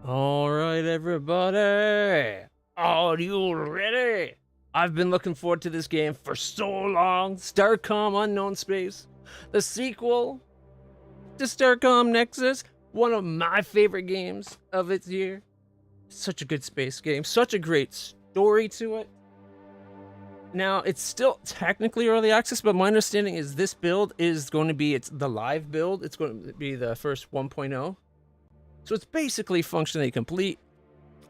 All right, everybody. Are you ready? I've been looking forward to this game for so long. Starcom Unknown Space, the sequel to Starcom Nexus, one of my favorite games of its year. Such a good space game, such a great story to it. Now, it's still technically early access, but my understanding is this build is going to be the live build. It's going to be the first 1.0. So it's basically functionally complete,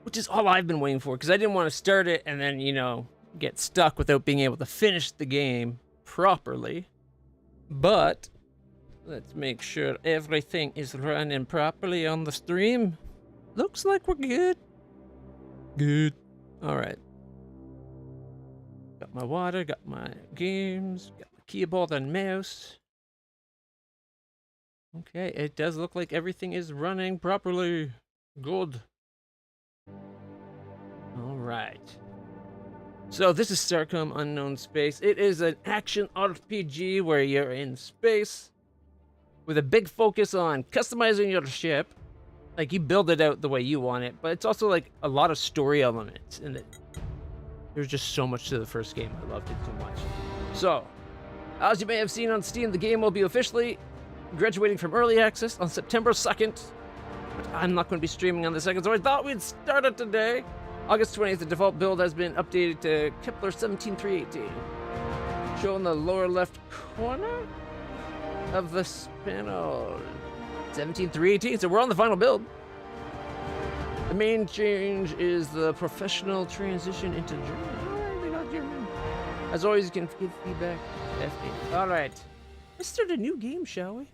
which is all I've been waiting for, because I didn't want to start it and then, get stuck without being able to finish the game properly. But let's make sure everything is running properly on the stream. Looks like we're good. Good. All right. Got my water, got my games, got my keyboard and mouse. Okay, it does look like everything is running properly. Good. All right. So this is Starcom Unknown Space. It is an action RPG where you're in space with a big focus on customizing your ship. Like, you build it out the way you want it, but it's also like a lot of story elements in it. There's just so much to the first game. I loved it so much. So, as you may have seen on Steam, the game will be officially graduating from early access on September 2nd. But I'm not going to be streaming on the 2nd, so I thought we'd start it today. August 20th, the default build has been updated to Kepler 17318. Shown in the lower left corner of this panel. 17318, so we're on the final build. The main change is the professional transition into German. Alright, we got German. As always, you can give feedback. Alright. Let's start a new game, shall we?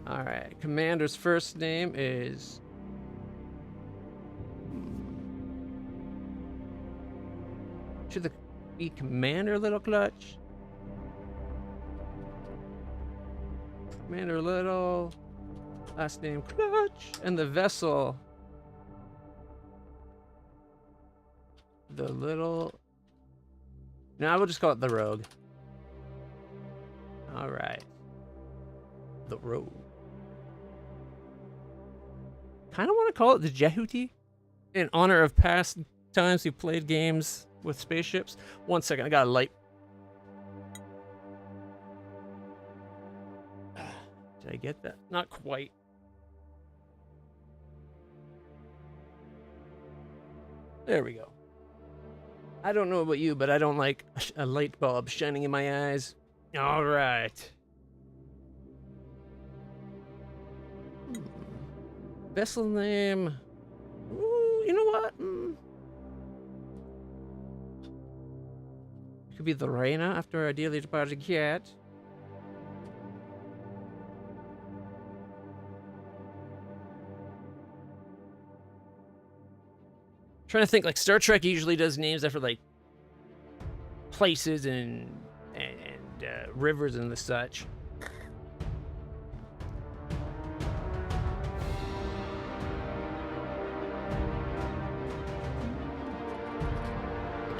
Alright, Commander's first name is... Should it be Commander LitlClutch? Commander Little, last name Clutch, and the vessel. The Little... No, we'll just call it the Rogue. Alright. The Rogue. Kind of want to call it the Jehuti, in honor of past times we played games with spaceships. One second, I got a light. Did I get that? Not quite. There we go. I don't know about you, but I don't like a light bulb shining in my eyes. All right. Vessel name. Ooh, you know what? It could be the Reina after our dearly departed cat. Trying to think, like, Star Trek usually does names after, like, places and rivers and the such.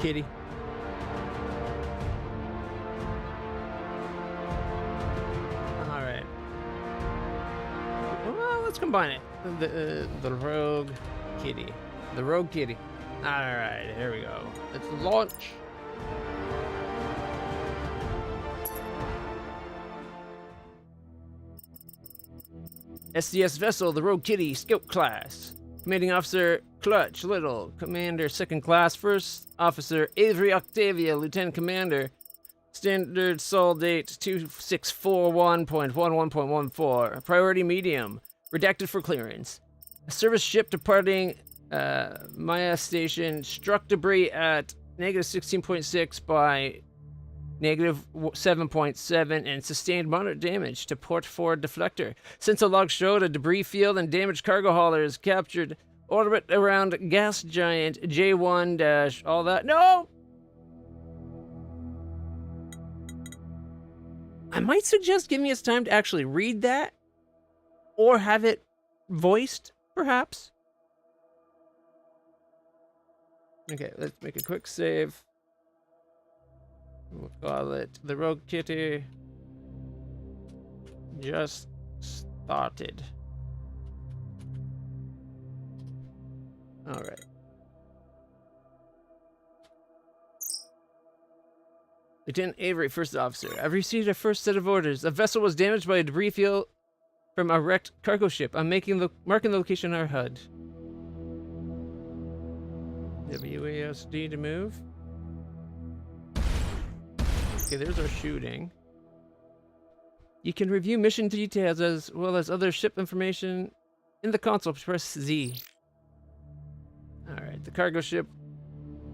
Kitty. All right. Well, let's combine it. The Rogue Kitty. The Rogue Kitty. Alright, here we go. Let's launch. SDS Vessel, the Rogue Kitty, Scout Class. Commanding Officer, Clutch, Little. Commander, 2nd Class. First Officer, Avery Octavia, Lieutenant Commander. Standard Sol Date 2641.11.14. Priority Medium. Redacted for clearance. A service ship departing... Maya station struck debris at -16.6 by -7.7 and sustained moderate damage to port forward deflector. Sensor logs showed a debris field and damaged cargo haulers captured orbit around gas giant J1 all that. No! I might suggest giving us time to actually read that or have it voiced, perhaps. Okay, let's make a quick save. We'll call it the Rogue Kitty. Just started. All right. Lieutenant Avery, first officer. I've received our first set of orders. A vessel was damaged by a debris field from a wrecked cargo ship. I'm marking the location on our HUD. WASD to move. Okay, there's our shooting. You can review mission details as well as other ship information in the console. Press Z. Alright, the cargo ship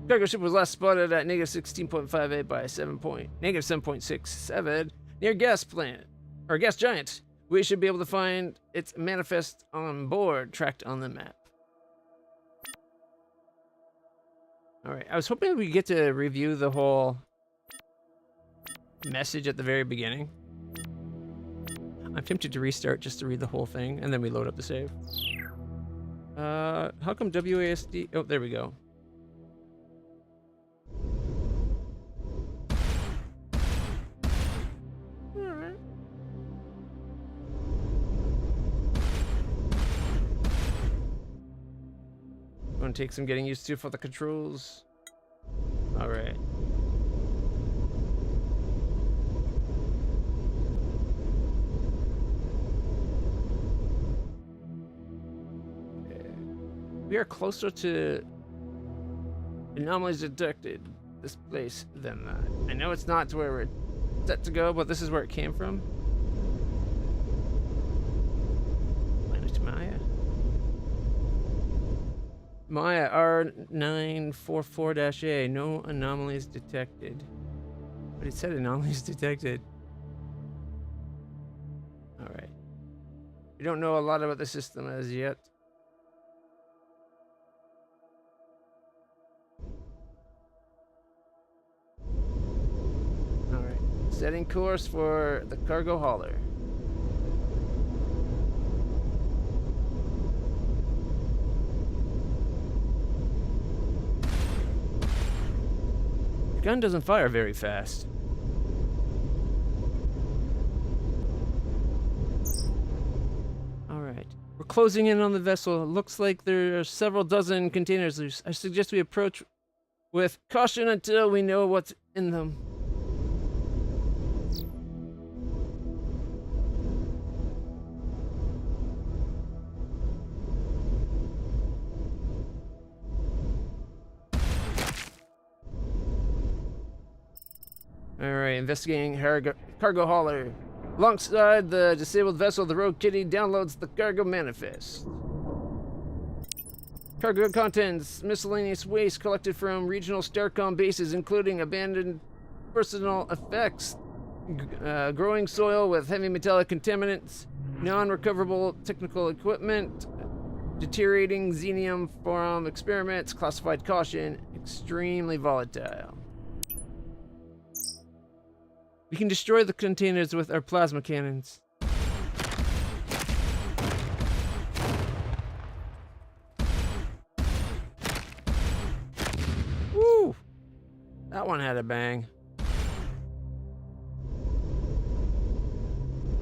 was last spotted at -16.58 by -7.67 near gas plant, or gas giant. We should be able to find its manifest on board, tracked on the map. Alright, I was hoping we get to review the whole message at the very beginning. I'm tempted to restart just to read the whole thing, and then we load up the save. How come WASD? Oh, there we go. Alright. Gonna take some getting used to for the controls. Alright. We are closer to anomalies detected this place than that. I know it's not to where we're set to go, but this is where it came from. Minus Maya. Maya R944-A. No anomalies detected. But it said anomalies detected. Alright. We don't know a lot about the system as yet. Setting course for the cargo hauler. The gun doesn't fire very fast. Alright. We're closing in on the vessel. It looks like there are several dozen containers loose. I suggest we approach with caution until we know what's in them. Alright, investigating cargo hauler. Alongside the disabled vessel, the Rogue Kitty downloads the cargo manifest. Cargo contents: miscellaneous waste collected from regional Starcom bases, including abandoned personal effects, growing soil with heavy metallic contaminants, non-recoverable technical equipment, deteriorating xenium from experiments, classified caution, extremely volatile. We can destroy the containers with our plasma cannons. Woo! That one had a bang.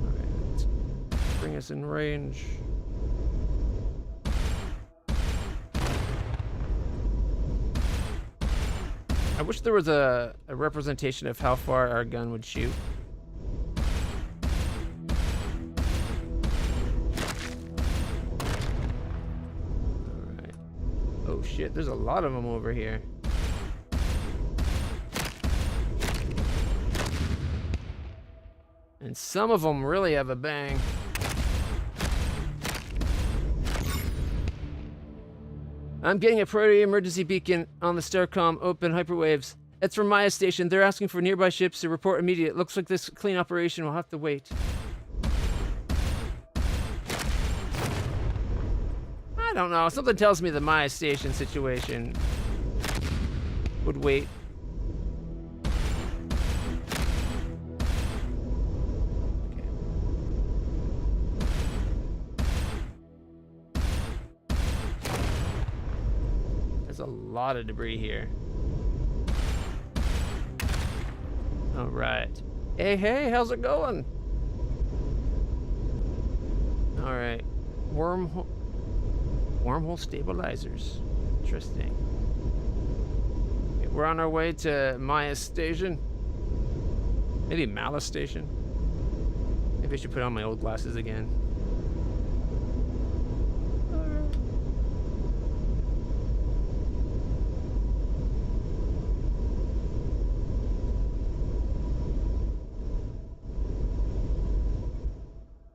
Alright, let's bring us in range. I wish there was a representation of how far our gun would shoot. Alright. Oh shit, there's a lot of them over here. And some of them really have a bang. I'm getting a priority emergency beacon on the Starcom open hyperwaves. It's from Maya station. They're asking for nearby ships to report immediate. Looks like this clean operation will have to wait. I don't know. Something tells me the Maya station situation would wait. There's a lot of debris here. All right. Hey, how's it going? All right. Wormhole stabilizers. Interesting. Okay, we're on our way to Maya's station. Maybe Malice station. Maybe I should put on my old glasses again.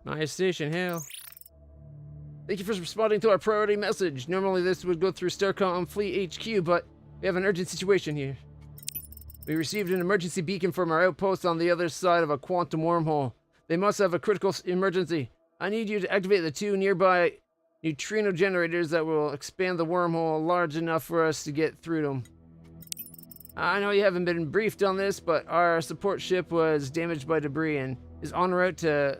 Maya station, hail. Thank you for responding to our priority message. Normally this would go through Starcom Fleet HQ, but we have an urgent situation here. We received an emergency beacon from our outpost on the other side of a quantum wormhole. They must have a critical emergency. I need you to activate the 2 nearby neutrino generators that will expand the wormhole large enough for us to get through them. I know you haven't been briefed on this, but our support ship was damaged by debris and is en route to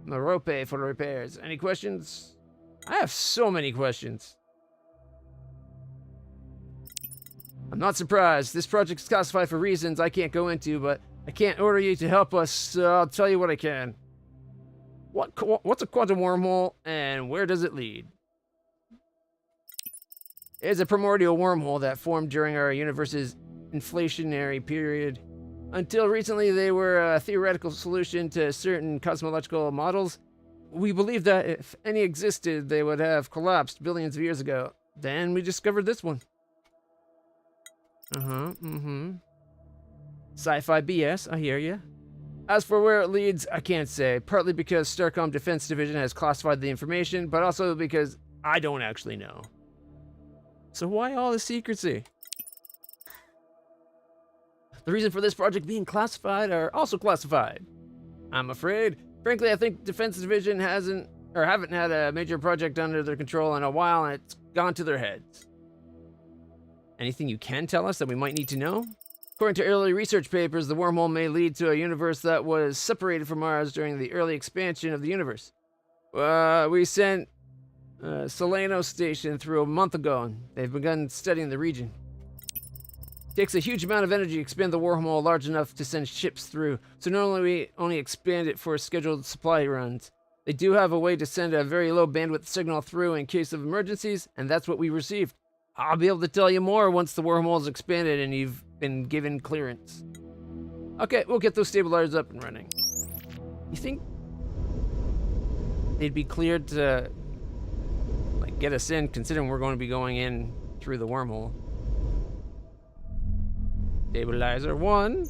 Merope for repairs. Any questions? I have so many questions. I'm not surprised. This project is classified for reasons I can't go into, but I can't order you to help us, so I'll tell you what I can. What's a quantum wormhole, and where does it lead? It's a primordial wormhole that formed during our universe's inflationary period. Until recently, they were a theoretical solution to certain cosmological models. We believed that if any existed, they would have collapsed billions of years ago. Then we discovered this one. Sci-fi BS, I hear ya. As for where it leads, I can't say. Partly because Starcom Defense Division has classified the information, but also because I don't actually know. So why all the secrecy? The reason for this project being classified are also classified. I'm afraid. Frankly, I think Defense Division haven't had a major project under their control in a while, and it's gone to their heads. Anything you can tell us that we might need to know? According to early research papers, the wormhole may lead to a universe that was separated from ours during the early expansion of the universe. We sent Solano Station through a month ago, and they've begun studying the region. It takes a huge amount of energy to expand the wormhole large enough to send ships through, so normally we only expand it for scheduled supply runs. They do have a way to send a very low bandwidth signal through in case of emergencies, and that's what we received. I'll be able to tell you more once the wormhole is expanded and you've been given clearance. Okay, we'll get those stabilizers up and running. You think they'd be cleared to get us in, considering we're going to be going in through the wormhole? Stabilizer 1.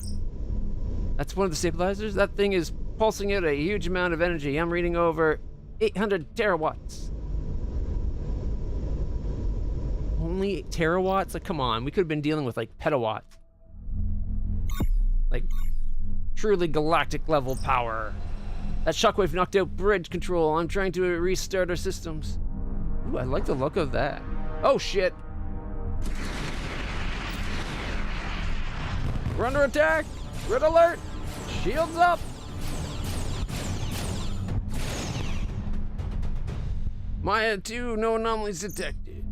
That's one of the stabilizers. That thing is pulsing out a huge amount of energy. I'm reading over 800 terawatts. Only 8 terawatts? Like, come on. We could have been dealing with, petawatts. Truly galactic level power. That shockwave knocked out bridge control. I'm trying to restart our systems. Ooh, I like the look of that. Oh, shit. We're under attack! Red alert! Shields up! Maya 2, no anomalies detected.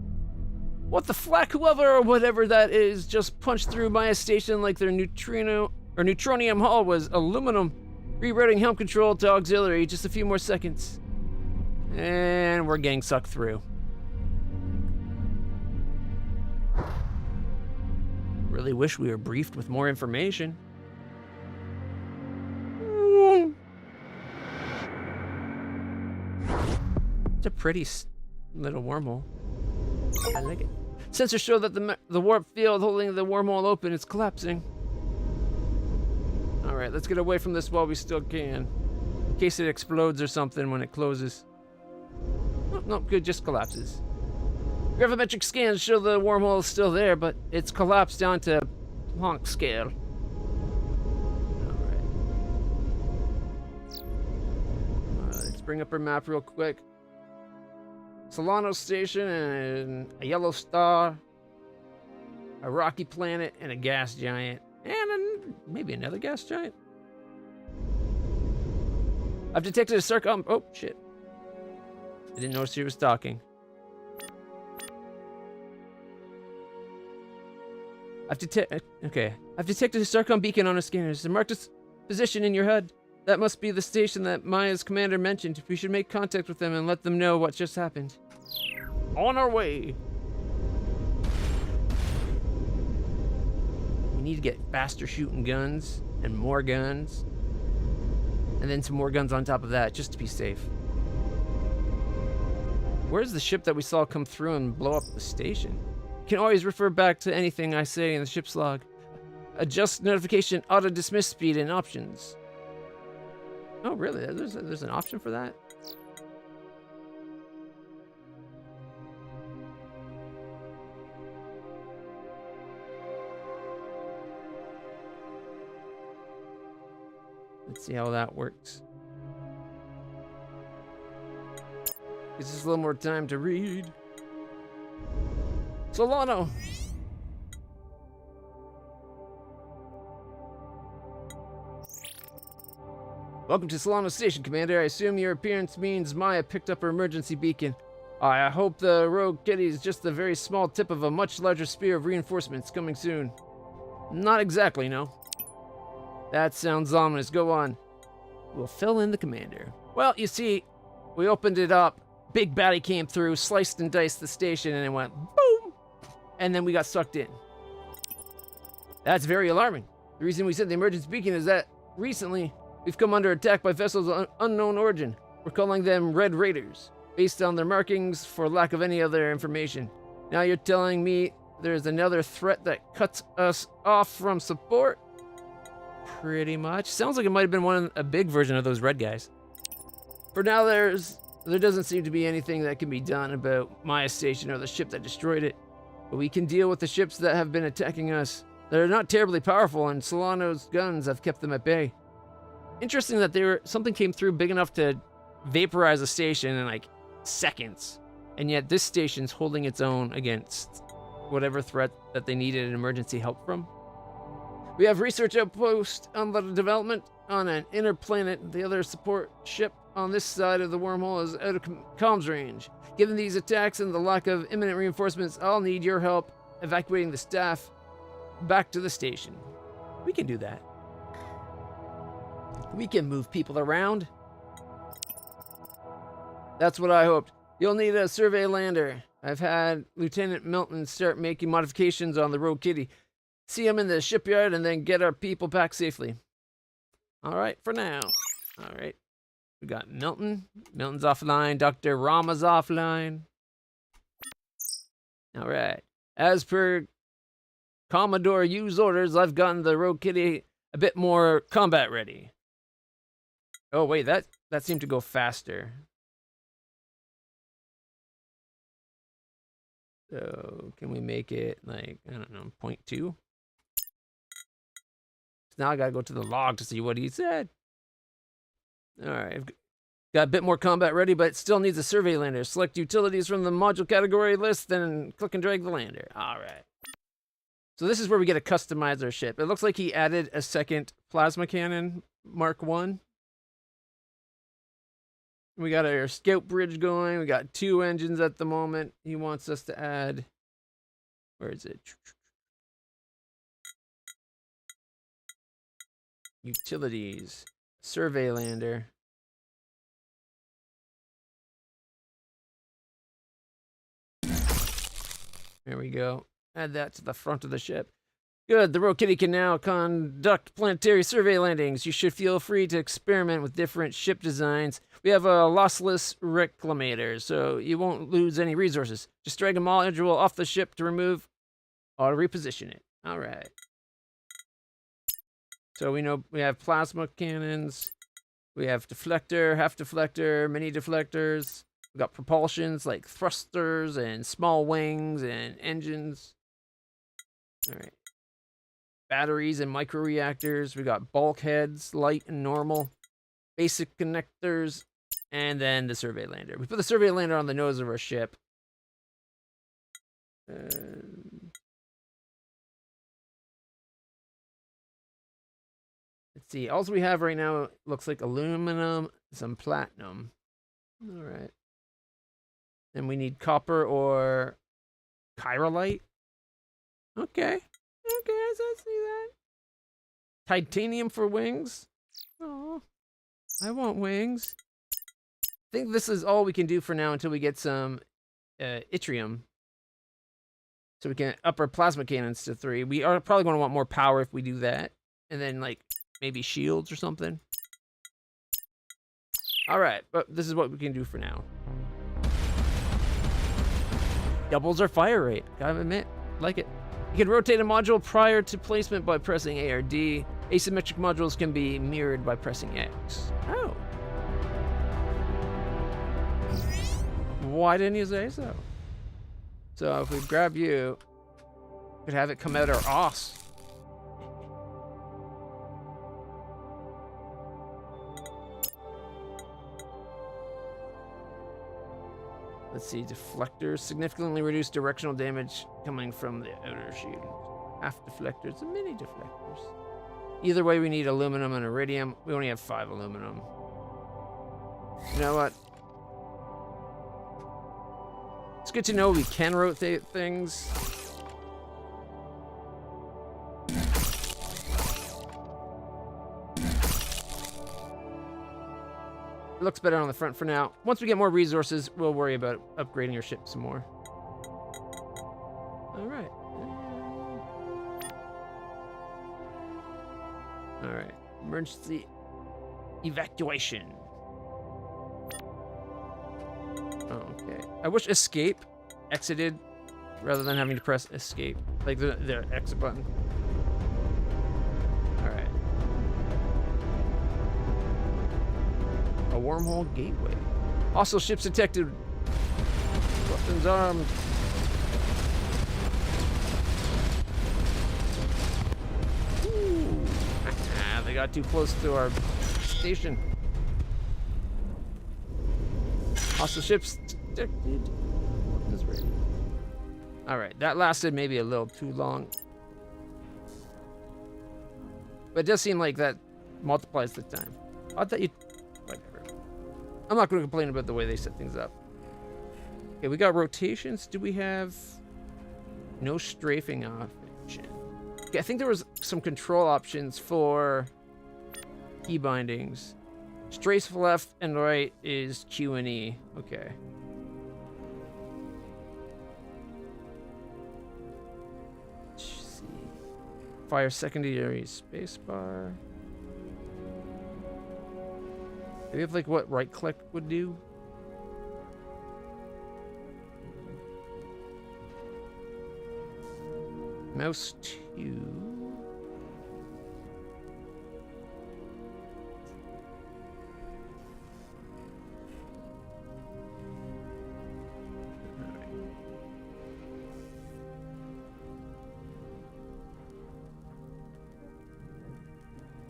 What the flack? Whoever or whatever that is just punched through Maya station like their neutronium hull was aluminum. Rerouting helm control to auxiliary, just a few more seconds. And we're getting sucked through. Really wish we were briefed with more information. It's a pretty little wormhole. I like it. Sensors show that the warp field holding the wormhole open is collapsing. Alright, let's get away from this while we still can. In case it explodes or something when it closes. No, good, just collapses. Gravimetric scans show the wormhole is still there, but it's collapsed down to Planck scale. Alright. Let's bring up our map real quick. Solano Station and a yellow star, a rocky planet, and a gas giant. And maybe another gas giant? I've detected a Starcom. Oh, shit. I didn't notice he was talking. I've detected a Starcom beacon on our scanners. It marked its position in your HUD. That must be the station that Maya's commander mentioned. We should make contact with them and let them know what just happened. On our way. need to get faster shooting guns and more guns. And then some more guns on top of that, just to be safe. Where's the ship that we saw come through and blow up the station? You can always refer back to anything I say in the ship's log. Adjust notification, auto dismiss speed, and options. Oh, really? There's an option for that? Let's see how that works. Gives us a little more time to read. Solano! Welcome to Solano Station, Commander. I assume your appearance means Maya picked up her emergency beacon. I hope the rogue kitty is just the very small tip of a much larger spear of reinforcements coming soon. Not exactly, no. That sounds ominous. Go on. We'll fill in the commander. Well, you see, we opened it up. Big baddie came through, sliced and diced the station, and it went boom! And then we got sucked in. That's very alarming. The reason we sent the emergency beacon is that recently we've come under attack by vessels of unknown origin. We're calling them Red Raiders, based on their markings for lack of any other information. Now you're telling me there's another threat that cuts us off from support? Pretty much. Sounds like it might have been a big version of those red guys. For now, there doesn't seem to be anything that can be done about Maya Station or the ship that destroyed it. But we can deal with the ships that have been attacking us. They're not terribly powerful, and Solano's guns have kept them at bay. Interesting that something came through big enough to vaporize a station in like seconds, and yet this station's holding its own against whatever threat that they needed an emergency help from. We have research outpost on the development on an inner planet. The other support ship on this side of the wormhole is out of comms range. Given these attacks and the lack of imminent reinforcements, I'll need your help evacuating the staff back to the station. We can do that. We can move people around. That's what I hoped. You'll need a survey lander. I've had Lieutenant Milton start making modifications on the Rogue Kitty. See him in the shipyard and then get our people back safely. All right, for now. All right. We got Milton. Milton's offline. Dr. Rama's offline. All right. As per Commodore U's orders, I've gotten the Rogue Kitty a bit more combat ready. Oh, wait, that seemed to go faster. So, can we make it, like, I don't know, 0.2? Now I gotta go to the log to see what he said. Alright, I've got a bit more combat ready, but it still needs a survey lander. Select utilities from the module category list, then click and drag the lander. Alright. So this is where we get to customize our ship. It looks like he added a second plasma cannon, Mark 1. We got our scout bridge going. We got 2 engines at the moment. He wants us to add... Where is it? Utilities. Survey lander. There we go. Add that to the front of the ship. Good, the Rogue Kitty can now conduct planetary survey landings. You should feel free to experiment with different ship designs. We have a lossless reclamator, so you won't lose any resources. Just drag a module off the ship to remove or reposition it. All right. So we know we have plasma cannons. We have deflector, half deflector, mini deflectors. We've got propulsions like thrusters and small wings and engines. All right. Batteries and microreactors. We got bulkheads, light and normal. Basic connectors. And then the survey lander. We put the survey lander on the nose of our ship. Let's see. All we have right now looks like aluminum, some platinum. All right. And we need copper or chirolite. Okay. Okay, I see that. Titanium for wings. Oh, I want wings. I think this is all we can do for now until we get some yttrium. So we can up our plasma cannons to 3. We are probably going to want more power if we do that. And then, like, maybe shields or something. Alright, but this is what we can do for now. Doubles our fire rate. Gotta admit, like it. You can rotate a module prior to placement by pressing A or D. Asymmetric modules can be mirrored by pressing X. Oh. Why didn't you say so? So if we grab you, we could have it come out our ass. Let's see, deflectors significantly reduce directional damage coming from the outer shield. Half deflectors and mini deflectors. Either way, we need aluminum and iridium. We only have 5 aluminum. You know what? It's good to know we can rotate things. It looks better on the front for now. Once we get more resources, we'll worry about upgrading our ship some more. All right. All right. Emergency evacuation. Oh, okay. I wish escape exited rather than having to press escape, like the exit button. All right. A wormhole gateway. Hostile ships detected. Weapons armed. Ooh. They got too close to our station. Hostile ships detected. Weapons ready. Alright, that lasted maybe a little too long. But it does seem like that multiplies the time. I thought you... Whatever. I'm not going to complain about the way they set things up. Okay, we got rotations. Do we have... No strafing option. Okay, I think there was some control options for... key bindings. Strafe left and right is Q and E. Okay. Let's see. Fire secondary spacebar. Do we have like what right click would do? Mouse 2.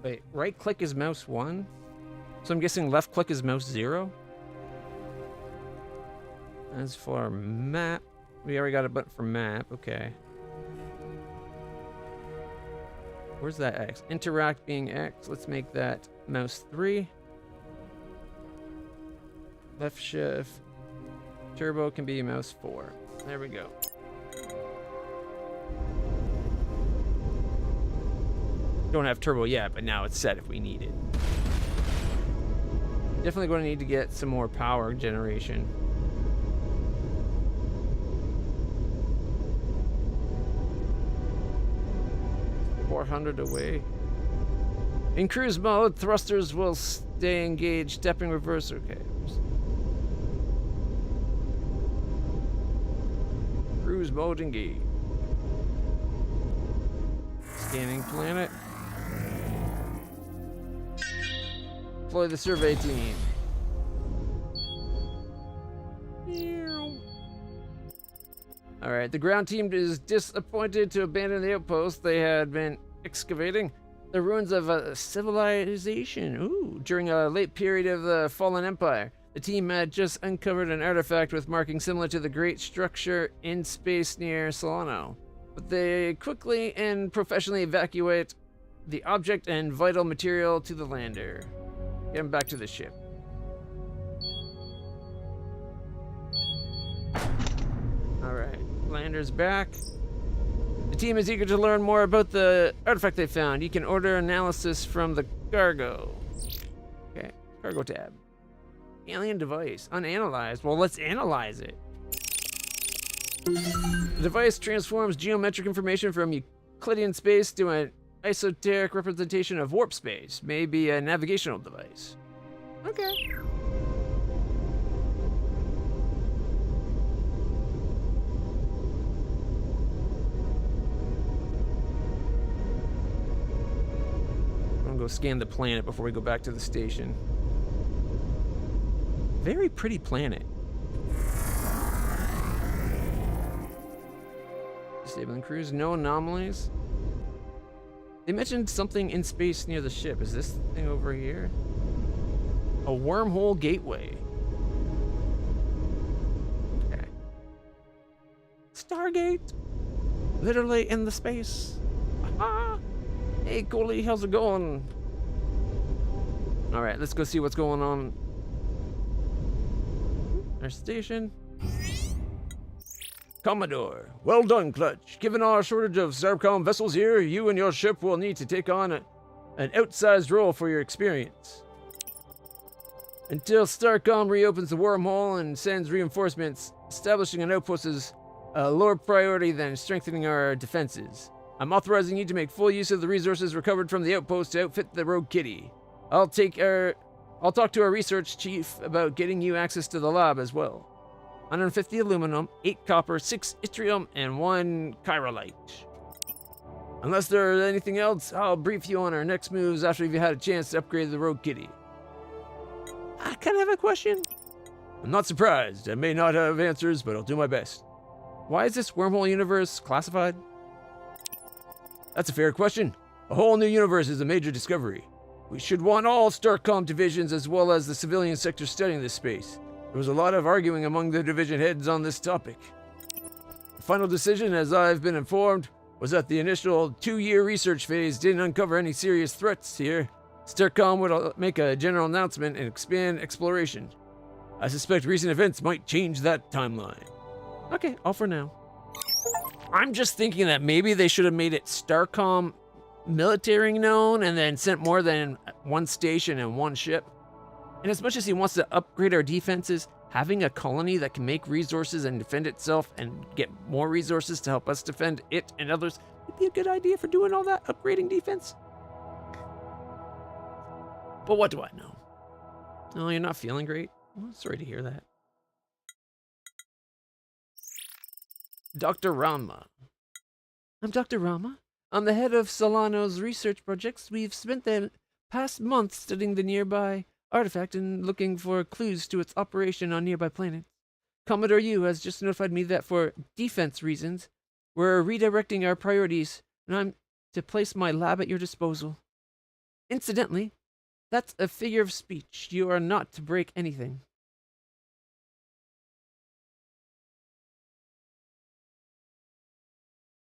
Wait, right click is mouse 1? So I'm guessing left click is mouse 0? As for map, we already got a button for map, okay. Where's that X? Interact being X, let's make that mouse 3. Left shift, turbo can be mouse 4. There we go. Don't have turbo yet, but now it's set if we need it. Definitely going to need to get some more power generation. $400 away. In cruise mode, thrusters will stay engaged. Stepping reverse. Okay. Cruise mode engaged. Scanning planet. Deploy the survey team. Alright, the ground team is disappointed to abandon the outpost they had been excavating. The ruins of a civilization. Ooh, during a late period of the Fallen Empire. The team had just uncovered an artifact with markings similar to the great structure in space near Solano. But they quickly and professionally evacuate the object and vital material to the lander. Get him back to the ship. Alright, lander's back. The team is eager to learn more about the artifact they found. You can order analysis from the cargo. Okay, cargo tab. Alien device, unanalyzed. Well, let's analyze it. The device transforms geometric information from Euclidean space to an esoteric representation of warp space. Maybe a navigational device. Okay. I'm gonna go scan the planet before we go back to the station. Very pretty planet. Disabling cruise, no anomalies. They mentioned something in space near the ship. Is this thing over here? A wormhole gateway. Okay. Stargate. Literally in the space. Aha! Hey, Coley, how's it going? Alright, let's go see what's going on. Our station. Commodore, well done, Clutch. Given our shortage of Starcom vessels here, you and your ship will need to take on an outsized role for your experience. Until Starcom reopens the wormhole and sends reinforcements, establishing an outpost is a lower priority than strengthening our defenses. I'm authorizing you to make full use of the resources recovered from the outpost to outfit the Rogue Kitty. I'll talk to our research chief about getting you access to the lab as well. 150 aluminum, 8 copper, 6 yttrium, and 1 chirolite. Unless there's anything else, I'll brief you on our next moves after you've had a chance to upgrade the Rogue Kitty. I kind of have a question. I'm not surprised. I may not have answers, but I'll do my best. Why is this wormhole universe classified? That's a fair question. A whole new universe is a major discovery. We should want all Starcom divisions as well as the civilian sector studying this space. There was a lot of arguing among the division heads on this topic. The final decision, as I've been informed, was that the initial 2-year research phase didn't uncover any serious threats here. Starcom would make a general announcement and expand exploration. I suspect recent events might change that timeline. Okay, all for now. I'm just thinking that maybe they should have made it Starcom military known and then sent more than one station and one ship. And as much as he wants to upgrade our defenses, having a colony that can make resources and defend itself and get more resources to help us defend it and others would be a good idea for doing all that upgrading defense. But what do I know? Oh, you're not feeling great? Well, sorry to hear that. Dr. Rama. I'm Dr. Rama. I'm the head of Solano's research projects. We've spent the past month studying the nearby artifact and looking for clues to its operation on nearby planets. Commodore Yu has just notified me that for defense reasons, we're redirecting our priorities, and I'm to place my lab at your disposal. Incidentally, that's a figure of speech. You are not to break anything.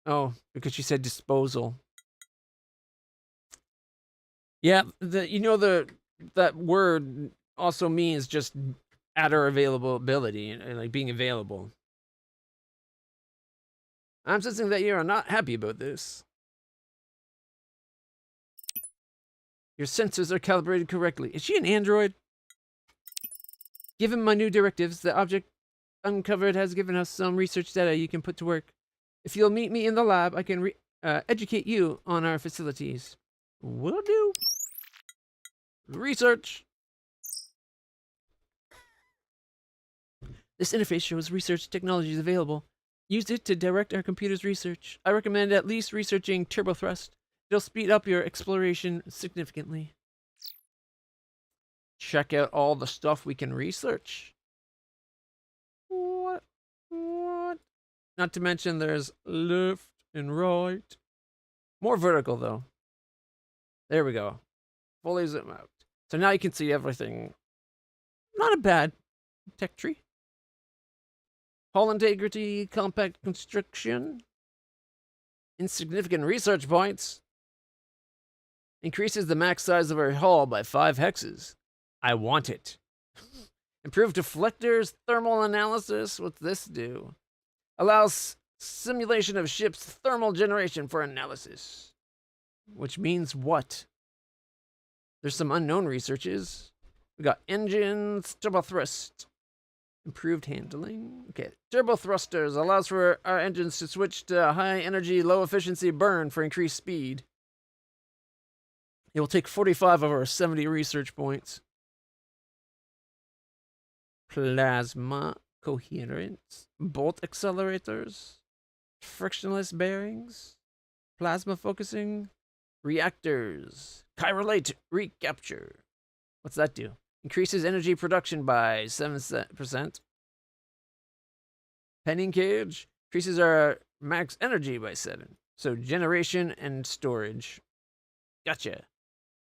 Oh, because she said disposal. Yeah, that word also means just at our availability and like being available. I'm sensing that you are not happy about this. Your sensors are calibrated correctly. Is she an android? Given my new directives, the object uncovered has given us some research data you can put to work. If you'll meet me in the lab, I can educate you on our facilities. Will do. Research. This interface shows research technologies available. Use it to direct our computer's research. I recommend at least researching turbothrust. It'll speed up your exploration significantly. Check out all the stuff we can research. What? Not to mention there's left and right. More vertical though. There we go. Fully zoom out. So now you can see everything. Not a bad tech tree. Hull integrity, compact construction. Insignificant research points. Increases the max size of our hull by 5 hexes. I want it. Improved deflectors, thermal analysis. What's this do? Allows simulation of ship's thermal generation for analysis. Which means what? There's some unknown researches. We got engines, turbothrust. Improved handling. Okay. Turbo thrusters allows for our engines to switch to high energy, low efficiency burn for increased speed. It will take 45 of our 70 research points. Plasma coherence. Bolt accelerators. Frictionless bearings. Plasma focusing. Reactors. Chirolite recapture. What's that do? Increases energy production by 7%. Penning cage increases our max energy by 7. So generation and storage. Gotcha.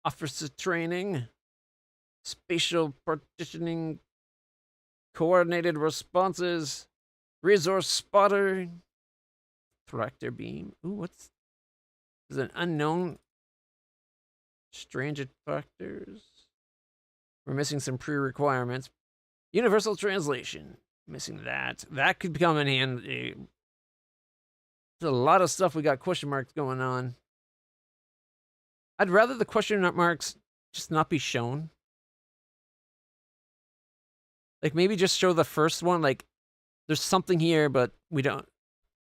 Offers training. Spatial partitioning. Coordinated responses. Resource spotter. Tractor beam. Ooh, what's... This is an unknown... Strange attractors. We're missing some pre-requirements. Universal translation. Missing that. That could come in handy. There's a lot of stuff we got question marks going on. I'd rather the question marks just not be shown. Like maybe just show the first one. Like there's something here, but we don't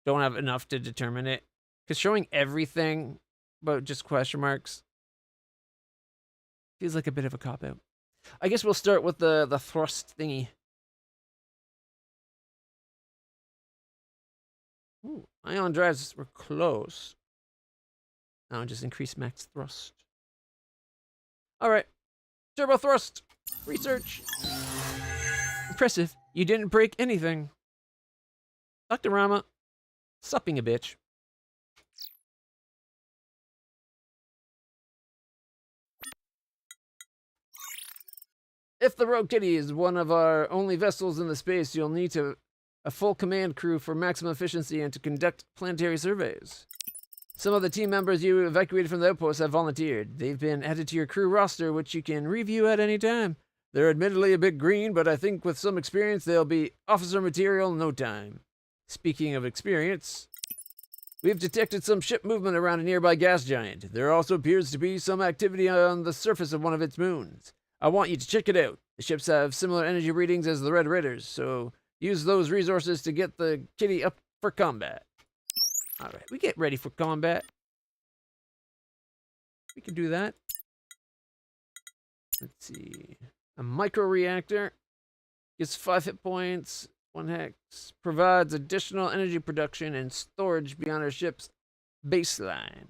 have enough to determine it. Because showing everything, but just question marks, feels like a bit of a cop-out. I guess we'll start with the thrust thingy. Ooh, ion drives were close. Now just increase max thrust. Alright. Turbo thrust. Research. Impressive. You didn't break anything. Dr. Rama. Stop being a bitch. If the Rogue Kitty is one of our only vessels in the space, you'll need a full command crew for maximum efficiency and to conduct planetary surveys. Some of the team members you evacuated from the outpost have volunteered. They've been added to your crew roster, which you can review at any time. They're admittedly a bit green, but I think with some experience, they'll be officer material in no time. Speaking of experience, we've detected some ship movement around a nearby gas giant. There also appears to be some activity on the surface of one of its moons. I want you to check it out. The ships have similar energy readings as the Red Raiders, so use those resources to get the kitty up for combat. Alright, we get ready for combat. We can do that. Let's see. A micro-reactor. Gets 5 hit points, 1 hex. Provides additional energy production and storage beyond our ship's baseline.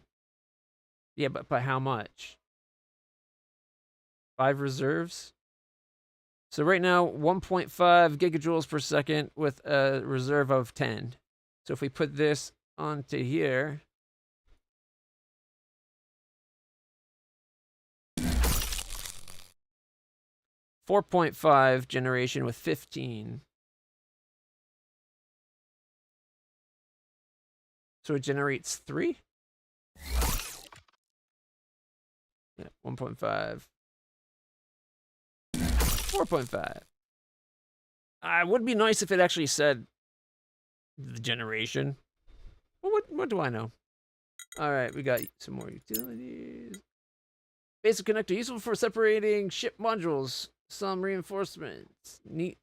Yeah, but by how much? 5 reserves? So right now, 1.5 gigajoules per second with a reserve of 10. So if we put this onto here... 4.5 generation with 15. So it generates 3? Yeah, 1.5. 4.5. It would be nice if it actually said the generation. Well, what do I know? Alright, we got some more utilities. Basic connector, useful for separating ship modules. Some reinforcements. Neat.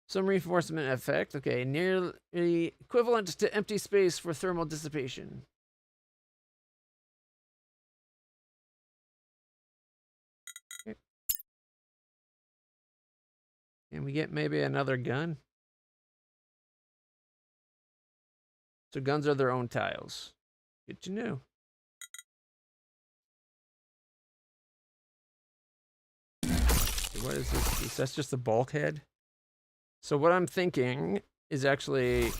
Some reinforcement effect. Okay, nearly equivalent to empty space for thermal dissipation. Okay. And we get maybe another gun. So guns are their own tiles. Good to know. What is this? That's just a bulkhead. So what I'm thinking is actually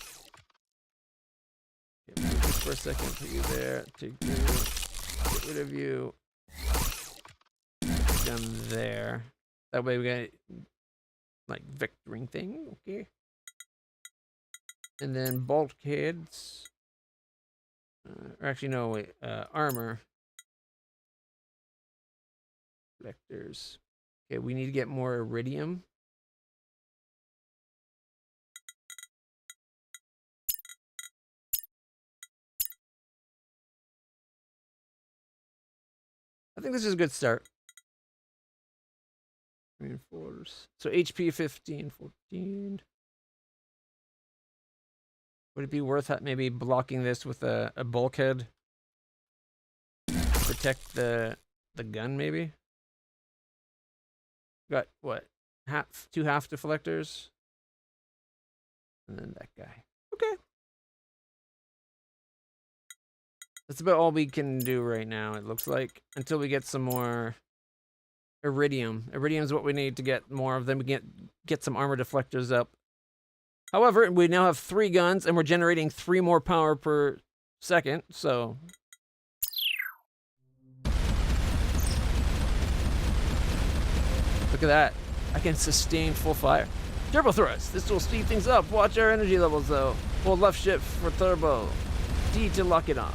move this for a second. Put you there. Take you. Get rid of you. Down there. That way we got like vectoring thing. Okay. And then bulkheads. Or actually no wait. Armor. Vectors. Okay, we need to get more iridium. I think this is a good start. Reinforce. So HP 15, 14. Would it be worth maybe blocking this with a bulkhead? Protect the gun, maybe? Got what? Two half deflectors? And then that guy. Okay. That's about all we can do right now, it looks like. Until we get some more iridium. Iridium is what we need to get more of them. We get some armor deflectors up. However, we now have 3 guns, and we're generating 3 more power per second, so... Look at that. I can sustain full fire. Turbo thrust. This will speed things up. Watch our energy levels, though. Hold left shift for turbo. D to lock it on.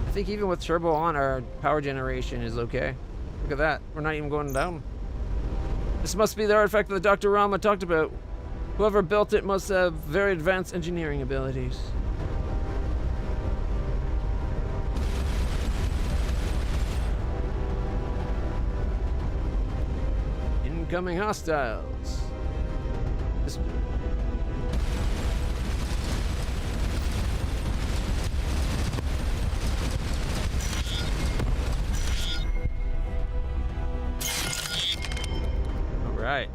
I think even with turbo on, our power generation is okay. Look at that. We're not even going down. This must be the artifact that Dr. Rama talked about. Whoever built it must have very advanced engineering abilities. Incoming hostiles. Alright.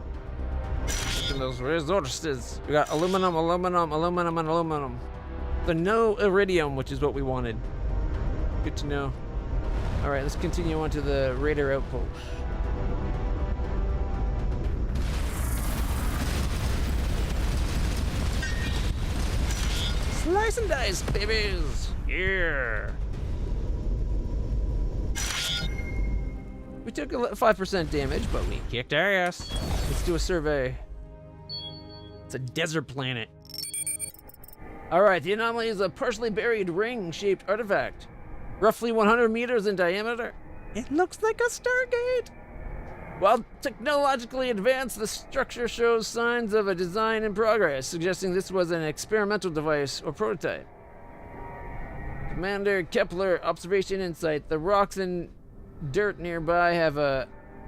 Those resources. We got aluminum, aluminum, aluminum, and aluminum. But no iridium, which is what we wanted. Good to know. Alright, let's continue on to the radar outpost. Slice and dice, babies! Yeah! We took 5% damage, but we kicked our ass. Let's do a survey. It's a desert planet. Alright, the anomaly is a partially buried ring-shaped artifact. Roughly 100 meters in diameter. It looks like a Stargate! While technologically advanced, the structure shows signs of a design in progress, suggesting this was an experimental device or prototype. Commander Kepler, observation insight. The rocks and dirt nearby have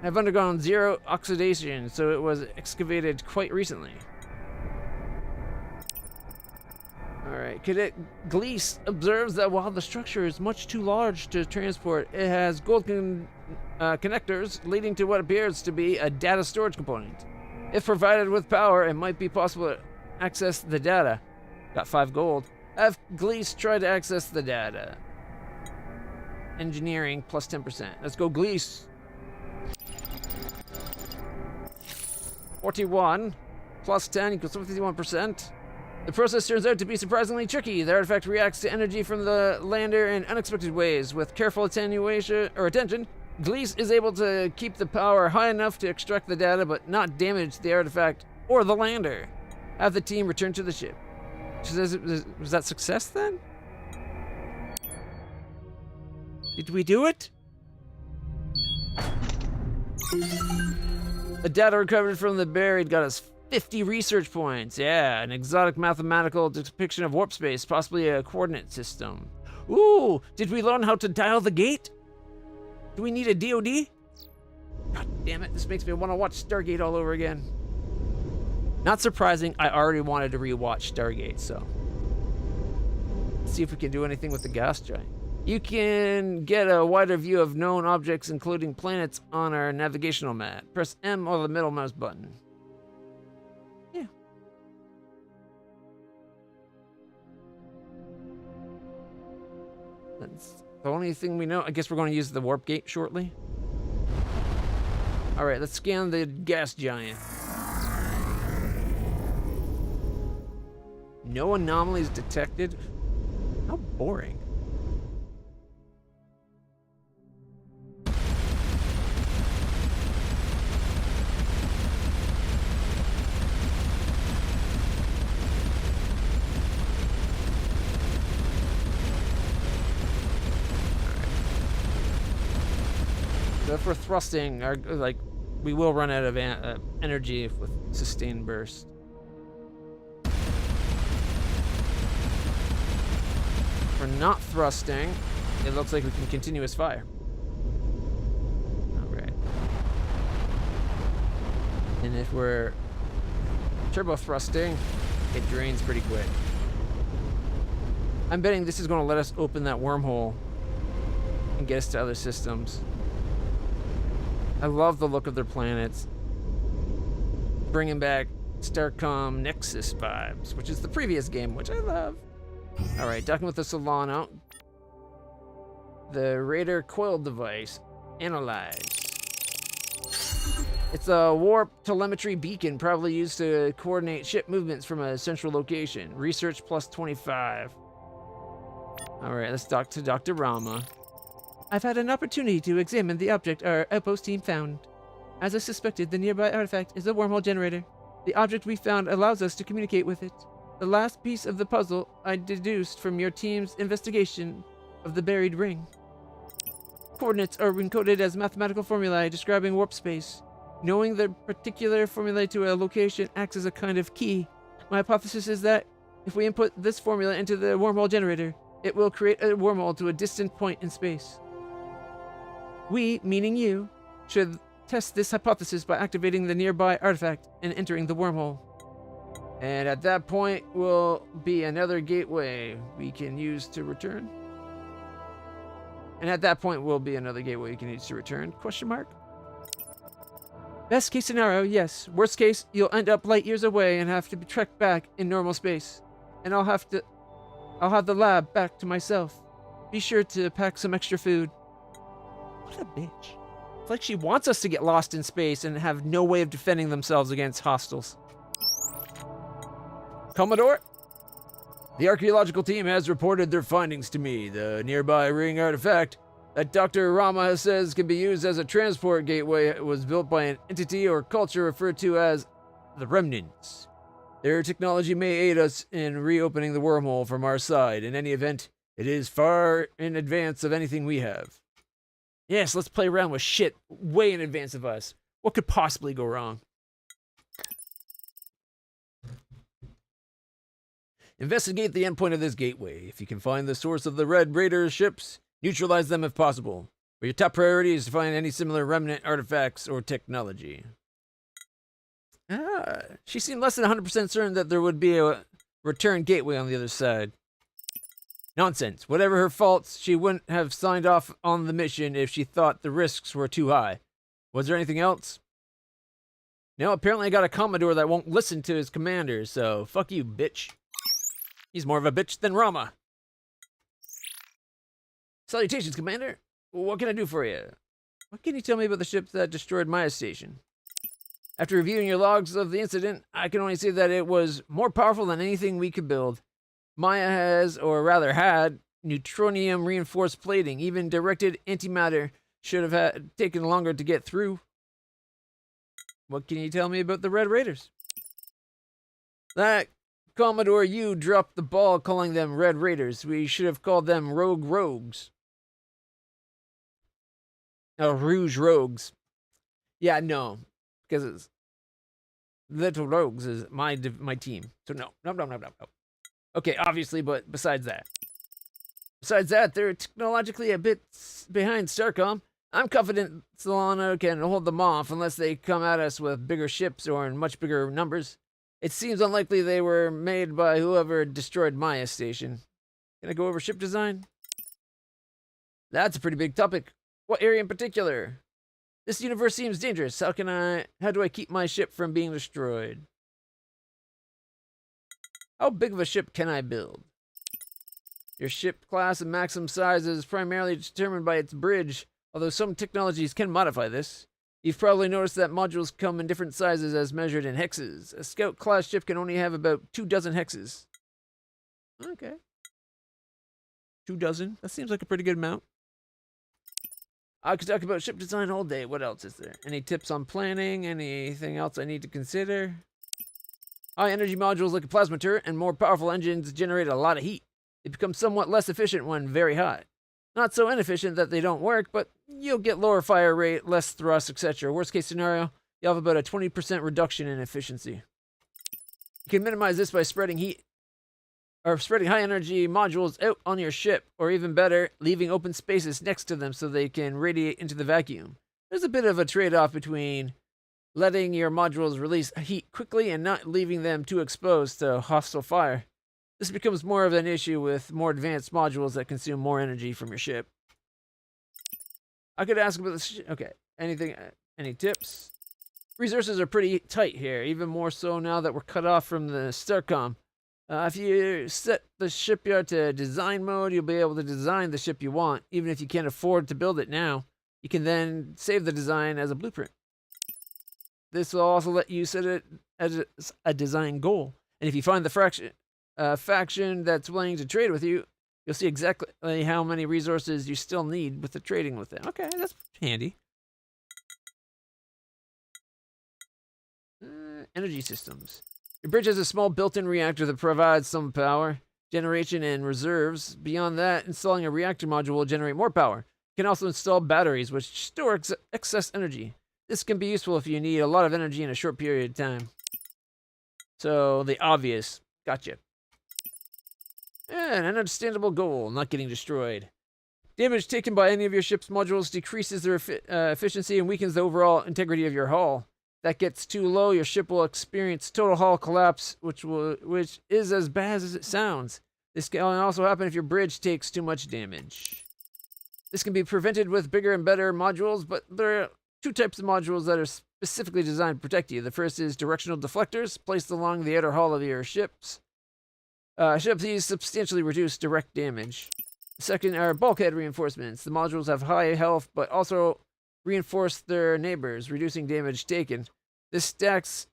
undergone zero oxidation, so it was excavated quite recently. Alright, Cadet Gleese observes that while the structure is much too large to transport, it has gold connectors leading to what appears to be a data storage component. If provided with power, it might be possible to access the data. Got 5 gold. Have Gleese try to access the data. Engineering plus 10%. Let's go Gleese. 41 plus 10 equals 51%. The process turns out to be surprisingly tricky. The artifact reacts to energy from the lander in unexpected ways. With careful attention, Gleese is able to keep the power high enough to extract the data, but not damage the artifact or the lander. Have the team return to the ship. Was that success then? Did we do it? The data recovered from the buried got us 50 research points. Yeah, an exotic mathematical depiction of warp space, possibly a coordinate system. Ooh, did we learn how to dial the gate? Do we need a DOD? God damn it, this makes me want to watch Stargate all over again. Not surprising, I already wanted to rewatch Stargate, so. Let's see if we can do anything with the gas giant. You can get a wider view of known objects, including planets, on our navigational map. Press M or the middle mouse button. Yeah. That's the only thing we know. I guess we're going to use the warp gate shortly. All right, let's scan the gas giant. No anomalies detected. How boring. So if we're thrusting, we will run out of energy with sustained burst. we're not thrusting, it looks like we can continuous fire. Alright. And if we're turbo thrusting, it drains pretty quick. I'm betting this is going to let us open that wormhole and get us to other systems. I love the look of their planets. Bringing back Starcom Nexus vibes, which is the previous game, which I love. Alright, docking with the Solano. The radar coil device. Analyze. It's a warp telemetry beacon, probably used to coordinate ship movements from a central location. Research plus 25. Alright, let's dock to Dr. Rama. I've had an opportunity to examine the object our outpost team found. As I suspected, the nearby artifact is a wormhole generator. The object we found allows us to communicate with it. The last piece of the puzzle I deduced from your team's investigation of the buried ring. Coordinates are encoded as mathematical formulae describing warp space. Knowing the particular formula to a location acts as a kind of key. My hypothesis is that if we input this formula into the wormhole generator, it will create a wormhole to a distant point in space. We, meaning you, should test this hypothesis by activating the nearby artifact and entering the wormhole. And at that point will be another gateway we can use to return. And at that point will be another gateway you can use to return? Question mark? Best case scenario, yes. Worst case, you'll end up light years away and have to be trekked back in normal space. And I'll have the lab back to myself. Be sure to pack some extra food. What a bitch. It's like she wants us to get lost in space and have no way of defending themselves against hostiles. Commodore? The archaeological team has reported their findings to me. The nearby ring artifact that Dr. Rama says can be used as a transport gateway was built by an entity or culture referred to as the Remnants. Their technology may aid us in reopening the wormhole from our side. In any event, it is far in advance of anything we have. Yes, let's play around with shit way in advance of us. What could possibly go wrong? Investigate the endpoint of this gateway. If you can find the source of the Red Raider ships, neutralize them if possible. But your top priority is to find any similar remnant artifacts or technology. She seemed less than 100% certain that there would be a return gateway on the other side. Nonsense. Whatever her faults, she wouldn't have signed off on the mission if she thought the risks were too high. Was there anything else? No, apparently I got a Commodore that won't listen to his commander, so fuck you, bitch. He's more of a bitch than Rama. Salutations, Commander. What can I do for you? What can you tell me about the ships that destroyed Maya Station? After reviewing your logs of the incident, I can only say that it was more powerful than anything we could build. Maya has, or rather had, neutronium-reinforced plating. Even directed antimatter should have taken longer to get through. What can you tell me about the Red Raiders? That Commodore, you dropped the ball calling them Red Raiders. We should have called them Rogue Rogues. Oh, Rouge Rogues. Yeah, no. Because it's Little Rogues is my team. So no. Okay, obviously, but besides that. They're technologically a bit behind Starcom. I'm confident Solana can hold them off unless they come at us with bigger ships or in much bigger numbers. It seems unlikely they were made by whoever destroyed Maya Station. Can I go over ship design? That's a pretty big topic. What area in particular? This universe seems dangerous. How do I keep my ship from being destroyed? How big of a ship can I build? Your ship class and maximum size is primarily determined by its bridge, although some technologies can modify this. You've probably noticed that modules come in different sizes as measured in hexes. A Scout class ship can only have about 24 hexes. Okay. 24. That seems like a pretty good amount. I could talk about ship design all day. What else is there? Any tips on planning? Anything else I need to consider? High energy modules like a plasma turret and more powerful engines generate a lot of heat. They become somewhat less efficient when very hot. Not so inefficient that they don't work, but you'll get lower fire rate, less thrust, etc. Worst case scenario, you'll have about a 20% reduction in efficiency. You can minimize this by spreading heat or spreading high energy modules out on your ship, or even better, leaving open spaces next to them so they can radiate into the vacuum. There's a bit of a trade off between letting your modules release heat quickly and not leaving them too exposed to hostile fire. This becomes more of an issue with more advanced modules that consume more energy from your ship. I could ask about this. Okay, anything? Any tips? Resources are pretty tight here, even more so now that we're cut off from the Starcom. If you set the shipyard to design mode, you'll be able to design the ship you want, even if you can't afford to build it now. You can then save the design as a blueprint. This will also let you set it as a design goal. And if you find the faction that's willing to trade with you, you'll see exactly how many resources you still need with the trading with them. Okay, that's handy. Energy systems. Your bridge has a small built-in reactor that provides some power, generation, and reserves. Beyond that, installing a reactor module will generate more power. You can also install batteries, which store excess energy. This can be useful if you need a lot of energy in a short period of time. So, the obvious. Gotcha. An understandable goal, not getting destroyed. Damage taken by any of your ship's modules decreases their efficiency and weakens the overall integrity of your hull. That gets too low, your ship will experience total hull collapse, which is as bad as it sounds. This can also happen if your bridge takes too much damage. This can be prevented with bigger and better modules, but there are two types of modules that are specifically designed to protect you. The first is directional deflectors, placed along the outer hull of your ships. These substantially reduce direct damage. The second are bulkhead reinforcements. The modules have high health, but also reinforce their neighbors, reducing damage taken. This stacks,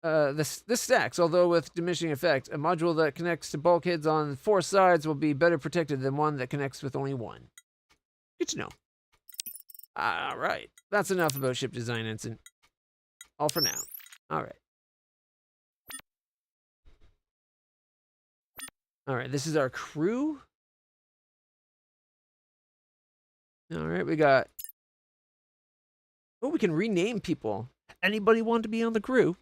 although with diminishing effect. A module that connects to bulkheads on 4 sides will be better protected than one that connects with only one. Good to know. Alright, that's enough about ship design, Ensign. All for now. Alright. Alright, this is our crew. Alright, we got... Oh, we can rename people. Anybody want to be on the crew?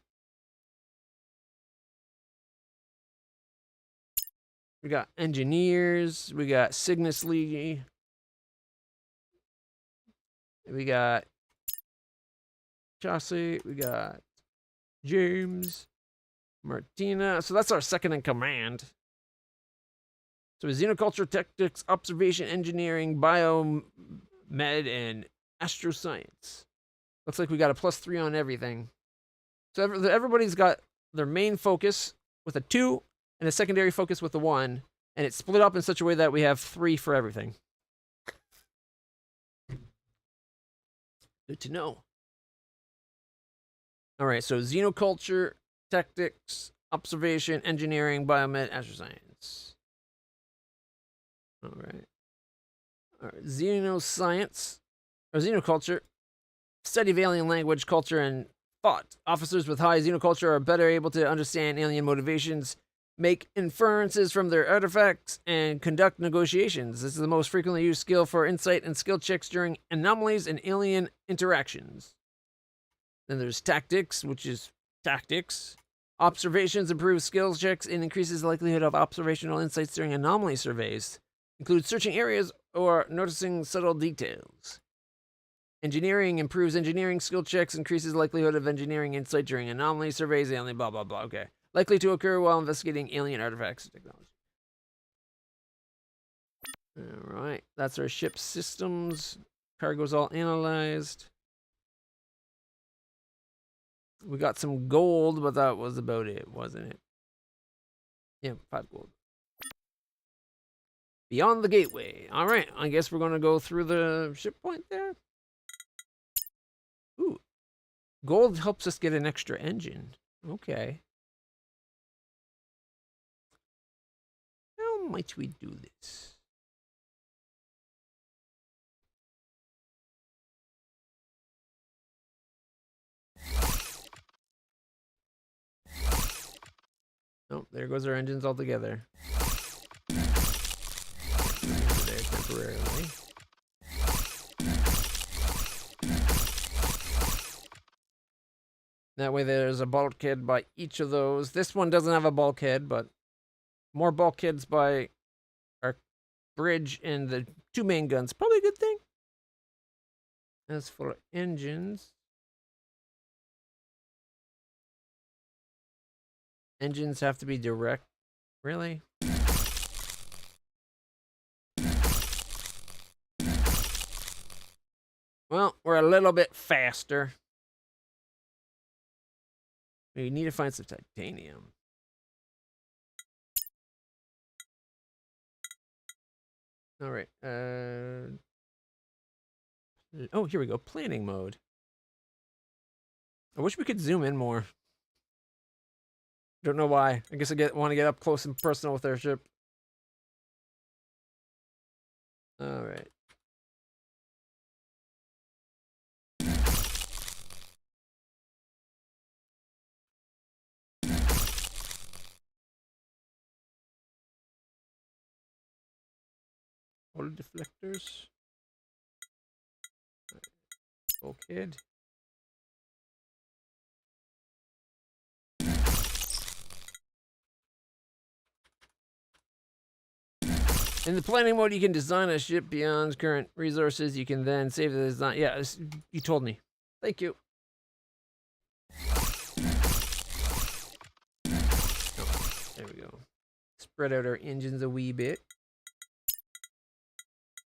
We got engineers. We got Cygnus Lee. We got Chauncey. We got James. Martina. So that's our second in command. So xenoculture, tactics, observation, engineering, biomed, and astroscience. Looks like we got a +3 on everything. So everybody's got their main focus with a 2 and a secondary focus with a 1. And it's split up in such a way that we have 3 for everything. Good to know. Alright, so xenoculture, tactics, observation, engineering, biomed, astroscience. Alright. Xenoscience, or xenoculture. Study of alien language, culture, and thought. Officers with high xenoculture are better able to understand alien motivations, make inferences from their artifacts, and conduct negotiations. This is the most frequently used skill for insight and skill checks during anomalies and alien interactions. Then there's tactics, which is tactics. Observations improves skill checks and increases the likelihood of observational insights during anomaly surveys. Includes searching areas or noticing subtle details. Engineering improves engineering skill checks, increases the likelihood of engineering insight during anomaly surveys, alien blah blah blah. Okay. Likely to occur while investigating alien artifacts and technology. Alright, that's our ship systems. Cargo's all analyzed. We got some gold, but that was about it, wasn't it? Yeah, 5 gold. Beyond the gateway. Alright, I guess we're gonna go through the ship point there. Ooh. Gold helps us get an extra engine. Okay. How might we do this? Oh, there goes our engines altogether. There temporarily. That way there's a bulkhead by each of those. This one doesn't have a bulkhead, but more bulkheads by our bridge and the 2 main guns. Probably a good thing. As for engines, engines have to be direct. Really? Well, we're a little bit faster. We need to find some titanium. All right. Oh, here we go. Planning mode. I wish we could zoom in more. Don't know why. I guess I want to get up close and personal with our ship. All right. All deflectors. Bulkhead. In the planning mode, you can design a ship beyond current resources. You can then save the design. Yeah, you told me. Thank you. Oh, there we go. Spread out our engines a wee bit.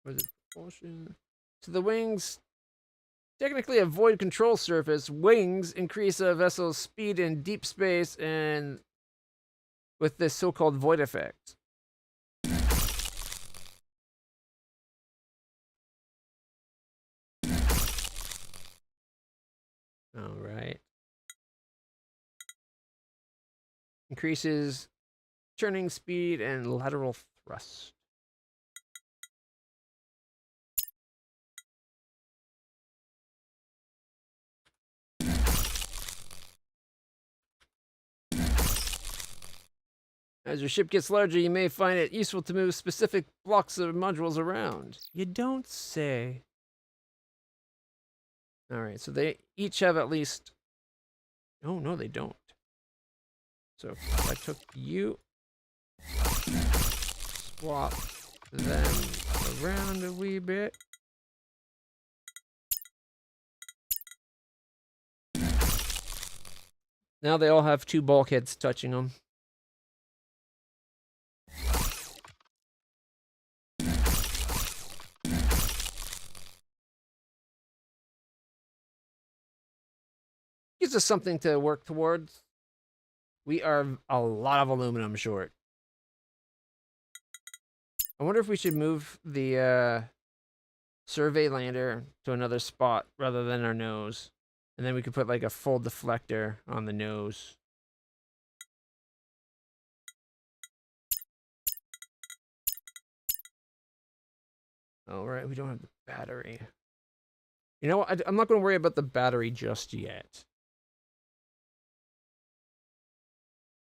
Where's the propulsion? So the wings, technically a void control surface. Wings increase a vessel's speed in deep space and with this so-called void effect. All right. Increases turning speed and lateral thrust. As your ship gets larger, you may find it useful to move specific blocks of modules around. You don't say. All right, so they each have at least... Oh, no, they don't. So if I took you, swap them around a wee bit. Now they all have 2 bulkheads touching them. Gives us something to work towards. We are a lot of aluminum short. I wonder if we should move the survey lander to another spot rather than our nose. And then we could put like a full deflector on the nose. All right, we don't have the battery. You know what? I'm not going to worry about the battery just yet.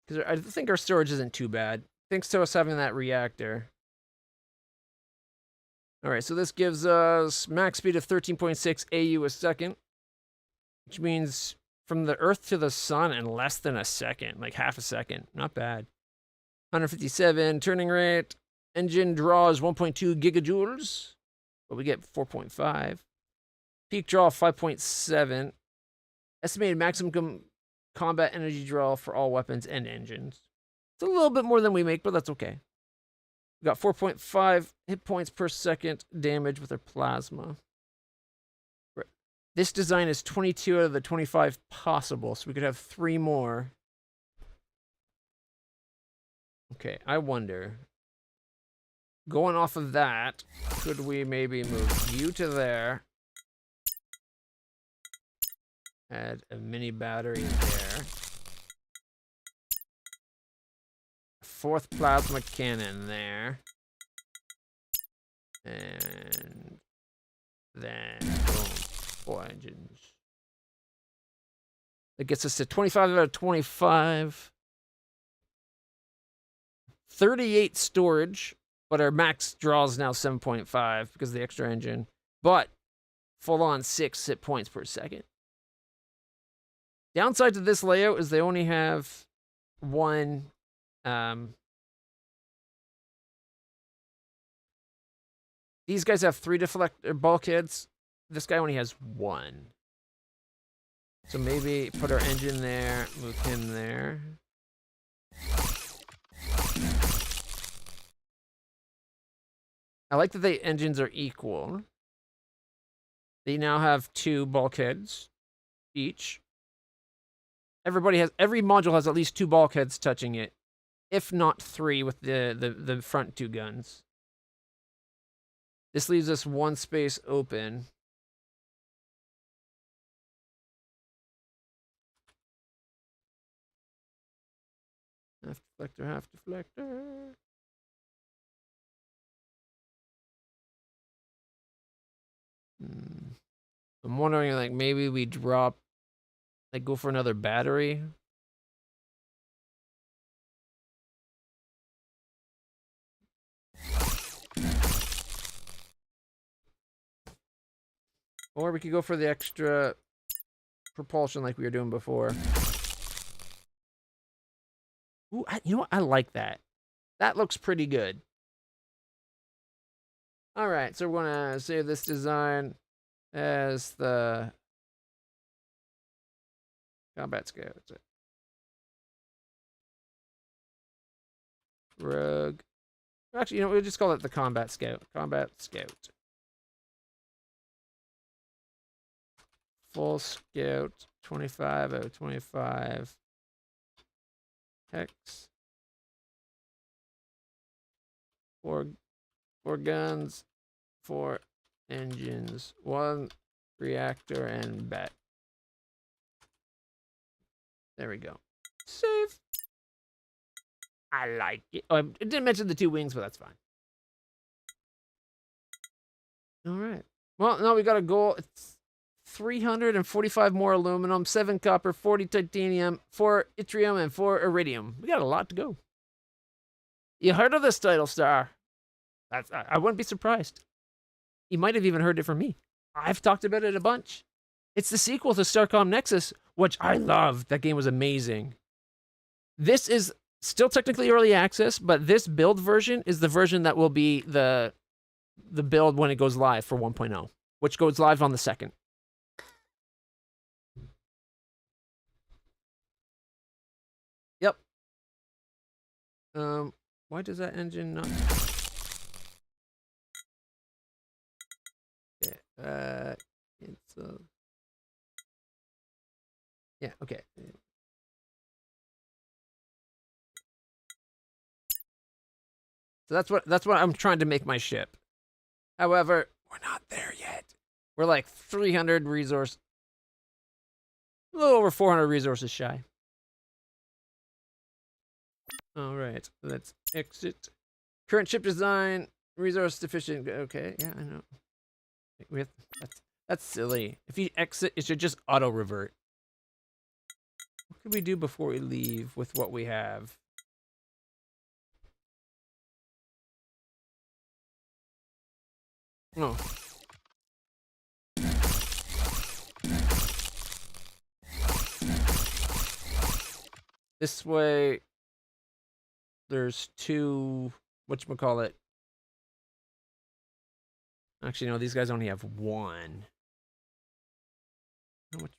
Because I think our storage isn't too bad. Thanks to us having that reactor. All right, so this gives us max speed of 13.6 AU a second. Which means from the Earth to the Sun in less than a second. Like half a second. Not bad. 157 turning rate. Engine draws 1.2 gigajoules. But we get 4.5. Peak draw 5.7. Estimated maximum combat energy draw for all weapons and engines. It's a little bit more than we make, but that's okay. We got 4.5 hit points per second damage with our plasma. This design is 22 out of the 25 possible, so we could have 3 more. Okay, I wonder. Going off of that, could we maybe move you to there? Add a mini battery there. 4th plasma cannon there. And then boom, 4 engines. That gets us to 25 out of 25. 38 storage, but our max draw is now 7.5 because of the extra engine. But full on 6 hit points per second. Downside to this layout is they only have one These guys have 3 deflector bulkheads. This guy only has 1. So maybe put our engine there, move him there. I like that the engines are equal. They now have 2 bulkheads each. Every module has at least 2 bulkheads touching it, if not 3 with the front 2 guns. This leaves us 1 space open. Half deflector, half deflector. I'm wondering, like, maybe we drop, like, go for another battery. Or we could go for the extra propulsion like we were doing before. Ooh, you know what? I like that. That looks pretty good. All right, so we're going to save this design as the Combat Scout. Rogue. Actually, you know, we'll just call it the Combat Scout. Combat Scout. Full Scout, 25 out of 25. Hex. 4 guns, 4 engines, 1 reactor, and bat. There we go. Save. I like it. Oh, I didn't mention the 2 wings, but that's fine. All right. Well, no, we got a goal. It's 345 more aluminum, 7 copper, 40 titanium, 4 yttrium, and 4 iridium. We got a lot to go. You heard of this title, Star? I wouldn't be surprised. You might have even heard it from me. I've talked about it a bunch. It's the sequel to Starcom Nexus, which I loved. That game was amazing. This is still technically early access, but this build version is the version that will be the build when it goes live for 1.0, which goes live on the 2nd. Yep. Why does that engine not... Okay. It's yeah, okay. So that's what I'm trying to make my ship. However, we're not there yet. We're like 300 resource, a little over 400 resources shy. All right, let's exit. Current ship design, resource deficient. Okay, yeah, I know. That's silly. If you exit, it should just auto revert. What could we do before we leave with what we have? Oh. This way, there's 2, whatchamacallit. Actually, no, these guys only have 1. How much?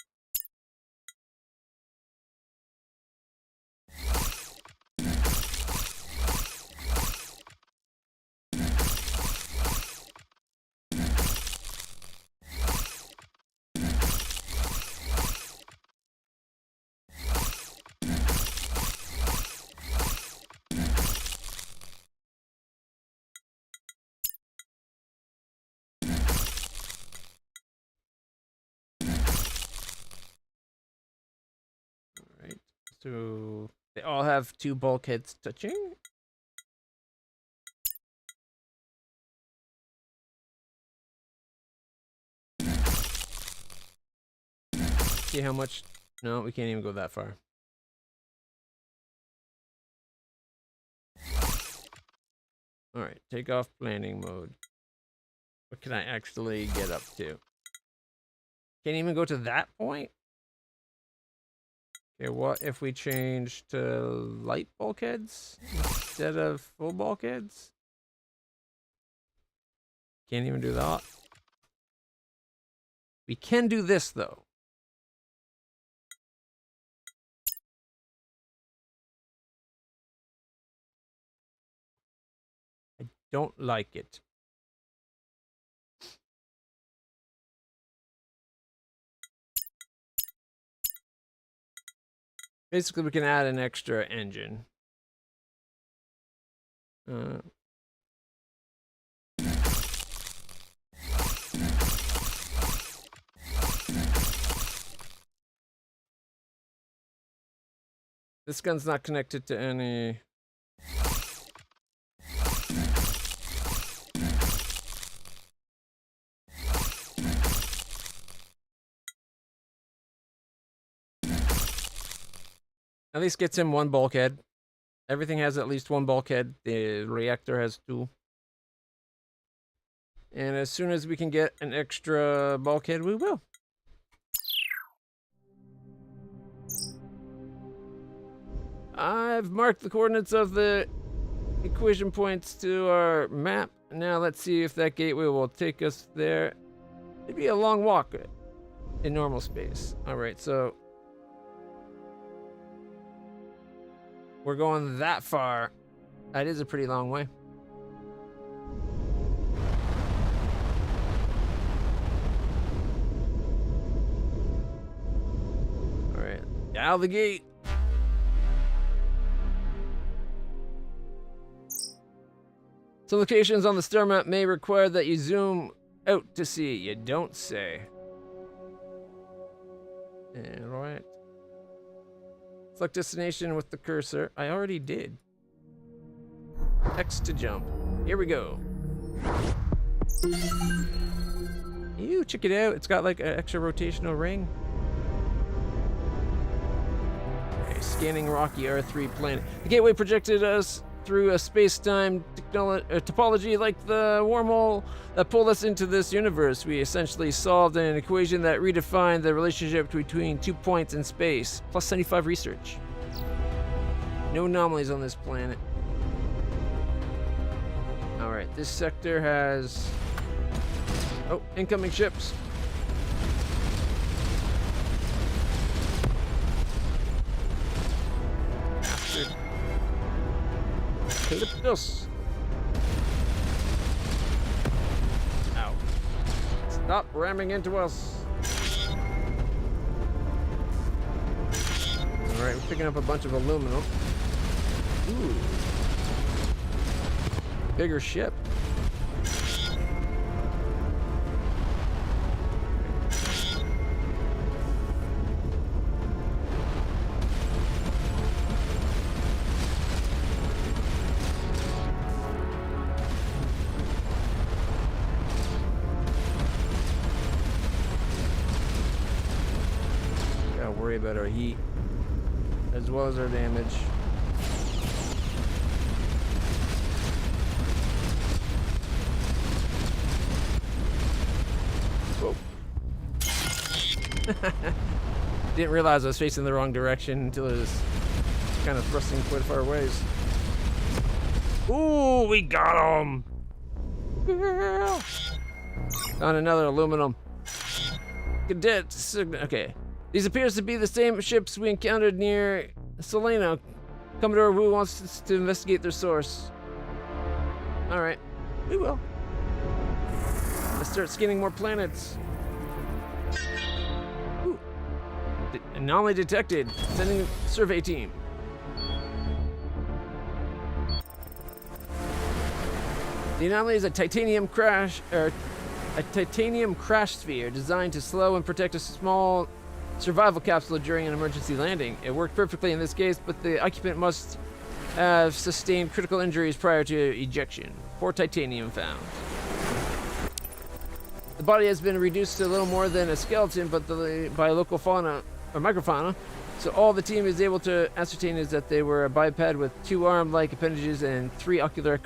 So they all have 2 bulkheads touching. See how much? No, we can't even go that far. All right, take off planning mode. What can I actually get up to? Can't even go to that point? Okay, what if we change to light bulkheads instead of full bulkheads? Can't even do that. We can do this, though. I don't like it. Basically, we can add an extra engine. This gun's not connected to any... At least gets him one bulkhead. Everything has at least one bulkhead. The reactor has two. And as soon as we can get an extra bulkhead, we will. I've marked the coordinates of the equation points to our map. Now let's see if that gateway will take us there. It'd be a long walk in normal space. Alright, so we're going that far. That is a pretty long way. Alright, out of the gate. Some locations on the star map may require that you zoom out to see. You don't say. Alright. Select destination with the cursor. I already did. X to jump. Here we go. Ew, check it out. It's got like an extra rotational ring. Okay, scanning rocky R3 planet. The gateway projected us through a space-time topology like the wormhole that pulled us into this universe. We essentially solved an equation that redefined the relationship between 2 points in space. Plus 75 research. No anomalies on this planet. Alright, this sector has... Oh, incoming ships. Calyptus. Ow. Stop ramming into us. Alright, we're picking up a bunch of aluminum. Ooh. Bigger ship. Worry about our heat as well as our damage. Whoa. Didn't realize I was facing the wrong direction until it was kind of thrusting quite far ways. Ooh, we got him! Yeah. Found another aluminum. Cadet signal. Okay. These appears to be the same ships we encountered near Selena. Commodore Wu wants us to investigate their source. Alright, we will. Let's start scanning more planets. Ooh. Anomaly detected. Sending survey team. The anomaly is a titanium crash sphere designed to slow and protect a small survival capsule during an emergency landing. It worked perfectly in this case, but the occupant must have sustained critical injuries prior to ejection. 4 titanium found. The body has been reduced to a little more than a skeleton, but by local fauna or microfauna. So all the team is able to ascertain is that they were a biped with 2 arm-like appendages and 3 ocular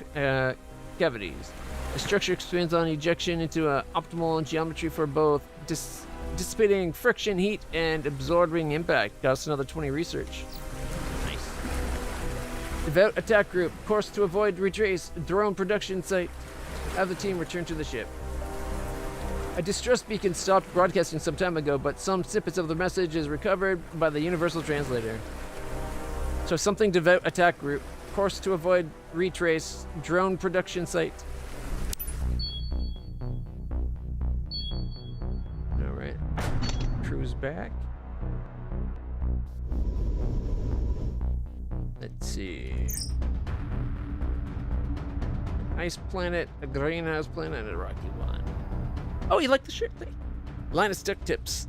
cavities. The structure expands on ejection into an optimal geometry for both dissipating friction, heat, and absorbing impact. Costs another 20 research. Nice. Devout attack group. Course to avoid retrace. Drone production site. Have the team return to the ship. A distress beacon stopped broadcasting some time ago, but some snippets of the message is recovered by the universal translator. So something devout attack group. Course to avoid retrace. Drone production site. Alright. Cruise back. Let's see. Ice planet, a greenhouse planet, and a rocky one. Oh, you like the shirt thing? Line of stick tips.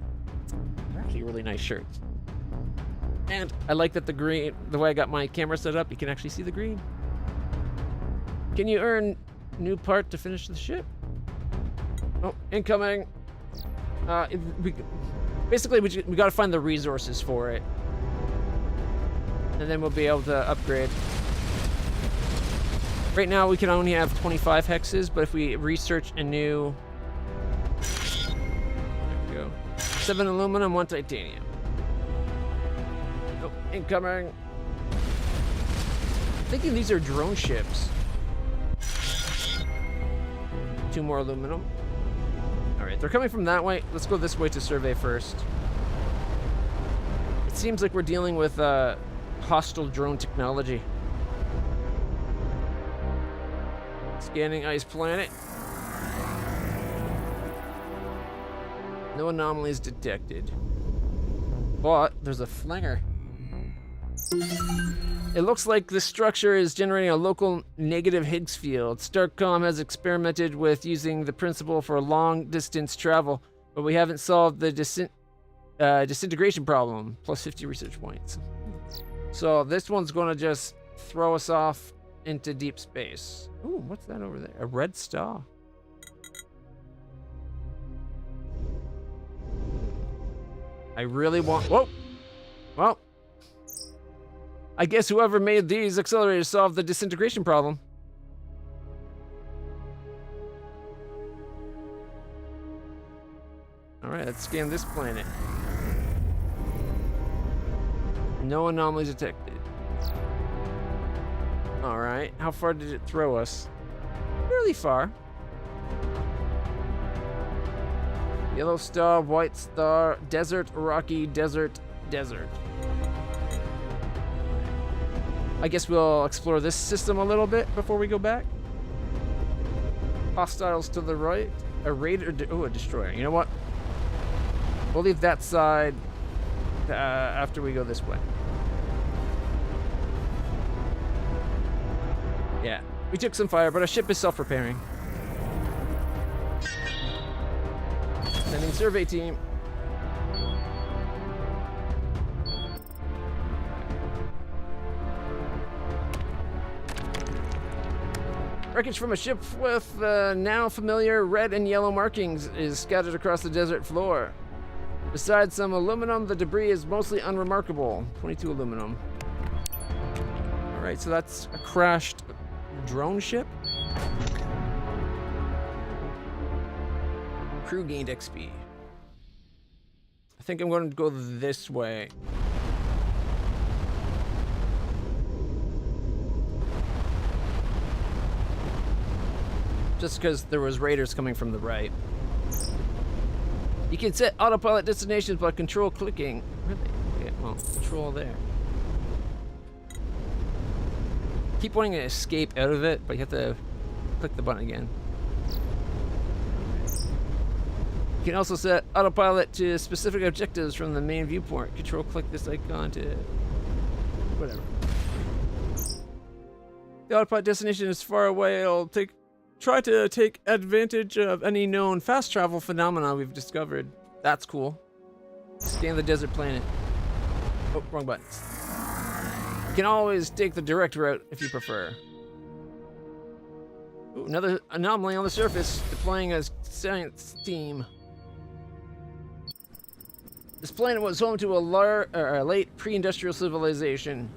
They're actually really nice shirts. And I like that the green, the way I got my camera set up, you can actually see the green. Can you earn new part to finish the ship? Oh, incoming. Basically, we gotta find the resources for it. And then we'll be able to upgrade. Right now, we can only have 25 hexes, but if we research a new... There we go. 7 aluminum, 1 titanium. Oh, incoming. I'm thinking these are drone ships. 2 more aluminum. Alright, they're coming from that way. Let's go this way to survey first. It seems like we're dealing with hostile drone technology. Scanning ice planet. No anomalies detected. But there's a flinger. It looks like this structure is generating a local negative Higgs field. Starcom has experimented with using the principle for long-distance travel, but we haven't solved the disintegration problem. Plus 50 research points. So this one's going to just throw us off into deep space. Ooh, what's that over there? A red star. I really want... Whoa! Well, I guess whoever made these accelerators solved the disintegration problem. Alright, let's scan this planet. No anomalies detected. Alright, how far did it throw us? Really far. Yellow star, white star, desert, rocky, desert, desert. I guess we'll explore this system a little bit before we go back. Hostiles to the right. A raider, oh, a destroyer. You know what? We'll leave that side after we go this way. Yeah, we took some fire, but our ship is self-repairing. Sending survey team. Wreckage from a ship with now familiar red and yellow markings is scattered across the desert floor. Besides some aluminum, the debris is mostly unremarkable. 22 aluminum. Alright, so that's a crashed drone ship. Crew gained XP. I think I'm going to go this way. Just because there was raiders coming from the right. You can set autopilot destinations by control clicking. Really? Okay, well, control there. Keep wanting to escape out of it, but you have to click the button again. You can also set autopilot to specific objectives from the main viewport. Control click this icon to whatever. The autopilot destination is far away. I'll try to take advantage of any known fast travel phenomena we've discovered. That's cool. Scan the desert planet. Oh, wrong button. You can always take the direct route if you prefer. Ooh, another anomaly on the surface, deploying a science team. This planet was home to a late pre-industrial civilization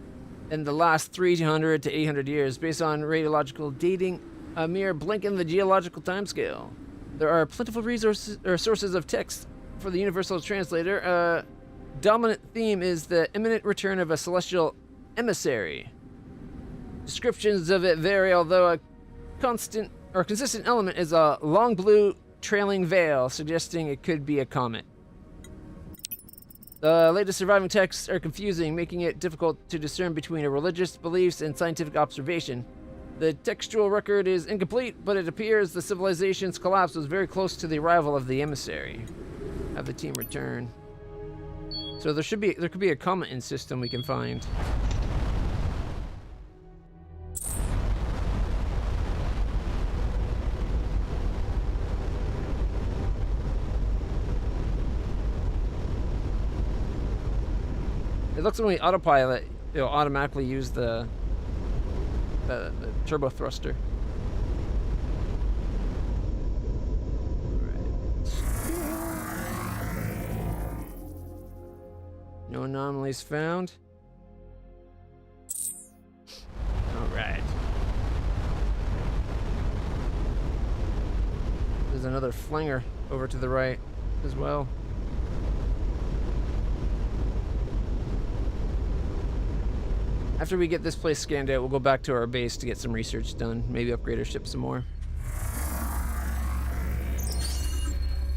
in the last 300 to 800 years, based on radiological dating, a mere blink in the geological timescale. There are plentiful resources or sources of text for the universal translator. A dominant theme is the imminent return of a celestial emissary. Descriptions of it vary, although a constant or consistent element is a long blue trailing veil, suggesting it could be a comet. The latest surviving texts are confusing, making it difficult to discern between a religious beliefs and scientific observation. The textual record is incomplete, but it appears the civilization's collapse was very close to the arrival of the emissary. Have the team return. So there could be a comet in system we can find. It looks like when we autopilot, it'll automatically use the turbo thruster. No anomalies found. Alright. There's another flanger over to the right as well. After we get this place scanned out, we'll go back to our base to get some research done. Maybe upgrade our ship some more.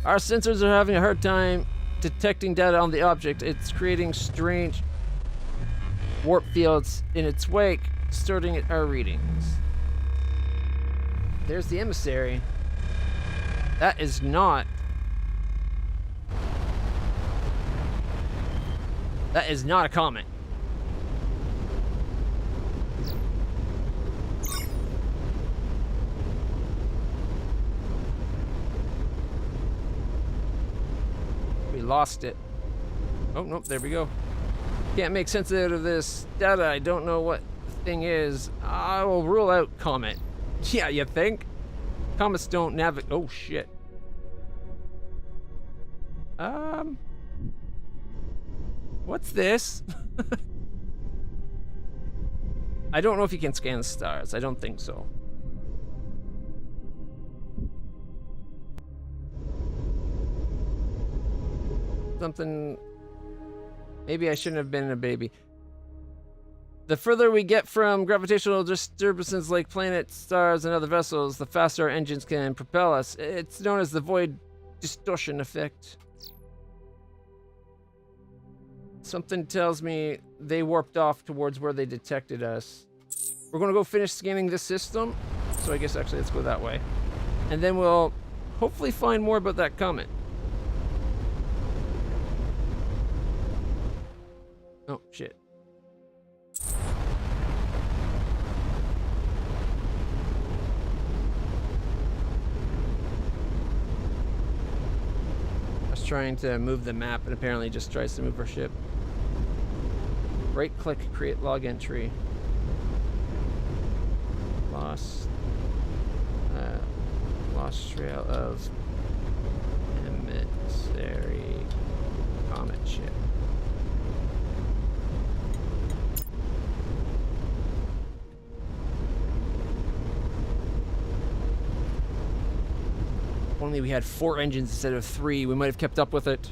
Our sensors are having a hard time detecting data on the object. It's creating strange warp fields in its wake, distorting our readings. There's the emissary. That is not... That is not a comet. Lost it. Oh, nope, there we go. Can't make sense out of this data. I don't know what the thing is. I will rule out comet. Yeah, you think? Comets don't navigate. Oh, shit. What's this? I don't know if you can scan the stars. I don't think so. Something. Maybe I shouldn't have been a baby. The further we get from gravitational disturbances like planets, stars, and other vessels, the faster our engines can propel us. It's known as the void distortion effect. Something tells me they warped off towards where they detected us. We're gonna go finish scanning this system. So I guess actually let's go that way. And then we'll hopefully find more about that comet. Oh, shit. I was trying to move the map and apparently it just tries to move our ship. Right click, create log entry. Lost trail of emissary comet ship. If only we had 4 engines instead of 3, we might have kept up with it.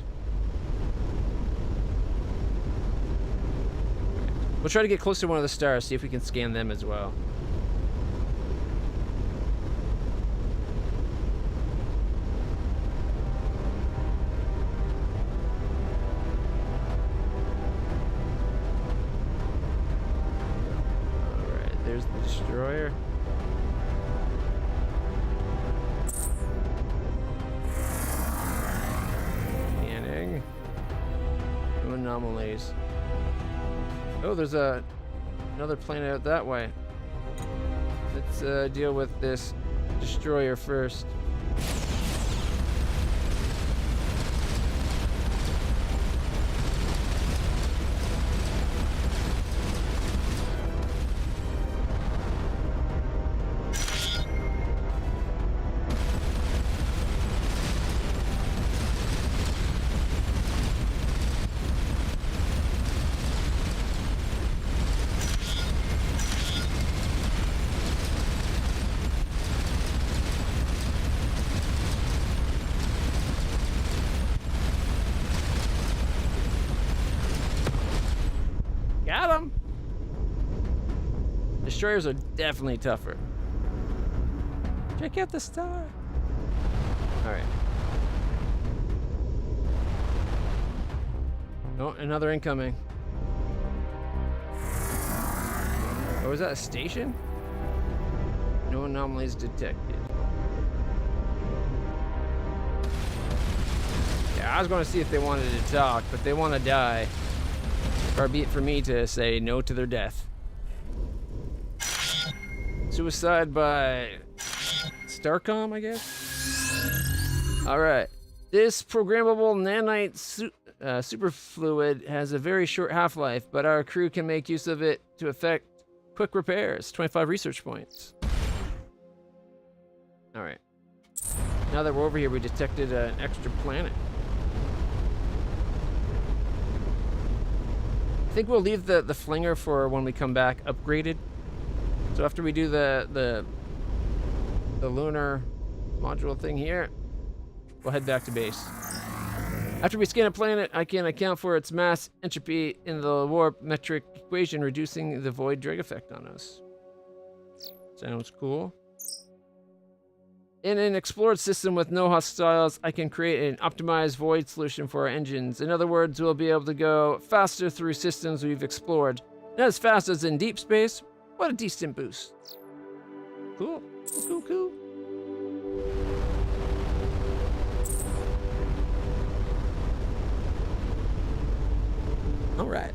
We'll try to get close to one of the stars, see if we can scan them as well. Alright, there's the destroyer. Anomalies. Oh, there's another planet out that way. Let's deal with this destroyer first. Got him! Destroyers are definitely tougher. Check out the star. All right. Oh, another incoming. Oh, was that a station? No anomalies detected. Yeah, I was going to see if they wanted to talk, but they want to die. Far be it for me to say no to their death. Suicide by Starcom, I guess? Alright. This programmable nanite superfluid has a very short half-life, but our crew can make use of it to effect quick repairs. 25 research points. Alright. Now that we're over here, we detected an extra planet. I think we'll leave the flinger for when we come back upgraded. So after we do the lunar module thing here, we'll head back to base. After we scan a planet, I can account for its mass entropy in the warp metric equation, reducing the void drag effect on us. Sounds cool. In an explored system with no hostiles, I can create an optimized void solution for our engines. In other words, we'll be able to go faster through systems we've explored. Not as fast as in deep space, but a decent boost. Cool. Cool, cool. All right.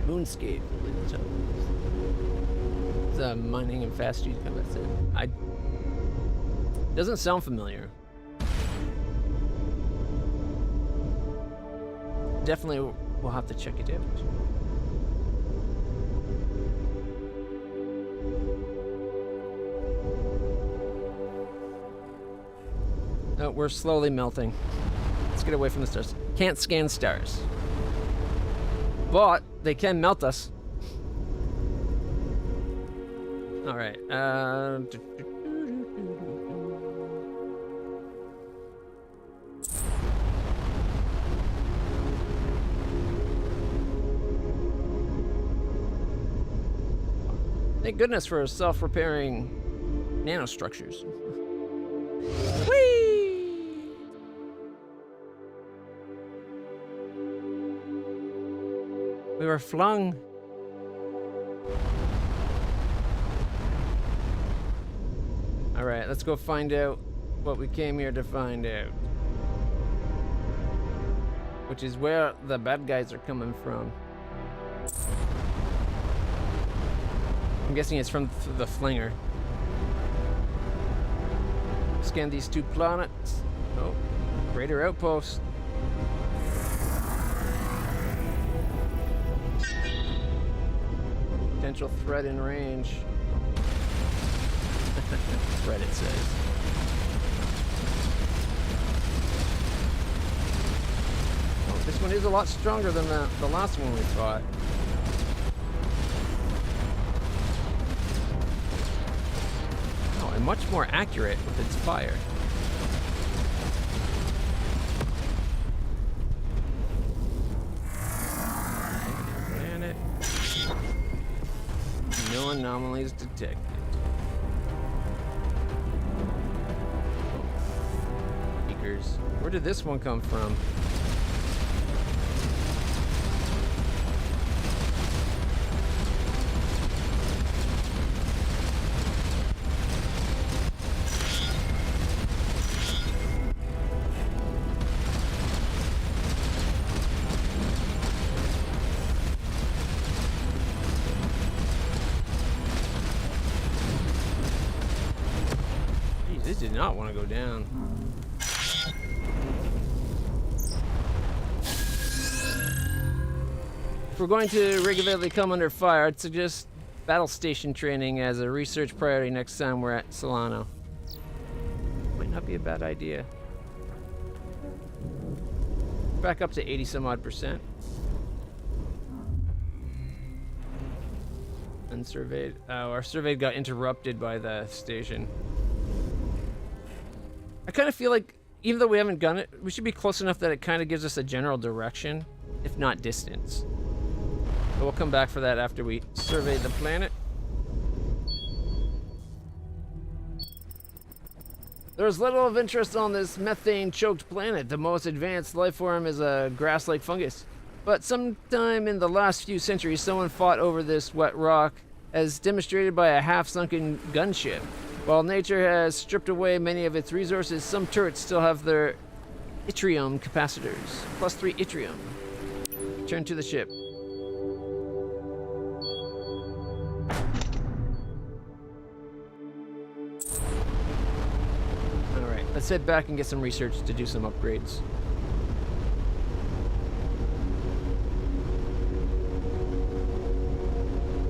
Moonscape. It's a mining and fast speed combat set. Doesn't sound familiar. Definitely we'll have to check it out. Oh, we're slowly melting. Let's get away from the stars. Can't scan stars. But they can melt us. All right. Thank goodness for self-repairing nanostructures. Whee! We were flung. All right, let's go find out what we came here to find out. Which is where the bad guys are coming from. I'm guessing it's from the flinger. Scan these two planets. Oh, greater outpost. Potential threat in range. Threat, it says. Oh, this one is a lot stronger than the last one we fought. Oh, and much more accurate with its fire. Planet. No anomalies detected. Beakers. Where did this one come from? This did not want to go down. If we're going to regularly come under fire, I'd suggest battle station training as a research priority next time we're at Solano. Might not be a bad idea. Back up to 80 some odd %. Unsurveyed. Oh, our survey got interrupted by the station. I kind of feel like, even though we haven't done it, we should be close enough that it kind of gives us a general direction, if not distance. But we'll come back for that after we survey the planet. There's little of interest on this methane-choked planet. The most advanced life form is a grass-like fungus. But sometime in the last few centuries, someone fought over this wet rock, as demonstrated by a half-sunken gunship. While nature has stripped away many of its resources, some turrets still have their yttrium capacitors. +3 yttrium. Turn to the ship. Alright, let's head back and get some research to do some upgrades.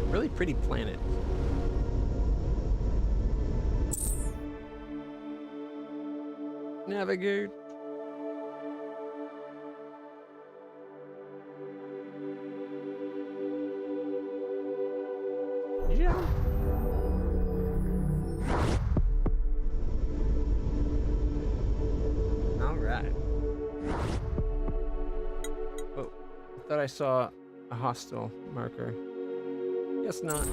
Really pretty planet. Navigate. Yeah. All right. Oh, I thought I saw a hostile marker. Guess not.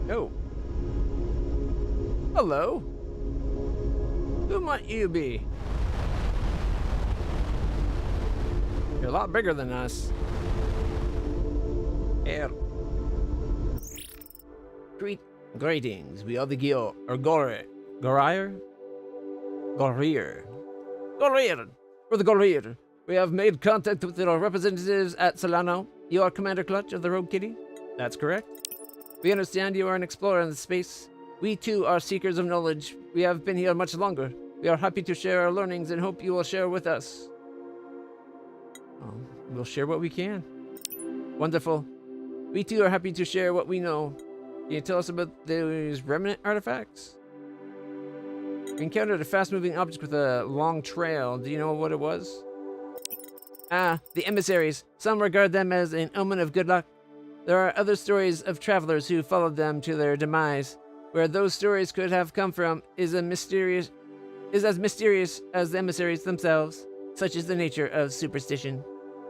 Oh. Hello. Who might you be? You're a lot bigger than us. Here. Greetings. We are the Gorir. We're the Gorir. We have made contact with our representatives at Solano. You are Commander Clutch of the Rogue Kitty? That's correct. We understand you are an explorer in the space. We too are seekers of knowledge. We have been here much longer. We are happy to share our learnings and hope you will share with us. We'll share what we can. Wonderful. We too are happy to share what we know. Can you tell us about those remnant artifacts? We encountered a fast-moving object with a long trail. Do you know what it was? Ah, the emissaries. Some regard them as an omen of good luck. There are other stories of travelers who followed them to their demise. Where those stories could have come from is as mysterious as the emissaries themselves. Such is the nature of superstition.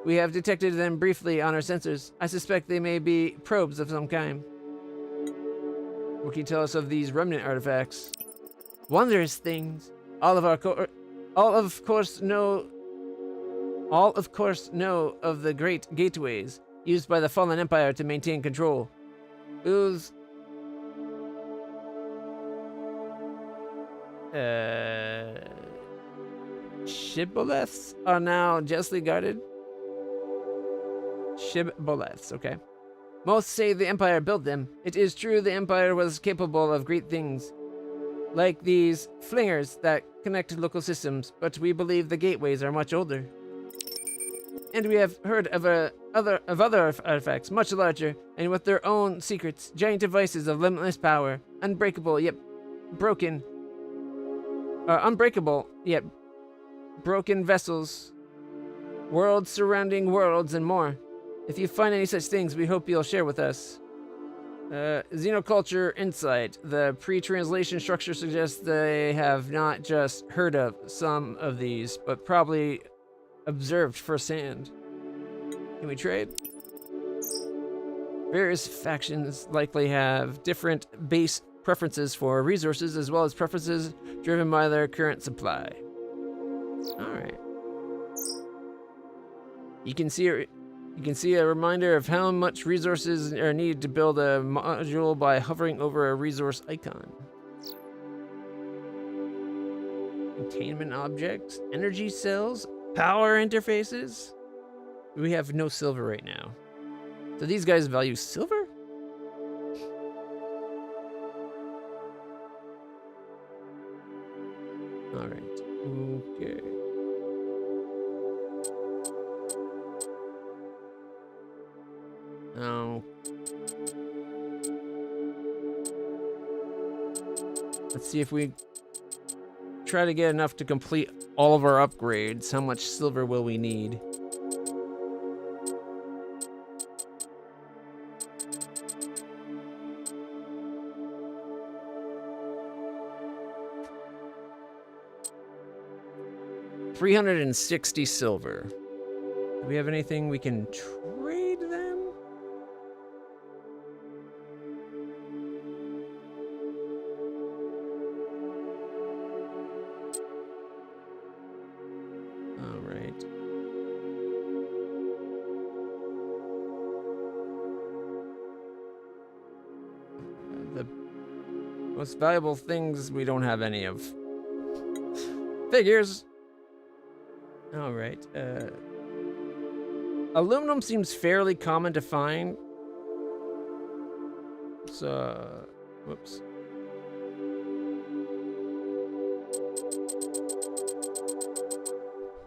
We have detected them briefly on our sensors. I suspect they may be probes of some kind. What can you tell us of these remnant artifacts? Wondrous things. All of course know of the great gateways used by the fallen empire to maintain control. Whose shibboleths are now justly guarded. Shibboleths, okay. Most say the Empire built them. It is true the Empire was capable of great things, like these flingers that connect local systems, but we believe the gateways are much older. And we have heard of other artifacts, much larger, and with their own secrets, giant devices of limitless power, unbreakable yet broken vessels, worlds surrounding worlds, and more. If you find any such things, we hope you'll share with us. Xenoculture Insight. The pre-translation structure suggests they have not just heard of some of these, but probably observed firsthand. Can we trade? Various factions likely have different base preferences for resources, as well as preferences driven by their current supply. Alright. You can see a reminder of how much resources are needed to build a module by hovering over a resource icon. Containment objects, energy cells, power interfaces. We have no silver right now. So these guys value silver? All right. Okay. Now, let's see if we try to get enough to complete all of our upgrades. How much silver will we need? 360 silver. Do we have anything we can trade then? All right. The most valuable things we don't have any of. Figures. All right. Aluminum seems fairly common to find. So, whoops.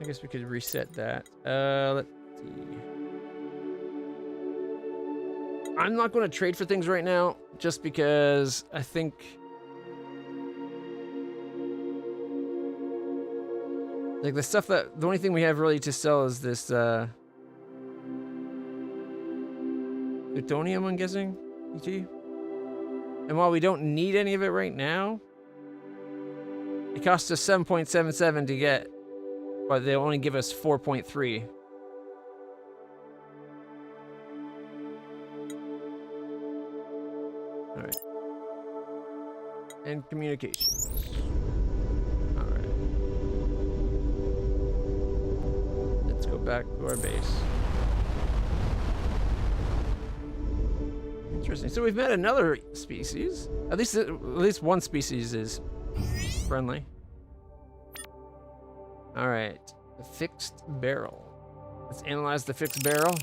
I guess we could reset that. Let's see. I'm not going to trade for things right now, just because I think like the stuff the only thing we have really to sell is this plutonium, I'm guessing, ET. And while we don't need any of it right now, it costs us 7.77 to get, but they only give us 4.3. All right. And communications. All right. Let's go back to our base. Interesting. So we've met another species. At least one species is friendly. All right. The fixed barrel. Let's analyze the fixed barrel.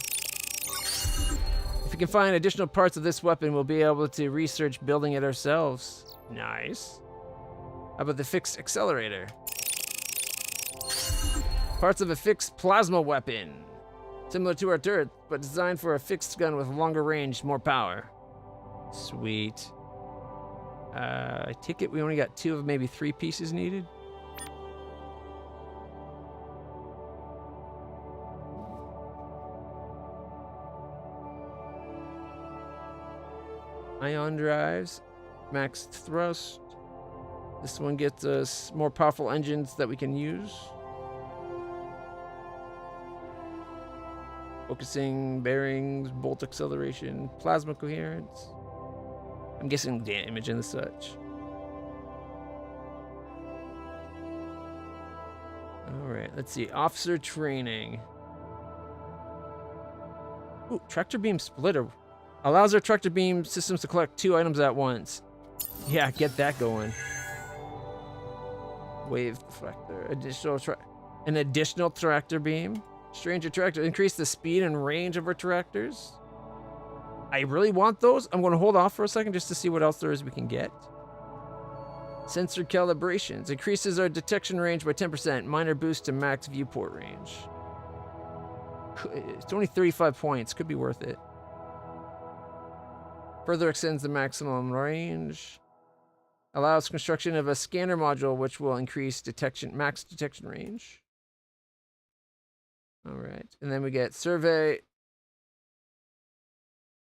If we can find additional parts of this weapon, we'll be able to research building it ourselves. Nice. How about the fixed accelerator? Parts of a fixed plasma weapon. Similar to our turret, but designed for a fixed gun with longer range, more power. Sweet. I take it we only got 2 of maybe 3 pieces needed. Ion drives, max thrust. This one gets us more powerful engines that we can use. Focusing, bearings, bolt acceleration, plasma coherence. I'm guessing damage and such. All right, let's see. Officer training. Ooh, tractor beam splitter. Allows our tractor beam systems to collect 2 items at once. Yeah, get that going. Wave deflector. An additional tractor beam. Stranger tractor. Increase the speed and range of our tractors. I really want those. I'm going to hold off for a second just to see what else there is we can get. Sensor calibrations. Increases our detection range by 10%. Minor boost to max viewport range. It's only 35 points. Could be worth it. Further extends the maximum range. Allows construction of a scanner module, which will increase max detection range. All right. And then we get survey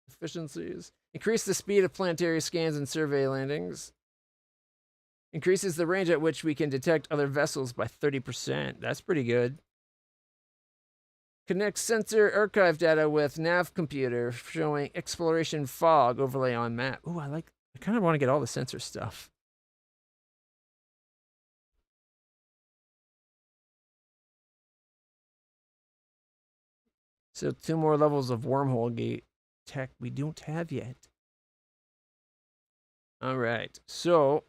efficiencies. Increase the speed of planetary scans and survey landings. Increases the range at which we can detect other vessels by 30%. That's pretty good. Connects sensor archive data with nav computer, showing exploration fog overlay on map. Ooh, I kind of want to get all the sensor stuff. So 2 more levels of wormhole gate tech we don't have yet. All right, so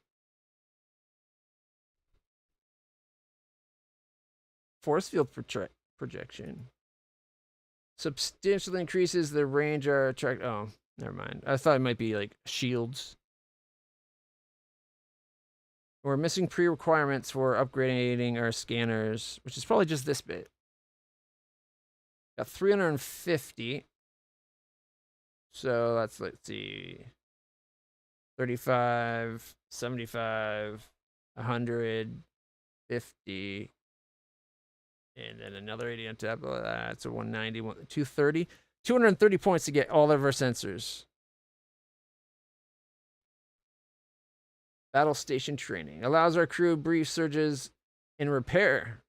force field projection. Substantially increases the range of our track. Oh, never mind. I thought it might be like shields. We're missing pre-requirements for upgrading our scanners, which is probably just this bit. Got 350. So let's see. 35, 75, 100, 50. And then another 80 on top of that. So 190, 230. 230 points to get all of our sensors. Battle station training. Allows our crew brief surges in repair.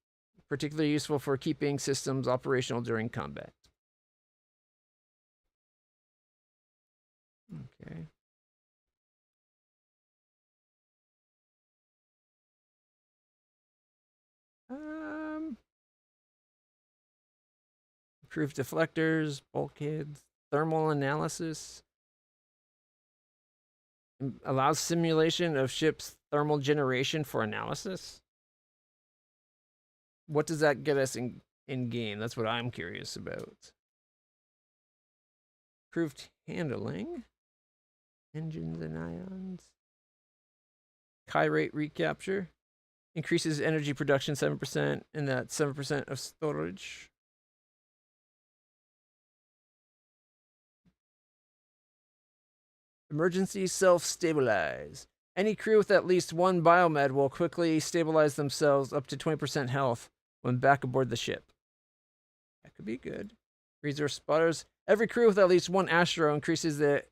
particularly useful for keeping systems operational during combat. Okay. Improved deflectors, bulkheads, thermal analysis. Allows simulation of ships' thermal generation for analysis. What does that get us in game? That's what I'm curious about. Improved handling. Engines and ions. Chi rate recapture. Increases energy production 7%, and that's 7% of storage. Emergency self-stabilize. Any crew with at least one biomed will quickly stabilize themselves up to 20% health when back aboard the ship. That could be good. Resource spotters. Every crew with at least one Astro increases the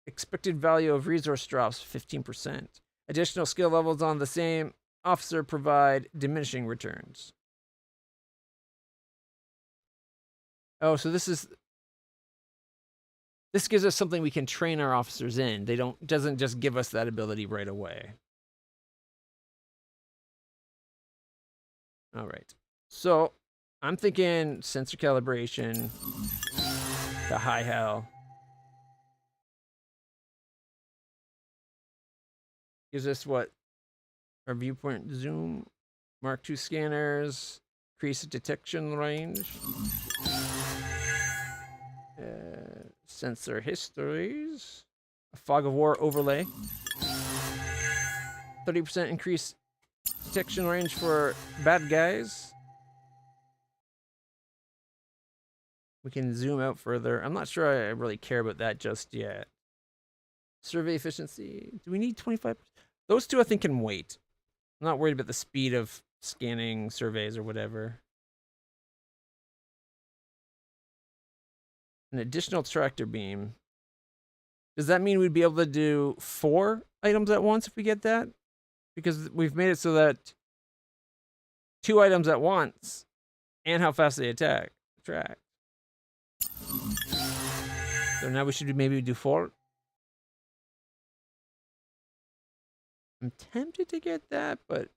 expected value of resource drops 15%. Additional skill levels on the same officer provide diminishing returns. Oh, so this gives us something we can train our officers in. Doesn't just give us that ability right away. All right. So I'm thinking sensor calibration to high hell. Gives us what? Our viewpoint zoom, Mark II scanners, increase detection range. Sensor histories, a fog of war overlay, 30% increase detection range for bad guys. We can zoom out further. I'm not sure I really care about that just yet. Survey efficiency. Do we need 25%? Those two I think can wait. I'm not worried about the speed of scanning surveys or whatever. An additional tractor beam. Does that mean we'd be able to do 4 items at once if we get that? Because we've made it so that 2 items at once and how fast they track. So now we should maybe do 4. I'm tempted to get that, but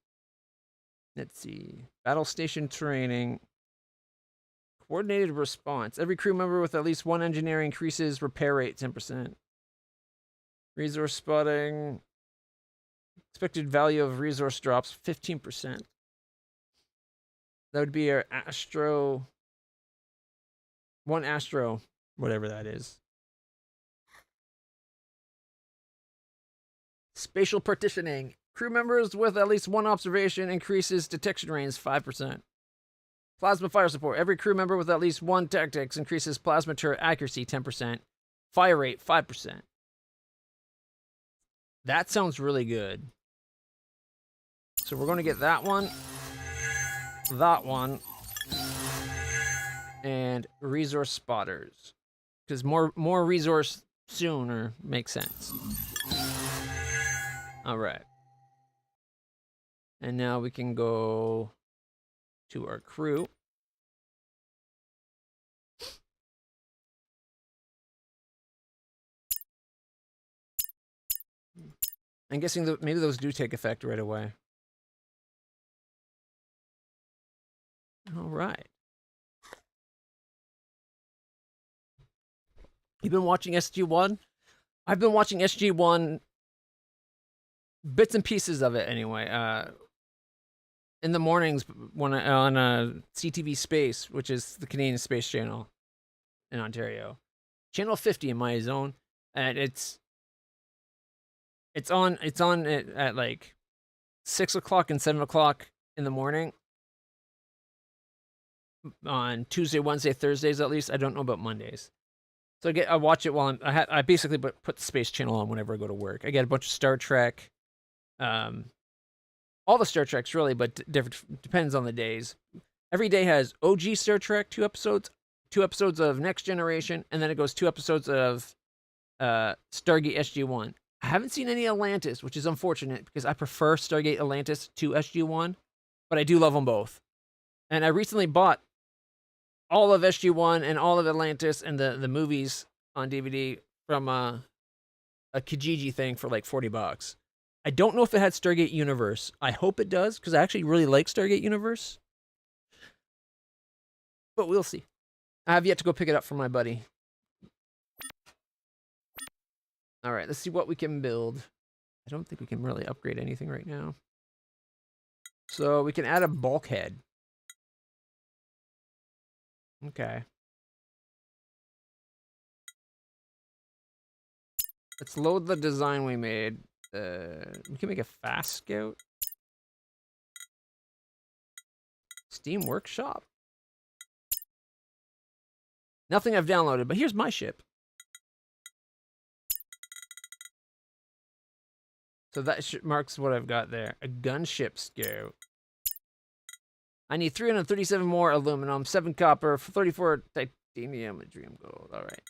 let's see. Battle station training. Coordinated response. Every crew member with at least one engineer increases repair rate 10%. Resource spotting. Expected value of resource drops 15%. That would be our Astro. 1 Astro, whatever that is. Spatial partitioning. Crew members with at least one observation increases detection range 5%. Plasma fire support. Every crew member with at least one tactics increases plasma turret accuracy 10%. Fire rate 5%. That sounds really good. So we're going to get that one, and resource spotters. Because more resource sooner makes sense. All right. And now we can go to our crew. I'm guessing that maybe those do take effect right away. All right. You've been watching SG-1? I've been watching SG-1, bits and pieces of it anyway. In the mornings when on CTV Space, which is the Canadian Space Channel in Ontario. Channel 50 in my zone. And it's on at like 6 o'clock and 7 o'clock in the morning. On Tuesday, Wednesday, Thursdays at least. I don't know about Mondays. So I watch it while I basically put the Space Channel on whenever I go to work. I get a bunch of Star Trek, all the Star Treks really, but depends on the days. Every day has OG Star Trek 2 episodes, 2 episodes of Next Generation, and then it goes 2 episodes of Stargate SG-1. I haven't seen any Atlantis, which is unfortunate because I prefer Stargate Atlantis to SG-1, but I do love them both. And I recently bought all of SG-1 and all of Atlantis and the movies on DVD from a Kijiji thing for like $40. I don't know if it had Stargate Universe. I hope it does, because I actually really like Stargate Universe. But we'll see. I have yet to go pick it up from my buddy. All right, let's see what we can build. I don't think we can really upgrade anything right now. So we can add a bulkhead. Okay. Let's load the design we made. We can make a fast scout. Steam Workshop. Nothing I've downloaded, but here's my ship. So that marks what I've got there. A gunship scout. I need 337 more aluminum, 7 copper, 34 titanium, and dream gold. All right.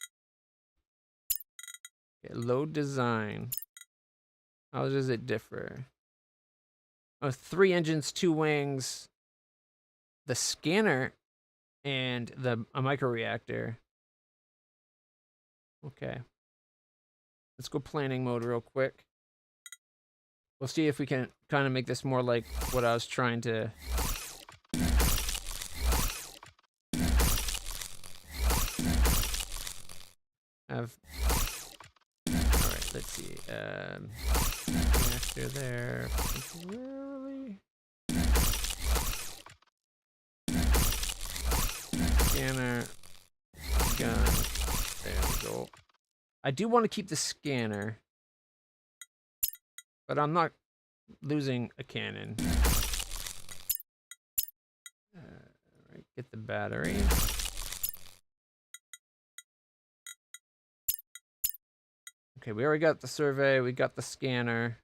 Okay, load design. How does it differ? Oh, 3 engines, 2 wings, the scanner, and a microreactor. Okay. Let's go planning mode real quick. We'll see if we can kind of make this more like what I was trying to... have. Alright, let's see. Reactor there. Temporarily. Scanner. Gun. There we go. I do want to keep the scanner, but I'm not losing a cannon. Alright, get the battery. Okay, we already got the survey. We got the scanner.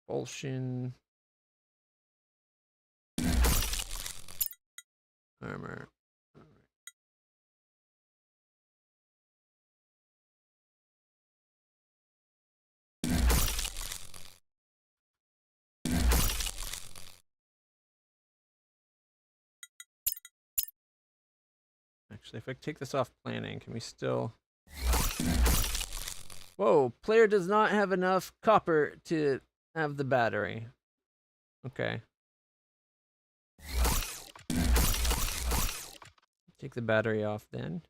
Propulsion. Armor. Actually, if I take this off planning, can we still... Whoa, player does not have enough copper to have the battery. Okay. Take the battery off then.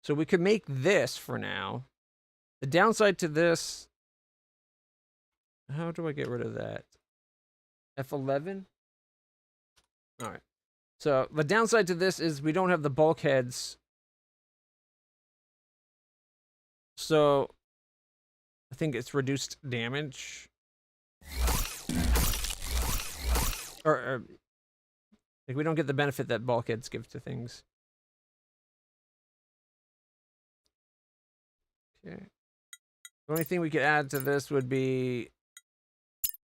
So we could make this for now. The downside to this... How do I get rid of that? F11? Alright. So the downside to this is we don't have the bulkheads. So I think it's reduced damage. Or like we don't get the benefit that bulkheads give to things. Okay. The only thing we could add to this would be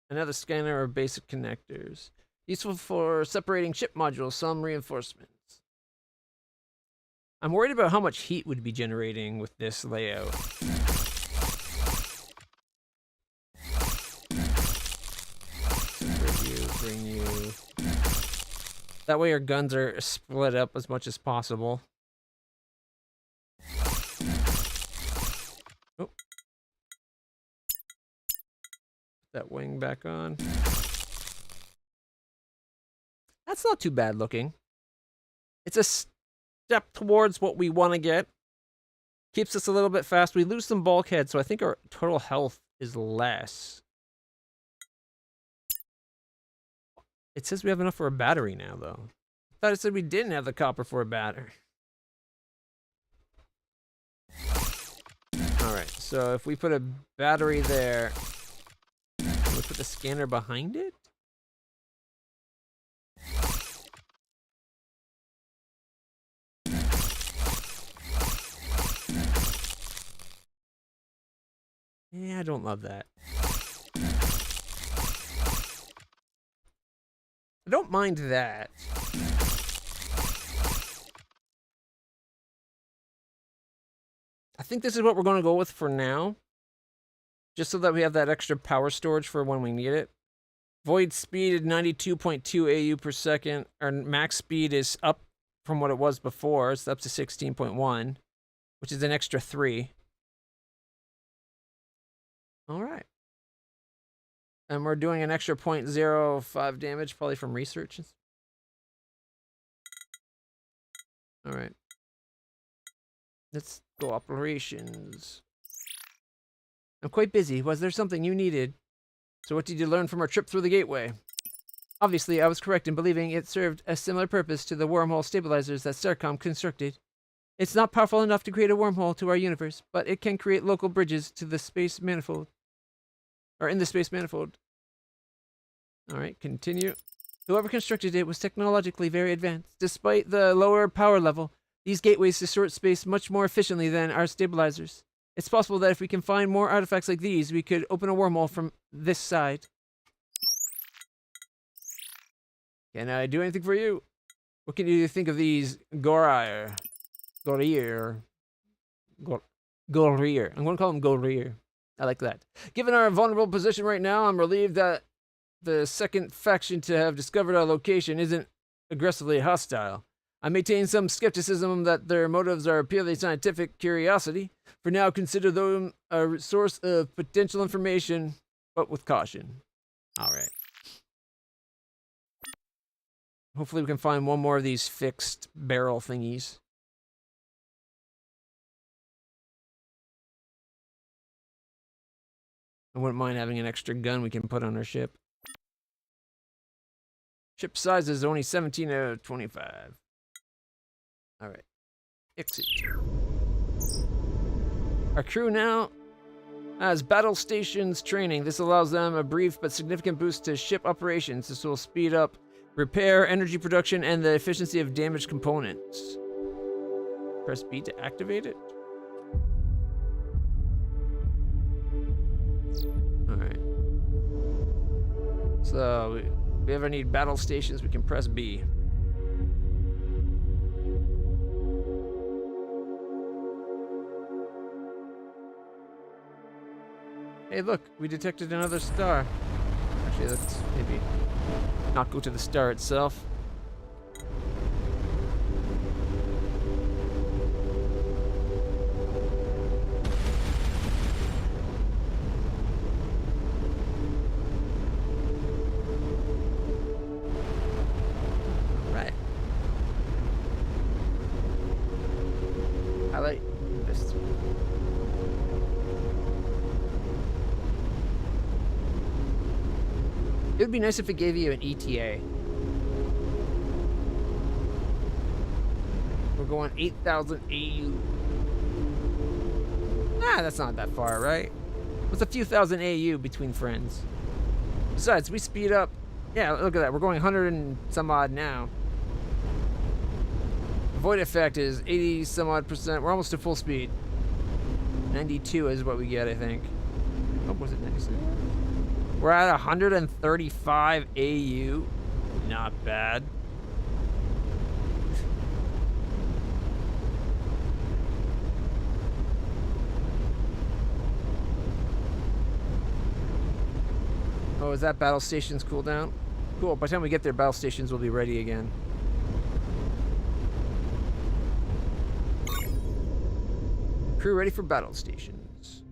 another scanner or basic connectors. Useful for separating ship modules, some reinforcements. I'm worried about how much heat would be generating with this layout. Bring you. That way our guns are split up as much as possible. Oh. Put that wing back on. That's not too bad looking. It's a step towards what we want to get. Keeps us a little bit fast. We lose some bulkhead, so I think our total health is less. It says we have enough for a battery now, though. I thought it said we didn't have the copper for a battery. Alright, so if we put a battery there, can we put the scanner behind it? Yeah, I don't love that. I don't mind that. I think this is what we're going to go with for now. Just so that we have that extra power storage for when we need it. Void speed is 92.2 AU per second. Our max speed is up from what it was before. It's up to 16.1, which is an extra 3. All right. And we're doing an extra 0.05 damage, probably from researches. All right. Let's go operations. I'm quite busy. Was there something you needed? So what did you learn from our trip through the gateway? Obviously, I was correct in believing it served a similar purpose to the wormhole stabilizers that Starcom constructed. It's not powerful enough to create a wormhole to our universe, but it can create local bridges to the space manifold. Or in the space manifold. Alright, continue. Whoever constructed it was technologically very advanced. Despite the lower power level, these gateways distort space much more efficiently than our stabilizers. It's possible that if we can find more artifacts like these, we could open a wormhole from this side. Can I do anything for you? What can you think of these Gorir? I'm going to call them Gorir. I like that. Given our vulnerable position right now, I'm relieved that the second faction to have discovered our location isn't aggressively hostile. I maintain some skepticism that their motives are purely scientific curiosity. For now, consider them a source of potential information, but with caution. Alright. Hopefully we can find one more of these fixed barrel thingies. I wouldn't mind having an extra gun we can put on our ship. Ship size is only 17 out of 25. Alright. Exit. Our crew now has battle stations training. This allows them a brief but significant boost to ship operations. This will speed up repair, energy production, and the efficiency of damaged components. Press B to activate it. Alright. So, if we ever need battle stations, we can press B. Hey, look, we detected another star. Actually, let's maybe not go to the star itself. Right. I like this. It would be nice if it gave you an ETA. We're going 8,000 AU. Ah, that's not that far, right? What's a few thousand AU between friends? Besides, we speed up. Yeah, look at that. We're going 100 and some odd now. The void effect is 80 some odd %. We're almost to full speed. 92 is what we get, I think. Oh, was it 96? We're at 135 AU. Not bad. Oh, is that battle station's cooldown? Cool. By the time we get there, battle stations will be ready again. Crew ready for battle stations.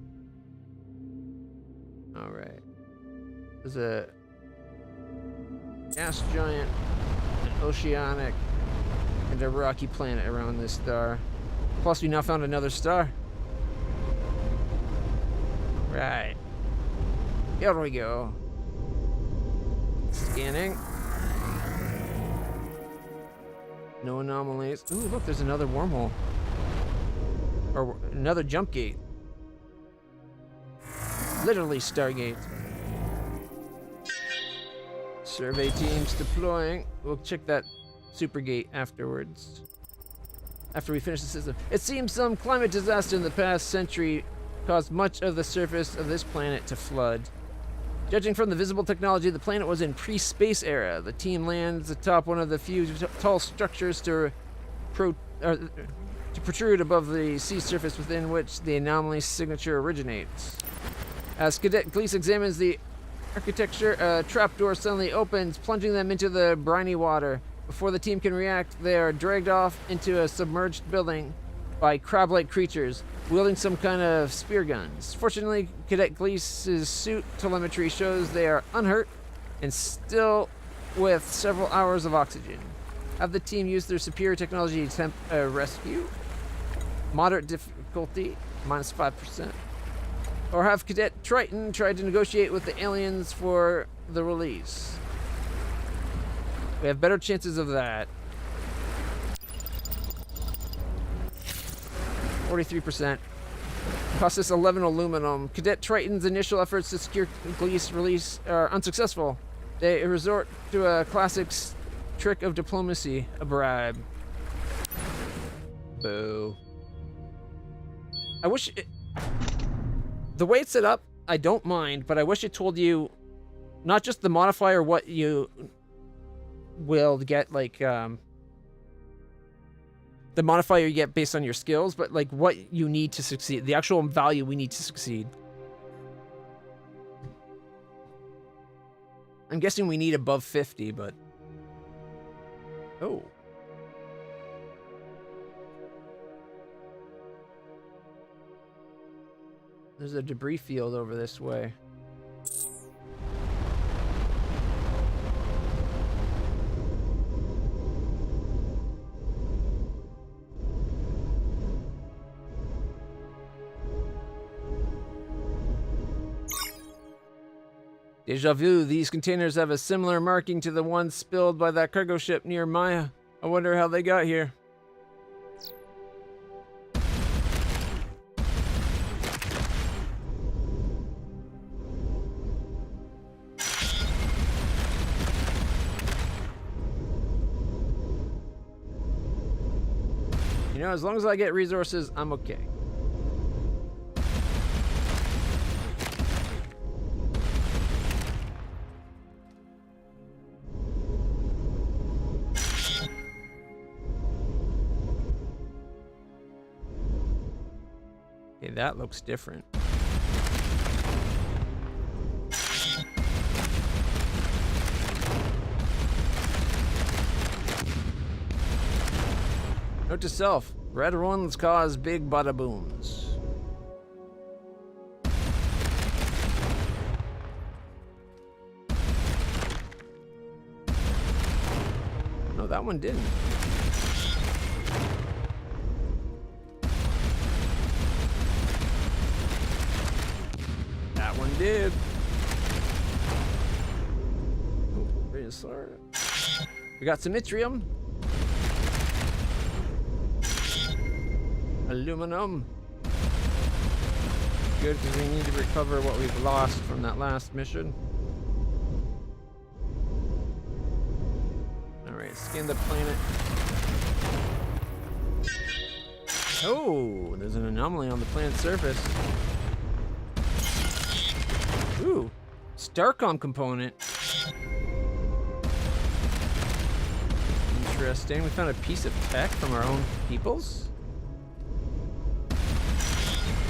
Alright. There's a gas giant, an oceanic, and a rocky planet around this star. Plus, we now found another star. Right. Here we go. Scanning. No anomalies. Ooh, look, there's another wormhole. Or another jump gate. Literally Stargate. Survey teams deploying. We'll check that super gate afterwards. After we finish the system. It seems some climate disaster in the past century caused much of the surface of this planet to flood. Judging from the visible technology, the planet was in pre-space era. The team lands atop one of the few tall structures to protrude above the sea surface within which the anomaly signature originates. As Cadet Gleese examines the architecture, a trapdoor suddenly opens, plunging them into the briny water. Before the team can react, they are dragged off into a submerged building by crab-like creatures, wielding some kind of spear guns. Fortunately, Cadet Gleese's suit telemetry shows they are unhurt and still with several hours of oxygen. Have the team use their superior technology to attempt a rescue? Moderate difficulty, -5%. Or have Cadet Triton tried to negotiate with the aliens for the release? We have better chances of that. 43%. Cost us 11 aluminum. Cadet Triton's initial efforts to secure Glee's release are unsuccessful. They resort to a classic trick of diplomacy, a bribe. Boo. I wish the way it's set up, I don't mind, but I wish it told you not just the modifier, what you will get, like, the modifier you get based on your skills, but like what you need to succeed, the actual value we need to succeed. I'm guessing we need above 50, but... Oh. There's a debris field over this way. Deja vu, these containers have a similar marking to the ones spilled by that cargo ship near Maya. I wonder how they got here. You know, as long as I get resources, I'm okay. Okay, that looks different. Note to self, red ones cause big bada booms. No, that one didn't. That one did. Oh, very sorry. We got some yttrium. Aluminum. Good, because we need to recover what we've lost from that last mission. Alright, scan the planet. Oh, there's an anomaly on the planet's surface. Ooh, Starcom component. Interesting. We found a piece of tech from our own peoples.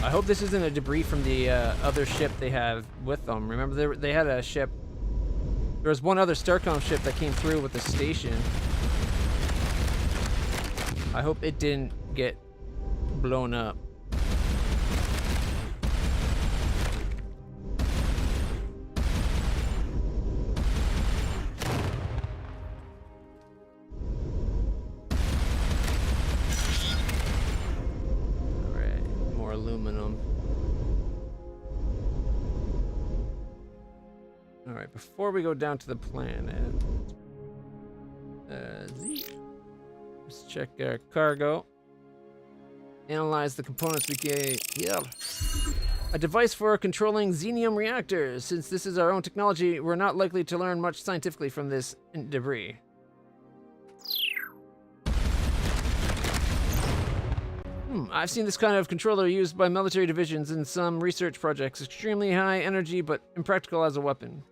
I hope this isn't a debris from the other ship they have with them. Remember, they had a ship. There was one other Starcom ship that came through with the station. I hope it didn't get blown up. Aluminum. Alright, before we go down to the planet, let's check our cargo. Analyze the components we get here. A device for controlling xenium reactors. Since this is our own technology, we're not likely to learn much scientifically from this debris. I've seen this kind of controller used by military divisions in some research projects. Extremely high energy, but impractical as a weapon.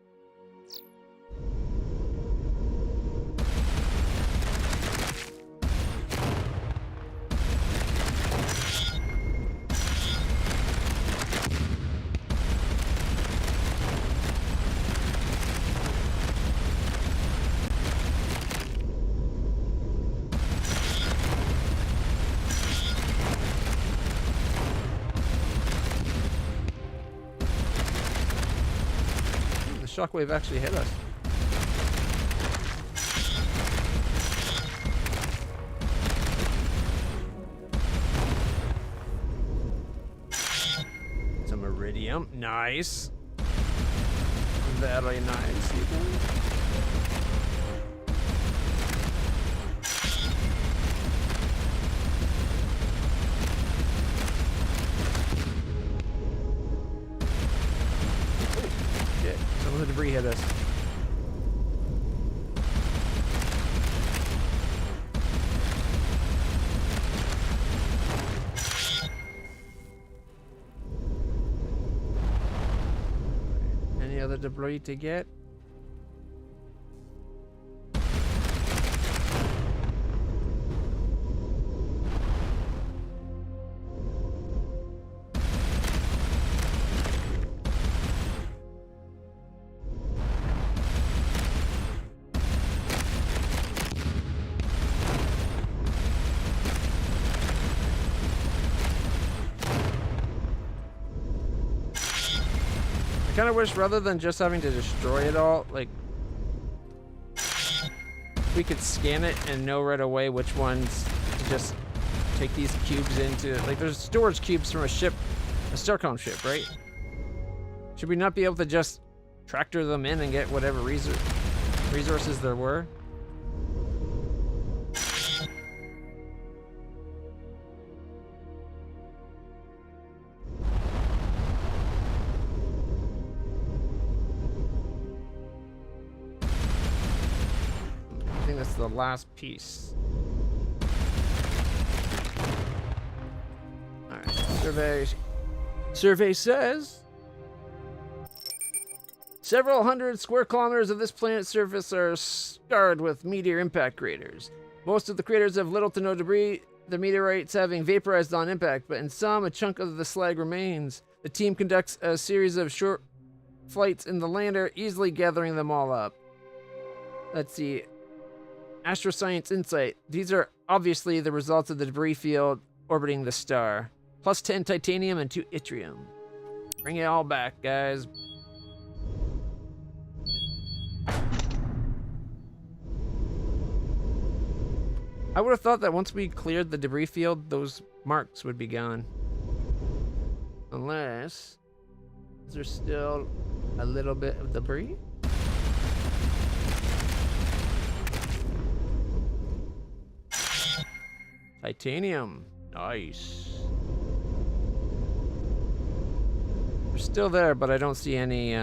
shockwave actually hit us? Some iridium. Nice. Very nice. Some of the debris hit us. Any other debris to get? I kind of wish, rather than just having to destroy it all, like, we could scan it and know right away which ones to just take these cubes into. Like, there's storage cubes from a ship, a Starcom ship, right? Should we not be able to just tractor them in and get whatever resources there were? The last piece. All right. Survey says several hundred square kilometers of this planet's surface are scarred with meteor impact craters. Most of the craters have little to no debris, the meteorites having vaporized on impact, but in some, a chunk of the slag remains. The team conducts a series of short flights in the lander, easily gathering them all up. Let's see. Astroscience Insight. These are obviously the results of the debris field orbiting the star. Plus 10 titanium and 2 yttrium. Bring it all back, guys. I would have thought that once we cleared the debris field, those marks would be gone. Unless... is there still a little bit of debris? Titanium. Nice. They're still there, but I don't see any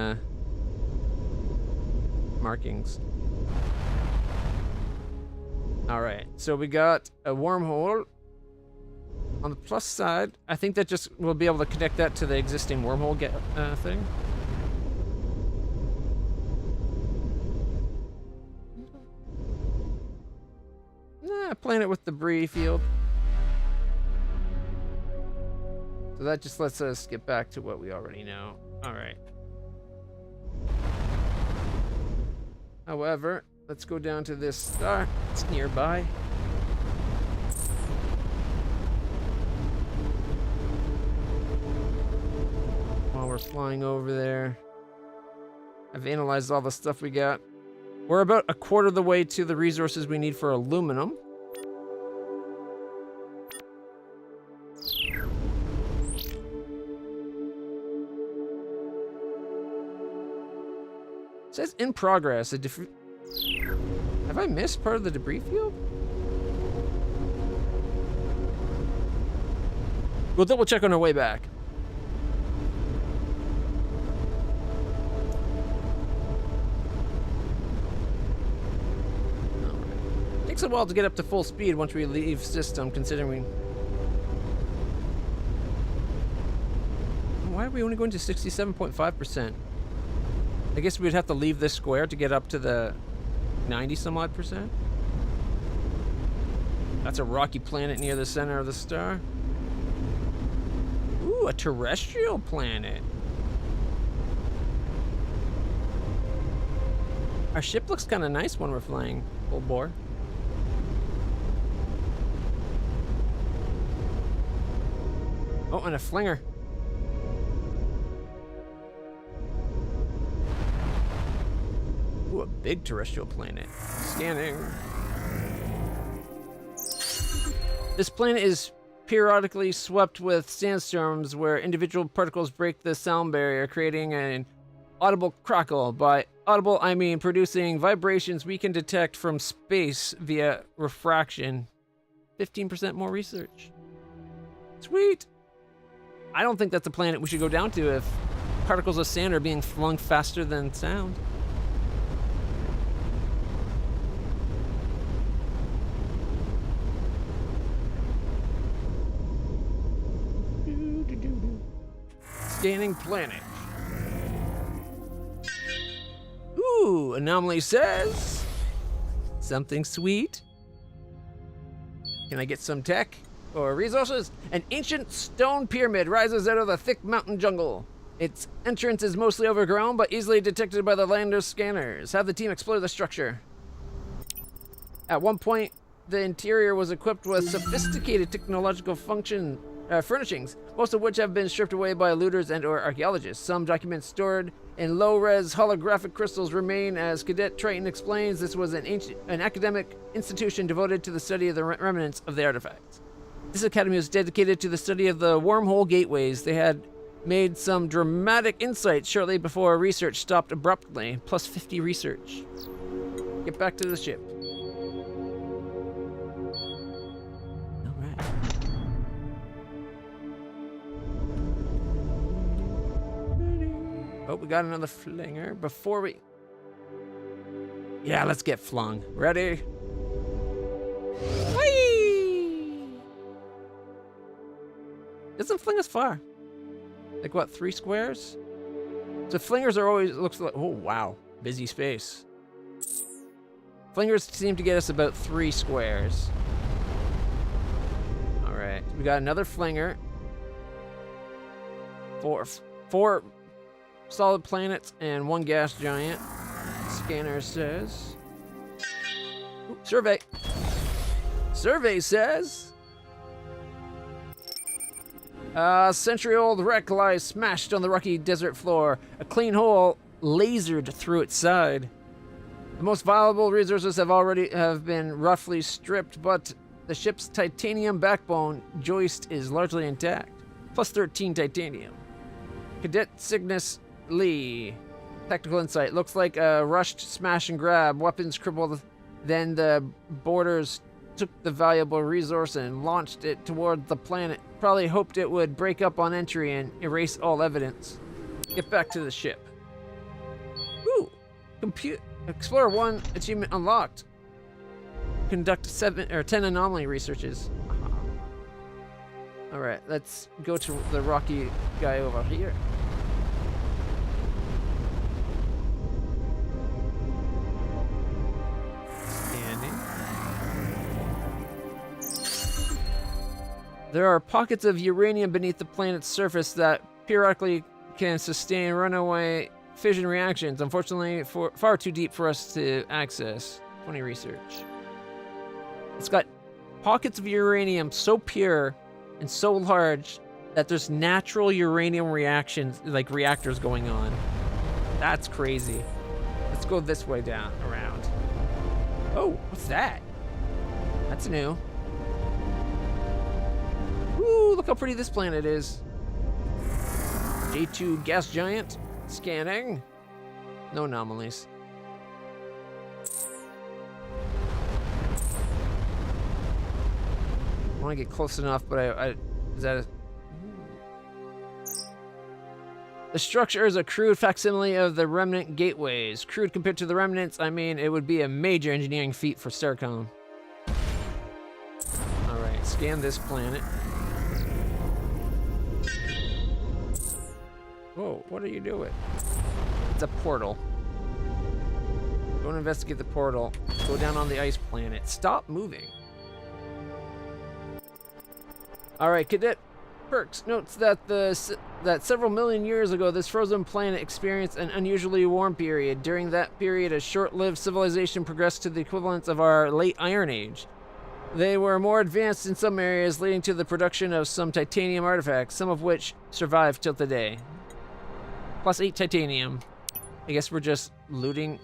markings. Alright, so we got a wormhole. On the plus side, I think that just we'll be able to connect that to the existing wormhole thing. Planet with debris field. So that just lets us get back to what we already know. Alright. However, let's go down to this star. It's nearby. While we're flying over there, I've analyzed all the stuff we got. We're about a quarter of the way to the resources we need for aluminum. It says in progress. Have I missed part of the debris field? We'll double check on our way back. Takes a while to get up to full speed once we leave system, considering why are we only going to 67.5%? I guess we'd have to leave this square to get up to the 90 some odd percent. That's a rocky planet near the center of the star. Ooh, a terrestrial planet. Our ship looks kind of nice when we're flying full bore. Oh, and a flinger. big terrestrial planet. Scanning. This planet is periodically swept with sandstorms where individual particles break the sound barrier, creating an audible crackle. By audible, I mean producing vibrations we can detect from space via refraction. 15% more research. Sweet! I don't think that's a planet we should go down to if particles of sand are being flung faster than sound. Scanning planet. Ooh, anomaly says something sweet. Can I get some tech or resources? An ancient stone pyramid rises out of the thick mountain jungle. Its entrance is mostly overgrown, but easily detected by the lander's scanners. Have the team explore the structure. At one point, the interior was equipped with sophisticated technological furnishings, most of which have been stripped away by looters and or archaeologists. Some documents stored in low-res holographic crystals remain. As Cadet Triton explains, this was an academic institution devoted to the study of the remnants of the artifacts. This academy was dedicated to the study of the wormhole gateways. They had made some dramatic insights shortly before research stopped abruptly. Plus 50 research. Get back to the ship. Oh, we got another flinger. Before we... Yeah, let's get flung. Ready? Whee! Doesn't fling us far. Like what, 3 squares? So flingers are always... Looks like... Oh, wow. Busy space. Flingers seem to get us about 3 squares. Alright. We got another flinger. 4 solid planets and 1 gas giant. Scanner says. Ooh, survey. Survey says. A century-old wreck lies smashed on the rocky desert floor. A clean hole lasered through its side. The most valuable resources have been roughly stripped, but the ship's titanium backbone joist is largely intact. Plus 13 titanium. Cadet Cygnus Lee. Technical insight. Looks like a rushed smash and grab. Weapons crippled. Then the boarders took the valuable resource and launched it toward the planet. Probably hoped it would break up on entry and erase all evidence. Get back to the ship. Ooh. Explorer 1 achievement unlocked. Conduct 10 anomaly researches. Alright, let's go to the rocky guy over here. Scanning. There are pockets of uranium beneath the planet's surface that periodically can sustain runaway fission reactions. Unfortunately, far too deep for us to access. 20 research. It's got pockets of uranium so pure and so large that there's natural uranium reactions, like reactors going on. That's crazy. Let's go this way down, around. Oh, what's that? That's new. Ooh, look how pretty this planet is. J2 gas giant. Scanning. No anomalies. I want to get close enough, but is that The structure is a crude facsimile of the remnant gateways. Crude compared to the remnants, I mean, it would be a major engineering feat for Starcom. Alright, scan this planet. Whoa, what are you doing? It's a portal. Go and investigate the portal. Go down on the ice planet. Stop moving. Alright, Cadet Perks notes that that several million years ago, this frozen planet experienced an unusually warm period. During that period, a short-lived civilization progressed to the equivalents of our late Iron Age. They were more advanced in some areas, leading to the production of some titanium artifacts, some of which survive till today. Plus 8 titanium. I guess we're just looting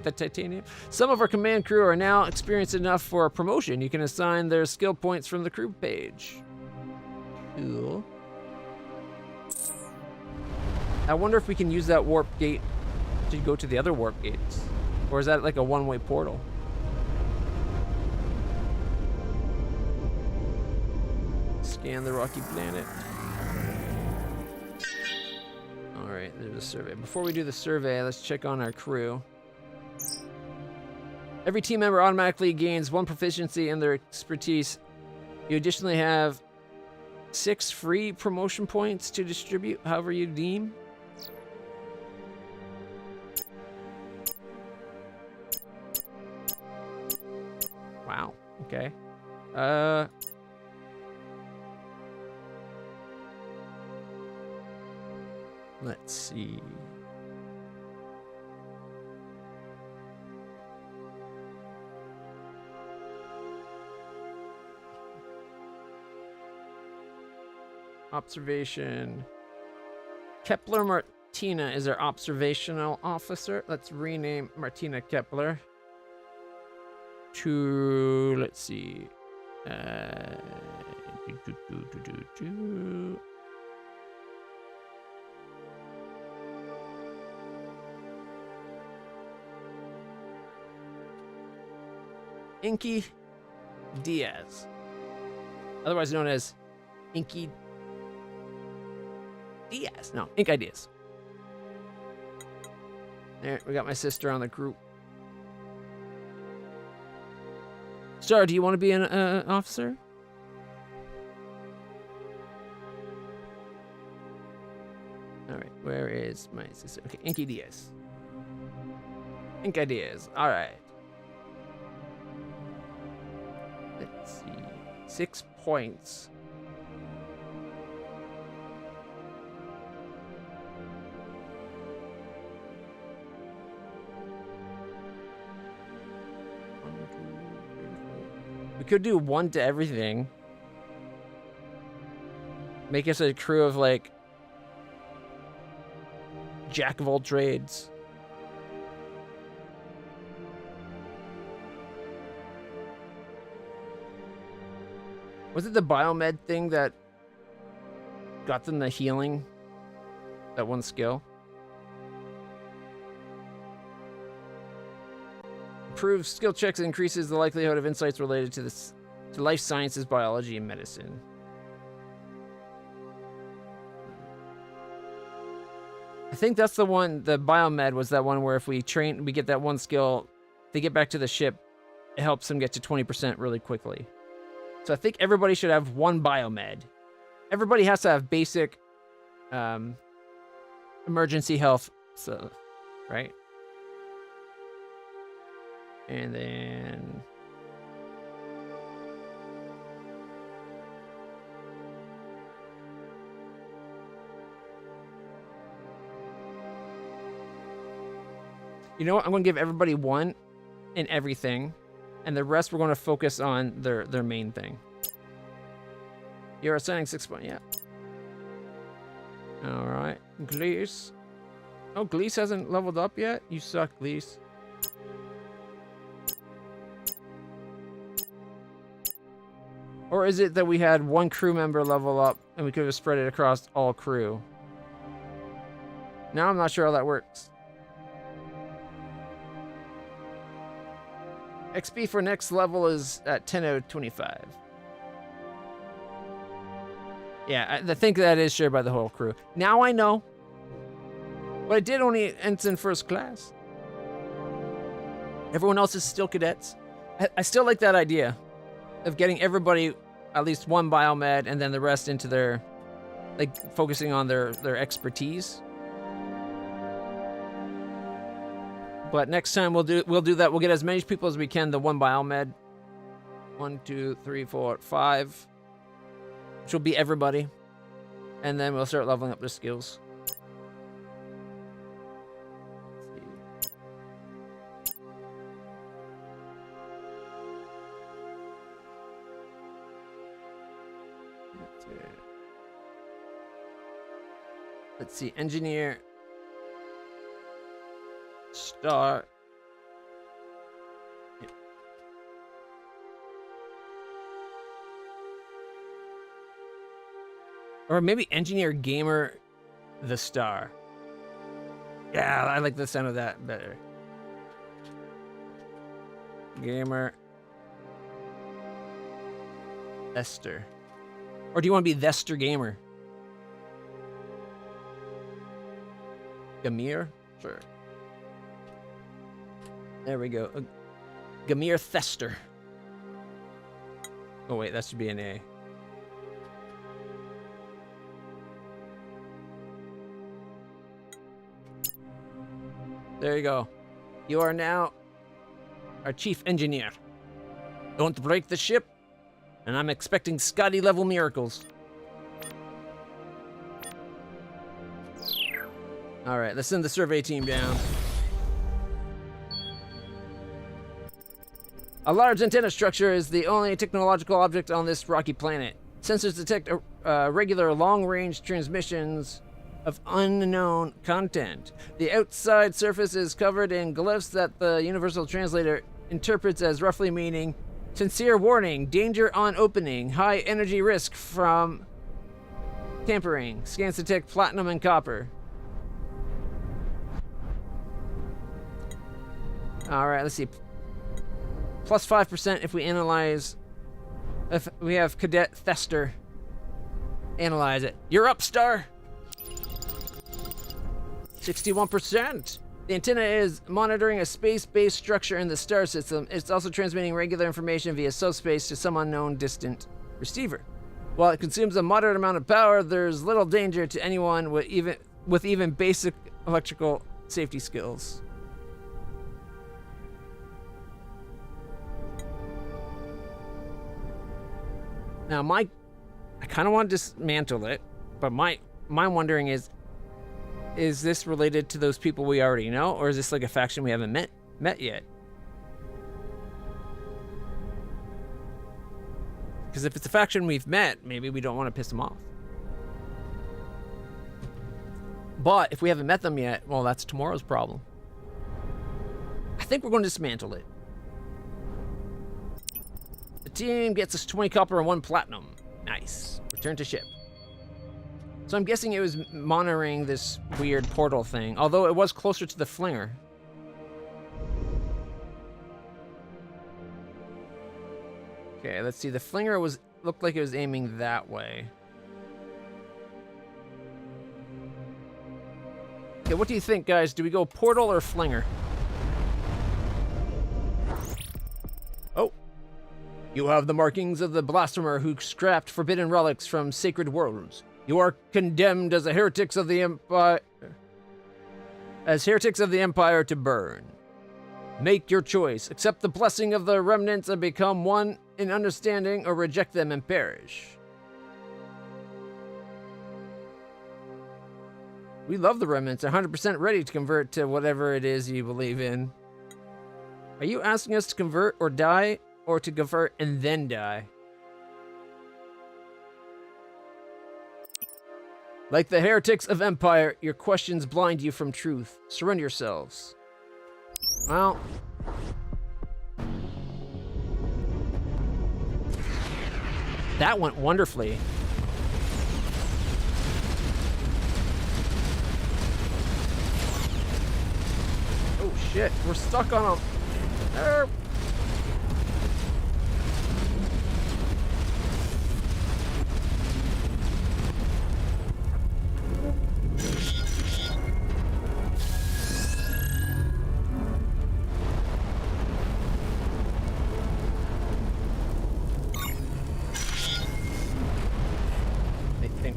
the titanium. Some of our command crew are now experienced enough for a promotion. You can assign their skill points from the crew page. Cool. I wonder if we can use that warp gate to go to the other warp gates. Or is that like a one-way portal? Scan the rocky planet. Alright, there's a survey. Before we do the survey, let's check on our crew. Every team member automatically gains 1 proficiency in their expertise. You additionally have 6 free promotion points to distribute however you deem. Wow, okay. Let's see. Observation. Kepler Martina is our observational officer. Let's rename Martina Kepler to, let's see. Inky Diaz, otherwise known as Inky Diaz. No, Ink Ideas. There, we got my sister on the group. Star, do you want to be an officer? All right, where is my sister? Okay, Inky Diaz. Ink Ideas. All right. Let's see. 6 points. We could do 1 to everything. Make us a crew of like jack of all trades. Was it the biomed thing that got them the healing? That 1 skill? Improves skill checks, increases the likelihood of insights related to this, to life sciences, biology, and medicine. I think that's the one. The biomed was that one where if we train, we get that 1 skill. They get back to the ship, it helps them get to 20% really quickly. So I think everybody should have 1 biomed. Everybody has to have basic emergency health, so right? And then you know what? I'm going to give everybody 1 in everything, and the rest we're going to focus on their main thing. You're assigning 6 points, yeah. All right, Gleese. Oh, Gleese hasn't leveled up yet? You suck, Gleese. Or is it that we had 1 crew member level up and we could have spread it across all crew? Now I'm not sure how that works. XP for next level is at 10 out of 25. Yeah, I think that is shared by the whole crew. Now I know. But I did only ensign first class. Everyone else is still cadets. I still like that idea of getting everybody at least 1 biomed and then the rest into their, like, focusing on their expertise. But next time we'll do that. We'll get as many people as we can the 1 biomed. 1, 2, 3, 4, 5. Which will be everybody. And then we'll start leveling up their skills. Let's see, engineer, Star, Or maybe engineer gamer the star. Yeah, I like the sound of that better. Gamer Esther. Or do you want to be Thester Gamer? Gamir? Sure. There we go. Gamir Thester. Oh wait, that should be an A. There you go. You are now our chief engineer. Don't break the ship, and I'm expecting Scotty level miracles. All right, let's send the survey team down. A large antenna structure is the only technological object on this rocky planet. Sensors detect regular long-range transmissions of unknown content. The outside surface is covered in glyphs that the Universal Translator interprets as roughly meaning sincere warning, danger on opening, high energy risk from tampering. Scans detect platinum and copper. All right, let's see. Plus 5% if we analyze. If we have Cadet Thester analyze it. You're up, Star. 61%. The antenna is monitoring a space-based structure in the star system. It's also transmitting regular information via subspace to some unknown distant receiver. While it consumes a moderate amount of power, there's little danger to anyone with even basic electrical safety skills. Now, I kind of want to dismantle it, but my wondering is this related to those people we already know, or is this like a faction we haven't met yet? Because if it's a faction we've met, maybe we don't want to piss them off. But if we haven't met them yet, well, that's tomorrow's problem. I think we're going to dismantle it. The team gets us 20 copper and 1 platinum. Nice. Return to ship. So I'm guessing it was monitoring this weird portal thing, although it was closer to the flinger. Okay, let's see. The flinger looked like it was aiming that way. Okay, what do you think, guys? Do we go portal or flinger? Oh. You have the markings of the blasphemer who scrapped forbidden relics from sacred worlds. You are condemned as heretics of the Empire. As heretics of the Empire to burn. Make your choice. Accept the blessing of the remnants and become one in understanding, or reject them and perish. We love the remnants. 100% ready to convert to whatever it is you believe in. Are you asking us to convert or die, or to convert and then die? Like the heretics of Empire, your questions blind you from truth. Surrender yourselves. Well. That went wonderfully. Oh shit, we're stuck on a...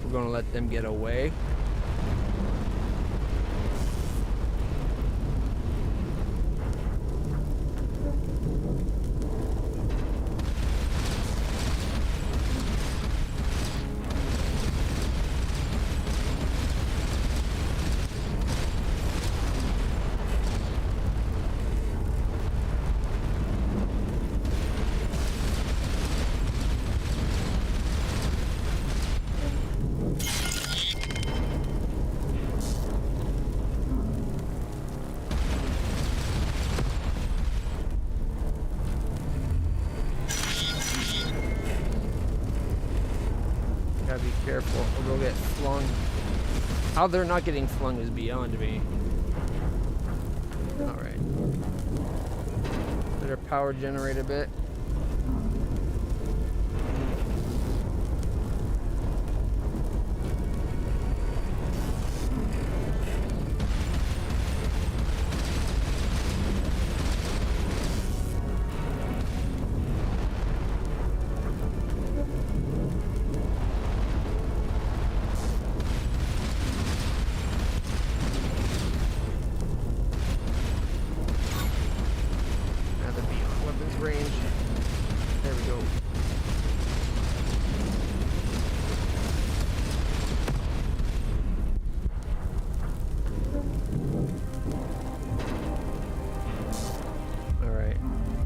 We're gonna let them get away. careful or they'll get flung. How they're not getting flung is beyond me. Alright. Better power generate a bit.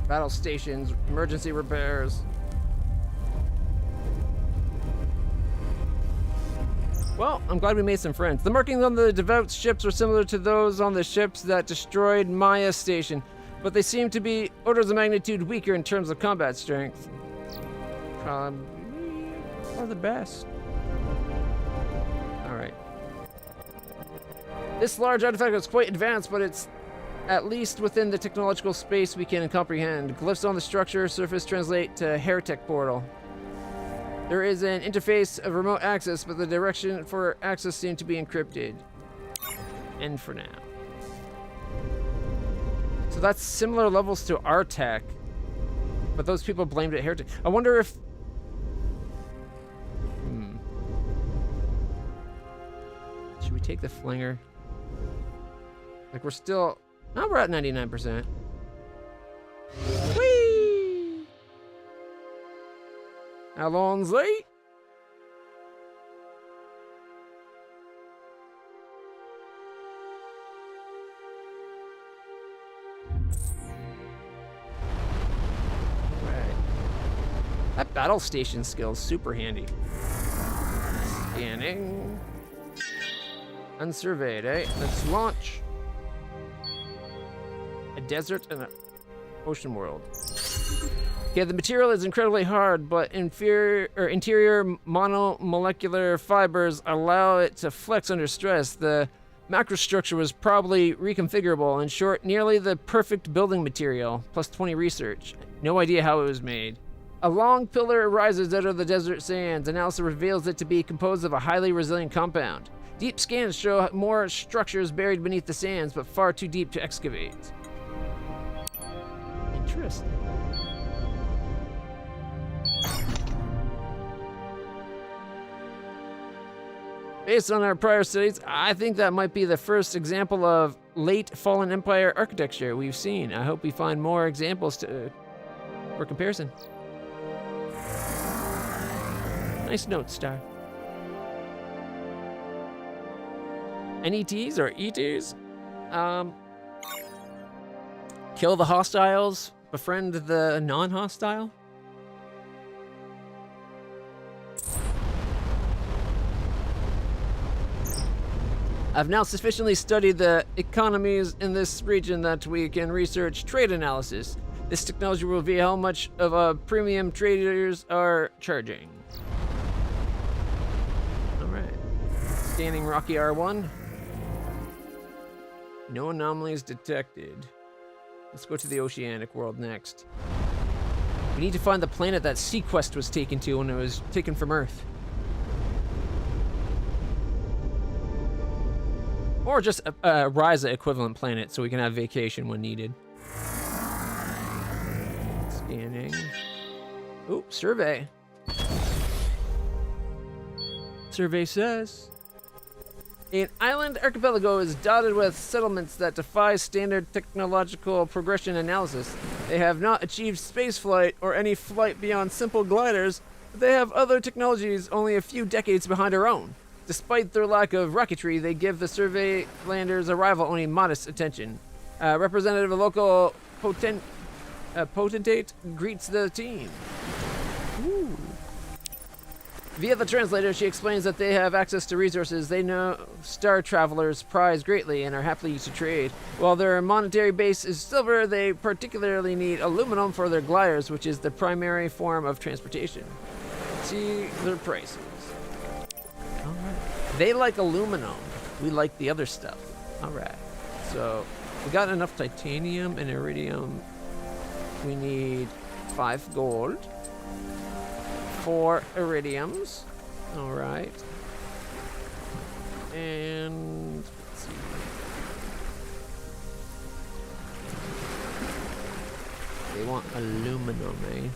Battle stations, emergency repairs. Well, I'm glad we made some friends. The markings on the devout ships are similar to those on the ships that destroyed Maya Station, but they seem to be orders of magnitude weaker in terms of combat strength. Probably are the best. Alright. This large artifact is quite advanced, but it's at least within the technological space we can comprehend. Glyphs on the structure surface translate to Heretic Portal. There is an interface of remote access, but the direction for access seems to be encrypted. And for now. So that's similar levels to our tech, but those people blamed it Heretic. I wonder if... Should we take the flinger? Like, we're still... No, we're at 99%. Whee! Alonzi? Right. That battle station skill is super handy. Scanning. Unsurveyed, eh? Let's launch. A desert and an ocean world. Okay, the material is incredibly hard, but interior monomolecular fibers allow it to flex under stress. The macrostructure was probably reconfigurable. In short, nearly the perfect building material, plus 20 research. No idea how it was made. A long pillar rises out of the desert sands. Analysis reveals it to be composed of a highly resilient compound. Deep scans show more structures buried beneath the sands, but far too deep to excavate. Interesting. Based on our prior studies, I think that might be the first example of late Fallen Empire architecture we've seen. I hope we find more examples for comparison. Nice note, Star. NETs or ETs? Kill the hostiles, befriend the non-hostile? I've now sufficiently studied the economies in this region that we can research trade analysis. This technology will reveal how much of a premium traders are charging. Alright. Scanning Rocky R1. No anomalies detected. Let's go to the oceanic world next. We need to find the planet that Sequest was taken to when it was taken from Earth. Or just a Ryza equivalent planet so we can have vacation when needed. Scanning. Ooh, survey. Survey says... An island archipelago is dotted with settlements that defy standard technological progression analysis. They have not achieved spaceflight or any flight beyond simple gliders, but they have other technologies only a few decades behind our own. Despite their lack of rocketry, they give the survey landers' arrival only modest attention. Representative of local potentate greets the team. Ooh. Via the translator, she explains that they have access to resources they know star travelers prize greatly and are happily used to trade. While their monetary base is silver, they particularly need aluminum for their gliders, which is the primary form of transportation. See their prices. They like aluminum. We like the other stuff. All right. So we got enough titanium and iridium. We need 5 gold. 4 iridiums. All right. And let's see. They want aluminum, eh?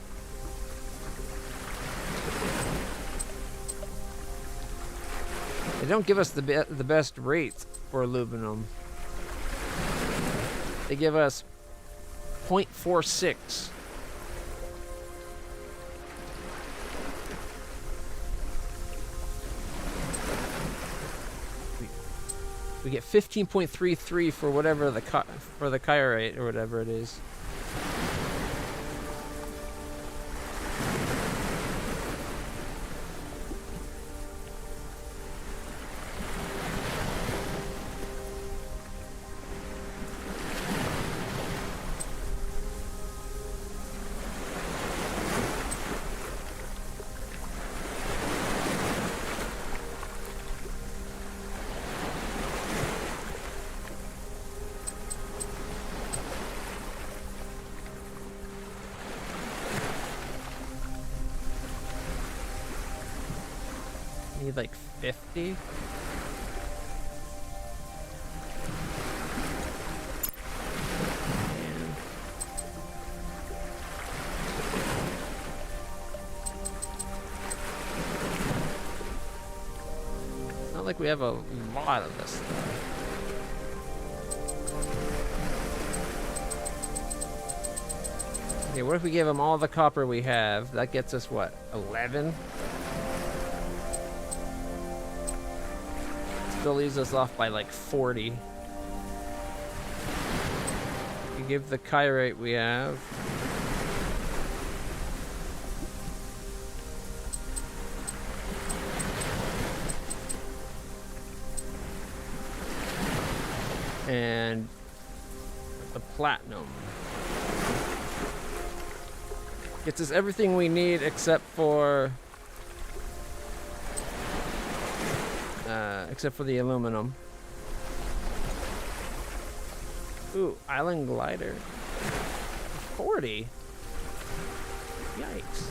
They don't give us the best rates for aluminum. They give us 0.46. We get 15.33 for whatever the kyrite or whatever it is. Need like 50. Not like we have a lot of this stuff. Okay, what if we give them all the copper we have? That gets us what? 11? Still leaves us off by like 40. We give the kyrite we have. And the platinum. Gets us everything we need except for the aluminum. Ooh, island glider. 40. Yikes.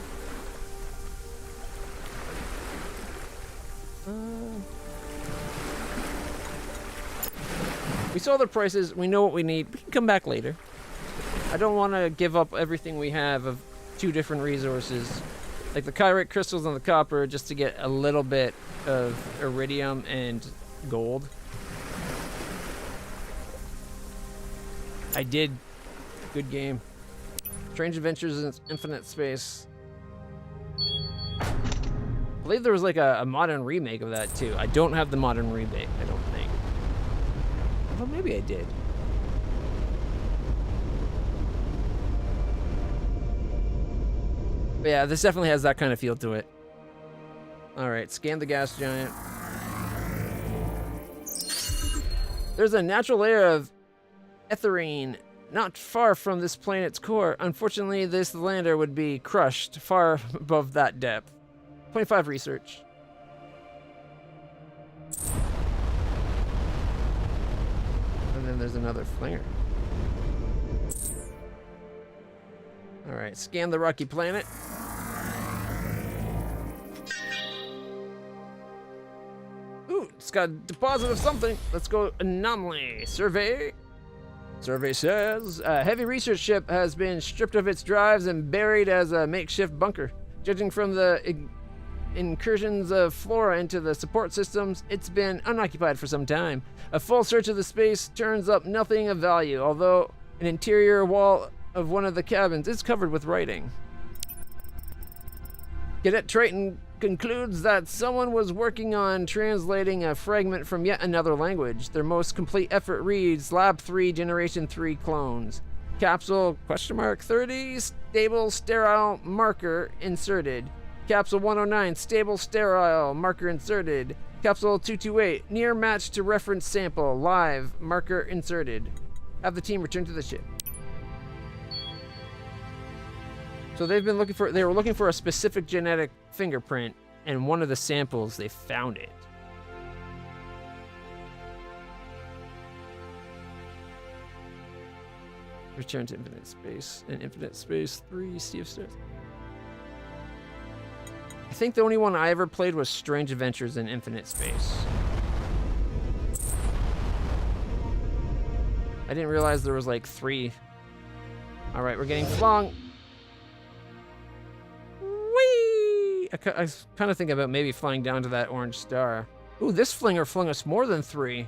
We saw the prices. We know what we need. We can come back later. I don't want to give up everything we have of 2 different resources, like the kyrite crystals and the copper, just to get a little bit of iridium and gold. I did. Good game. Strange Adventures in Infinite Space. I believe there was like a modern remake of that too. I don't have the modern remake, I don't think. Well, maybe I did. But yeah, this definitely has that kind of feel to it. Alright, scan the gas giant. There's a natural layer of ethyrene not far from this planet's core. Unfortunately, this lander would be crushed far above that depth. 25 research. And then there's another flinger. Alright, scan the rocky planet. Ooh, it's got a deposit of something. Let's go anomaly. Survey. Survey says, a heavy research ship has been stripped of its drives and buried as a makeshift bunker. Judging from the incursions of flora into the support systems, it's been unoccupied for some time. A full search of the space turns up nothing of value, although an interior wall of one of the cabins is covered with writing. Cadet Triton concludes that someone was working on translating a fragment from yet another language. Their most complete effort reads, Lab 3, Generation 3 clones. Capsule, question mark, 30, stable, sterile, marker inserted. Capsule 109, stable, sterile, marker inserted. Capsule 228, near match to reference sample, live, marker inserted. Have the team return to the ship. So they were looking for a specific genetic fingerprint, and one of the samples, they found it. Return to infinite space. And infinite space 3, Sea of Stars. I think the only one I ever played was Strange Adventures in Infinite Space. I didn't realize there was like 3. All right, we're getting flung. Whee! I was kind of thinking about maybe flying down to that orange star. Ooh, this flinger flung us more than 3.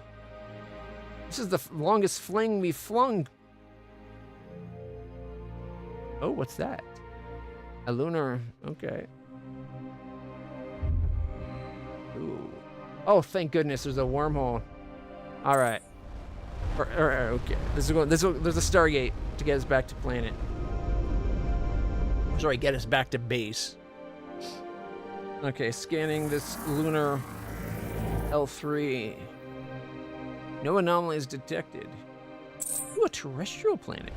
This is the longest fling we flung. Oh, what's that? A lunar, okay. Ooh. Oh, thank goodness, there's a wormhole. All right. Okay. There's a Stargate to get us back to planet. Sorry, get us back to base. Okay, scanning this lunar L3. No anomalies detected. Ooh, a terrestrial planet.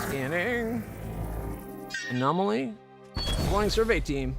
Scanning. Anomaly. Flying survey team.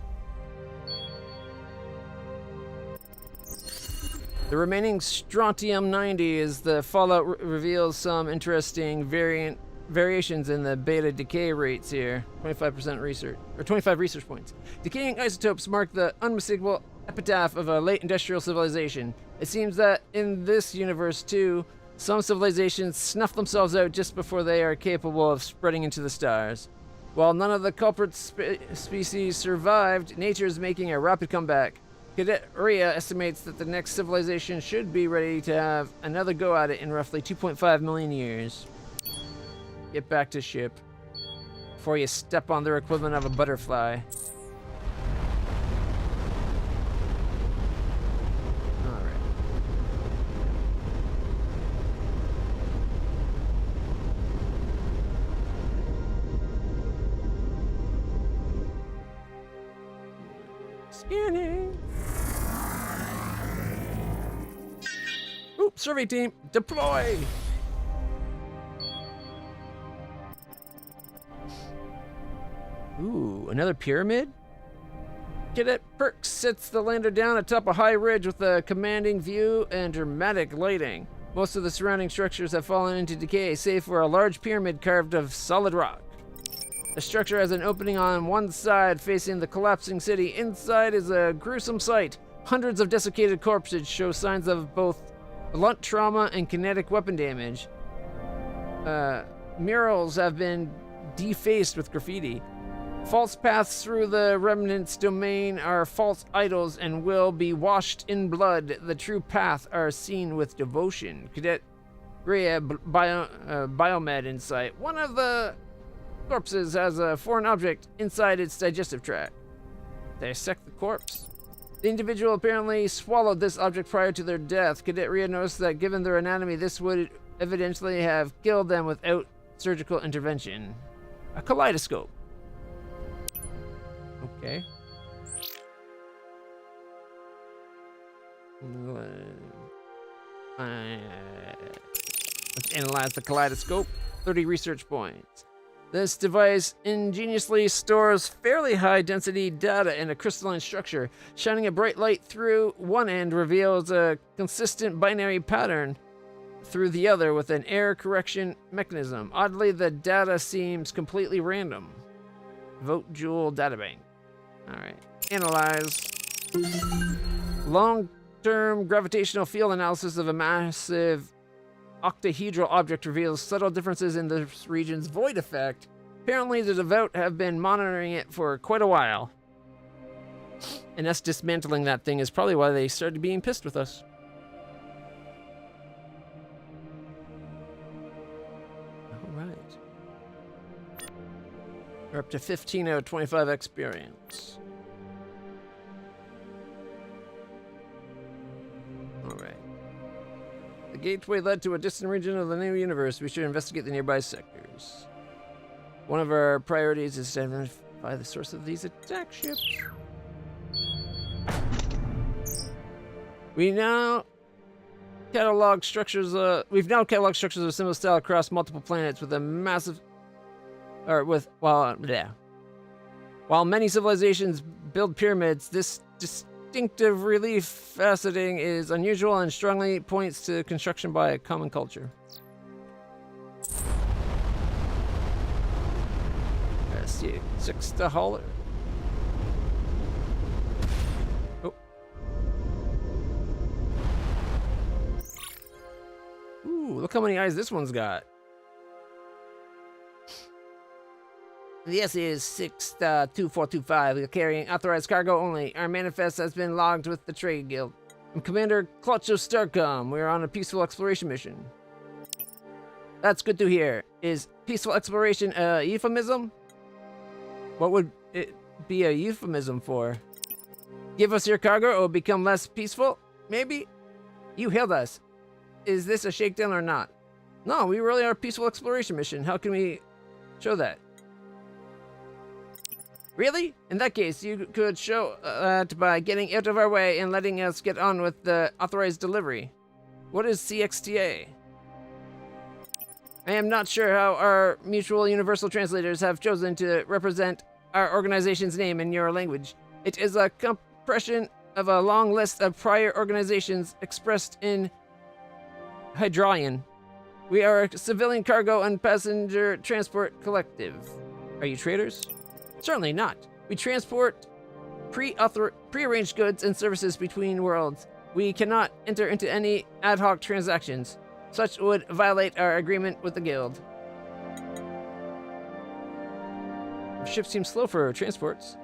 The remaining strontium 90 is the fallout reveals some interesting variations in the beta decay rates here. 25% research, or 25 research points. Decaying isotopes mark the unmistakable epitaph of a late industrial civilization. It seems that in this universe too, some civilizations snuff themselves out just before they are capable of spreading into the stars. While none of the culprit species survived, nature is making a rapid comeback. Cadet Rhea estimates that the next civilization should be ready to have another go at it in roughly 2.5 million years. Get back to ship before you step on their equivalent of a butterfly. Alright. Scanning. Ooh, survey team, deploy! Ooh, another pyramid? Cadet Perks sits the lander down atop a high ridge with a commanding view and dramatic lighting. Most of the surrounding structures have fallen into decay, save for a large pyramid carved of solid rock. The structure has an opening on one side facing the collapsing city. Inside is a gruesome sight. Hundreds of desiccated corpses show signs of both blunt trauma and kinetic weapon damage. Murals have been defaced with graffiti. False paths through the remnants' domain are false idols and will be washed in blood. The true path are seen with devotion. Cadet Rhea Biomed Insight. One of the corpses has a foreign object inside its digestive tract. Dissect the corpse. The individual apparently swallowed this object prior to their death. Cadet Rhea noticed that given their anatomy, this would evidently have killed them without surgical intervention. A kaleidoscope. Okay. Let's analyze the kaleidoscope. 30 research points. This device ingeniously stores fairly high density data in a crystalline structure. Shining a bright light through one end reveals a consistent binary pattern through the other with an error correction mechanism. Oddly, the data seems completely random. Vote Joule Databank. Alright. Analyze. Long-term gravitational field analysis of a massive octahedral object reveals subtle differences in this region's void effect. Apparently, the devout have been monitoring it for quite a while. And us dismantling that thing is probably why they started being pissed with us. Alright. We're up to 15 out of 25 experience. Alright. The gateway led to a distant region of the new universe. We should investigate the nearby sectors. One of our priorities is to identify the source of these attack ships. We now cataloged structures. We've now cataloged structures of similar style across multiple planets with a massive, While many civilizations build pyramids, this distinctive relief faceting is unusual and strongly points to construction by a common culture. Let's see, 6 to hauler. Oh. Ooh, look how many eyes this one's got. This is 6-2425. We're carrying authorized cargo only. Our manifest has been logged with the Trade Guild. I'm Commander LitlClutch of Starcom. We're on a peaceful exploration mission. That's good to hear. Is peaceful exploration a euphemism? What would it be a euphemism for? Give us your cargo or become less peaceful? Maybe? You hailed us. Is this a shakedown or not? No, we really are a peaceful exploration mission. How can we show that? Really? In that case, you could show that by getting out of our way and letting us get on with the authorized delivery. What is CXTA? I am not sure how our mutual universal translators have chosen to represent our organization's name in your language. It is a compression of a long list of prior organizations expressed in Hydraulian. We are a civilian cargo and passenger transport collective. Are you traders? Certainly not. We transport pre-arranged goods and services between worlds. We cannot enter into any ad hoc transactions. Such would violate our agreement with the guild. Our ship seems slow for transports.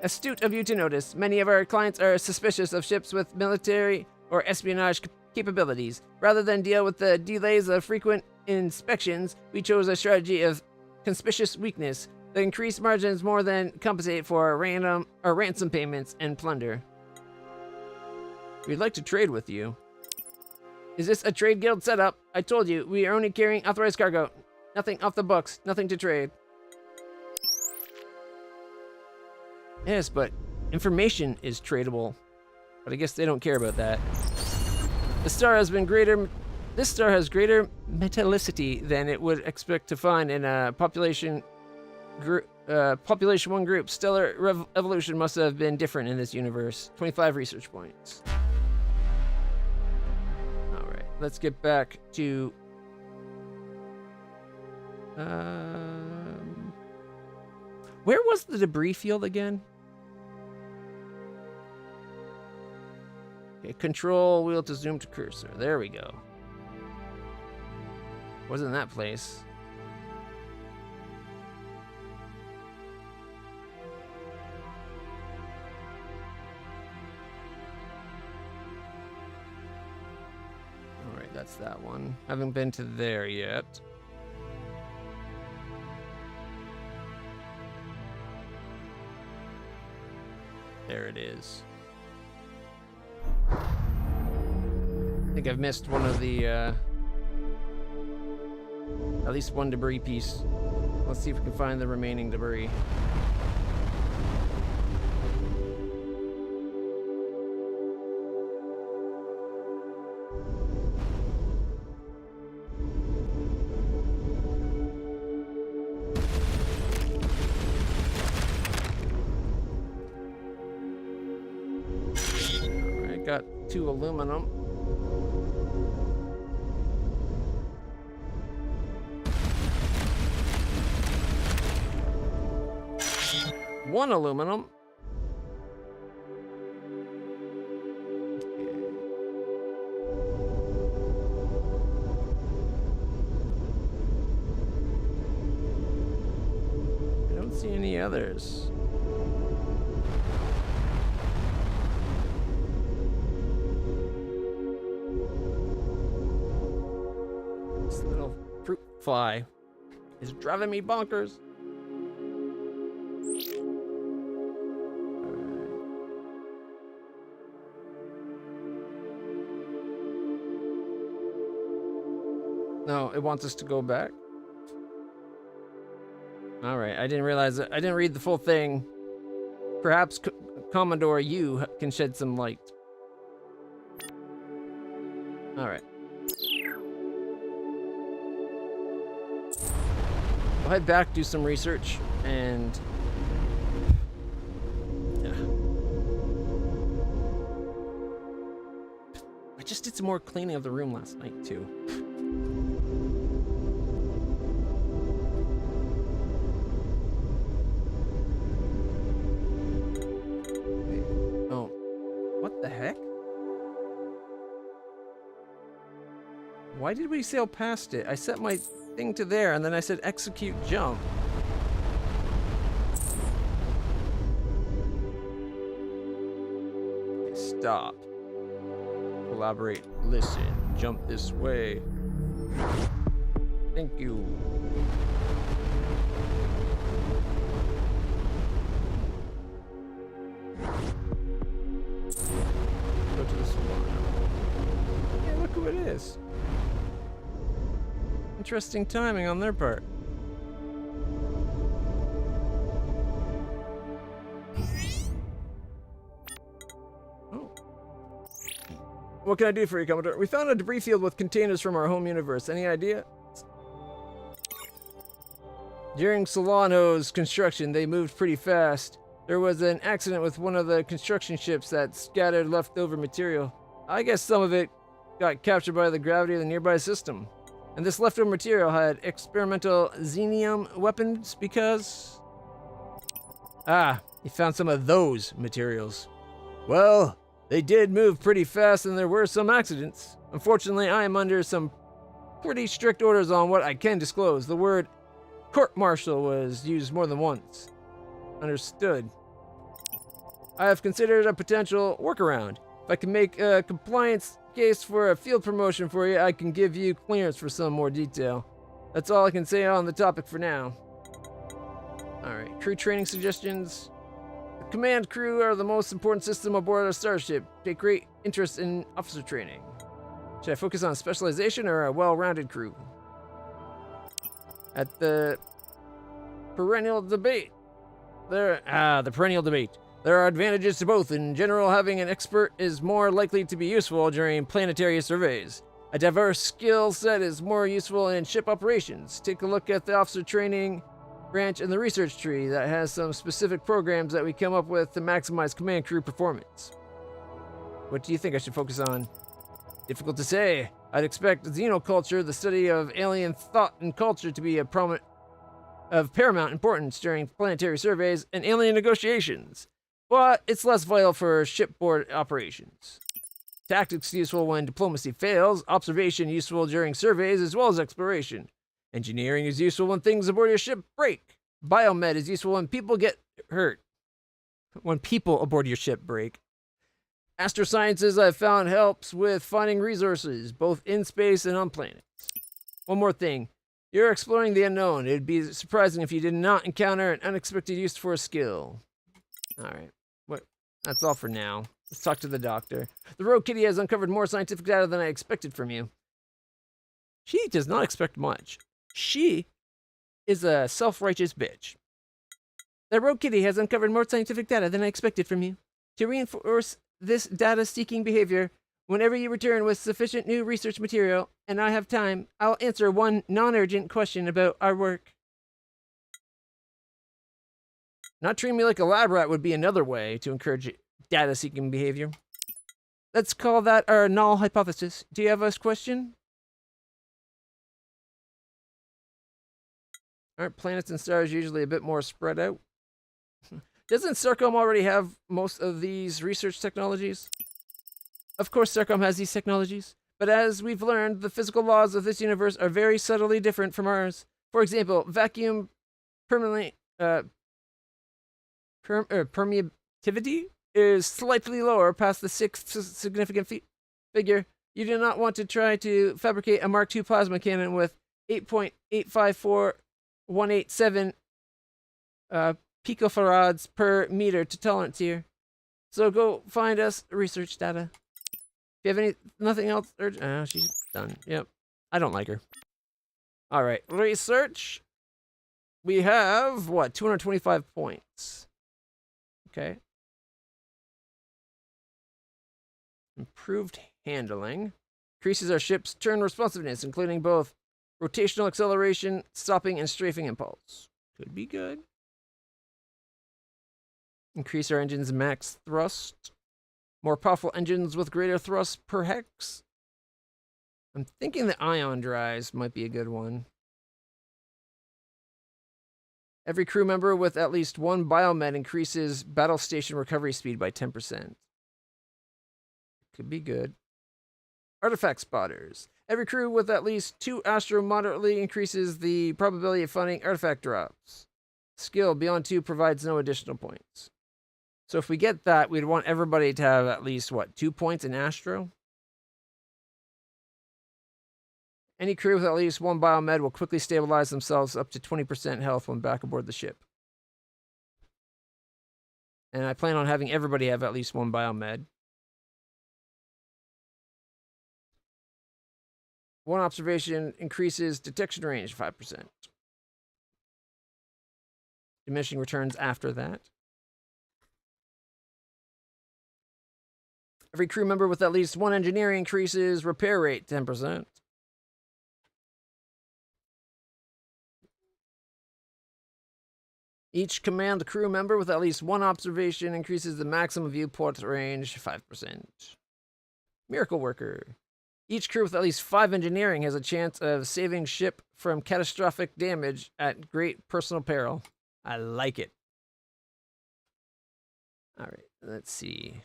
Astute of you to notice. Many of our clients are suspicious of ships with military or espionage capabilities. Rather than deal with the delays of frequent inspections, we chose a strategy of conspicuous weakness. The increased margins more than compensate for random or ransom payments and plunder. We'd like to trade with you. Is this a trade guild setup? I told you, we are only carrying authorized cargo. Nothing off the books, nothing to trade. Yes, but information is tradable. But I guess they don't care about that. This star has greater metallicity than it would expect to find in a population 1 group. Stellar evolution must have been different in this universe. 25 research points. Alright, let's get back to... where was the debris field again? Okay, control wheel to zoom to cursor. There we go. Wasn't that place. That's that one. Haven't been to there yet. There it is. I think I've missed one of the, at least one debris piece. Let's see if we can find the remaining debris. Got 2 aluminum. One aluminum. I don't see any others. Fruit fly is driving me bonkers. No, it wants us to go back. All right, I didn't realize it. I didn't read the full thing. Perhaps Commodore, you can shed some light. Alright. I'll head back, do some research, and... yeah. I just did some more cleaning of the room last night, too. Wait. Oh. What the heck? Why did we sail past it? I set my thing to there, and then I said execute jump. Okay, stop. Collaborate. Listen. Jump this way. Thank you. Go to the salon. Yeah, look who it is. Interesting timing on their part. Oh. What can I do for you, Commodore? We found a debris field with containers from our home universe. Any idea? During Solano's construction, they moved pretty fast. There was an accident with one of the construction ships that scattered leftover material. I guess some of it got captured by the gravity of the nearby system. And this leftover material had experimental xenium weapons because... ah, he found some of those materials. Well, they did move pretty fast and there were some accidents. Unfortunately, I am under some pretty strict orders on what I can disclose. The word court-martial was used more than once. Understood. I have considered a potential workaround. If I can make a compliance case for a field promotion for you, I can give you clearance for some more detail. That's all I can say on the topic for now. Alright, crew training suggestions. The command crew are the most important system aboard a starship. Take great interest in officer training. Should I focus on specialization or a well-rounded crew? At the perennial debate. The perennial debate. There are advantages to both. In general, having an expert is more likely to be useful during planetary surveys. A diverse skill set is more useful in ship operations. Take a look at the officer training branch in the research tree that has some specific programs that we come up with to maximize command crew performance. What do you think I should focus on? Difficult to say. I'd expect xenoculture, the study of alien thought and culture, to be of paramount importance during planetary surveys and alien negotiations. But it's less vital for shipboard operations. Tactics useful when diplomacy fails, observation useful during surveys as well as exploration. Engineering is useful when things aboard your ship break. Biomed is useful when people get hurt. When people aboard your ship break. Astrosciences, I've found, helps with finding resources, both in space and on planets. One more thing. You're exploring the unknown. It'd be surprising if you did not encounter an unexpected use for a skill. Alright. That's all for now. Let's talk to the doctor. The Rogue Kitty has uncovered more scientific data than I expected from you. She does not expect much. She is a self-righteous bitch. The Rogue Kitty has uncovered more scientific data than I expected from you. To reinforce this data-seeking behavior, whenever you return with sufficient new research material, and I have time, I'll answer one non-urgent question about our work. Not treating me like a lab rat would be another way to encourage data-seeking behavior. Let's call that our null hypothesis. Do you have a question? Aren't planets and stars usually a bit more spread out? Doesn't Starcom already have most of these research technologies? Of course Starcom has these technologies, but as we've learned, the physical laws of this universe are very subtly different from ours. For example, vacuum permeability is slightly lower past the sixth significant figure. You do not want to try to fabricate a Mark II plasma cannon with 8.854187 picofarads per meter to tolerance here. So go find us research data. If you have nothing else urgent, she's done. Yep. I don't like her. All right, research. We have what? 225 points. Okay. Improved handling. Increases our ship's turn responsiveness, including both rotational acceleration, stopping, and strafing impulse. Could be good. Increase our engine's max thrust. More powerful engines with greater thrust per hex. I'm thinking the ion drives might be a good one. Every crew member with at least one biomed increases battle station recovery speed by 10%. Could be good. Artifact spotters. Every crew with at least 2 astro moderately increases the probability of finding artifact drops. Skill beyond 2 provides no additional points. So if we get that, we'd want everybody to have at least, 2 points in astro? Any crew with at least 1 biomed will quickly stabilize themselves up to 20% health when back aboard the ship. And I plan on having everybody have at least 1 biomed. 1 observation increases detection range 5%. Diminishing returns after that. Every crew member with at least 1 engineering increases repair rate 10%. Each command crew member with at least 1 observation increases the maximum viewport range 5%. Miracle Worker. Each crew with at least 5 engineering has a chance of saving ship from catastrophic damage at great personal peril. I like it. All right, let's see.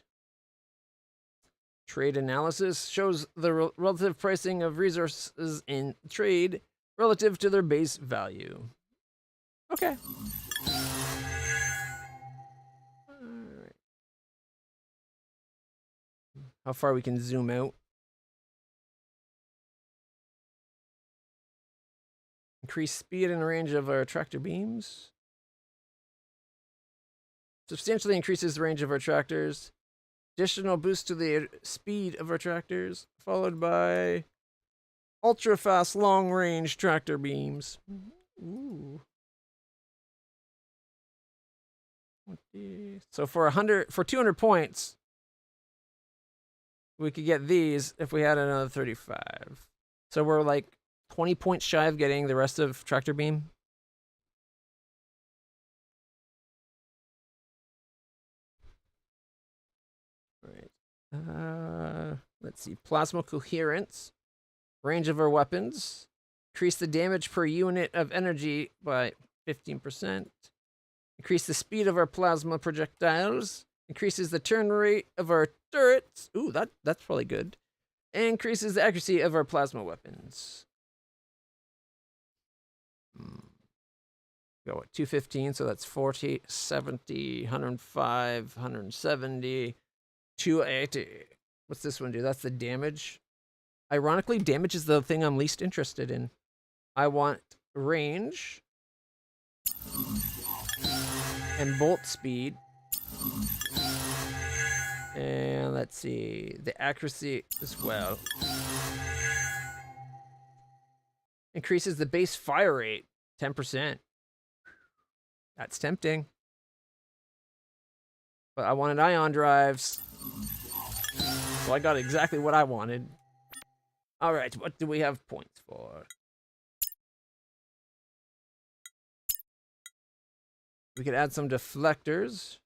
Trade analysis shows the relative pricing of resources in trade relative to their base value. Okay. Alright. How far we can zoom out. Increase speed and range of our tractor beams. Substantially increases the range of our tractors. Additional boost to the speed of our tractors, followed by ultra fast long range tractor beams. Ooh. So for 200 points, we could get these if we had another 35. So we're like 20 points shy of getting the rest of tractor beam. All right. Let's see. Plasma coherence. Range of our weapons. Increase the damage per unit of energy by 15%. Increase the speed of our plasma projectiles. Increases the turn rate of our turrets. Ooh, that's probably good. And increases the accuracy of our plasma weapons. Go at 215, so that's 40, 70, 105, 170, 280. What's this one do? That's the damage. Ironically, damage is the thing I'm least interested in. I want range and bolt speed. And let's see, the accuracy as well. Increases the base fire rate 10%. That's tempting. But I wanted ion drives. So I got exactly what I wanted. All right, what do we have points for? We could add some deflectors.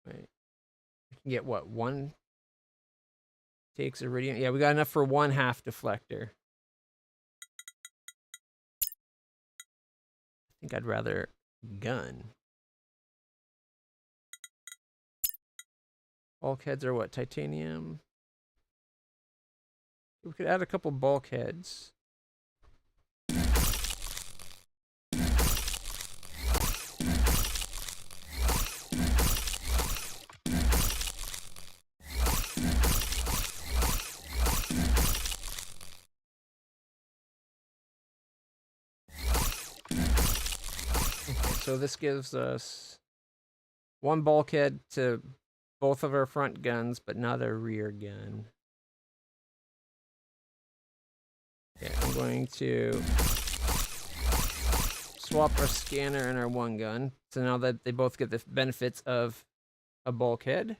Wait. We can get what? 1 takes iridium. Yeah, we got enough for 1 half deflector. I think I'd rather gun. Bulkheads are what? Titanium. We could add a couple bulkheads. So this gives us 1 bulkhead to both of our front guns, but not a rear gun. Okay, I'm going to swap our scanner and our one gun. So now that they both get the benefits of a bulkhead.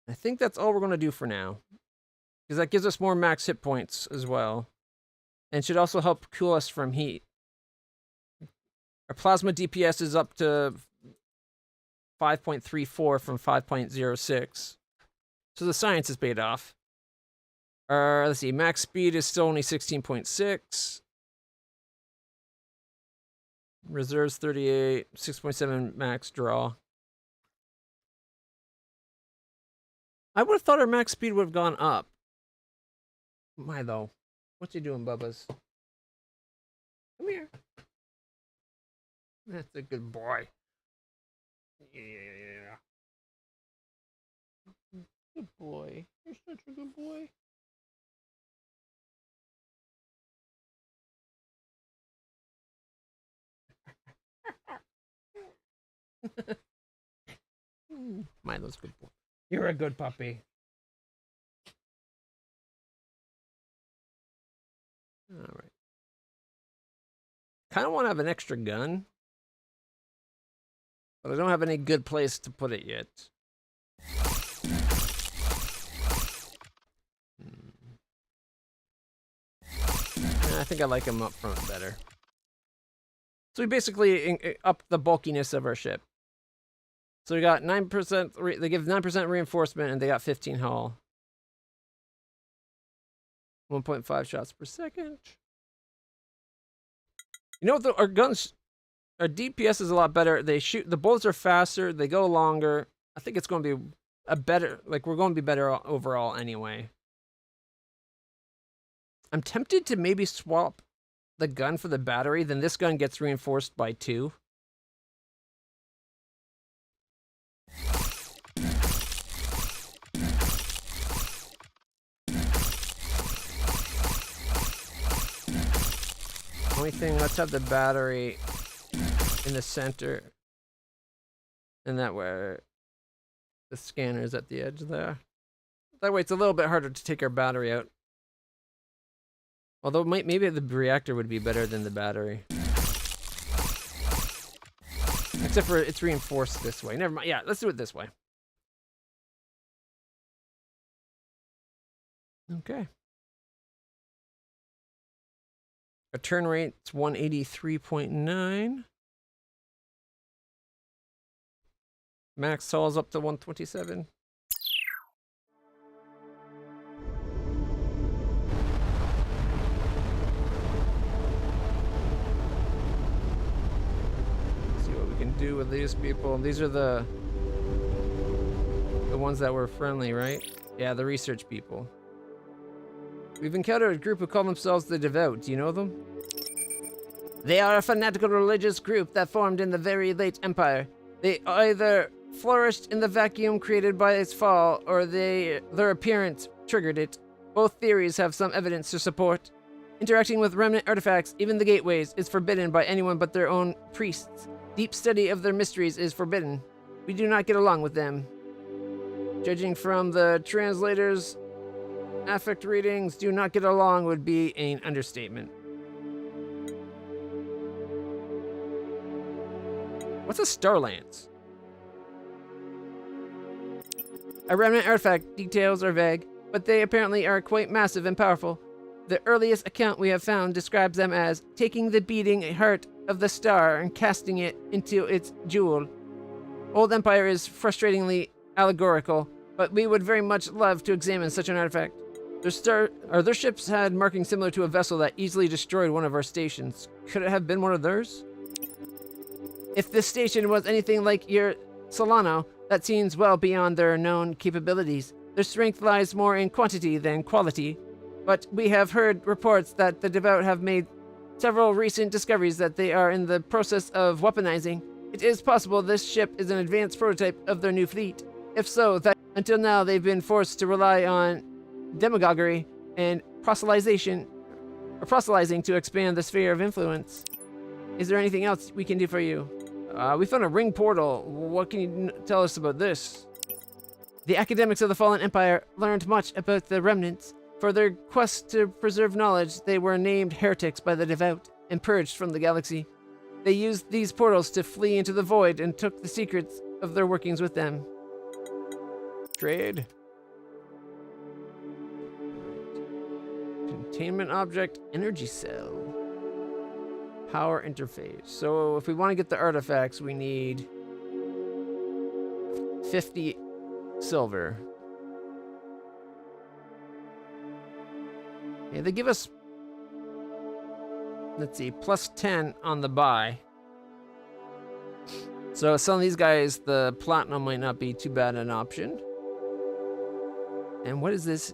I think that's all we're going to do for now. Because that gives us more max hit points as well. And should also help cool us from heat. Our plasma DPS is up to 5.34 from 5.06. So the science has paid off. Let's see, max speed is still only 16.6. Reserves 38, 6.7 max draw. I would have thought our max speed would have gone up. My though. What you doing, Bubbas? Come here. That's a good boy. Yeah. Good boy. You're such a good boy. Milo's a good boy. You're a good puppy. All right. Kind of want to have an extra gun, but I don't have any good place to put it yet. I think I like him up front better. So we basically up the bulkiness of our ship. So we got 9%, they give 9% reinforcement and they got 15 hull. 1.5 shots per second. You know what, our guns, our DPS is a lot better. They shoot, the bullets are faster, they go longer. I think it's going to be a better, like we're going to be better overall anyway. I'm tempted to maybe swap the gun for the battery, then this gun gets reinforced by 2. Only thing, let's have the battery in the center. And that way, the scanner is at the edge there. That way it's a little bit harder to take our battery out. Although maybe the reactor would be better than the battery. Except for it's reinforced this way. Never mind. Yeah, let's do it this way. Okay. Our turn rate's 183.9. Max hull's up to 127. Do with these people. These are the ones that were friendly, right? Yeah, the research people. We've encountered a group who call themselves the Devout. Do you know them? They are a fanatical religious group that formed in the very late Empire. They either flourished in the vacuum created by its fall, or their appearance triggered it. Both theories have some evidence to support. Interacting with remnant artifacts, even the gateways, is forbidden by anyone but their own priests. Deep study of their mysteries is forbidden. We do not get along with them. Judging from the translator's affect readings, do not get along would be an understatement. What's a Star Lance? A remnant artifact details are vague, but they apparently are quite massive and powerful. The earliest account we have found describes them as taking the beating heart of the star and casting it into its jewel. Old Empire is frustratingly allegorical, but we would very much love to examine such an artifact. Their ships had markings similar to a vessel that easily destroyed one of our stations. Could it have been one of theirs? If this station was anything like your Solano, that seems well beyond their known capabilities. Their strength lies more in quantity than quality. But we have heard reports that the Devout have made several recent discoveries that they are in the process of weaponizing. It is possible this ship is an advanced prototype of their new fleet. If so, that until now they've been forced to rely on demagoguery and proselytizing to expand the sphere of influence. Is there anything else we can do for you? We found a ring portal. What can you tell us about this? The academics of the Fallen Empire learned much about the remnants. For their quest to preserve knowledge, they were named heretics by the devout and purged from the galaxy. They used these portals to flee into the void and took the secrets of their workings with them. Trade. Containment object, energy cell. Power interface. So if we want to get the artifacts, we need 50 silver. Yeah, they give us, let's see, plus 10 on the buy. So some of these guys, the platinum might not be too bad an option. And what is this?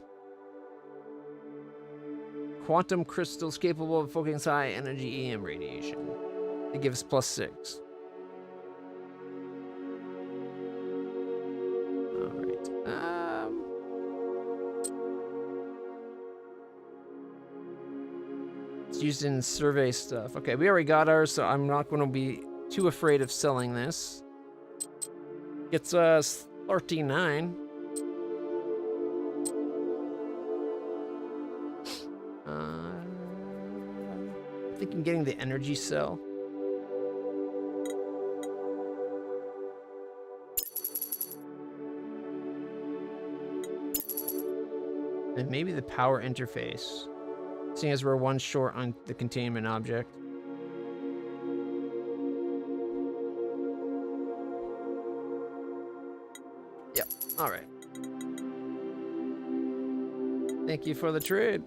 Quantum crystals capable of focusing high energy EM radiation. It gives plus 6. Alright. It's used in survey stuff. Okay, we already got ours, so I'm not going to be too afraid of selling this. Gets us 39. I'm thinking getting the energy cell. And maybe the power interface, seeing as we're one short on the containment object. Yep, all right. Thank you for the trade.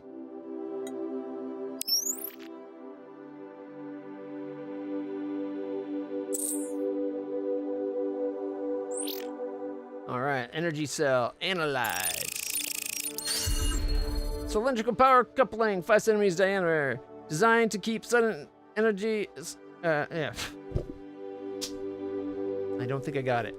Alright, energy cell, analyze. Cylindrical power coupling, 5 centimeters diameter. Designed to keep sudden energy, yeah. I don't think I got it.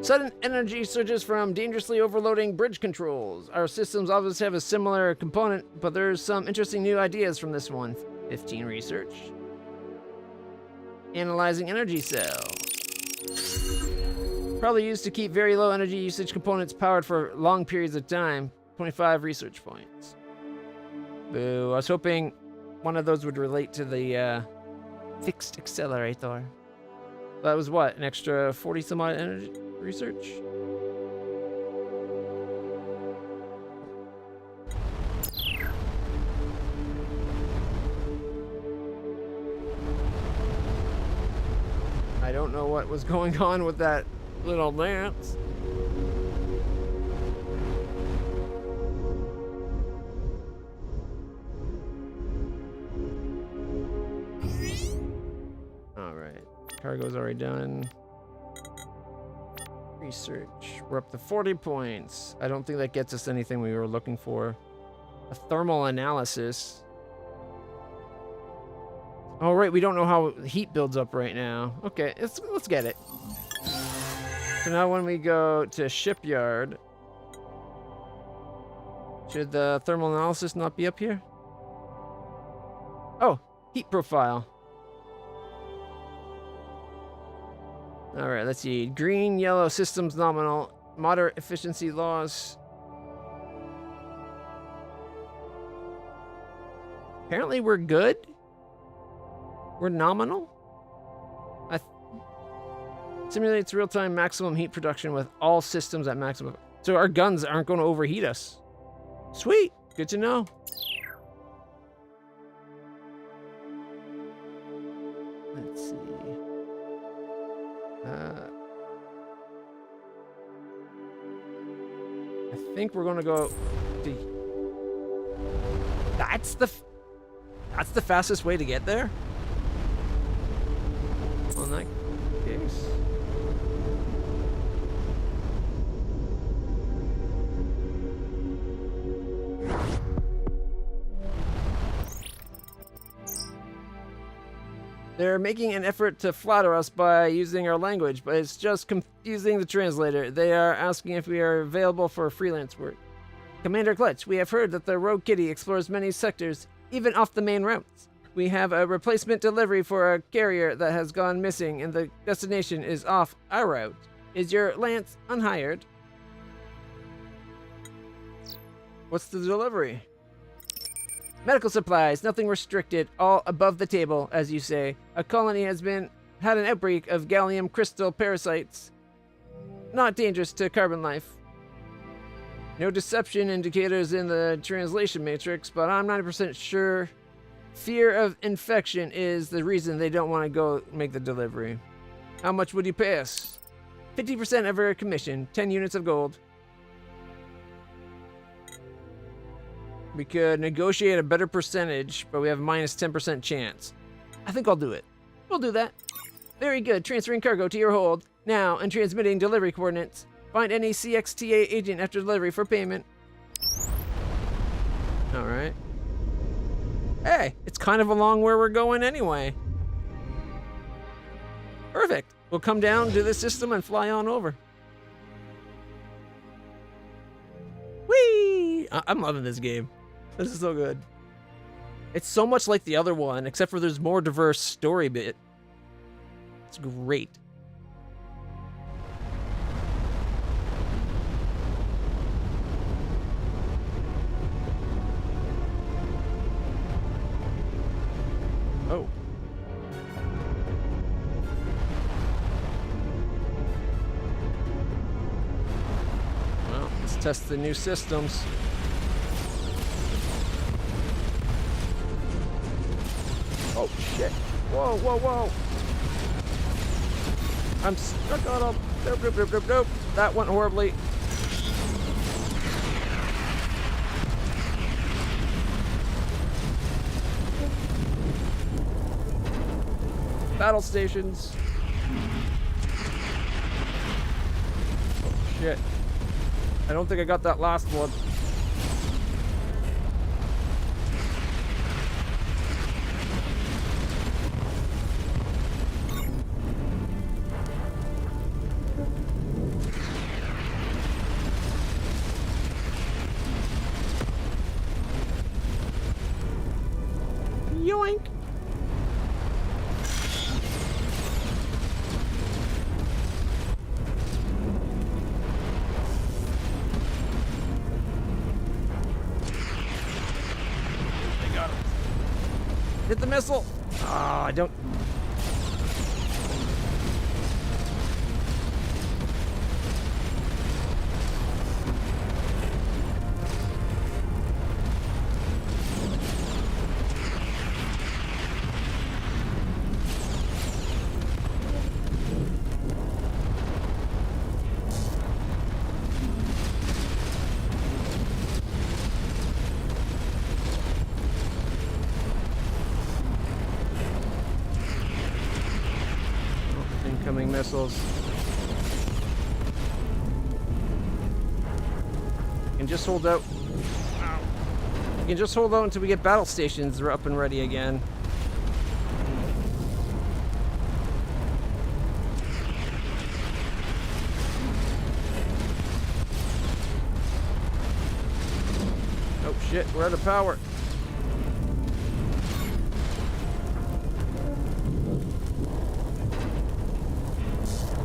Sudden energy surges from dangerously overloading bridge controls. Our systems obviously have a similar component, but there's some interesting new ideas from this one. 15 research. Analyzing energy cell. Probably used to keep very low energy usage components powered for long periods of time. 25 research points. Boo. I was hoping one of those would relate to the fixed accelerator. That was what? An extra 40 some odd energy research? I don't know what was going on with that little dance. Alright. Cargo's already done. Research. We're up to 40 points. I don't think that gets us anything we were looking for. A thermal analysis. Oh, right. We don't know how heat builds up right now. Okay, let's get it. So now when we go to shipyard, should the thermal analysis not be up here? Oh, heat profile. All right, let's see. Green, yellow, systems nominal, moderate efficiency loss. Apparently we're good. We're nominal. Simulates real-time maximum heat production with all systems at maximum. So our guns aren't going to overheat us. Sweet. Good to know. Let's see. I think we're going to go... That's the fastest way to get there? On that case... They're making an effort to flatter us by using our language, but it's just confusing the translator. They are asking if we are available for freelance work. Commander Clutch, we have heard that the Rogue Kitty explores many sectors, even off the main routes. We have a replacement delivery for a carrier that has gone missing and the destination is off our route. Is your Lance unhired? What's the delivery? Medical supplies, nothing restricted, all above the table, as you say. A colony has had an outbreak of gallium crystal parasites. Not dangerous to carbon life. No deception indicators in the translation matrix, but I'm 90% sure fear of infection is the reason they don't want to go make the delivery. How much would you pay us? 50% of our commission, 10 units of gold. We could negotiate a better percentage, but we have a minus 10% chance. I think I'll do it. We'll do that. Very good. Transferring cargo to your hold now and transmitting delivery coordinates. Find any CXTA agent after delivery for payment. All right. Hey, it's kind of along where we're going anyway. Perfect. We'll come down to this system and fly on over. Whee! I'm loving this game. This is so good. It's so much like the other one, except for there's more diverse story bit. It's great. Oh. Well, let's test the new systems. Oh, shit. Whoa, whoa, whoa. I'm stuck on a... Nope, nope, nope, nope, nope. That went horribly. Battle stations. Oh, shit. I don't think I got that last one. Yoink! They got him. Hit the missile! Ah, I don't... Incoming missiles. You can just hold out. You can just hold out until we get battle stations up and ready again. Oh shit, we're out of power.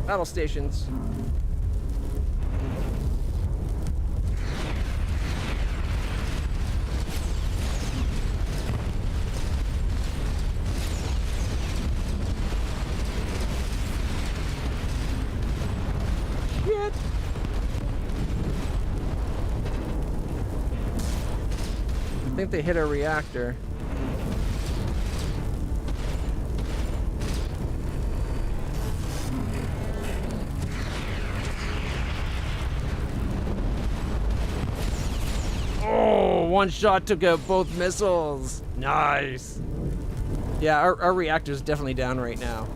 Battle stations. Shit. I think they hit our reactor. One shot took out both missiles. Nice. Yeah, our reactor's definitely down right now.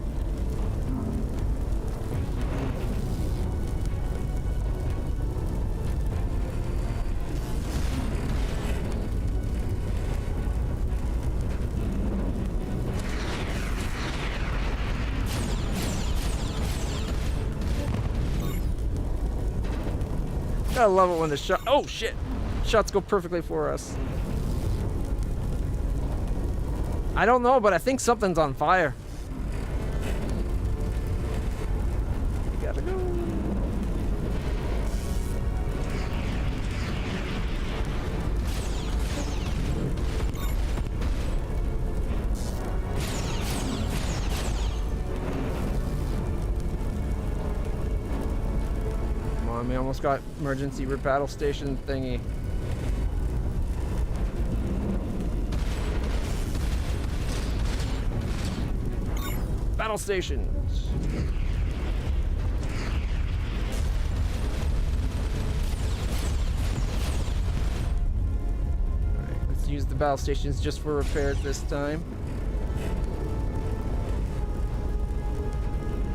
Gotta love it when the shot... Oh, shit. Shots go perfectly for us. I don't know, but I think something's on fire. We gotta go. Come on, we almost got emergency battle station thingy. Battle stations. Alright, let's use the battle stations just for repairs this time.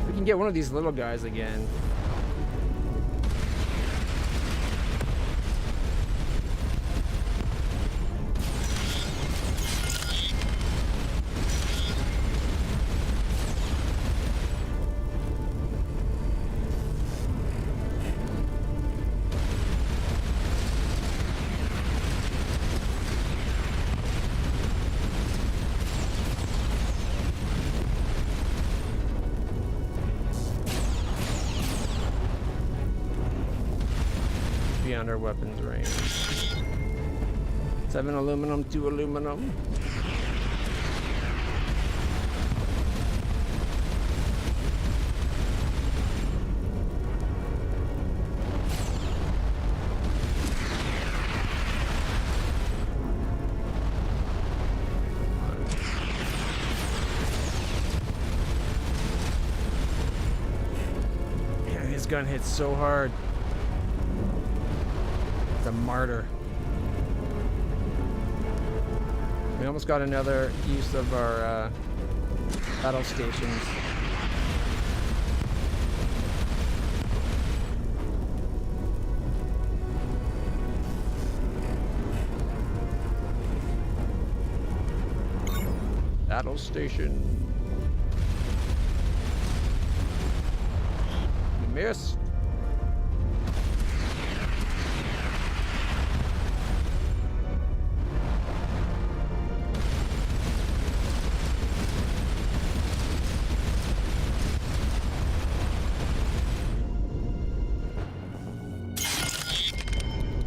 We can get one of these little guys again. Beyond our weapons range. 7 aluminum, 2 aluminum. Man, his gun hits so hard. A martyr. We almost got another use of our battle stations. Battle station. Missed.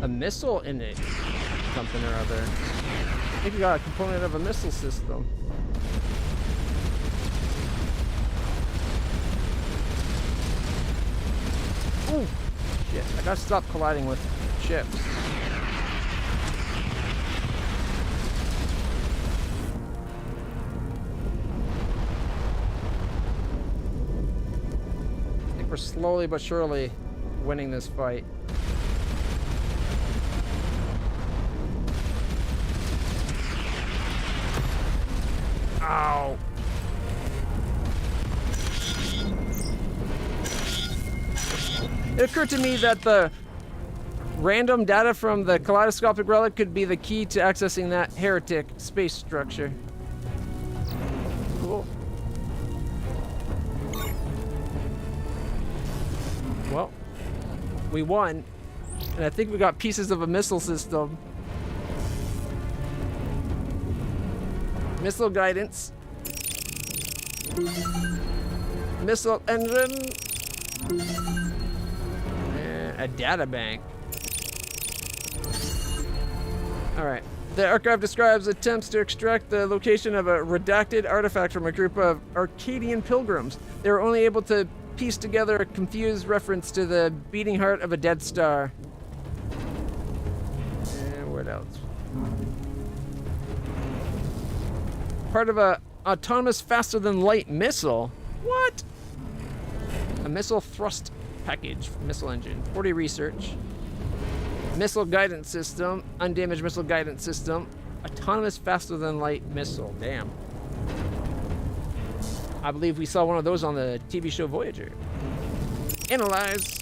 A missile in it, something or other. I think we got a component of a missile system. Oh shit! I gotta stop colliding with ships. I think we're slowly but surely winning this fight. Ow. It occurred to me that the random data from the kaleidoscopic relic could be the key to accessing that heretic space structure. Cool. Well, we won, and I think we got pieces of a missile system. Missile guidance. Missile engine. And a data bank. Alright. The archive describes attempts to extract the location of a redacted artifact from a group of Arcadian pilgrims. They were only able to piece together a confused reference to the beating heart of a dead star. And what else? Part of a autonomous faster than light missile. What? A missile thrust package, missile engine, 40 research. Missile guidance system, undamaged missile guidance system, autonomous faster than light missile. Damn. I believe we saw one of those on the TV show Voyager. Analyze.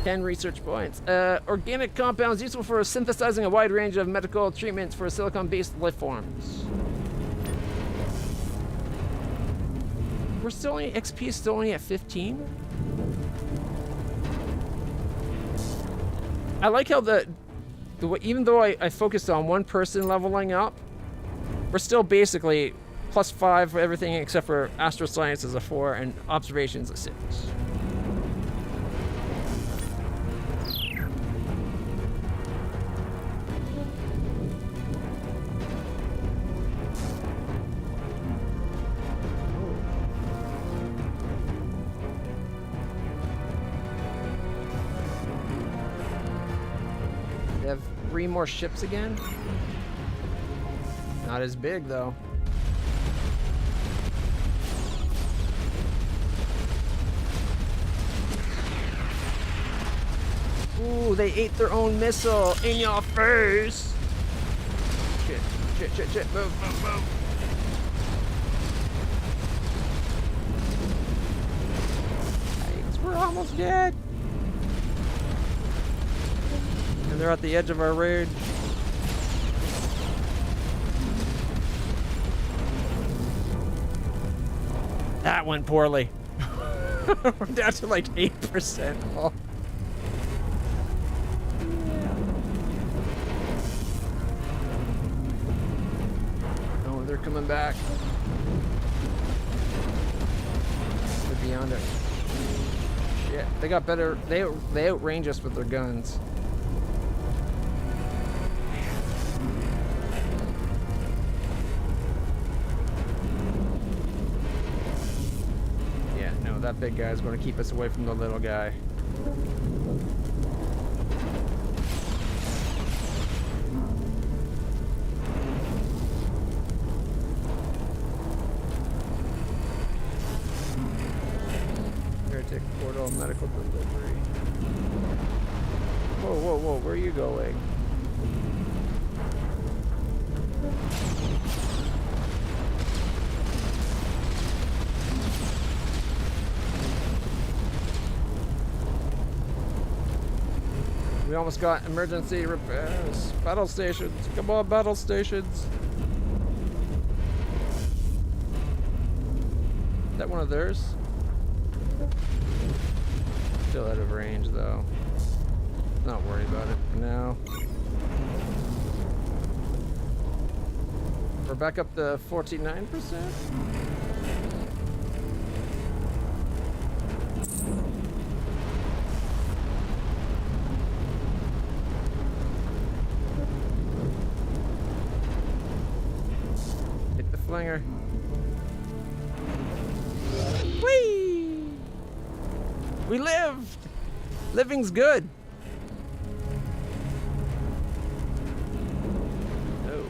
10 research points. Organic compounds useful for synthesizing a wide range of medical treatments for silicon-based life forms. We're still only, XP is still only at 15? I like how the way, even though I focused on one person leveling up, We're still basically +5 for everything except for astroscience is a 4 and observations a 6. They have 3 more ships again? Not as big though. Ooh, they ate their own missile in your face. Shit, shit, shit, shit, move, move, move. Yikes, we're almost dead. And they're at the edge of our rage. That went poorly. We're down to like 8%. Oh. Oh, they're coming back. They're beyond it. Shit, they got better. They outrange us with their guns. That big guy is going to keep us away from the little guy. Heretic portal, medical delivery. Whoa, whoa, whoa, where are you going? We almost got emergency repairs. Battle stations. Come on, battle stations. Is that one of theirs? Still out of range, though. Not worried about it for now. We're back up to 49%. Flinger. Whee! We lived! Living's good. Oh.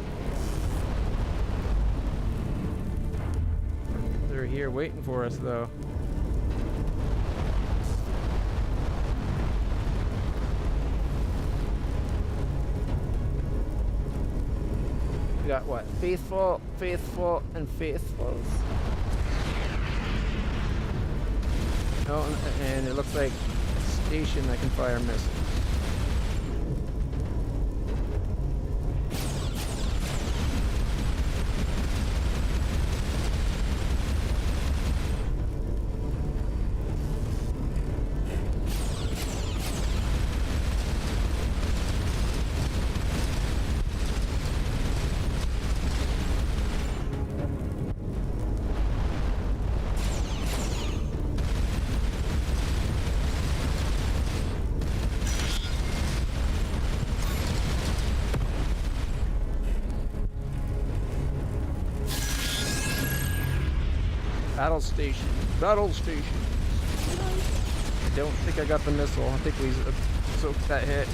They're here waiting for us, though. We got what? Faithful, faithful, and faithfuls. Oh, and it looks like a station that can fire missiles. Battle station. Battle station. I don't think I got the missile. I think we soaked that hit.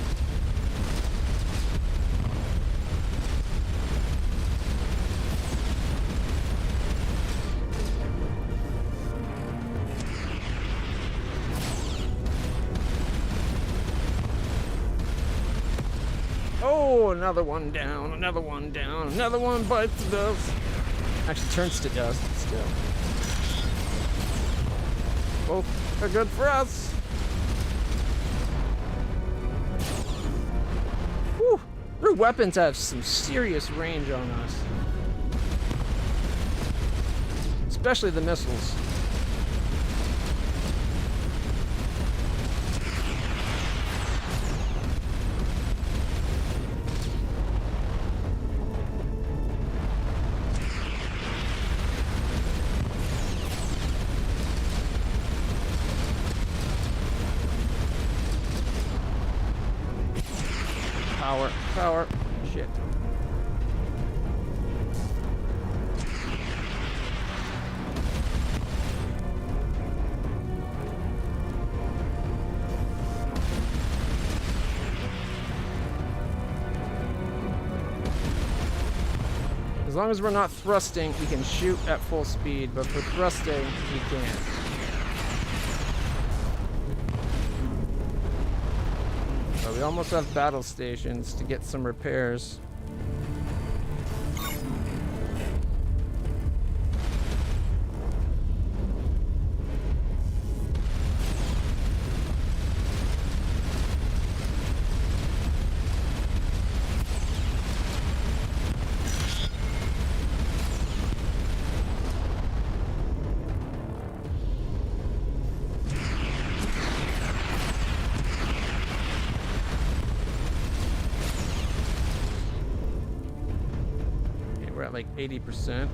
Oh, another one down, another one down, another one bites the dust. Actually turns to dust still. Both are good for us. Whew. Their weapons have some serious range on us. Especially the missiles. Power, power. Shit. As long as we're not thrusting, we can shoot at full speed, but for thrusting, we can't. But we almost have battle stations to get some repairs. Like 80%.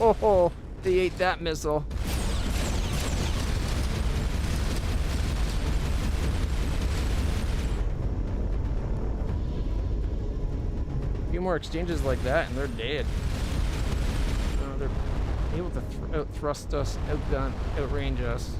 Oh, they ate that missile. A few more exchanges like that and they're dead. They're able to out-thrust us, outgun, outrange us.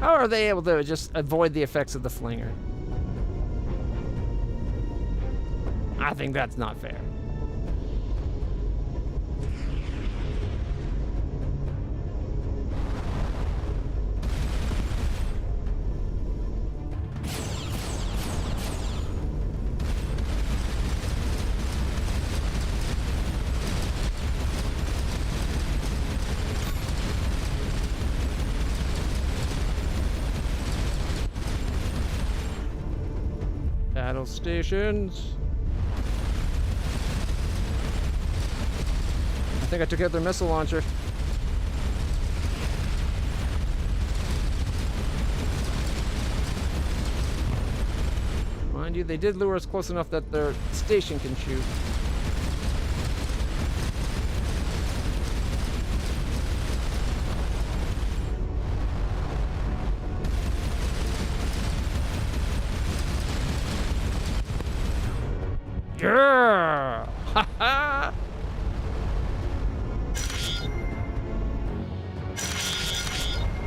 How are they able to just avoid the effects of the flinger? I think that's not fair. Battle stations. I think I took out their missile launcher. Mind you, they did lure us close enough that their station can shoot. Yeah! Ha ha!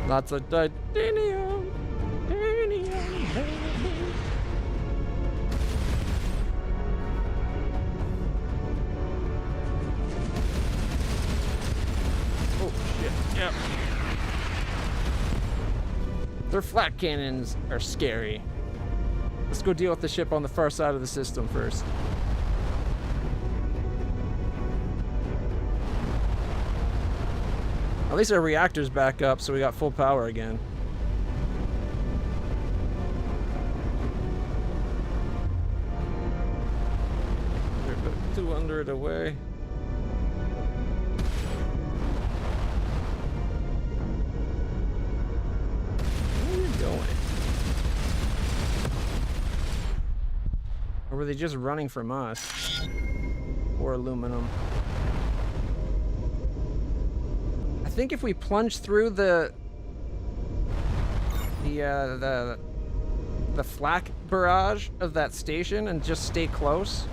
Lots of titanium. Oh shit! Yep. Their flat cannons are scary. Let's go deal with the ship on the far side of the system first. At least our reactor's back up, so we got full power again. They're about 200 away. Where are you going? Or were they just running from us? Or aluminum? I think if we plunge through the flak barrage of that station and just stay close,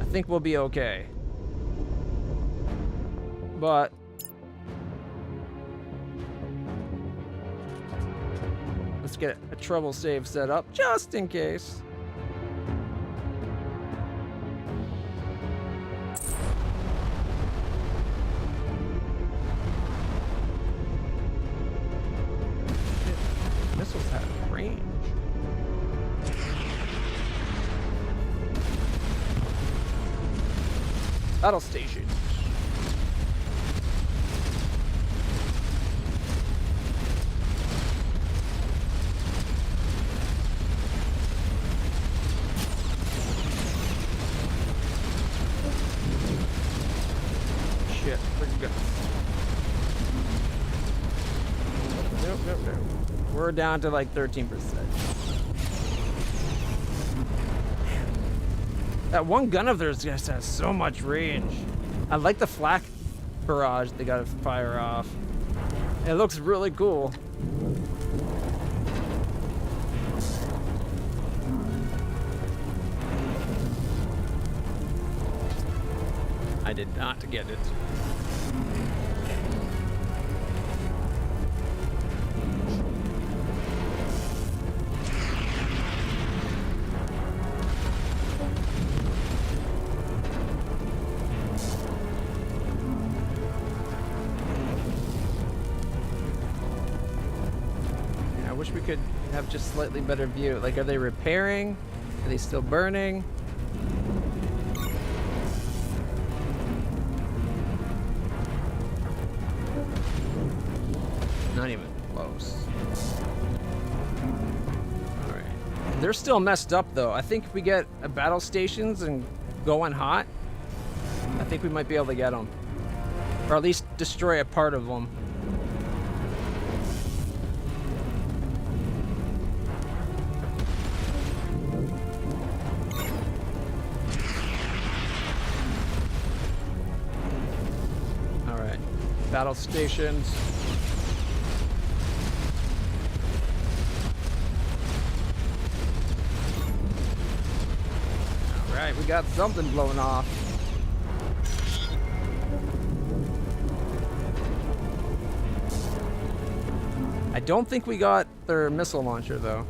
I think we'll be okay. But let's get a trouble save set up just in case. Missiles have range. Battle station. Shit, where'd you go? We're down to like 13%. That one gun of theirs just has so much range. I like the flak barrage they gotta fire off. It looks really cool. I did not get it. I wish we could have just slightly better view. Like, are they repairing? Are they still burning? Not even close. Alright. They're still messed up, though. I think if we get a battle stations and going hot, I think we might be able to get them. Or at least destroy a part of them. Alright. Battle stations. Alright, we got something blowing off. I don't think we got their missile launcher, though.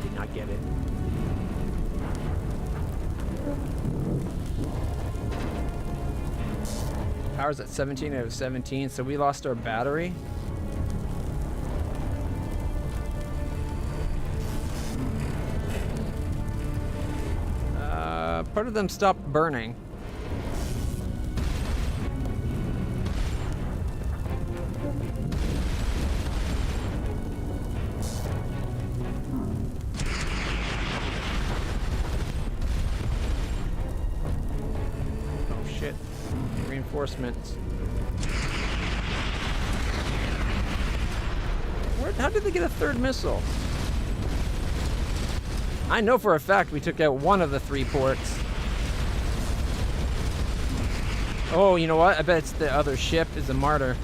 Did not get it. Power's at 17 out of 17, so we lost our battery. Part of them stopped burning. Oh shit. Reinforcements. How did they get a third missile? I know for a fact we took out one of the 3 ports. Oh, you know what? I bet it's the other ship is a martyr.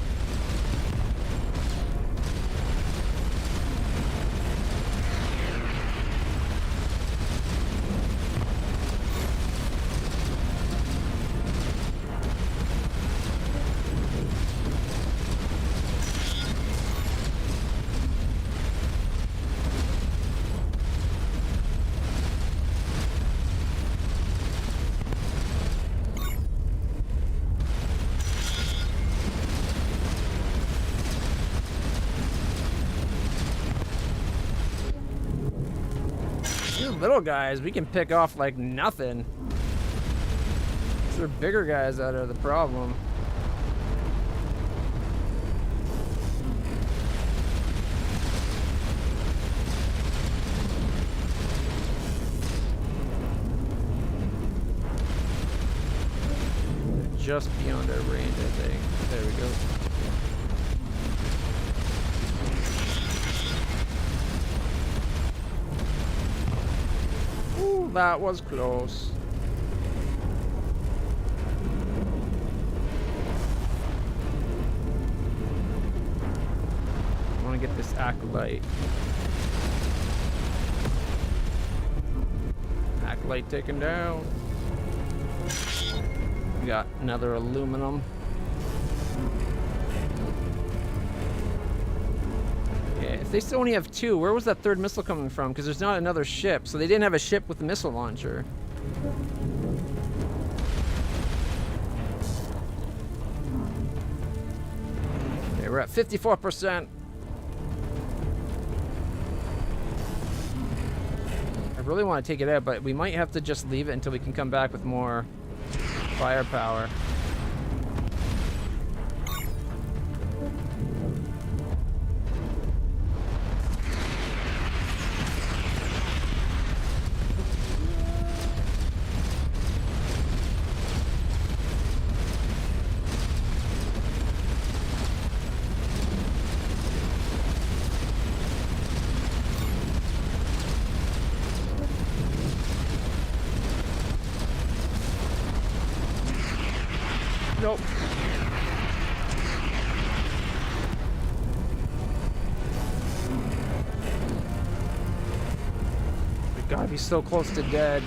Little guys, we can pick off like nothing. They're bigger guys that are the problem. They're just beyond our range, I think. There we go. That was close. I want to get this acolyte. Acolyte taken down. We got another aluminum. If they still only have 2, where was that third missile coming from? Because there's not another ship, so they didn't have a ship with a missile launcher. Okay, we're at 54%. I really want to take it out, but we might have to just leave it until we can come back with more firepower. Nope. We gotta be so close to dead.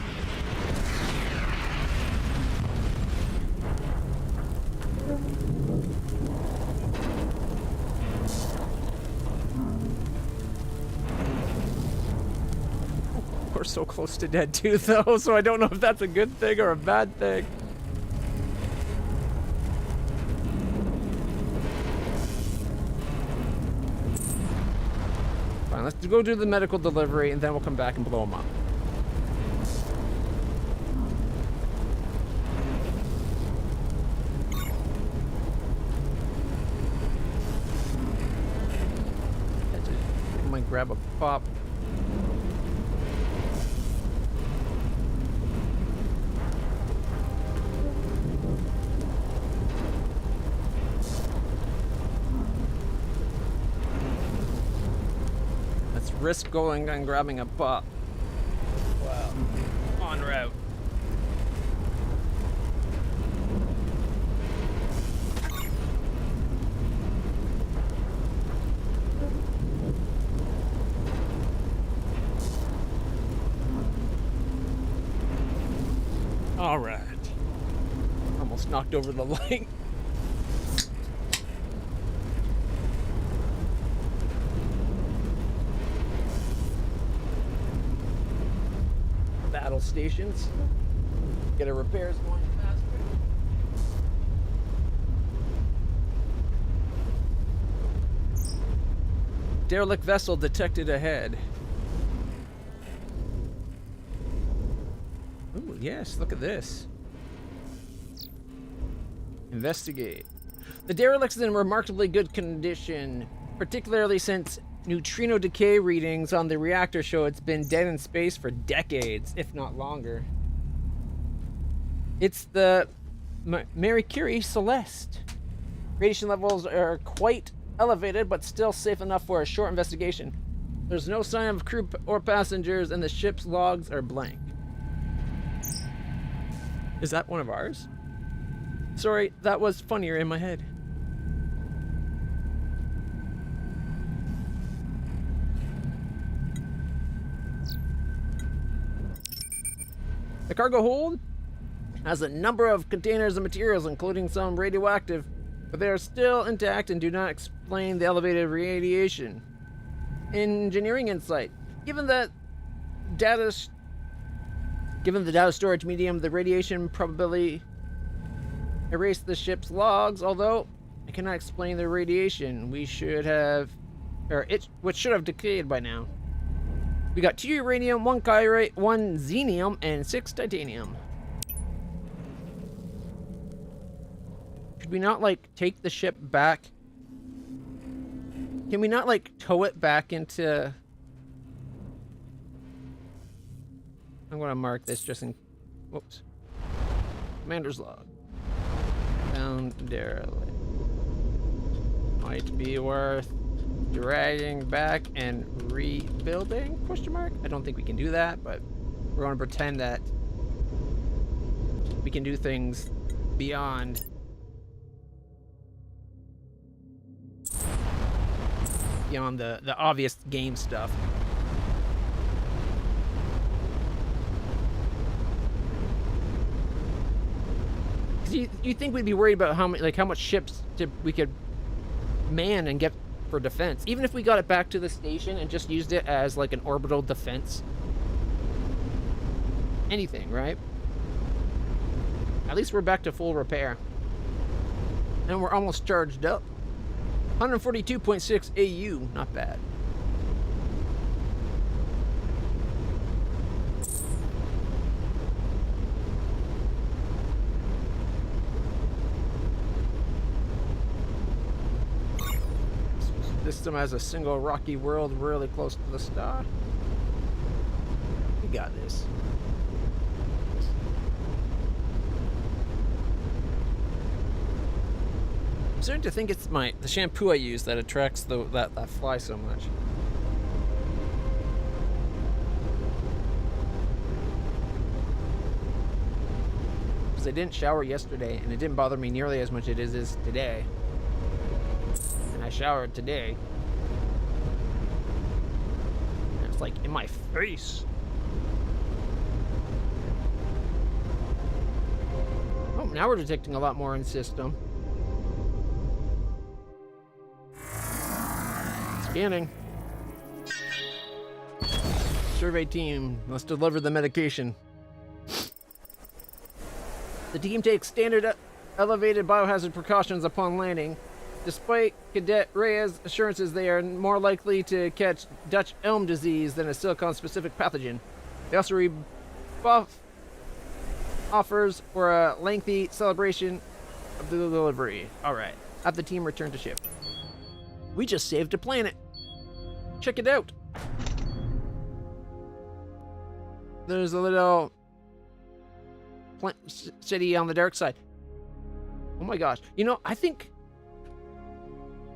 We're so close to dead too, though, so I don't know if that's a good thing or a bad thing. Fine, let's go do the medical delivery, and then we'll come back and blow them up. I might grab a pop. Risk going and grabbing a pop. Wow. En route. All right. Almost knocked over the light. Battle stations. Get our repairs going faster. Derelict vessel detected ahead. Ooh, yes, look at this. Investigate. The derelict's in remarkably good condition, particularly since neutrino decay readings on the reactor show it's been dead in space for decades, if not longer. It's the Marie Curie Celeste. Radiation levels are quite elevated, but still safe enough for a short investigation. There's no sign of crew or passengers, and the ship's logs are blank. Is that one of ours? Sorry, that was funnier in my head. The cargo hold has a number of containers and materials, including some radioactive, but they are still intact and do not explain the elevated radiation. Engineering insight. Given the data storage medium, the radiation probably erased the ship's logs, although I cannot explain the radiation. Which should have decayed by now. We got 2 uranium, 1 kyrite, 1 xenium, and 6 titanium. Could we not, like, take the ship back? Can we not, like, tow it back into... I'm gonna mark this just in... Whoops. Commander's log. Found derelict. Might be worth dragging back and rebuilding? Question mark? I don't think we can do that, but we're going to pretend that we can do things beyond the obvious game stuff. You think we'd be worried about how much ships we could man and get for defense, even if we got it back to the station and just used it as like an orbital defense. Anything, right? At least we're back to full repair. And we're almost charged up. 142.6 AU, not bad. System has a single rocky world really close to the star. We got this. I'm starting to think it's the shampoo I use that attracts that fly so much. because I didn't shower yesterday, and it didn't bother me nearly as much as it is today. And I showered today. And it's like in my face. Oh, now we're detecting a lot more in system. Scanning. Survey team must deliver the medication. The team takes standard elevated biohazard precautions upon landing. Despite Cadet Reyes' assurances they are more likely to catch Dutch elm disease than a silicon-specific pathogen. They also rebuff offers for a lengthy celebration of the delivery. Alright, have the team return to ship. We just saved a planet. Check it out. There's a little city on the dark side. Oh my gosh. You know, I think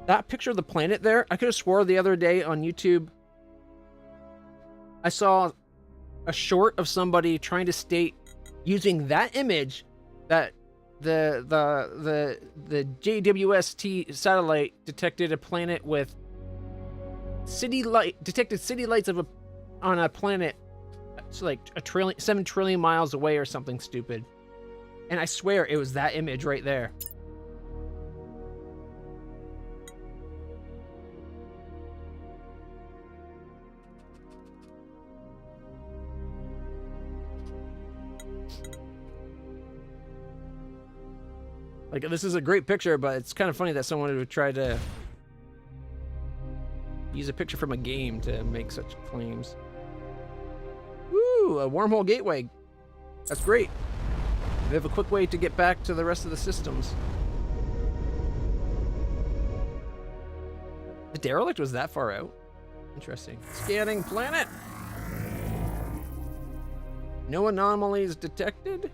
that picture of the planet there, I could have swore the other day on YouTube I saw a short of somebody trying to state using that image that the JWST satellite detected a planet with city lights on a planet. It's like 7 trillion miles away or something stupid. And I swear it was that image right there. Like, this is a great picture, but it's kind of funny that someone would try to use a picture from a game to make such claims. Ooh, a wormhole gateway. That's great. We have a quick way to get back to the rest of the systems. The derelict was that far out? Interesting. Scanning planet. No anomalies detected?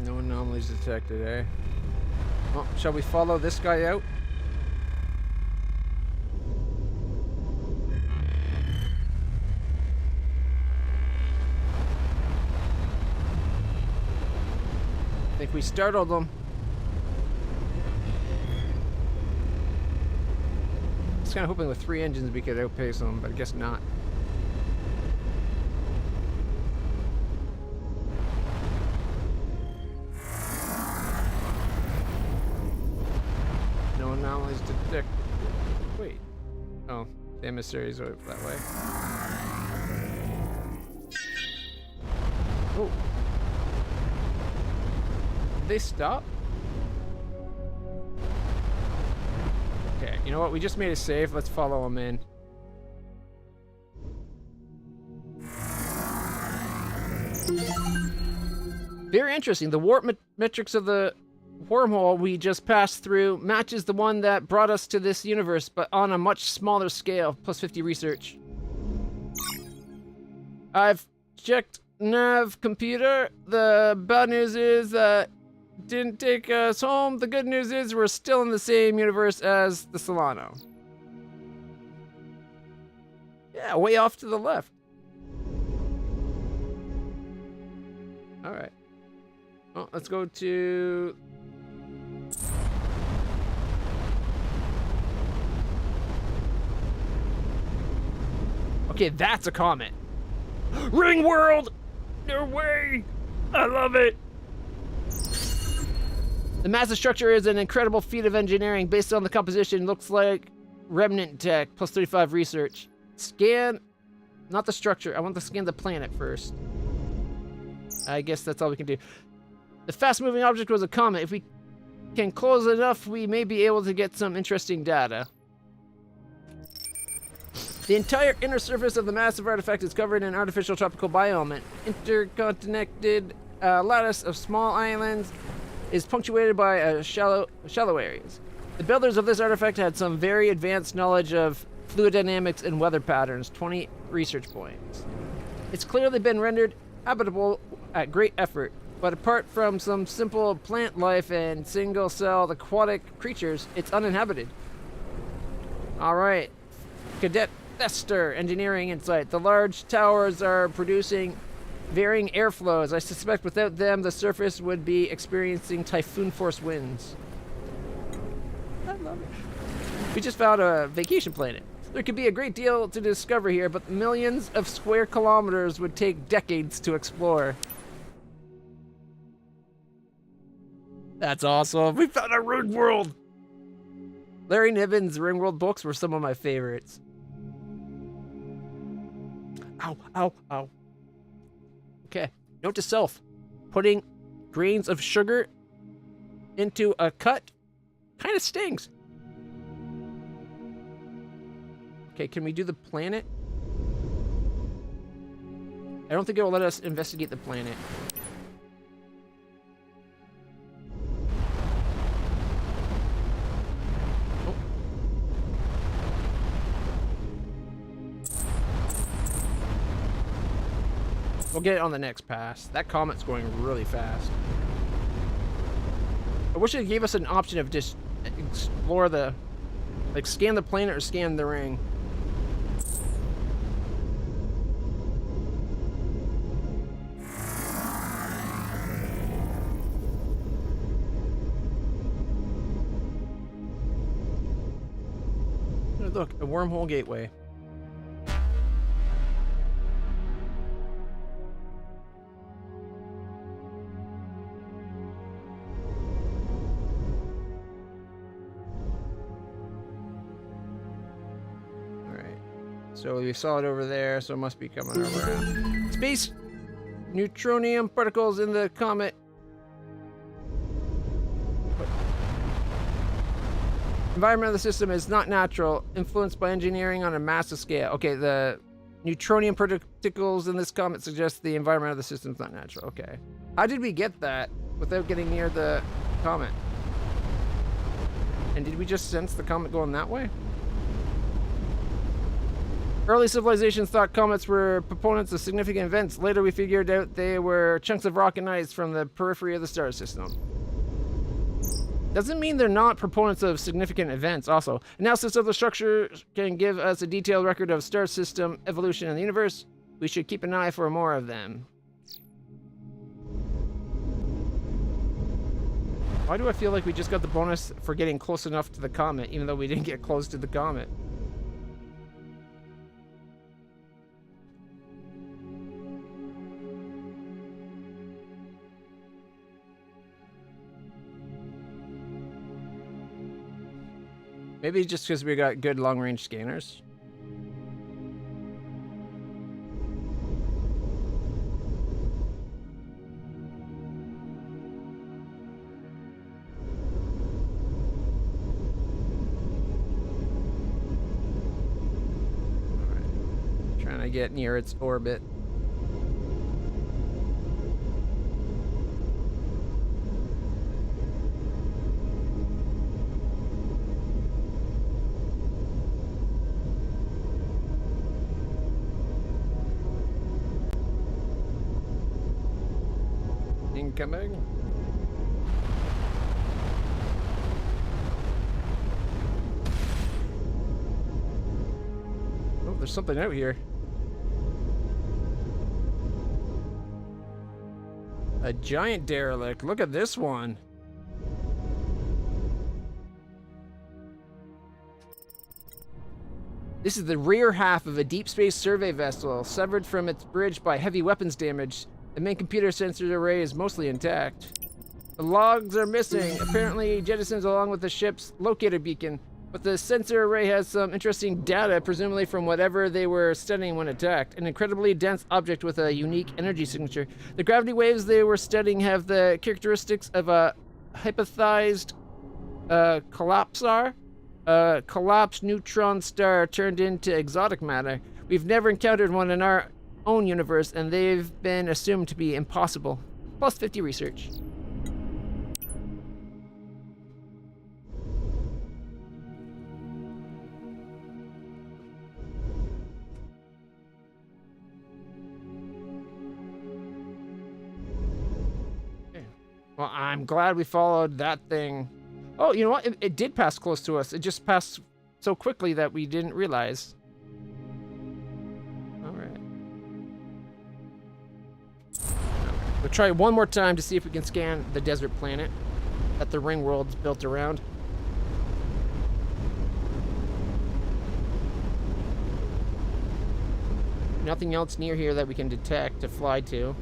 No anomalies detected, eh? Well, shall we follow this guy out? I think we startled them. I was kind of hoping with 3 engines we could outpace them, but I guess not. No anomalies detected. Wait. Oh, the emissaries are that way. Oh. Did they stop? Okay, you know what? We just made a save. Let's follow them in. Very interesting. The warp metrics of the wormhole we just passed through matches the one that brought us to this universe, but on a much smaller scale, plus 50 research. I've checked nav computer. The bad news is that didn't take us home. The good news is we're still in the same universe as the Solano. Yeah, way off to the left. Alright. Well, let's go to... Okay, that's a comet. Ring world! No way! I love it! The massive structure is an incredible feat of engineering. Based on the composition, looks like remnant tech, plus 35 research. Scan, not the structure. I want to scan the planet first. I guess that's all we can do. The fast-moving object was a comet. If we can close enough, we may be able to get some interesting data. The entire inner surface of the massive artifact is covered in artificial tropical biome. An interconnected lattice of small islands is punctuated by shallow areas. The builders of this artifact had some very advanced knowledge of fluid dynamics and weather patterns. 20 research points. It's clearly been rendered habitable at great effort, but apart from some simple plant life and single-celled aquatic creatures, it's uninhabited. Alright. Cadet Thester, Engineering Insight. The large towers are producing varying airflows. I suspect without them, the surface would be experiencing typhoon-force winds. I love it. We just found a vacation planet. There could be a great deal to discover here, but millions of square kilometers would take decades to explore. That's awesome. We found a ring world. Larry Niven's Ring World books were some of my favorites. Ow, ow, ow. Okay, note to self. Putting grains of sugar into a cut kind of stings. Okay, can we do the planet? I don't think it will let us investigate the planet. Oh. We'll get it on the next pass. That comet's going really fast. I wish it gave us an option of just explore the, like, scan the planet or scan the ring. Look, a wormhole gateway. So we saw it over there, so it must be coming around. Space neutronium particles in the comet. Environment of the system is not natural, influenced by engineering on a massive scale. Okay, the neutronium particles in this comet suggest the environment of the system is not natural. Okay. How did we get that without getting near the comet? And did we just sense the comet going that way? Early civilizations thought comets were proponents of significant events. Later we figured out they were chunks of rock and ice from the periphery of the star system. Doesn't mean they're not proponents of significant events also. Analysis of the structure can give us a detailed record of star system evolution in the universe. We should keep an eye for more of them. Why do I feel like we just got the bonus for getting close enough to the comet, even though we didn't get close to the comet? Maybe just because we got good long-range scanners. All right. Trying to get near its orbit. Incoming. Oh, there's something out here. A giant derelict. Look at this one. This is the rear half of a deep space survey vessel, severed from its bridge by heavy weapons damage. The main computer sensor array is mostly intact. The logs are missing, apparently jettisoned along with the ship's locator beacon, but the sensor array has some interesting data, presumably from whatever they were studying when attacked. An incredibly dense object with a unique energy signature. The gravity waves they were studying have the characteristics of a hypothesized collapsar, a collapsed neutron star turned into exotic matter. We've never encountered one in our own universe, and they've been assumed to be impossible. Plus 50 research. Well, I'm glad we followed that thing. Oh, you know what? It did pass close to us. It just passed so quickly that we didn't realize. All right. We'll try one more time to see if we can scan the desert planet that the ring world's built around. Nothing else near here that we can detect to fly to.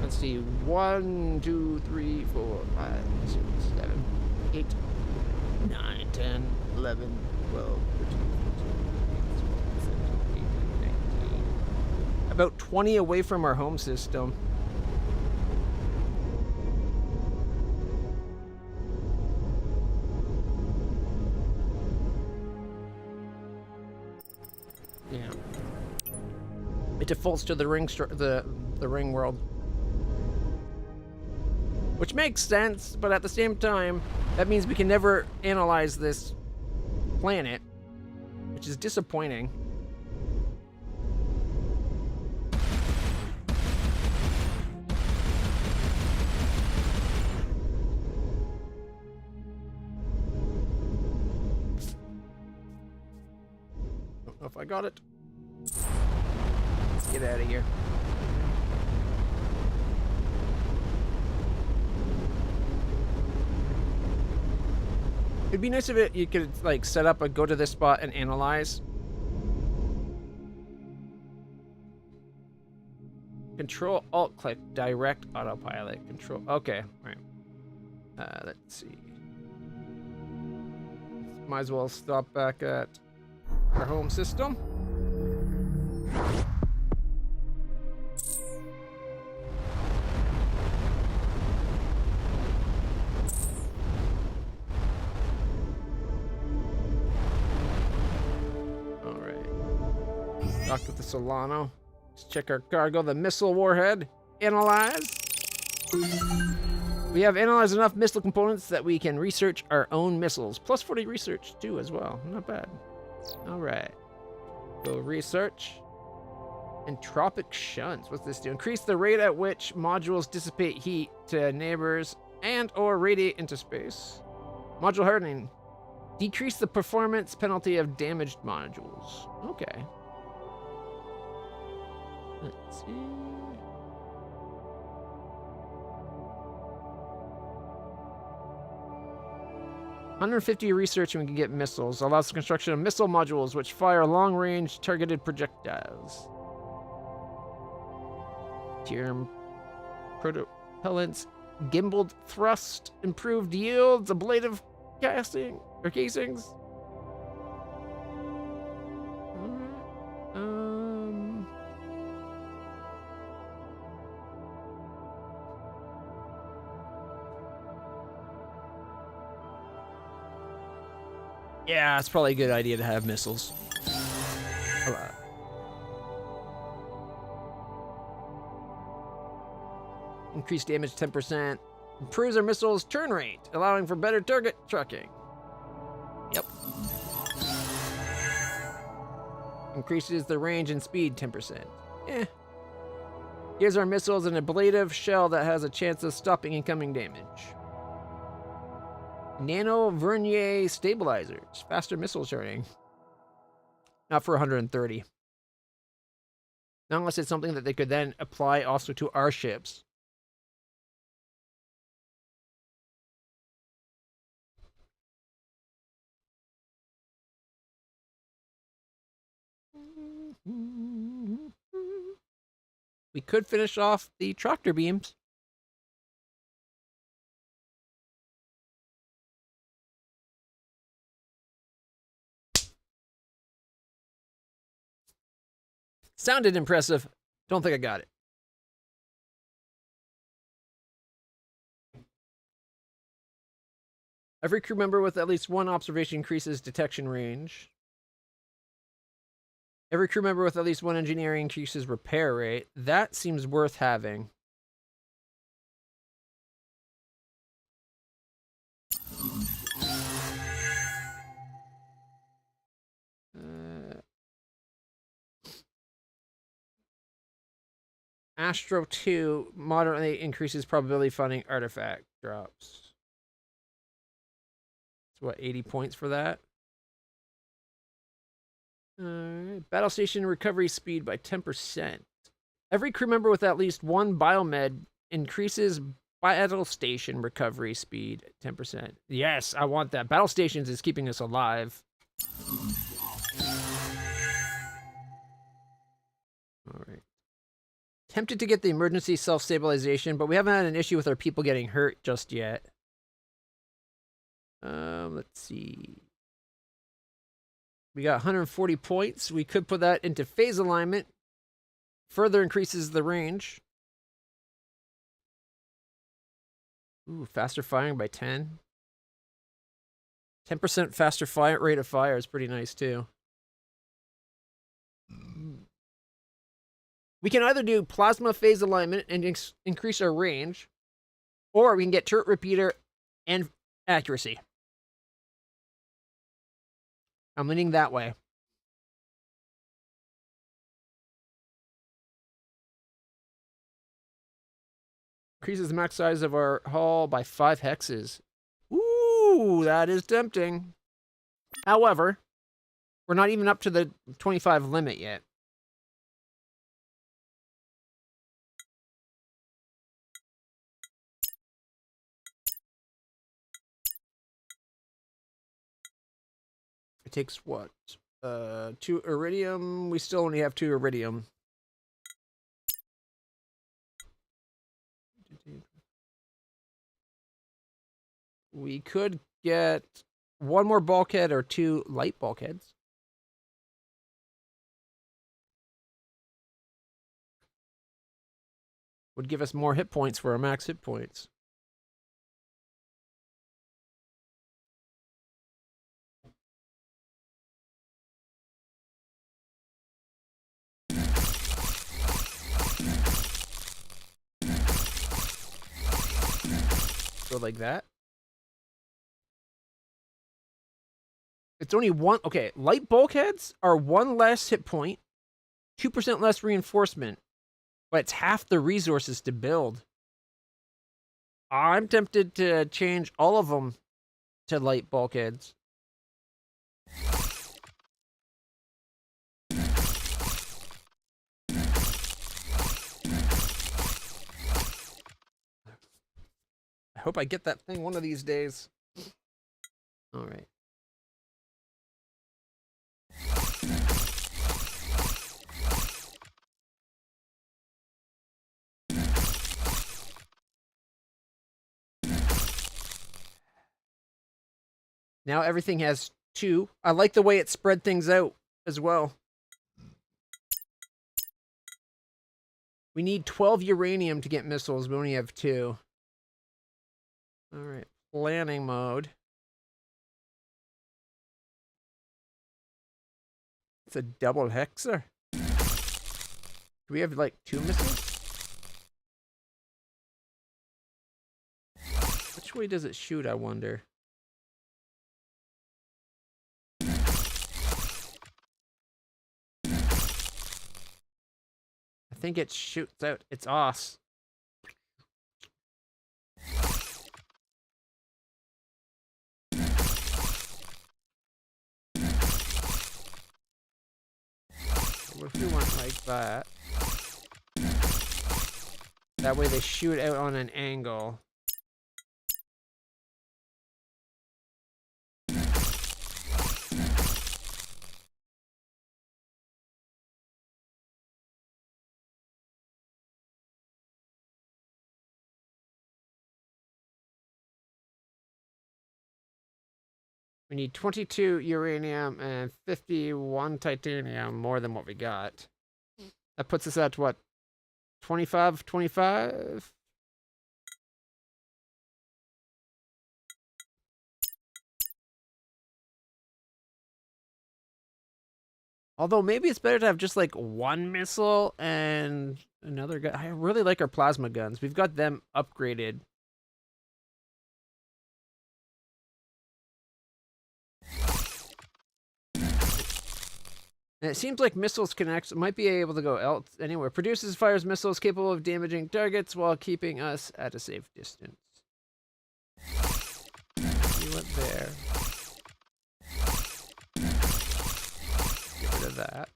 Let's see. 1, 2, 3, 4, 5, 6, 7, 8, 9, 10, 11, 12, 13, 14, 15, 16, 17, 18, 19. About 20 away from our home system. Yeah. It defaults to the ring world. Which makes sense, but at the same time, that means we can never analyze this planet, which is disappointing. Don't know if I got it. Let's get out of here. It'd be nice if you could like set up a go to this spot and analyze. Control Alt click direct autopilot control. Okay, all right. Let's see. Might as well stop back at our home system. Docked with the Solano. Let's check our cargo. The missile warhead. Analyze. We have analyzed enough missile components that we can research our own missiles. Plus 40 research too as well. Not bad. All right. Go research. Entropic shunts. What's this do? Increase the rate at which modules dissipate heat to neighbors and or radiate into space. Module hardening. Decrease the performance penalty of damaged modules. Okay. Let's see. $150 research and we can get missiles. Allows the construction of missile modules which fire long-range targeted projectiles. Tier propellants, gimbaled thrust, improved yields, ablative casing or casings. Yeah, it's probably a good idea to have missiles. Increased damage 10%. Improves our missiles' turn rate, allowing for better target tracking. Yep. Increases the range and speed 10%. Eh. Gives our missiles an ablative shell that has a chance of stopping incoming damage. Nano Vernier stabilizers. Faster missile turning. Not for 130. Not unless it's something that they could then apply also to our ships. We could finish off the tractor beams. Sounded impressive. Don't think I got it. Every crew member with at least one observation increases detection range. Every crew member with at least one engineering increases repair rate. That seems worth having. Astro 2 moderately increases probability finding artifact drops. So what, 80 points for that? Battle station recovery speed by 10%. Every crew member with at least one biomed increases battle station recovery speed 10%. Yes, I want that. Battle stations is keeping us alive. All right. Tempted to get the emergency self-stabilization, but we haven't had an issue with our people getting hurt just yet. Let's see. We got 140 points. We could put that into phase alignment. Further increases the range. Ooh, faster firing by 10. 10% faster fire rate of fire is pretty nice too. We can either do plasma phase alignment and increase our range, or we can get turret repeater and accuracy. I'm leaning that way. Increases the max size of our hull by 5 hexes. Ooh, that is tempting. However, we're not even up to the 25 limit yet. It takes what? 2 iridium. We still only have 2 iridium. We could get 1 more bulkhead or 2 light bulkheads. Would give us more hit points for our max hit points. Go like that. It's only 1. Okay, light bulkheads are 1 less hit point, 2% less reinforcement, but it's half the resources to build. I'm tempted to change all of them to light bulkheads. I hope I get that thing one of these days. All right. Now everything has 2. I like the way it spread things out as well. We need 12 uranium to get missiles. We only have 2. All right, planning mode. It's a double hexer. Do we have like 2 missiles? Which way does it shoot, I wonder? I think it shoots out its os. What if we went like that? That way they shoot out on an angle. We need 22 uranium and 51 titanium, more than what we got. That puts us at what? 25? Although maybe it's better to have just like 1 missile and another gun. I really like our plasma guns. We've got them upgraded. And it seems like missiles might be able to go anywhere. Fires missiles capable of damaging targets while keeping us at a safe distance. He went there. Get rid of that.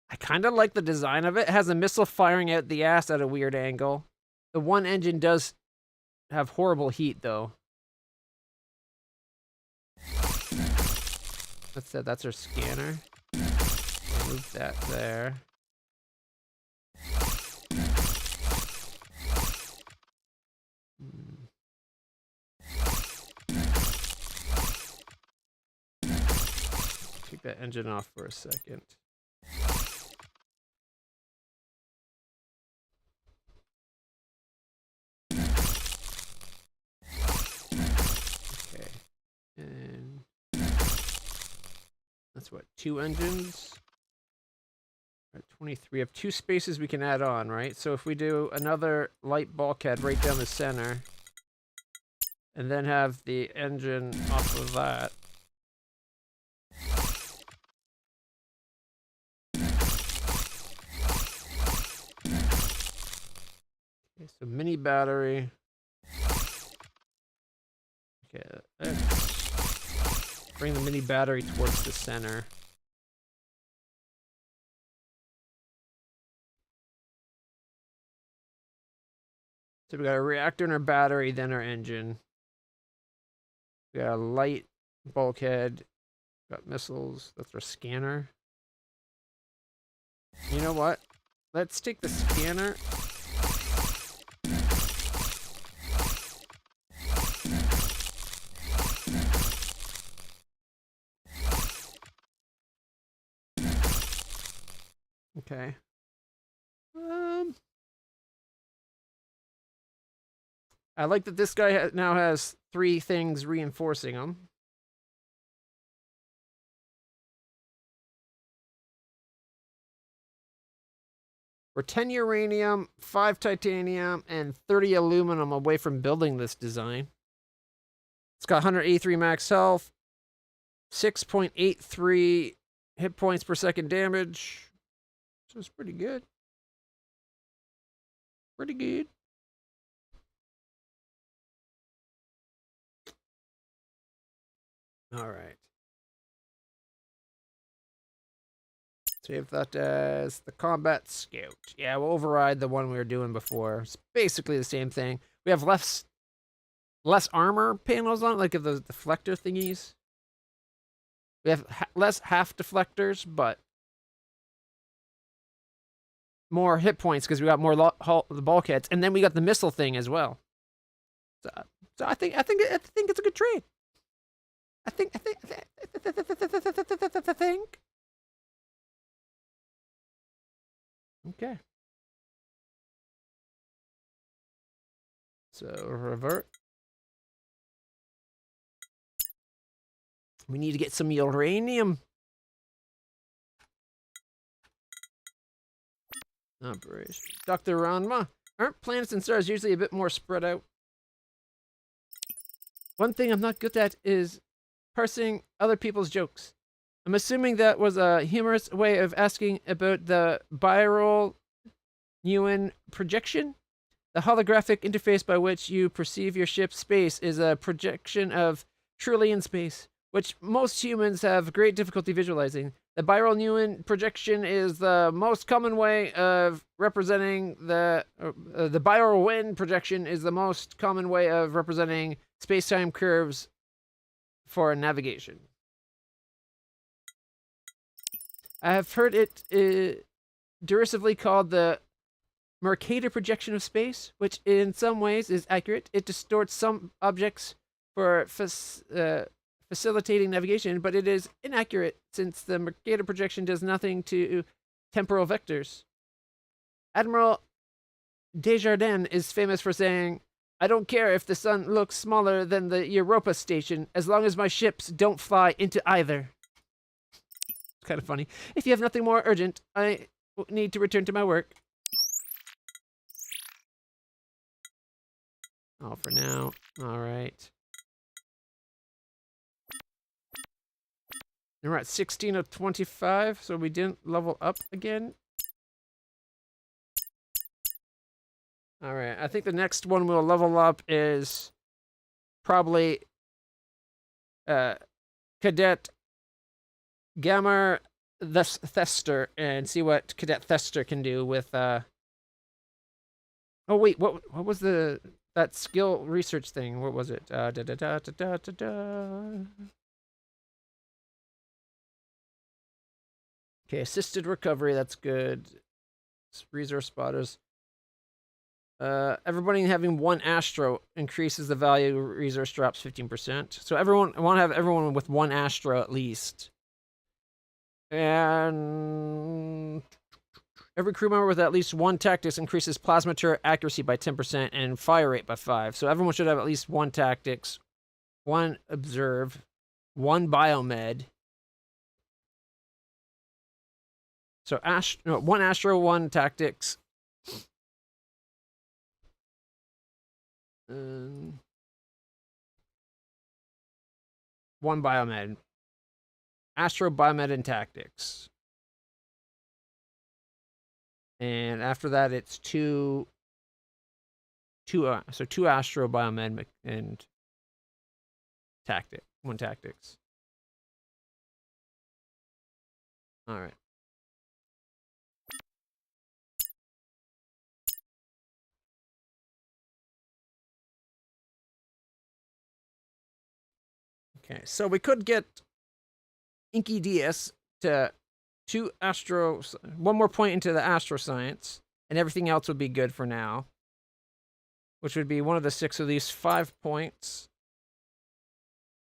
I kind of like the design of it. It has a missile firing out the ass at a weird angle. The one engine does have horrible heat, though. That's our scanner. Move that there. Take that engine off for a second. Okay. And that's what, 2 engines? 23. We have 2 spaces we can add on, right? So if we do another light bulkhead right down the center, and then have the engine off of that. Okay, so mini battery. Okay, let's bring the mini battery towards the center. So we got a reactor and our battery, then our engine. We got a light bulkhead. Got missiles. That's our scanner. You know what? Let's take the scanner. Okay. I like that this guy now has 3 things reinforcing him. We're 10 uranium, 5 titanium, and 30 aluminum away from building this design. It's got 183 max health, 6.83 hit points per second damage. So it's pretty good. Pretty good. All right. Save that as the combat scout. Yeah, we'll override the one we were doing before. It's basically the same thing. We have less armor panels on it, like the deflector thingies. We have less half deflectors, but more hit points because we got more the bulkheads, and then we got the missile thing as well. So I think it's a good trade. I think. Okay. So revert. We need to get some uranium. Operation. Dr. Ranma, aren't planets and stars usually a bit more spread out? One thing I'm not good at is parsing other people's jokes. I'm assuming that was a humorous way of asking about the Biral Neuen projection. The holographic interface by which you perceive your ship's space is a projection of Trillian space, which most humans have great difficulty visualizing. The Biral Neuen projection is the most common way of representing the Biral Wind projection is the most common way of representing space-time curves for navigation. I have heard it derisively called the Mercator projection of space, which in some ways is accurate. It distorts some objects for facilitating navigation, but it is inaccurate since the Mercator projection does nothing to temporal vectors. Admiral Desjardins is famous for saying, "I don't care if the sun looks smaller than the Europa station, as long as my ships don't fly into either." It's kind of funny. If you have nothing more urgent, I need to return to my work. All for now. All right. And we're at 16 of 25, so we didn't level up again. All right, I think the next one we'll level up is probably Cadet Gamma Thester, and see what Cadet Thester can do with oh wait, what was that skill research thing? What was it? Okay, assisted recovery, that's good. Resource spotters. Everybody having one Astro increases the value resource drops 15%. So I want to have everyone with one Astro at least. And every crew member with at least one tactics increases plasma turret accuracy by 10% and fire rate by 5. So everyone should have at least one tactics, one observe, one biomed. So one Astro, one tactics. One biomed. Astro, biomed, and tactics. And after that, it's two Astro, biomed, and one tactics. All right. Okay, so we could get Inky DS to one more point into the Astro Science, and everything else would be good for now. Which would be one of the 6 of these 5 points.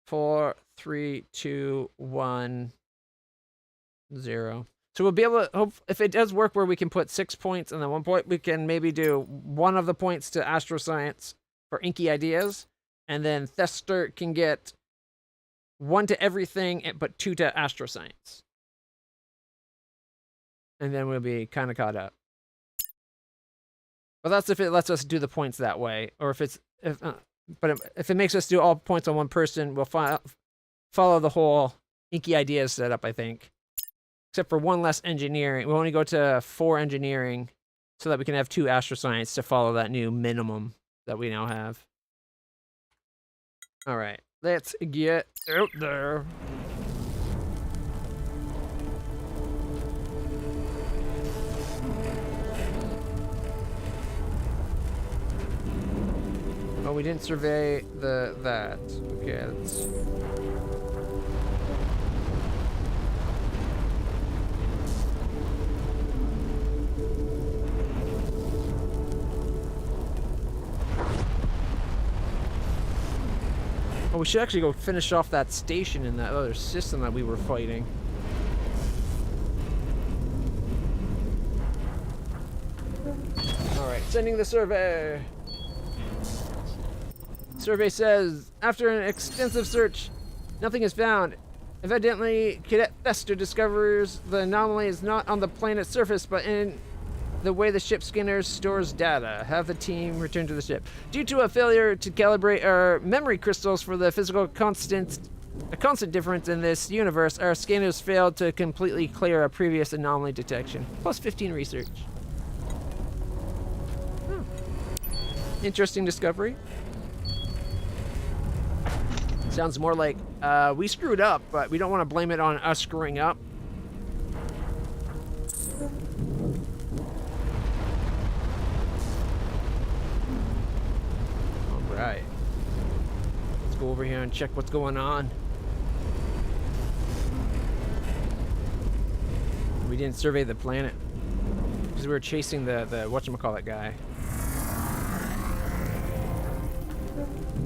4, 3, 2, 1, 0. So we'll be able to hope if it does work where we can put 6 points and then 1 point, we can maybe do one of the points to Astro Science for Inky Ideas, and then Thester can get 1 to everything, but 2 to Astro Science. And then we'll be kind of caught up. But that's if it lets us do the points that way, or if it makes us do all points on one person, we'll follow the whole Inky Ideas setup, I think. Except for 1 less engineering. We'll only go to 4 engineering so that we can have 2 Astro Science to follow that new minimum that we now have. All right. Let's get out there. Oh, we didn't survey that. Okay, let's... Oh, we should actually go finish off that station in that other system that we were fighting. Alright, sending the survey. Survey says, after an extensive search, nothing is found. Evidently, Cadet Thester discovers the anomaly is not on the planet's surface, but in the way the ship scanner stores data. Have the team return to the ship. Due to a failure to calibrate our memory crystals for the physical constant difference in this universe, our scanners failed to completely clear a previous anomaly detection. Plus 15 research. Interesting discovery. Sounds more like we screwed up, but we don't want to blame it on us screwing up. Alright. Let's go over here and check what's going on. We didn't survey the planet because we were chasing the whatchamacallit guy.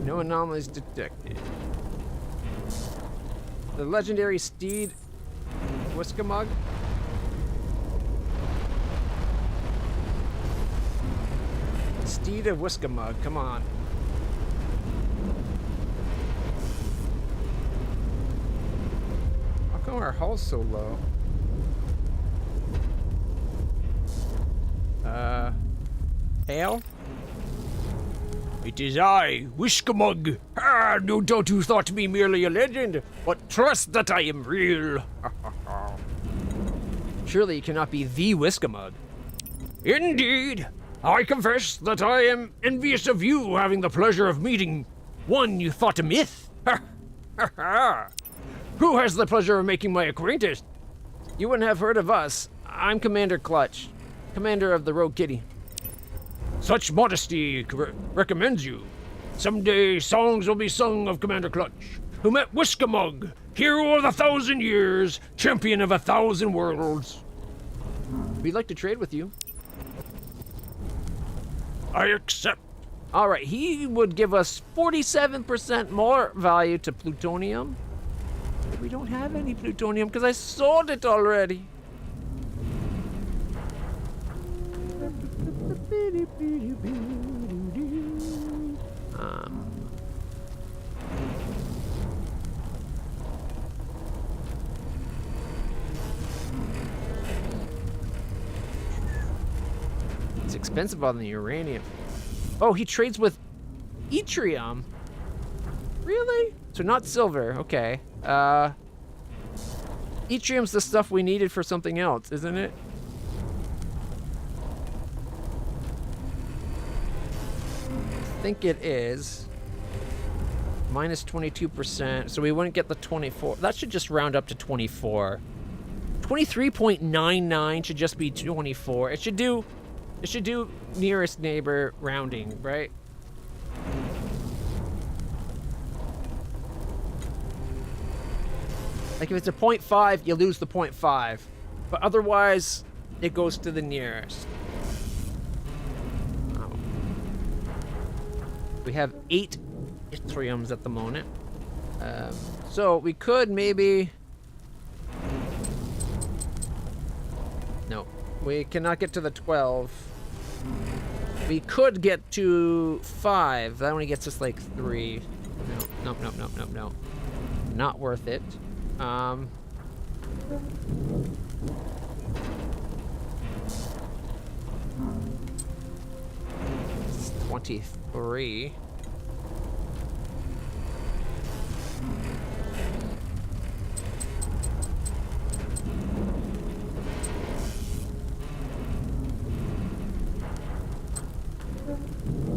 No anomalies detected. The legendary steed Whiskamug. Steed of Whiskamug, come on. How come our hull's so low? Hail? It is I, Whiskamug. Ah, no doubt you thought me merely a legend, but trust that I am real. Surely you cannot be the Whiskamug. Indeed. I confess that I am envious of you having the pleasure of meeting one you thought a myth. Who has the pleasure of making my acquaintance? You wouldn't have heard of us. I'm Commander Clutch, commander of the Rogue Kitty. Such modesty recommends you. Someday songs will be sung of Commander Clutch, who met Whiskamug, hero of 1,000 years, champion of 1,000 worlds. We'd like to trade with you. I accept. All right, he would give us 47% more value to plutonium. We don't have any plutonium because I sold it already. It's expensive on the uranium. Oh, he trades with yttrium. Really? So not silver. Okay. Yttrium's the stuff we needed for something else, isn't it? I think it is. Minus 22%. So we wouldn't get the 24. That should just round up to 24. 23.99 should just be 24. It should do nearest neighbor rounding, right? Like if it's a 0.5, you lose the 0.5. But otherwise, it goes to the nearest. Oh. We have 8 yttriums at the moment. So we could maybe... No, we cannot get to the 12. We could get to 5. That only gets us like 3. No. Not worth it. 23.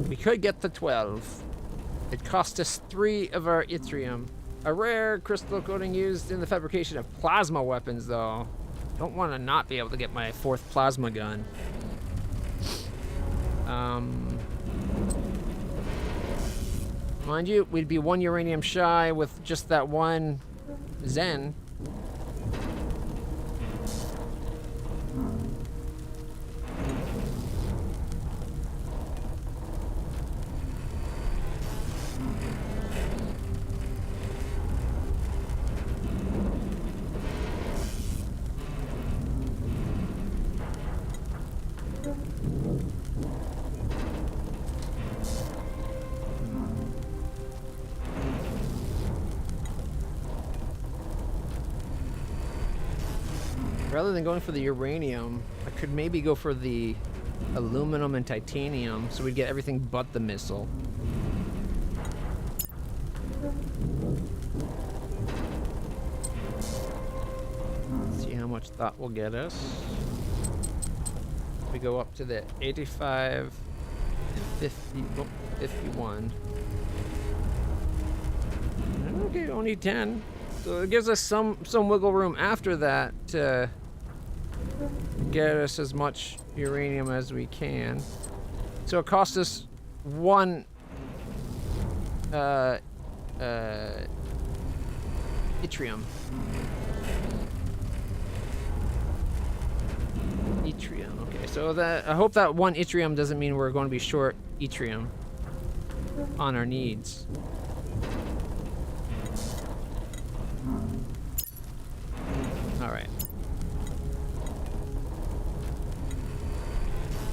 We could get the 12. It cost us 3 of our yttrium. A rare crystal coating used in the fabrication of plasma weapons, though. Don't want to not be able to get my 4th plasma gun. Mind you, we'd be 1 uranium shy with just that 1 Zen. Rather than going for the uranium, I could maybe go for the aluminum and titanium, so we'd get everything but the missile. Let's see how much that will get us. We go up to the 85 and 50, oh, 51. Okay, only 10. So it gives us some wiggle room after that to get us as much uranium as we can. So it costs us 1 yttrium. Yttrium, okay. So that I hope that 1 yttrium doesn't mean we're going to be short yttrium on our needs. Alright.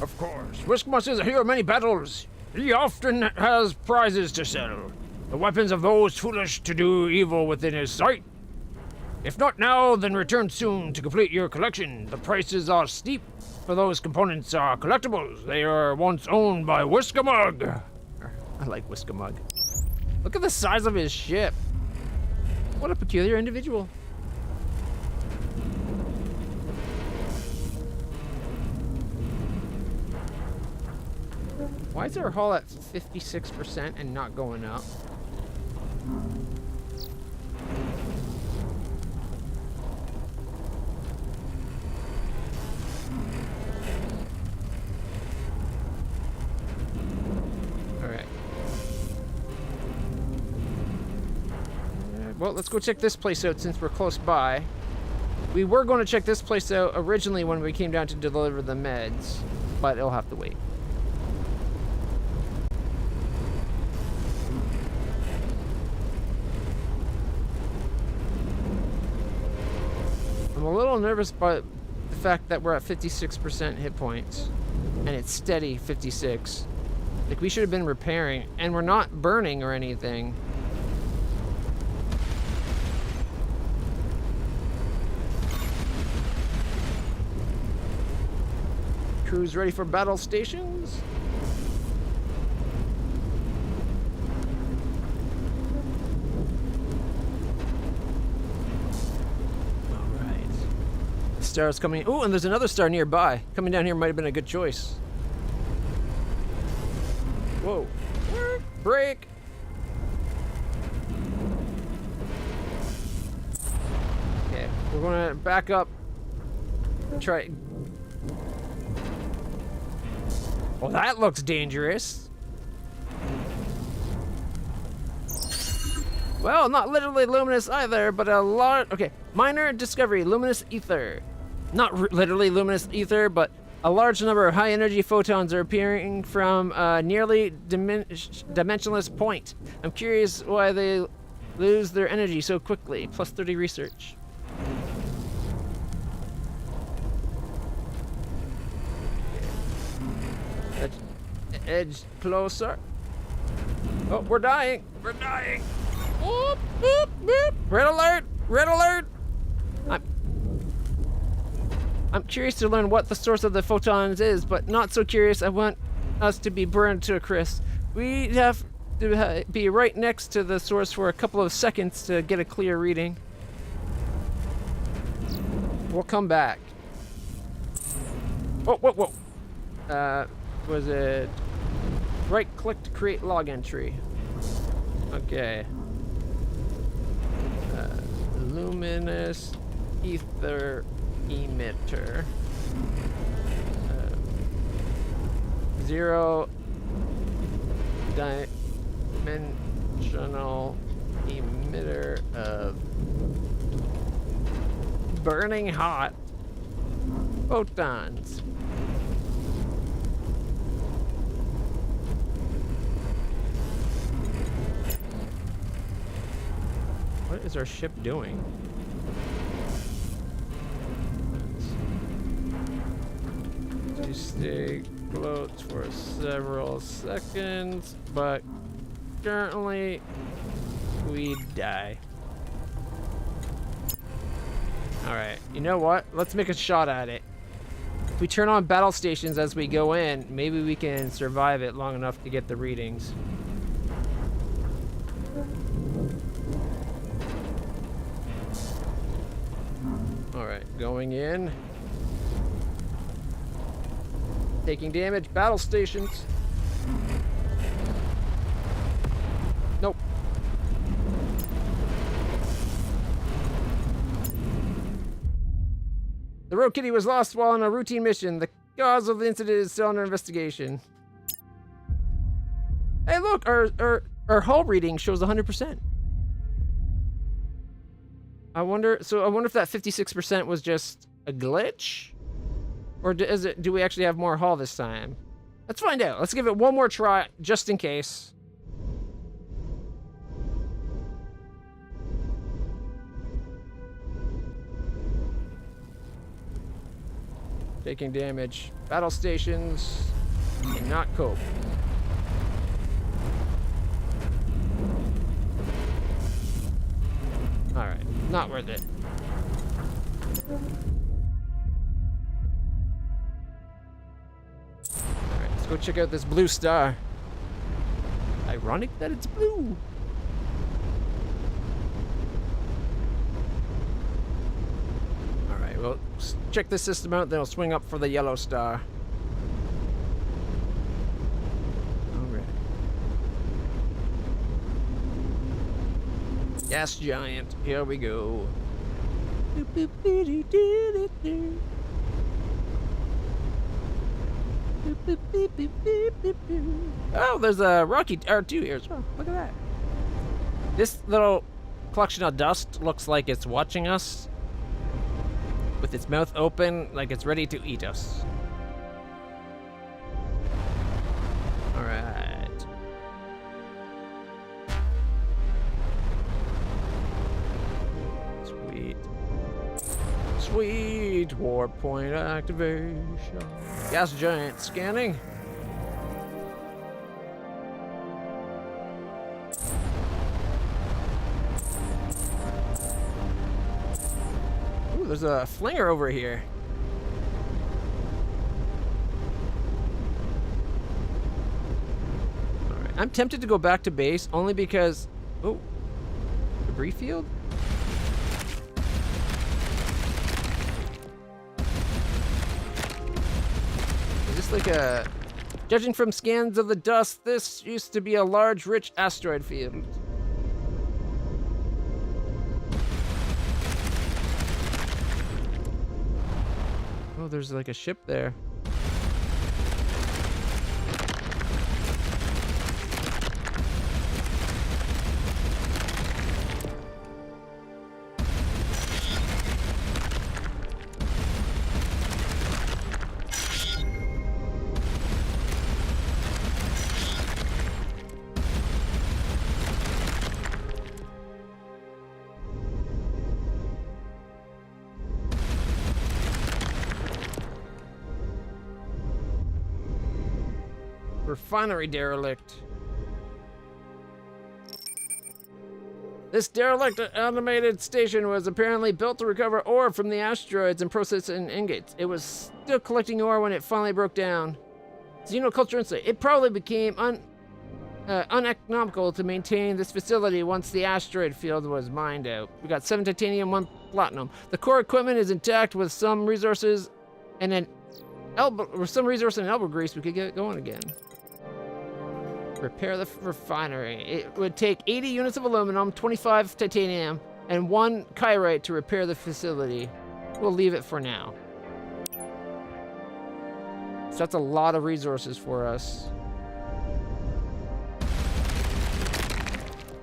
Of course, Whiskmus is a hero of many battles. He often has prizes to sell. The weapons of those foolish to do evil within his sight. If not now, then return soon to complete your collection. The prices are steep, for those components are collectibles. They are once owned by Whiskamug. I like Whiskamug. Look at the size of his ship. What a peculiar individual. Why is our hull at 56% and not going up? Well, let's go check this place out since we're close by. We were going to check this place out originally when we came down to deliver the meds, but it'll have to wait. I'm a little nervous about the fact that we're at 56% hit points, and it's steady 56. Like, we should have been repairing, and we're not burning or anything. Crew's ready for battle stations. All right. The star's coming. Oh, and there's another star nearby. Coming down here might have been a good choice. Whoa. Break. Okay, we're gonna back up. Try. Well, that looks dangerous. Well, not literally luminous either, but a lot. Okay, minor discovery, luminous ether. Not literally luminous ether, but a large number of high-energy photons are appearing from a nearly dimensionless point. I'm curious why they lose their energy so quickly. Plus 30 research. Edge closer. Oh, we're dying. We're dying. Whoop, whoop, whoop. Red alert. Red alert. I'm curious to learn what the source of the photons is, but not so curious I want us to be burned to a crisp. We have to be right next to the source for a couple of seconds to get a clear reading. We'll come back. Whoa, whoa, whoa. Was it right click to create log entry? Okay. Luminous ether emitter. Zero dimensional emitter of burning hot photons. What is our ship doing? To stay floats for several seconds, but currently we die. Alright, you know what? Let's make a shot at it. If we turn on battle stations as we go in, maybe we can survive it long enough to get the readings. Alright, going in. Taking damage, battle stations. Nope. The road kitty was lost while on a routine mission. The cause of the incident is still under investigation. Hey look, our hull reading shows 100%. I wonder if that 56% was just a glitch? Or do we actually have more hull this time? Let's find out. Let's give it one more try, just in case. Taking damage. Battle stations. Cannot cope. Alright, not worth it. Alright, let's go check out this blue star. Ironic that it's blue. Alright, well, check this system out, then we'll swing up for the yellow star. Alright. Gas giant, here we go. Oh, there's a Rocky R2 here as well. Look at that. This little collection of dust looks like it's watching us with its mouth open, like it's ready to eat us. All right. Sweet. Sweet warp point activation. Gas giant scanning. Ooh, there's a flinger over here. All right, I'm tempted to go back to base only because, oh, debris field? Like a... Judging from scans of the dust, this used to be a large, rich asteroid field. Oh, there's like a ship there. Refinery derelict. This derelict automated station was apparently built to recover ore from the asteroids and process it in ingots. It was still collecting ore when it finally broke down. Xenoculture insight. It probably became uneconomical to maintain this facility once the asteroid field was mined out. We got 7 titanium, 1 platinum. The core equipment is intact with some resources and an elbow grease. We could get going again. Repair the refinery. It would take 80 units of aluminum, 25 titanium, and 1 kyrite to repair the facility. We'll leave it for now. So that's a lot of resources for us.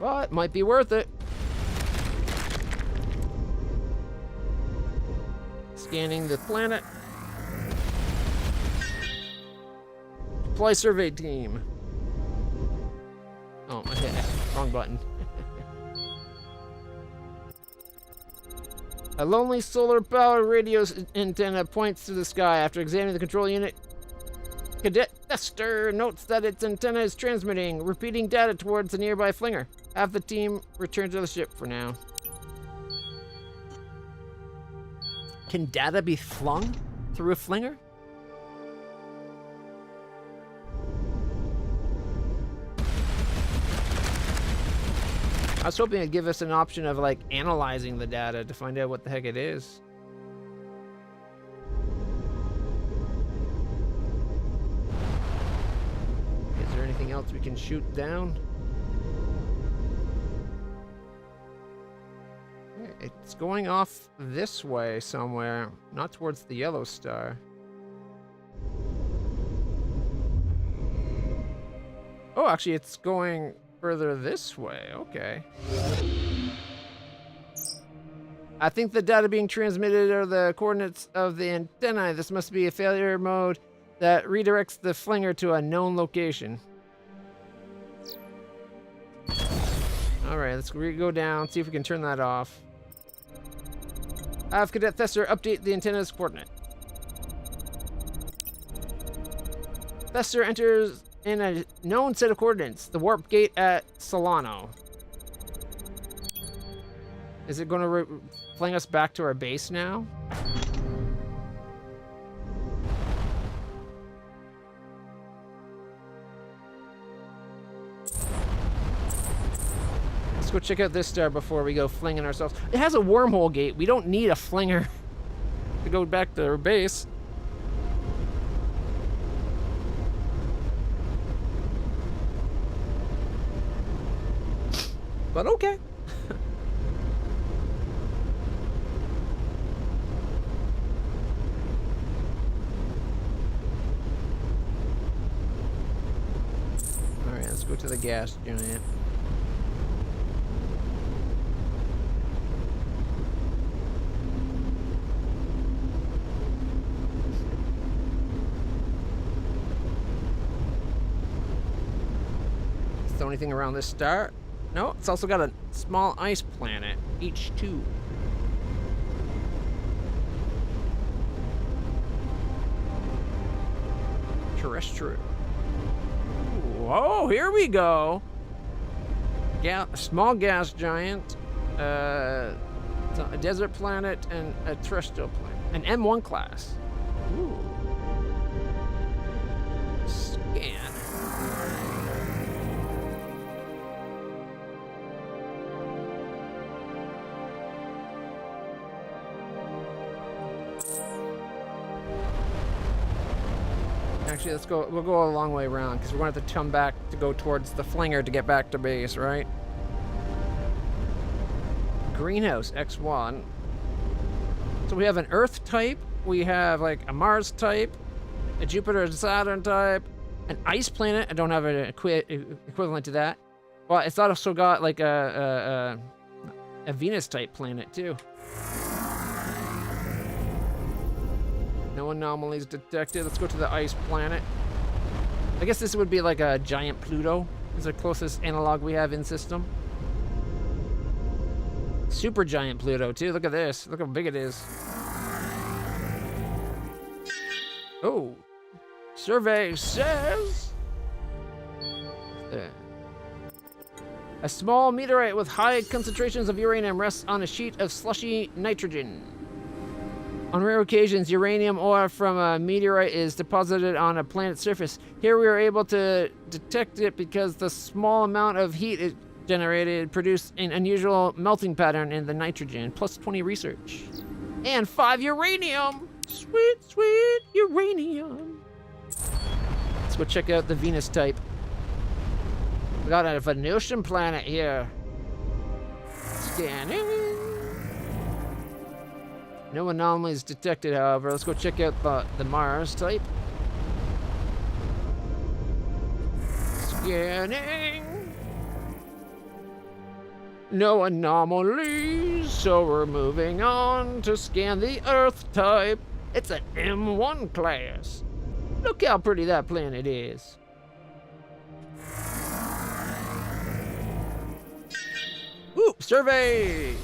Well, it might be worth it. Scanning the planet. Deploy survey team. Oh, okay. Wrong button. A lonely solar power radio antenna points to the sky. After examining the control unit, Cadet Thester notes that its antenna is transmitting, repeating data towards the nearby flinger. Have the team return to the ship for now. Can data be flung through a flinger? I was hoping it'd give us an option of like analyzing the data to find out what the heck it is. Is there anything else we can shoot down? It's going off this way somewhere, not towards the yellow star. Oh, actually, it's going further this way. Okay. I think the data being transmitted are the coordinates of the antennae. This must be a failure mode that redirects the flinger to a known location. Alright, let's go down, see if we can turn that off. Have Cadet Thester update the antenna's coordinate. Thester enters in a known set of coordinates, the warp gate at Solano. Is it going to fling us back to our base now? Let's go check out this star before we go flinging ourselves. It has a wormhole gate. We don't need a flinger to go back to our base. But okay. Alright, let's go to the gas giant. Is there anything around this star? No, it's also got a small ice planet, H2. Terrestrial. Whoa, here we go. Small gas giant, a desert planet, and a terrestrial planet. An M1 class. Ooh. Scan. Actually, let's go. We'll go a long way around because we're going to have to come back to go towards the flinger to get back to base, right? Greenhouse X1. So we have an Earth type. We have like a Mars type, a Jupiter and Saturn type, an ice planet. I don't have an equivalent to that. Well, it's also got like a Venus type planet too. No anomalies detected. Let's go to the ice planet. I guess this would be like a giant Pluto. Is the closest analog we have in system. Super giant Pluto too. Look at this. Look how big it is. Oh. Survey says a small meteorite with high concentrations of uranium rests on a sheet of slushy nitrogen. On rare occasions, uranium ore from a meteorite is deposited on a planet's surface. Here we are able to detect it because the small amount of heat it generated produced an unusual melting pattern in the nitrogen. Plus 20 research. And 5 uranium! Sweet, sweet uranium. Let's go check out the Venus type. We got a Venusian planet here. Scanning. No anomalies detected, however. Let's go check out the Mars type. Scanning. No anomalies, so we're moving on to scan the Earth type. It's an M1 class. Look how pretty that planet is. Ooh, survey!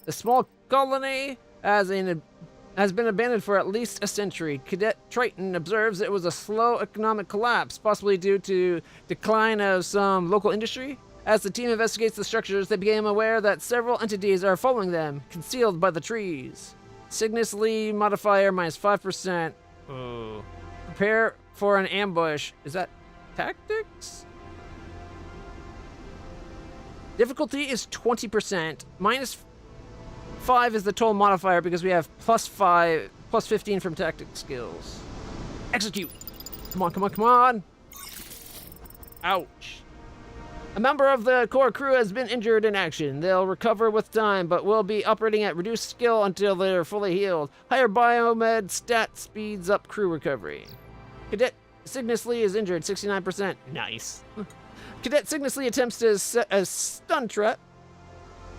The small colony has been abandoned for at least a century. Cadet Triton observes it was a slow economic collapse, possibly due to decline of some local industry. As the team investigates the structures, they became aware that several entities are following them, concealed by the trees. Cygnus Lee modifier minus 5%. Oh. Prepare for an ambush. Is that tactics? Difficulty is 20%. Minus 5 is the total modifier because we have plus 15 from tactic skills. Execute. Come on, come on, come on. Ouch. A member of the core crew has been injured in action. They'll recover with time, but will be operating at reduced skill until they're fully healed. Higher biomed stat speeds up crew recovery. Cadet Cygnus Lee is injured, 69%. Nice. Cadet Cygnus Lee attempts to set a stun trap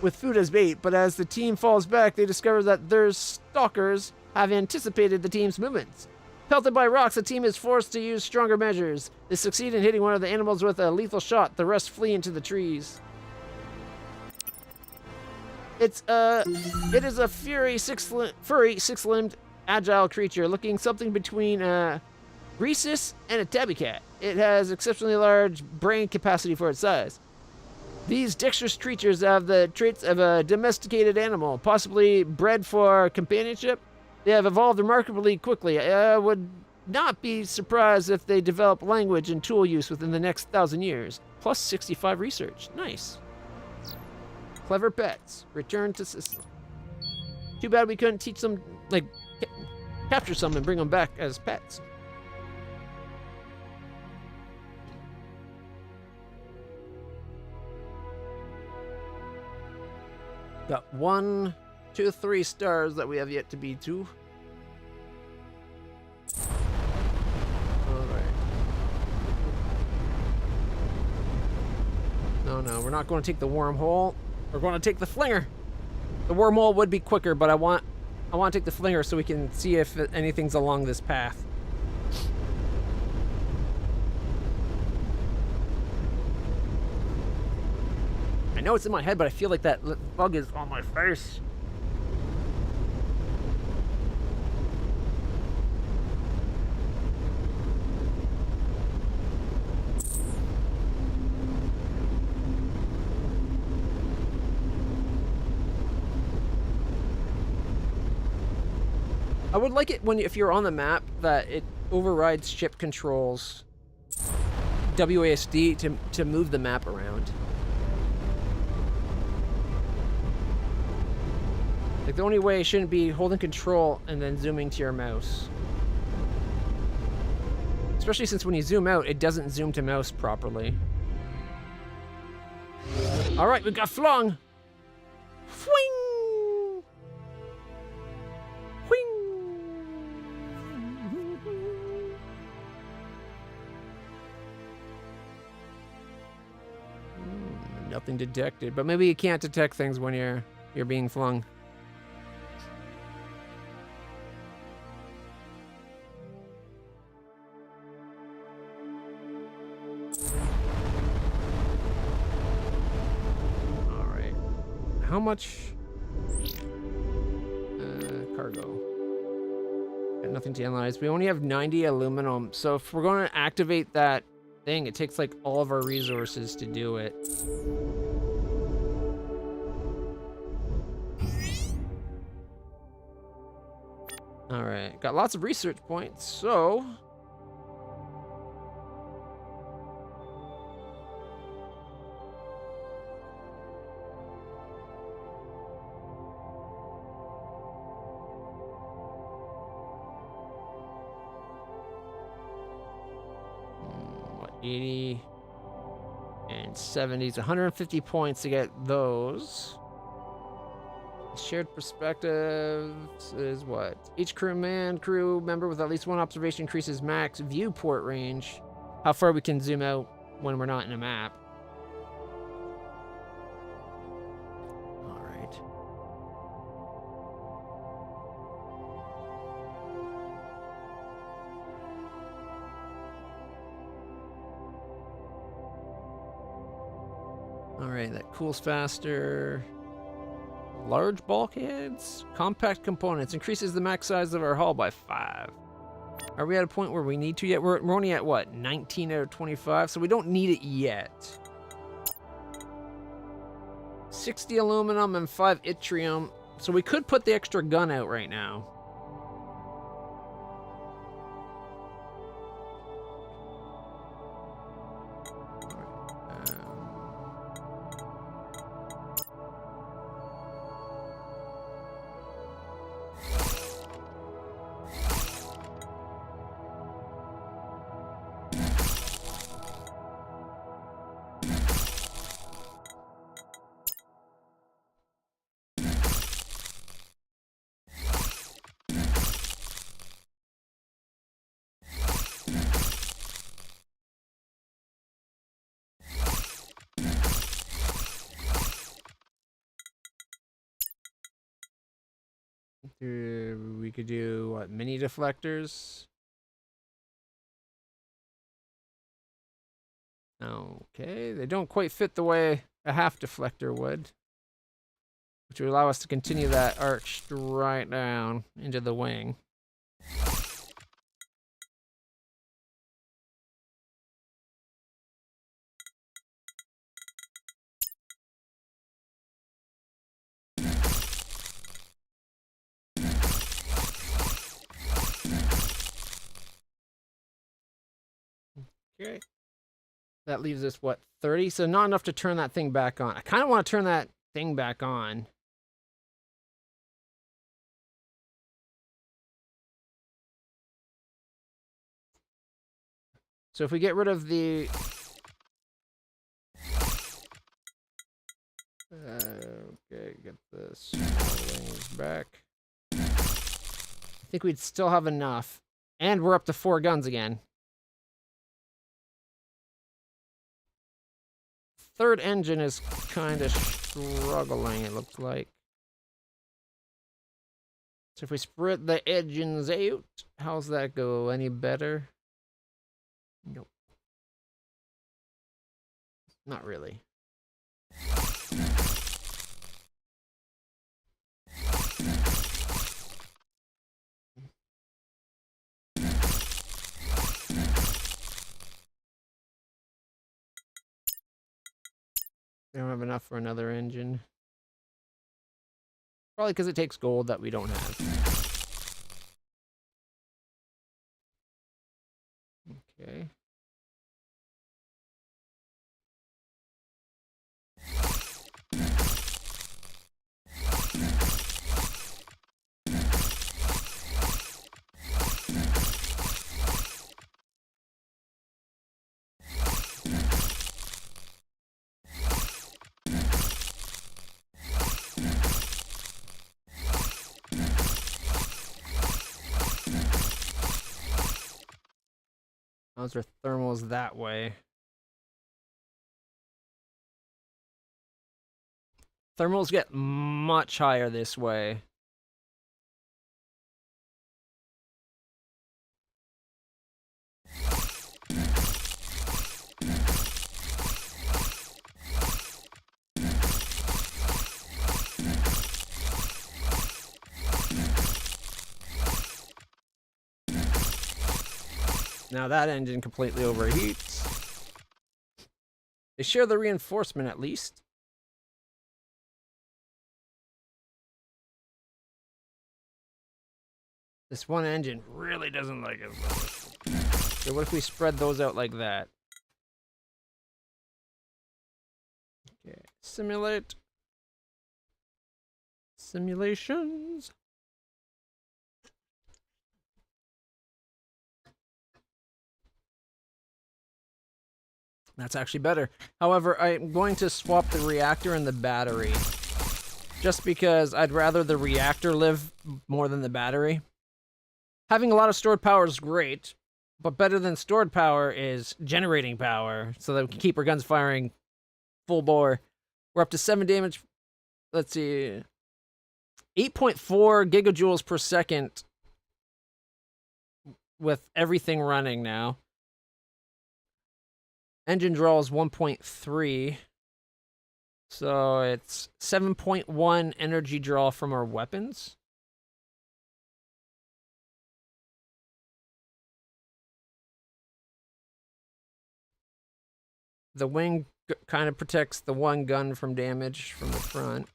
with food as bait, but as the team falls back, they discover that their stalkers have anticipated the team's movements. Pelted by rocks, the team is forced to use stronger measures. They succeed in hitting one of the animals with a lethal shot. The rest flee into the trees. It is a furry six-limbed, agile creature, looking something between a rhesus and a tabby cat. It has exceptionally large brain capacity for its size. These dexterous creatures have the traits of a domesticated animal, possibly bred for companionship. They have evolved remarkably quickly. I would not be surprised if they develop language and tool use within the next 1,000 years. Plus 65 research. Nice. Clever pets. Return to system. Too bad we couldn't teach them, like, capture some and bring them back as pets. Got 1, 2, 3 stars that we have yet to be to. Alright. No, we're not going to take the wormhole. We're going to take the flinger. The wormhole would be quicker, but I want to take the flinger so we can see if anything's along this path. I know it's in my head, but I feel like that bug is on my face. I would like it when, if you're on the map, that it overrides ship controls WASD to move the map around. Like, the only way it shouldn't be holding control and then zooming to your mouse. Especially since when you zoom out, it doesn't zoom to mouse properly. Alright, we got flung! Whing! Whing! Nothing detected, but maybe you can't detect things when you're being flung. How much cargo? Got nothing to analyze. We only have 90 aluminum, so if we're going to activate that thing, it takes like all of our resources to do it. All right, got lots of research points, so what, 80 and 70s, 150 points to get those. Shared perspectives is what? Each crew member with at least one observation increases max viewport range. How far we can zoom out when we're not in a map. All right. All right, that cools faster. Large bulkheads, compact components, increases the max size of our hull by 5. Are we at a point where we need to yet? We're only at what, 19 out of 25, so we don't need it yet. 60 aluminum and 5 yttrium, so we could put the extra gun out right now. We could do, what, mini deflectors? Okay, they don't quite fit the way a half deflector would, which would allow us to continue that arch right down into the wing. Okay. That leaves us, what, 30? So not enough to turn that thing back on. I kind of want to turn that thing back on. So if we get rid of the... okay, get the small wings back. I think we'd still have enough. And we're up to 4 guns again. Third engine is kind of struggling, it looks like. So if we spread the engines out, how's that go? Any better? Nope. Not really. We don't have enough for another engine. Probably because it takes gold that we don't have. Okay. Those are thermals that way. Thermals get much higher this way. Now that engine completely overheats. They share the reinforcement at least. This one engine really doesn't like it. Okay, what if we spread those out like that? Okay, simulate. Simulations. That's actually better. However, I'm going to swap the reactor and the battery. Just because I'd rather the reactor live more than the battery. Having a lot of stored power is great, but better than stored power is generating power so that we can keep our guns firing full bore. We're up to 7 damage. Let's see. 8.4 gigajoules per second with everything running now. Engine draw is 1.3. So it's 7.1 energy draw from our weapons. The wing kind of protects the one gun from damage from the front.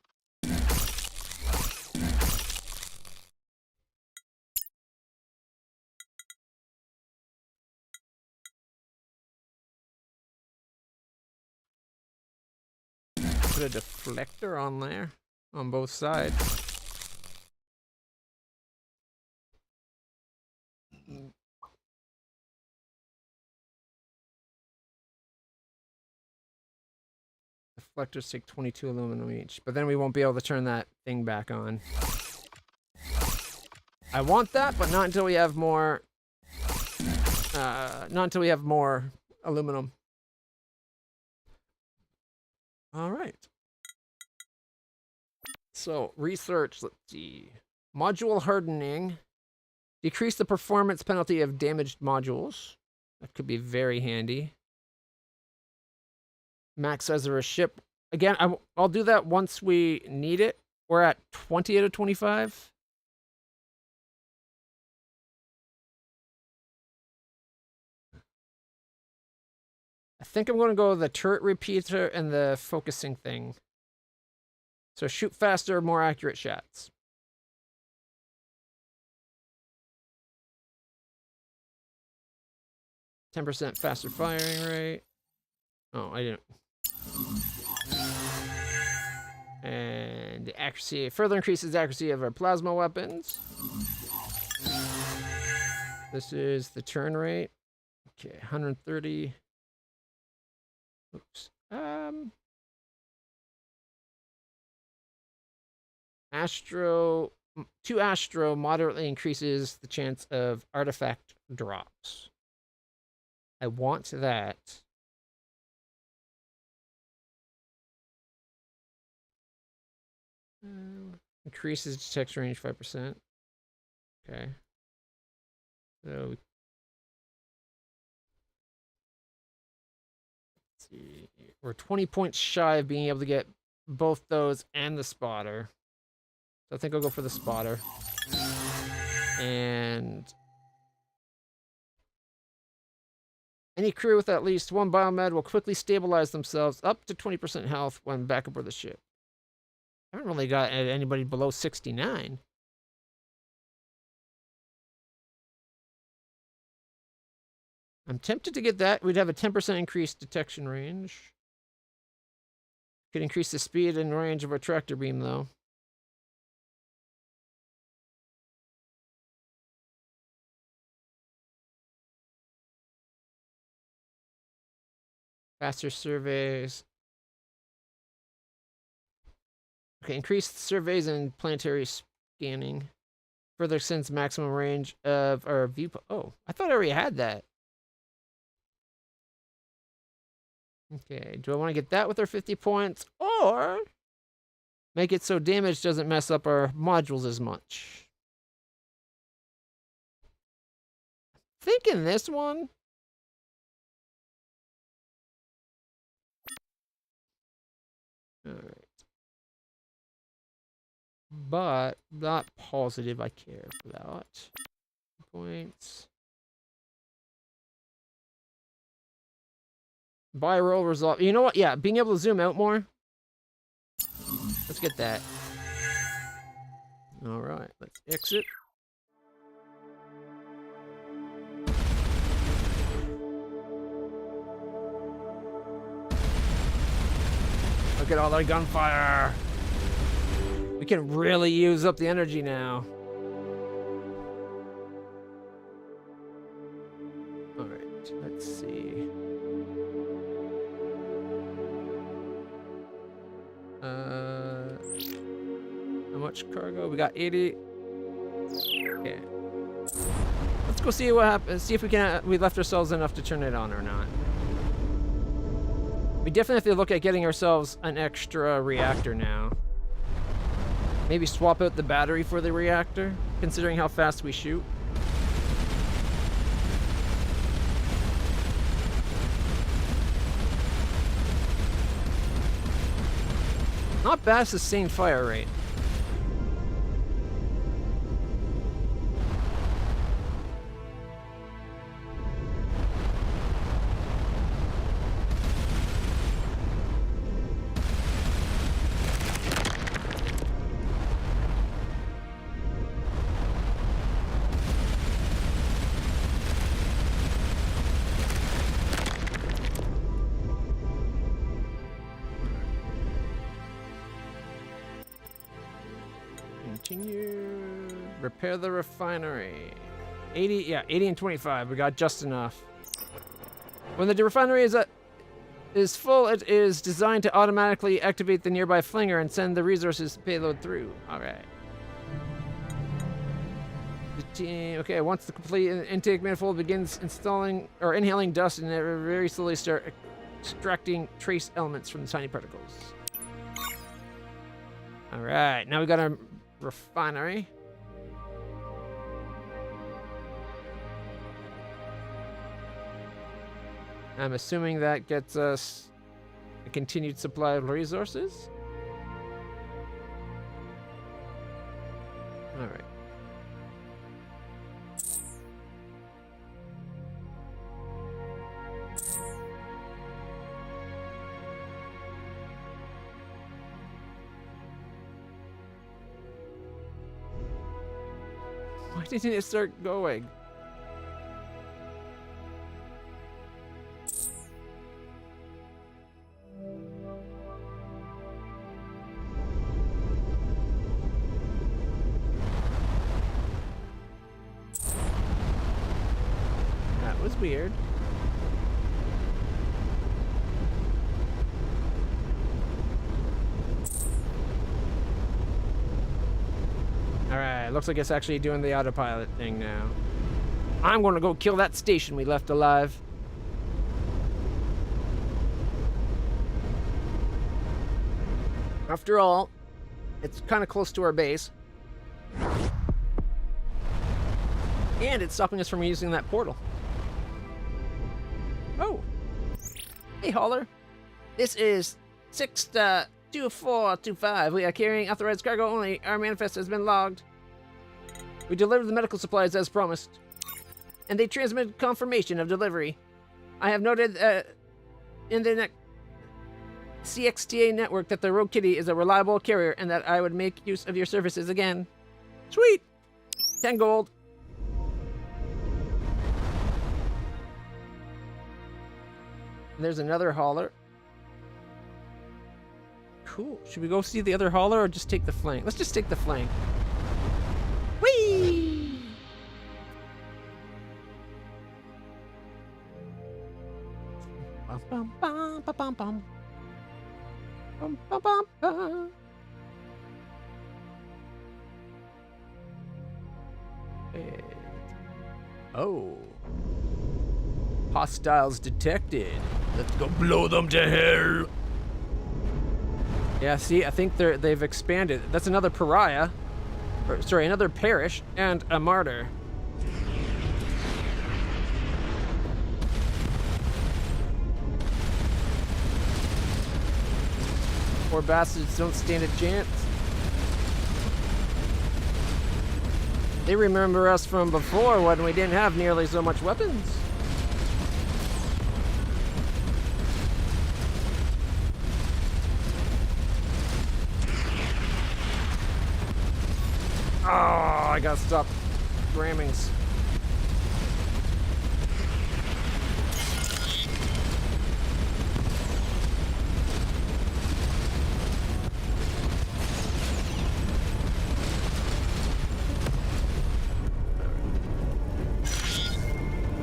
Put a deflector on there, on both sides. Deflectors take 22 aluminum each, but then we won't be able to turn that thing back on. I want that, but not until we have more. Not until we have more aluminum. All right. So research. Let's see. Module hardening. Decrease the performance penalty of damaged modules. That could be very handy. Max size of a ship. Again, I'll do that once we need it. We're at 20 out of 25. I think I'm going to go with the turret repeater and the focusing thing. So shoot faster, more accurate shots. 10% faster firing rate. Oh, I didn't. And the accuracy further increases the accuracy of our plasma weapons. This is the turn rate. Okay, 130. Oops. Astro 2 Astro moderately increases the chance of artifact drops. I want that. Increases detection range 5%. Okay. So, let's see. We're 20 points shy of being able to get both those and the spotter. So I think I'll go for the spotter. And any crew with at least 1 biomed will quickly stabilize themselves up to 20% health when back aboard the ship. I haven't really got anybody below 69. I'm tempted to get that. We'd have a 10% increased detection range. Could increase the speed and range of our tractor beam, though. Faster surveys. Okay, increased surveys and planetary scanning. Further extends maximum range of our viewpoint. Oh, I thought I already had that. Okay, do I want to get that with our 50 points? Or make it so damage doesn't mess up our modules as much? Thinking this one. Alright. But not positive I care for that. Points. Buy roll resolve. You know what? Yeah, being able to zoom out more. Let's get that. Alright, let's exit. Look at all that gunfire. We can really use up the energy now. Alright, let's see. How much cargo? We got 80. Okay. Let's go see what happens. See if we left ourselves enough to turn it on or not. We definitely have to look at getting ourselves an extra reactor now. Maybe swap out the battery for the reactor, considering how fast we shoot. Not bad, sustained fire rate. Continue. Repair the refinery. 80, yeah, 80 and 25. We got just enough. When the refinery is full, it is designed to automatically activate the nearby flinger and send the resources payload through. All right. Okay, once the complete intake manifold begins installing or inhaling dust, and it will very slowly start extracting trace elements from the tiny particles. All right, now we got our refinery. I'm assuming that gets us a continued supply of resources. All right. Why didn't it start going? weird. Alright, looks like it's actually doing the autopilot thing now. I'm gonna go kill that station we left alive. After all, it's kind of close to our base. And it's stopping us from using that portal. Oh. Hey, hauler. This is 6-2425. We are carrying authorized cargo only. Our manifest has been logged. We delivered the medical supplies as promised. And they transmitted confirmation of delivery. I have noted in the CXTA network that the Rogue Kitty is a reliable carrier and that I would make use of your services again. Sweet! 10 gold. And there's another hauler. Cool. Should we go see the other hauler or just take the flank? Let's just take the flank. Whee! Bum, bum, bum, bum, bum, bum. Bum, bum, bum, bum. Oh. Hostiles detected. Let's go blow them to hell. Yeah, see, I think they've expanded. That's another pariah. Or, sorry, another parish and a martyr. Poor bastards don't stand a chance. They remember us from before when we didn't have nearly so much weapons. Oh, I gotta stop rammings.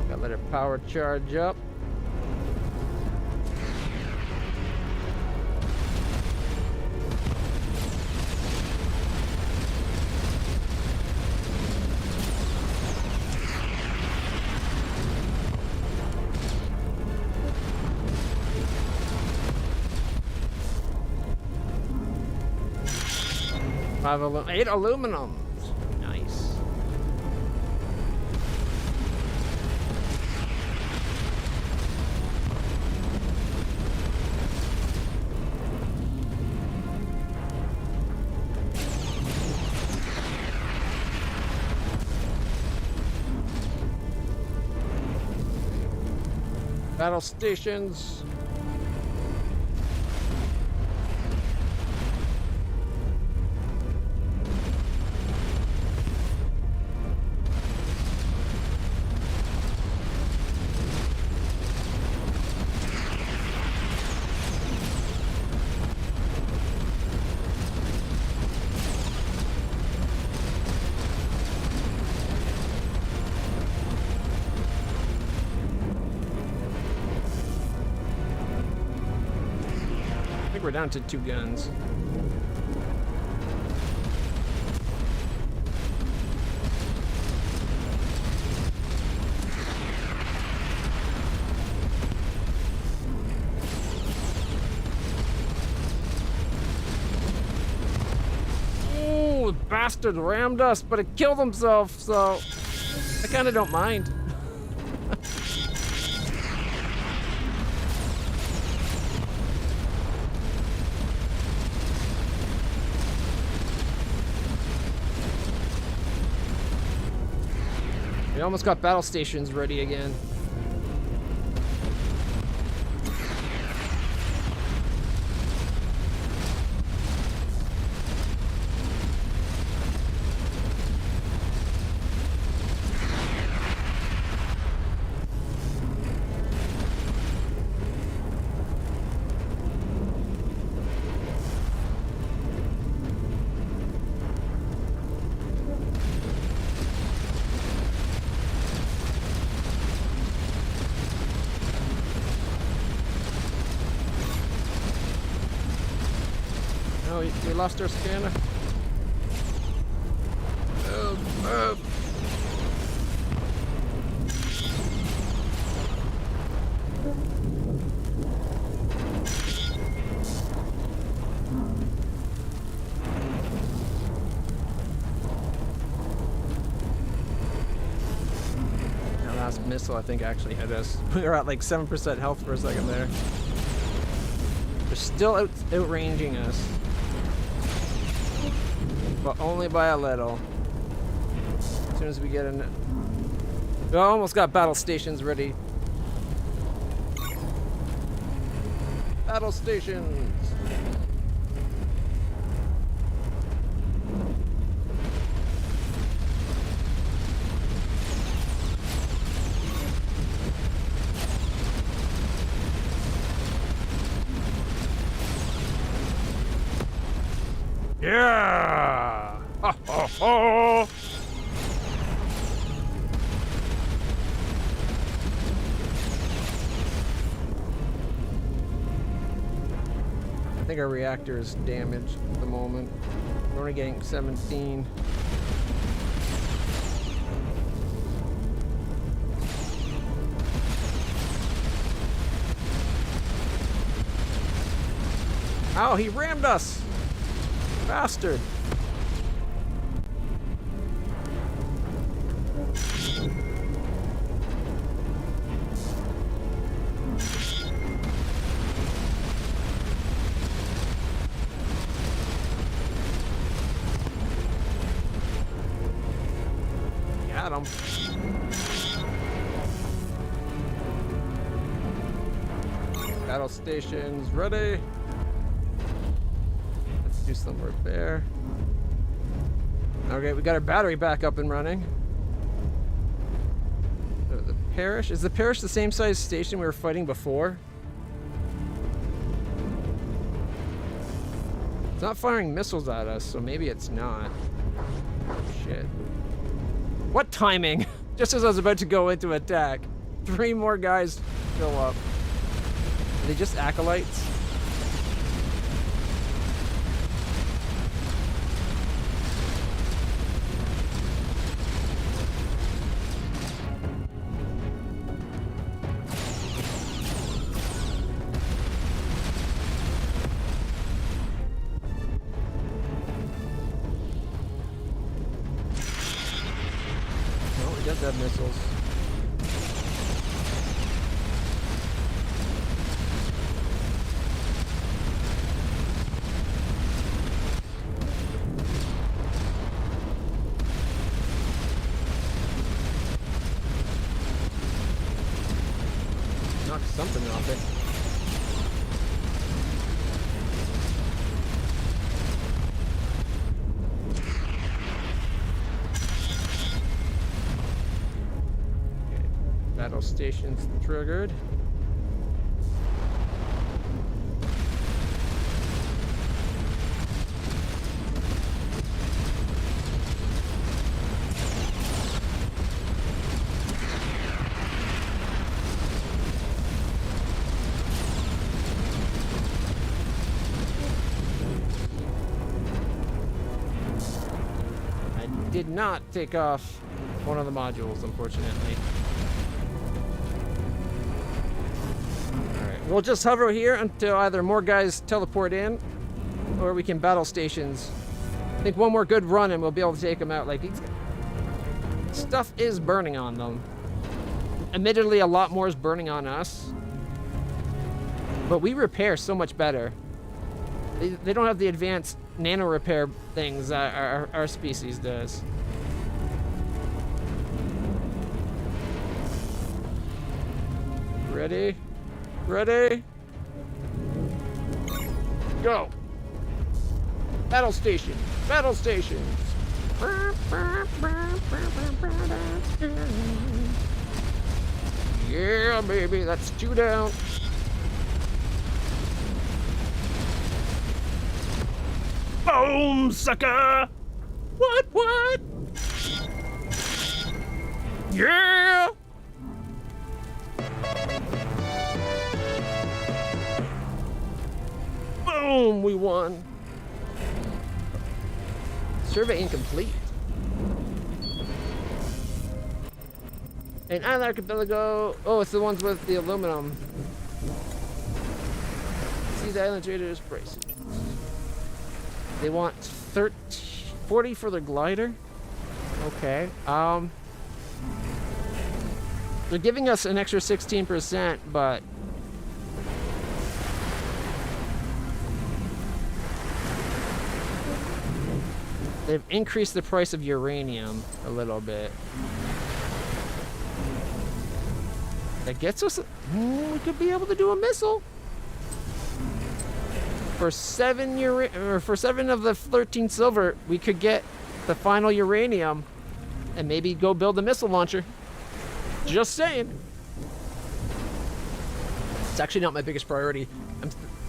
Gotta let her power charge up. Eight aluminums. Nice. Battle stations. We're down to 2 guns. Oh, the bastard rammed us, but it killed himself, so I kind of don't mind. We almost got battle stations ready again. we lost our scanner. Oh. That last missile, I think, actually hit us. We were at like 7% health for a second there. They're still outranging us. But only by a little. As soon as we get in it. We almost got battle stations ready. Battle stations! Yeah! Ha ha ha! I think our reactor is damaged at the moment. We're only getting 17. Oh, he rammed us! Bastard! Got him. Battle stations ready. Let's do some repair. Okay, we got our battery back up and running. The parish? Is the parish the same size station we were fighting before? It's not firing missiles at us, so maybe it's not. Shit. What timing? Just as I was about to go into attack, 3 more guys show up. Are they just acolytes? Does have missiles. Knock something off it. Battle stations triggered. I did not take off one of the modules, unfortunately. We'll just hover here until either more guys teleport in, or we can battle stations. I think one more good run and we'll be able to take them out. Like, stuff is burning on them. Admittedly, a lot more is burning on us, but we repair so much better. They don't have the advanced nano repair things that our species does. Ready? Ready? Go! Battle station! Battle stations! Yeah, baby, that's 2 down. Boom, sucker! What? Yeah! Boom, we won. Survey incomplete. An island archipelago. Oh, it's the ones with the aluminum. These island traders prices. They want 40 for their glider. Okay. They're giving us an extra 16%, but they've increased the price of uranium a little bit. That gets us. We could be able to do a missile for 7 of the 13 silver. We could get the final uranium and maybe go build a missile launcher. Just saying. It's actually not my biggest priority.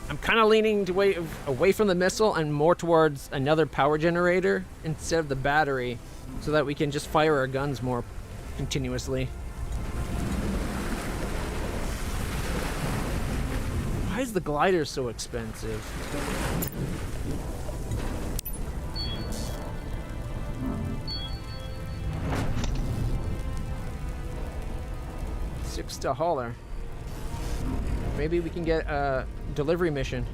I'm kind of leaning away from the missile and more towards another power generator instead of the battery, so that we can just fire our guns more continuously. Why is the glider so expensive? $6 to hauler. Maybe we can get a delivery mission.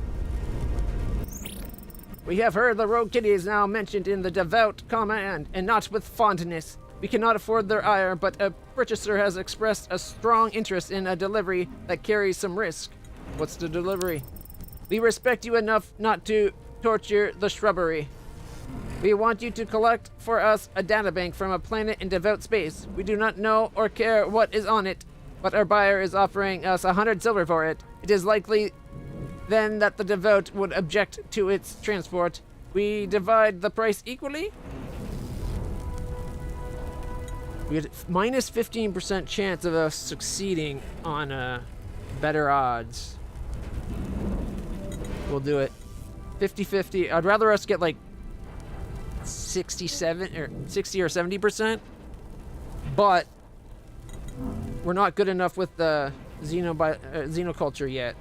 We have heard the rogue kitty is now mentioned in the devout command, and not with fondness. We cannot afford their ire, but a purchaser has expressed a strong interest in a delivery that carries some risk. What's the delivery? We respect you enough not to torture the shrubbery. We want you to collect for us a databank from a planet in devout space. We do not know or care what is on it, but our buyer is offering us 100 silver for it. It is likely then that the devout would object to its transport. We divide the price equally? We had minus 15% chance of us succeeding on better odds. We'll do it. 50-50. I'd rather us get like 67 or 60 or 70%, but we're not good enough with the xenoculture yet.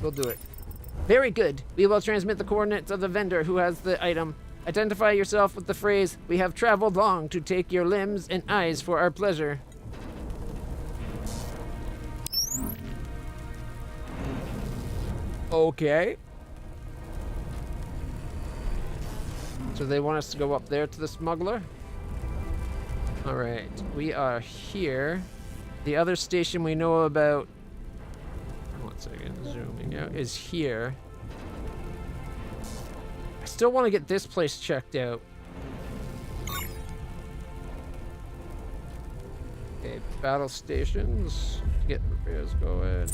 We'll do it. Very good. We will transmit the coordinates of the vendor who has the item. Identify yourself with the phrase, "We have traveled long to take your limbs and eyes for our pleasure." Okay. So they want us to go up there to the smuggler? Alright, we are here. The other station we know about, 1 second, zooming out, is here. I still want to get this place checked out. Okay, battle stations. Get repairs going.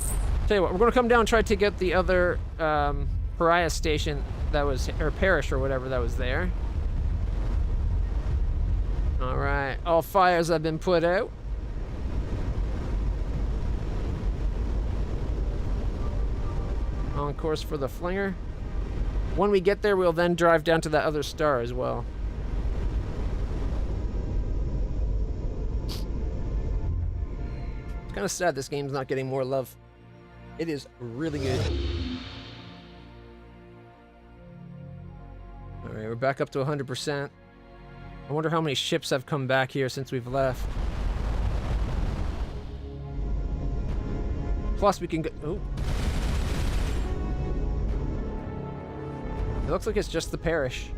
Tell you what, we're going to come down and try to get the other pariah station that was, or parish or whatever that was there. Alright, all fires have been put out. On course for the flinger. When we get there, we'll then drive down to that other star as well. It's kind of sad this game's not getting more love. It is really good. Alright, we're back up to 100%. I wonder how many ships have come back here since we've left. Plus we can go... Oh. It looks like it's just the parish.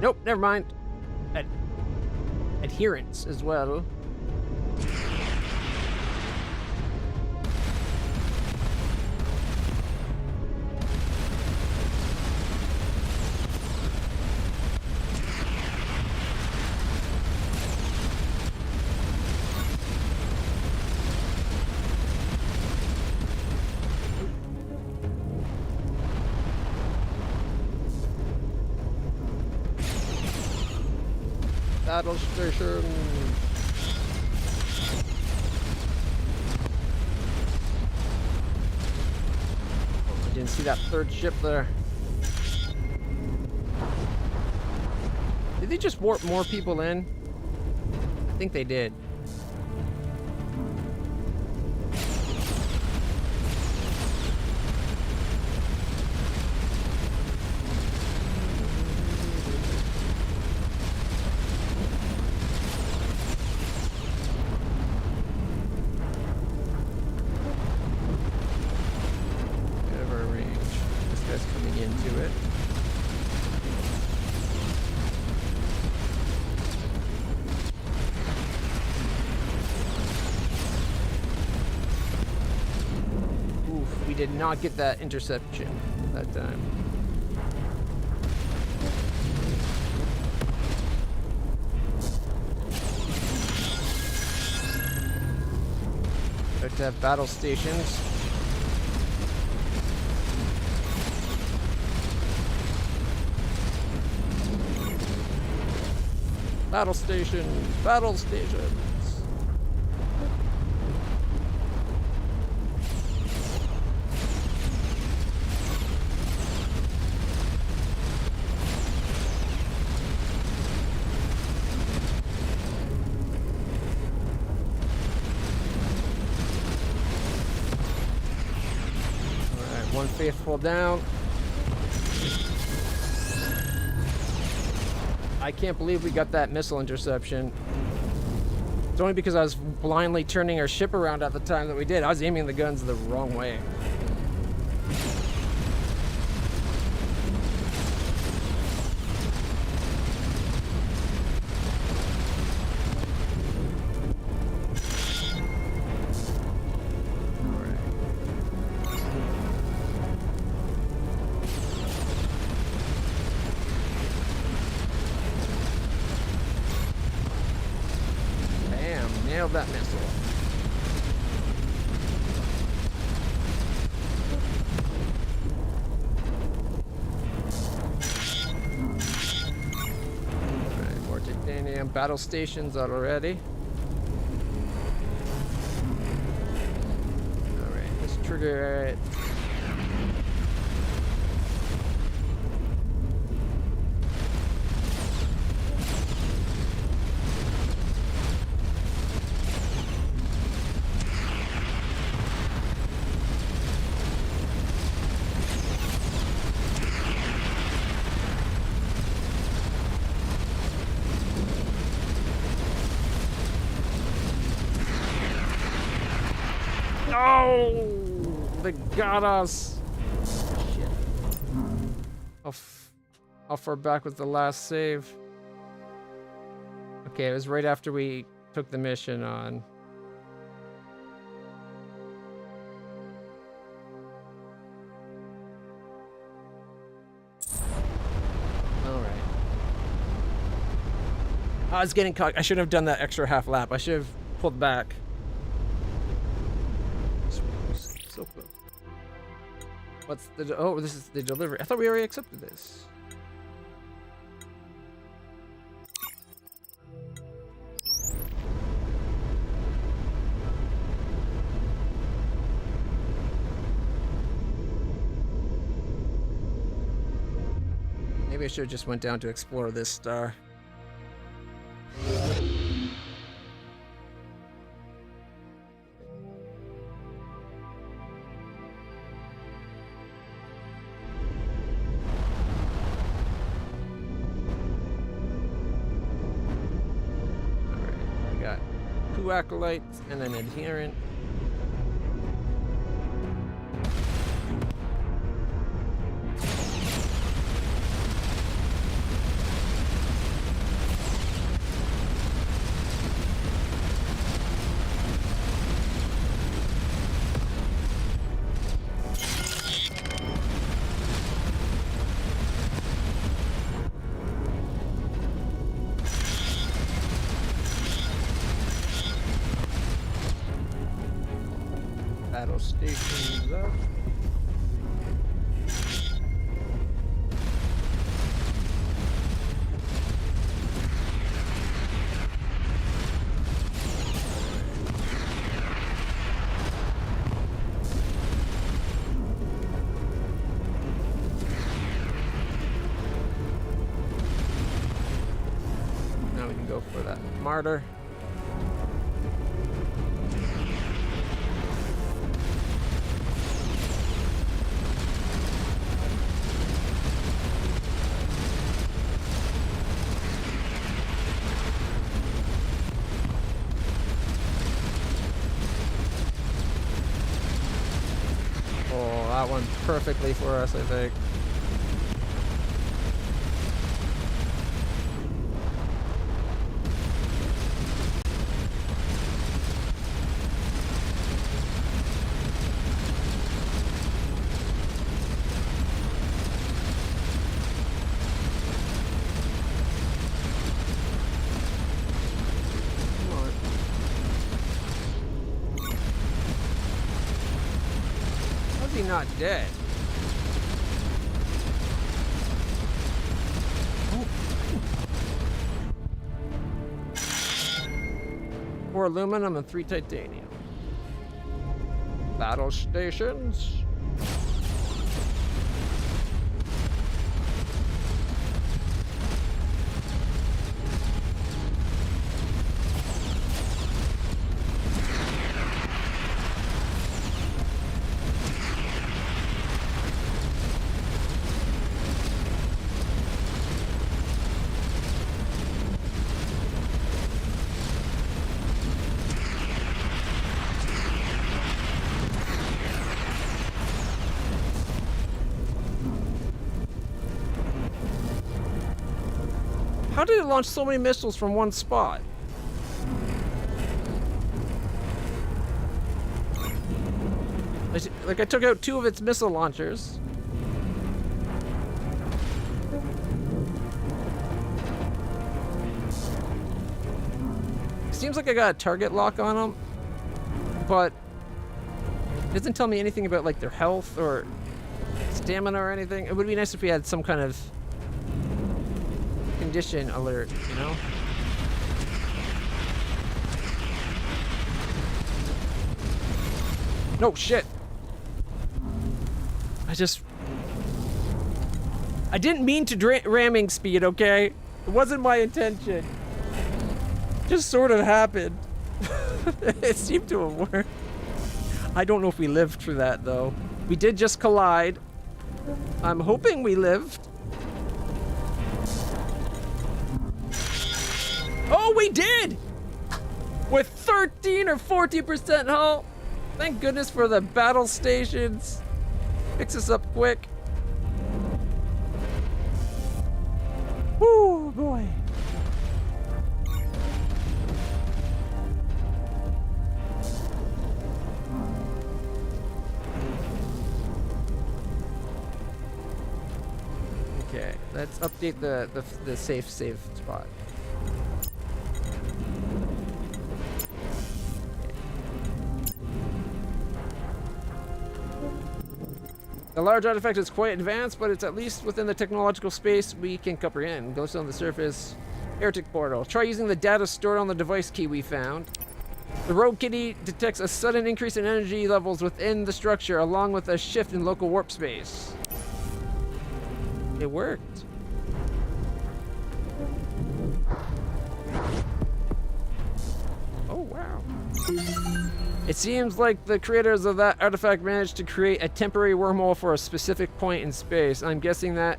Nope, never mind. Adherents as well. Battle station. I didn't see that third ship there. Did they just warp more people in? I think they did. guys coming into it. Oof, we did not get that interception that time. Have to have battle stations. Battle stations, battle stations. One faithful down. I can't believe we got that missile interception. It's only because I was blindly turning our ship around at the time that we did. I was aiming the guns the wrong way. Nailed that missile. Alright, more titanium battle stations already. Alright, let's trigger it. Oh, they got us. Shit. How far back was the last save? Okay, it was right after we took the mission on. All right. I was getting caught. I shouldn't have done that extra half lap. I should have pulled back. So close. What's the... Oh, this is the delivery. I thought we already accepted this. Maybe I should have just went down to explore this star. Acolytes and an adherent. Battle stations up. Now we can go for that martyr. That one. perfectly for us, I think. Not dead. Oh. 4 aluminum and 3 titanium. Battle stations. How did it launch so many missiles from one spot? Like I took out 2 of its missile launchers. Seems like I got a target lock on them, but it doesn't tell me anything about like their health or stamina or anything. It would be nice if we had some kind of condition alert, you know? No, shit. I didn't mean to ramming speed, okay? It wasn't my intention. Just sort of happened. It seemed to have worked. I don't know if we lived through that, though. We did just collide. I'm hoping we lived. Oh, we did! With 13 or 40% hull. Thank goodness for the battle stations. Fix us up quick. Woo, boy. Okay, let's update the safe spot. The large artifact is quite advanced, but it's at least within the technological space we can comprehend. Ghost on the surface. Heretic portal. Try using the data stored on the device key we found. The rogue kitty detects a sudden increase in energy levels within the structure, along with a shift in local warp space. It worked. Oh, wow. It seems like the creators of that artifact managed to create a temporary wormhole for a specific point in space. I'm guessing that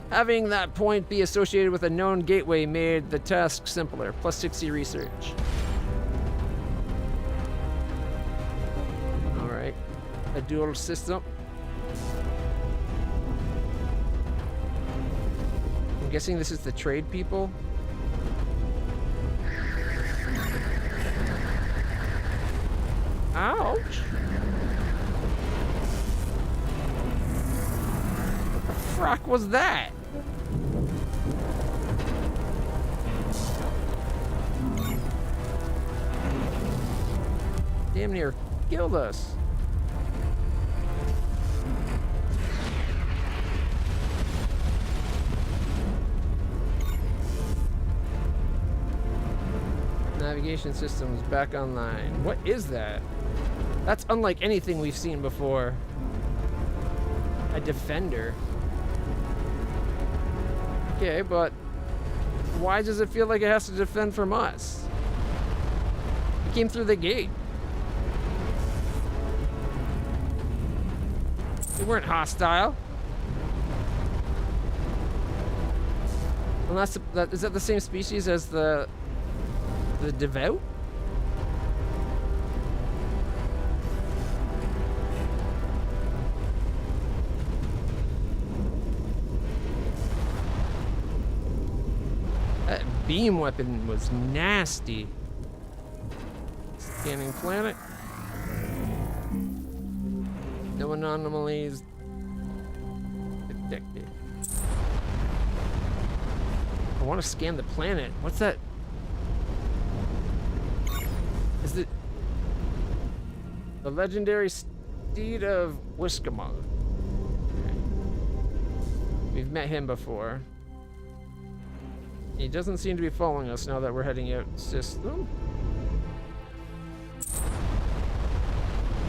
having that point be associated with a known gateway made the task simpler. Plus 60 research. Alright. A dual system. I'm guessing this is the trade people. Ouch! What the frack was that? Damn near killed us. Navigation systems back online. What is that? That's unlike anything we've seen before. A defender. Okay, but why does it feel like it has to defend from us? It came through the gate. They weren't hostile. Unless is that the same species as the devout? beam weapon was nasty. Scanning planet. No anomalies detected. I want to scan the planet. What's that? Is it the legendary steed of Wiskamog? Okay. We've met him before. He doesn't seem to be following us now that we're heading out system.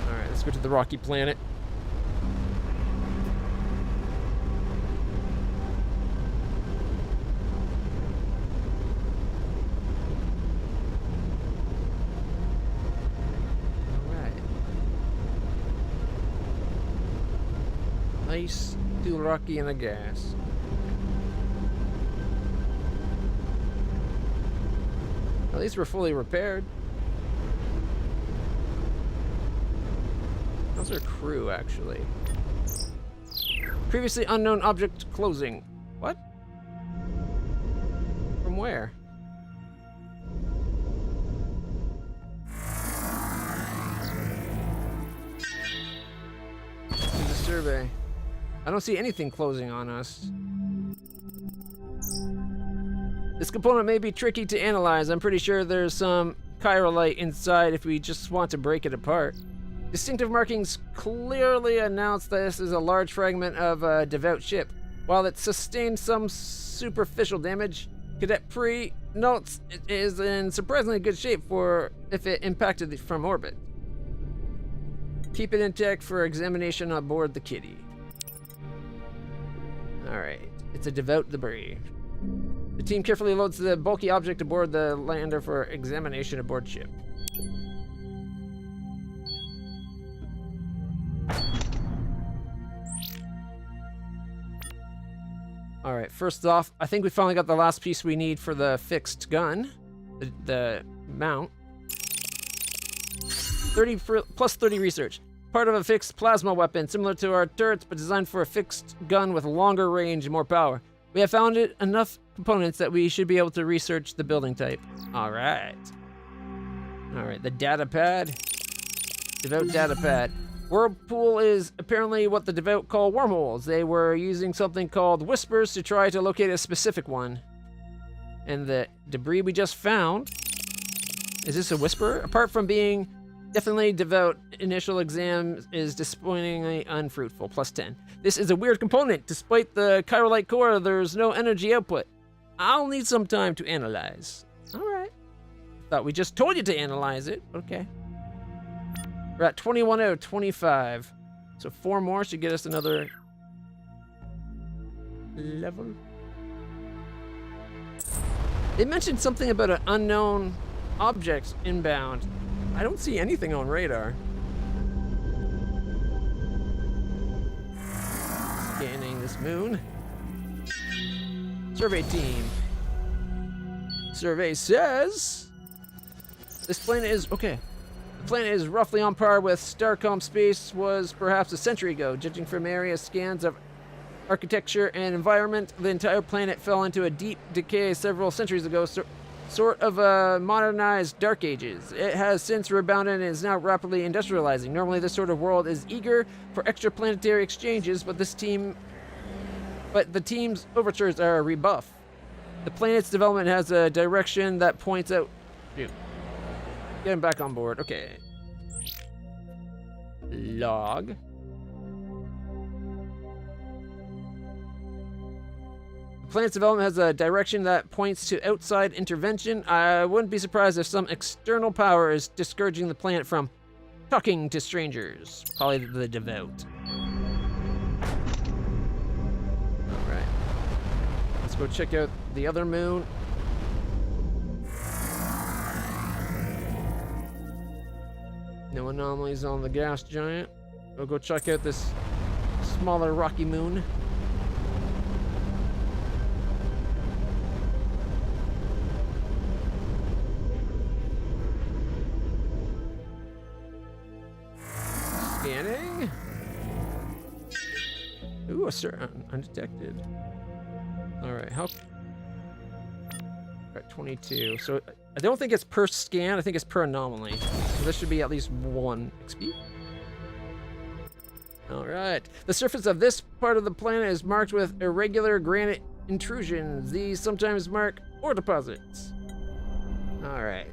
Alright, let's go to the rocky planet. Nice, too rocky in the gas. At least we're fully repaired. How's our crew, actually? Previously unknown object closing. What? From where? There's a survey. I don't see anything closing on us. This component may be tricky to analyze. I'm pretty sure there's some chirolite inside if we just want to break it apart. Distinctive markings clearly announce that this is a large fragment of a devout ship. While it sustained some superficial damage, Cadet Pre notes it is in surprisingly good shape for if it impacted from orbit. Keep it intact for examination on board the Kitty. Alright, it's a devout debris. The team carefully loads the bulky object aboard the lander for examination aboard ship. Alright, first off, I think we finally got the last piece we need for the fixed gun. The mount. 30 research. Part of a fixed plasma weapon, similar to our turrets, but designed for a fixed gun with longer range and more power. We have found enough components that we should be able to research the building type. Alright. Alright, the data pad. Devout data pad. Whirlpool is apparently what the Devout call wormholes. They were using something called whispers to try to locate a specific one. And the debris we just found... Is this a whisper? Apart from being definitely Devout, initial exam is disappointingly unfruitful. +10. This is a weird component. Despite the chirolite core, there's no energy output. I'll need some time to analyze. Alright. Thought we just told you to analyze it. Okay. We're at 21 out of 25. So 4 more should get us another level. They mentioned something about an unknown object inbound. I don't see anything on radar. Scanning this moon. Survey team. Survey says this planet is okay. The planet is roughly on par with Starcom space was perhaps a century ago. Judging from area scans of architecture and environment, the entire planet fell into a deep decay several centuries ago, sort of a modernized Dark Ages. It has since rebounded and is now rapidly industrializing. Normally, this sort of world is eager for extraplanetary exchanges, but the team's overtures are a rebuff. The planet's development has a direction that points out... Dude. Get him back on board. Okay. Log. The planet's development has a direction that points to outside intervention. I wouldn't be surprised if some external power is discouraging the planet from talking to strangers. Probably the Devout. Alright. Let's go check out the other moon. No anomalies on the gas giant. We'll go check out this smaller rocky moon. Scanning. Ooh, a certain undetected. Alright, how... Alright, We're at 22. So I don't think it's per scan. I think it's per anomaly. So this should be at least 1 XP. All right. The surface of this part of the planet is marked with irregular granite intrusions. These sometimes mark ore deposits. All right.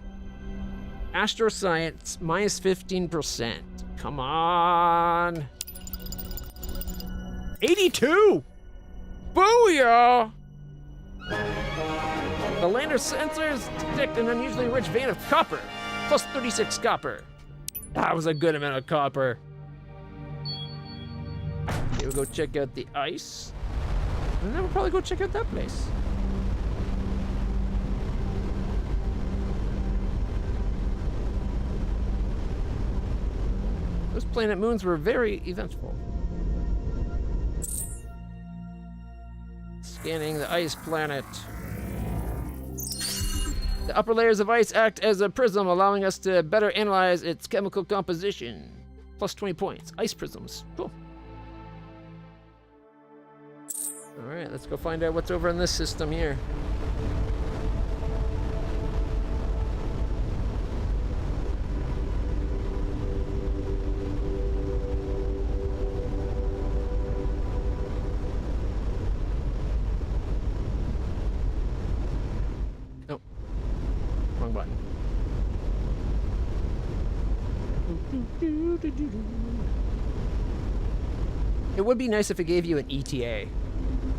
Astroscience, minus 15%. Come on. 82! Booyah! The lander sensors detect an unusually rich vein of copper. Plus 36 copper. That was a good amount of copper. Okay, we'll go check out the ice. And then we'll probably go check out that place. Those planet moons were very eventful. Scanning the ice planet. The upper layers of ice act as a prism, allowing us to better analyze its chemical composition. Plus 20 points. Ice prisms. Cool. All right, let's go find out what's over in this system here. Oh, wrong button. It would be nice if it gave you an ETA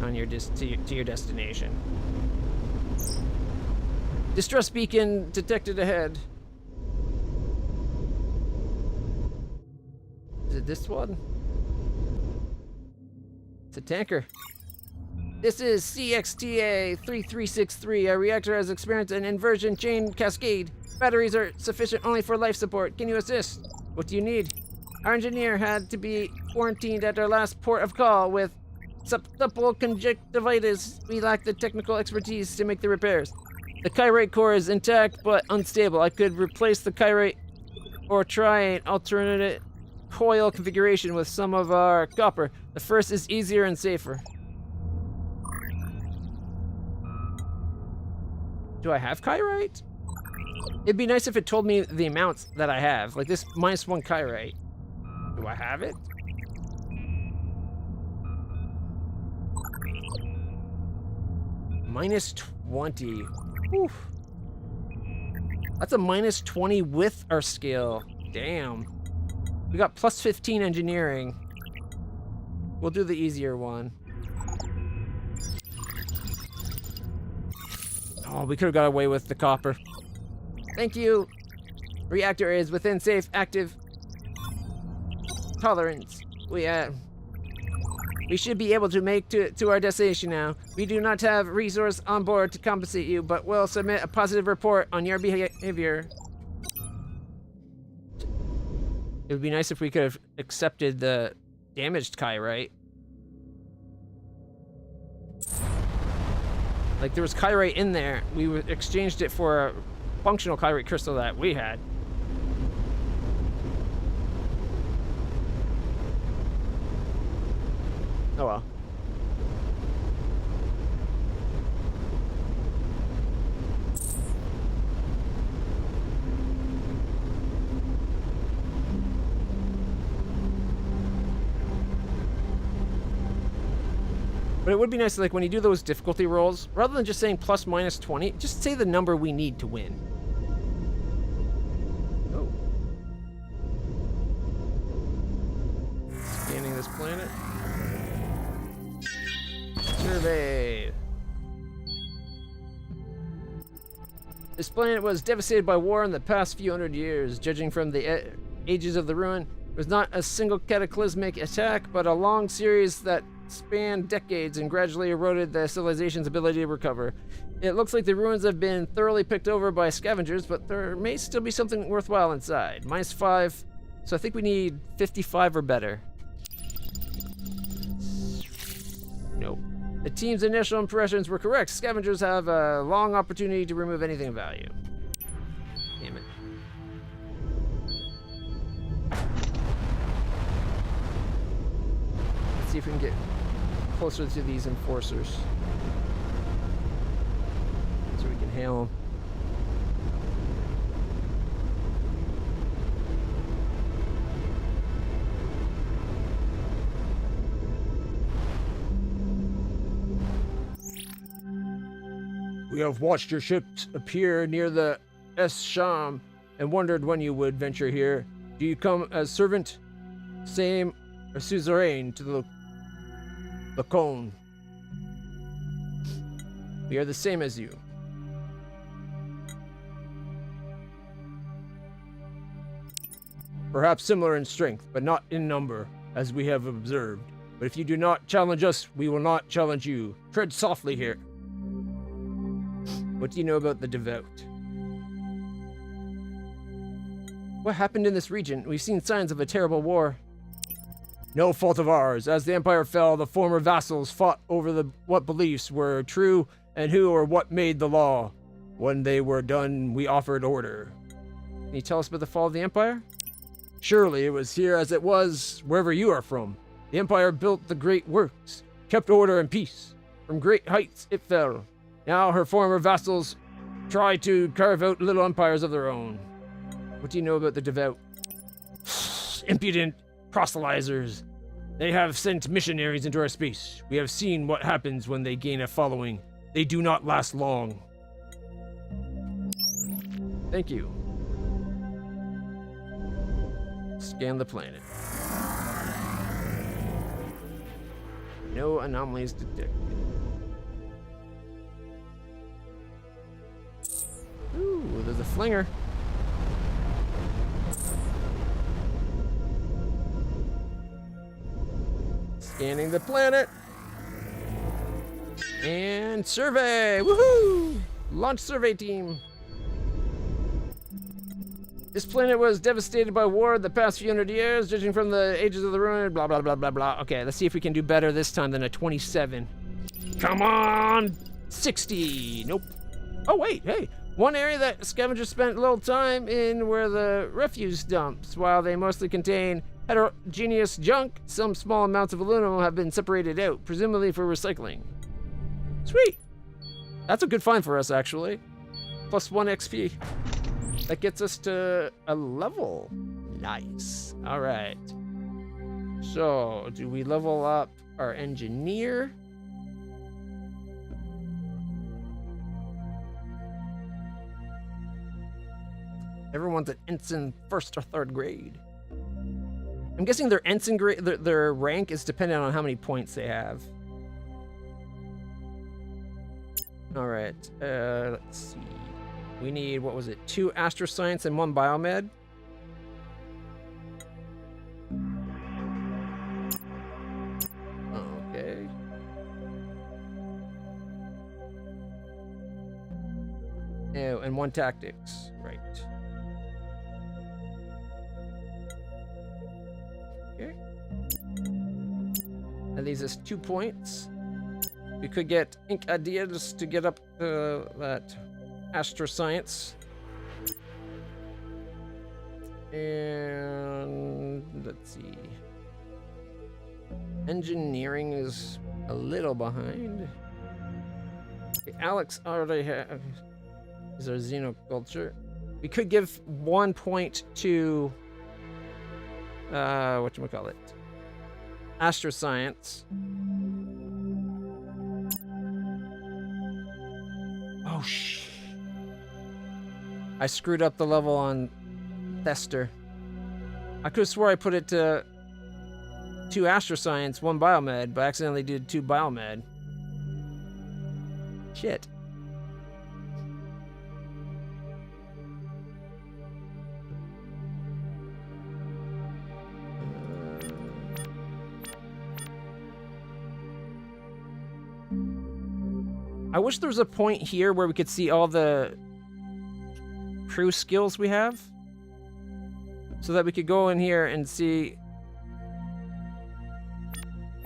on your to your destination. Distress beacon detected ahead. Is it this one? It's a tanker. This is CXTA 3363. A reactor has experienced an inversion chain cascade. Batteries are sufficient only for life support. Can you assist? What do you need? Our engineer had to be quarantined at our last port of call with septal conjunctivitis. We lack the technical expertise to make the repairs. The chirate core is intact but unstable. I could replace the chirate or try an alternate coil configuration with some of our copper. The first is easier and safer. Do I have chirate? It'd be nice if it told me the amounts that I have. Like this -1 chirate. Do I have it? -20. Oof. That's a -20 with our skill. Damn. We got plus 15 engineering. We'll do the easier one. Oh, we could have got away with the copper. Thank you. Reactor is within safe active tolerance. We should be able to make to our destination now. We do not have resource on board to compensate you, but we'll submit a positive report on your behavior. It would be nice if we could have accepted the damaged chirate. Like there was chirate in there. We exchanged it for a functional chirate crystal that we had. Oh well. But it would be nice, like, when you do those difficulty rolls, rather than just saying plus -20, just say the number we need to win. Oh. Scanning this planet. Survey. This planet was devastated by war in the past few hundred years. Judging from the ages of the ruin, it was not a single cataclysmic attack, but a long series that spanned decades and gradually eroded the civilization's ability to recover. It looks like the ruins have been thoroughly picked over by scavengers, but there may still be something worthwhile inside. -5, so I think we need 55 or better. Nope. The team's initial impressions were correct. Scavengers have a long opportunity to remove anything of value. Damn it. Let's see if we can get closer to these enforcers. So we can hail him. We have watched your ships appear near the Sham and wondered when you would venture here. Do you come as servant, same, or suzerain to the Lacon? We are the same as you. Perhaps similar in strength, but not in number, as we have observed. But if you do not challenge us, we will not challenge you. Tread softly here. What do you know about the devout? What happened in this region? We've seen signs of a terrible war. No fault of ours. As the empire fell, the former vassals fought over what beliefs were true and who or what made the law. When they were done, we offered order. Can you tell us about the fall of the empire? Surely it was here as it was wherever you are from. The empire built the great works, kept order and peace. From great heights it fell. Now her former vassals try to carve out little empires of their own. What do you know about the devout? Impudent proselytizers. They have sent missionaries into our space. We have seen what happens when they gain a following. They do not last long. Thank you. Scan the planet. No anomalies detected. Ooh, there's a flinger. Scanning the planet. And survey! Woohoo! Launch survey team. This planet was devastated by war the past few hundred years, judging from the ages of the ruin, blah, blah, blah, blah, blah. Okay, let's see if we can do better this time than a 27. Come on! 60! Nope. Oh, wait, hey. One area that scavengers spent little time in were the refuse dumps. While they mostly contain heterogeneous junk, some small amounts of aluminum have been separated out, presumably for recycling. Sweet! That's a good find for us, actually. Plus 1 XP. That gets us to a level. Nice. All right. So, do we level up our engineer? Everyone's at ensign 1st or 3rd grade. I'm guessing their ensign grade, their rank is dependent on how many points they have. All right. Let's see. We need, what was it, 2 astroscience and 1 biomed. Okay. Oh, and 1 tactics, right. Okay. That leaves us 2 points. We could get ink ideas to get up that astroscience. And let's see. Engineering is a little behind. Okay, Alex already is our xenoculture. We could give 1 point to whatchamacallit? Astroscience. Oh, I screwed up the level on Thester. I could have swore I put it to 2 astroscience, 1 biomed, but I accidentally did 2 biomed. Shit. I wish there was a point here where we could see all the crew skills we have, so that we could go in here and see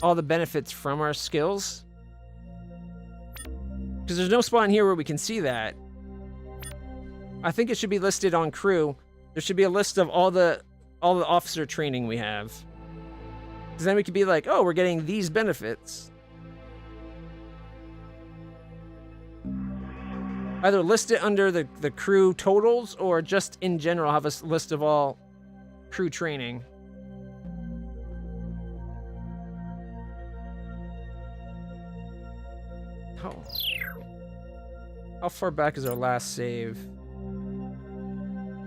all the benefits from our skills. Because there's no spot in here where we can see that. I think it should be listed on crew. There should be a list of all the officer training we have. Because then we could be like, oh, we're getting these benefits. Either list it under the crew totals or just in general have a list of all crew training. How far back is our last save?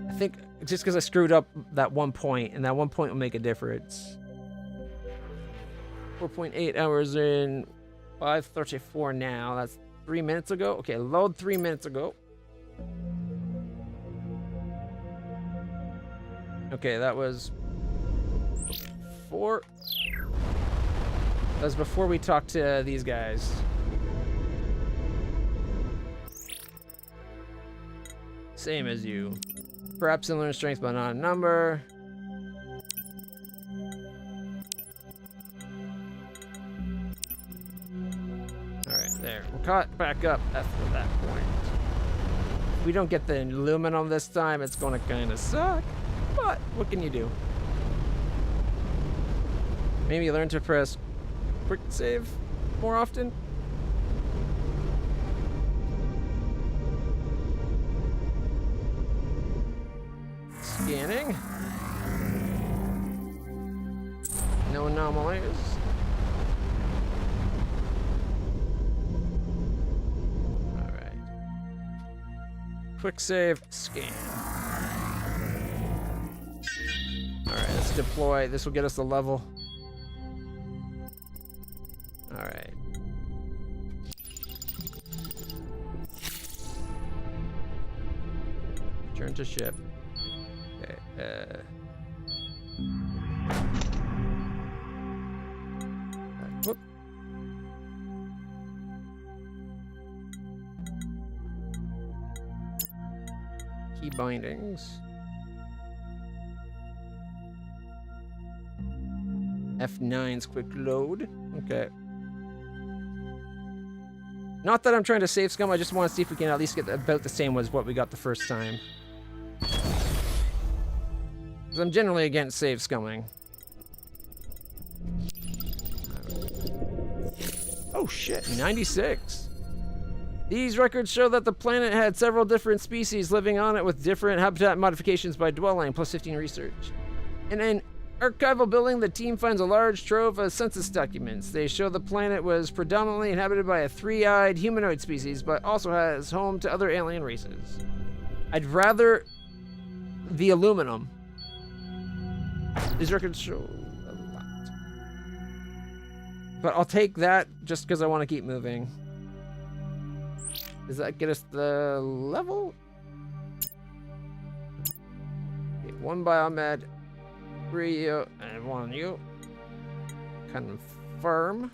I think just because I screwed up that 1 point, and that 1 point will make a difference. 4.8 hours in, 5:34 now. That's 3 minutes ago. Okay, load 3 minutes ago. Okay, that was before. That was before we talked to these guys. Same as you. Perhaps similar in strength, but not a number. Alright, there. We're caught back up after that point. If we don't get the aluminum this time, it's gonna kinda suck. But what can you do? Maybe learn to press quick save more often. Scanning. No anomalies. Alright. Quick save, scan. Alright, let's deploy. This will get us the level. Alright. Return to ship. Okay, whoop. Key bindings. F9's quick load. Okay. Not that I'm trying to save scum, I just want to see if we can at least get about the same as what we got the first time. Because I'm generally against save scumming. Oh shit, 96. These records show that the planet had several different species living on it with different habitat modifications by dwelling, plus 15 research. In an archival building, the team finds a large trove of census documents. They show the planet was predominantly inhabited by a three-eyed humanoid species, but also has home to other alien races. I'd rather the aluminum. These records show a lot. But I'll take that just because I want to keep moving. Does that get us the level? Okay, 1 biomed, 3 you, and 1 you. Confirm.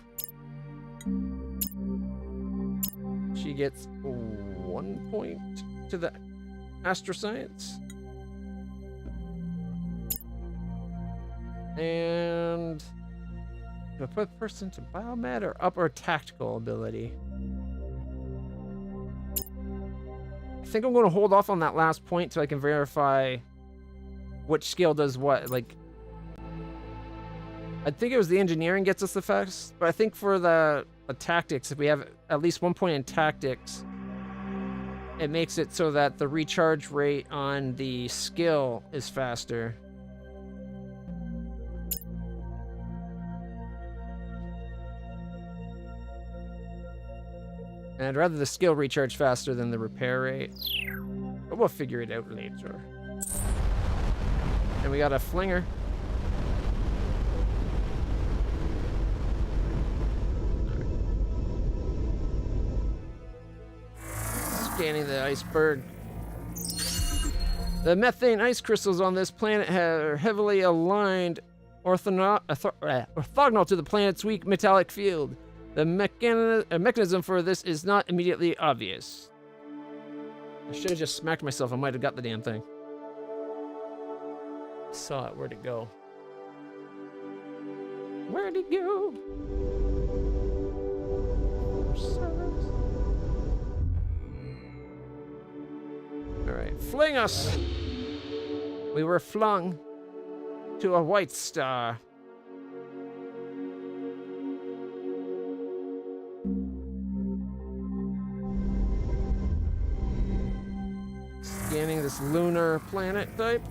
She gets 1 point to the astroscience. And do I put person to biomed or up our tactical ability? I think I'm going to hold off on that last point so I can verify which skill does what. Like, I think it was the engineering gets us the fast, but I think for the tactics, if we have at least 1 point in tactics, it makes it so that the recharge rate on the skill is faster. And I'd rather the skill recharge faster than the repair rate. But we'll figure it out later. And we got a flinger. Scanning the iceberg. The methane ice crystals on this planet are heavily aligned orthogonal to the planet's weak metallic field. The mechanism for this is not immediately obvious. I should have just smacked myself. I might have got the damn thing. Saw it. Where'd it go? Where'd it go? Alright, fling us! We were flung to a white star. Scanning this lunar planet type.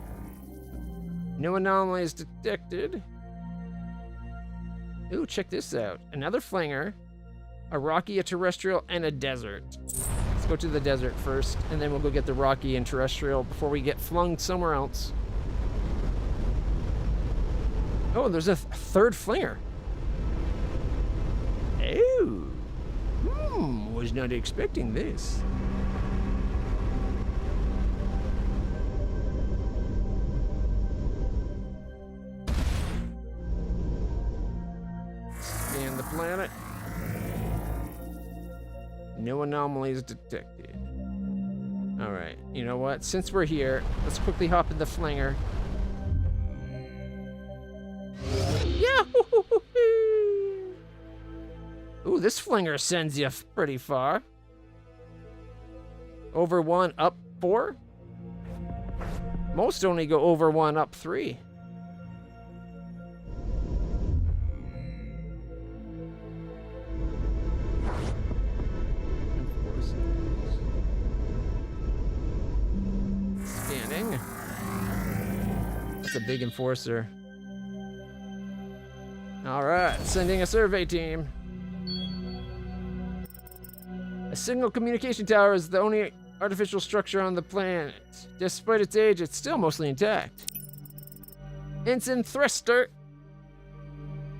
No anomalies detected. Ooh, check this out. Another flinger, a rocky, a terrestrial, and a desert. Let's go to the desert first, and then we'll go get the rocky and terrestrial before we get flung somewhere else. Oh, there's a third flinger. Oh. Was not expecting this. Scan the planet. No anomalies detected. All right, you know what? Since we're here, let's quickly hop in the flinger. Yeah. Ooh, this flinger sends you pretty far. Over 1, up 4. Most only go over 1, up 3. Scanning. That's a big enforcer. All right, sending a survey team. A single communication tower is the only artificial structure on the planet. Despite its age, it's still mostly intact. Ensign Thruster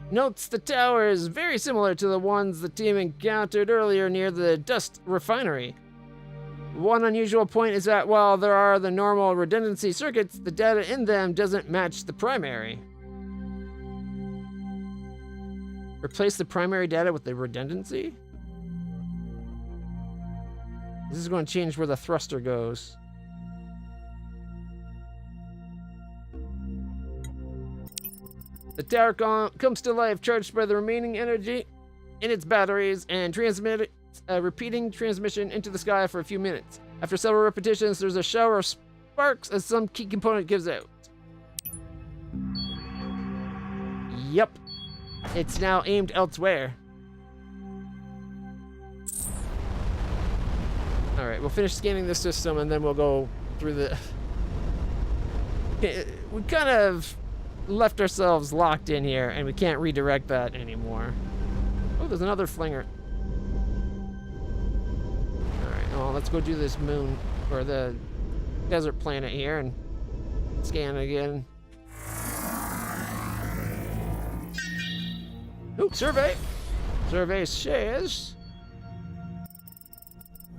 notes the tower is very similar to the ones the team encountered earlier near the dust refinery. One unusual point is that while there are the normal redundancy circuits, the data in them doesn't match the primary. Replace the primary data with the redundancy? This is going to change where the thruster goes. The tower comes to life charged by the remaining energy in its batteries and transmits a repeating transmission into the sky for a few minutes. After several repetitions, there's a shower of sparks as some key component gives out. Yep. It's now aimed elsewhere. Alright, we'll finish scanning the system and then we'll go through the... We kind of left ourselves locked in here and we can't redirect that anymore. Oh, there's another flinger. Alright, well, let's go do this moon, or the desert planet here and scan again. Ooh, survey! Survey says...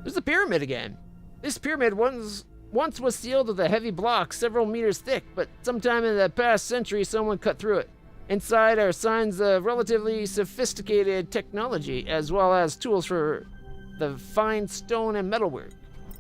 There's the pyramid again. This pyramid once was sealed with a heavy block several meters thick, but sometime in the past century someone cut through it. Inside are signs of relatively sophisticated technology, as well as tools for the fine stone and metalwork.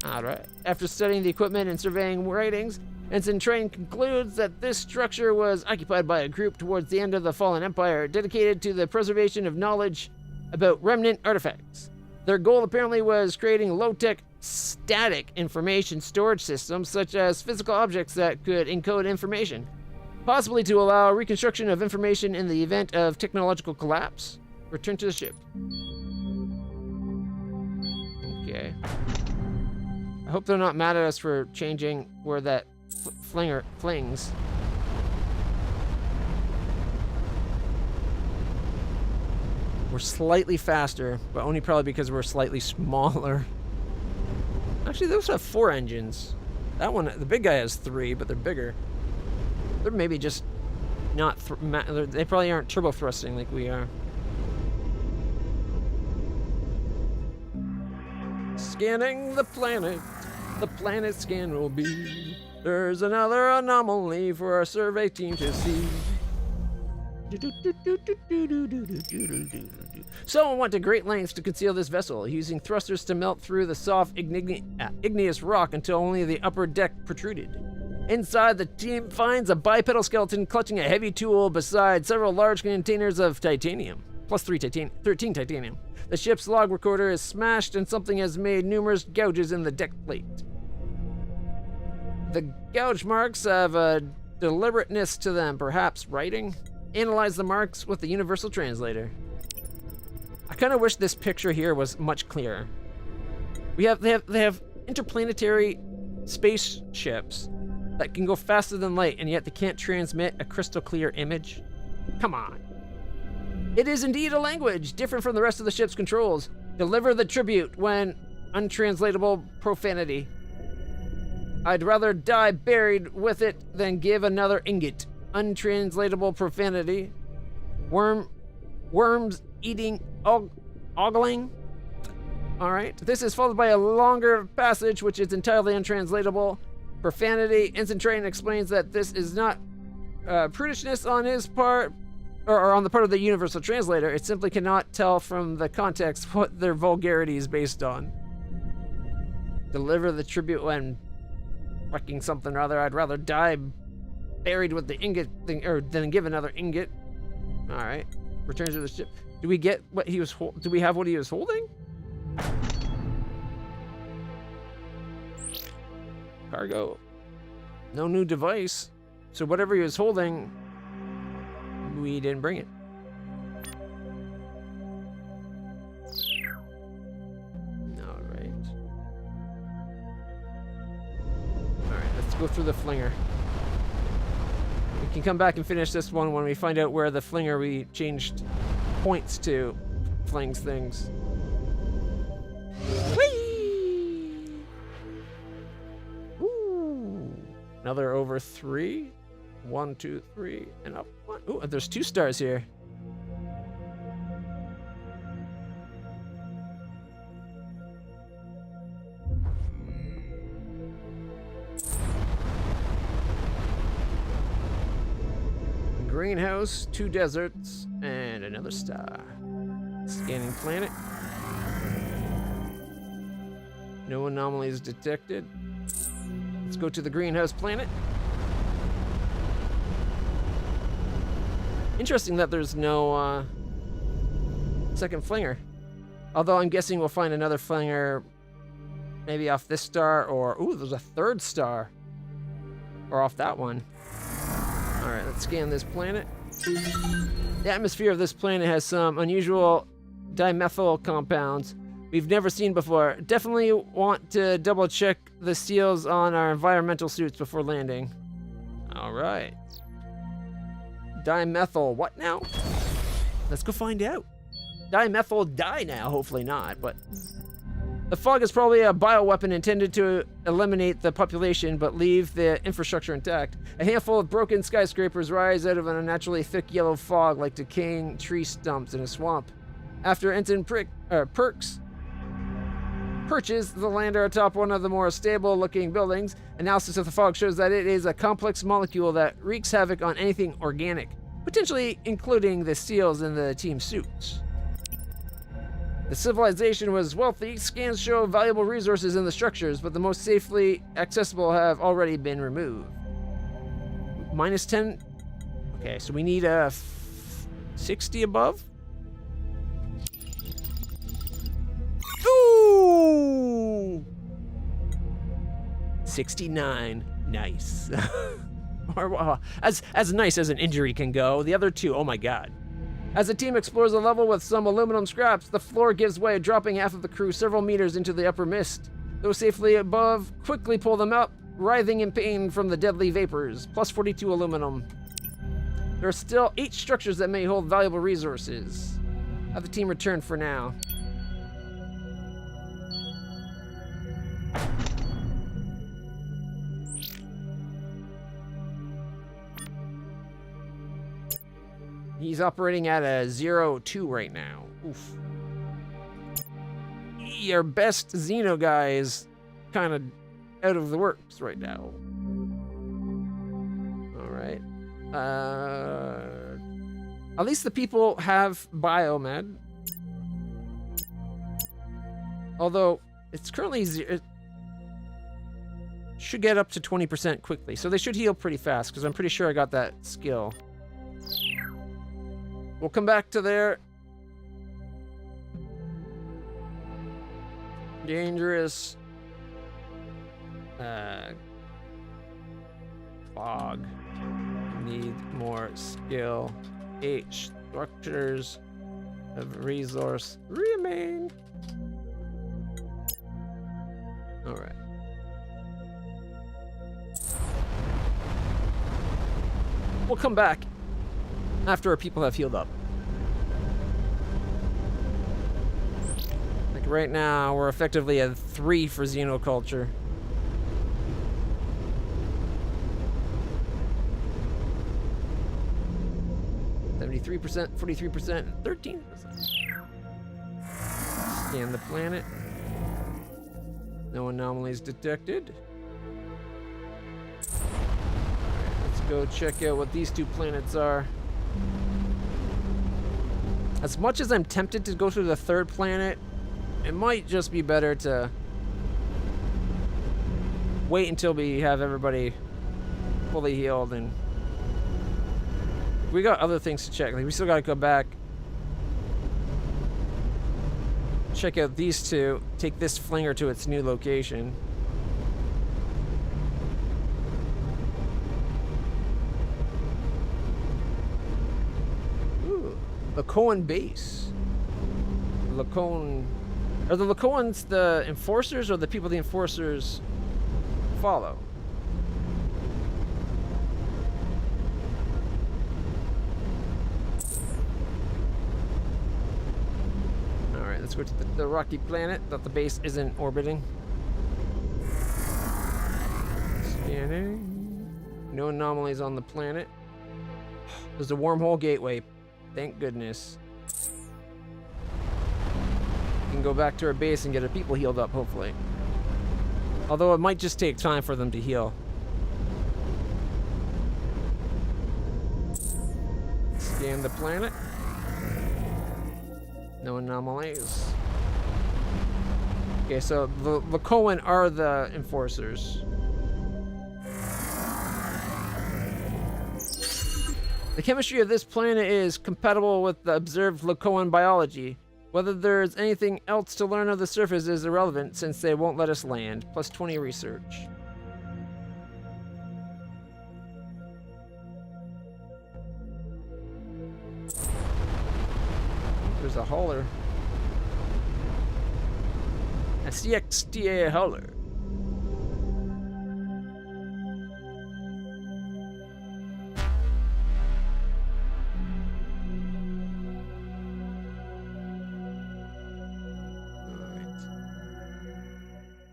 Alright. After studying the equipment and surveying writings, Ensign Train concludes that this structure was occupied by a group towards the end of the Fallen Empire, dedicated to the preservation of knowledge about remnant artifacts. Their goal apparently was creating low-tech, static information storage systems, such as physical objects that could encode information, possibly to allow reconstruction of information in the event of technological collapse. Return to the ship. Okay. I hope they're not mad at us for changing where that flinger flings. We're slightly faster, but only probably because we're slightly smaller. Actually, those have 4 engines. That one, the big guy has 3, but they're bigger. They're maybe just not... they probably aren't turbo thrusting like we are. Scanning the planet. The planet scan will be. There's another anomaly for our survey team to see. Someone went to great lengths to conceal this vessel, using thrusters to melt through the soft igneous rock until only the upper deck protruded. Inside, the team finds a bipedal skeleton clutching a heavy tool beside several large containers of titanium, plus 13 titanium. The ship's log recorder is smashed and something has made numerous gouges in the deck plate. The gouge marks have a deliberateness to them, perhaps writing. Analyze the marks with the universal translator. I kind of wish this picture here was much clearer. They have interplanetary spaceships that can go faster than light, and yet they can't transmit a crystal clear image? Come on. It is indeed a language, different from the rest of the ship's controls. Deliver the tribute when untranslatable profanity. I'd rather die buried with it than give another ingot. Untranslatable profanity. Worms eating ogling. Alright. This is followed by a longer passage which is entirely untranslatable. Profanity. Ensign Train explains that this is not prudishness on his part, or on the part of the universal translator. It simply cannot tell from the context what their vulgarity is based on. Deliver the tribute when wrecking something or other. I'd rather die buried with the ingot thing, or than give another ingot. All right. Return to the ship. Do we get what he was? Do we have what he was holding? Cargo. No new device. So whatever he was holding, we didn't bring it. Alright, let's go through the flinger. We can come back and finish this one when we find out where the flinger we changed points to flings things. Whee! Ooh. Another over 3. 1, 2, 3, and up 1. Ooh, there's 2 stars here. Greenhouse, 2 deserts, and another star. Scanning planet. No anomalies detected. Let's go to the greenhouse planet. Interesting that there's no second flinger. Although I'm guessing we'll find another flinger maybe off this star, or ooh, there's a 3rd star. Or off that one. Alright, let's scan this planet. The atmosphere of this planet has some unusual dimethyl compounds we've never seen before. Definitely want to double check the seals on our environmental suits before landing. Alright. Dimethyl, what now? Let's go find out. Dimethyl die now, hopefully not, but... The fog is probably a bioweapon intended to eliminate the population, but leave the infrastructure intact. A handful of broken skyscrapers rise out of an unnaturally thick yellow fog like decaying tree stumps in a swamp. After Ensign Perks perches the lander atop one of the more stable-looking buildings, analysis of the fog shows that it is a complex molecule that wreaks havoc on anything organic, potentially including the seals in the team suits. The civilization was wealthy. Scans show valuable resources in the structures, but the most safely accessible have already been removed. Minus 10. Okay, so we need a 60 above. Ooh! 69. Nice. Or, as nice as an injury can go. The other 2, oh my god. As the team explores a level with some aluminum scraps, the floor gives way, dropping half of the crew several meters into the upper mist. Those safely above quickly pull them up, writhing in pain from the deadly vapors. Plus 42 aluminum. There are still 8 structures that may hold valuable resources. Have the team return for now. He's operating at a 0-2 right now. Oof. Your best Xeno guy is kind of out of the works right now. Alright. At least the people have biomed. Although, it's currently it should get up to 20% quickly. So they should heal pretty fast, because I'm pretty sure I got that skill. We'll come back to there. Dangerous. Fog. Need more skill. H. Structures of resource remain. Alright. come back after our people have healed up. Like right now, we're effectively at 3 for xenoculture. %, 43%, and 13%. Scan the planet. No anomalies detected. Alright, let's go check out what these 2 planets are. As much as I'm tempted to go to the 3rd planet, it might just be better to wait until we have everybody fully healed, and we got other things to check. Like, we still gotta go back, check out these 2, take this flinger to its new location. Ooh, Lakoan base. Lakoan. Are the Lakoans the enforcers or the people the enforcers follow? Let's go to the rocky planet that the base isn't orbiting. Scanning. No anomalies on the planet. There's a wormhole gateway. Thank goodness. We can go back to our base and get our people healed up, hopefully. Although it might just take time for them to heal. Scan the planet. No anomalies. Okay, so the Lakoan are the enforcers. The chemistry of this planet is compatible with the observed Lakoan biology. Whether there's anything else to learn of the surface is irrelevant since they won't let us land. Plus 20 research. There's a hauler. A CXTA hauler. Alright.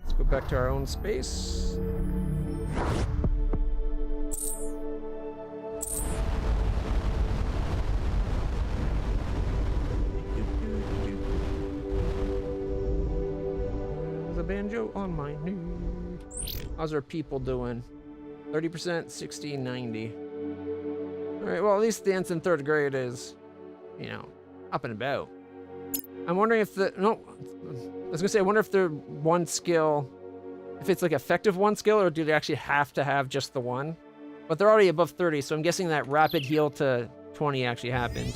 Let's go back to our own space. Banjo on my knee. How's our people doing? 30%, 60, 90. Alright, well, at least the ensign 3rd grade is, you know, up and about. I'm wondering if the... No, I was gonna say, I wonder if they're one skill, if it's like effective one skill, or do they actually have to have just the one? But they're already above 30, so I'm guessing that rapid heal to 20 actually happened.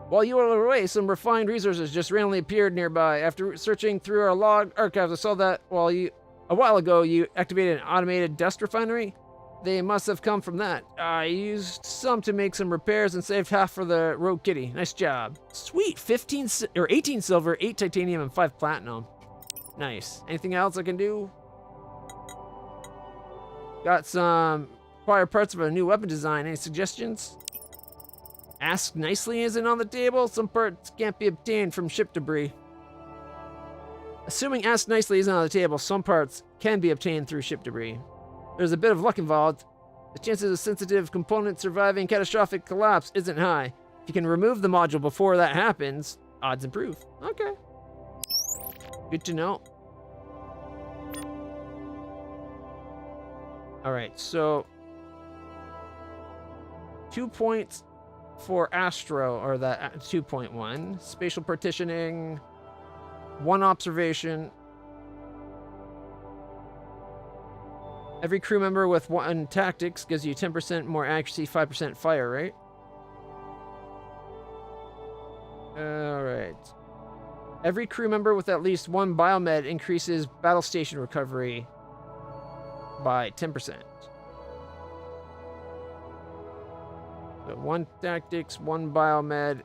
While you were away, some refined resources just randomly appeared nearby. After searching through our log archives, I saw that a while ago you activated an automated dust refinery. They must have come from that. I used some to make some repairs and saved half for the rogue kitty. Nice job. Sweet, 18 silver, 8 titanium, and 5 platinum. Nice. Anything else I can do? Got some prior parts of a new weapon design. Any suggestions? Ask nicely isn't on the table. Some parts can't be obtained from ship debris. Assuming ask nicely isn't on the table, some parts can be obtained through ship debris. There's a bit of luck involved. The chances of sensitive components surviving catastrophic collapse isn't high. If you can remove the module before that happens, odds improve. Okay. Good to know. Alright, so 2 points for Astro, or that 2.1. Spatial partitioning, 1 observation. Every crew member with 1 tactics gives you 10% more accuracy, 5% fire, right? Alright. Every crew member with at least 1 biomed increases battle station recovery by 10%. So 1 tactics, 1 biomed.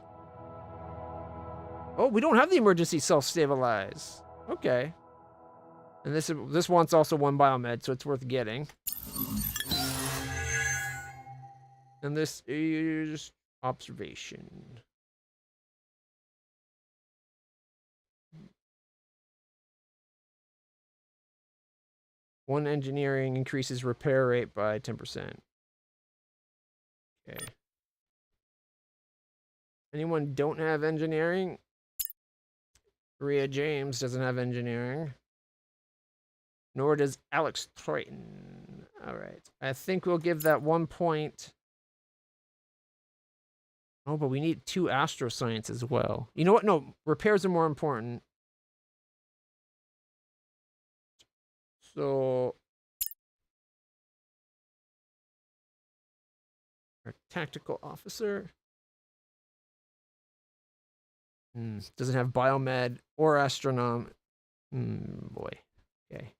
Oh, we don't have the emergency self-stabilize. Okay. And this wants also 1 biomed, so it's worth getting. And this is observation. One engineering increases repair rate by 10%. Okay. Anyone don't have engineering? Rhea James doesn't have engineering. Nor does Alex Triton. All right. I think we'll give that 1 point. Oh, but we need 2 astroscience as well. You know what? No, repairs are more important. So our tactical officer doesn't have biomed or astronom. Boy. Okay.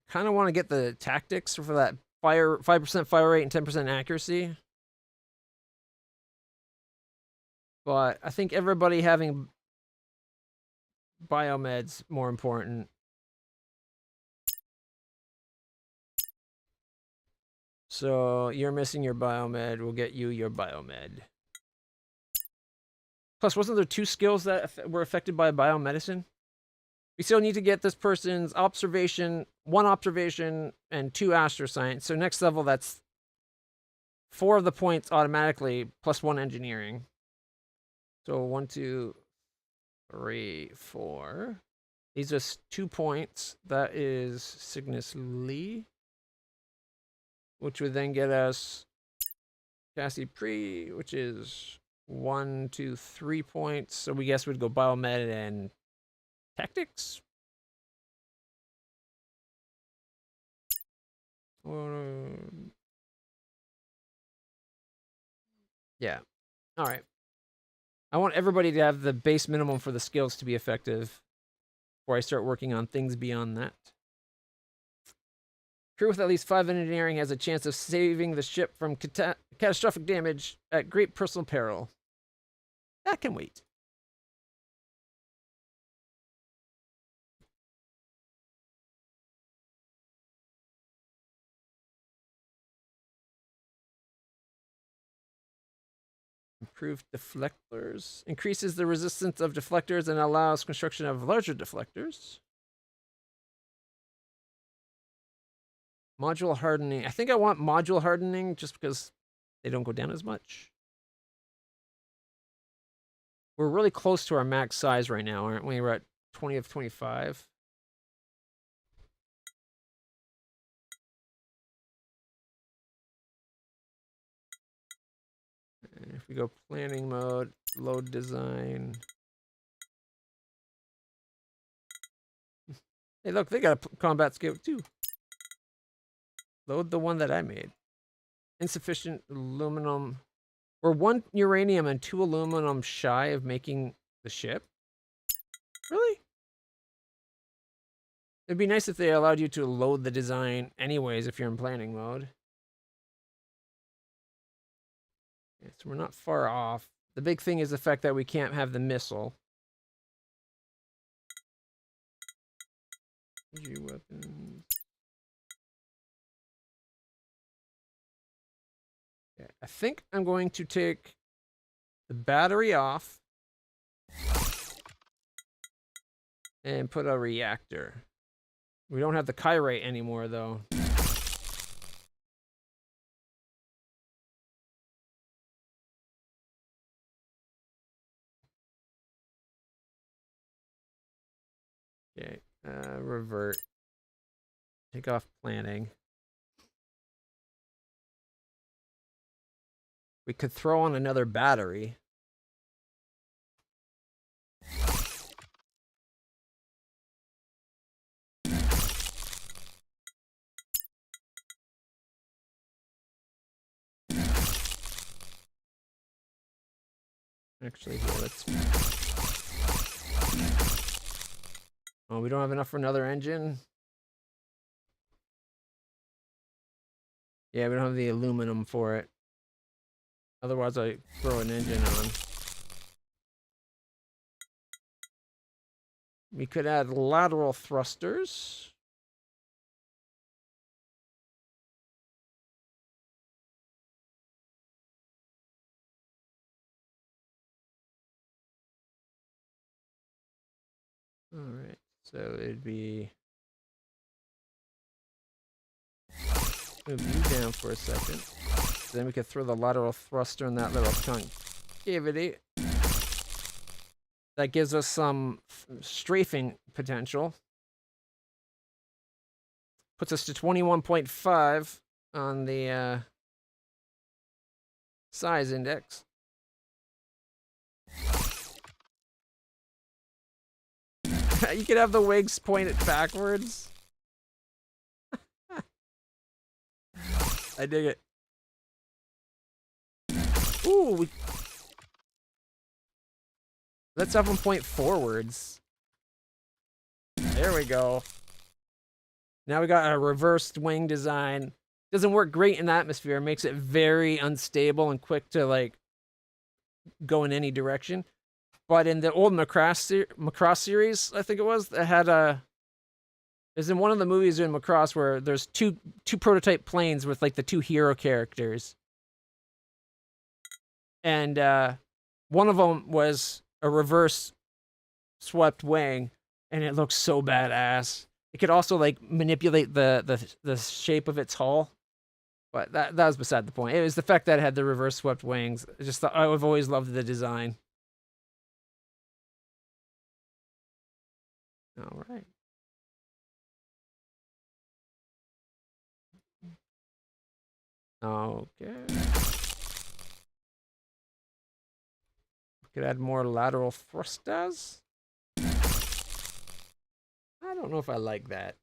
Kind of want to get the tactics for that 5% fire rate and 10% accuracy. But I think everybody having biomed's more important. So you're missing your biomed. We'll get you your biomed. Plus, wasn't there 2 skills that were affected by biomedicine? We still need to get this person's observation, 1 observation, and 2 astroscience. So next level, that's 4 of the points automatically, plus 1 engineering. So 1, 2, 3, 4. These are 2 points. That is Cygnus Lee, which would then get us Cassie Pre, which is 1, 2, 3 points. So we guess we'd go biomed and tactics. Yeah. All right. I want everybody to have the base minimum for the skills to be effective before I start working on things beyond that. Crew with at least 5 engineering has a chance of saving the ship from catastrophic damage at great personal peril. That can wait. Improved deflectors. Increases the resistance of deflectors and allows construction of larger deflectors. Module hardening. I think I want module hardening just because they don't go down as much. We're really close to our max size right now, aren't we? We're at 20 of 25. And if we go planning mode, load design. Hey, look, they got a combat skill too. Load the one that I made. Insufficient aluminum. We're 1 uranium and 2 aluminum shy of making the ship. Really? It'd be nice if they allowed you to load the design anyways if you're in planning mode. Okay, so we're not far off. The big thing is the fact that we can't have the missile. Energy weapons. Okay, I think I'm going to take the battery off and put a reactor. We don't have the chirate anymore, though. Okay, revert. Take off planning. We could throw on another battery. Actually, here, let's Oh, we don't have enough for another engine? Yeah, we don't have the aluminum for it. Otherwise, I throw an engine on. We could add lateral thrusters. All right, so it'd be... Move you down for a second. Then we could throw the lateral thruster in that little concavity. That gives us some strafing potential. Puts us to 21.5 on the size index. You could have the wings pointed backwards. I dig it. Ooh, let's have them point forwards. There we go. Now we got a reversed wing design. Doesn't work great in the atmosphere. Makes it very unstable and quick to like go in any direction. But in the old Macross series, I think it was, that had a... There's in one of the movies in Macross where there's two prototype planes with like the two hero characters. And one of them was a reverse swept wing, and it looks so badass. It could also like manipulate the shape of its hull, but that was beside the point. It was the fact that it had the reverse swept wings. I just thought, I've always loved the design. All right. Okay. We could add more lateral thrusters. I don't know if I like that.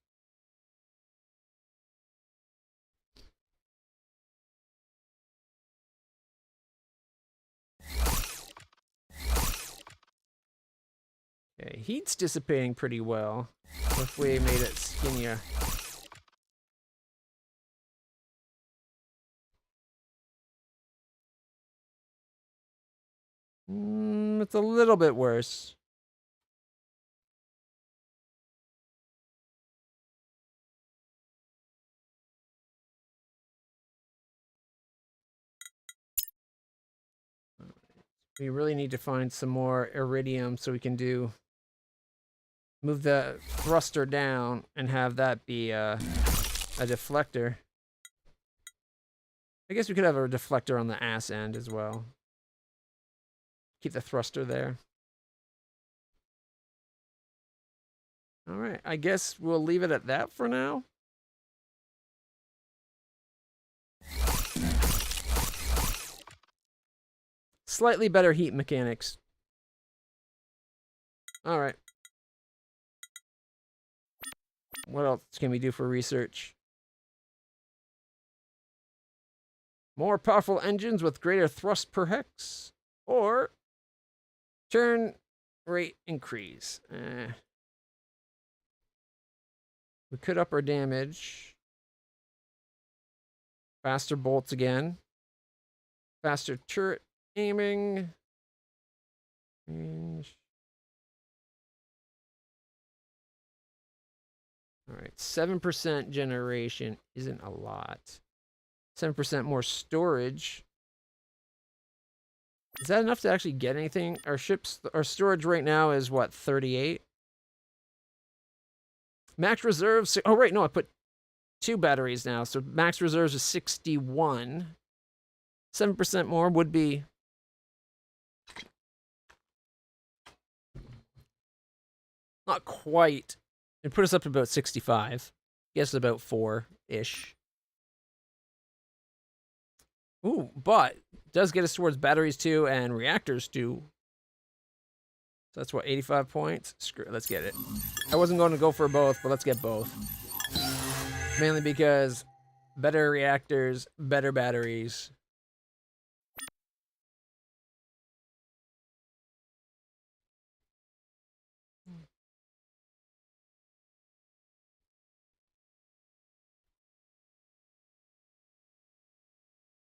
Okay, heat's dissipating pretty well if we made it skinnier. It's a little bit worse. We really need to find some more iridium so we can move the thruster down and have that be a deflector. I guess we could have a deflector on the ass end as well. Keep the thruster there. All right, I guess we'll leave it at that for now. Slightly better heat mechanics. All right. What else can we do for research? More powerful engines with greater thrust per hex, or turn rate increase. We could up our damage. Faster bolts again. Faster turret aiming. Range. All right, 7% generation isn't a lot. 7% more storage. Is that enough to actually get anything? Our storage right now is what, 38? Max reserves, oh right, no, I put 2 batteries now, so max reserves is 61. 7% more would be... Not quite. It'd put us up to about 65. Guess about 4-ish. Ooh, but does get us towards batteries too and reactors too. So that's what, 85 points? Screw it, let's get it. I wasn't going to go for both, but let's get both. Mainly because better reactors, better batteries.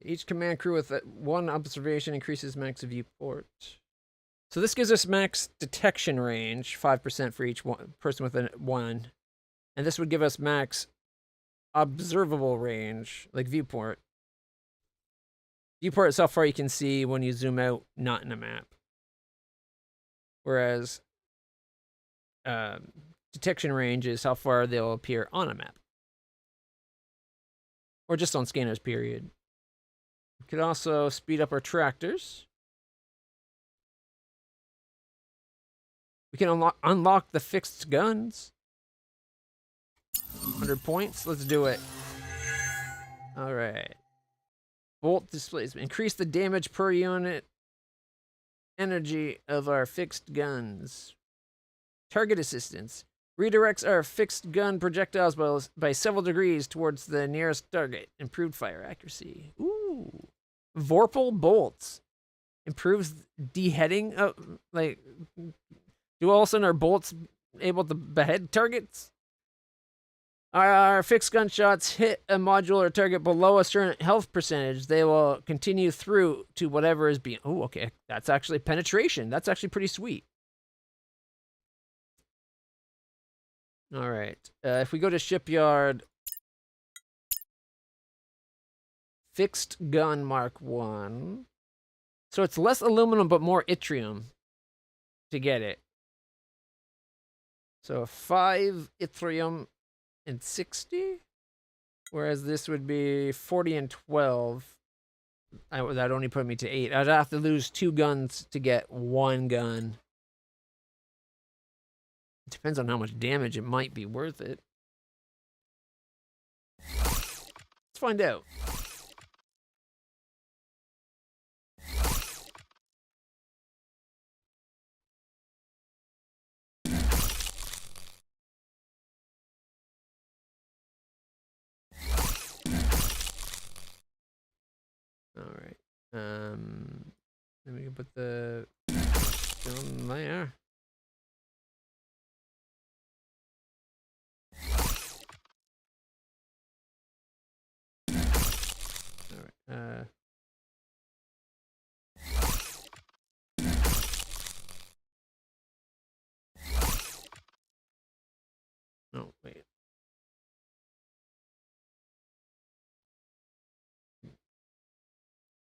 Each command crew with one observation increases max viewport. So this gives us max detection range, 5% for each person with a 1. And this would give us max observable range, like viewport. Viewport is how far you can see when you zoom out, not in a map. Whereas detection range is how far they'll appear on a map. Or just on scanners, period. We could also speed up our tractors. We can unlock the fixed guns. 100 points. Let's do it. All right. Bolt displacement. Increase the damage per unit energy of our fixed guns. Target assistance. Redirects our fixed gun projectiles by several degrees towards the nearest target. Improved fire accuracy. Ooh. Vorpal bolts. Improves deheading of, like... Do all of a sudden our bolts able to behead targets? Our fixed gunshots hit a module or target below a certain health percentage. They will continue through to whatever is being... Oh, okay. That's actually penetration. That's actually pretty sweet. All right. If we go to shipyard... Fixed gun Mark 1. So it's less aluminum but more yttrium to get it. So 5 yttrium and 60, whereas this would be 40 and 12. That'd only put me to 8. I'd have to lose 2 guns to get 1 gun. It depends on how much damage. It might be worth it. Let's find out. All right. Then we can put the gun there. All right. Oh, wait.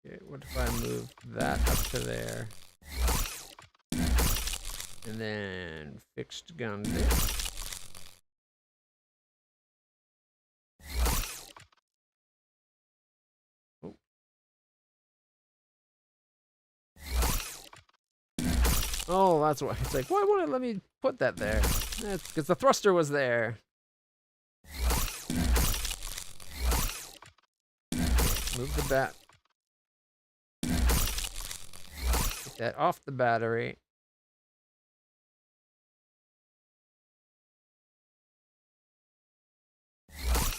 Okay, what if I move that up to there? And then fixed gun there. Oh. Oh, that's why. It's like, why wouldn't it let me put that there? That's because the thruster was there. Move the bat. Get that off the battery.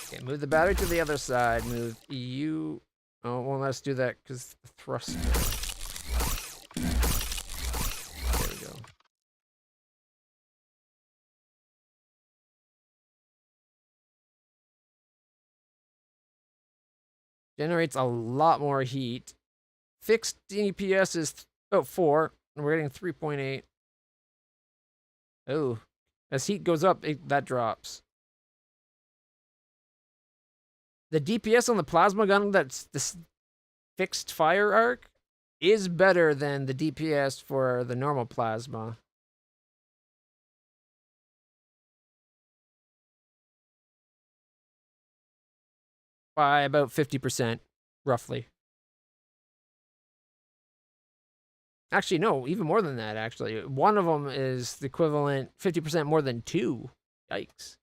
Okay, move the battery to the other side. Move you. Oh, well, let's do that because the thruster. There we go. Generates a lot more heat. Fixed DPS is about 4, and we're getting 3.8. Oh, as heat goes up, that drops. The DPS on the plasma gun that's this fixed fire arc is better than the DPS for the normal plasma. By about 50%, roughly. Actually, no, even more than that, actually. One of them is the equivalent 50% more than 2. Yikes.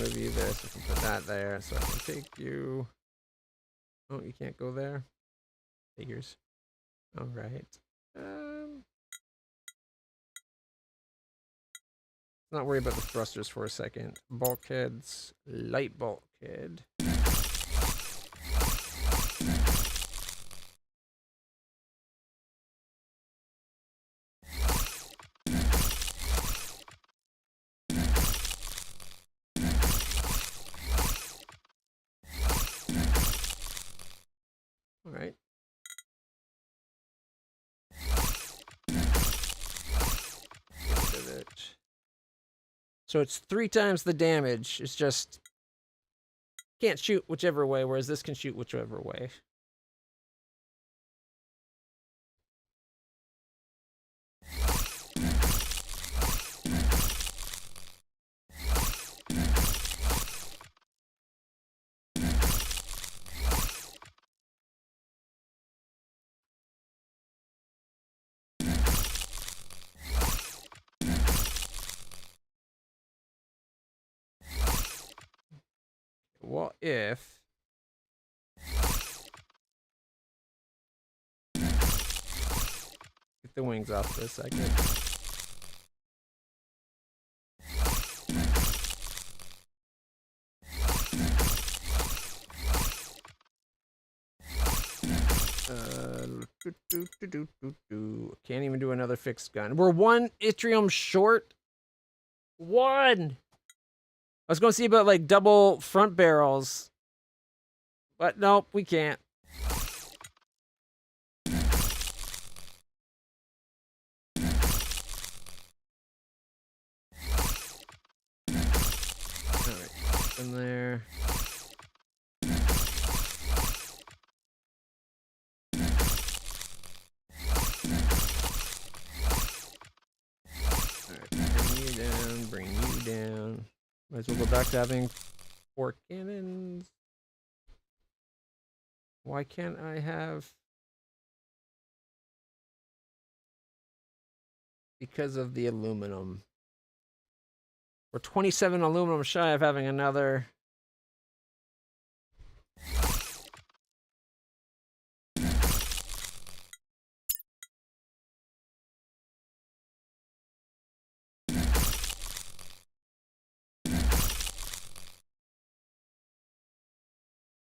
move you there, so I can put that there, so I can take you. Oh, you can't go there? Figures. Alright. Not worry about the thrusters for a second. Bulkheads, light bulkhead. All right. So it's 3 times the damage. It's just can't shoot whichever way, whereas this can shoot whichever way. What if get the wings off for a second? Can't even do another fixed gun. We're 1 yttrium short. 1. I was going to see about like double front barrels, but nope, we can't. All right, in there. Bring you down. Might as well go back to having 4 cannons. Why can't I have? Because of the aluminum. We're 27 aluminum shy of having another.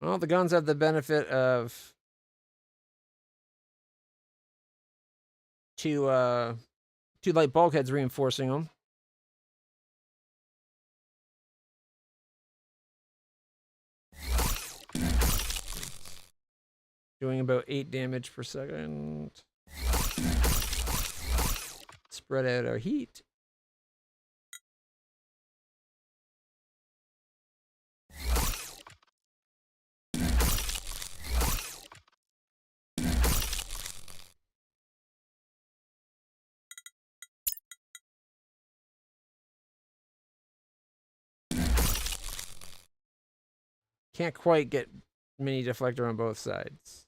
Well, the guns have the benefit of 2 light bulkheads reinforcing them. Doing about 8 damage per second. Spread out our heat. Can't quite get mini deflector on both sides.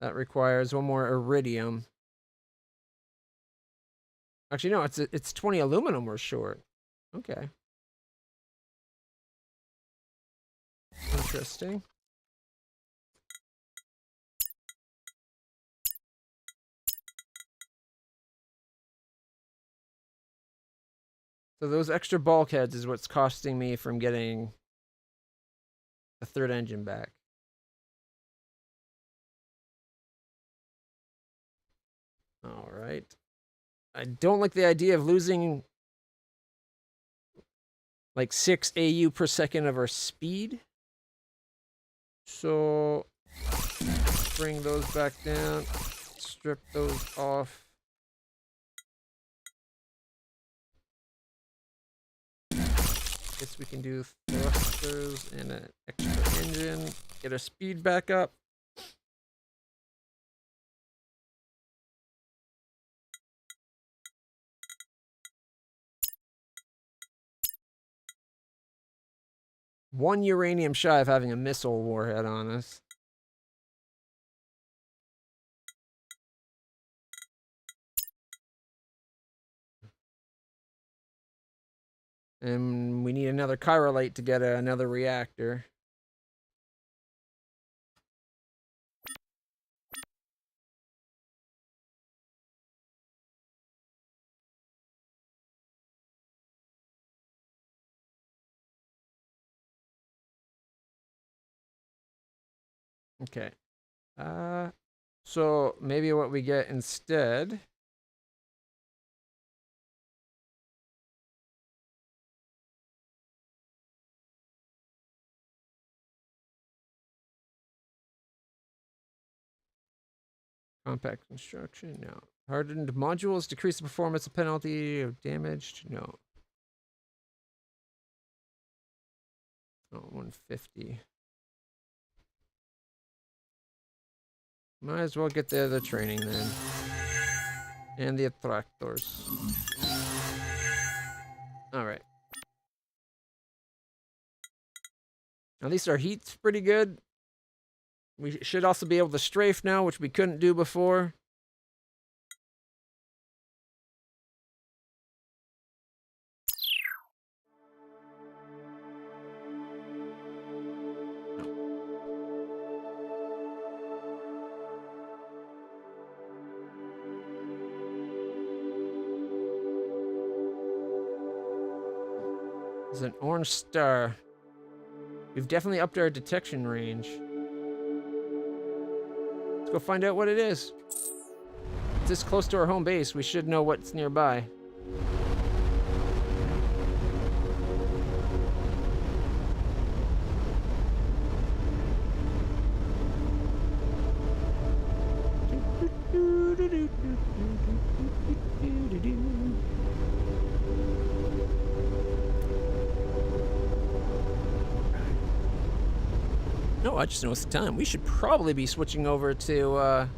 That requires 1 more iridium. Actually, no, it's 20 aluminum we're short. Okay. Interesting. So those extra bulkheads is what's costing me from getting a 3rd engine back. All right. I don't like the idea of losing like 6 AU per second of our speed. So bring those back down, strip those off. Guess we can do thrusters and an extra engine, get our speed back up. One uranium shy of having a missile warhead on us. And we need another chirolite to get another reactor. Okay. So maybe what we get instead. Compact construction, no. Hardened modules decrease the performance of penalty of damaged, no. Oh, 150. Might as well get the other training then. And the attractors. Alright. At least our heat's pretty good. We should also be able to strafe now, which we couldn't do before. There's an orange star. We've definitely upped our detection range. Let's go find out what it is. It's this close to our home base. We should know what's nearby. No, I just noticed the time. We should probably be switching over to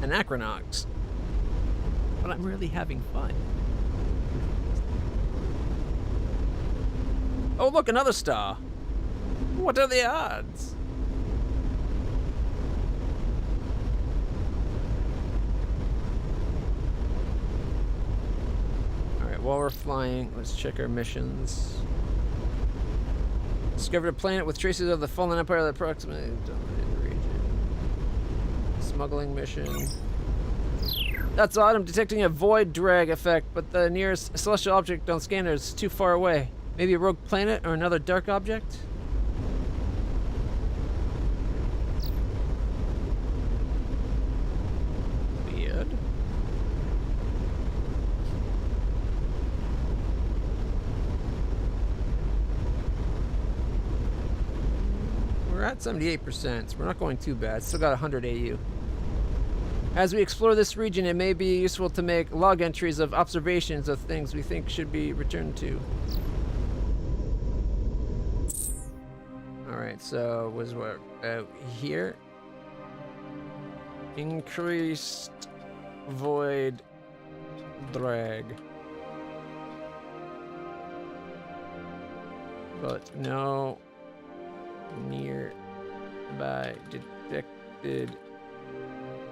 Anachronox. But I'm really having fun. Oh, look, another star. What are the odds? Alright, while we're flying, let's check our missions. Discovered a planet with traces of the fallen empire that approximately dominated the region. Smuggling mission. That's odd. I'm detecting a void drag effect, but the nearest celestial object on scanner is too far away. Maybe a rogue planet or another dark object? Weird. We're at 78%, so we're not going too bad. Still got 100 AU. As we explore this region, it may be useful to make log entries of observations of things we think should be returned to. Alright, so was what here? Increased void drag. But no nearby detected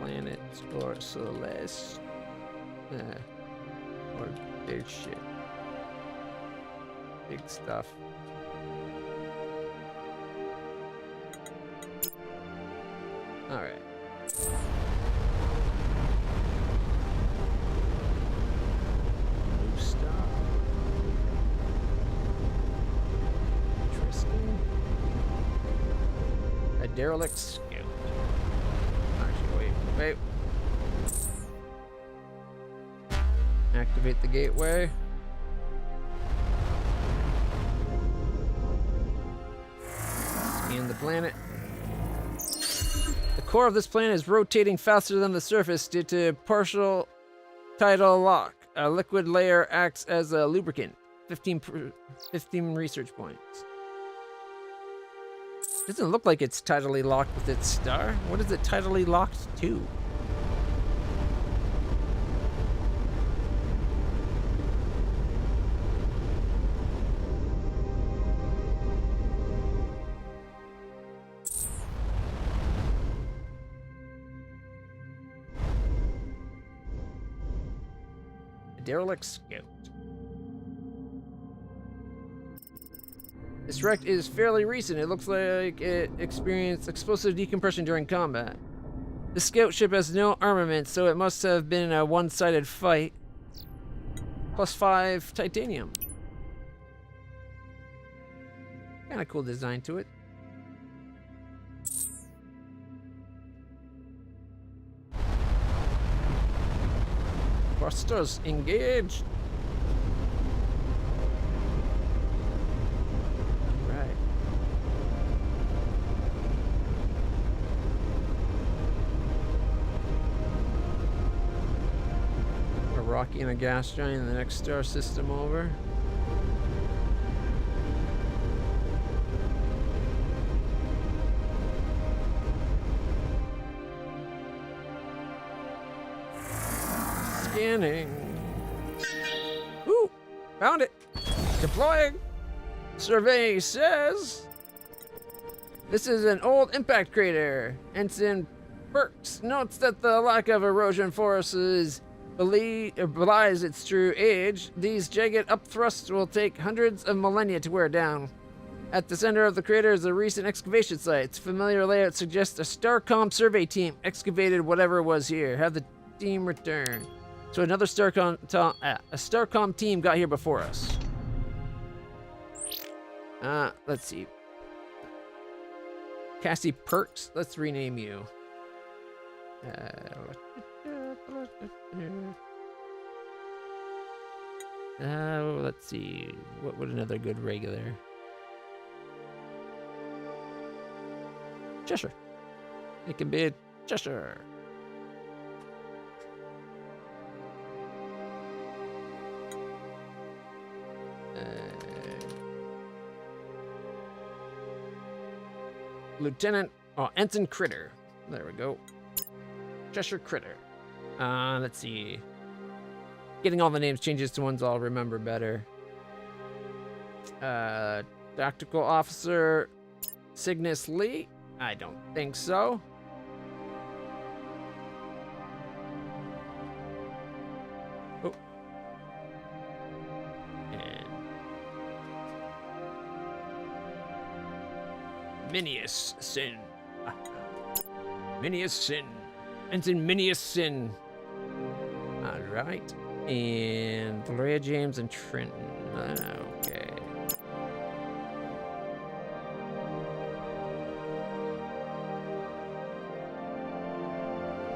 planets or celeste or big shit. Big stuff. Alright. New star. Interesting. A derelict scout. Actually, wait. Activate the gateway. Scan the planet. The core of this planet is rotating faster than the surface due to partial tidal lock. A liquid layer acts as a lubricant. 15 research points. Doesn't look like it's tidally locked with its star. What is it tidally locked to? Derelict Scout. This wreck is fairly recent. It looks like it experienced explosive decompression during combat. The scout ship has no armament, so it must have been a one-sided fight. +5 titanium. Kind of cool design to it. Thrusters engaged. Right. A Rocky and a gas giant in the next star system over. Scanning. Ooh, found it. Deploying. Survey says this is an old impact crater. Ensign Burks notes that the lack of erosion forces belies its true age. These jagged upthrusts will take hundreds of millennia to wear down. At the center of the crater is a recent excavation site. Its familiar layout suggests a Starcom survey team excavated whatever was here. Have the team return. So another Starcom team got here before us. Let's see. Cassie Perks, let's rename you. Let's see. What would another good regular? Cheshire. It can be a Cheshire. Lieutenant, Ensign Critter. There we go. Cheshire Critter. Let's see. Getting all the names changes to ones I'll remember better. Tactical Officer Cygnus Lee. I don't think so. Oh. And Minius Sin. Minius Sin. Ensign Minius Sin. Alright. And Valeria James and Trenton. Okay.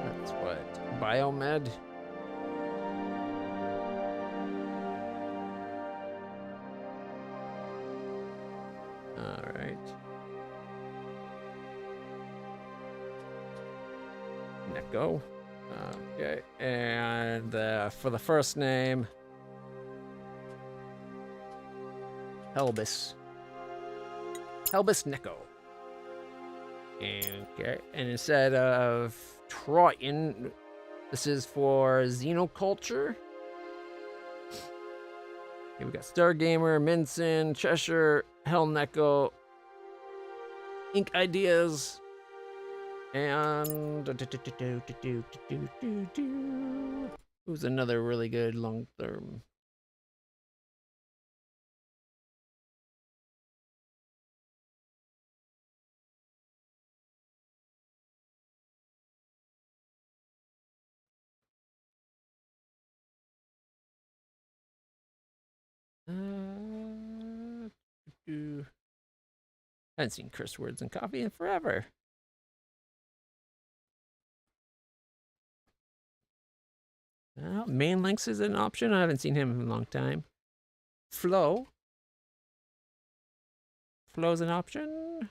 That's what? Biomed? Alright. Neko. Okay, and for the first name, Helbus. Helbus Neko. Okay, and instead of Troyan, this is for Xenoculture. Okay, we got Stargamer, Minson, Cheshire, Hell Neko, Ink Ideas. And who's another really good long term? I haven't seen Chris Words and Coffee in forever. Main links is an option. I haven't seen him in a long time. Flow. Flow's an option.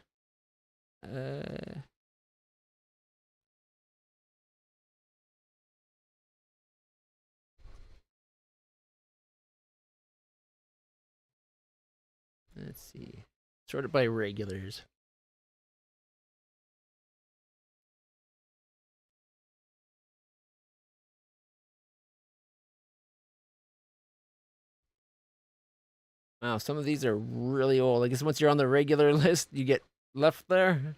Let's see. Sorted by regulars. Wow, some of these are really old. I guess once you're on the regular list, you get left there.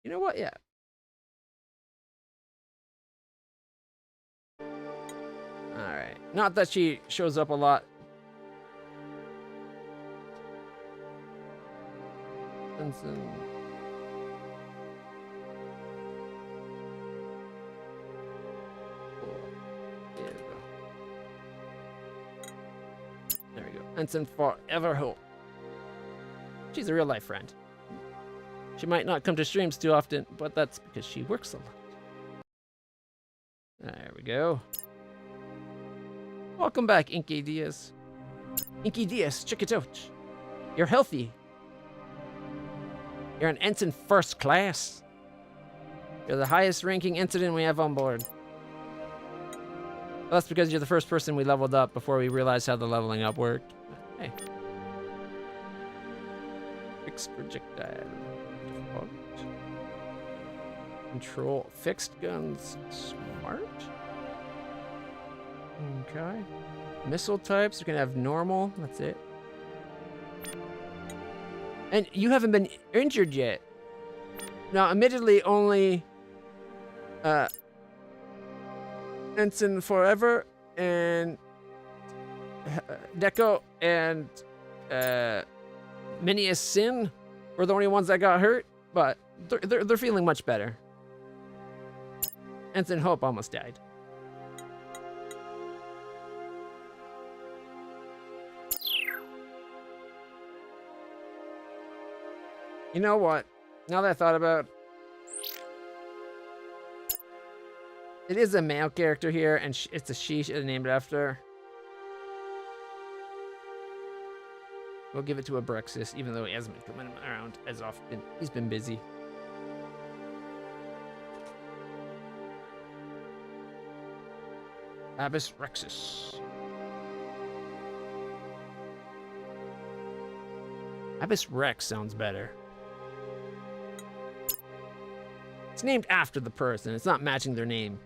You know what? Yeah. Alright. Not that she shows up a lot. Benson. There we go. Ensign Forever Hope. She's a real life friend. She might not come to streams too often, but that's because she works a lot. There we go. Welcome back, Inky Diaz. Inky Diaz, check it out. You're healthy. You're an ensign first class. You're the highest ranking ensign we have on board. Well, that's because you're the first person we leveled up before we realized how the leveling up worked. Hey. Fixed projectile. Control fixed guns. Smart. Okay. Missile types, you can have normal. That's it. And you haven't been injured yet. Now, admittedly, only Ensign Forever and Deco and Minius Sin were the only ones that got hurt, but they're feeling much better. Ensign Hope almost died. You know what? Now that I thought about it, is a male character here, and it's a she named after. We'll give it to Abrexis, even though he hasn't been coming around as often. He's been busy. Abyss Rexus. Abyss Rex sounds better. It's named after the person. It's not matching their name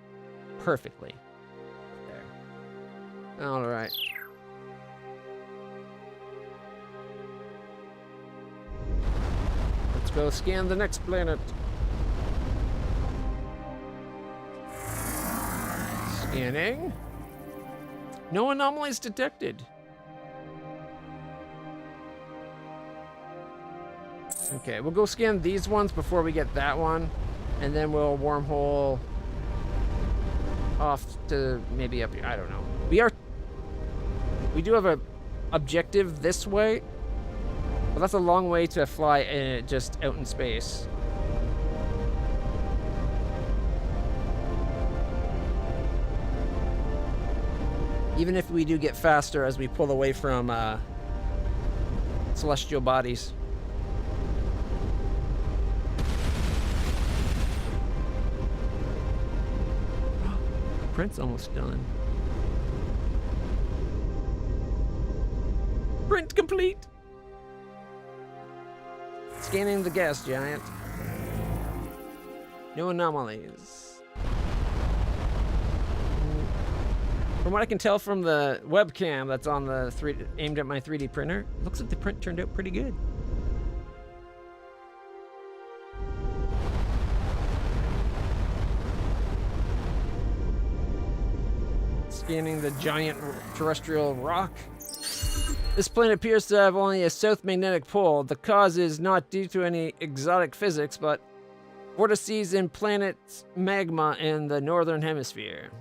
perfectly. There. All right. Let's go scan the next planet. Scanning. No anomalies detected. Okay, we'll go scan these ones before we get that one. And then we'll wormhole off to maybe up here. I don't know. We do have a objective this way, but that's a long way to fly just out in space. Even if we do get faster as we pull away from celestial bodies. Print's almost done. Print complete! Scanning the gas giant. No anomalies. From what I can tell from the webcam that's on the aimed at my 3D printer, looks like the print turned out pretty good. Scanning the giant terrestrial rock. This planet appears to have only a south magnetic pole. The cause is not due to any exotic physics, but vortices in planet's magma in the northern hemisphere.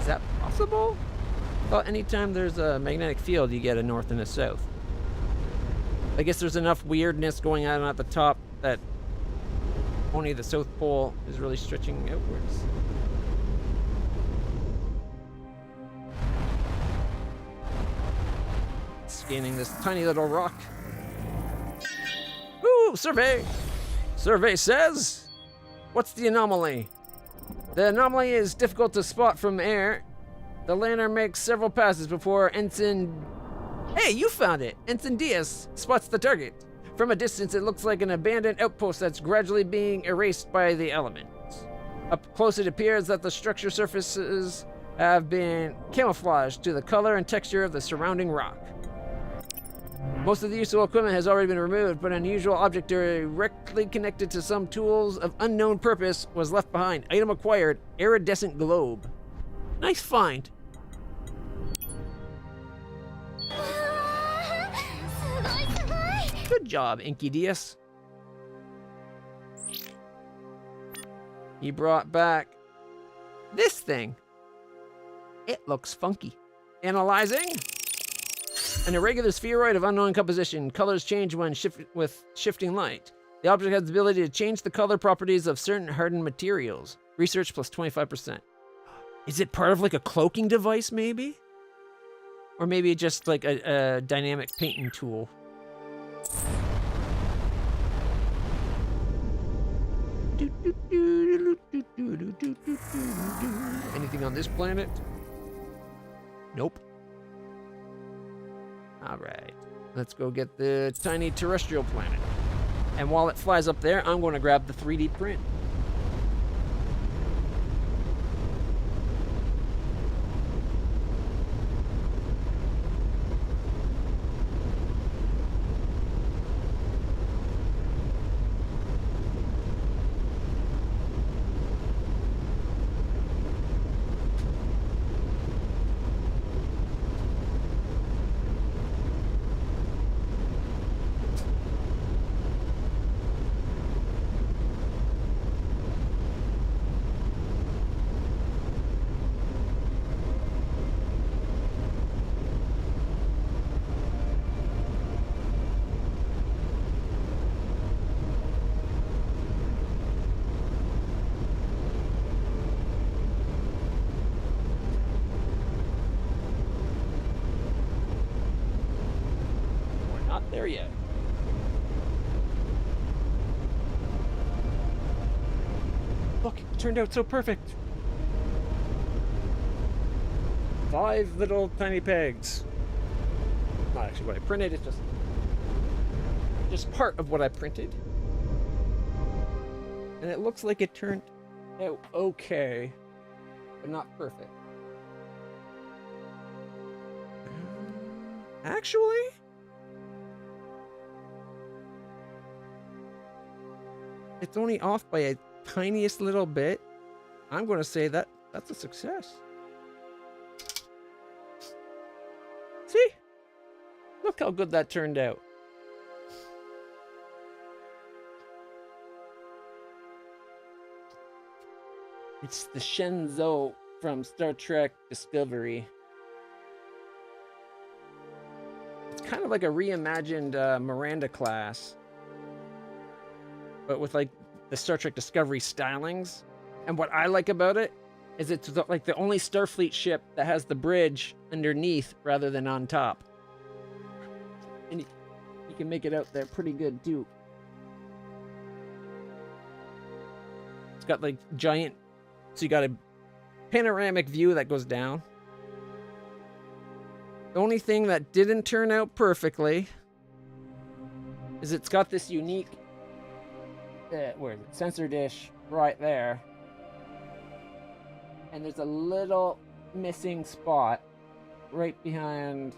Is that possible? Well, anytime there's a magnetic field, you get a north and a south. I guess there's enough weirdness going on at the top that only the south pole is really stretching outwards. Scanning this tiny little rock. Ooh, survey! Survey says, what's the anomaly? The anomaly is difficult to spot from air. The lantern makes several passes before Ensign... Hey, you found it! Ensign Diaz spots the target. From a distance, it looks like an abandoned outpost that's gradually being erased by the elements. Up close, it appears that the structure surfaces have been camouflaged to the color and texture of the surrounding rock. Most of the useful equipment has already been removed, but an unusual object directly connected to some tools of unknown purpose was left behind. Item acquired, iridescent globe. Nice find. Good job, Inky Diaz. He brought back this thing. It looks funky. Analyzing. An irregular spheroid of unknown composition. Colors change when with shifting light. The object has the ability to change the color properties of certain hardened materials. Research plus 25%. Is it part of like a cloaking device, maybe? Or maybe just like a dynamic painting tool. Anything on this planet? Nope. All right, let's go get the tiny terrestrial planet. And while it flies up there, I'm going to grab the 3D print. There yet. Look, it turned out so perfect. 5 little tiny pegs. Not actually what I printed, it's just part of what I printed. And it looks like it turned out okay, but not perfect. Actually? It's only off by a tiniest little bit. I'm going to say that that's a success. See? Look how good that turned out. It's the Shenzhou from Star Trek Discovery. It's kind of like a reimagined Miranda class, but with like the Star Trek Discovery stylings. And what I like about it is it's like the only Starfleet ship that has the bridge underneath rather than on top. And you can make it out there pretty good too. It's got like giant, so you got a panoramic view that goes down. The only thing that didn't turn out perfectly is it's got this unique where is it? Sensor dish right there. And there's a little missing spot right behind.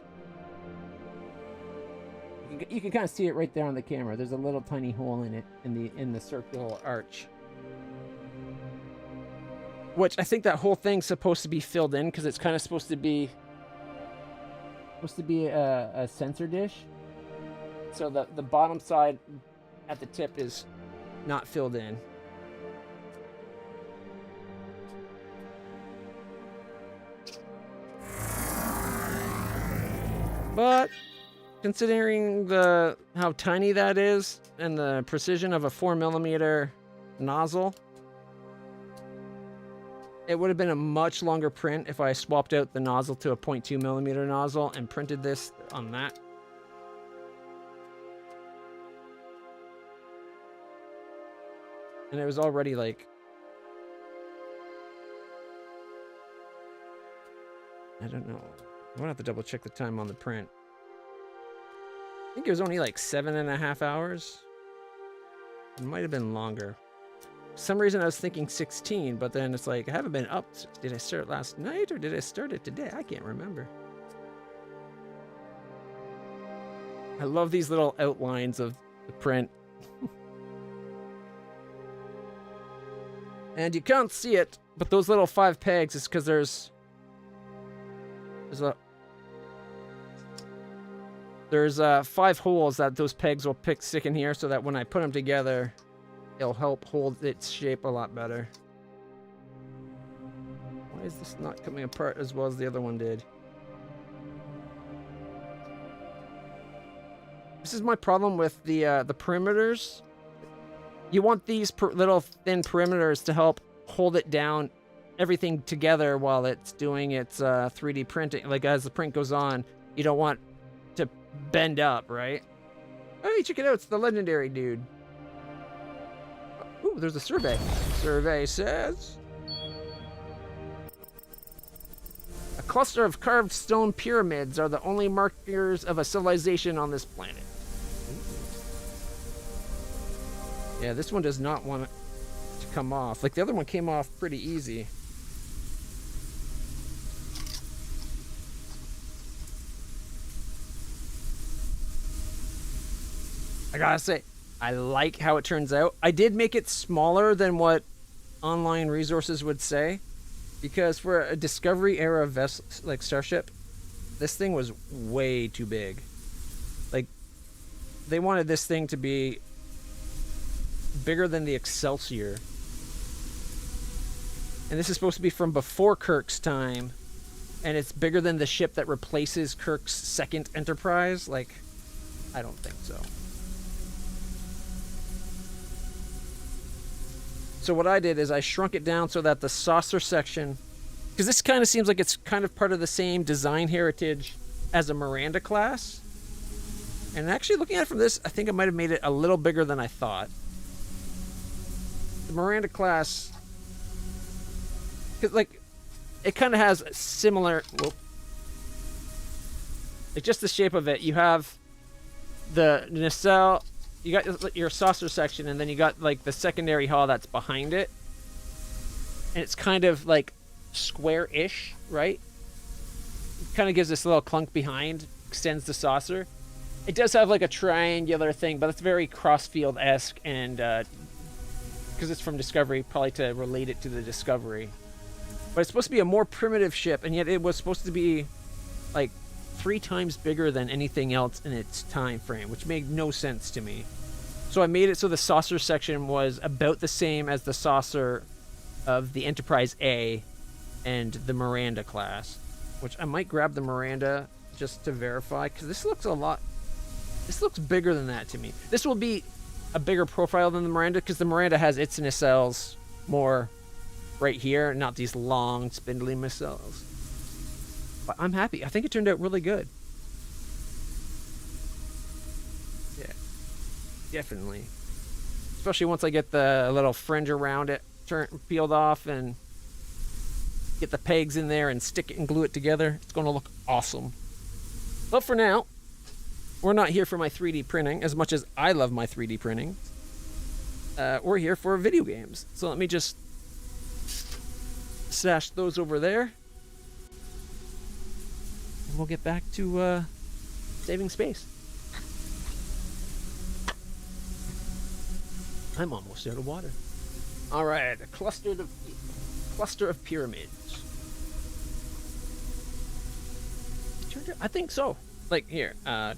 You can kind of see it right there on the camera. There's a little tiny hole in it in the circular arch. Which I think that whole thing's supposed to be filled in because it's kind of supposed to be a sensor dish. So the bottom side at the tip is not filled in. But considering how tiny that is and the precision of a 4mm nozzle, it would have been a much longer print if I swapped out the nozzle to a 0.2mm nozzle and printed this on that. And it was already like, I don't know. I'm gonna have to double check the time on the print. I think it was only like 7.5 hours. It might have been longer. For some reason I was thinking 16, but then it's like, I haven't been up. Did I start last night or did I start it today? I can't remember. I love these little outlines of the print. And you can't see it, but those little 5 pegs is because there's There's 5 holes that those pegs will stick in here, so that when I put them together, it'll help hold its shape a lot better. Why is this not coming apart as well as the other one did? This is my problem with the perimeters. You want these little thin perimeters to help hold it down, everything together while it's doing its 3D printing. Like as the print goes on, you don't want to bend up, right? Hey, check it out, it's the legendary dude. Ooh, there's a survey. Survey says a cluster of carved stone pyramids are the only markers of a civilization on this planet. Yeah, this one does not want it to come off. Like the other one came off pretty easy. I gotta say, I like how it turns out. I did make it smaller than what online resources would say, because for a Discovery era vessel like Starship, this thing was way too big. Like, they wanted this thing to be bigger than the Excelsior. And this is supposed to be from before Kirk's time, and it's bigger than the ship that replaces Kirk's second Enterprise. Like, I don't think so. So what I did is I shrunk it down so that the saucer section, because this kind of seems like it's kind of part of the same design heritage as a Miranda class. And actually looking at it from this, I think I might have made it a little bigger than I thought. The Miranda class, cause like, it kind of has a similar, like just the shape of it. You have the nacelle, you got your saucer section, and then you got like the secondary hull that's behind it. And it's kind of like square-ish, right? It kind of gives this little clunk behind, extends the saucer. It does have like a triangular thing, but it's very Crossfield-esque, and because it's from Discovery, probably to relate it to the Discovery. But it's supposed to be a more primitive ship, and yet it was supposed to be like 3 times bigger than anything else in its time frame, which made no sense to me. So I made it so the saucer section was about the same as the saucer of the Enterprise A and the Miranda class, which I might grab the Miranda just to verify, because this looks bigger than that to me. This will be a bigger profile than the Miranda, because the Miranda has its nacelles more right here, not these long, spindly nacelles. But I'm happy. I think it turned out really good. Yeah, definitely. Especially once I get the little fringe around it peeled off and get the pegs in there and stick it and glue it together. It's going to look awesome. But for now, we're not here for my 3D printing, as much as I love my 3D printing. We're here for video games. So let me just stash those over there. And we'll get back to saving space. I'm almost out of water. All right, a cluster of pyramids. I think so. Like here. Oh,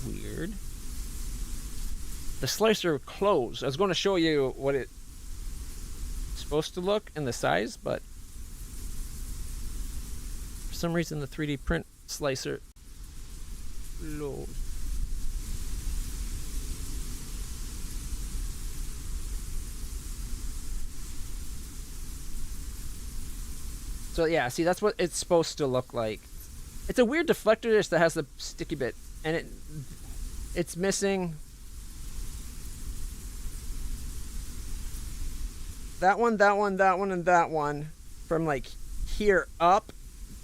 weird. The slicer closed. I was going to show you what it's supposed to look and the size, but for some reason the 3D print slicer closed. So yeah, see, that's what it's supposed to look like. It's a weird deflector dish that has the sticky bit, and it's missing that one, and that one from like here up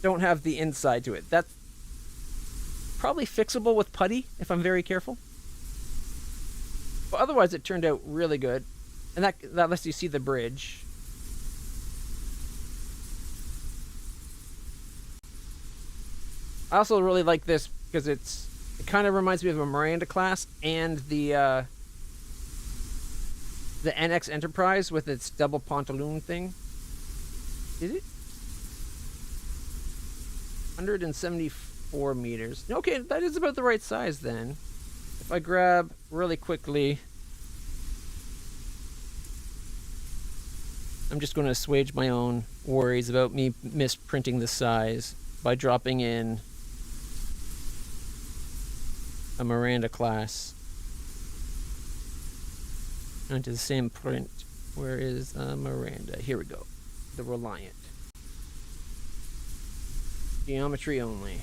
don't have the inside to it. That's probably fixable with putty if I'm very careful. But otherwise it turned out really good. And that lets you see the bridge. I also really like this because it kind of reminds me of a Miranda class and the NX Enterprise with its double pontoon thing. Is it? 174 meters. Okay, that is about the right size then. If I grab really quickly, I'm just going to assuage my own worries about me misprinting the size by dropping in a Miranda class onto the same print. Where is Miranda? Here we go. The Reliant. Geometry only.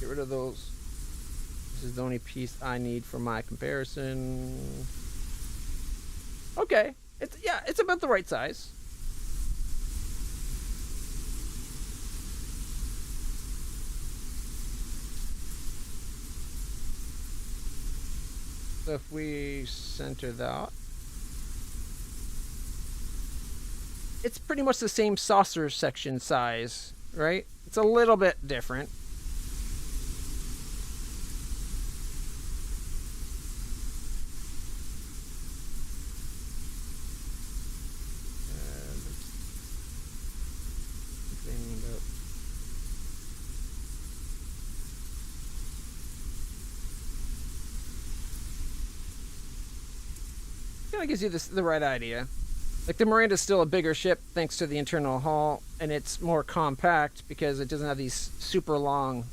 Get rid of those. This is the only piece I need for my comparison. Okay. It's about the right size. So if we center that, it's pretty much the same saucer section size, right? It's a little bit different. Kind of gives you the right idea. Like the Miranda's still a bigger ship thanks to the internal hull, and it's more compact because it doesn't have these super long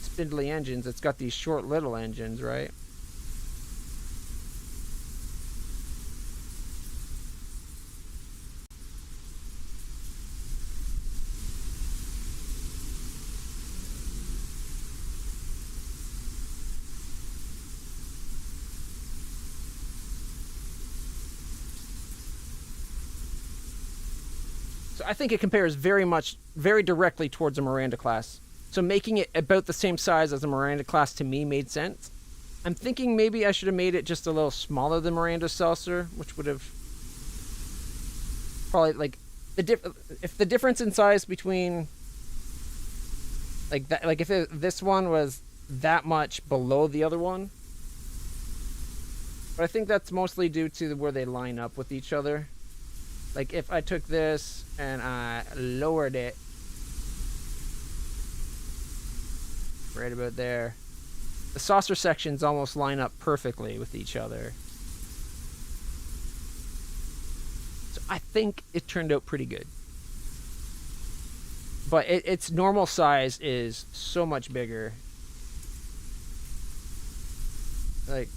spindly engines. It's got these short little engines, right? So I think it compares very directly towards a Miranda class. So making it about the same size as a Miranda class to me made sense. I'm thinking maybe I should have made it just a little smaller than Miranda's saucer, which would have probably like if the difference in size between like that, like if this one was that much below the other one. But I think that's mostly due to where they line up with each other. Like if I took this and I lowered it right about there, the saucer sections almost line up perfectly with each other. So I think it turned out pretty good. But its normal size is so much bigger. Like,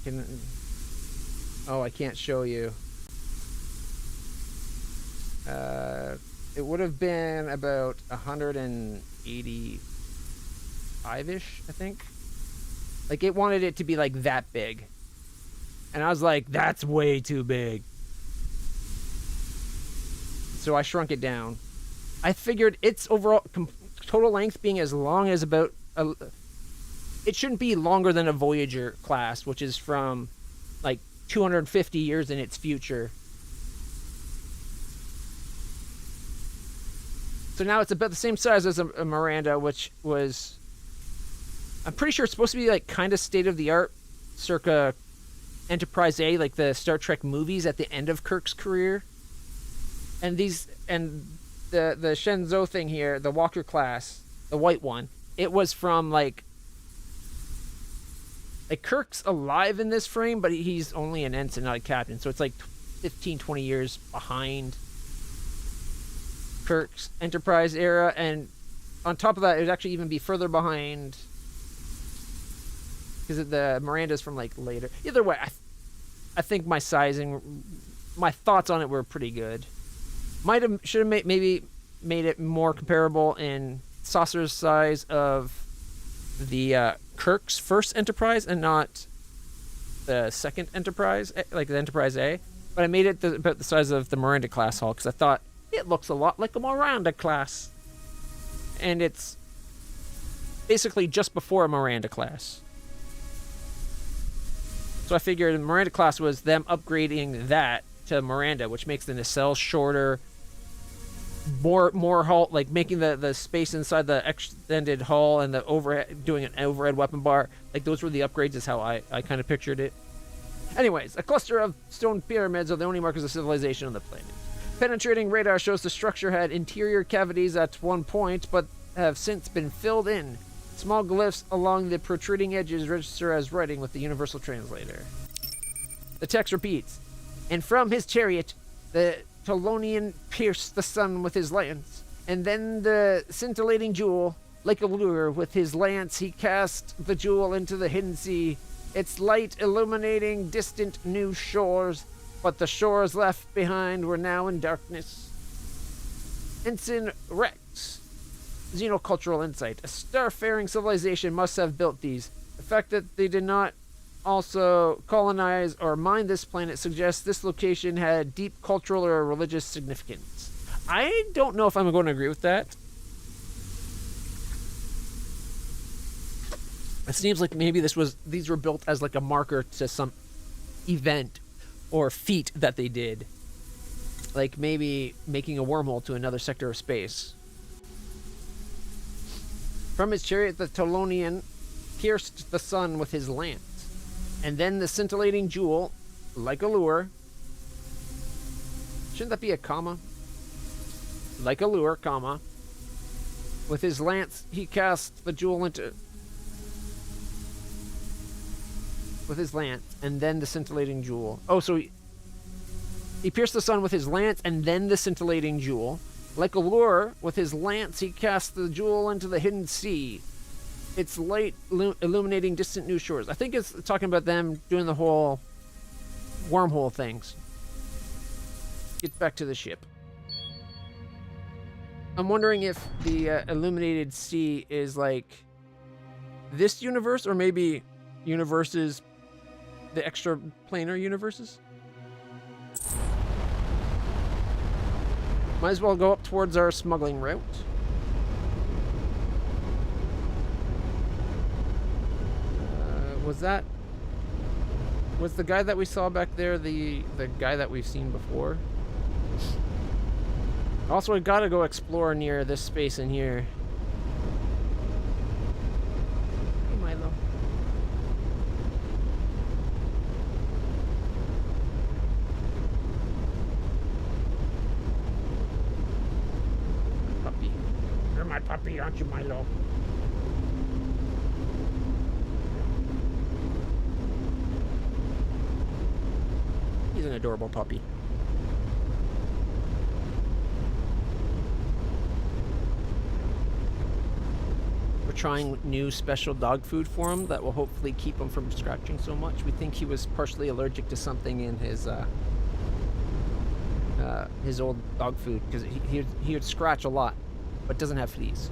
I can't show you. It would have been about 185-ish, I think. Like, it wanted it to be, like, that big. And I was like, that's way too big. So I shrunk it down. I figured its overall total length being as long as about... it shouldn't be longer than a Voyager class, which is from, like, 250 years in its future. So now it's about the same size as a Miranda, which was... I'm pretty sure it's supposed to be like kind of state-of-the-art, circa Enterprise A, like the Star Trek movies at the end of Kirk's career. And the Shenzhou thing here, the Walker class, the white one, it was from like Kirk's alive in this frame, but he's only an ensign, not a captain. So it's like 15, 20 years behind Kirk's Enterprise era, and on top of that, it would actually even be further behind because the Miranda's from like later. Either way, I think my sizing, my thoughts on it were pretty good. Should have maybe made it more comparable in saucer's size of the Kirk's first Enterprise and not the second Enterprise, like the Enterprise A. But I made it about the size of the Miranda class hull because I thought it looks a lot like a Miranda class. And it's basically just before a Miranda class. So I figured Miranda class was them upgrading that to Miranda, which makes the nacelle shorter, more hull, like making the space inside the extended hull and the overhead, doing an overhead weapon bar. Like those were the upgrades, is how I kind of pictured it. Anyways, a cluster of stone pyramids are the only markers of civilization on the planet. Penetrating radar shows the structure had interior cavities at one point, but have since been filled in. Small glyphs along the protruding edges register as writing with the universal translator. The text repeats, and from his chariot, the Tolonian pierced the sun with his lance, and then the scintillating jewel, like a lure with his lance, he cast the jewel into the hidden sea, its light illuminating distant new shores, but the shores left behind were now in darkness. Ensign Rex. Xenocultural insight. A starfaring civilization must have built these. The fact that they did not also colonize or mine this planet suggests this location had deep cultural or religious significance. I don't know if I'm going to agree with that. It seems like maybe these were built as like a marker to some event or feat that they did. Like maybe making a wormhole to another sector of space. From his chariot, the Tolonian pierced the sun with his lance, and then the scintillating jewel, like a lure. Shouldn't that be a comma? Like a lure, comma. With his lance, he cast the jewel into... With his lance, and then the scintillating jewel. Oh, so he pierced the sun with his lance, and then the scintillating jewel. Like a lure, with his lance, he cast the jewel into the hidden sea, its light illuminating distant new shores. I think it's talking about them doing the whole wormhole things. Get back to the ship. I'm wondering if the illuminated sea is like this universe, or maybe universes, the extra planar universes. Might as well go up towards our smuggling route. Was the guy that we saw back there the guy that we've seen before? Also, we gotta go explore near this space in here. Hey, Milo. Puppy. You're my puppy, aren't you, Milo? He's an adorable puppy. We're trying new special dog food for him that will hopefully keep him from scratching so much. We think he was partially allergic to something in his old dog food, because he would scratch a lot, but doesn't have fleas.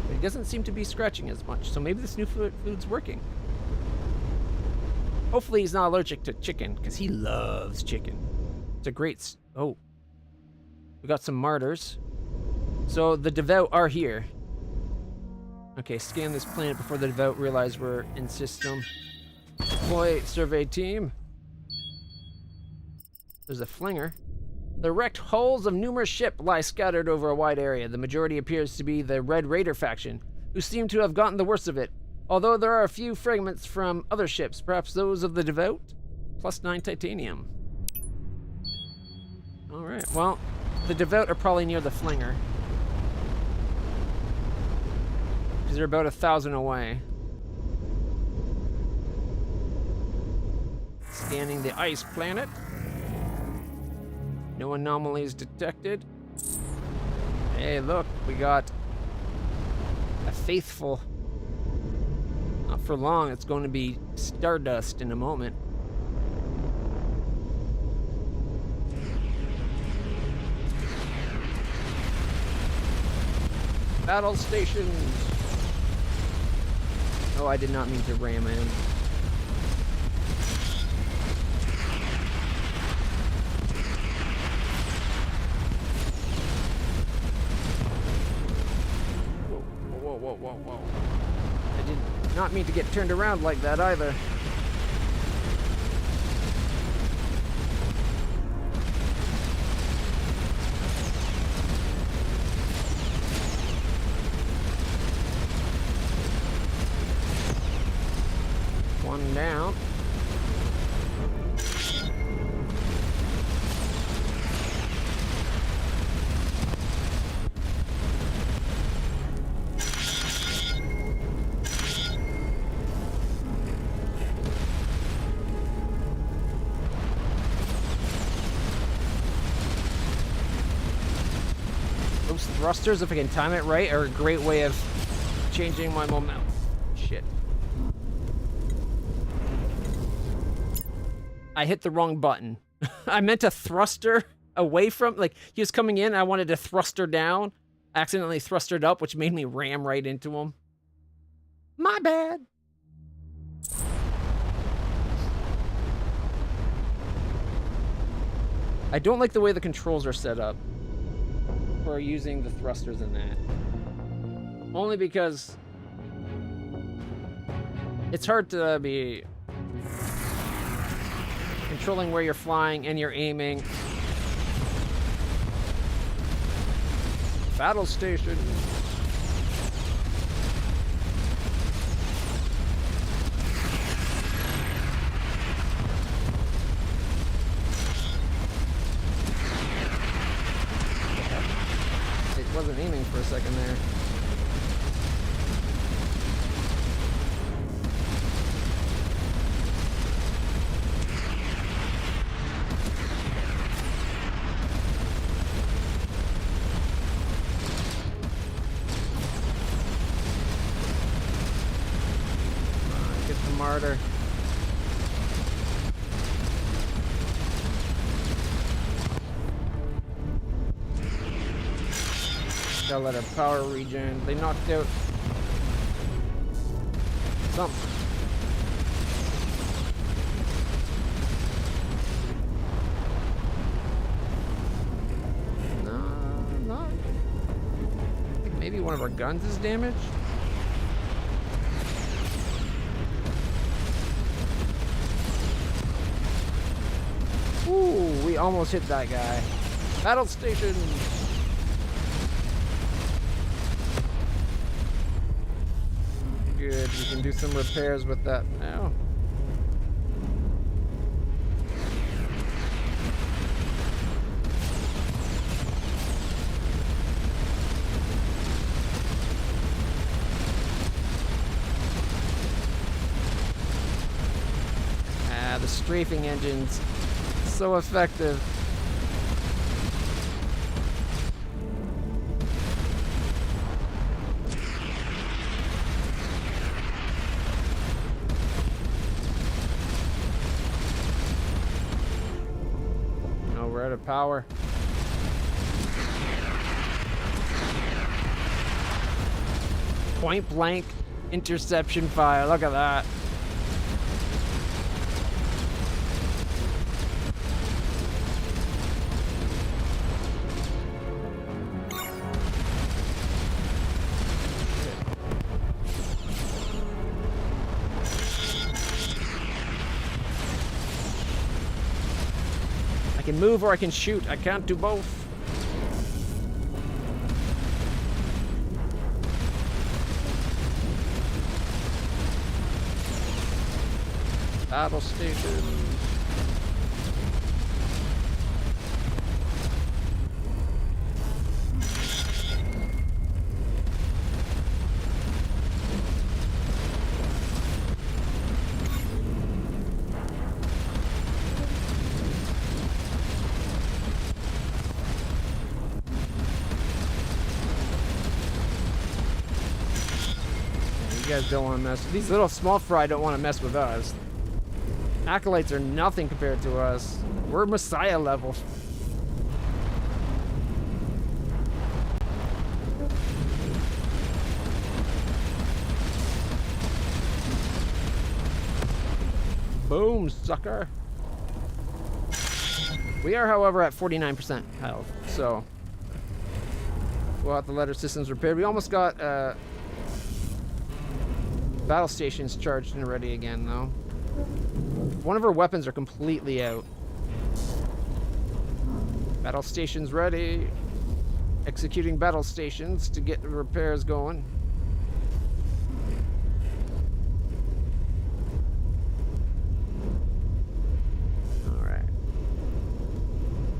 But he doesn't seem to be scratching as much, so maybe this new food's working. Hopefully he's not allergic to chicken, because he loves chicken. It's a great... Oh. We got some martyrs. So the devout are here. Okay, scan this planet before the devout realize we're in system. Deploy survey team. There's a flinger. The wrecked hulls of numerous ships lie scattered over a wide area. The majority appears to be the Red Raider faction, who seem to have gotten the worst of it. Although there are a few fragments from other ships, perhaps those of the devout. +9 titanium. Alright, well, the devout are probably near the flinger. Because they're about 1,000 away. Scanning the ice planet. No anomalies detected. Hey, look, we got a faithful. Not for long, it's going to be stardust in a moment. Battle stations! Oh, I did not mean to ram in. whoa, whoa. I did not mean to get turned around like that either. One down. Those thrusters, if I can time it right, are a great way of changing my momentum. Shit. I hit the wrong button. I meant to thruster away from, like, he was coming in, I wanted to thruster down. Accidentally thrustered up, which made me ram right into him. My bad. I don't like the way the controls are set up for using the thrusters in that. Only because it's hard to be controlling where you're flying and you're aiming. Battle station. It wasn't aiming for a second there. Martyr. Gotta let our power regen. They knocked out something. No. I think maybe one of our guns is damaged. Ooh, we almost hit that guy. Battle station. Good, we can do some repairs with that now. Ah, the strafing engines. So effective. No, we're out of power. Point blank interception fire. Look at that. I can move or I can shoot. I can't do both. Battle station. You guys don't want to mess. These little small fry don't want to mess with us. Acolytes are nothing compared to us. We're Messiah level. Boom, sucker. We are, however, at 49% health, so we'll have to let our systems repaired. We almost got Battle station's charged and ready again, though. One of our weapons are completely out. Battle station's ready. Executing battle stations to get the repairs going. Alright.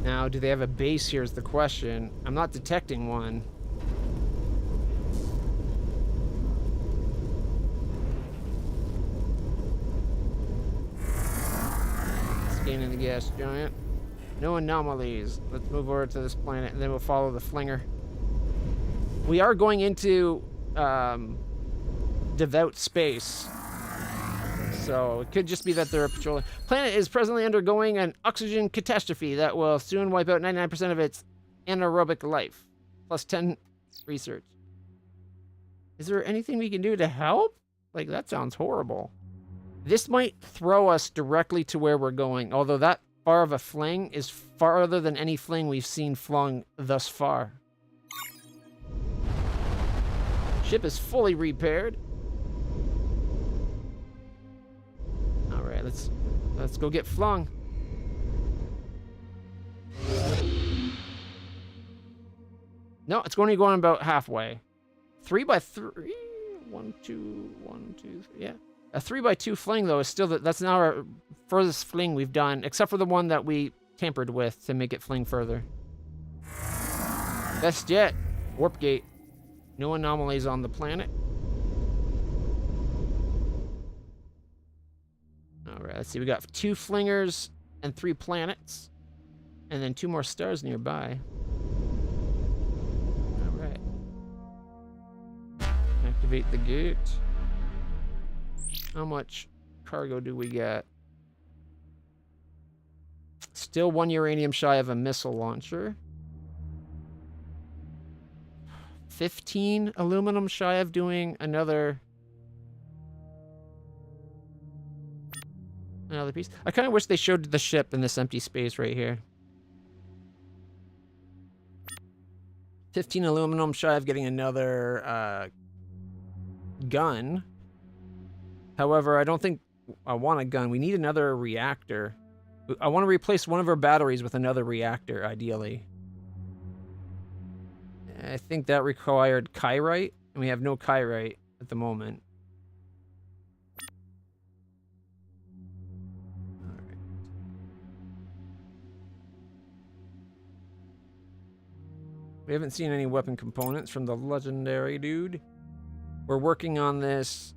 Now, do they have a base here is the question. I'm not detecting one. Scanning the gas giant. No anomalies. Let's move over to this planet and then we'll follow the flinger. We are going into devout space. So it could just be that they're patrolling. Planet is presently undergoing an oxygen catastrophe that will soon wipe out 99% of its anaerobic life. Plus 10 research. Is there anything we can do to help? Like, that sounds horrible. This might throw us directly to where we're going, although that far of a fling is farther than any fling we've seen flung thus far. Ship is fully repaired. All right, let's go get flung. No, it's going to go on about halfway. 3x3. 1, 2, 1, 2, 3. Yeah. A 3x2 fling, though, is still... That's now our furthest fling we've done, except for the one that we tampered with to make it fling further. Best yet. Warp gate. No anomalies on the planet. Alright, let's see. We got 2 flingers and 3 planets. And then 2 more stars nearby. Alright. Activate the gate. How much cargo do we get? Still 1 uranium shy of a missile launcher. 15 aluminum shy of doing another piece. I kind of wish they showed the ship in this empty space right here. 15 aluminum shy of getting another gun. However, I don't think I want a gun. We need another reactor. I want to replace one of our batteries with another reactor, ideally. I think that required Kyrite, and we have no Kyrite at the moment. Alright. We haven't seen any weapon components from the legendary dude. We're working on this.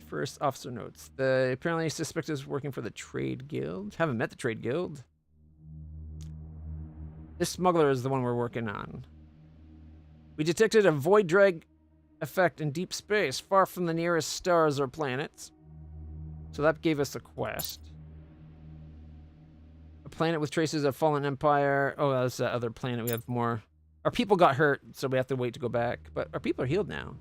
First officer notes. The apparently suspect is working for the Trade Guild. Haven't met the Trade Guild. This smuggler is the one we're working on. We detected a void drag effect in deep space, far from the nearest stars or planets. So that gave us a quest. A planet with traces of fallen empire. Oh, that's that other planet. We have more. Our people got hurt, so we have to wait to go back. But our people are healed now.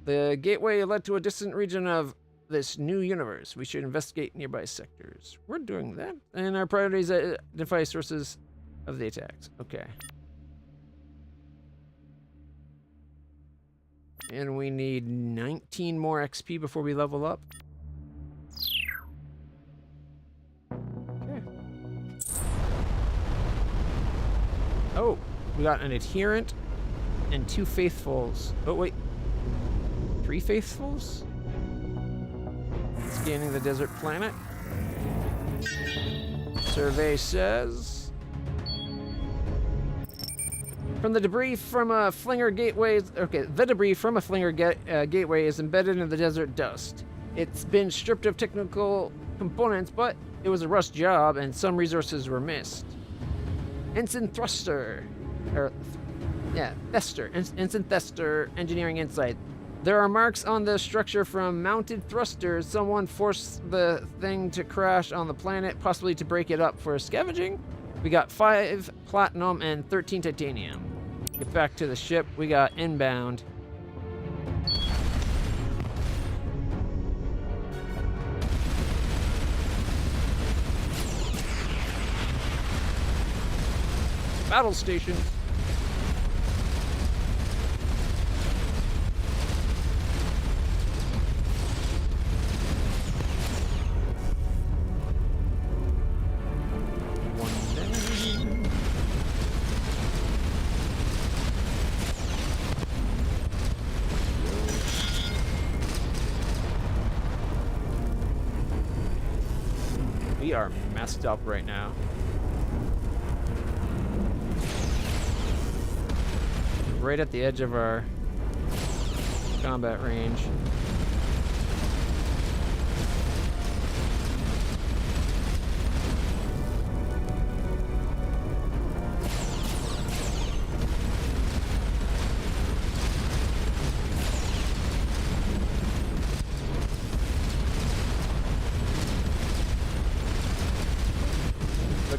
The gateway led to a distant region of this new universe. We should investigate nearby sectors. We're doing that. And our priorities identify sources of the attacks. Okay. And we need 19 more XP before we level up. Okay. Oh, we got an adherent and 2 faithfuls. Oh, wait. 3 faithfuls? Scanning the desert planet. Survey says... From the debris from a flinger gateway... Okay, the debris from a flinger gateway is embedded in the desert dust. It's been stripped of technical components, but it was a rushed job and some resources were missed. Ensign Thruster. Thester. Ensign Thester, Engineering Insight. There are marks on the structure from mounted thrusters. Someone forced the thing to crash on the planet, possibly to break it up for scavenging. We got 5 platinum and 13 titanium. Get back to the ship. We got inbound. Battle station. We are messed up right now. Right at the edge of our combat range.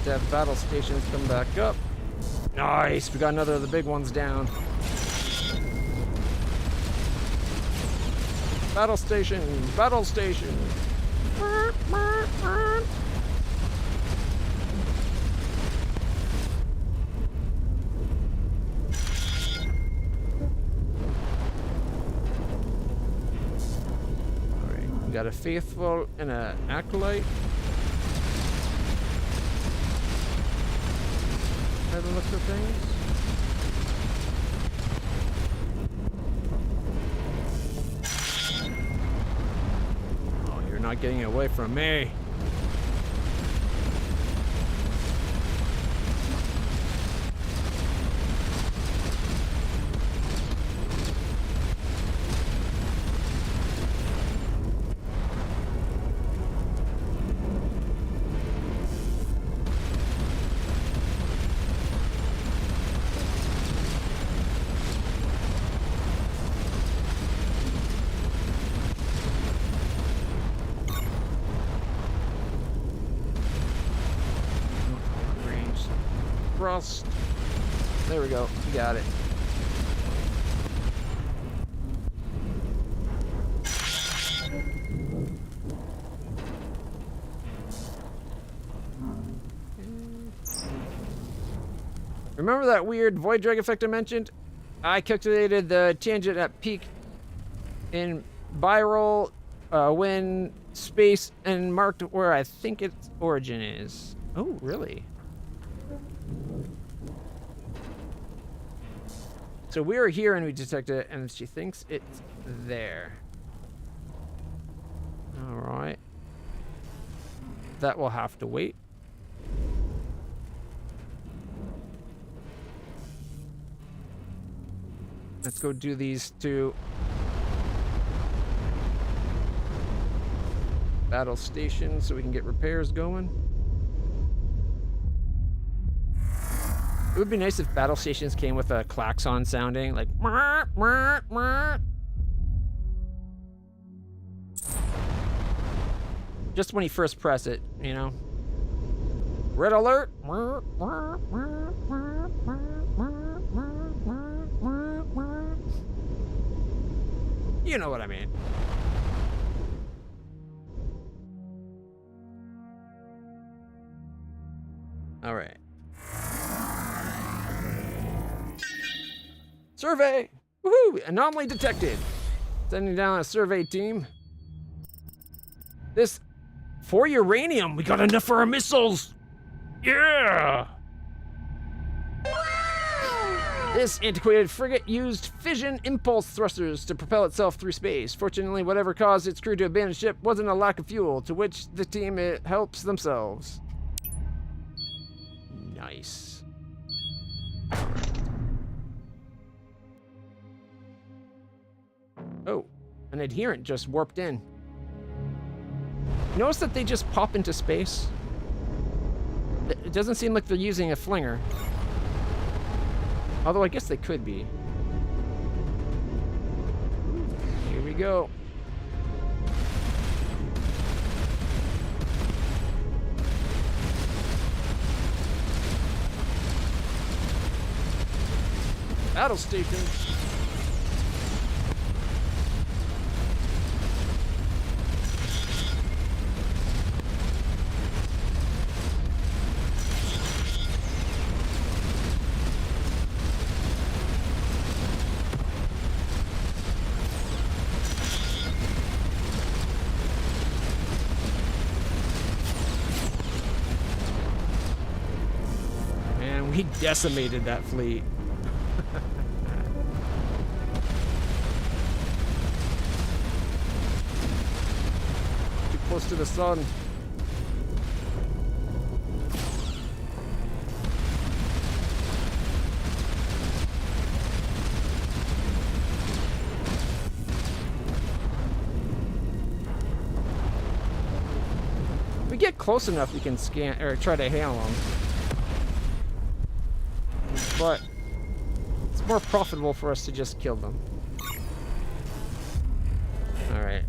To have battle stations come back up. Nice, we got another of the big ones down. Battle station, battle station. Alright, we got a faithful and an acolyte. By the looks of things. Oh, you're not getting away from me. Thrust. There we go. You got it. Remember that weird void drag effect I mentioned? I calculated the tangent at peak in Biroll, when space, and marked where I think its origin is. Oh, really? So we are here and we detect it, and she thinks it's there. Alright. That will have to wait. Let's go do these two battle stations so we can get repairs going. It would be nice if battle stations came with a klaxon sounding, like "Mwah, mwah, mwah." Just when you first press it, you know. Red alert! You know what I mean. All right. Survey! Woohoo! Anomaly detected. Sending down a survey team. This, for uranium, we got enough for our missiles. Yeah! This antiquated frigate used fission impulse thrusters to propel itself through space. Fortunately, whatever caused its crew to abandon ship wasn't a lack of fuel, to which the team helps themselves. Nice. Oh, an adherent just warped in. Notice that they just pop into space? It doesn't seem like they're using a flinger. Although I guess they could be. Here we go. Battle station. Man, we decimated that fleet. Close to the sun. close enough, we can scan or try to hail them. But it's more profitable for us to just kill them. Alright.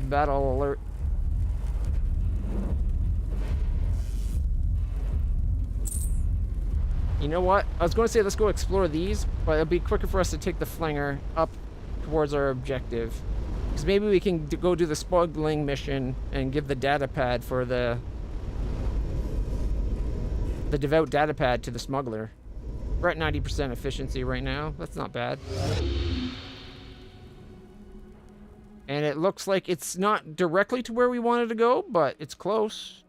Battle alert. You know what? I was going to say let's go explore these, but it'll be quicker for us to take the flanger up towards our objective. Because maybe we can go do the smuggling mission and give the data pad for the devout data pad to the smuggler. We're at 90% efficiency right now. That's not bad. And it looks like it's not directly to where we wanted to go, but it's close.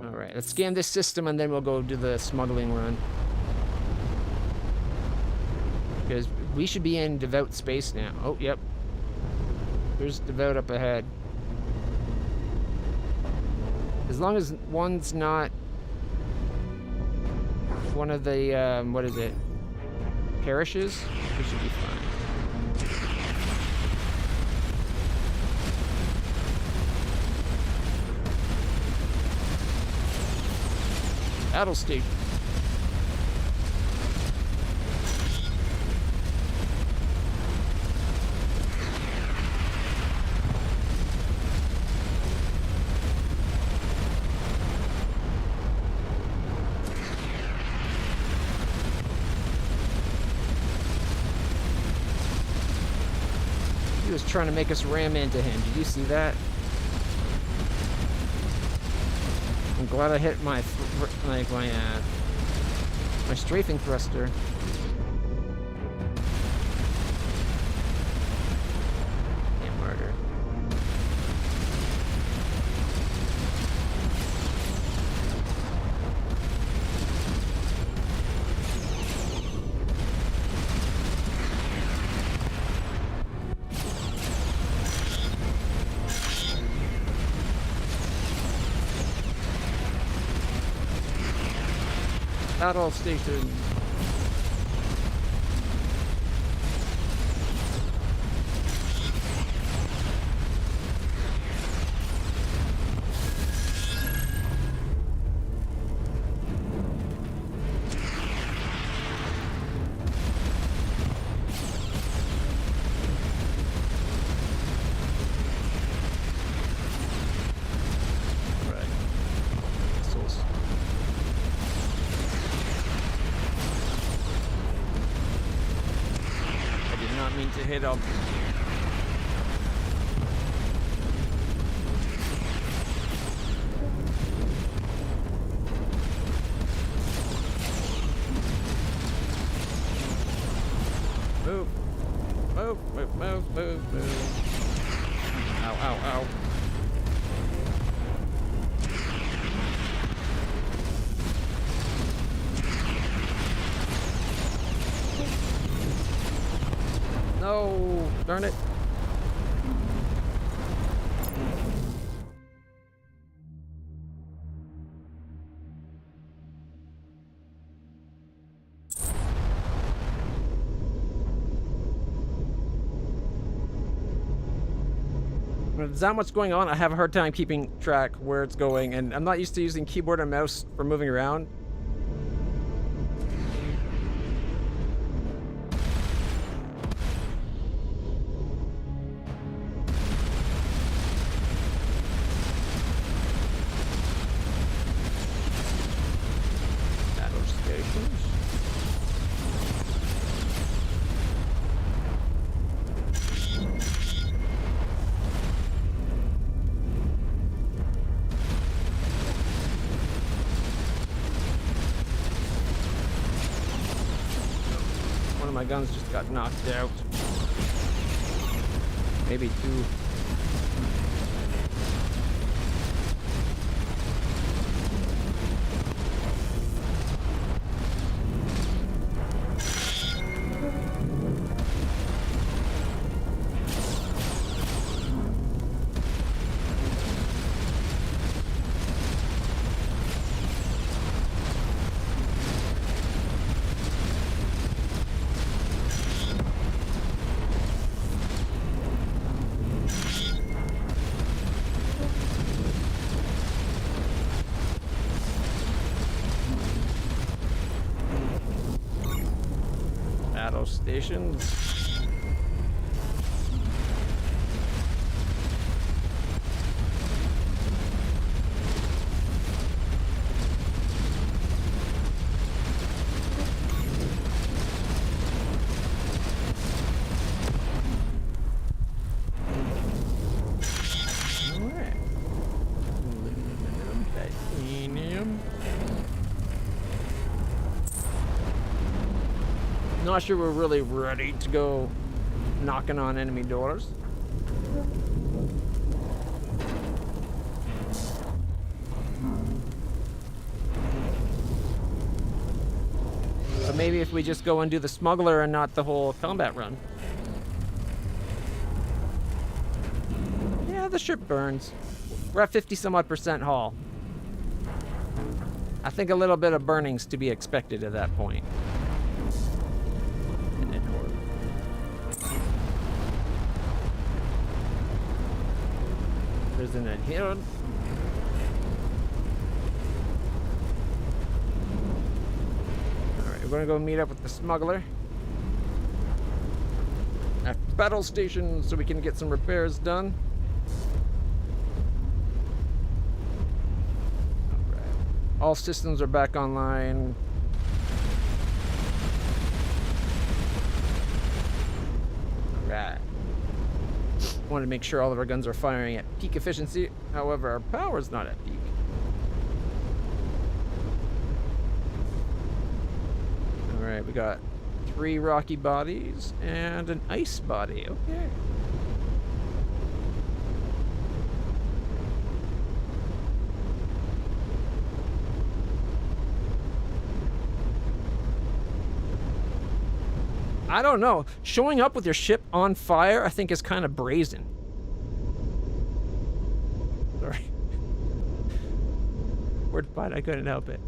Alright, let's scan this system and then we'll go do the smuggling run. Because we should be in devout space now. Oh, yep. There's devout up ahead. As long as one's not one of the, what is it? Parishes? We should be fine. Battle station. He was trying to make us ram into him. Did you see that? I'm glad I hit my strafing thruster. Damn murder. Battle station. To hit up. Move. Move, move, move, move, move. Ow, ow, ow. No, darn it. When there's that much going on, I have a hard time keeping track where it's going, and I'm not used to using keyboard and mouse for moving around. My guns just got knocked out. Maybe two. stations. Not sure we're really ready to go knocking on enemy doors. But maybe if we just go and do the smuggler and not the whole combat run. Yeah, the ship burns. We're at 50 some odd % haul. I think a little bit of burning's to be expected at that point. There's an adherent. Alright, we're gonna go meet up with the smuggler at battle station so we can get some repairs done. Alright. All systems are back online. Alright. Want to make sure all of our guns are firing at peak efficiency. However, our power's not at peak. Alright, we got 3 rocky bodies and an ice body. Okay. I don't know. Showing up with your ship on fire, I think, is kind of brazen. Sorry. Word fight, I couldn't help it.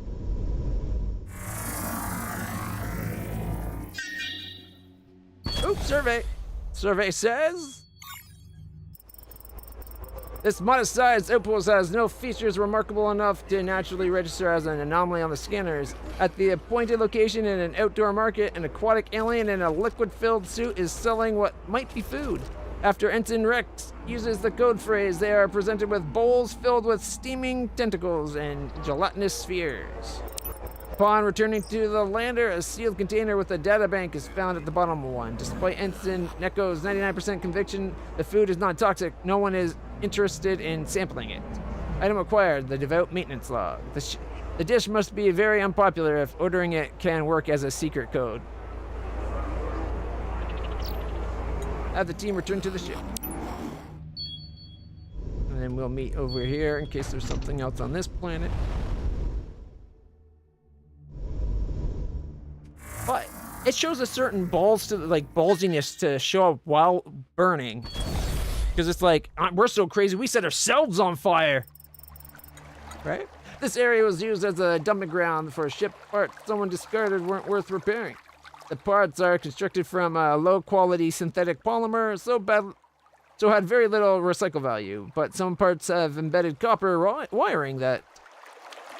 Oops, survey. Survey says... This modest-sized outpost has no features remarkable enough to naturally register as an anomaly on the scanners. At the appointed location in an outdoor market, an aquatic alien in a liquid-filled suit is selling what might be food. After Ensign Rex uses the code phrase, they are presented with bowls filled with steaming tentacles and gelatinous spheres. Upon returning to the lander, a sealed container with a databank is found at the bottom of one. Despite Ensign Neko's 99% conviction the food is not toxic, no one is interested in sampling it. Item acquired, the devout maintenance log. The dish must be very unpopular if ordering it can work as a secret code. Have the team return to the ship. And then we'll meet over here in case there's something else on this planet. But it shows a certain bulginess to show up while burning. Because it's like, we're so crazy, we set ourselves on fire. Right? This area was used as a dumping ground for ship parts someone discarded weren't worth repairing. The parts are constructed from a low-quality synthetic polymer, so had very little recycle value. But some parts have embedded copper wiring that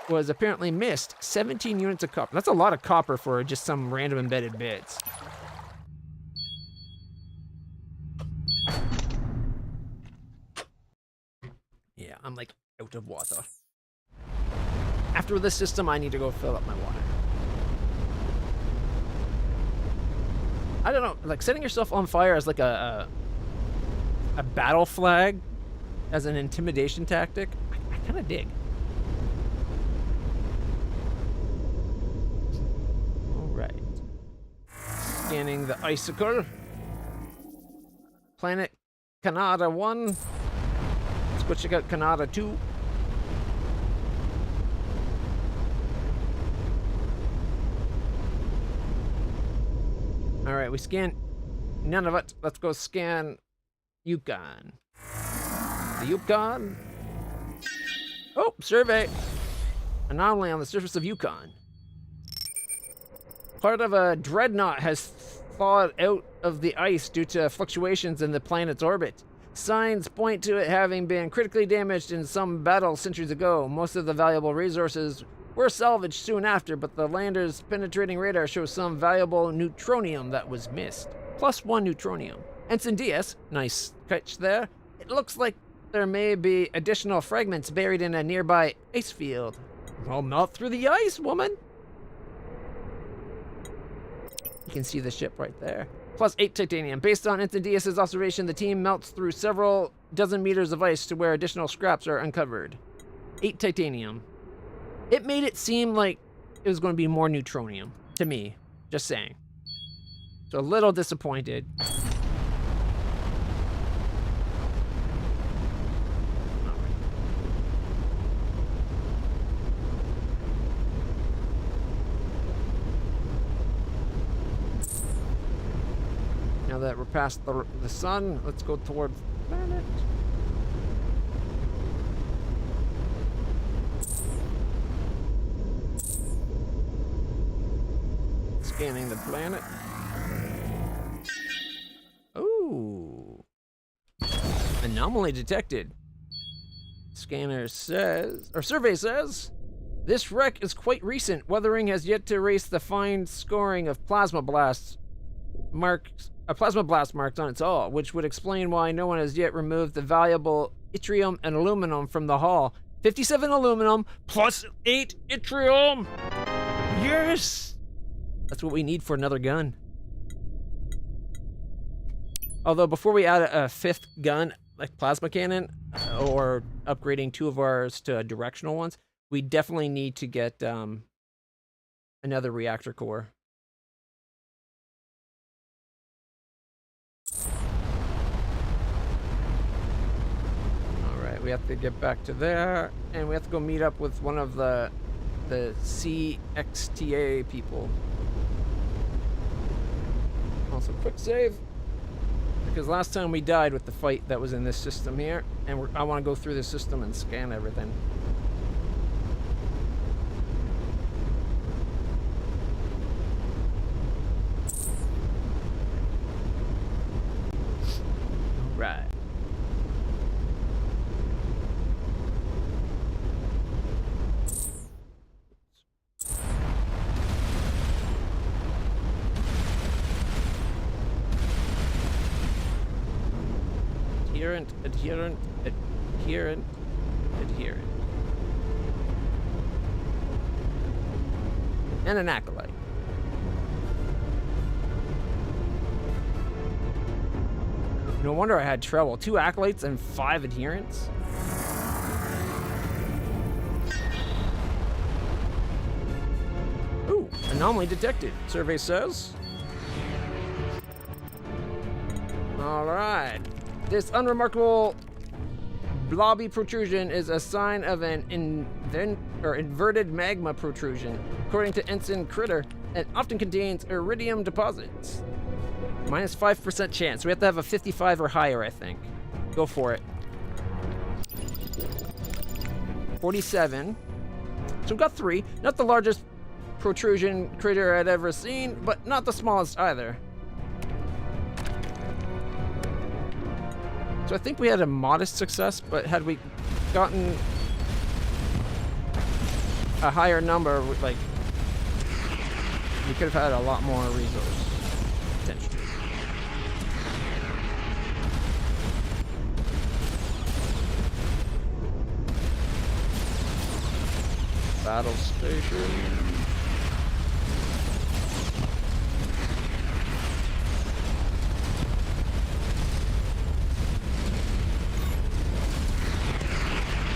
was apparently missed. 17 units of copper. That's a lot of copper for just some random embedded bits. Yeah, I'm like out of water. After this system, I need to go fill up my water. I don't know, like setting yourself on fire as like a battle flag, as an intimidation tactic, I kind of dig. All right. Scanning the icicle. Planet Canada 1. Let's go check out Canada 2. All right, we scanned none of it. Let's go scan Yukon. The Yukon. Oh, survey. Anomaly on the surface of Yukon. Part of a dreadnought has thawed out of the ice due to fluctuations in the planet's orbit. Signs point to it having been critically damaged in some battle centuries ago. Most of the valuable resources were salvaged soon after, but the lander's penetrating radar shows some valuable neutronium that was missed. +1 neutronium. Ensign DS, nice catch there. It looks like there may be additional fragments buried in a nearby ice field. Well, melt through the ice, woman! You can see the ship right there. +8 titanium. Based on Ensign DS's observation, the team melts through several dozen meters of ice to where additional scraps are uncovered. 8 titanium. It made it seem like it was going to be more neutronium, to me. Just saying. So a little disappointed. Now that we're past the sun, let's go towards the planet. Scanning the planet. Ooh. Anomaly detected. Scanner says, or survey says, this wreck is quite recent. Weathering has yet to erase the fine scoring of plasma blast marks on its hull, which would explain why no one has yet removed the valuable yttrium and aluminum from the hull. 57 aluminum +8 yttrium. Yes! That's what we need for another gun. Although before we add a 5th gun, like plasma cannon, or upgrading 2 of ours to directional ones, we definitely need to get another reactor core. Alright, we have to get back to there, and we have to go meet up with one of the CXTA people. Also, quick save. Because last time we died with the fight that was in this system here, and I want to go through the system and scan everything. Right. Adherent. And an acolyte. No wonder I had trouble. 2 acolytes and 5 adherents. Ooh, anomaly detected. Survey says. All right. This unremarkable blobby protrusion is a sign of an inverted magma protrusion. According to Ensign Critter, it often contains iridium deposits. -5% chance. We have to have a 55 or higher, I think. Go for it. 47. So we've got 3. Not the largest protrusion critter I'd ever seen, but not the smallest either. So I think we had a modest success, but had we gotten a higher number, like, we could have had a lot more resource, potentially. Battle station.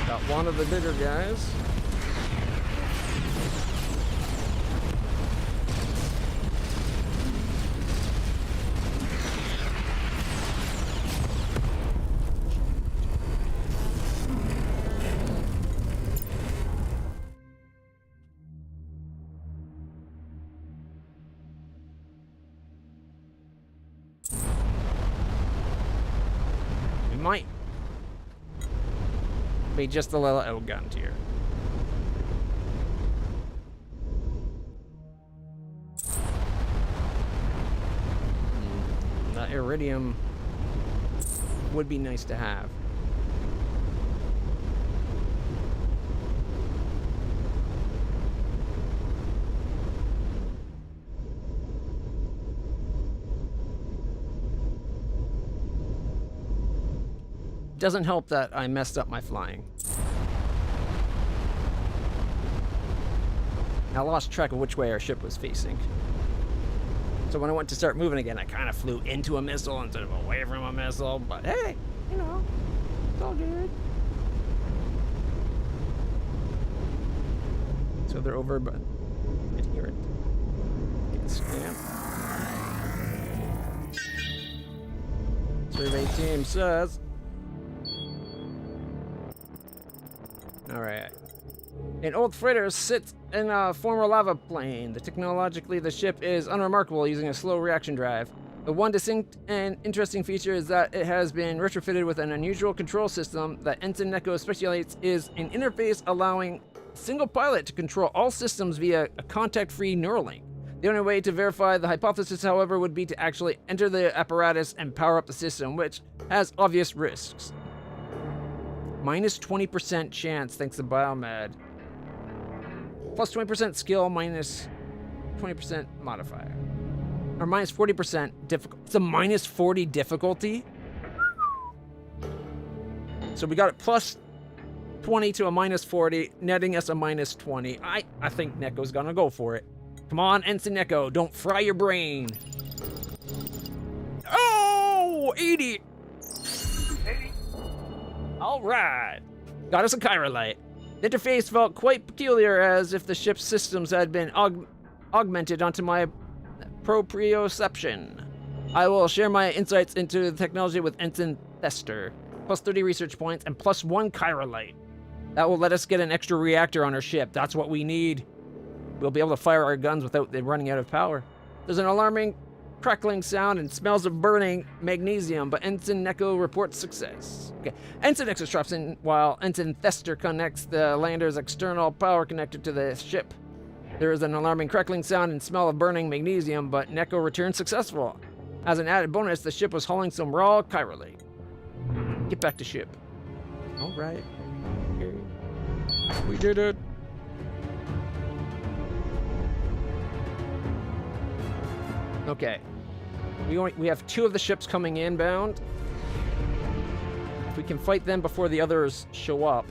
Got one of the bigger guys. We might be just a little outgunned here. That iridium would be nice to have. doesn't help that I messed up my flying. I lost track of which way our ship was facing. So when I went to start moving again, I kind of flew into a missile instead of away from a missile. But hey, you know, it's all good. So they're over, but I can hear it. Scan. Survey team says. Alright. An old freighter sits in a former lava plain. Technologically, the ship is unremarkable, using a slow reaction drive. The one distinct and interesting feature is that it has been retrofitted with an unusual control system that Ensign Neko speculates is an interface allowing a single pilot to control all systems via a contact-free Neuralink. The only way to verify the hypothesis, however, would be to actually enter the apparatus and power up the system, which has obvious risks. Minus 20% chance thanks to Biomed. Plus 20% skill, minus 20% modifier. Or minus 40% difficulty. It's a minus 40 difficulty? So we got it plus 20 to a minus 40, netting us a minus 20. I think Neko's gonna go for it. Come on, Ensign Neko, don't fry your brain. Oh, 80. All right. Got us a Chirolite. The interface felt quite peculiar, as if the ship's systems had been augmented onto my proprioception. I will share my insights into the technology with Ensign Thester. Plus 30 research points and plus 1 Chirolite. That will let us get an extra reactor on our ship. That's what we need. We'll be able to fire our guns without them running out of power. There's an alarming crackling sound and smells of burning magnesium, but Ensign Neko reports success. Okay, Ensign Neko drops in while Ensign Thester connects the lander's external power connector to the ship. There is an alarming crackling sound and smell of burning magnesium, but Neko returns successful. As an added bonus, the ship was hauling some raw Chirolite. Get back to ship. All right. Okay. We did it. Okay. We have 2 of the ships coming inbound. If we can fight them before the others show up.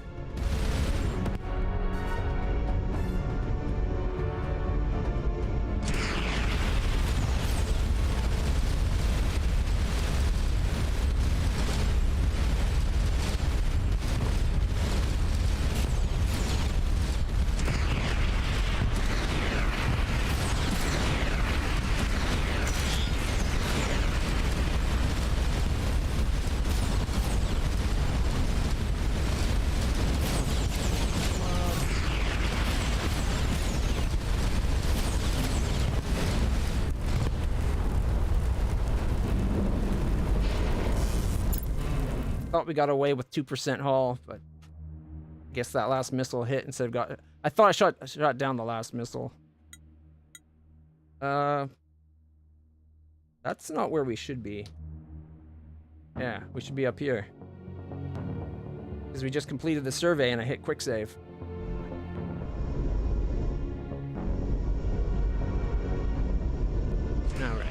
Thought we got away with 2% hull, but I guess that last missile hit instead of got. I thought I shot down the last missile. That's not where we should be. Yeah, we should be up here. Because we just completed the survey and I hit quick save. All right.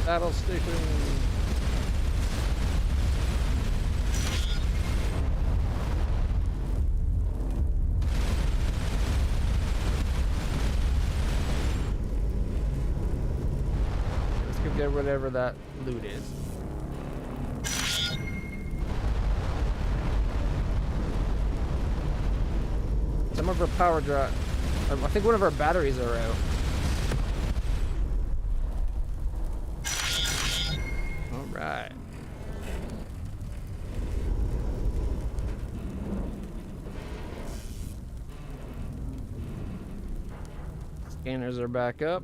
Battle station. Let's go get whatever that loot is. Some of our power drop. I think one of our batteries are out. Right. Scanners are back up.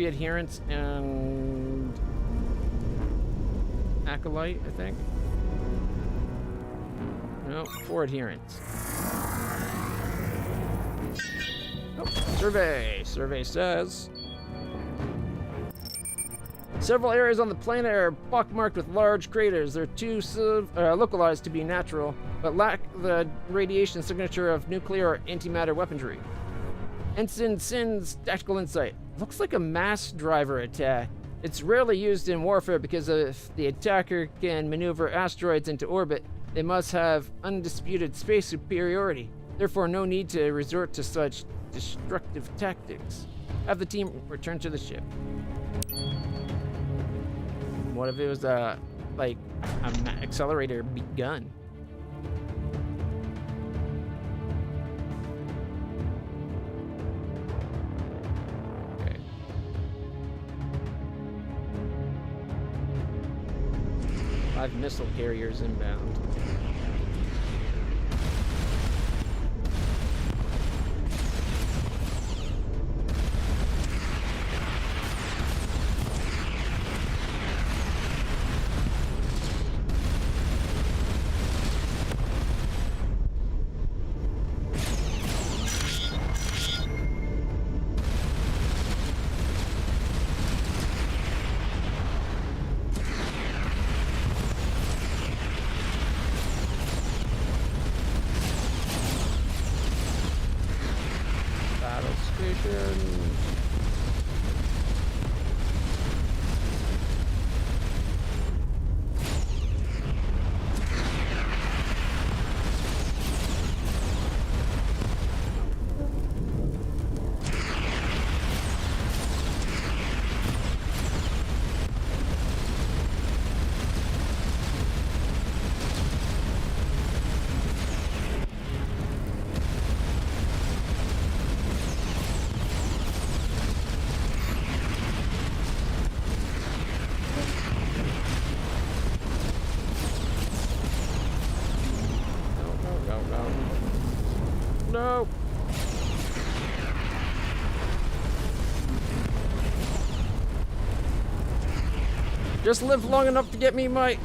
3 adherents and acolyte, I think. No, 4 adherents. Oh, survey. Survey says several areas on the planet are pockmarked with large craters. They're too localized to be natural, but lack the radiation signature of nuclear or antimatter weaponry. Ensign Sin's tactical insight. Looks like a mass driver attack. It's rarely used in warfare because if the attacker can maneuver asteroids into orbit, they must have undisputed space superiority. Therefore, no need to resort to such destructive tactics. Have the team return to the ship. What if it was like an accelerator gun? Okay. 5 missile carriers inbound. No. Just live long enough to get me my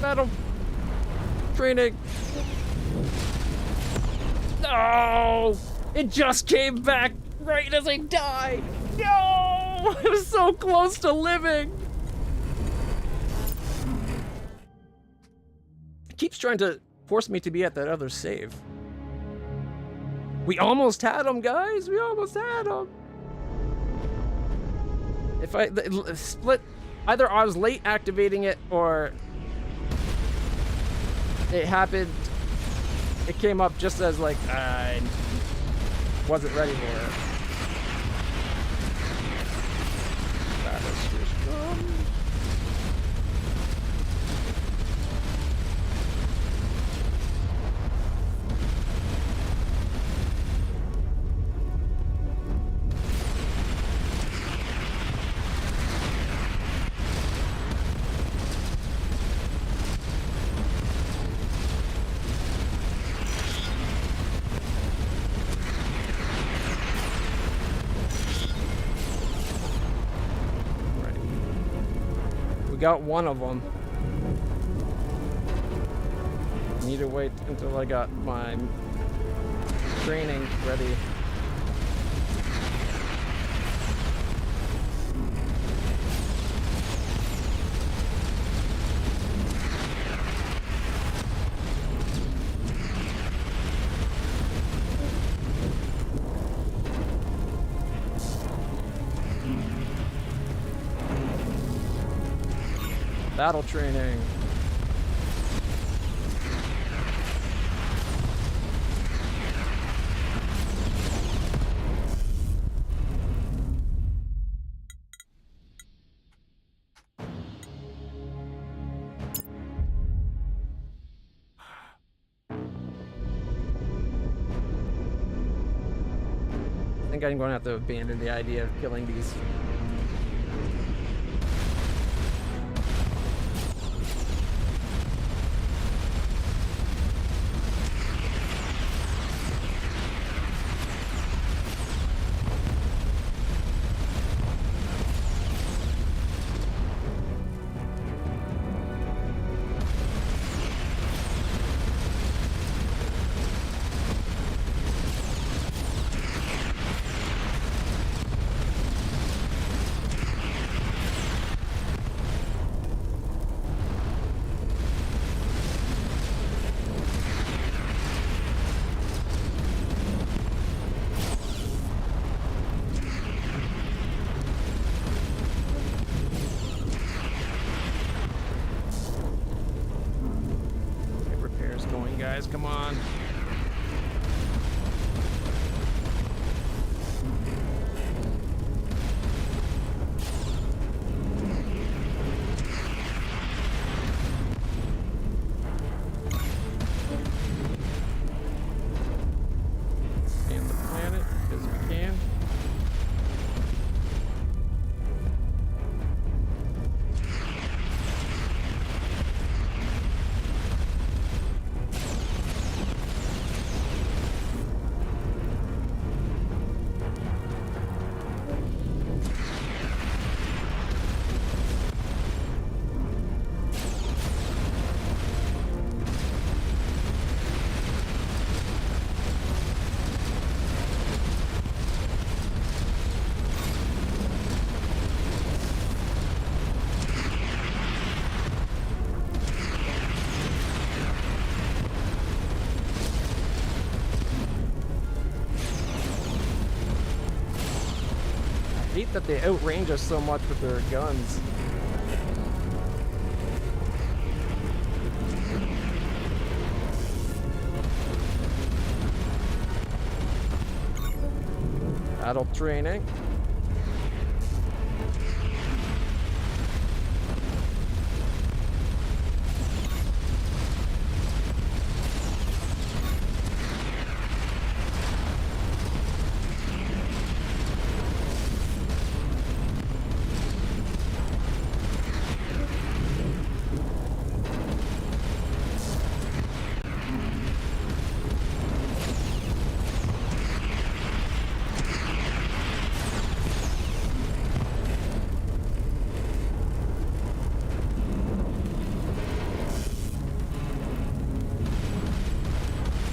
battle training. No! It just came back right as I died. No! I was so close to living. It keeps trying to force me to be at that other save. We almost had him, guys. We almost had him. If I split, either I was late activating it or it happened. It came up just as like I wasn't ready for it. Got one of them. Need to wait until I got my training ready. Battle training. I think I'm going to have to abandon the idea of killing these. guys, come on. Scan the planet as we can. I hate that they outrange us so much with their guns. Battle training.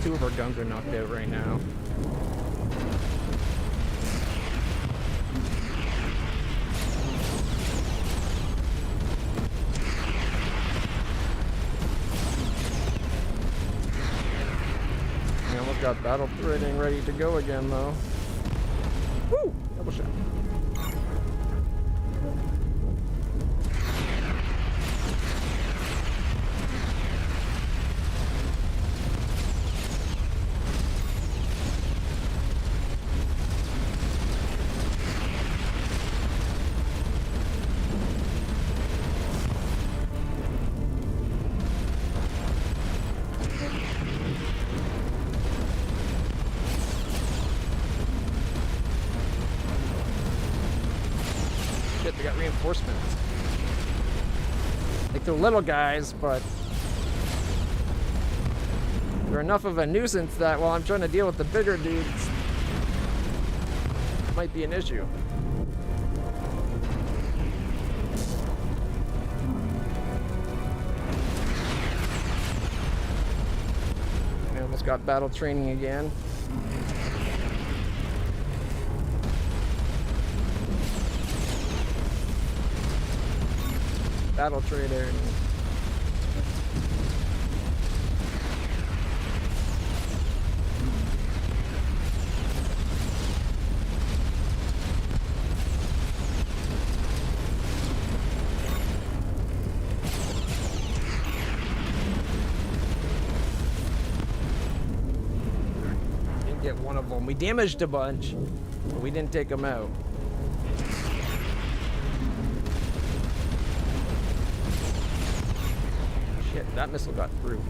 Two of our guns are knocked out right now. We almost got battle training ready to go again though. Woo! Double shot. They got reinforcements. Like they're little guys, but they're enough of a nuisance that while I'm trying to deal with the bigger dudes, it might be an issue. I almost got battle training again. Battle trader. Didn't get one of them. We damaged a bunch, but we didn't take them out. That missile got through.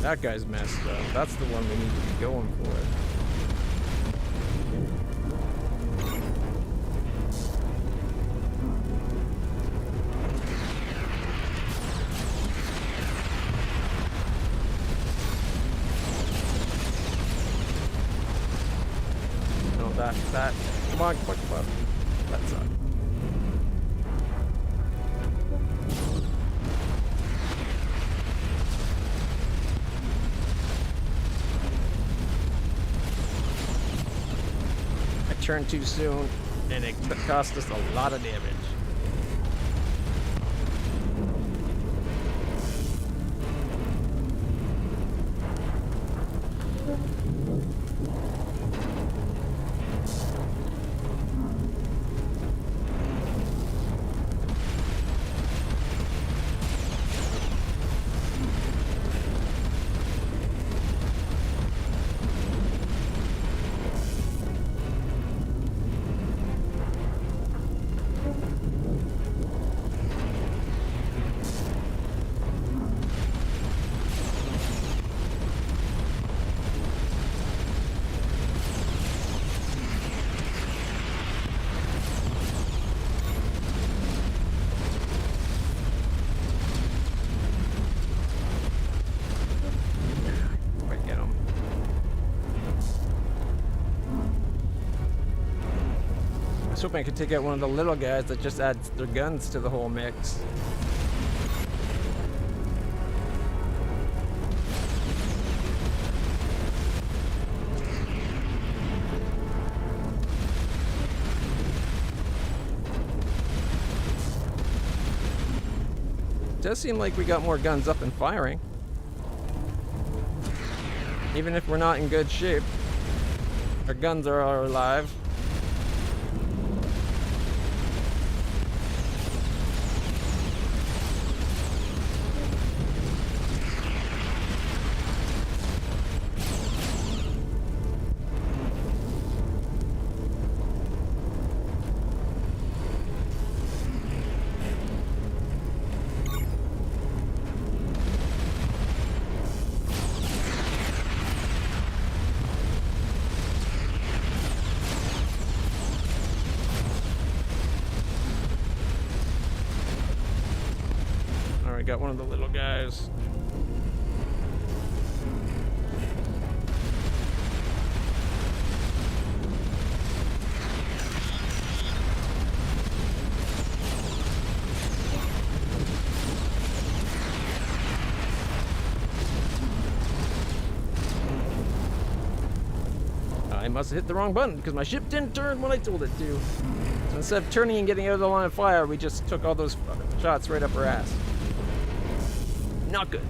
That guy's messed up. That's the one we need to be going for. No, that. Come on, quick club. That's up. I turned too soon, and it cost us a lot of damage. was hoping I could take out one of the little guys that just adds their guns to the whole mix. It does seem like we got more guns up and firing. Even if we're not in good shape, our guns are alive. Got one of the little guys. I must have hit the wrong button because my ship didn't turn when I told it to. So instead of turning and getting out of the line of fire, we just took all those shots right up our ass. Not good.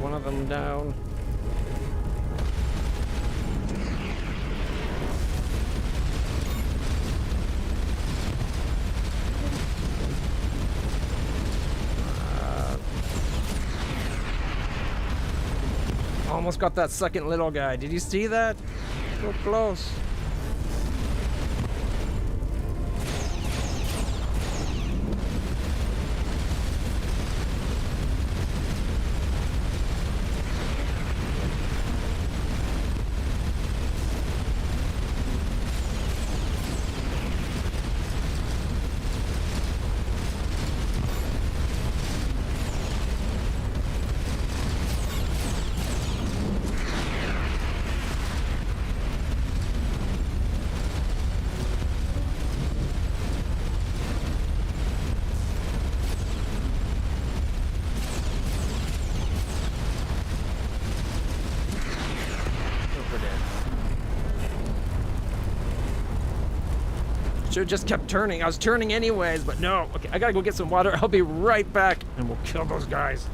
One of them down. Almost got that second little guy. Did you see that? So close. Should've just kept turning. I was turning anyways, but no. Okay, I gotta go get some water. I'll be right back, and we'll kill those guys.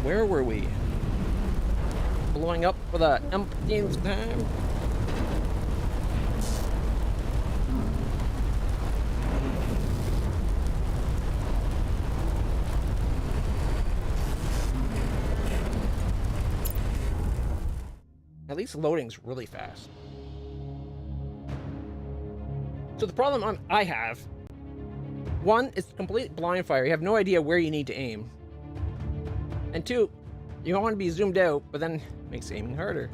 Where were we? Blowing up for the umpteenth time? At least loading's really fast. So the problem I have, one, it's complete blind fire. You have no idea where you need to aim. And two, you don't want to be zoomed out, but then it makes aiming harder.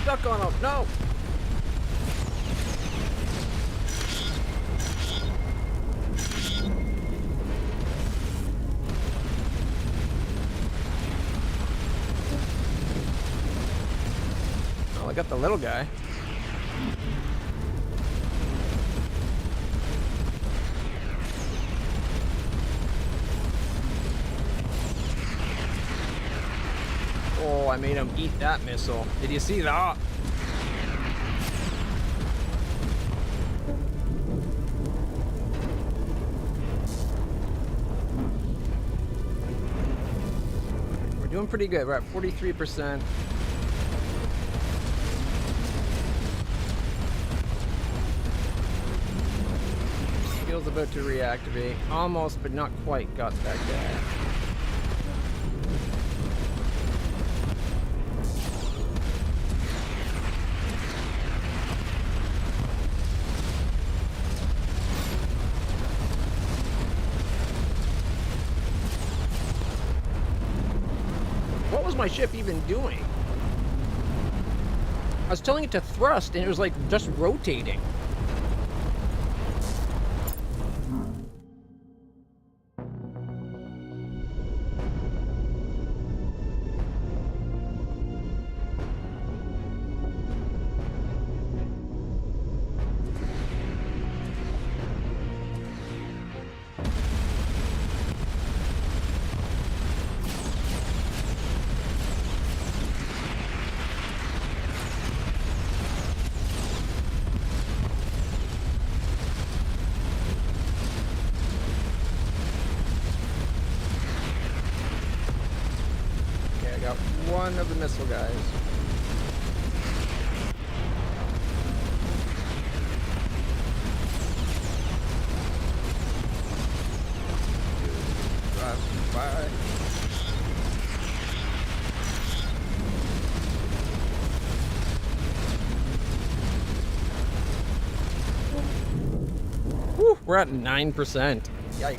Stuck on him. No. Oh, I got the little guy. Oh, I made him eat that missile. Did you see that? We're doing pretty good. We're at 43%. Skill's about to reactivate. Almost, but not quite got that guy. What was my ship even doing? I was telling it to thrust and it was like just rotating. One of the missile guys. Bye. Whew, we're at 9%. Yikes.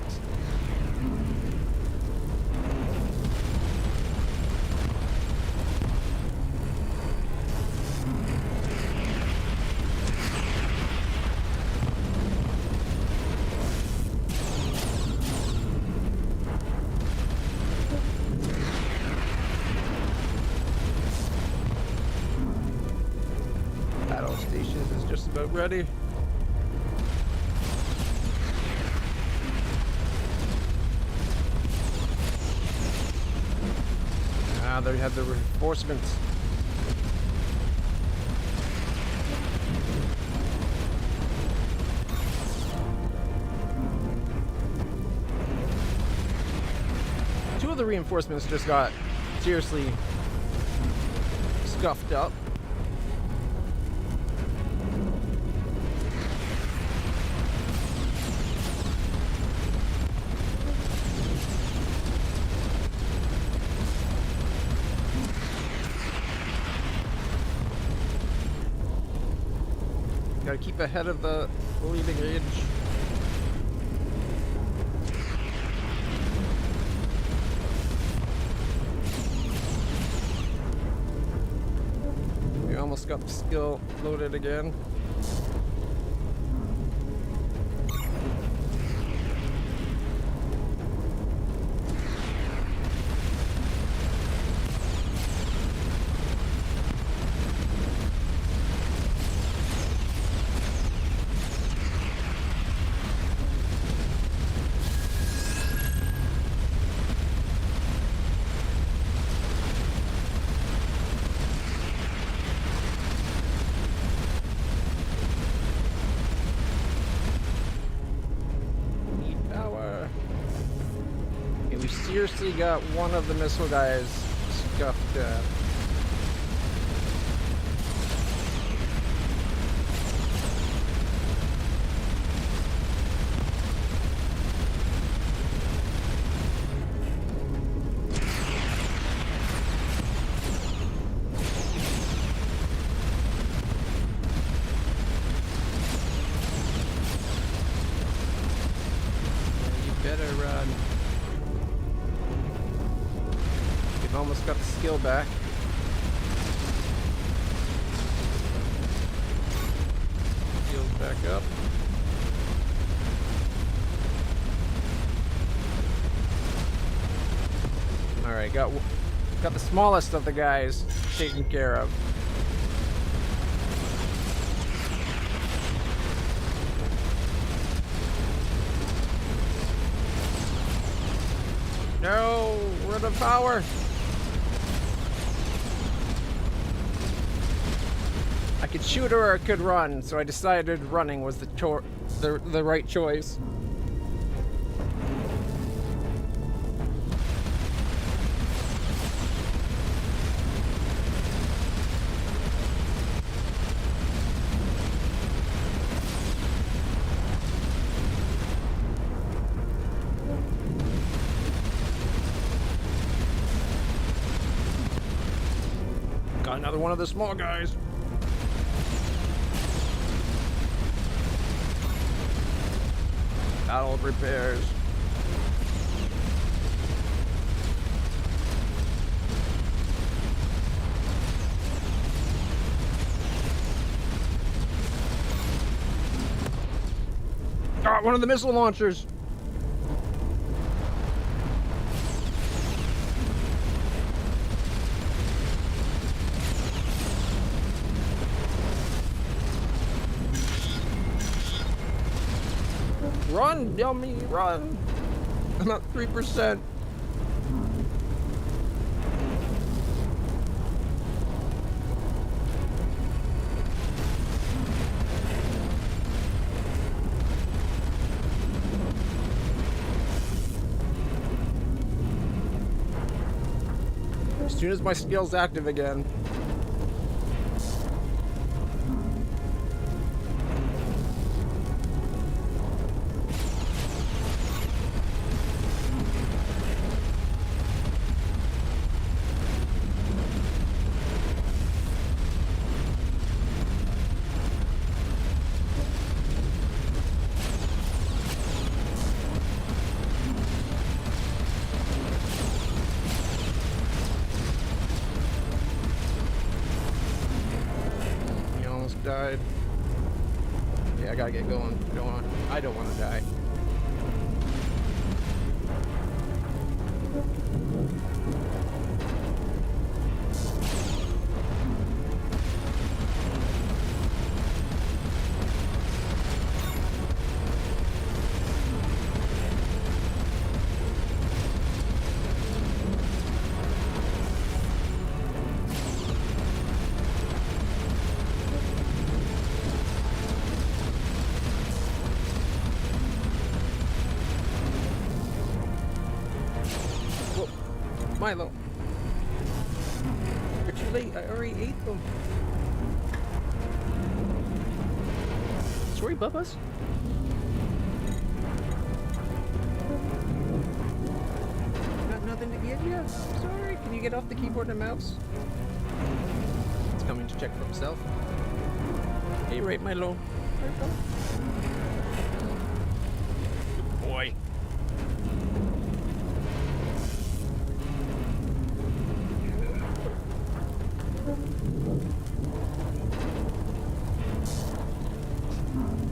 Stations is just about ready. Ah, they have the reinforcements. Two of the reinforcements just got seriously scuffed up. Gotta keep ahead of the leading edge. We almost got the skill loaded again. seriously got one of the missile guys scuffed at. Better run. We've almost got the skill back. Skills back up. Alright, got the smallest of the guys taken care of. No, we're out of power. I could shoot her or I could run, so I decided running was the right choice. Got another one of the small guys. Battle repairs. Got one of the missile launchers. Run, dummy, run! I'm at 3%. As soon as my skill's active again. Died. Yeah, I gotta get going. I don't want to die. Milo. You're too late. I already ate them. Sorry, Bubba's. Got nothing to give you? I'm sorry. Can you get off the keyboard and mouse? It's coming to check for himself. Hey, right, Milo. Good boy.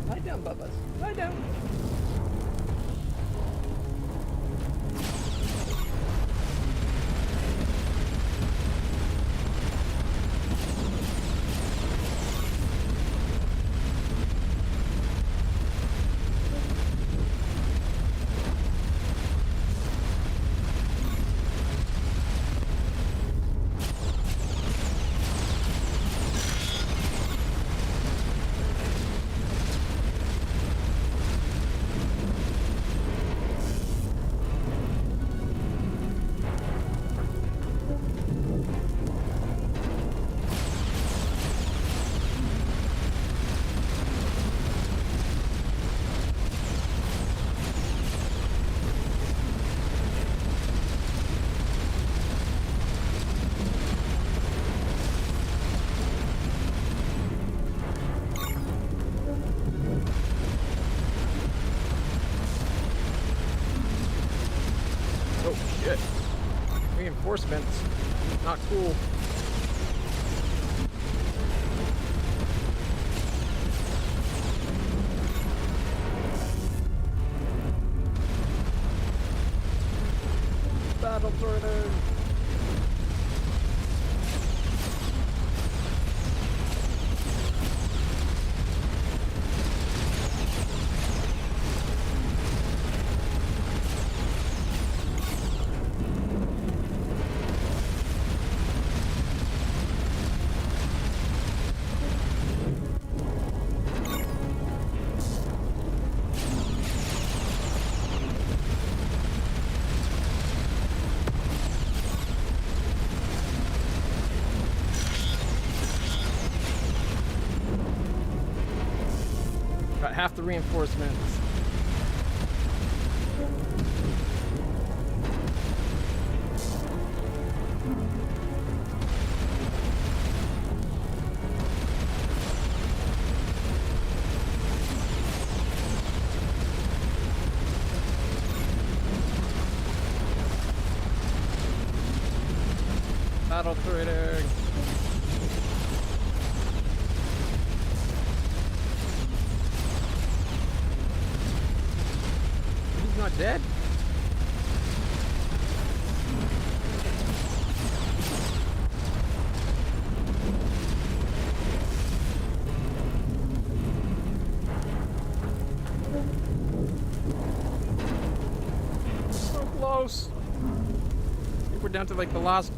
Lie down, Bubba's. Lie down. Reinforcements. Not cool. Battle further. Got half the reinforcements. Battle threading. He's not dead. So close. I think we're down to like the last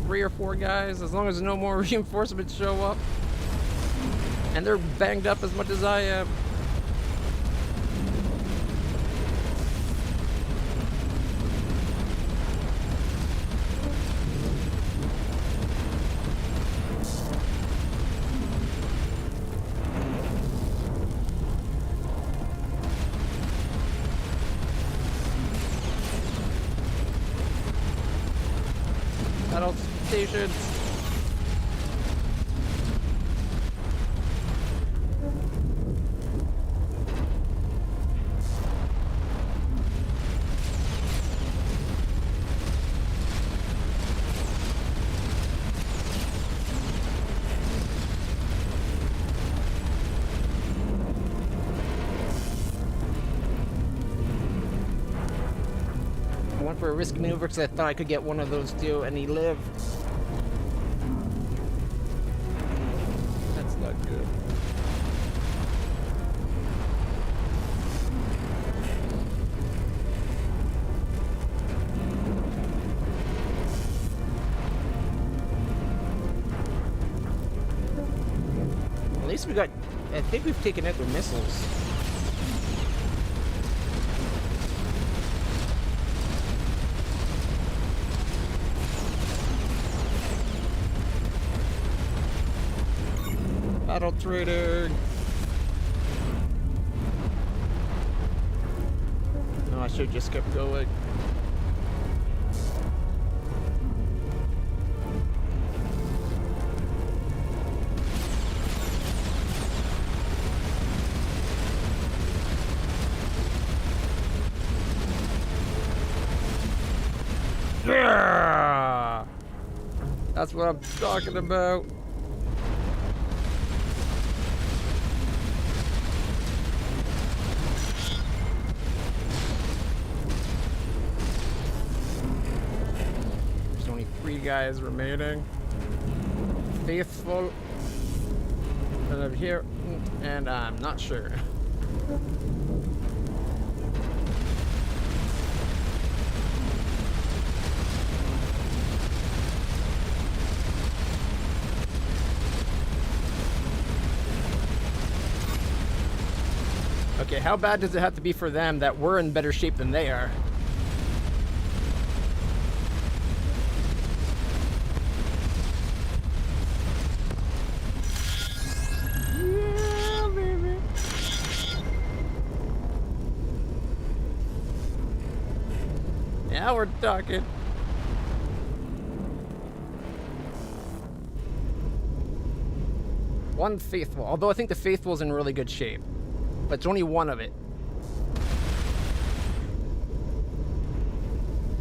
3 or 4 guys, as long as no more reinforcements show up. And they're banged up as much as I am. Battle stations. I went for a risky maneuver because I thought I could get one of those too, and he lived. That's not good. At least we got, I think we've taken out their missiles. Battle trader. No, I should just kept going. Yeah! That's what I'm talking about. There's only 3 guys remaining. Faithful. And I'm here, and I'm not sure. Okay, how bad does it have to be for them that we're in better shape than they are? Yeah, baby. Now we're talking. One faithful, although I think the faithful's in really good shape. But it's only one of it.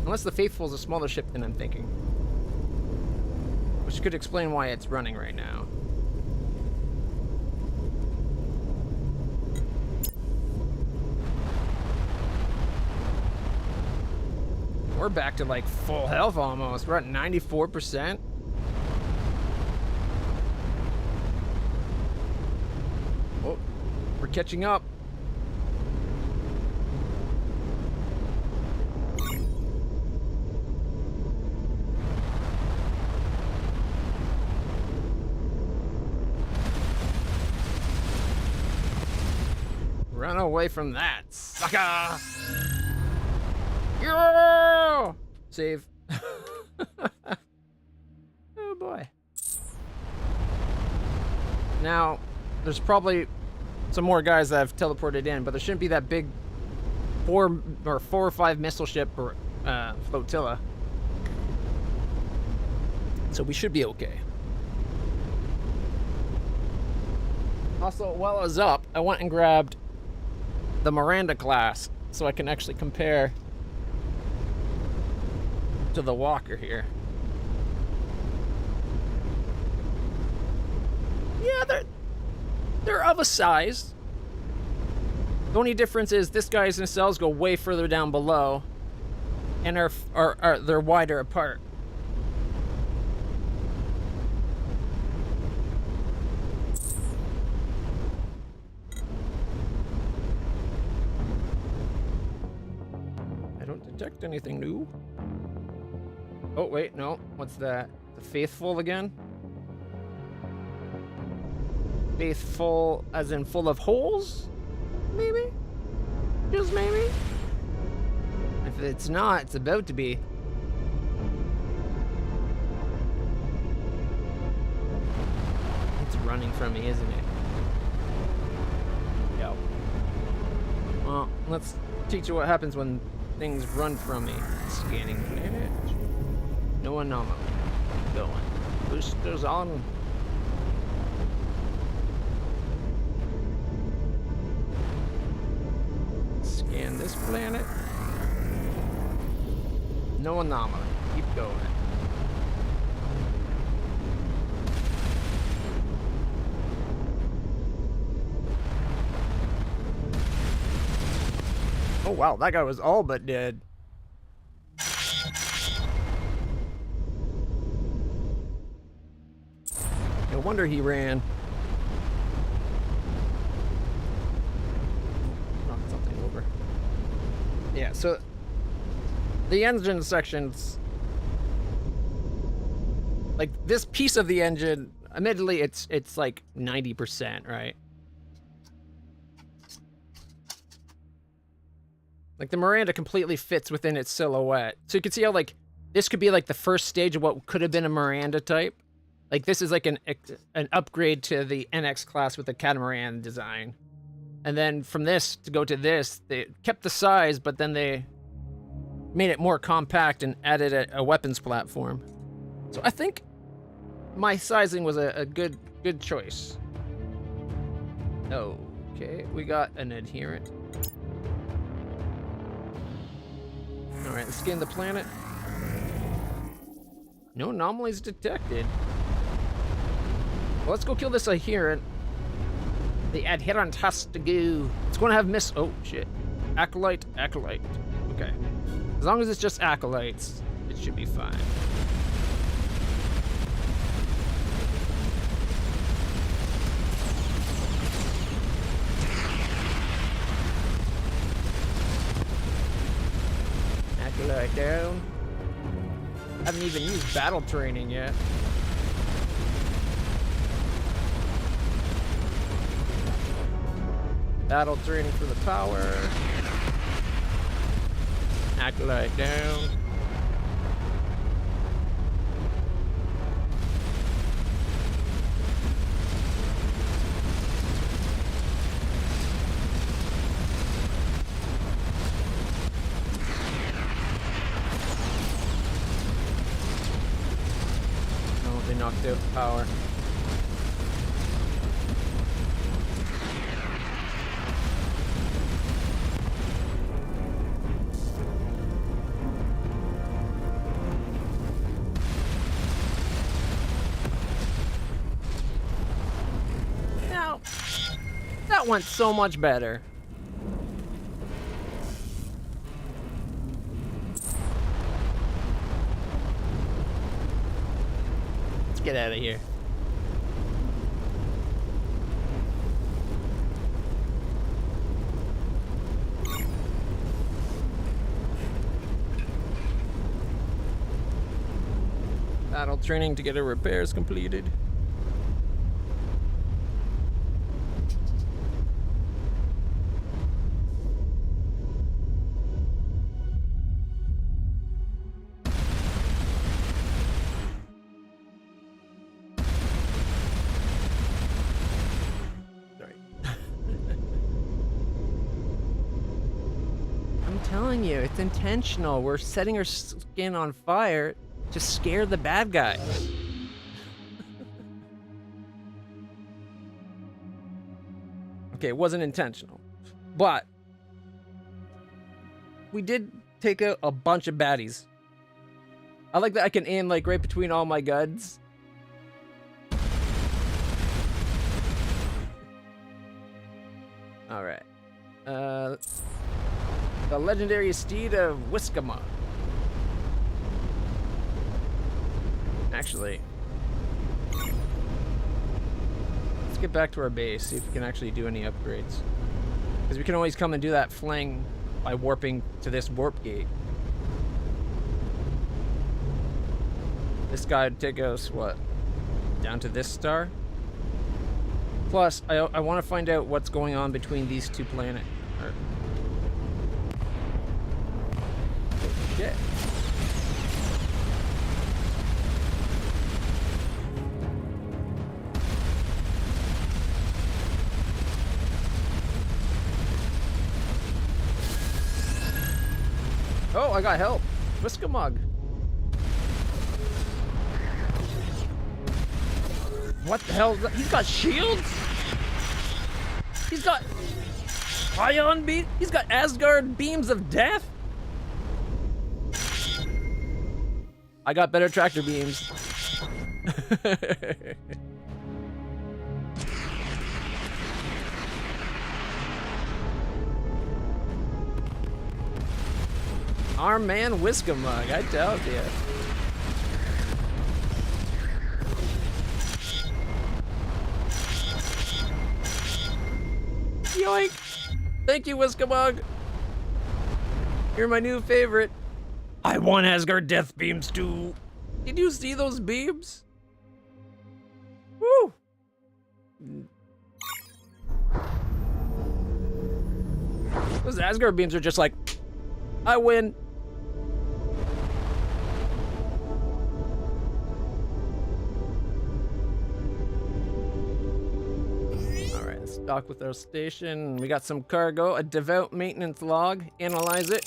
Unless the Faithful is a smaller ship than I'm thinking. Which could explain why it's running right now. We're back to like full health almost. We're at 94%. Oh, we're catching up. Run away from that, sucker! Yeah! Save. Oh boy. Now, there's probably some more guys that have teleported in, but there shouldn't be that big four or five missile ship or flotilla. So we should be okay. Also, while I was up, I went and grabbed the Miranda class so I can actually compare to the Walker here. Yeah, they're of a size. The only difference is this guy's nacelles go way further down below and they're wider apart. I don't detect anything new. Oh, wait, no. What's that? The Faithful again? Faithful as in full of holes? Maybe? Just maybe? If it's not, it's about to be. It's running from me, isn't it? Yo. Well, let's teach you what happens when things run from me. Scanning planet. No anomaly. Going. Boosters on. Scan this planet. No anomaly. Keep going. Oh wow, that guy was all but dead. No wonder he ran. Knocked something over. Yeah, so the engine sections, like this piece of the engine, admittedly it's like 90%, right? Like the Miranda completely fits within its silhouette. So you can see how like this could be like the first stage of what could have been a Miranda type. Like this is like an upgrade to the NX class with the catamaran design. And then from this to go to this, they kept the size, but then they made it more compact and added a weapons platform. So I think my sizing was a good choice. Okay, we got an adherent. All right, let's scan the planet. No anomalies detected. Well, let's go kill this adherent. The adherent has to go. It's going to have oh shit. Acolyte. Okay. As long as it's just acolytes, it should be fine. Acolyte down. Haven't even used battle training yet. Battle training for the power. Acolyte down. No, they knocked out the power. That went so much better. Let's get out of here. Battle training to get our repairs completed. Sorry. I'm telling you, it's intentional. We're setting our skin on fire to scare the bad guy. Okay, it wasn't intentional, but we did take out a bunch of baddies. I like that I can aim like right between all my guns. All right. The legendary steed of Whiskama. Actually, let's get back to our base, see if we can actually do any upgrades. Because we can always come and do that fling by warping to this warp gate. This guy would take us, what, down to this star? Plus, I want to find out what's going on between these two planets. Okay. Oh, I got help. Whiskamug. What the hell is that? He's got shields? He's got ion beam? He's got Asgard beams of death? I got better tractor beams. Our man Whiskamug, I tell you. Yoink! Thank you, Whiskamug. You're my new favorite. I want Asgard death beams too. Did you see those beams? Woo! Those Asgard beams are just like, I win. Alright, let's dock with our station. We got some cargo, a devout maintenance log. Analyze it.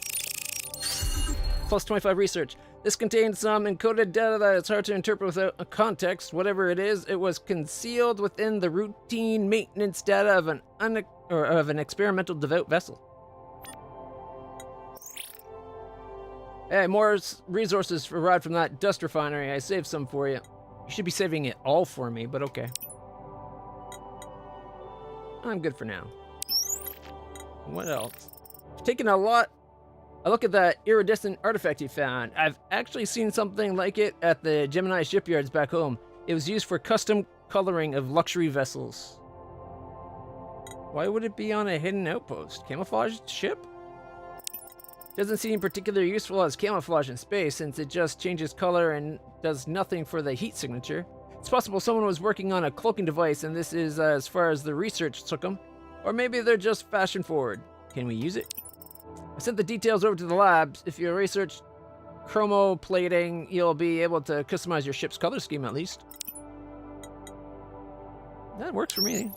Plus 25 research. This contains some encoded data that is hard to interpret without a context. Whatever it is, it was concealed within the routine maintenance data of an experimental devout vessel. Hey, more resources arrived from that dust refinery. I saved some for you. You should be saving it all for me, but okay. I'm good for now. What else? I've taken a look at that iridescent artifact you found. I've actually seen something like it at the Gemini shipyards back home. It was used for custom coloring of luxury vessels. Why would it be on a hidden outpost? Camouflaged ship? Doesn't seem particularly useful as camouflage in space, since it just changes color and does nothing for the heat signature. It's possible someone was working on a cloaking device and this is as far as the research took them. Or maybe they're just fashion forward. Can we use it? I sent the details over to the labs. If you research chromoplating, you'll be able to customize your ship's color scheme at least. That works for me.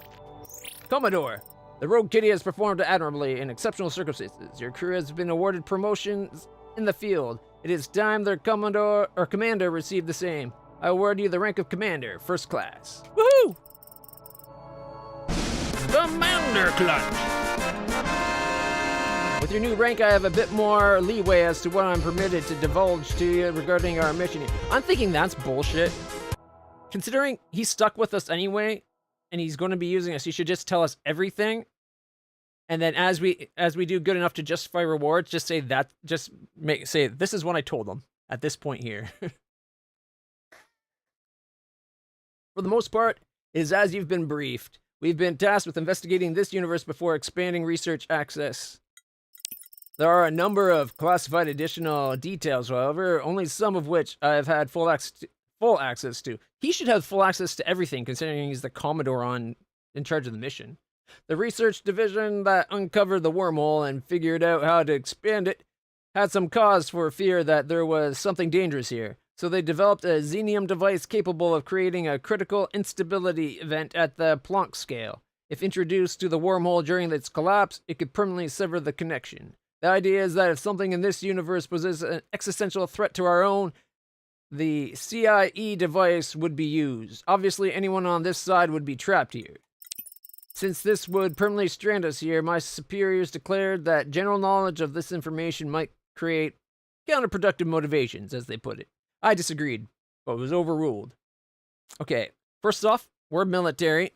Commodore, the Rogue Kitty has performed admirably in exceptional circumstances. Your crew has been awarded promotions in the field. It is time their Commodore or Commander received the same. I award you the rank of Commander, First Class. Woohoo! Commander Clutch! With your new rank, I have a bit more leeway as to what I'm permitted to divulge to you regarding our mission. I'm thinking that's bullshit. Considering he's stuck with us anyway, and he's going to be using us, he should just tell us everything. And then as we do good enough to justify rewards, just say that, say this is what I told them at this point here. For the most part, it is as you've been briefed. We've been tasked with investigating this universe before expanding research access. There are a number of classified additional details, however, only some of which I've had full access to. He should have full access to everything, considering he's the Commodore in charge of the mission. The research division that uncovered the wormhole and figured out how to expand it had some cause for fear that there was something dangerous here. So they developed a xenium device capable of creating a critical instability event at the Planck scale. If introduced to the wormhole during its collapse, it could permanently sever the connection. The idea is that if something in this universe poses an existential threat to our own, the CIE device would be used. Obviously, anyone on this side would be trapped here. Since this would permanently strand us here, my superiors declared that general knowledge of this information might create counterproductive motivations, as they put it. I disagreed, but was overruled. Okay, first off, we're military.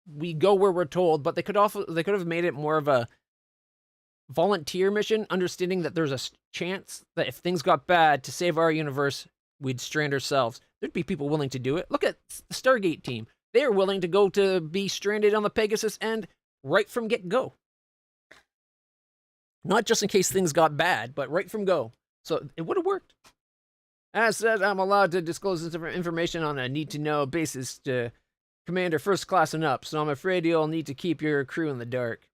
We go where we're told, but they could have made it more of a volunteer mission, understanding that there's a chance that if things got bad, to save our universe, we'd strand ourselves. There'd be people willing to do it. Look at the Stargate team. They are willing to go to be stranded on the Pegasus and right from get-go. Not just in case things got bad, but right from go. So it would have worked. As said, I'm allowed to disclose this information on a need-to-know basis to Commander First Class and up, so I'm afraid you'll need to keep your crew in the dark.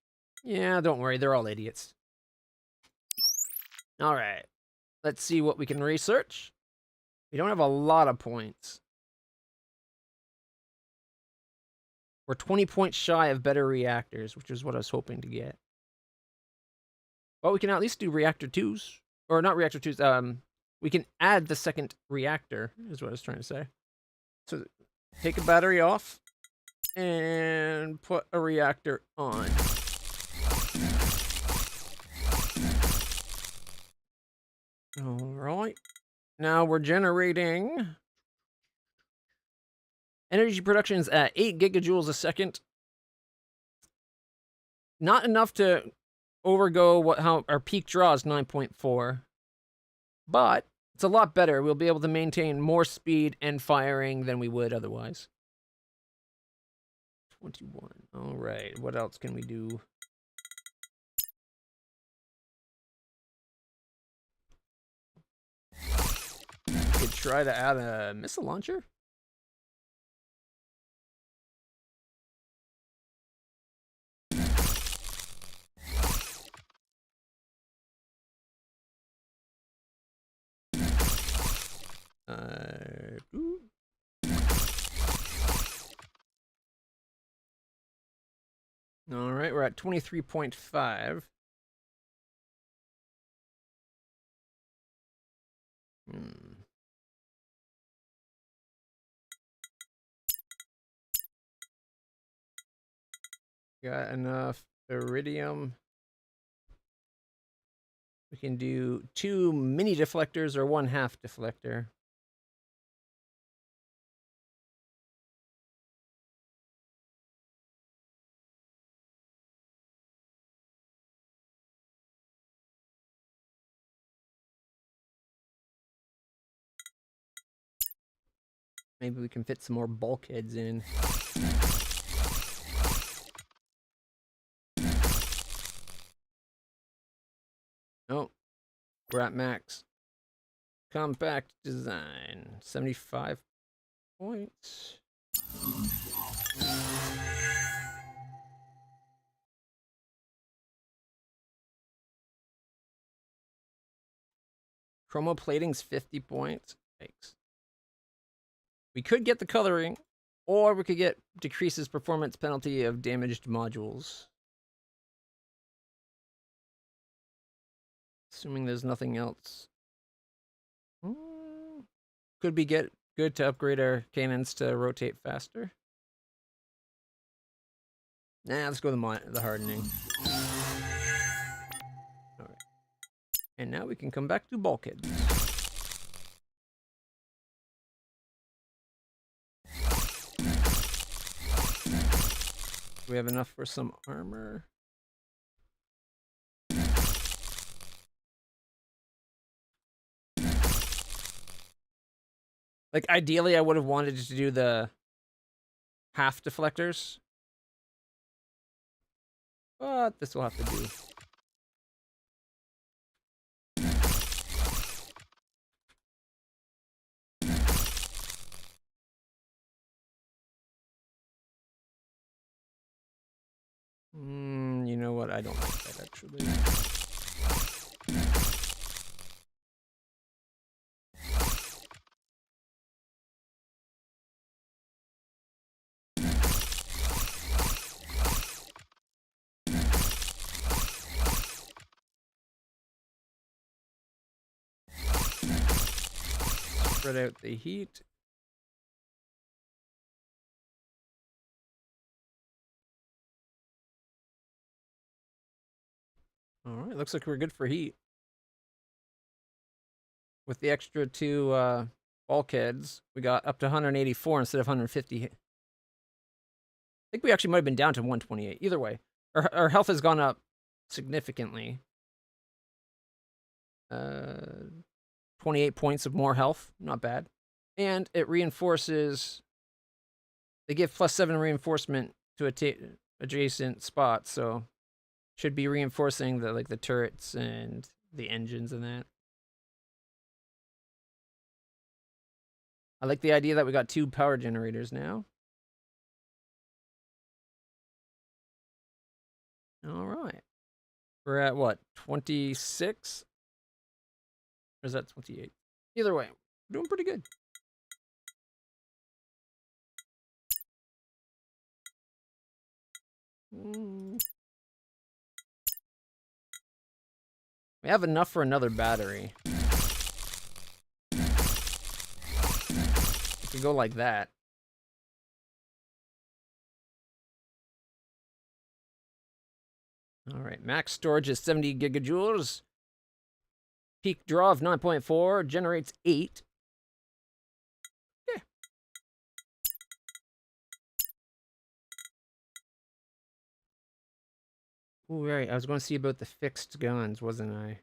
Yeah, don't worry, they're all idiots. Alright, let's see what we can research. We don't have a lot of points. We're 20 points shy of better reactors, which is what I was hoping to get. Well, we can at least do reactor 2s. Or not reactor 2s, we can add the second reactor, is what I was trying to say. So, take a battery off, and put a reactor on. Alright. Now we're generating... Energy production is at 8 gigajoules a second. Not enough to overgo how our peak draw is 9.4. But it's a lot better. We'll be able to maintain more speed and firing than we would otherwise. 21. Alright, what else can we do? We could try to add a missile launcher. All right, we're at 23.5. Got enough iridium. We can do 2 mini deflectors or 1 half deflector. Maybe we can fit some more bulkheads in. Oh, we're at max. Compact design, 75 points. Chromoplating's 50 points. Thanks. We could get the coloring, or we could get decreases performance penalty of damaged modules. Assuming there's nothing else. Could be good to upgrade our cannons to rotate faster. Nah, let's go the hardening. Alright. And now we can come back to bulkheads. we have enough for some armor? Like, ideally, I would have wanted to do the half deflectors. But this will have to do. You know what? I don't like that, actually. Spread out the heat. All right, looks like we're good for heat. With the extra 2 bulkheads, we got up to 184 instead of 150. I think we actually might have been down to 128. Either way, our health has gone up significantly. 28 points of more health, not bad. And it reinforces. They give +7 reinforcement to adjacent spots, so should be reinforcing the turrets and the engines and that. I like the idea that we got 2 power generators now. All right. We're at what, 26? Or is that 28? Either way, we're doing pretty good. We have enough for another battery. We could go like that. All right, max storage is 70 gigajoules. Peak draw of 9.4, generates 8. Yeah. Oh, right, I was going to see about the fixed guns, wasn't I?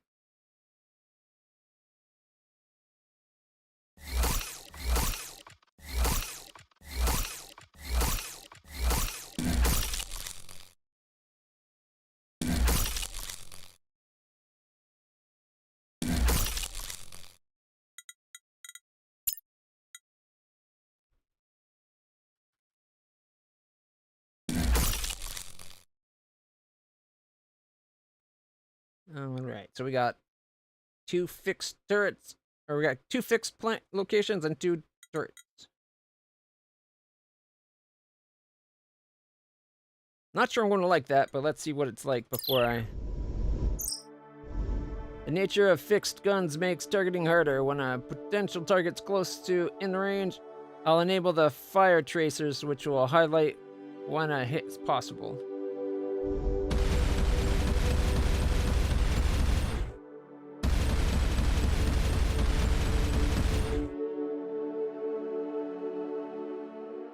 All right, so we got 2 fixed turrets, or we got 2 fixed plant locations and 2 turrets. Not sure I'm going to like that, but let's see what it's like before I... The nature of fixed guns makes targeting harder. When a potential target's close to in range, I'll enable the fire tracers, which will highlight when a hit is possible.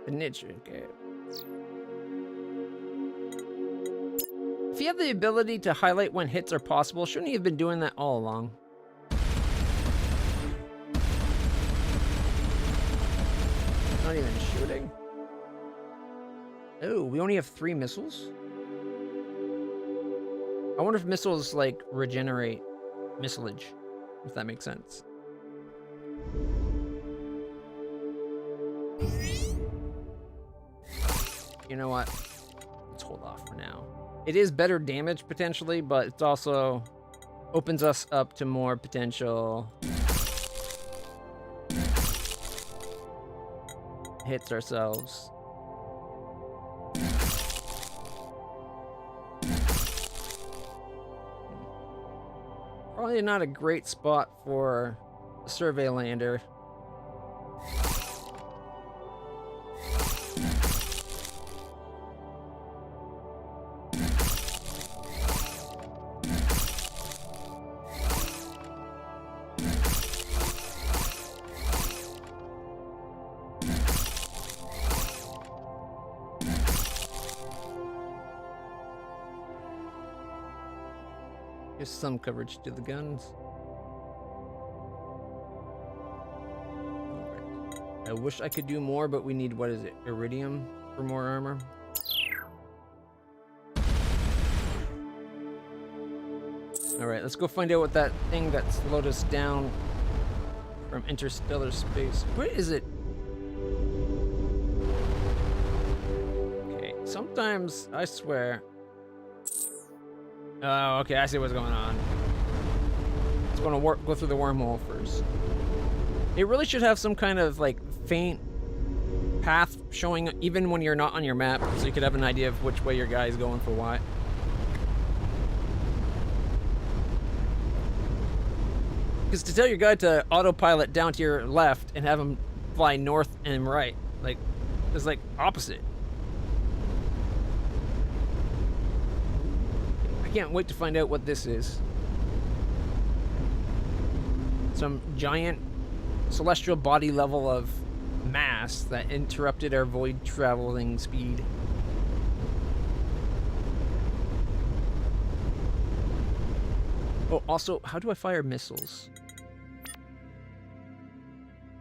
The nature, okay. If you have the ability to highlight when hits are possible, shouldn't you have been doing that all along? Not even shooting. Oh, we only have 3 missiles? I wonder if missiles, like, regenerate missilage, if that makes sense. You know what? Let's hold off for now. It is better damage, potentially, but it also opens us up to more potential hits ourselves. Probably not a great spot for a survey lander. Just some coverage to the guns. Alright. I wish I could do more, but we need, what is it, iridium for more armor? Alright, let's go find out what that thing that slowed us down from interstellar space. Where is it? Okay, sometimes, I swear. Oh, okay, I see what's going on. It's gonna go through the wormhole first. It really should have some kind of, like, faint path showing even when you're not on your map, so you could have an idea of which way your guy is going for what. Because to tell your guy to autopilot down to your left and have him fly north and right, like, it's like opposite. I can't wait to find out what this is. Some giant celestial body level of mass that interrupted our void traveling speed. Oh, also, how do I fire missiles?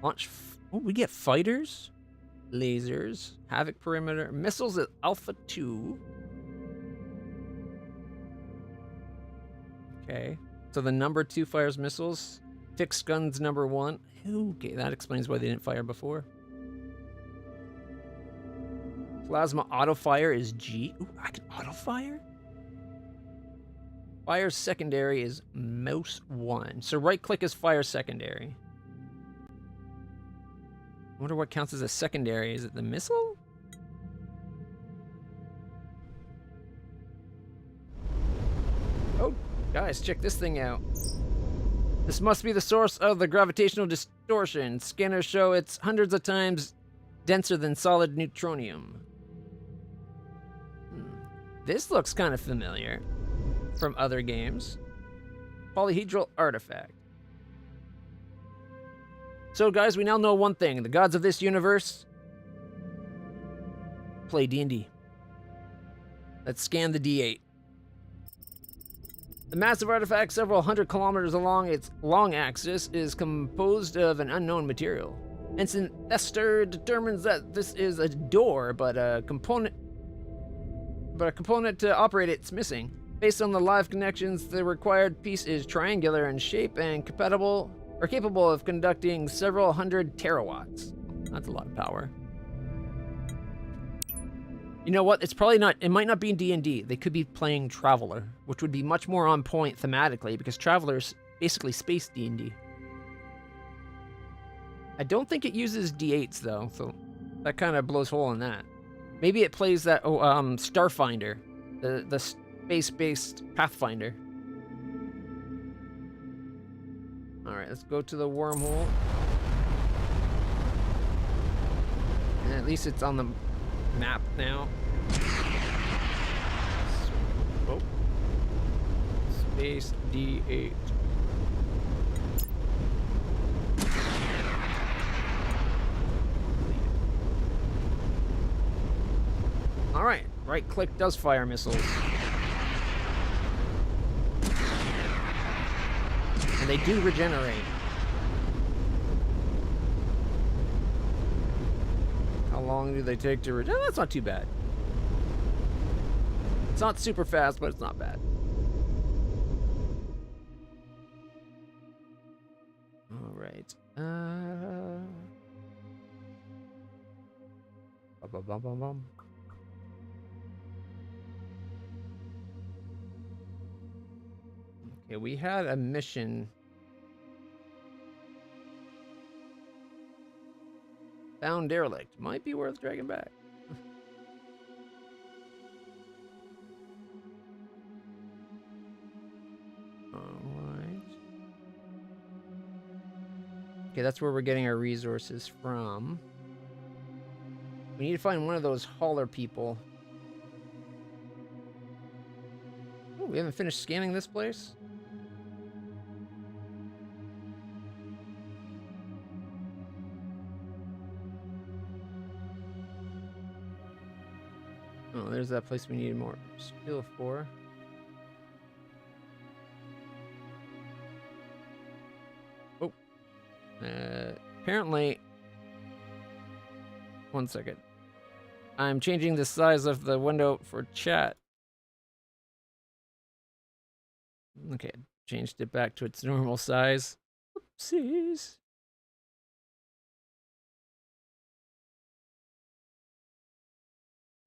Launch. Oh, we get fighters, lasers, havoc perimeter, missiles at Alpha 2. Okay, so the number 2 fires missiles. Fixed guns number 1. Okay, that explains why they didn't fire before. Plasma auto fire is G. Ooh, I can auto fire? Fire secondary is mouse 1. So right click is fire secondary. I wonder what counts as a secondary. Is it the missile? Oh, guys, check this thing out. This must be the source of the gravitational distortion. Scanners show it's hundreds of times denser than solid neutronium. This looks kind of familiar from other games. Polyhedral artifact. So guys, we now know one thing. The gods of this universe play D&D. Let's scan the D8. The massive artifact, several hundred kilometers along its long axis, is composed of an unknown material. Ensign Esther determines that this is a door, but a component to operate it's missing. Based on the live connections, the required piece is triangular in shape and capable of conducting several hundred terawatts. That's a lot of power. You know what? It's probably not. It might not be in D&D. They could be playing Traveler, which would be much more on point thematically because Traveler's basically space D&D. I don't think it uses D8s though, so that kind of blows hole in that. Maybe it plays that Starfinder, the space-based Pathfinder. All right, let's go to the wormhole. And at least it's on the map now. Oh. Space D8. All right, right click does fire missiles. And they do regenerate. How long do they take to regenerate? That's not too bad. It's not super fast, but it's not bad. All right. Okay, we had a mission. Found derelict. Might be worth dragging back. Alright. Okay, that's where we're getting our resources from. We need to find one of those hauler people. Oh, we haven't finished scanning this place? Oh, there's that place we needed more skill for. Apparently, one second. I'm changing the size of the window for chat. Okay, changed it back to its normal size. Oopsies.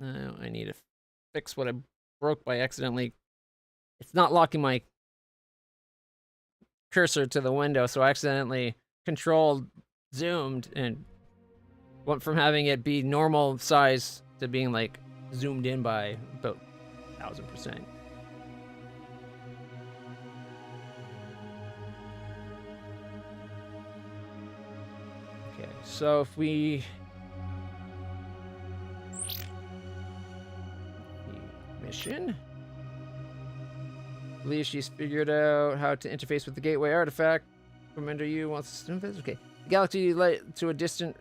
Now I need to fix what I broke by accidentally. It's not locking my cursor to the window, so I accidentally controlled zoomed and went from having it be normal size to being like zoomed in by about 1000%. Okay, so if we mission. I believe she's figured out how to interface with the gateway artifact. Commander U wants to visit. Okay. The galaxy led to a distant.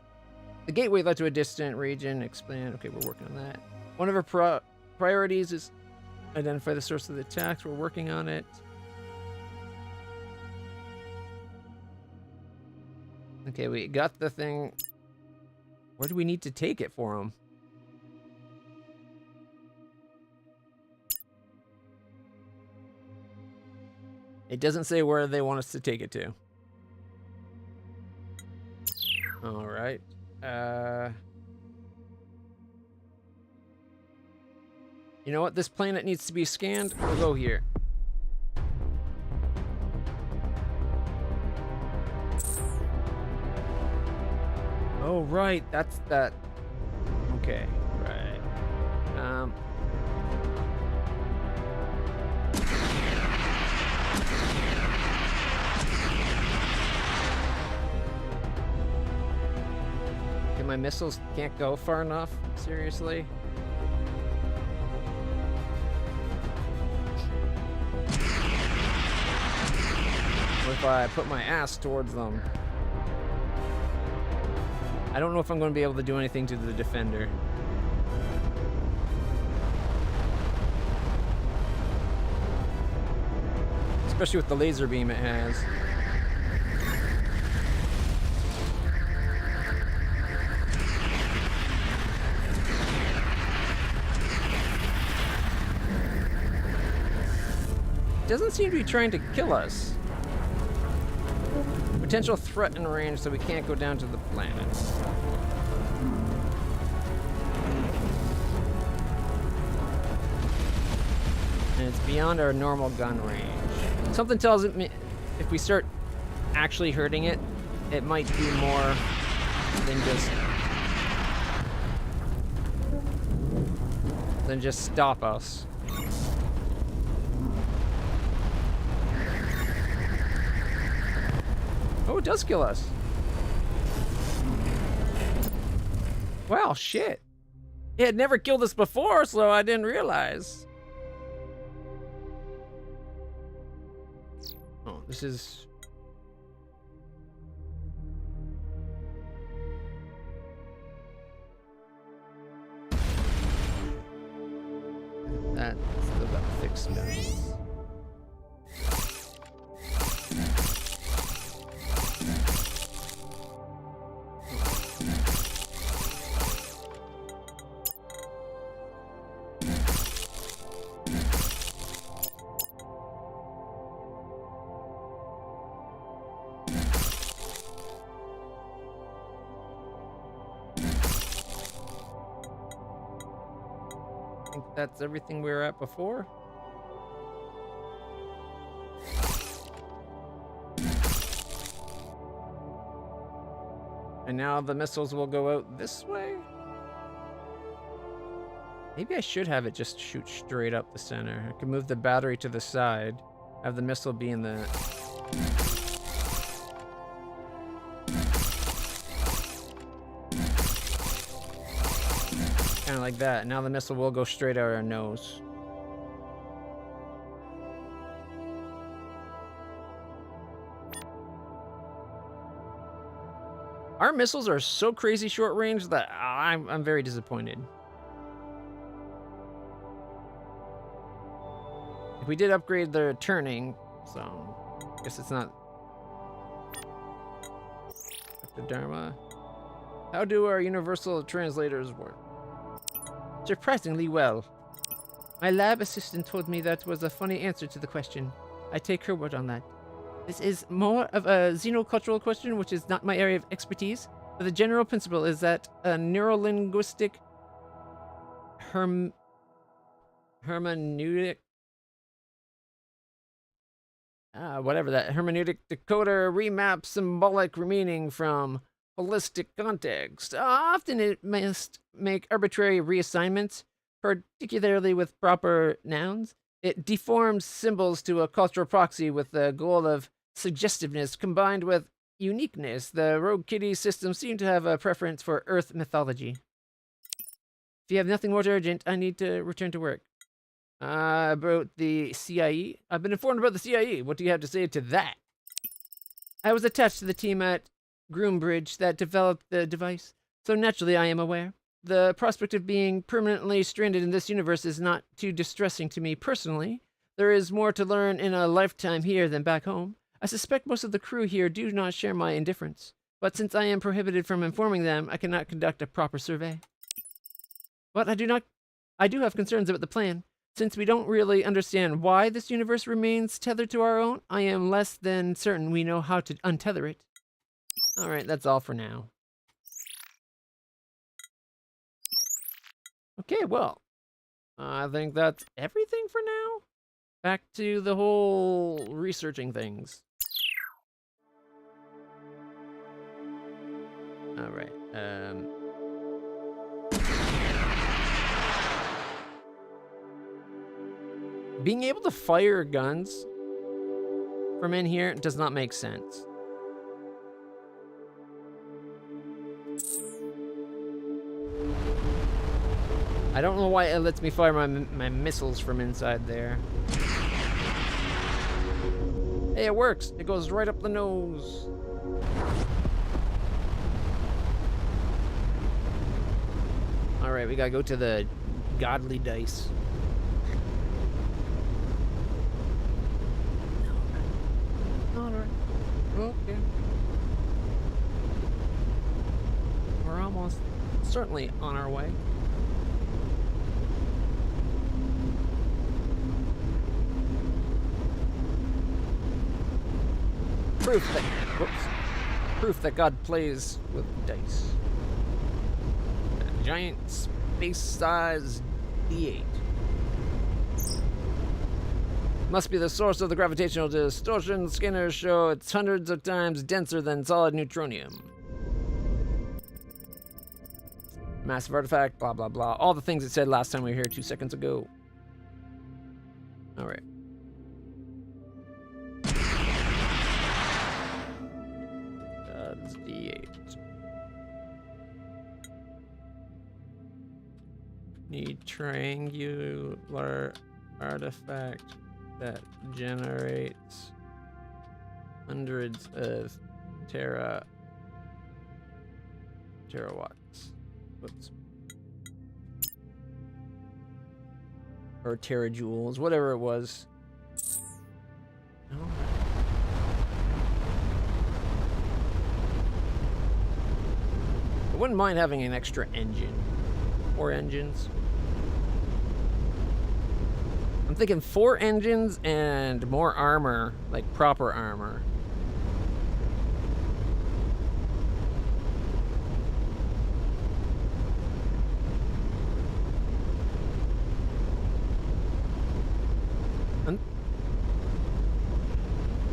The gateway led to a distant region. Expand. Okay, we're working on that. One of our priorities is identify the source of the attacks. We're working on it. Okay, we got the thing. Where do we need to take it for him? It doesn't say where they want us to take it to. All right. You know what? This planet needs to be scanned. We'll go here. Oh, right. That's that. Okay. Right. My missiles can't go far enough? Seriously? What if I put my ass towards them? I don't know if I'm going to be able to do anything to the defender. Especially with the laser beam it has. Doesn't seem to be trying to kill us. Potential threat in range, so we can't go down to the planet. And it's beyond our normal gun range. Something tells me if we start actually hurting it, it might do more than just stop us. Oh, it does kill us. Wow, shit. It had never killed us before, so I didn't realize. Oh, this is... That's still got fixed guns. That's everything we were at before. And now the missiles will go out this way? Maybe I should have it just shoot straight up the center. I could move the battery to the side, have the missile be in the... Kind of like that. Now the missile will go straight out our nose. Our missiles are so crazy short range that I'm very disappointed. If we did upgrade the turning, so I guess it's not. Dr. Dharma. How do our universal translators work? Surprisingly well. My lab assistant told me that was a funny answer to the question. I take her word on that. This is more of a xenocultural question, which is not my area of expertise, but the general principle is that a neurolinguistic hermeneutic whatever that hermeneutic decoder remaps symbolic meaning from holistic context. Often it must make arbitrary reassignments, particularly with proper nouns. It deforms symbols to a cultural proxy with the goal of suggestiveness combined with uniqueness. The Rogue Kitty system seemed to have a preference for Earth mythology. If you have nothing more urgent, I need to return to work. About the CIE? I've been informed about the CIE. What do you have to say to that? I was attached to the team at Groombridge that developed the device, so naturally I am aware. The prospect of being permanently stranded in this universe is not too distressing to me personally. There is more to learn in a lifetime here than back home. I suspect most of the crew here do not share my indifference, but since I am prohibited from informing them, I cannot conduct a proper survey. But I do have concerns about the plan. Since we don't really understand why this universe remains tethered to our own, I am less than certain we know how to untether it. Alright, that's all for now. Okay, well, I think that's everything for now. Back to the whole researching things. Alright, being able to fire guns from in here does not make sense. I don't know why it lets me fire my missiles from inside there. Hey, it works. It goes right up the nose. Alright, we gotta go to the godly dice. Alright. Okay. We're almost certainly on our way. Proof that God plays with dice. A giant space-sized D8. Must be the source of the gravitational distortion. Scanners show it's hundreds of times denser than solid neutronium. Massive artifact, blah, blah, blah. All the things it said last time we were here 2 seconds ago. Alright. God's D8. Need triangular artifact that generates hundreds of terawatts. Whoops. Or terajoules, whatever it was. Oh. I wouldn't mind having an extra engine. Or engines. I'm thinking 4 engines and more armor, like proper armor.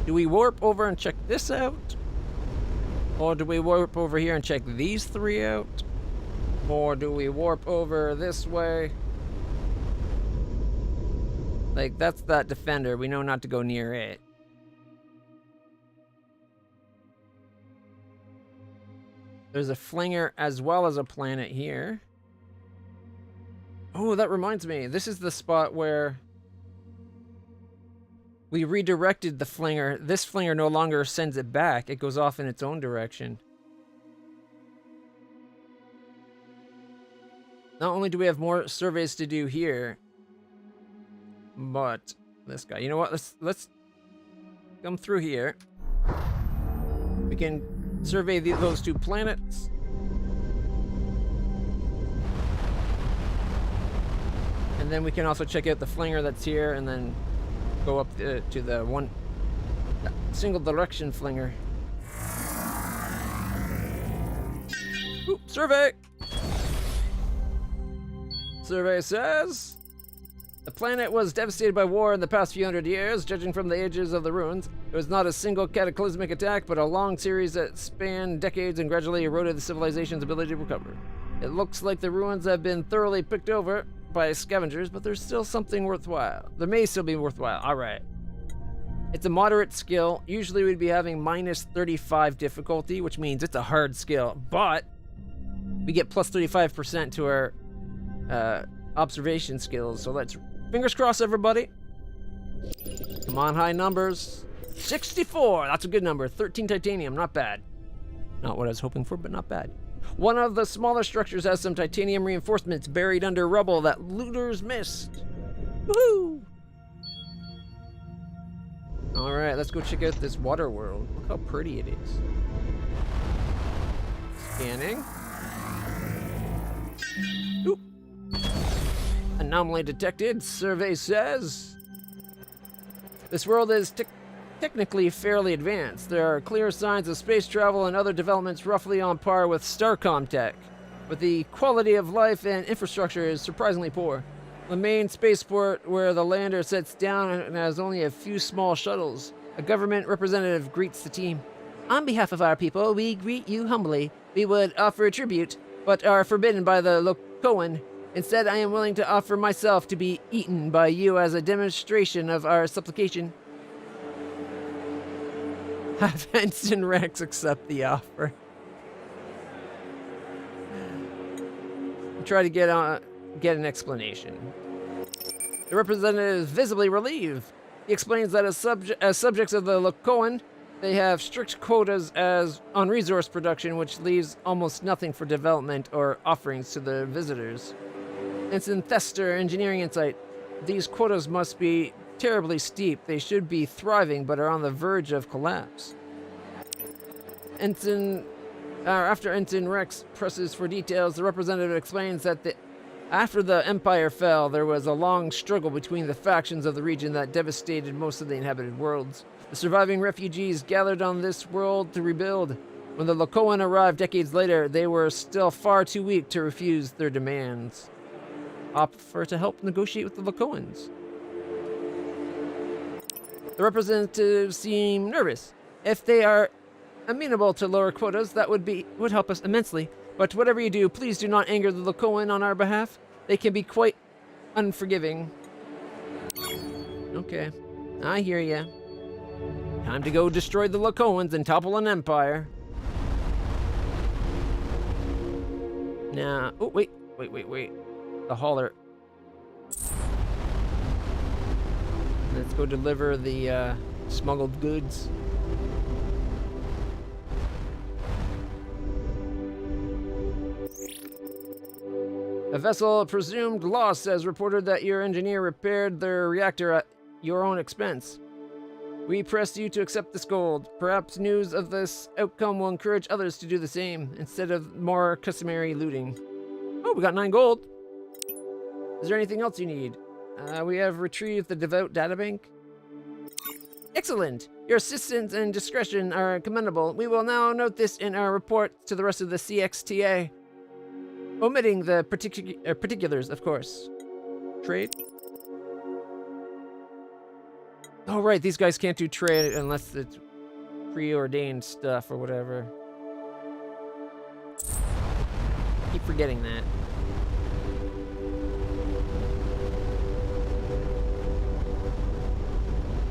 Do we warp over and check this out? Or do we warp over here and check these 3 out? Or do we warp over this way? Like, that's that defender. We know not to go near it. There's a flinger as well as a planet here. Oh, that reminds me. This is the spot where we redirected the flinger. This flinger no longer sends it back. It goes off in its own direction. Not only do we have more surveys to do here, but this guy. You know what? Let's come through here. We can survey those 2 planets. And then we can also check out the flinger that's here, and then go up to the one single direction flinger. Ooh, survey! Survey says the planet was devastated by war in the past few hundred years. Judging from the ages of the ruins, it was not a single cataclysmic attack, but a long series that spanned decades and gradually eroded the civilization's ability to recover. It looks like the ruins have been thoroughly picked over by scavengers, but there's still something worthwhile. There may still be worthwhile. All right. It's a moderate skill. Usually we'd be having minus 35 difficulty, which means it's a hard skill, but we get plus 35% to our observation skills. So let's fingers crossed, everybody. Come on, high numbers. 64. That's a good number. 13 titanium. Not bad. Not what I was hoping for, but not bad. One of the smaller structures has some titanium reinforcements buried under rubble that looters missed. Woohoo! All right, let's go check out this water world. Look how pretty it is. Scanning. Oop. Anomaly detected. Survey says this world is technically fairly advanced. There are clear signs of space travel and other developments roughly on par with Starcom tech, but the quality of life and infrastructure is surprisingly poor. The main spaceport where the lander sets down has only a few small shuttles. A government representative greets the team. On behalf of our people, we greet you humbly. We would offer a tribute, but are forbidden by the Locoan. Instead, I am willing to offer myself to be eaten by you as a demonstration of our supplication. Have Ensign Rex accept the offer. Try to get an explanation. The representative is visibly relieved. He explains that as subjects of the Locoan, they have strict quotas on resource production, which leaves almost nothing for development or offerings to the visitors. Ensign Thester, Engineering Insight. These quotas must be terribly steep. They should be thriving, but are on the verge of collapse. After Ensign Rex presses for details, the representative explains that after the Empire fell, there was a long struggle between the factions of the region that devastated most of the inhabited worlds. The surviving refugees gathered on this world to rebuild. When the Locoan arrived decades later, they were still far too weak to refuse their demands. Offer to help negotiate with the Locoans. The representatives seem nervous. If they are amenable to lower quotas, that would help us immensely. But whatever you do, please do not anger the Locoan on our behalf. They can be quite unforgiving. Okay, I hear ya. Time to go destroy the Locoans and topple an empire. Now, oh wait. The hauler. Let's go deliver the smuggled goods. A vessel presumed lost has reported that your engineer repaired their reactor at your own expense. We press you to accept this gold. Perhaps news of this outcome will encourage others to do the same, instead of more customary looting. Oh, we got 9 gold. Is there anything else you need? We have retrieved the Devout databank. Excellent! Your assistance and discretion are commendable. We will now note this in our report to the rest of the CXTA. Omitting the particulars, of course. Trade? Oh, right, these guys can't do trade unless it's preordained stuff or whatever. Keep forgetting that.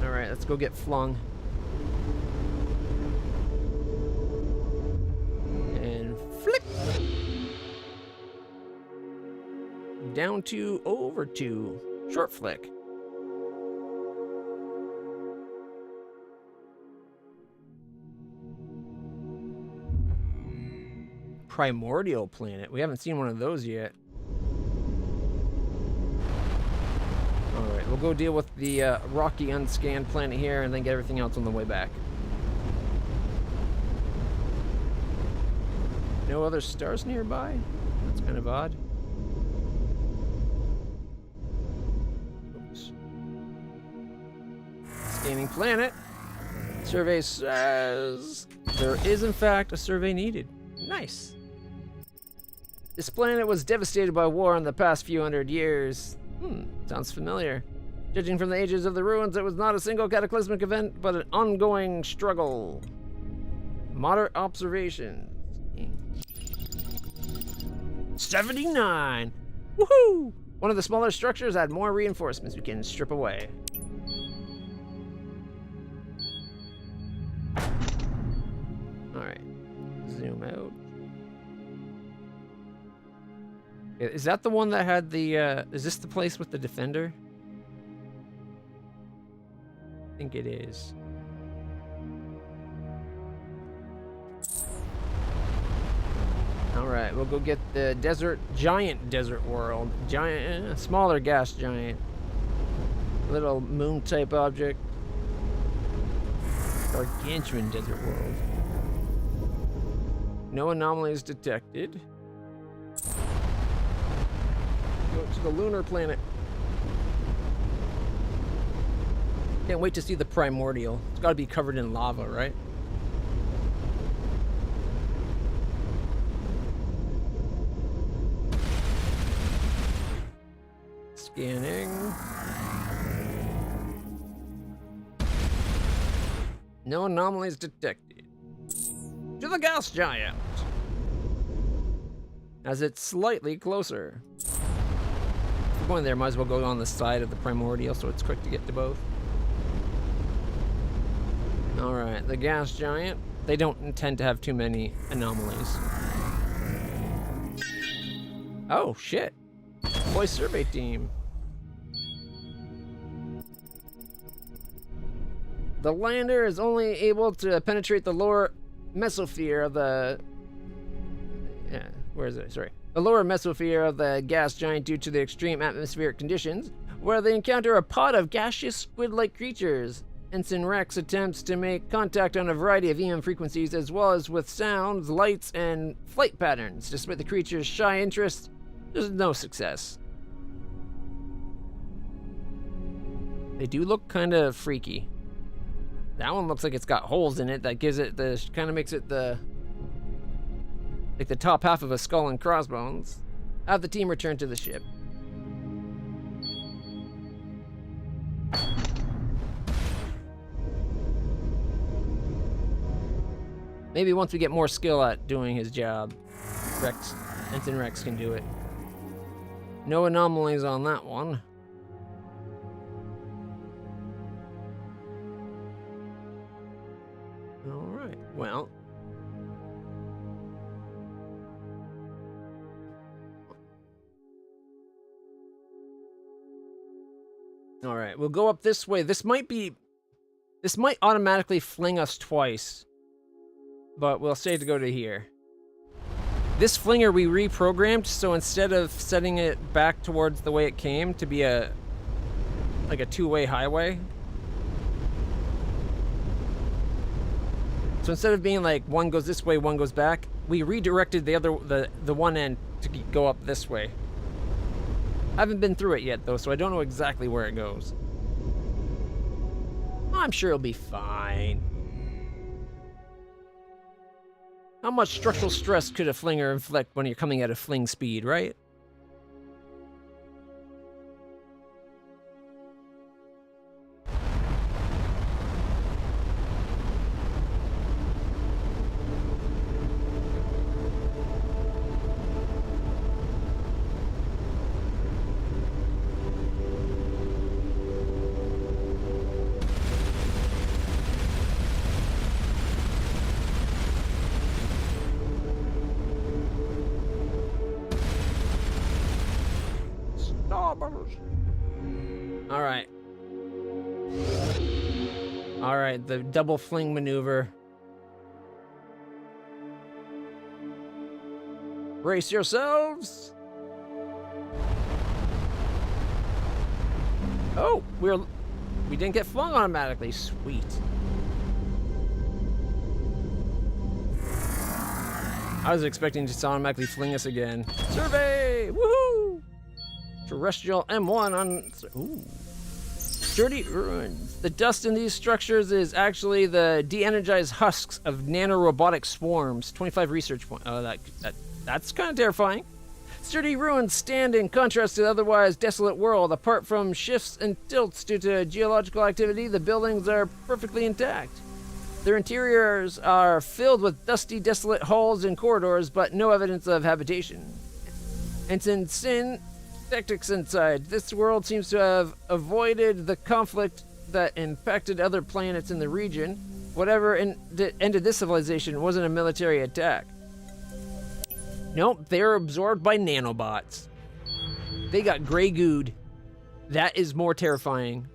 Alright, let's go get flung. And flick! Down 2, over 2. Short flick. Primordial planet. We haven't seen one of those yet. Alright, we'll go deal with the rocky unscanned planet here and then get everything else on the way back. No other stars nearby? That's kind of odd. Oops. Scanning planet. Survey says there is in fact a survey needed. Nice. This planet was devastated by war in the past few hundred years. Sounds familiar. Judging from the ages of the ruins, it was not a single cataclysmic event, but an ongoing struggle. Moderate observations. 79! Woohoo! One of the smaller structures had more reinforcements we can strip away. Alright. Zoom out. Is that the one that had the, is this the place with the defender? I think it is. Alright, we'll go get the giant desert world. Smaller gas giant. Little moon type object. Gargantuan desert world. No anomalies detected. Go to the lunar planet. Can't wait to see the primordial. It's gotta be covered in lava, right? Scanning. No anomalies detected. To the gas giant. As it's slightly closer. If we're going there, might as well go on the side of the primordial so it's quick to get to both. Alright, the gas giant. They don't intend to have too many anomalies. Oh, shit. Boy survey team. The lander is only able to penetrate the lower mesosphere of the... Yeah, where is it? Sorry. The lower mesosphere of the gas giant due to the extreme atmospheric conditions, where they encounter a pod of gaseous squid-like creatures. Ensign Rex attempts to make contact on a variety of EM frequencies, as well as with sounds, lights, and flight patterns. Despite the creature's shy interest, there's no success. They do look kind of freaky. That one looks like it's got holes in it. That gives it the kind of makes it the like the top half of a skull and crossbones. Have the team return to the ship. Maybe once we get more skill at doing his job, Ensign Rex can do it. No anomalies on that one. Alright, well. Alright, we'll go up this way. This might automatically fling us twice. But we'll say to go to here. This flinger we reprogrammed, so instead of setting it back towards the way it came to be like a two-way highway. So instead of being like one goes this way, one goes back, we redirected the one end to go up this way. I haven't been through it yet though, so I don't know exactly where it goes. I'm sure it'll be fine. How much structural stress could a flinger inflict when you're coming at a fling speed, right? Alright. Alright, the double fling maneuver. Brace yourselves! Oh, we didn't get flung automatically. Sweet. I was expecting to automatically fling us again. Survey! Woohoo! Terrestrial M1 on... Ooh. Sturdy ruins. The dust in these structures is actually the de-energized husks of nanorobotic swarms. 25 research points. Oh, that's kind of terrifying. Sturdy ruins stand in contrast to the otherwise desolate world. Apart from shifts and tilts due to geological activity, the buildings are perfectly intact. Their interiors are filled with dusty, desolate halls and corridors, but no evidence of habitation. And since tactics inside, this world seems to have avoided the conflict that impacted other planets in the region. Whatever ended this civilization wasn't a military attack. Nope, they were absorbed by nanobots. They got gray gooed. That is more terrifying.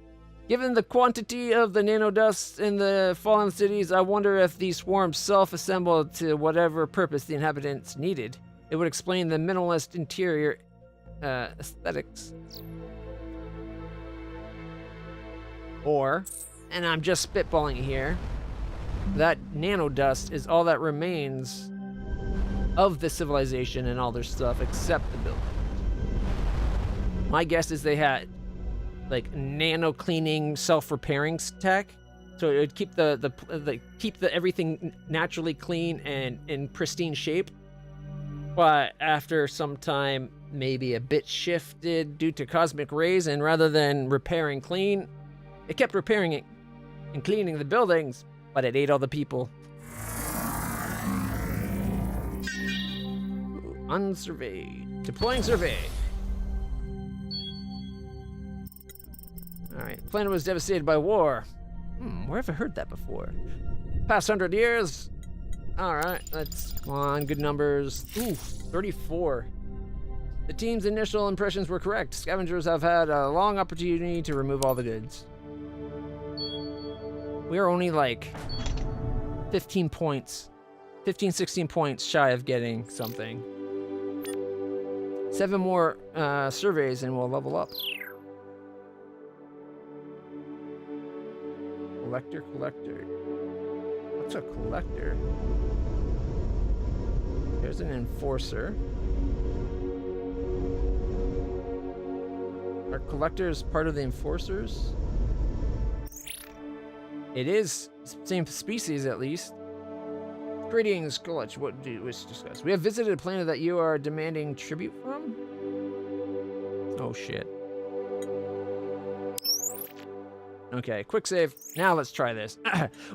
Given the quantity of the nanodust in the fallen cities, I wonder if these swarms self-assembled to whatever purpose the inhabitants needed. It would explain the minimalist interior aesthetics. Or, and I'm just spitballing here, that nanodust is all that remains of the civilization and all their stuff except the building. My guess is they had like nano cleaning, self-repairing tech, so it would keep the everything naturally clean and in pristine shape. But after some time, maybe a bit shifted due to cosmic rays, and rather than repair and clean, it kept repairing it and cleaning the buildings, but it ate all the people. Unsurveyed. Deploying survey. Alright, planet was devastated by war. Where have I heard that before? Past 100 years. Alright, come on, good numbers. Ooh, 34. The team's initial impressions were correct. Scavengers have had a long opportunity to remove all the goods. We are only like 15 points, 15, 16 points shy of getting something. 7 more surveys and we'll level up. Collector. What's a collector? There's an enforcer. Are collectors part of the enforcers? It is same species at least. Greetings, LitlClutch. What do you wish to discuss? We have visited a planet that you are demanding tribute from? Oh shit. Okay, quick save. Now let's try this.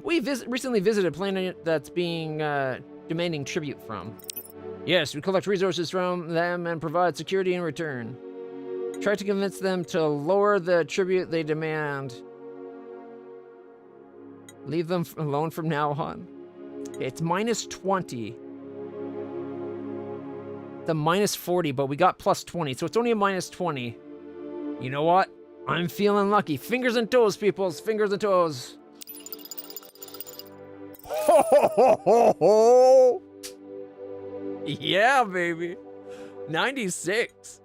We recently visited a planet that's being demanding tribute from. Yes, we collect resources from them and provide security in return. Try to convince them to lower the tribute they demand. Leave them alone from now on. Okay, it's minus 20. The minus 40, but we got plus 20, so it's only a minus 20. You know what? I'm feeling lucky. Fingers and toes, peoples. Fingers and toes. Ho, ho, ho, ho, ho. Yeah, baby. 96.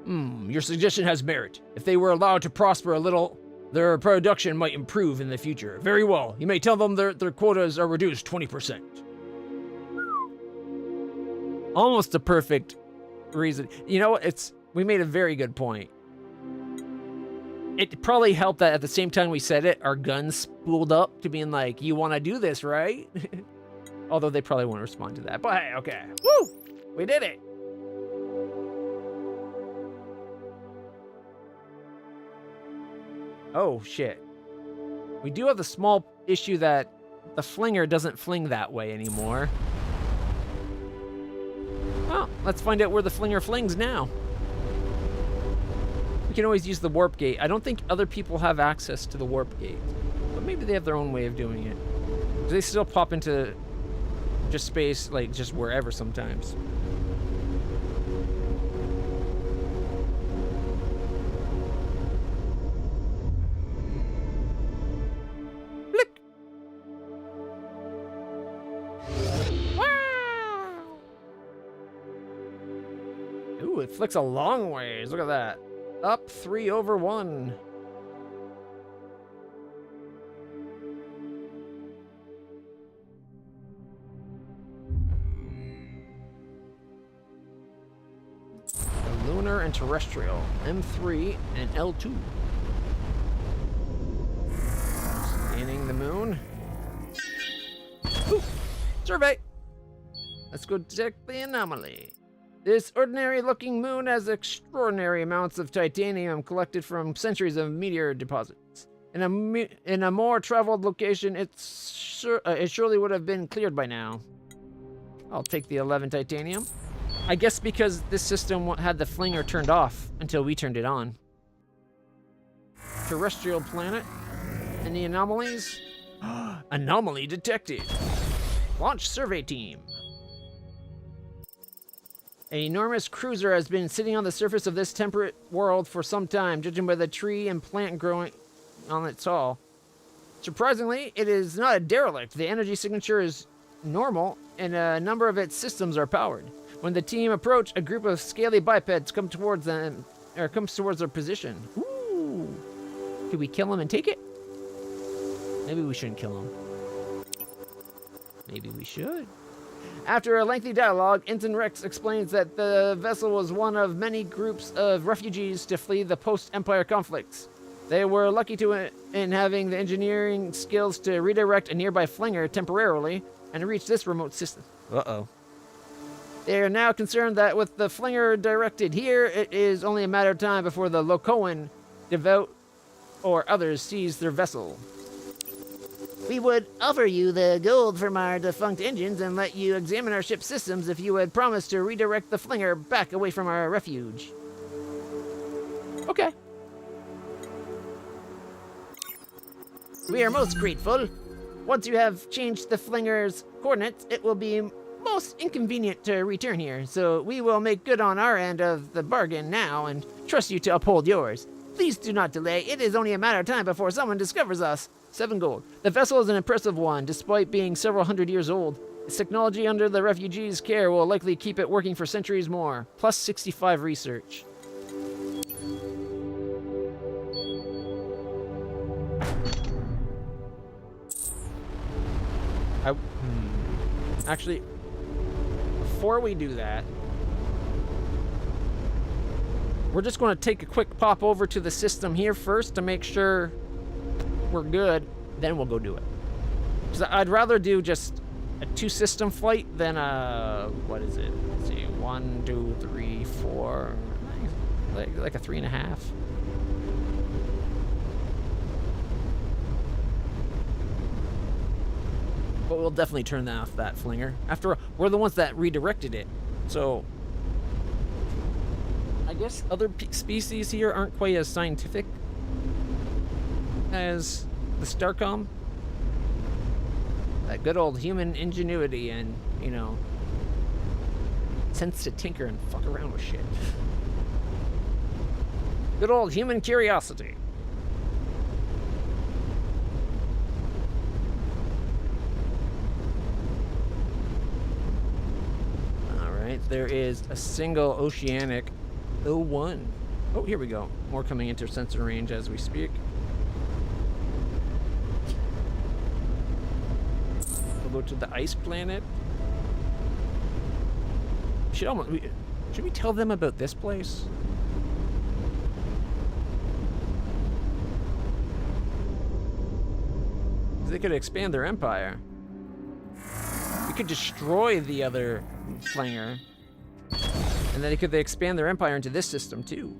Your suggestion has merit. If they were allowed to prosper a little, their production might improve in the future. Very well. You may tell them their quotas are reduced 20%. Almost a perfect reason. You know, we made a very good point. It probably helped that at the same time we said it, our guns spooled up to being like, you want to do this, right? Although they probably won't respond to that. But hey, okay. Woo! We did it! Oh, shit. We do have the small issue that the flinger doesn't fling that way anymore. Well, let's find out where the flinger flings now. We can always use the warp gate. I don't think other people have access to the warp gate. But maybe they have their own way of doing it. They still pop into just space, like just wherever sometimes. Blick! Wow! Ooh, it flicks a long ways. Look at that. Up 3/1. lunar and terrestrial, M3 and L2. Scanning the moon. Ooh, survey! Let's go detect the anomaly. This ordinary-looking moon has extraordinary amounts of titanium collected from centuries of meteor deposits. In a more traveled location, it surely would have been cleared by now. I'll take the 11 titanium. I guess because this system had the flinger turned off until we turned it on. Terrestrial planet. Any anomalies? Anomaly detected. Launch survey team. An enormous cruiser has been sitting on the surface of this temperate world for some time, judging by the tree and plant growing on its hull. Surprisingly, it is not a derelict. The energy signature is normal, and a number of its systems are powered. When the team approach, a group of scaly bipeds comes towards their position. Ooh! Could we kill him and take it? Maybe we shouldn't kill him. Maybe we should. After a lengthy dialogue, Ensign Rex explains that the vessel was one of many groups of refugees to flee the post-Empire conflicts. They were lucky in having the engineering skills to redirect a nearby flinger temporarily and reach this remote system. Uh-oh. They are now concerned that with the flinger directed here, it is only a matter of time before the Locoan, Devout, or others seize their vessel. We would offer you the gold from our defunct engines and let you examine our ship's systems if you would promise to redirect the flinger back away from our refuge. Okay. We are most grateful. Once you have changed the flinger's coordinates, it will be most inconvenient to return here, so we will make good on our end of the bargain now and trust you to uphold yours. Please do not delay. It is only a matter of time before someone discovers us. 7 gold. The vessel is an impressive one, despite being several hundred years old. Its technology under the refugees' care will likely keep it working for centuries more. Plus 65 research. Actually, before we do that, we're just going to take a quick pop over to the system here first to make sure we're good, then we'll go do it. Because I'd rather do just a 2-system flight than a, what is it? Let's see, 1, 2, 3, 4, like a 3.5. But we'll definitely turn off that flinger. After all, we're the ones that redirected it. So I guess other species here aren't quite as scientific as the Starcom. That good old human ingenuity and, you know, sense to tinker and fuck around with shit. Good old human curiosity. Alright, there is a single oceanic O1. Oh, here we go. More coming into sensor range as we speak. We'll go to the ice planet. Should we tell them about this place? They could expand their empire. We could destroy the other flinger. And then they expand their empire into this system too.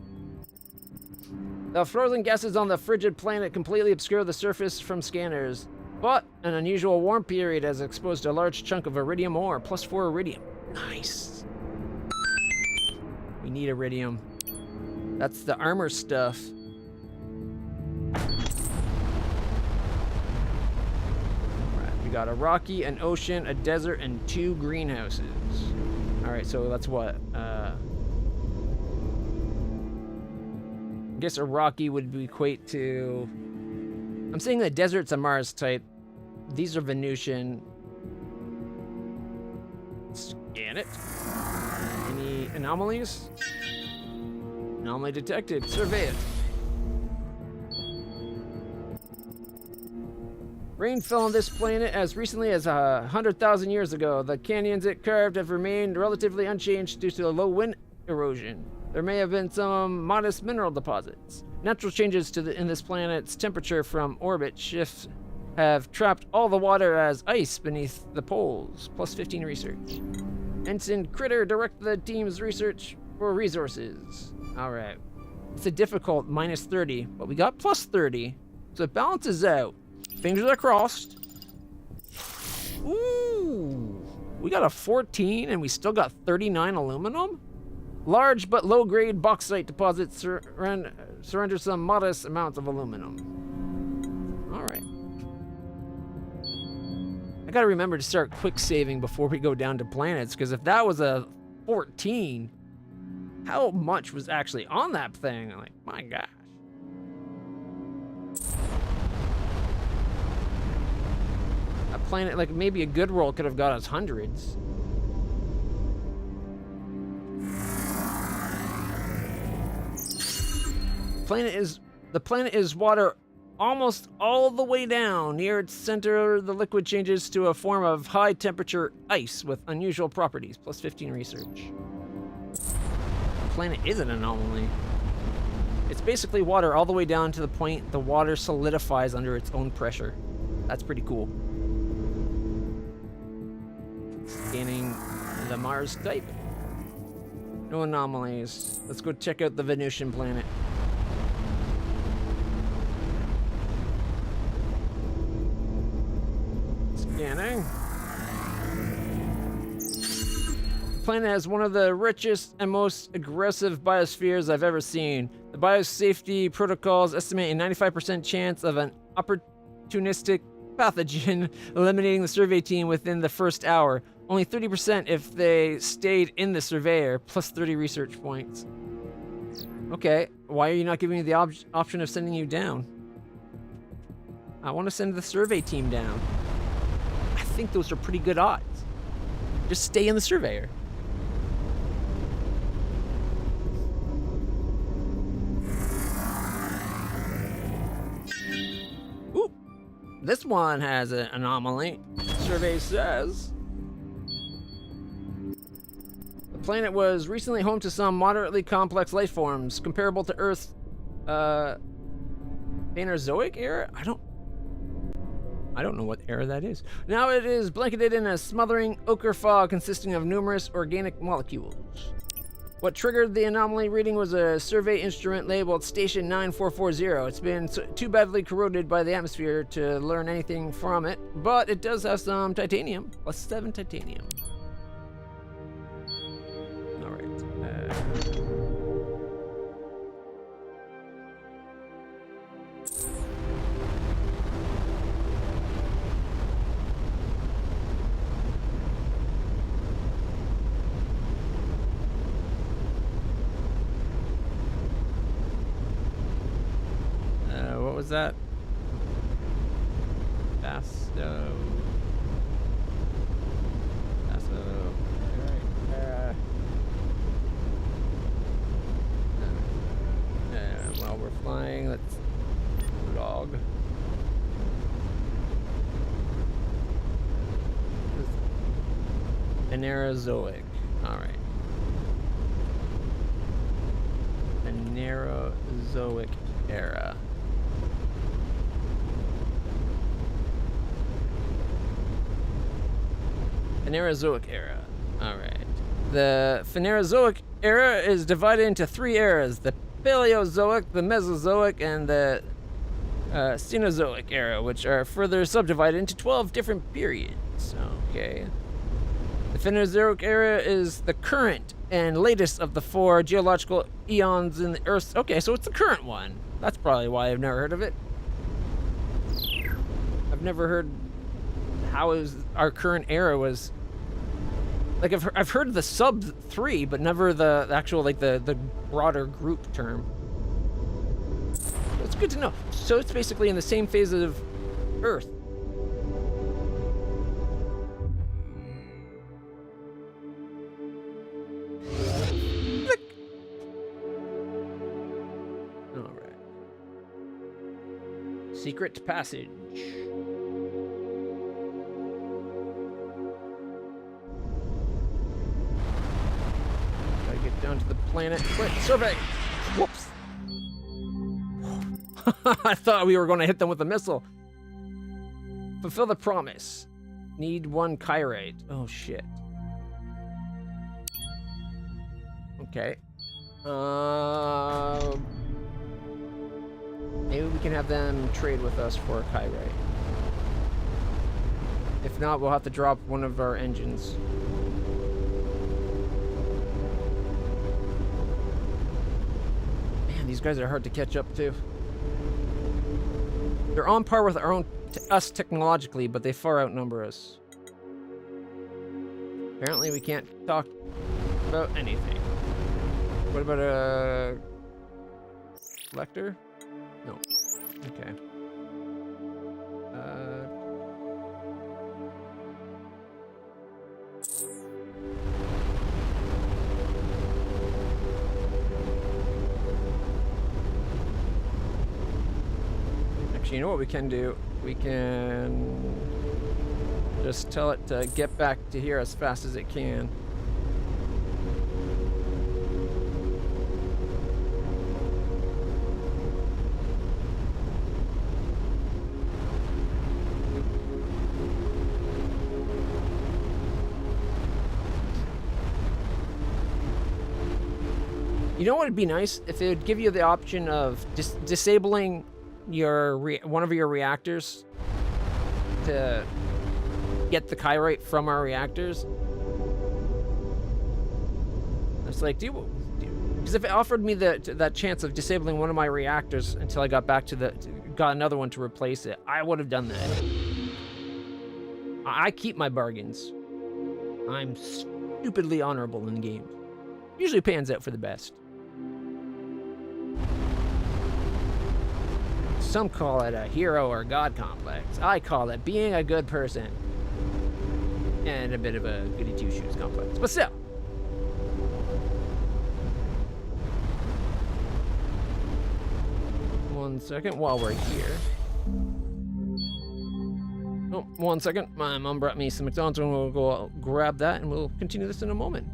The frozen gases on the frigid planet completely obscure the surface from scanners. But an unusual warm period has exposed a large chunk of iridium ore, plus 4 iridium. Nice. We need iridium. That's the armor stuff. Alright, we got a rocky, an ocean, a desert, and 2 greenhouses. Alright, so that's what? I guess a rocky would equate to... I'm saying the desert's a Mars type. These are Venusian. Scan it. Any anomalies? Anomaly detected. Survey it. Rain fell on this planet as recently as 100,000 years ago. The canyons it carved have remained relatively unchanged due to the low wind erosion. there may have been some modest mineral deposits. Natural changes in this planet's temperature from orbit shifts have trapped all the water as ice beneath the poles. Plus 15 research. Ensign Critter, direct the team's research for resources. Alright. It's a difficult minus 30, but we got plus 30. So it balances out. Fingers are crossed. Ooh. We got a 14 and we still got 39 aluminum? Large but low-grade bauxite deposits surrender some modest amounts of aluminum. Alright. I gotta remember to start quick saving before we go down to planets, because if that was a 14, how much was actually on that thing? Like, my gosh. A planet, like maybe a good roll could have got us hundreds. The planet is water almost all the way down. Near its center, the liquid changes to a form of high-temperature ice with unusual properties. Plus 15 research. The planet is an anomaly. It's basically water all the way down to the point the water solidifies under its own pressure. That's pretty cool. Scanning the Mars type. No anomalies. Let's go check out the Venusian planet. Scanning. The planet has one of the richest and most aggressive biospheres I've ever seen. The biosafety protocols estimate a 95% chance of an opportunistic pathogen eliminating the survey team within the first hour. Only 30% if they stayed in the surveyor, plus 30 research points. Okay, why are you not giving me the option of sending you down? I want to send the survey team down. I think those are pretty good odds. Just stay in the surveyor. Ooh, this one has an anomaly. Survey says the planet was recently home to some moderately complex life forms comparable to Earth's Phanerozoic era. I don't know what era that is. Now it is blanketed in a smothering ochre fog consisting of numerous organic molecules. What triggered the anomaly reading was a survey instrument labeled Station 9440. It's been too badly corroded by the atmosphere to learn anything from it, but it does have some titanium. Plus 7 titanium. All right. What was that? Basto. Alright. While we're flying, let's log. Phanerozoic. Alright. Phanerozoic era. Phanerozoic era. Alright. The Phanerozoic era is divided into 3 eras: the Paleozoic, the Mesozoic, and the Cenozoic era, which are further subdivided into 12 different periods. Okay. The Phanerozoic era is the current and latest of the 4 geological eons in the Earth's... Okay, so it's the current one. That's probably why I've never heard of it. I've never heard how our current era was... Like, I've heard the sub 3, but never the actual, like, the broader group term. It's good to know. So it's basically in the same phase of Earth. Click. All right. Secret passage. down to the planet. Quick, survey! Whoops! I thought we were going to hit them with a missile. Fulfill the promise. Need 1 Kyrite. Oh, shit. Okay. Maybe we can have them trade with us for a Kyrite. If not, we'll have to drop one of our engines. Man, these guys are hard to catch up to. They're on par with us technologically, but they far outnumber us. Apparently, we can't talk about anything. What about a collector? No. Okay. Actually, you know what we can do? We can just tell it to get back to here as fast as it can. You know what would be nice? If it would give you the option of disabling one of your reactors to get the Kyrite from our reactors. It's like, because if it offered me that chance of disabling one of my reactors until I got back got another one to replace it, I would have done that. I keep my bargains. I'm stupidly honorable in games. Usually pans out for the best. Some call it a hero or god complex. I call it being a good person. And a bit of a goody two-shoes complex. But still. One second while we're here. Oh, 1 second. My mom brought me some McDonald's and we'll go grab that and we'll continue this in a moment.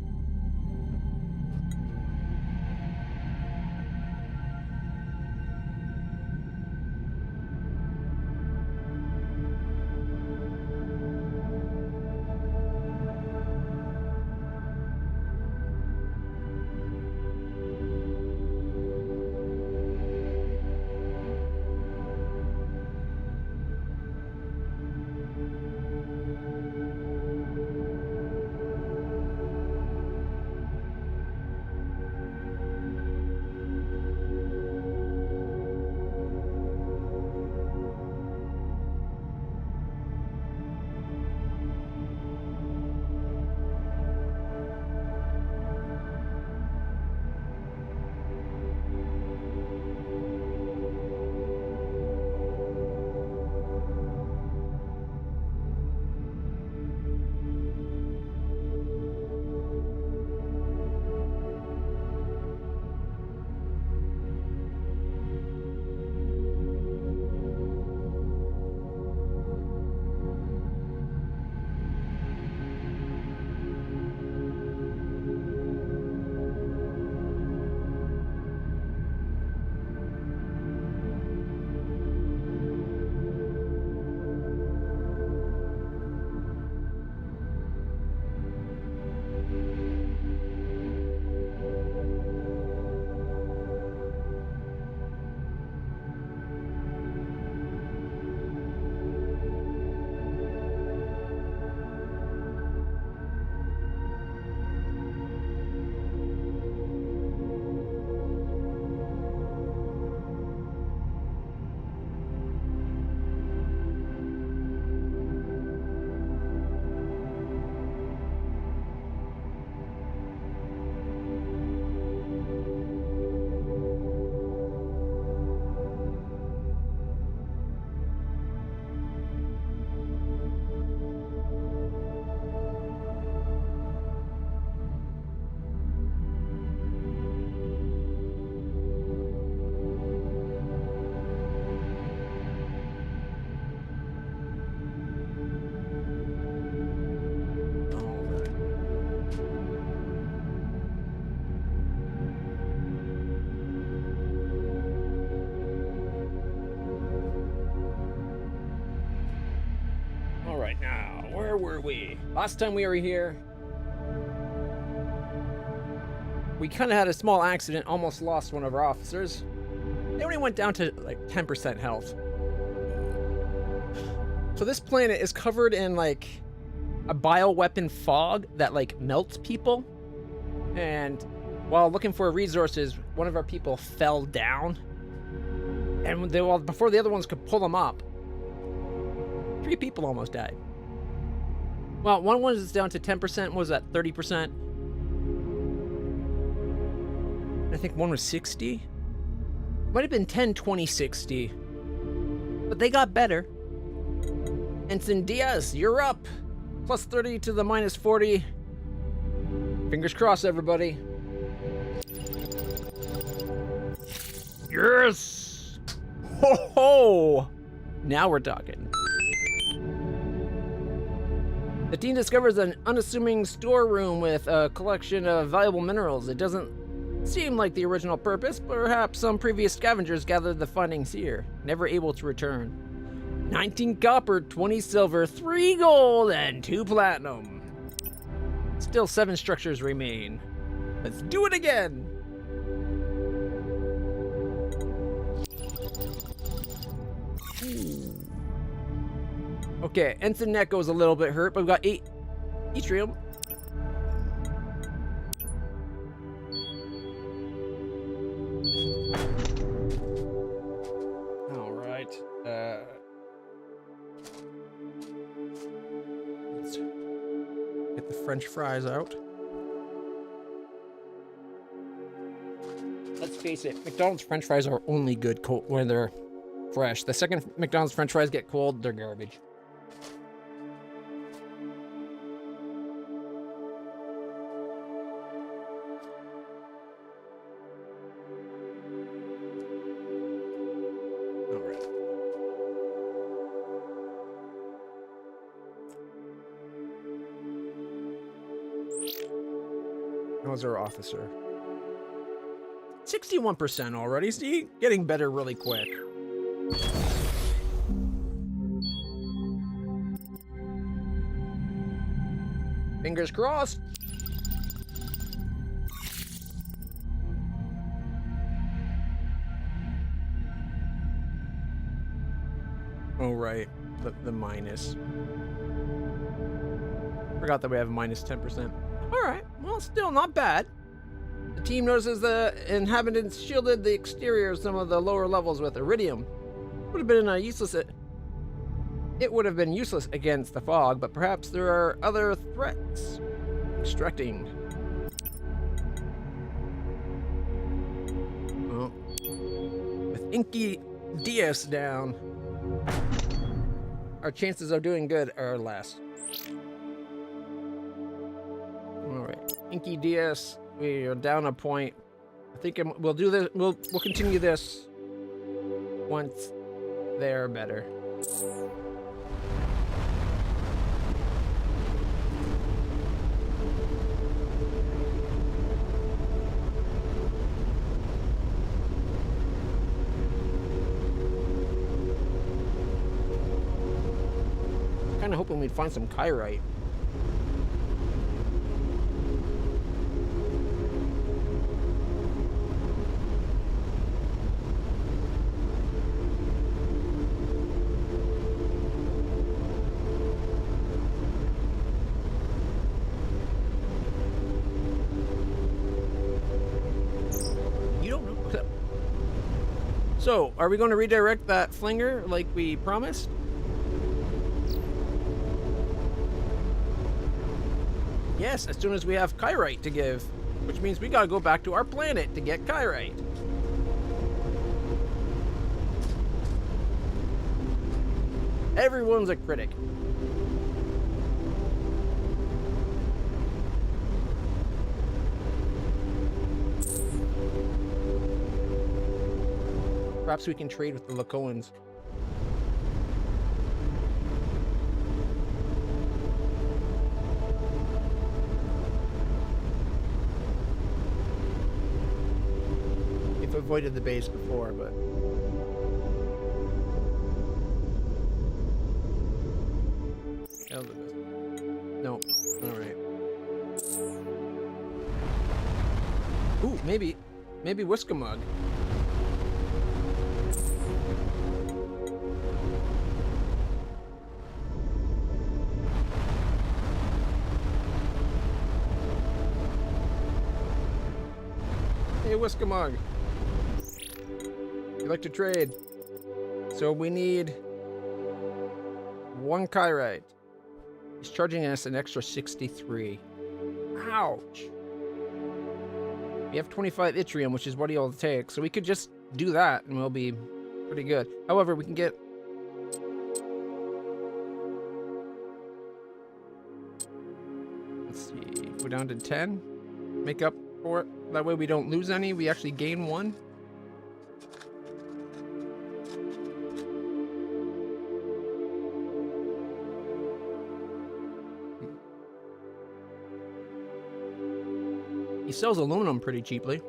we? Last time we were here, we kind of had a small accident, almost lost one of our officers. They only went down to like 10% health. So this planet is covered in like a bioweapon fog that like melts people. And while looking for resources, one of our people fell down. And before the other ones could pull him up, 3 people almost died. Well, one was down to 10%, was at 30%. I think one was 60. Might have been 10, 20, 60. But they got better. Ensign Diaz, you're up. Plus 30 to the minus 40. Fingers crossed, everybody. Yes! Ho ho! Now we're talking. The team discovers an unassuming storeroom with a collection of valuable minerals. It doesn't seem like the original purpose. Perhaps some previous scavengers gathered the findings here, never able to return. 19 copper, 20 silver, 3 gold, and 2 platinum. Still 7 structures remain. Let's do it again! Okay, Ensign Neko's a little bit hurt, but we've got 8 yttrium. Alright. Let's get the French fries out. Let's face it, McDonald's French fries are only good cold when they're fresh. The second McDonald's French fries get cold, they're garbage. How's our officer? 61% already. See, getting better really quick. Fingers crossed. Oh, right. The minus. Forgot that we have a minus 10%. Alright, well, still not bad. The team notices the inhabitants shielded the exterior of some of the lower levels with iridium. Would have been useless. It would have been useless against the fog, but perhaps there are other threats. Extracting. Well, with Inky Diaz down, our chances of doing good are less. Alright, Inky Diaz, we are down a point. I think we'll do this. We'll continue this once they're better. Kind of hoping we'd find some kyrite. So, are we going to redirect that flinger like we promised? Yes, as soon as we have kyrite to give, which means we gotta go back to our planet to get kyrite. Everyone's a critic. Perhaps we can trade with the Lakoans. We've avoided the base before, but... I'll do this. Ooh, maybe Whiskamug. Hey, Whiskamug. You like to trade? So we need 1 Kyrite. He's charging us an extra 63. Ouch. We have 25 Yttrium, which is what he'll take, so we could just do that and we'll be pretty good. However, we can get... Let's see, go down to 10. Make up for it. That way we don't lose any, we actually gain 1. He sells aluminum pretty cheaply.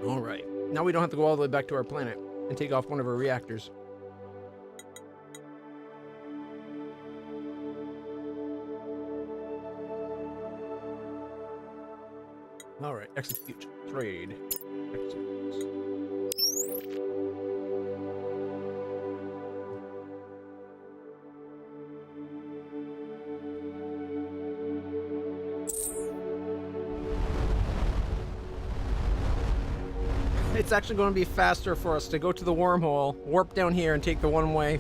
All right. Now we don't have to go all the way back to our planet and take off one of our reactors. All right. Execute. Trade. Execute. It's actually going to be faster for us to go to the wormhole, warp down here, and take the one-way.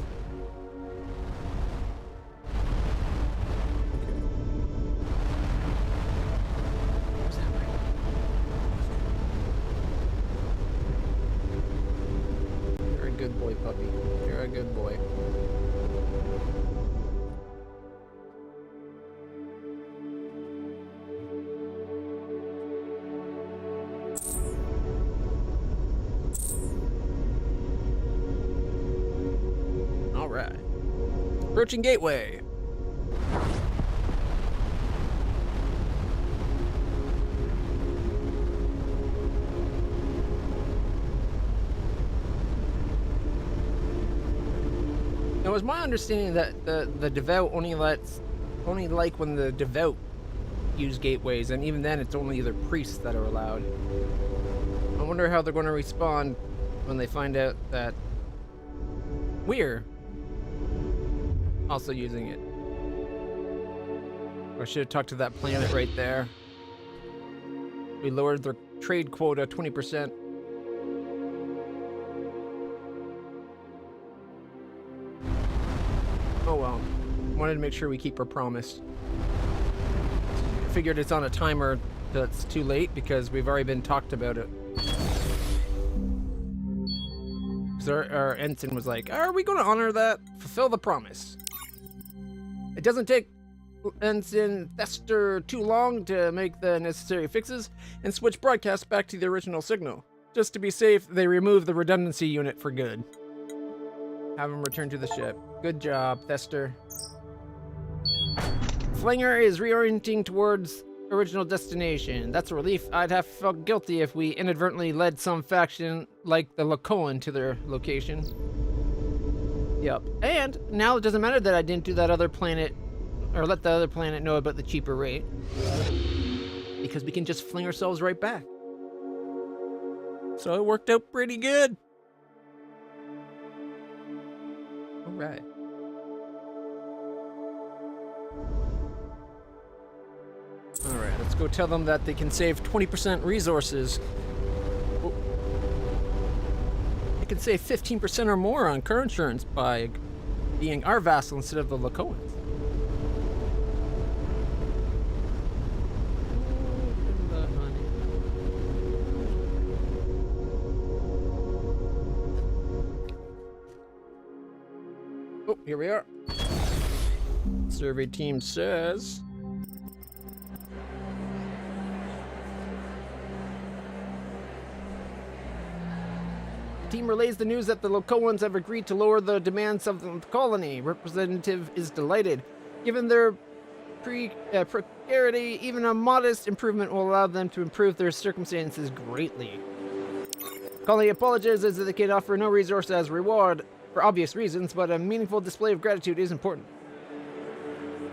You're a good boy, puppy. You're a good boy. Alright. Approaching gateway. Now, it was my understanding that the devout only like when the devout use gateways, and even then it's only the priests that are allowed. I wonder how they're going to respond when they find out that we're also using it. I should have talked to that planet right there. We lowered their trade quota 20%. Oh well. Wanted to make sure we keep our promise. Figured it's on a timer that's too late because we've already been talked about it. Because our ensign was like, are we going to honor that? Fulfill the promise. It doesn't take Ensign Thester too long to make the necessary fixes and switch broadcast back to the original signal. Just to be safe, they remove the redundancy unit for good. Have him return to the ship. Good job, Thester. Flanger is reorienting towards original destination. That's a relief. I'd have felt guilty if we inadvertently led some faction like the Lakoan to their location. Yep. And now it doesn't matter that I didn't do that other planet, or let the other planet know about the cheaper rate. Because we can just fling ourselves right back. So it worked out pretty good. Alright. Alright, let's go tell them that they can save 20% resources. Oh. They can save 15% or more on car insurance by being our vassal instead of the Lakoans. Oh, here we are. Survey team says team relays the news that the Locoans have agreed to lower the demands of the colony. Representative is delighted. Given their precarity, even a modest improvement will allow them to improve their circumstances greatly. Colony apologizes that they can offer no resource as reward for obvious reasons, but a meaningful display of gratitude is important.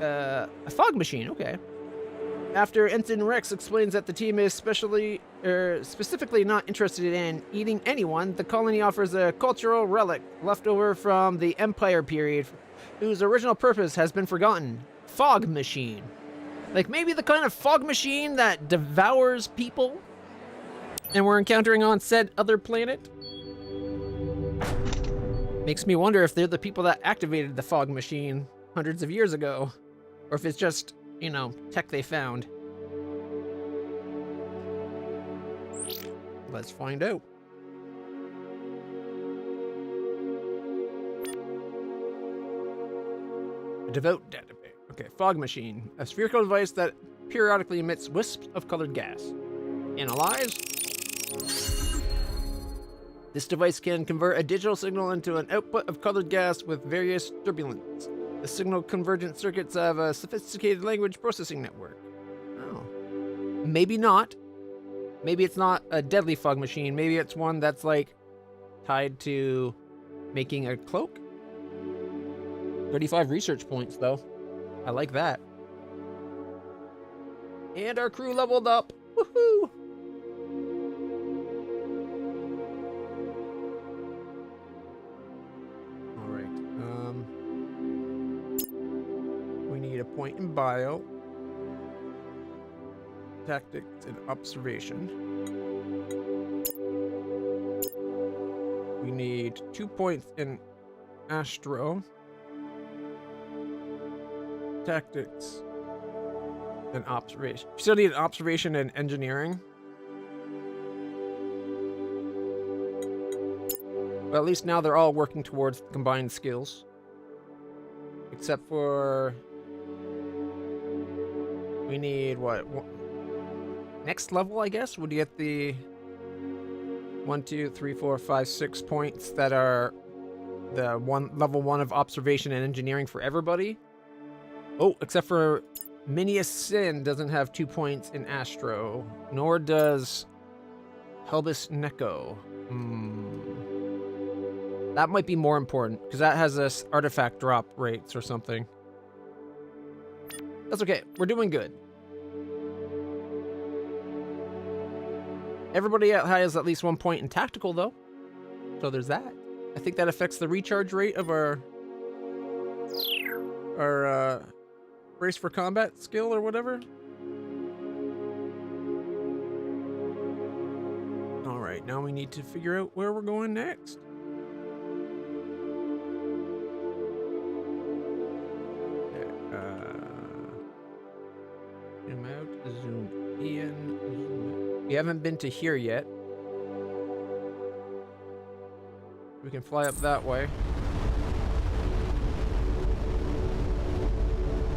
A fog machine, okay. After Ensign Rex explains that the team is specifically not interested in eating anyone, the colony offers a cultural relic left over from the Empire period whose original purpose has been forgotten. Fog machine. Like maybe the kind of fog machine that devours people and we're encountering on said other planet? Makes me wonder if they're the people that activated the fog machine hundreds of years ago. Or if it's just, you know, tech they found. Let's find out. A devote database. Okay, fog machine. A spherical device that periodically emits wisps of colored gas. Analyze. This device can convert a digital signal into an output of colored gas with various turbulence. The signal convergent circuits have a sophisticated language processing network. Oh. Maybe not. Maybe it's not a deadly fog machine. Maybe it's one that's like tied to making a cloak. 35 research points though. I like that. And our crew leveled up. Woohoo! A point in bio, tactics, and observation. We need 2 points in astro, tactics, and observation. We still need observation and engineering. But at least now they're all working towards combined skills. Except for... we need, what? Next level, I guess? Would you get the 1, 2, 3, 4, 5, 6 points that are the level 1 of observation and engineering for everybody? Oh, except for Minius Sin doesn't have 2 points in Astro, nor does Helbus Neko. That might be more important, because that has this artifact drop rates or something. That's okay. We're doing good. Everybody has at least 1 point in tactical, though. So there's that. I think that affects the recharge rate of our brace for combat skill or whatever. All right, now we need to figure out where we're going next. Zoom out, zoom in, zoom out. We haven't been to here yet. We can fly up that way.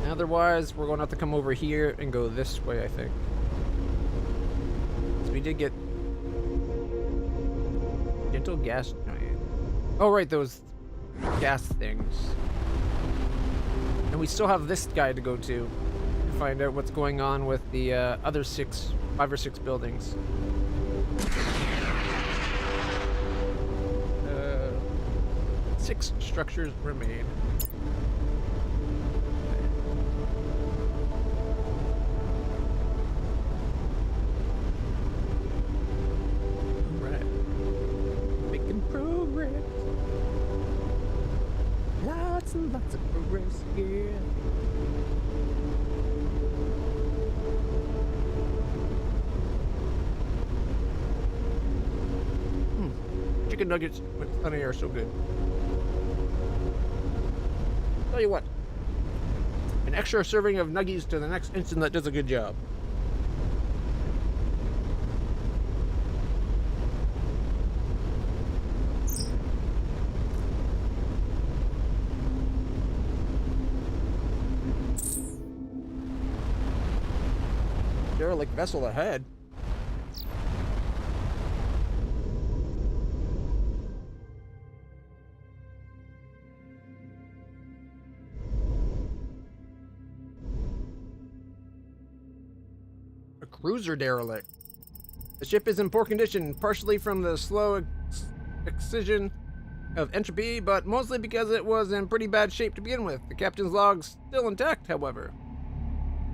Otherwise, we're going to have to come over here and go this way, I think. So we did get gentle gas giant. Oh, right, those gas things. And we still have this guy to go to find out what's going on with the other 5 or 6 buildings. 6 structures remain. Alright. Making progress. Lots and lots of progress here. Chicken nuggets with honey are so good. Tell you what, an extra serving of nuggies to the next instant that does a good job. Derelict vessel ahead. cruiser derelict. The ship is in poor condition, partially from the slow excision of entropy, but mostly because it was in pretty bad shape to begin with. The captain's log's still intact, however.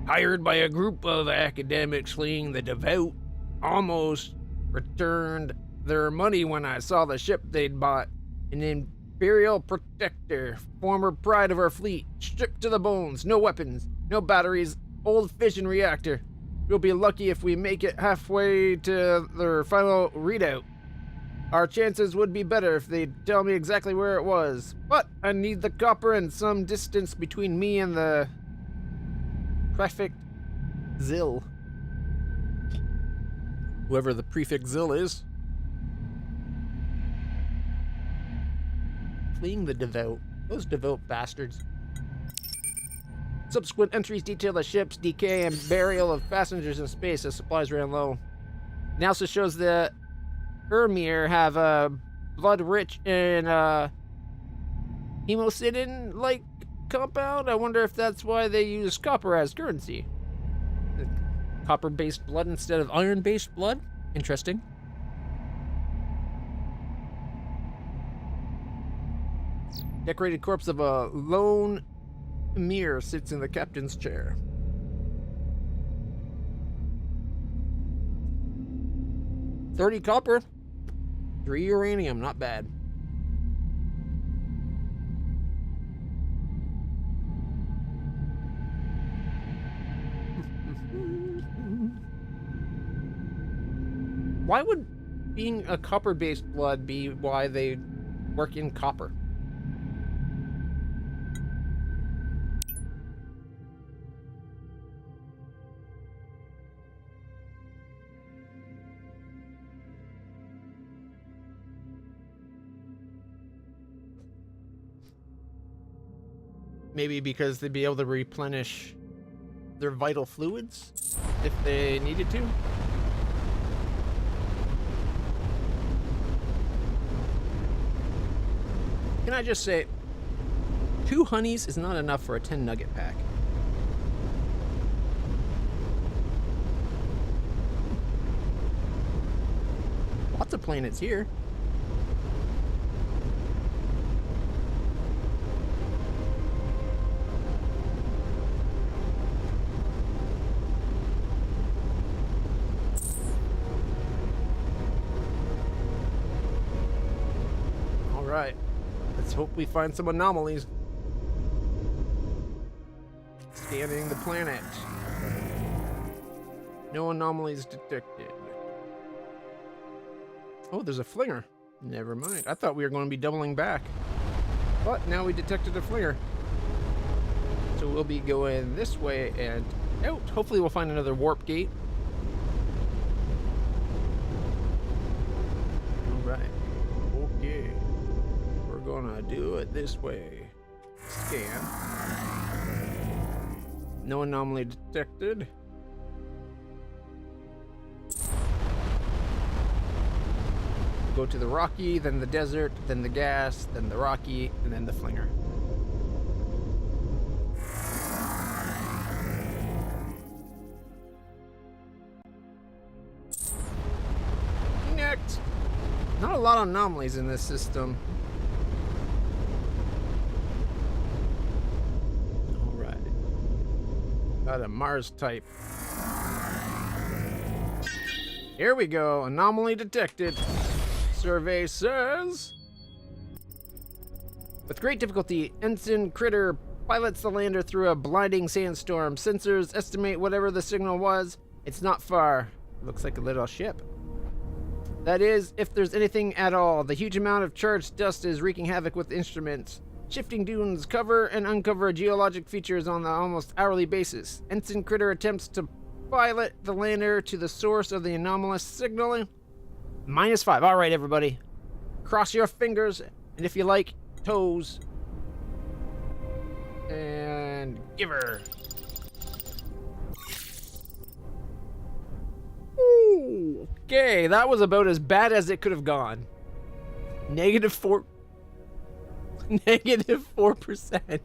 Hired by a group of academics fleeing the devout, almost returned their money when I saw the ship they'd bought. An Imperial Protector, former pride of our fleet, stripped to the bones, no weapons, no batteries, old fission reactor. We'll be lucky if we make it halfway to their final readout. Our chances would be better if they'd tell me exactly where it was. But I need the copper and some distance between me and the prefect Zill. Whoever the prefect Zill is. Fleeing the devout. Those devout bastards. Subsequent entries detail the ship's decay and burial of passengers in space as supplies ran low. Analysis shows that Ermir have a blood-rich and hemocyanin-like compound. I wonder if that's why they use copper as currency. Copper-based blood instead of iron-based blood? Interesting. Decorated corpse of a lone Emir sits in the captain's chair. $30 copper, 3 uranium, not bad. Why would being a copper-based blood be why they work in copper? Maybe because they'd be able to replenish their vital fluids if they needed to. Can I just say, 2 honeys is not enough for a 10 nugget pack. Lots of planets here. Right. Let's hope we find some anomalies. Scanning the planet. No anomalies detected. Oh, there's a flinger. Never mind. I thought we were going to be doubling back. But now we detected a flinger. So we'll be going this way and out. Hopefully we'll find another warp gate. Alright. Okay. Gonna do it this way. Scan. No anomaly detected. Go to the rocky, then the desert, then the gas, then the rocky, and then the flinger. Next. Not a lot of anomalies in this system. Got a Mars type. Here we go. Anomaly detected. Survey says, with great difficulty, Ensign Critter pilots the lander through a blinding sandstorm. Sensors estimate whatever the signal was. It's not far. Looks like a little ship. That is, if there's anything at all. The huge amount of charged dust is wreaking havoc with instruments. Shifting dunes cover and uncover geologic features on an almost hourly basis. Ensign Critter attempts to pilot the lander to the source of the anomalous signaling. -5. All right, everybody. Cross your fingers, and if you like, toes. And give her. Ooh, okay, that was about as bad as it could have gone. -4. -4%.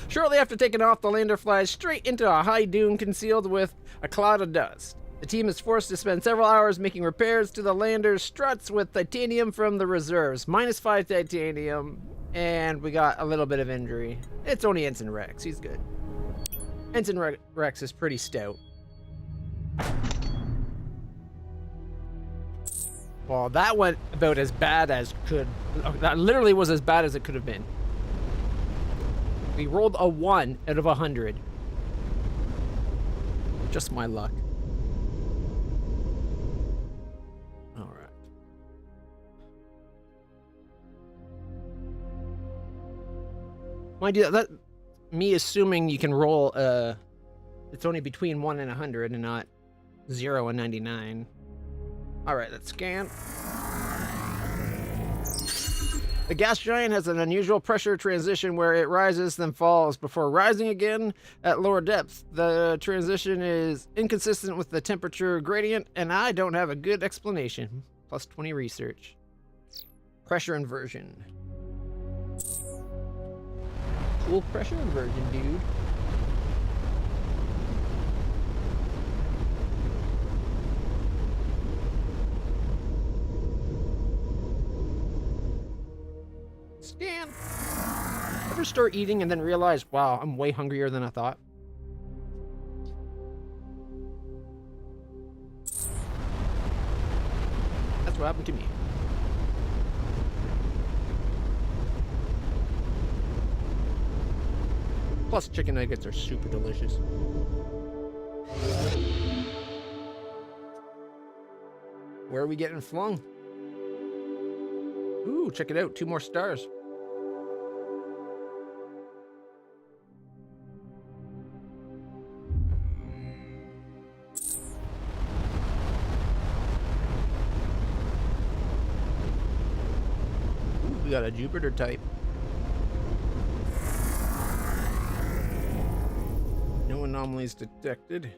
Shortly after taking off, the lander flies straight into a high dune concealed with a cloud of dust. The team is forced to spend several hours making repairs to the lander's struts with titanium from the reserves. -5 titanium, and we got a little bit of injury. It's only Ensign Rex. He's good. Ensign Rex is pretty stout. Well, that went about as bad as could. That literally was as bad as it could have been. We rolled a 1 out of 100. Just my luck. All right. Mind you, that me assuming you can roll. It's only between 1 and 100, and not 0 and 99. All right, let's scan. The gas giant has an unusual pressure transition where it rises then falls before rising again at lower depths. The transition is inconsistent with the temperature gradient, and I don't have a good explanation. +20 research. Pressure inversion. Cool pressure inversion, dude. Scan. Ever start eating and then realize, wow, I'm way hungrier than I thought? That's what happened to me. Plus, chicken nuggets are super delicious. Where are we getting flung? Ooh, check it out. 2 more stars. Ooh, we got a Jupiter type. No anomalies detected.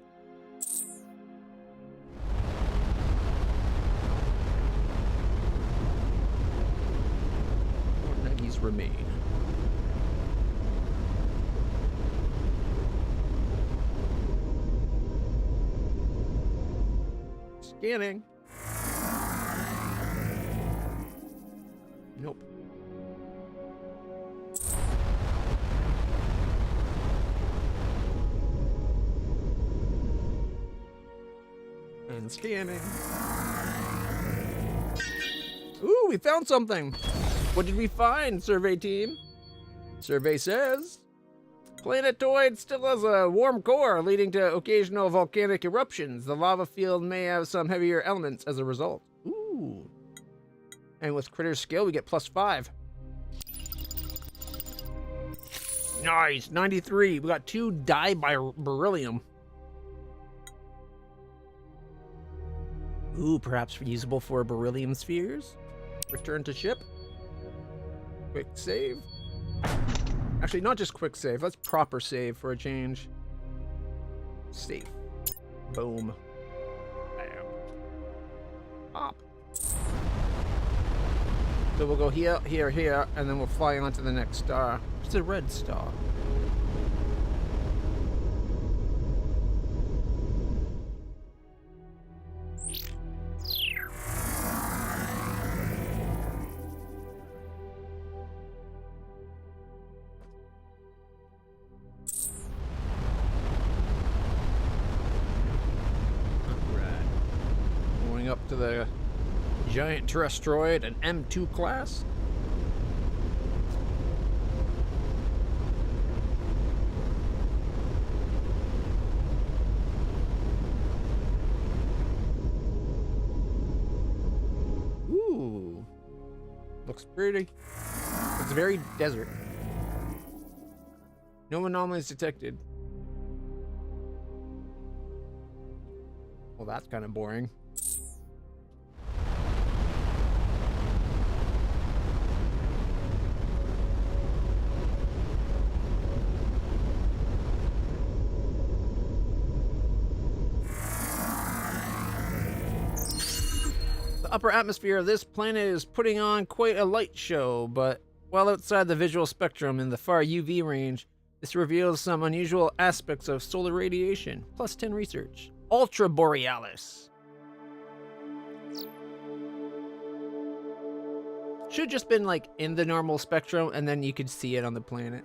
Remain. Scanning. Nope. And scanning. Ooh, we found something. What did we find, survey team? Survey says, planetoid still has a warm core leading to occasional volcanic eruptions. The lava field may have some heavier elements as a result. Ooh. And with critter skill, we get +5. Nice, 93. We got 2 die by beryllium. Ooh, perhaps usable for beryllium spheres. Return to ship. Quick save. Actually, not just quick save. Let's proper save for a change. Save. Boom. Bam. Pop. So we'll go here, here, here, and then we'll fly on to the next star. It's a red star. Up to the giant terrestroid, an M2 class. Ooh, looks pretty. It's very desert. No anomalies detected. Well, that's kind of boring. The upper atmosphere of this planet is putting on quite a light show, but while outside the visual spectrum in the far UV range, this reveals some unusual aspects of solar radiation. +10 research. Ultra Borealis. Should just been like in the normal spectrum, and then you could see it on the planet.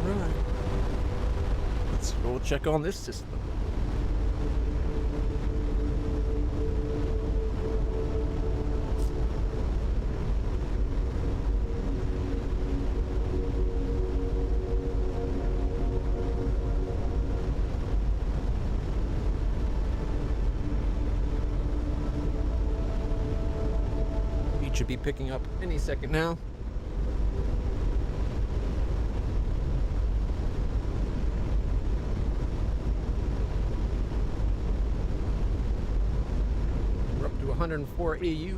All right. Let's go check on this system. Should be picking up any second now. We're up to 104 AU.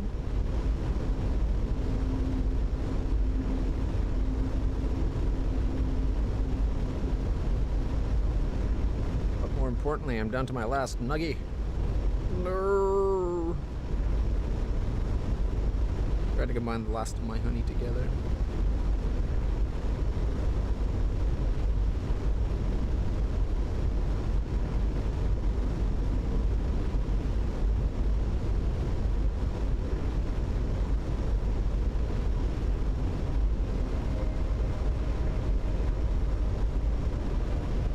But more importantly, I'm down to my last nuggie. No. Try to combine the last of my honey together.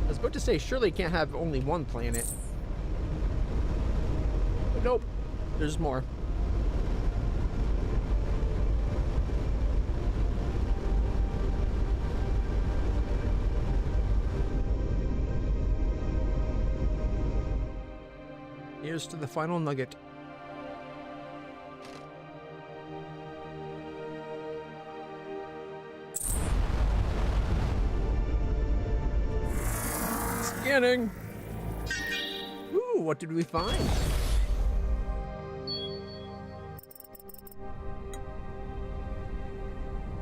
I was about to say, surely can't have only one planet. But nope, there's more. Here's to the final nugget. Scanning. Ooh, what did we find?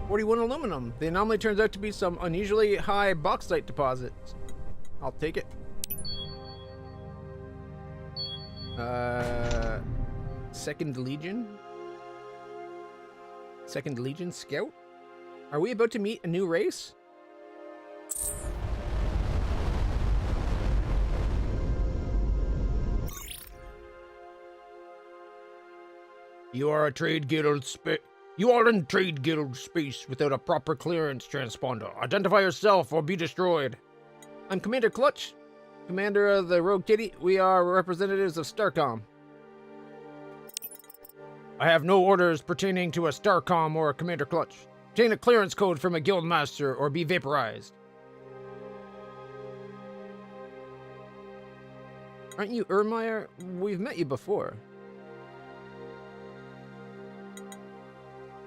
$41 aluminum. The anomaly turns out to be some unusually high bauxite deposits. I'll take it. Second Legion? Second Legion Scout? Are we about to meet a new race? You are in trade guild space without a proper clearance transponder. Identify yourself or be destroyed. I'm Commander Clutch, commander of the Rogue Kitty. We are representatives of Starcom. I have no orders pertaining to a Starcom or a Commander Clutch. Obtain a clearance code from a guild master or be vaporized. Aren't you Ermeyer? We've met you before.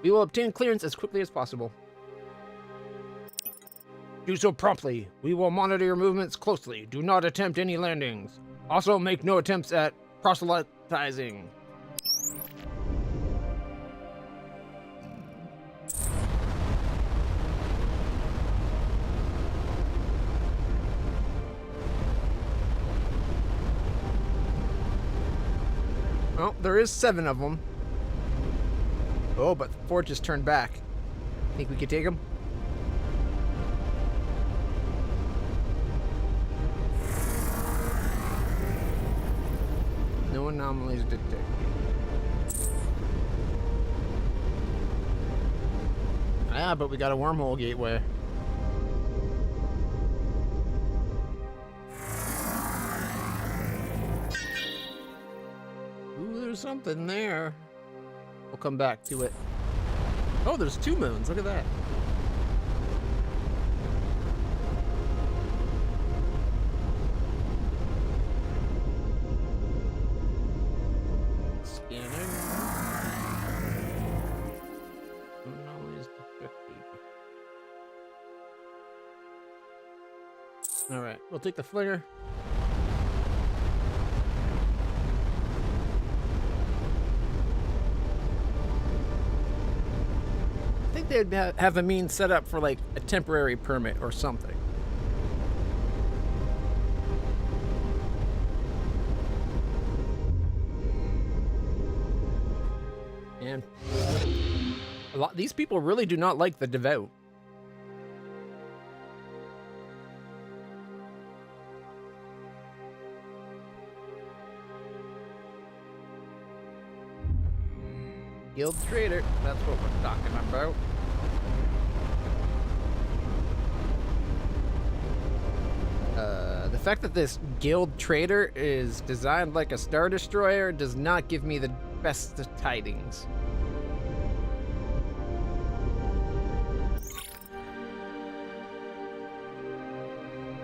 We will obtain clearance as quickly as possible. Do so promptly. We will monitor your movements closely. Do not attempt any landings. Also, make no attempts at proselytizing. Well, there is 7 of them. Oh, but 4 just turned back. Think we could take them? No anomalies detected. Ah, but we got a wormhole gateway. Ooh, there's something there. We'll come back to it. Oh, there's 2 moons. Look at that. Scanning. Anomalies detected. All right, we'll take the flinger. They'd have a means set up for like a temporary permit or something. And these people really do not like the devout. Guild trader. That's what we're talking about. The fact that this guild trader is designed like a Star Destroyer does not give me the best of tidings.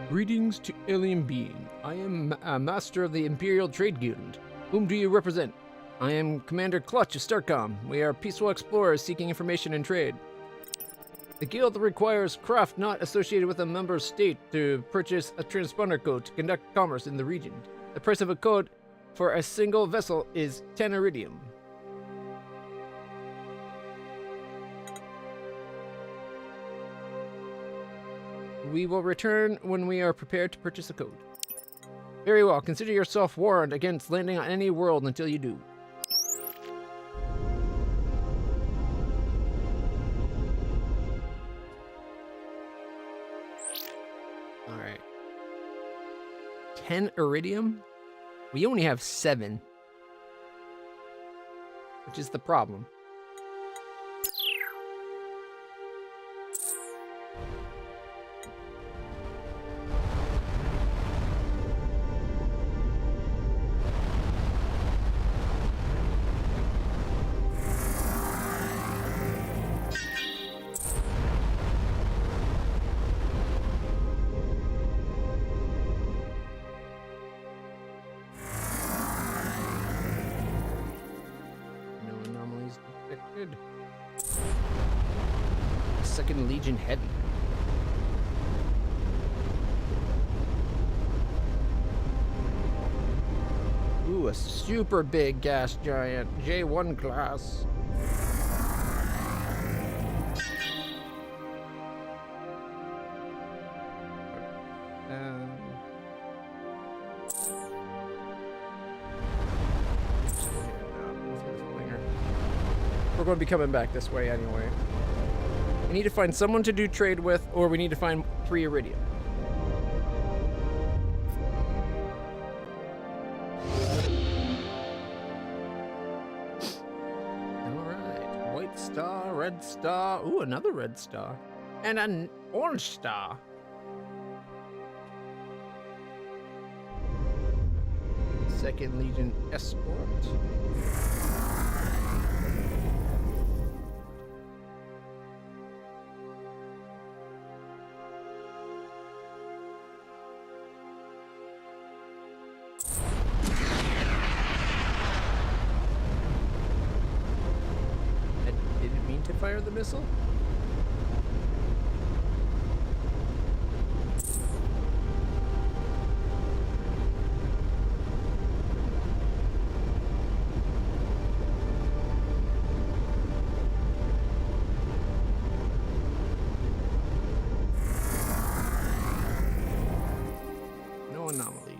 Greetings to alien being. I am a master of the Imperial Trade Guild. Whom do you represent? I am Commander Clutch of Starcom. We are peaceful explorers seeking information and trade. The guild requires craft not associated with a member state to purchase a transponder code to conduct commerce in the region. The price of a code for a single vessel is 10 iridium. We will return when we are prepared to purchase a code. Very well. Consider yourself warned against landing on any world until you do. Alright. 10 iridium? We only have 7. Which is the problem. Second Legion Heavy. Ooh, a super big gas giant. J1 class. We're going to be coming back this way anyway. We need to find someone to do trade with, or we need to find 3 iridium. Alright. White star, red star. Ooh, another red star. And an orange star. Second Legion Escort. To fire the missile? No anomalies.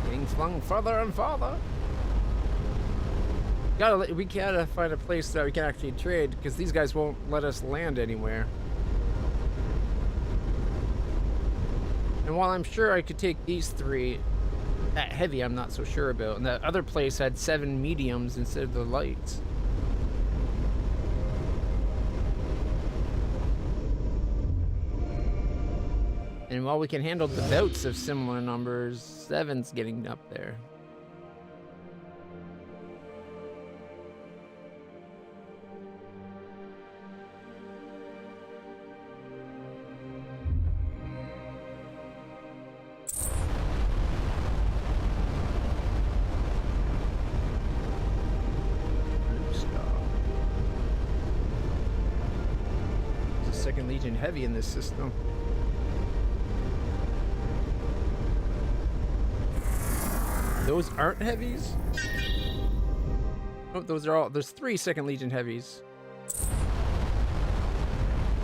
Getting flung further and farther. We gotta find a place that we can actually trade, because these guys won't let us land anywhere. And while I'm sure I could take these 3, that heavy I'm not so sure about. And that other place had 7 mediums instead of the lights. And while we can handle the bouts of similar numbers, 7's getting up there. Second Legion Heavy in this system. Those aren't heavies? Oh, those are all. There's 3 Second Legion Heavies.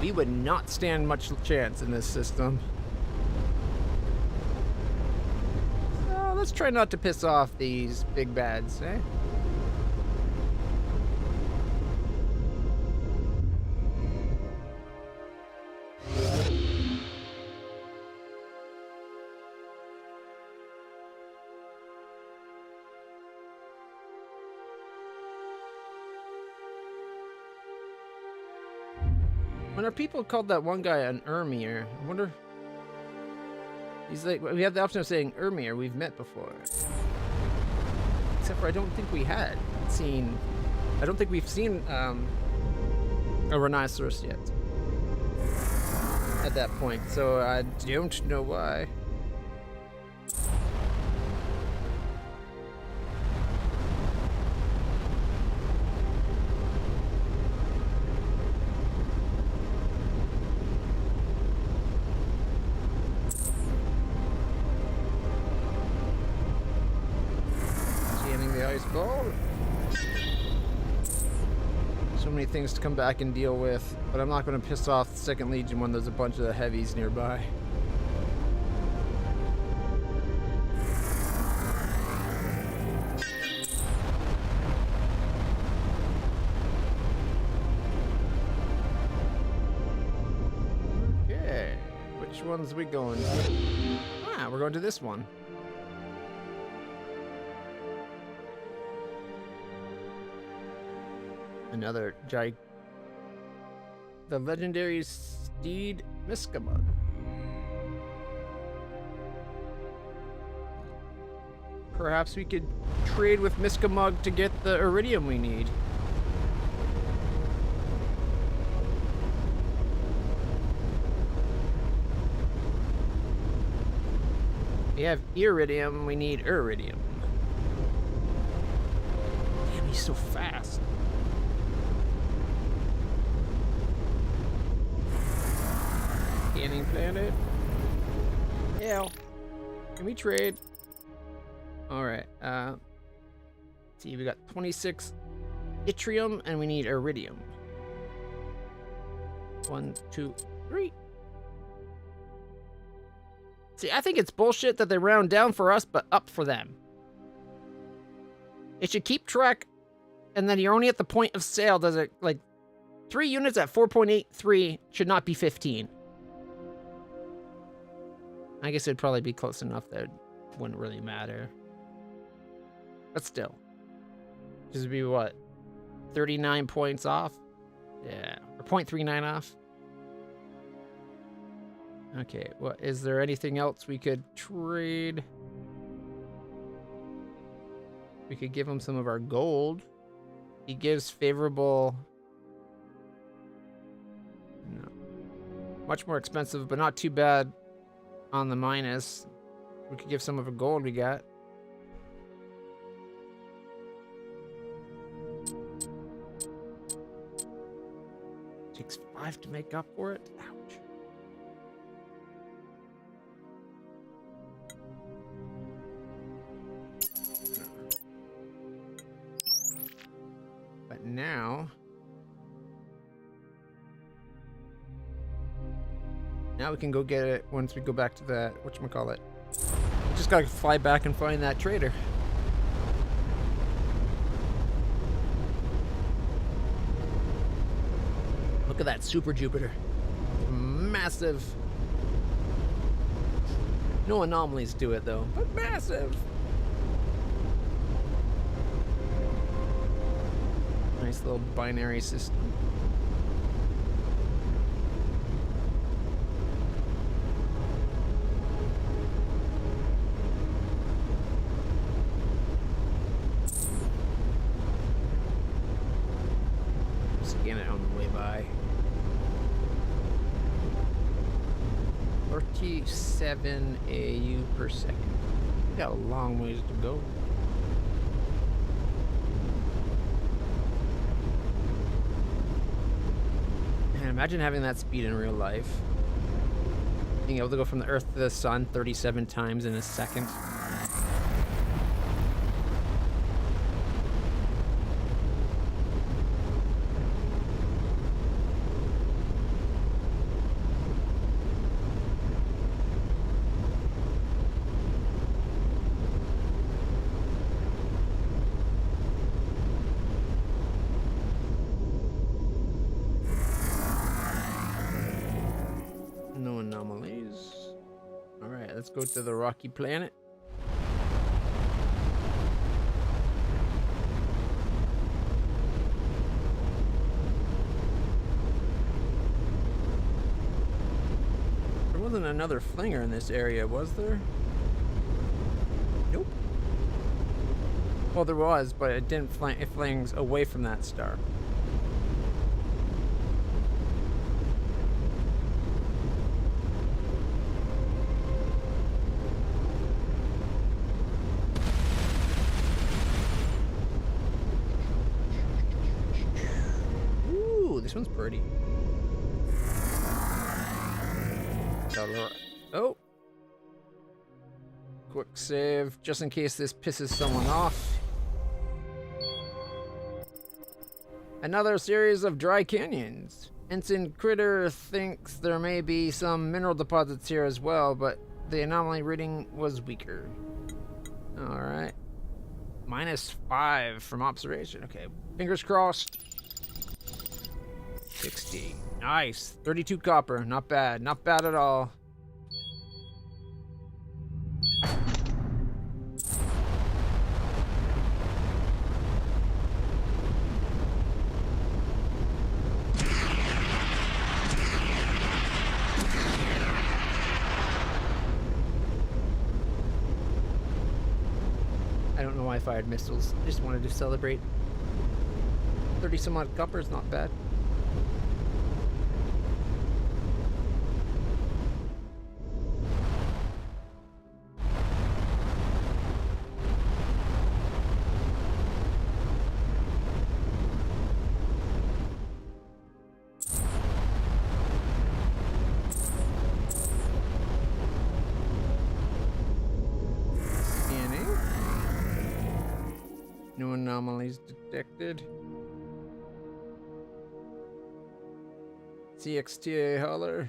We would not stand much chance in this system. So let's try not to piss off these big bads, eh? When our people called that one guy an Ermir, I wonder... He's like, we have the option of saying Ermir, we've met before. Except for I don't think we had seen... I don't think we've seen a rhinoceros yet. At that point, so I don't know why. Scanning the ice ball. So many things to come back and deal with, but I'm not going to piss off the 2nd Legion when there's a bunch of the heavies nearby. Okay, which ones are we going to? Ah, we're going to this one. Another the legendary steed Miskamug. Perhaps we could trade with Miskamug to get the iridium we need. We have iridium, we need iridium. Damn, he's so fast. Scanning planet. Yeah. Can we trade? Alright, see, we got 26 yttrium and we need iridium. 1, 2, 3. See, I think it's bullshit that they round down for us, but up for them. It should keep track, and then you're only at the point of sale. Does it, like, 3 units at 4.83 should not be 15. I guess it'd probably be close enough that it wouldn't really matter. But still. This would be what? 39 points off? Yeah. Or 0.39 off? Okay, what is there anything else we could trade? We could give him some of our gold. He gives favorable... No. Much more expensive, but not too bad on the minus. We could give some of the gold we got. Takes 5 to make up for it. Ouch. But now we can go get it once we go back to that, whatchamacallit. We just gotta fly back and find that trader. Look at that Super Jupiter. Massive. No anomalies to it though, but massive. Nice little binary system. Scan it on the way by. 37 AU per second. We got a long ways to go. Man, imagine having that speed in real life. Being able to go from the Earth to the Sun 37 times in a second. No anomalies. Alright, let's go to the rocky planet. wasn't another flinger in this area, was there? Nope. Well, there was, but it didn't fling. It flings away from that star. Ooh, this one's pretty. Oh. Quick save, just in case this pisses someone off. Another series of dry canyons. Ensign Critter thinks there may be some mineral deposits here as well, but the anomaly reading was weaker. Alright. -5 from observation. Okay, fingers crossed. 60. Nice. 32 copper. Not bad. Not bad at all. I don't know why I fired missiles. I just wanted to celebrate. 30 some odd copper is not bad. No anomalies detected. CXTA hauler.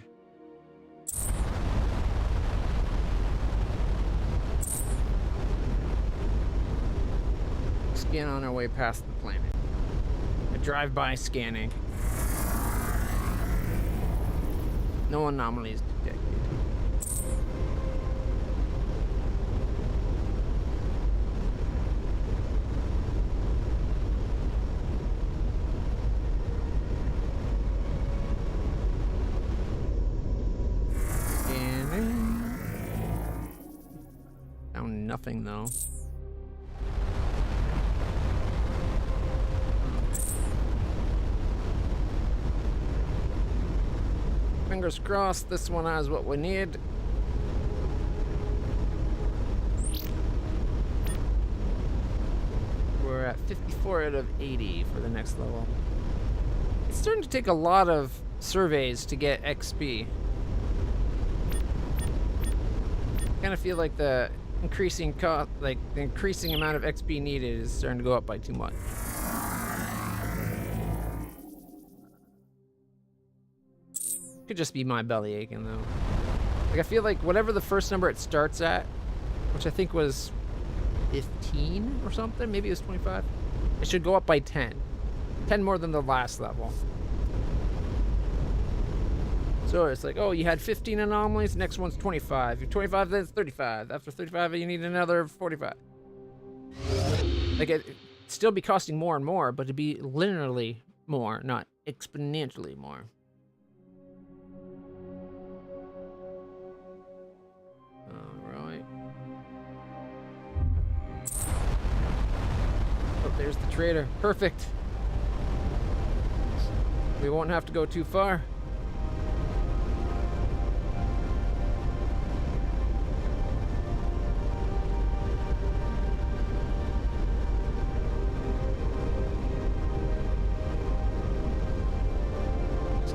Scan on our way past the planet. A drive-by scanning. No anomalies detected. Nothing though. Fingers crossed this one has what we need. We're at 54 out of 80 for the next level. It's starting to take a lot of surveys to get XP. I kind of feel like the increasing cost, like the increasing amount of XP needed is starting to go up by too much. Could just be my belly aching though. Like I feel like whatever the first number it starts at, which I think was 15 or something, maybe it was 25, it should go up by 10. 10 more than the last level. So it's like, oh, you had 15 anomalies, next one's 25. You're 25, then it's 35. After 35, you need another 45. Like, it'd still be costing more and more, but it'd be linearly more, not exponentially more. Alright. Oh, there's the trader. Perfect. We won't have to go too far.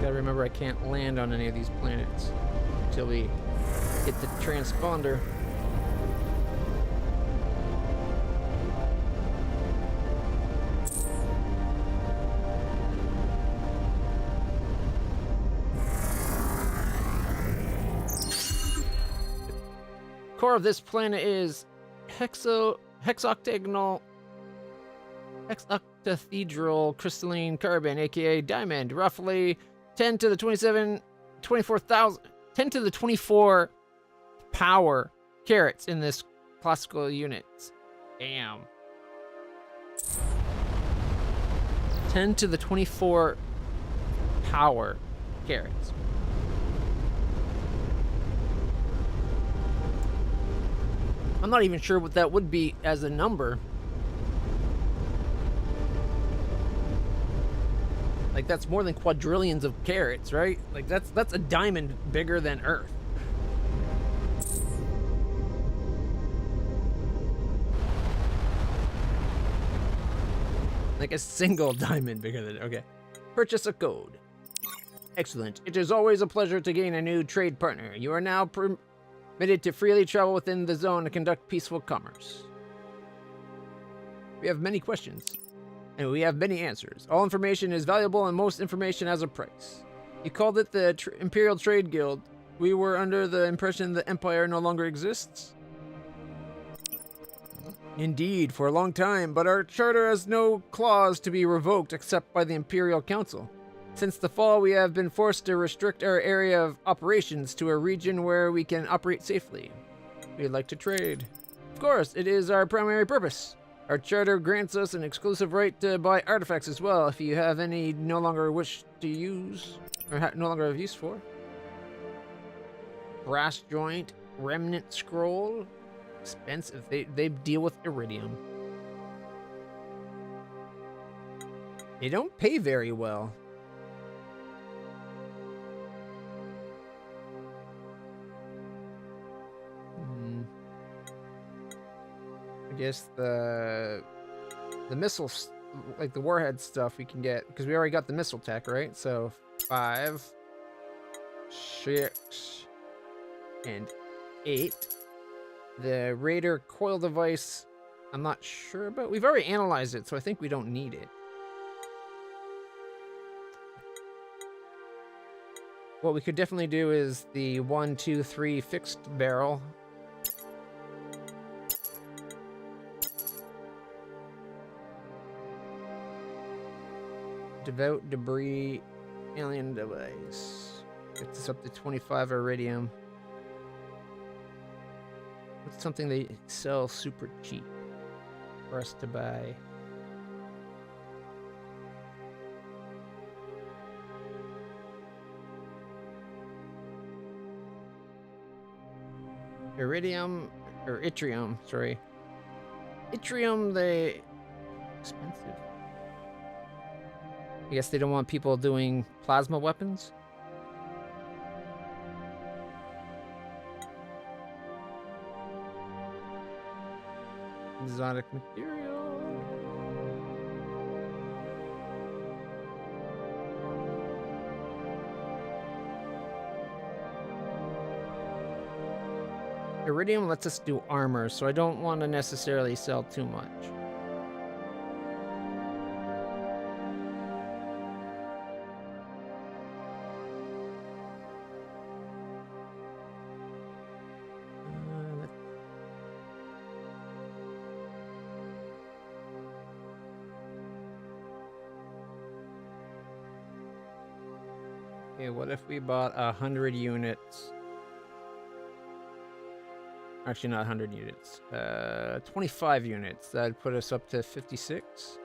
Gotta remember I can't land on any of these planets until we hit the transponder. The core of this planet is hexoctagonal hexoctahedral crystalline carbon, aka diamond, roughly 10 to the 24,000, 10 to the 24 power carats in this classical units. Damn. 10 to the 24 power carats. I'm not even sure what that would be as a number. Like, that's more than quadrillions of carats, right? Like, that's a diamond bigger than Earth. Like a single diamond bigger than... Okay. Purchase a code. Excellent. It is always a pleasure to gain a new trade partner. You are now permitted to freely travel within the zone to conduct peaceful commerce. We have many questions, and we have many answers. All information is valuable, and most information has a price. You called it the Imperial Trade Guild. We were under the impression the Empire no longer exists. Indeed, for a long time, but our charter has no clause to be revoked except by the Imperial Council. Since the fall, we have been forced to restrict our area of operations to a region where we can operate safely. We'd like to trade. Of course, it is our primary purpose. Our charter grants us an exclusive right to buy artifacts as well if you have any no longer wish to use, or no longer have use for. Brass joint, remnant scroll. Expensive. They deal with iridium. They don't pay very well. I guess the missiles, like the warhead stuff, we can get because we already got the missile tech, right? So 5, 6, and 8. The Raider coil device, I'm not sure about. We've already analyzed it, so I think we don't need it. What we could definitely do is the 1, 2, 3 fixed barrel. Devout debris alien device. Get this up to 25 iridium. What's something they sell super cheap for us to buy? Iridium, or yttrium, sorry. Yttrium, they... expensive. I guess they don't want people doing plasma weapons? Exotic material. Iridium lets us do armor, so I don't want to necessarily sell too much. Okay, what if we bought 100 units? Actually, not 100 units. 25 units. That'd put us up to 56.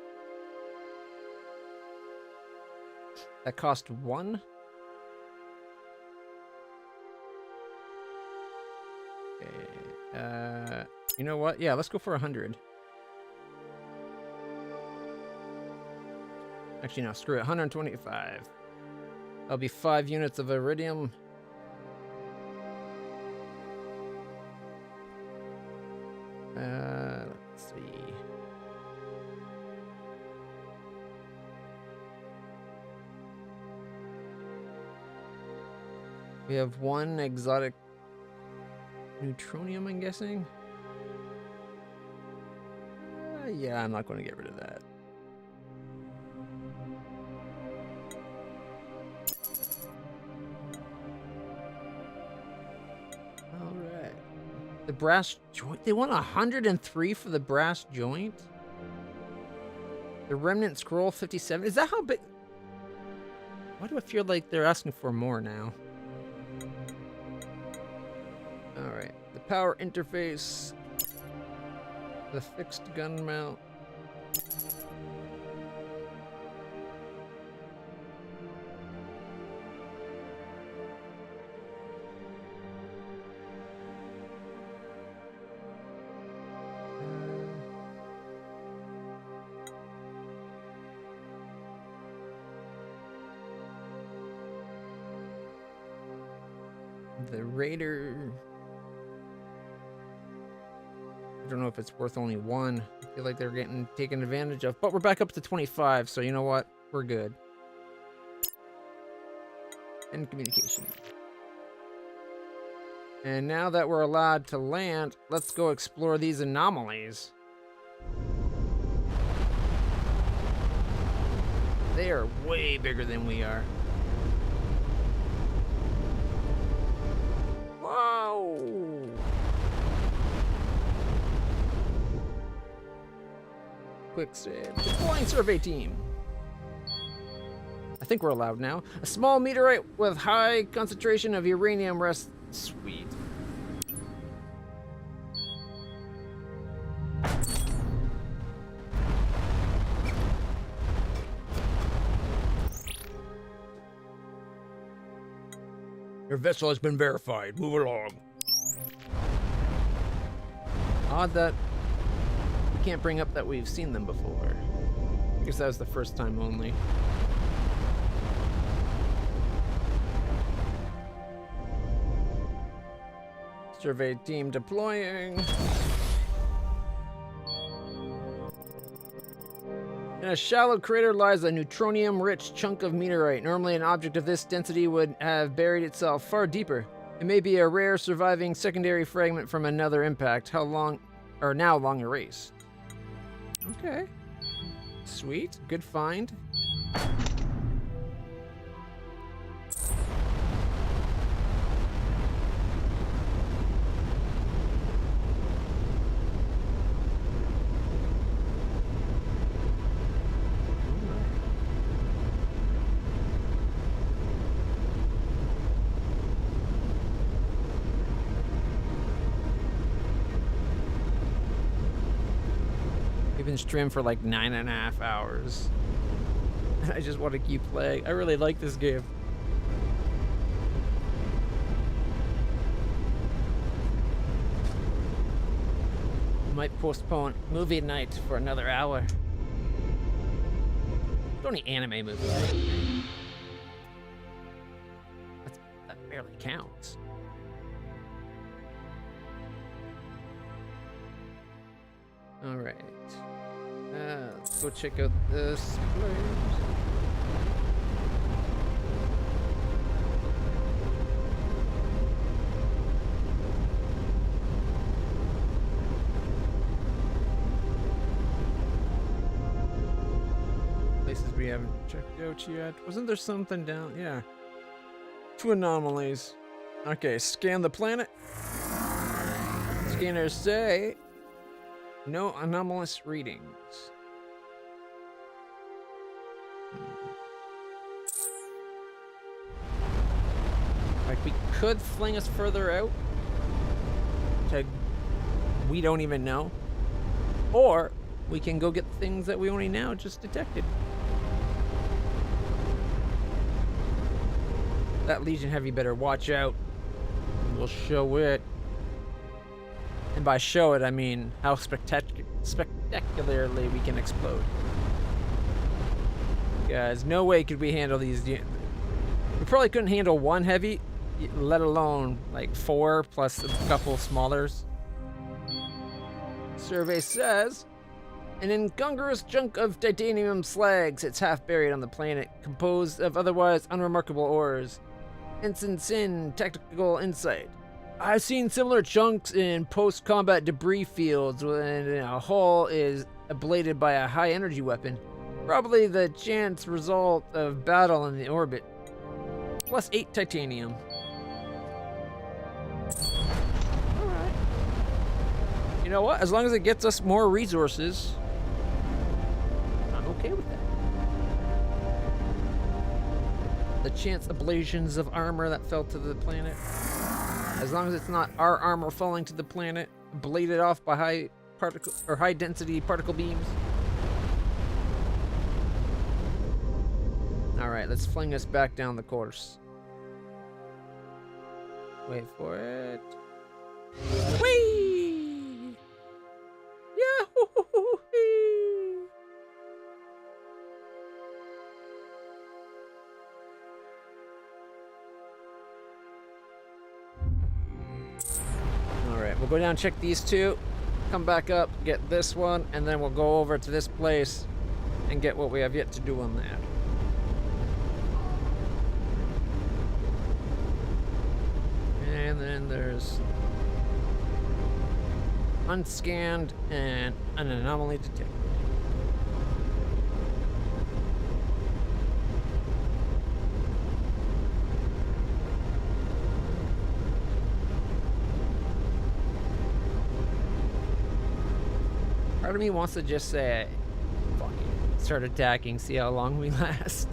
That cost 1. Okay. You know what? Yeah, let's go for 100. Actually, no, screw it. 125. That'll be 5 units of iridium. Let's see. We have 1 exotic neutronium, I'm guessing. Yeah, I'm not going to get rid of that. The brass joint? They want 103 for the brass joint? The remnant scroll 57? Is that how big? Why do I feel like they're asking for more now? Alright. The power interface. The fixed gun mount. the Raider. I don't know if it's worth only one. I feel like they're getting taken advantage of. But we're back up to 25, so you know what? We're good. End communication. And now that we're allowed to land, let's go explore these anomalies. They are way bigger than we are. Whoa! Quick save. Deploying survey team. I think we're allowed now. A small meteorite with high concentration of uranium rests. Sweet. Your vessel has been verified. Move along. Odd that we can't bring up that we've seen them before. I guess that was the first time only. Survey team deploying. In a shallow crater lies a neutronium-rich chunk of meteorite. Normally, an object of this density would have buried itself far deeper. It may be a rare surviving secondary fragment from another impact. How long, or now long erased. Okay. Sweet. Good find. We've been streaming for like 9.5 hours. I just want to keep playing. I really like this game. Might postpone movie night for another hour. It's only anime movies. Right? That barely counts. All right. Let's go check out this place. Places we haven't checked out yet. Wasn't there something down? Yeah. 2 anomalies. Okay, scan the planet. Scanners say no anomalous readings. Like, we could fling us further out to we don't even know. Or we can go get things that we only now just detected. That Legion Heavy better watch out. We'll show it. And by show it, I mean how spectacularly we can explode. Guys, no way could we handle these. We probably couldn't handle 1 heavy, let alone like 4 plus a couple smallers. Survey says, an incongruous chunk of titanium slag sits half buried on the planet, composed of otherwise unremarkable ores. Ensign Sin, tactical insight. I've seen similar chunks in post-combat debris fields when a hull is ablated by a high-energy weapon. Probably the chance result of battle in the orbit. Plus 8 titanium. Alright. You know what? As long as it gets us more resources, I'm okay with that. The chance ablations of armor that fell to the planet. As long as it's not our armor falling to the planet, bladed off by high density particle beams. Alright, let's fling us back down the course. Wait for it. Whee! Yahoo! go down, check these two, come back up, get this one, and then we'll go over to this place and get what we have yet to do on that. And then there's unscanned and an anomaly detected. Part of me wants to just say, fuck it, start attacking, see how long we last.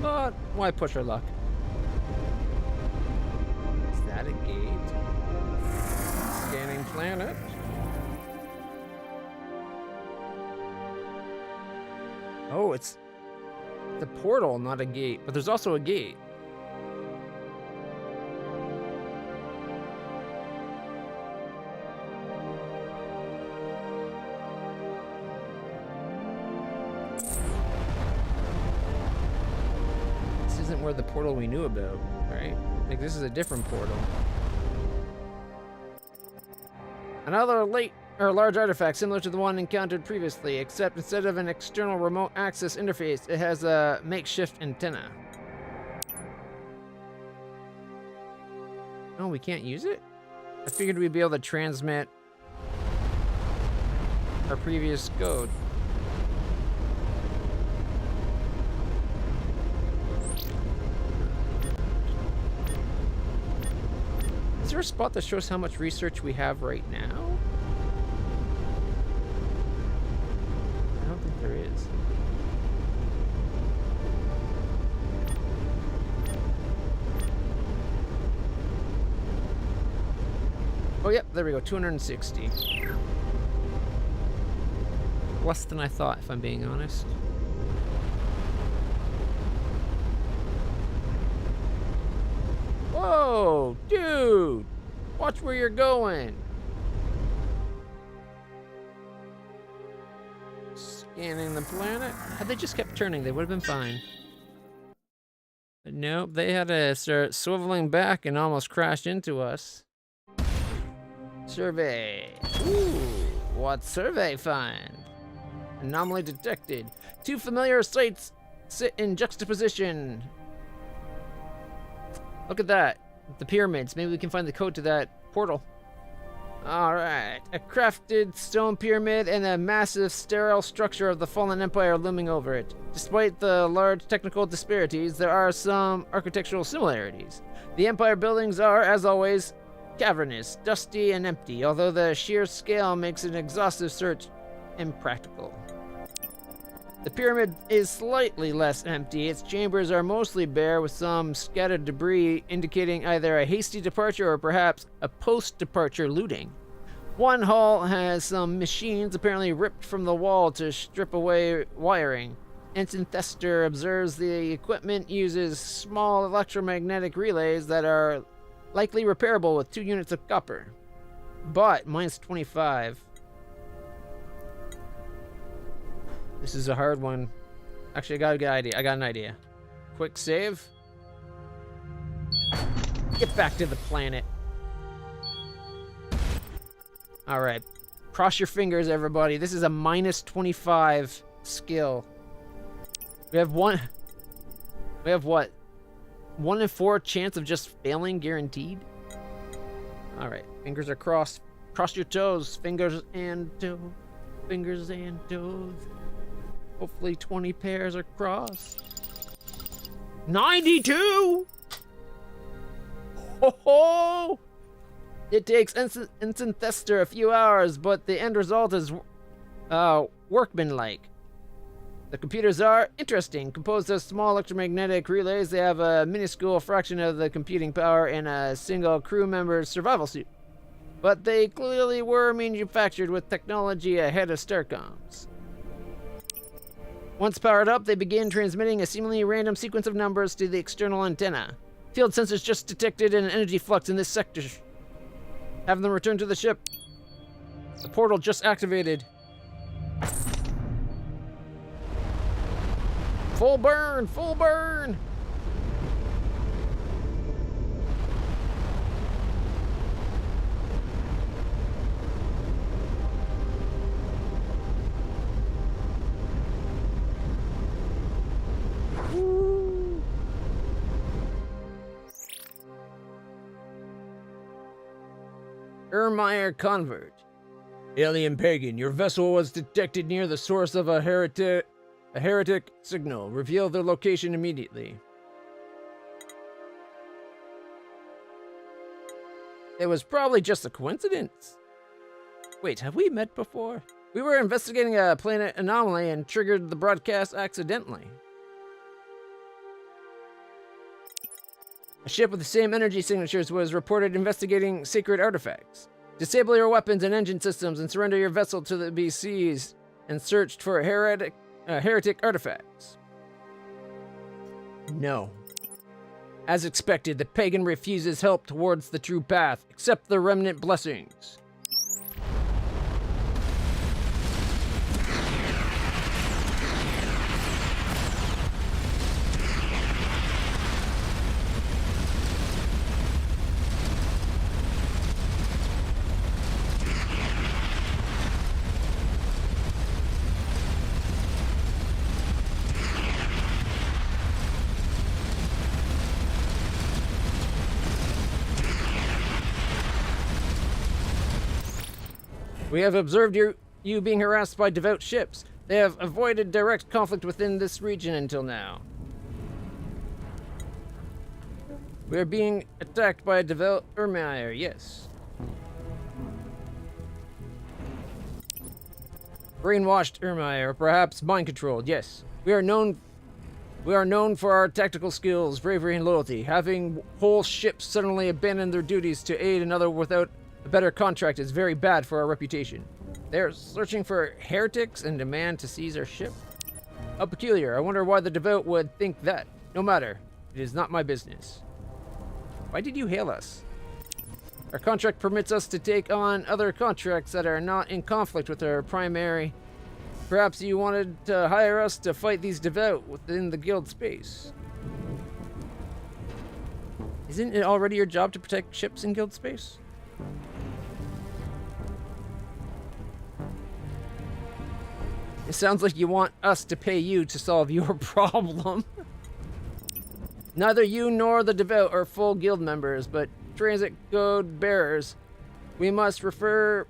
But why push our luck? Is that a gate? Scanning planet. Oh, it's the portal, not a gate. But there's also a gate. This isn't where the portal we knew about, right? Like, this is a different portal. Another large artifact similar to the one encountered previously, except instead of an external remote access interface, it has a makeshift antenna. Oh, we can't use it? I figured we'd be able to transmit our previous code. Is there a spot that shows how much research we have right now? I don't think there is. Oh, yep, there we go, 260. Less than I thought, if I'm being honest. Whoa, dude! Watch where you're going! Scanning the planet. Had they just kept turning, they would have been fine. But nope, they had to start swiveling back and almost crashed into us. Survey. Ooh, what survey find? Anomaly detected. Two familiar sites sit in juxtaposition. Look at that. The pyramids. Maybe we can find the code to that portal. Alright. A crafted stone pyramid and a massive sterile structure of the fallen empire looming over it. Despite the large technical disparities, there are some architectural similarities. The empire buildings are, as always, cavernous, dusty, and empty, although the sheer scale makes an exhaustive search impractical. The pyramid is slightly less empty. Its chambers are mostly bare with some scattered debris indicating either a hasty departure or perhaps a post-departure looting. One hall has some machines apparently ripped from the wall to strip away wiring. Ensign Thester observes the equipment uses small electromagnetic relays that are likely repairable with 2 units of copper. But minus 25. This is a hard one. Actually, I got a good idea. I got an idea. Quick save. Get back to the planet. Alright. Cross your fingers, everybody. This is a minus 25 skill. We have what? 1 in 4 chance of just failing guaranteed? Alright. Fingers are crossed. Cross your toes. Fingers and toes. Fingers and toes. Hopefully 20 pairs are crossed. 92! Ho ho! It takes Ensign Thester a few hours, but the end result is workmanlike. The computers are interesting. Composed of small electromagnetic relays, they have a minuscule fraction of the computing power in a single crew member's survival suit. But they clearly were manufactured with technology ahead of Starcom's. Once powered up, they begin transmitting a seemingly random sequence of numbers to the external antenna. Field sensors just detected an energy flux in this sector. Have them return to the ship. The portal just activated. Full burn! Full burn! Woo. Ermeyer Convert. Alien Pagan, your vessel was detected near the source of a heretic signal. Reveal their location immediately. It was probably just a coincidence. Wait, have we met before? We were investigating a planet anomaly and triggered the broadcast accidentally. A ship with the same energy signatures was reported investigating sacred artifacts. Disable your weapons and engine systems and surrender your vessel to the BCs and searched for heretic artifacts. No. As expected, the pagan refuses help towards the true path. Accept the remnant blessings. We have observed you being harassed by devout ships. They have avoided direct conflict within this region until now. We are being attacked by a devout Ermeyer, yes. Brainwashed Ermeyer, or perhaps mind-controlled, yes. We are known for our tactical skills, bravery, and loyalty. Having whole ships suddenly abandon their duties to aid another without a better contract is very bad for our reputation. They are searching for heretics and demand to seize our ship. How peculiar. I wonder why the devout would think that. No matter. It is not my business. Why did you hail us? Our contract permits us to take on other contracts that are not in conflict with our primary. Perhaps you wanted to hire us to fight these devout within the guild space. Isn't it already your job to protect ships in guild space? It sounds like you want us to pay you to solve your problem. Neither you nor the devout are full guild members, but transit code bearers. We must refer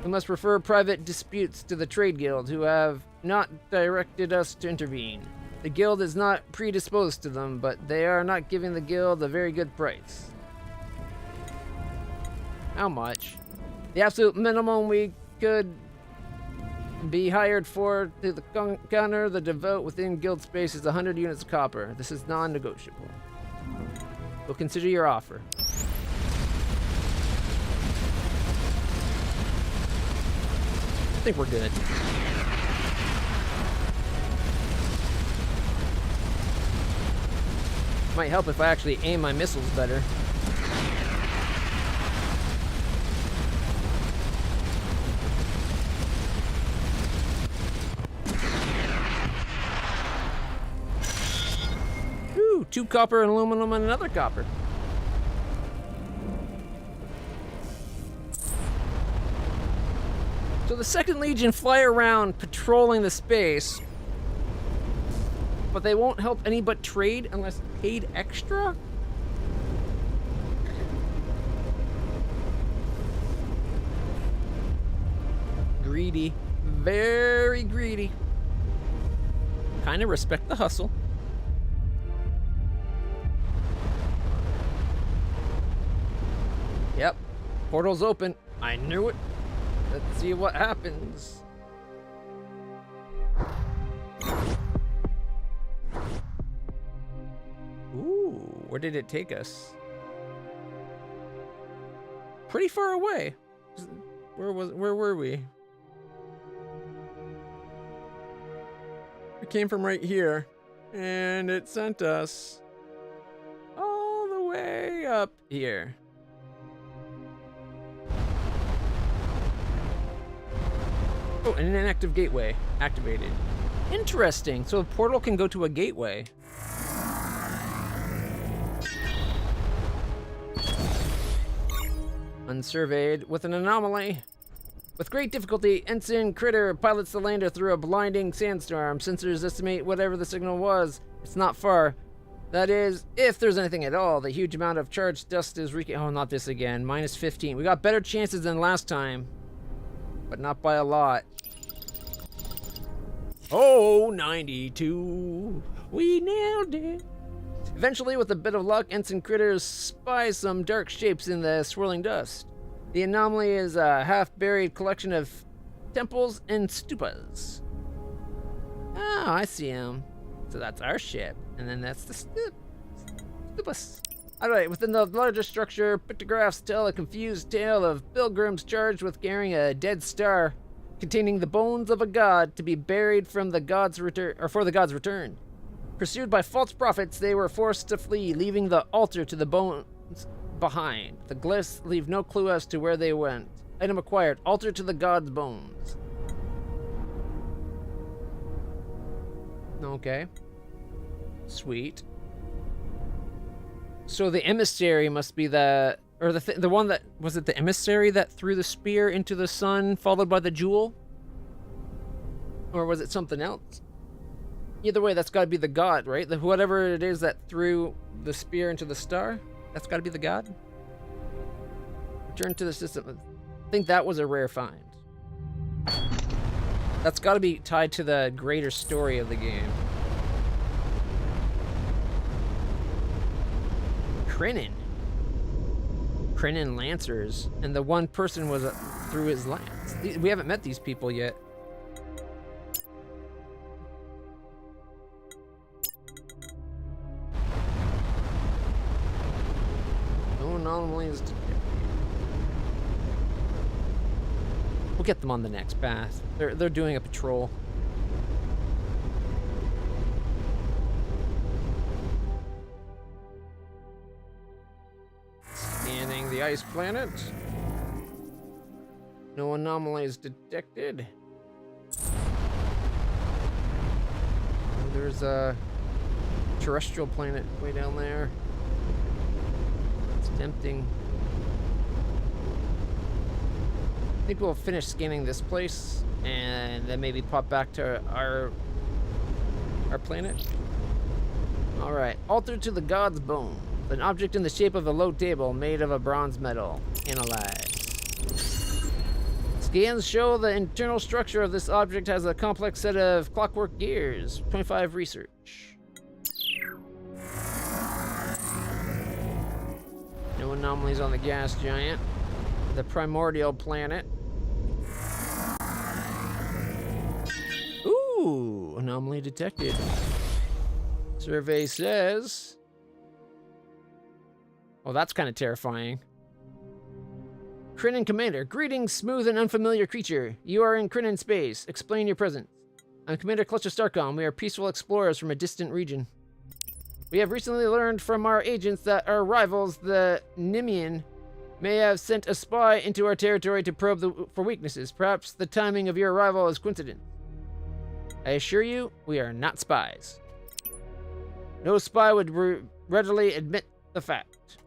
private disputes to the trade guild, who have not directed us to intervene. The guild is not predisposed to them, but they are not giving the guild a very good price. How much? The absolute minimum we could be hired for to counter the devout within guild space is 100 units of copper. This is non-negotiable. We'll consider your offer. I think we're good. Might help if I actually aim my missiles better. Ooh, 2 copper and aluminum and another copper. So the 2nd Legion fly around patrolling the space, but they won't help any but trade unless paid extra? Greedy. Very greedy. Kinda respect the hustle. Yep. Portal's open. I knew it. Let's see what happens. Ooh, where did it take us? Pretty far away. Where were we? We came from right here, and it sent us all the way up here. Oh, and an inactive gateway activated. Interesting. So a portal can go to a gateway. Unsurveyed with an anomaly. With great difficulty, Ensign Critter pilots the lander through a blinding sandstorm. Sensors estimate whatever the signal was. It's not far. That is, if there's anything at all. The huge amount of charged dust is wreaking. Oh, not this again. Minus 15. We got better chances than last time, but not by a lot. Oh, 92. We nailed it. Eventually, with a bit of luck, Ensign Critter spies some dark shapes in the swirling dust. The anomaly is a half-buried collection of temples and stupas. Oh, I see him. So that's our ship. And then that's the stupas. Alright, within the larger structure, pictographs tell a confused tale of pilgrims charged with carrying a dead star containing the bones of a god to be buried from the god's return, or for the god's return. Pursued by false prophets, they were forced to flee, leaving the altar to the bones behind. The glyphs leave no clue as to where they went. Item acquired, altar to the god's bones. Okay. Sweet. So the emissary must be the one that, was it the emissary that threw the spear into the sun, followed by the jewel? Or was it something else? Either way, that's got to be the god, right? Whatever it is that threw the spear into the star, that's got to be the god? Return to the system. I think that was a rare find. That's got to be tied to the greater story of the game. Krenin Lancers, and the one person was through his lance. We haven't met these people yet. No anomalies. We'll get them on the next path. They're doing a patrol. Scanning the ice planet. No anomalies detected. There's a terrestrial planet way down there. It's tempting. I think we'll finish scanning this place and then maybe pop back to our planet. Alright, altar to the god's bone. An object in the shape of a low table made of a bronze metal. Analyze. Scans show the internal structure of this object has a complex set of clockwork gears. 25 research. No anomalies on the gas giant. The primordial planet. Ooh, anomaly detected. Survey says... Oh, that's kind of terrifying. Krenin Commander, greetings, smooth and unfamiliar creature. You are in Krenin space. Explain your presence. I'm Commander Clutch of Starcom. We are peaceful explorers from a distant region. We have recently learned from our agents that our rivals, the Nimian, may have sent a spy into our territory to probe for weaknesses. Perhaps the timing of your arrival is coincident. I assure you, we are not spies. No spy would readily admit the fact.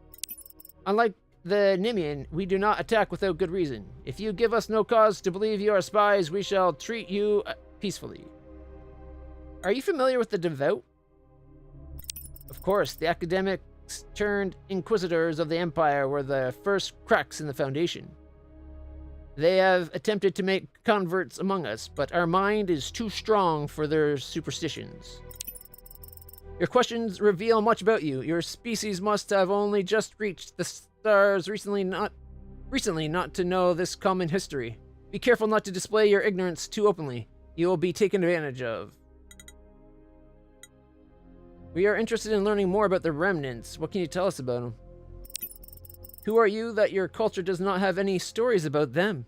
Unlike the Nimian, we do not attack without good reason. If you give us no cause to believe you are spies, we shall treat you peacefully. Are you familiar with the Devout? Of course, the academics turned inquisitors of the Empire were the first cracks in the foundation. They have attempted to make converts among us, but our mind is too strong for their superstitions. Your questions reveal much about you. Your species must have only just reached the stars recently not to know this common history. Be careful not to display your ignorance too openly. You will be taken advantage of. We are interested in learning more about the remnants. What can you tell us about them? Who are you that your culture does not have any stories about them?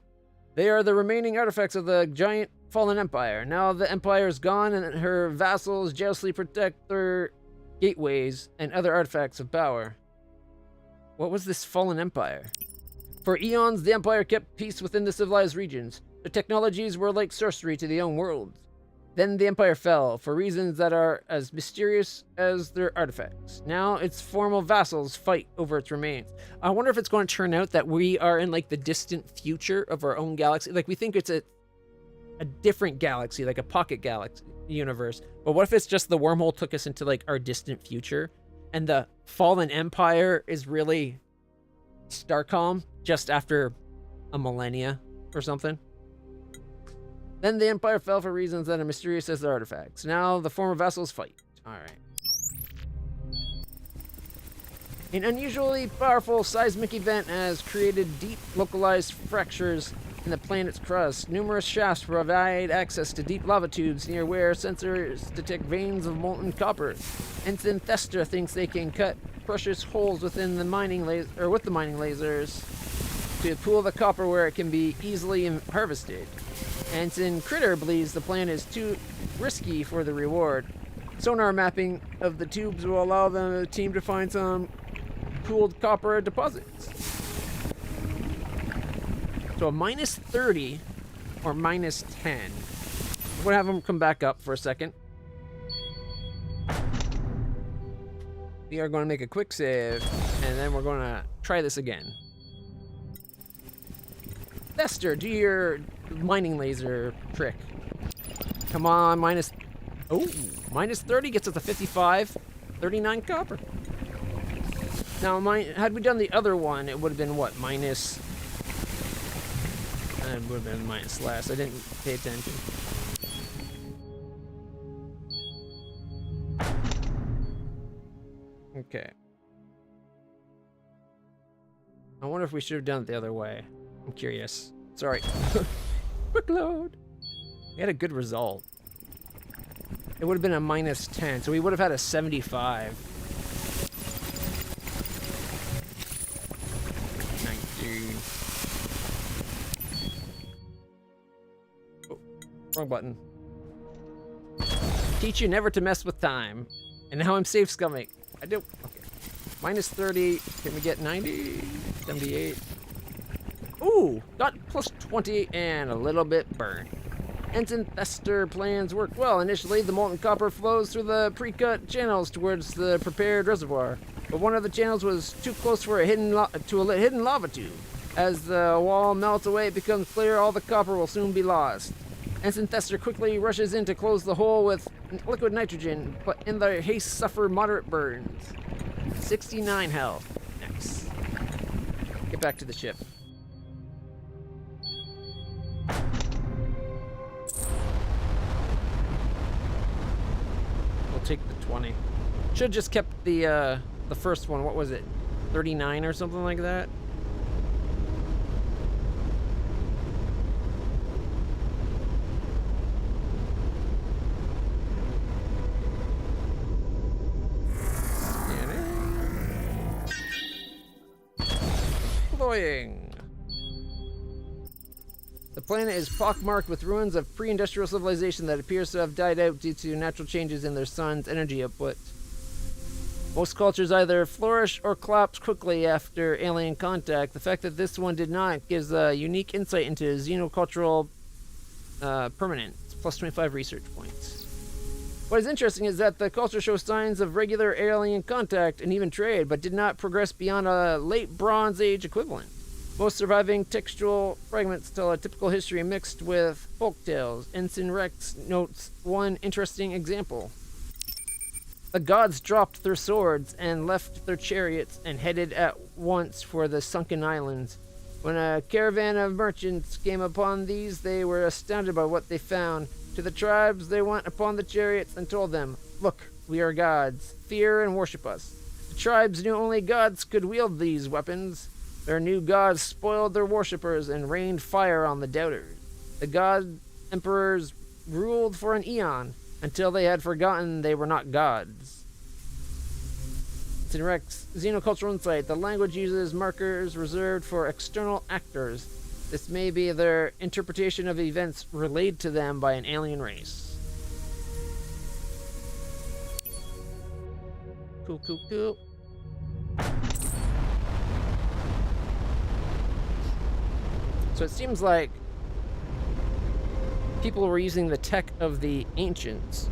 They are the remaining artifacts of the giant fallen empire. Now the empire is gone and her vassals jealously protect their gateways and other artifacts of power. What was this fallen empire? For eons, the empire kept peace within the civilized regions. Their technologies were like sorcery to the young world. Then the Empire fell, for reasons that are as mysterious as their artifacts. Now its formal vassals fight over its remains. I wonder if it's going to turn out that we are in like the distant future of our own galaxy. Like we think it's a different galaxy, like a pocket galaxy universe. But what if it's just the wormhole took us into like our distant future and the fallen empire is really Starcom just after a millennia or something? Then the Empire fell for reasons that are mysterious as their artifacts. Now the former vassals fight. Alright. An unusually powerful seismic event has created deep localized fractures in the planet's crust. Numerous shafts provide access to deep lava tubes near where sensors detect veins of molten copper. Ensign Thester thinks they can cut precious holes within the mining with the mining lasers to pool the copper where it can be easily harvested. Ensign Critter believes the plan is too risky for the reward. Sonar mapping of the tubes will allow the team to find some pooled copper deposits. So a minus 30 or minus 10. I'm gonna have them come back up for a second. We are gonna make a quick save and then we're gonna try this again. Thester, do your mining laser trick. Come on, minus 30 gets us to 55, 39 copper. Now, had we done the other one, it would have been what, minus? It would have been minus less. I didn't pay attention. Okay. I wonder if we should have done it the other way. I'm curious. Sorry. Quick load. We had a good result. It would have been a minus 10, so we would have had a 75. 19. Oh, wrong button. Teach you never to mess with time. And now I'm safe scumming. I do. Okay. Minus 30. Can we get 90? 78. Ooh, got plus 20 and a little bit burned. Ensign Thester plans worked well. Initially, the molten copper flows through the pre-cut channels towards the prepared reservoir. But one of the channels was too close for a hidden lava tube. As the wall melts away, it becomes clear all the copper will soon be lost. Ensign Thester quickly rushes in to close the hole with liquid nitrogen, but in their haste suffer moderate burns. 69 health. Nice. Get back to the ship. Take the 20. Should have just kept the first one. What was it? 39 or something like that. Deploying. The planet is pockmarked with ruins of pre-industrial civilization that appears to have died out due to natural changes in their sun's energy output. Most cultures either flourish or collapse quickly after alien contact. The fact that this one did not gives a unique insight into xenocultural permanence, plus 25 research points. What is interesting is that the culture shows signs of regular alien contact and even trade, but did not progress beyond a late Bronze Age equivalent. Most surviving textual fragments tell a typical history mixed with folk tales. Ensign Rex notes one interesting example. The gods dropped their swords and left their chariots and headed at once for the sunken islands. When a caravan of merchants came upon these, they were astounded by what they found. To the tribes, they went upon the chariots and told them, "Look, we are gods. Fear and worship us." The tribes knew only gods could wield these weapons. Their new gods spoiled their worshippers and rained fire on the doubters. The god emperors ruled for an eon until they had forgotten they were not gods. Rex, xenocultural insight. The language uses markers reserved for external actors. This may be their interpretation of events relayed to them by an alien race. Cool, cool, cool. So it seems like people were using the tech of the ancients,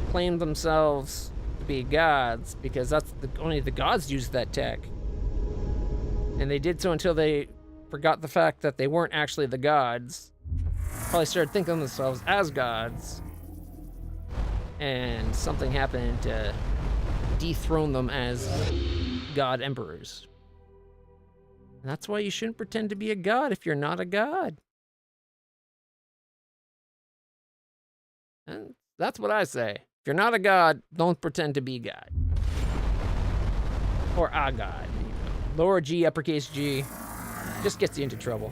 claimed themselves to be gods because only the gods used that tech. And they did so until they forgot the fact that they weren't actually the gods. Probably started thinking of themselves as gods. And something happened to dethrone them as god emperors. And that's why you shouldn't pretend to be a god if you're not a god. And that's what I say. If you're not a god, don't pretend to be God. Or a god. You know. Lower G, uppercase G. Just gets you into trouble.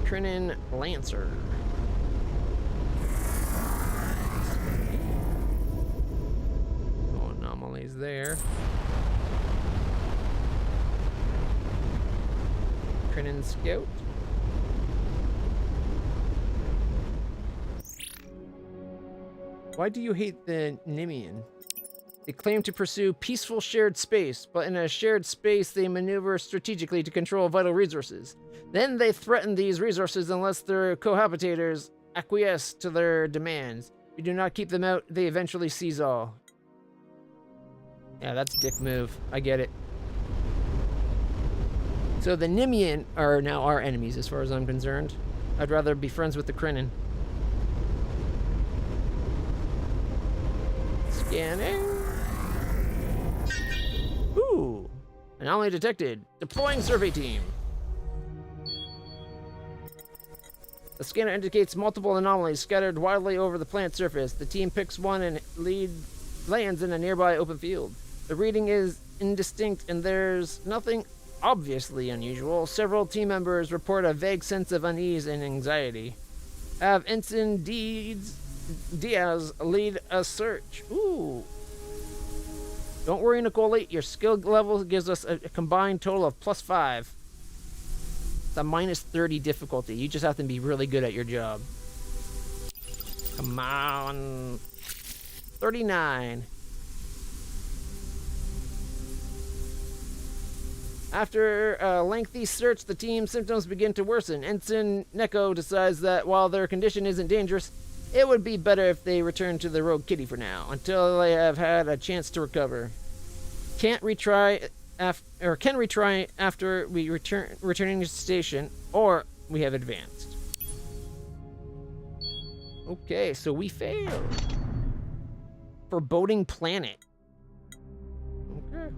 Krinin Lancer. No anomalies there. Krinin Scout. Why do you hate the Nimian? They claim to pursue peaceful shared space, but in a shared space they maneuver strategically to control vital resources. Then they threaten these resources unless their cohabitators acquiesce to their demands. If you do not keep them out, they eventually seize all. Yeah, that's a dick move. I get it. So the Nimian are now our enemies as far as I'm concerned. I'd rather be friends with the Krinin. Scanning. Ooh. Anomaly detected. Deploying survey team. The scanner indicates multiple anomalies scattered widely over the planet's surface. The team picks one and lands in a nearby open field. The reading is indistinct and there's nothing obviously unusual. Several team members report a vague sense of unease and anxiety. Have Ensign Diaz lead a search. Ooh. Don't worry, Nicole. Your skill level gives us a combined total of +5. It's a -30 difficulty. You just have to be really good at your job. Come on. 39. After a lengthy search, the team's symptoms begin to worsen. Ensign Neko decides that while their condition isn't dangerous, it would be better if they return to the Rogue Kitty for now, until they have had a chance to recover. Can retry after we returning to the station, or we have advanced. Okay, so we failed. Foreboding planet. Okay.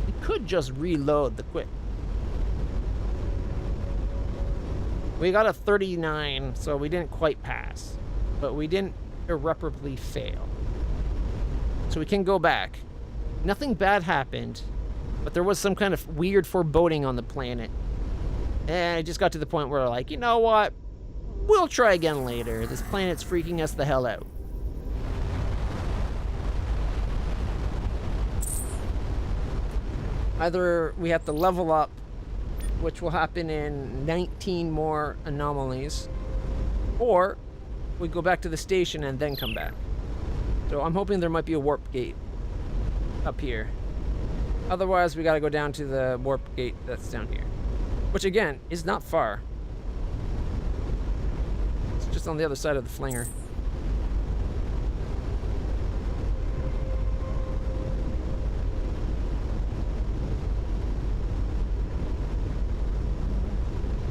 We could just reload the quick. We got a 39, so we didn't quite pass. But we didn't irreparably fail. So we can go back. Nothing bad happened, but there was some kind of weird foreboding on the planet. And it just got to the point where we're like, you know what? We'll try again later. This planet's freaking us the hell out. Either we have to level up, which will happen in 19 more anomalies, or we go back to the station and then come back. So I'm hoping there might be a warp gate up here. Otherwise, we gotta go down to the warp gate that's down here. Which again, is not far. It's just on the other side of the flinger.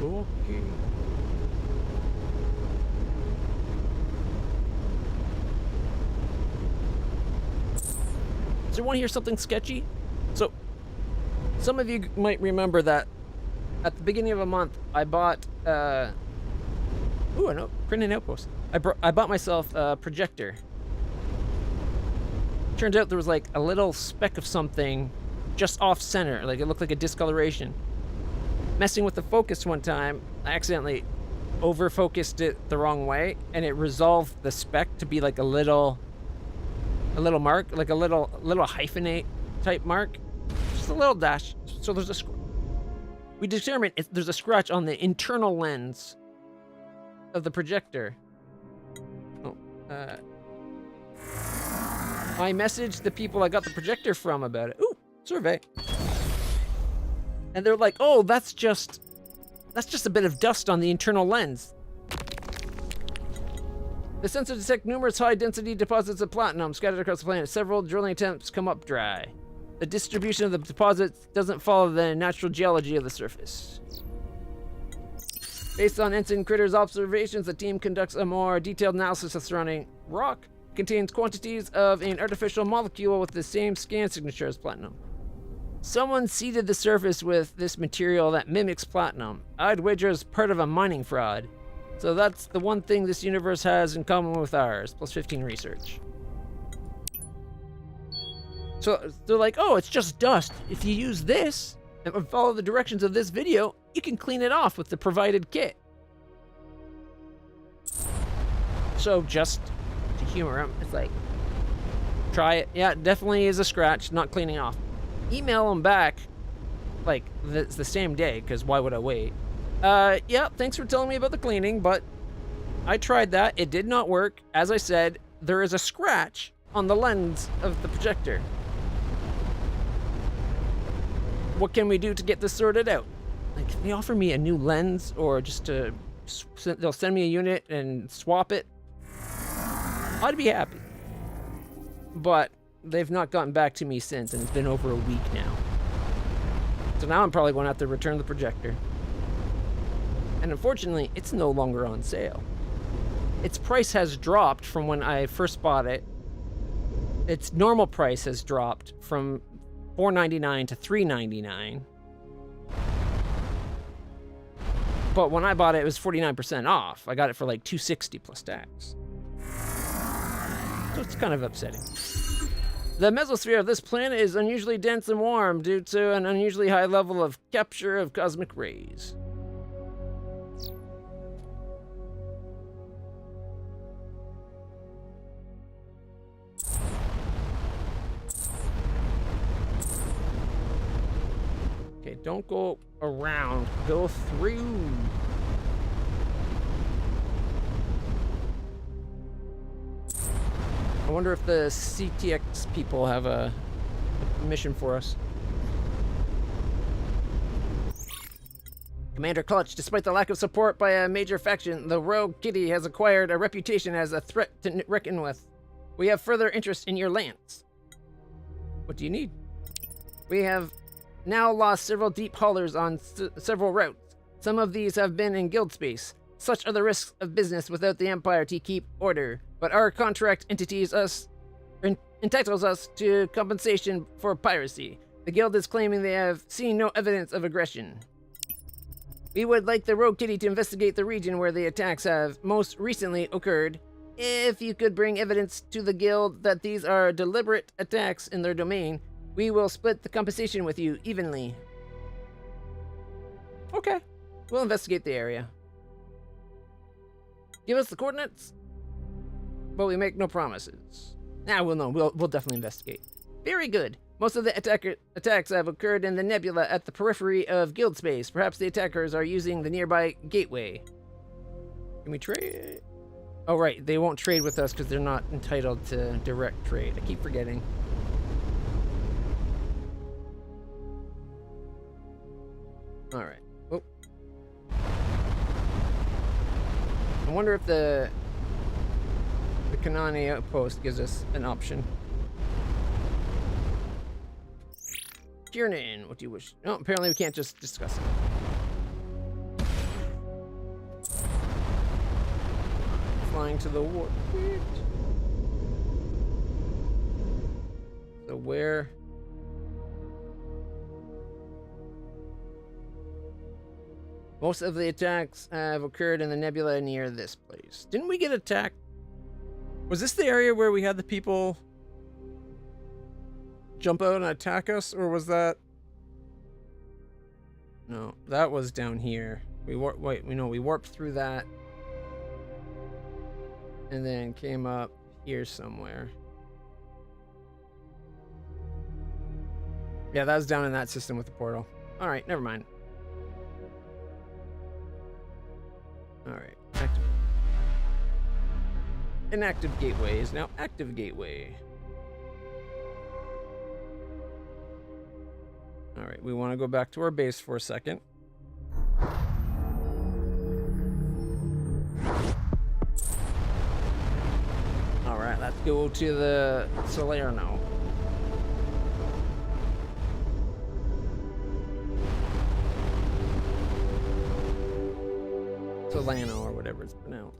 Okay. Does anyone hear something sketchy? So, some of you might remember that at the beginning of a month, I bought, ooh, I know, Krinin Outpost. I bought myself a projector. Turns out there was like a little speck of something just off center, like it looked like a discoloration. Messing with the focus one time, I accidentally over-focused it the wrong way, and it resolved the speck to be like a little mark, like a little hyphenate type mark, just a little dash. So there's a We determined there's a scratch on the internal lens of the projector. Oh, I messaged the people I got the projector from about it. Ooh, survey. And they're like, oh, that's just a bit of dust on the internal lens. The sensor detects numerous high-density deposits of platinum scattered across the planet. Several drilling attempts come up dry. The distribution of the deposits doesn't follow the natural geology of the surface. Based on Ensign Critter's observations, the team conducts a more detailed analysis of surrounding rock. It contains quantities of an artificial molecule with the same scan signature as platinum. Someone seeded the surface with this material that mimics platinum. I'd wager it's part of a mining fraud. So that's the one thing this universe has in common with ours, plus 15 research. So they're like, oh, it's just dust. If you use this and follow the directions of this video, you can clean it off with the provided kit. So just to humor them, it's like, try it. Yeah, it definitely is a scratch, not cleaning off. Email them back, like, the same day, because why would I wait? Yeah, thanks for telling me about the cleaning, but I tried that. It did not work. As I said, there is a scratch on the lens of the projector. What can we do to get this sorted out? Like, can they offer me a new lens, or just to... they'll send me a unit and swap it? I'd be happy. But they've not gotten back to me since, and it's been over a week now. So now I'm probably going to have to return the projector. And unfortunately, it's no longer on sale. Its price has dropped from when I first bought it. Its normal price has dropped from $4.99 to $3.99. But when I bought it, it was 49% off. I got it for like $260 plus tax. So it's kind of upsetting. The mesosphere of this planet is unusually dense and warm due to an unusually high level of capture of cosmic rays. Okay, don't go around, go through. I wonder if the CTX people have a mission for us. Commander Clutch, despite the lack of support by a major faction, the Rogue Kitty has acquired a reputation as a threat to reckon with. We have further interest in your lands. What do you need? We have now lost several deep haulers on several routes. Some of these have been in guild space. Such are the risks of business without the Empire to keep order. But our contract entitles us to compensation for piracy. The guild is claiming they have seen no evidence of aggression. We would like the Rogue Kitty to investigate the region where the attacks have most recently occurred. If you could bring evidence to the guild that these are deliberate attacks in their domain, we will split the compensation with you evenly. Okay, we'll investigate the area. Give us the coordinates, but we make no promises. Nah, we'll know. We'll definitely investigate. Very good. Most of the attacks have occurred in the nebula at the periphery of guild space. Perhaps the attackers are using the nearby gateway. Can we trade? Oh, right. They won't trade with us because they're not entitled to direct trade. I keep forgetting. All right. Oh. I wonder if the Kanani outpost gives us an option. Kiernan, what do you wish? No, apparently we can't just discuss it. Flying to the warp. So where? Most of the attacks have occurred in the nebula near this place. Didn't we get attacked? Was this the area where we had the people jump out and attack us, or was that? No, that was down here. We warped through that, and then came up here somewhere. Yeah, that was down in that system with the portal. All right, never mind. All right, active. Inactive gateway is now active gateway. All right, we want to go back to our base for a second. All right, let's go to the Salerno. Solano, or whatever it's pronounced.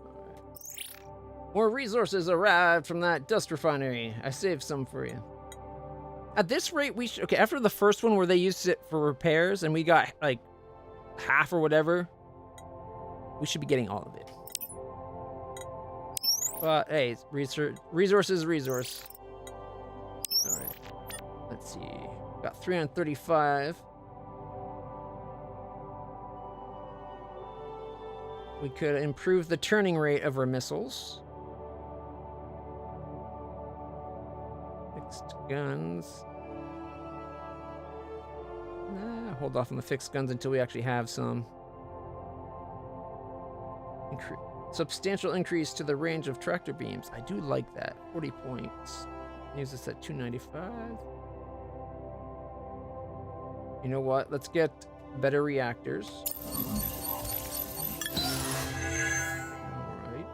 Right. More resources arrived from that dust refinery. I saved some for you. At this rate, we should... Okay, after the first one where they used it for repairs and we got, like, half or whatever, we should be getting all of it. But, hey, resource is resource. Alright. Let's see. Got 335. We could improve the turning rate of our missiles. Fixed guns. Nah, hold off on the fixed guns until we actually have some. Substantial increase to the range of tractor beams. I do like that. 40 points. Use this at 295. You know what? Let's get better reactors. Alright.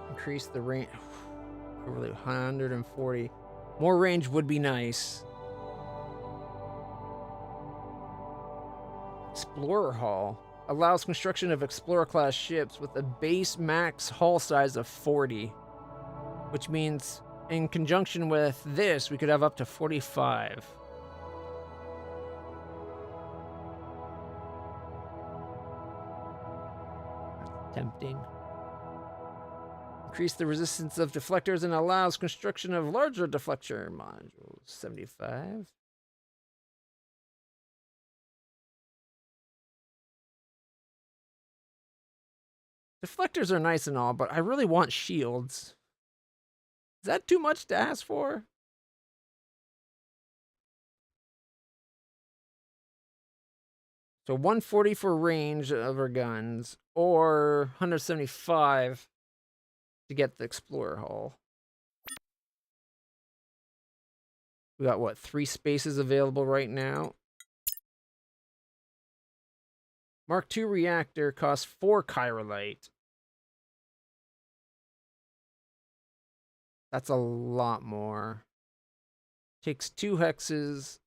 Increase the range. Over 140. More range would be nice. Explorer Hull allows construction of Explorer-class ships with a base max hull size of 40, which means in conjunction with this, we could have up to 45. That's tempting. Increase the resistance of deflectors and allows construction of larger deflector modules. 75. Deflectors are nice and all, but I really want shields. Is that too much to ask for? So 140 for range of our guns, or 175 to get the Explorer hull. We got, what, 3 spaces available right now? Mark II reactor costs 4 chirolite. That's a lot more. Takes 2 hexes.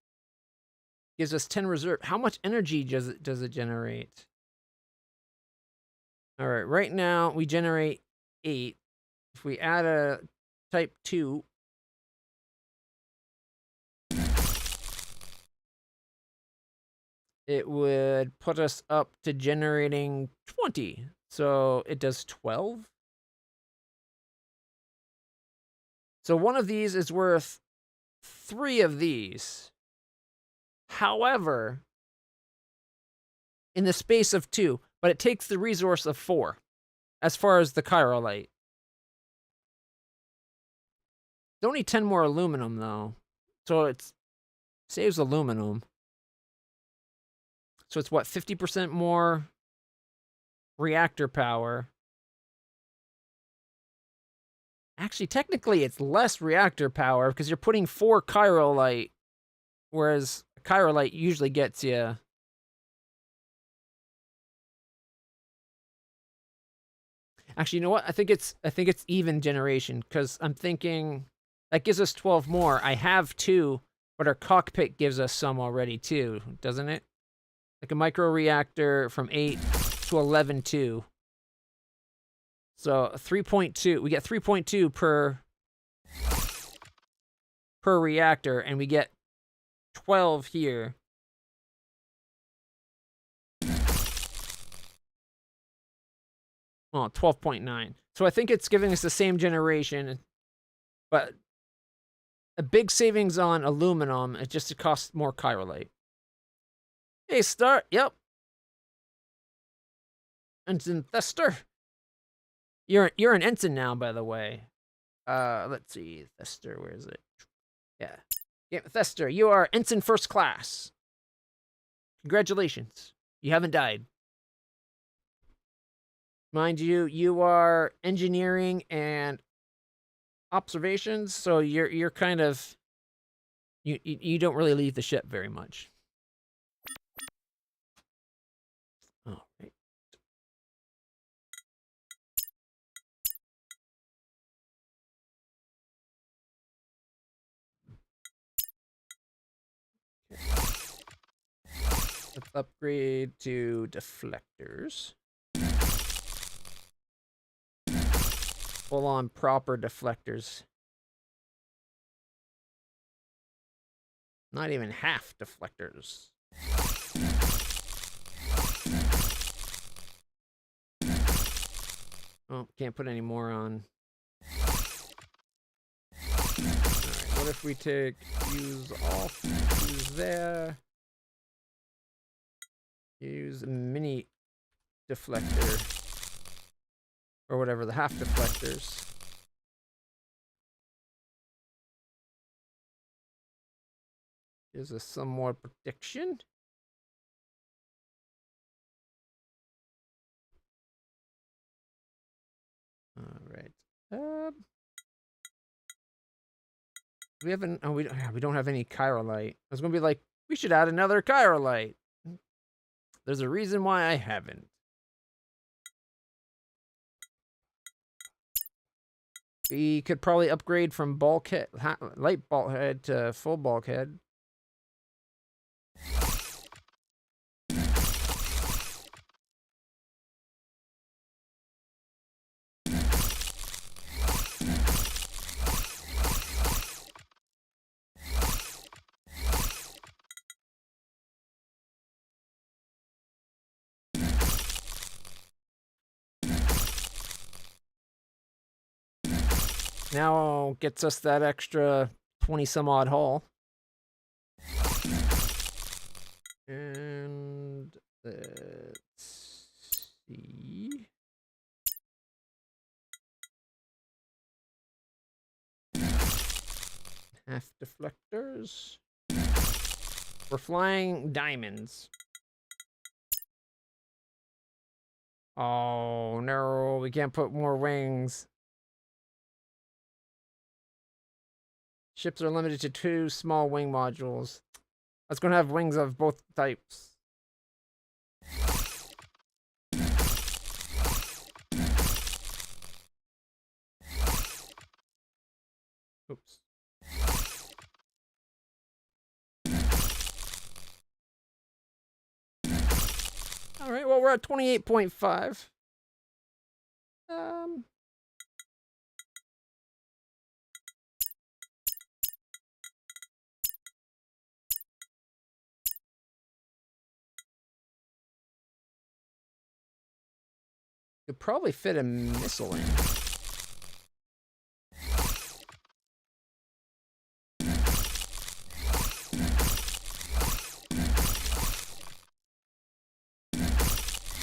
Gives us 10 reserve. How much energy does it generate? All right, right now we generate 8. If we add a type 2, it would put us up to generating 20. So it does 12. So one of these is worth 3 of these. However, in the space of 2, but it takes the resource of 4 as far as the chirolite. It's only 10 more aluminum, though. So it saves aluminum. So it's what, 50% more reactor power. Actually, technically, it's less reactor power because you're putting 4 chirolite, whereas chirolite usually gets you. Actually, you know what? I think it's even generation because I'm thinking that gives us 12 more. I have 2, but our cockpit gives us some already too, doesn't it? Like a micro reactor from 8 to 11 2. So 3.2. We get 3.2 per reactor, and we get 12 here. Oh, 12.9. So I think it's giving us the same generation, but a big savings on aluminum. It just costs more chirolite. Hey, Star. Yep. Ensign Thester. You're an ensign now, by the way. Let's see, Thester. Where is it? Yeah. Thester, you are Ensign First Class. Congratulations. You haven't died. Mind you, you are engineering and observations, so you're kind of you don't really leave the ship very much. All right. Let's upgrade to deflectors. Full on proper deflectors. Not even half deflectors. Oh, can't put any more on. Alright, what if we take use off, use there, use mini deflector, or whatever, the half deflectors. Gives us some more protection. Alright. We haven't. Oh, we don't have any chirolite. I was gonna be like, we should add another chirolite. There's a reason why I haven't. We could probably upgrade from bulkhead, light bulkhead to full bulkhead. Now gets us that extra 20 some odd hull. And let's see. Half deflectors. We're flying diamonds. Oh no, we can't put more wings. Ships are limited to 2 small wing modules. I was going to have wings of both types. Oops. All right, well, we're at 28.5. Could probably fit a missile in.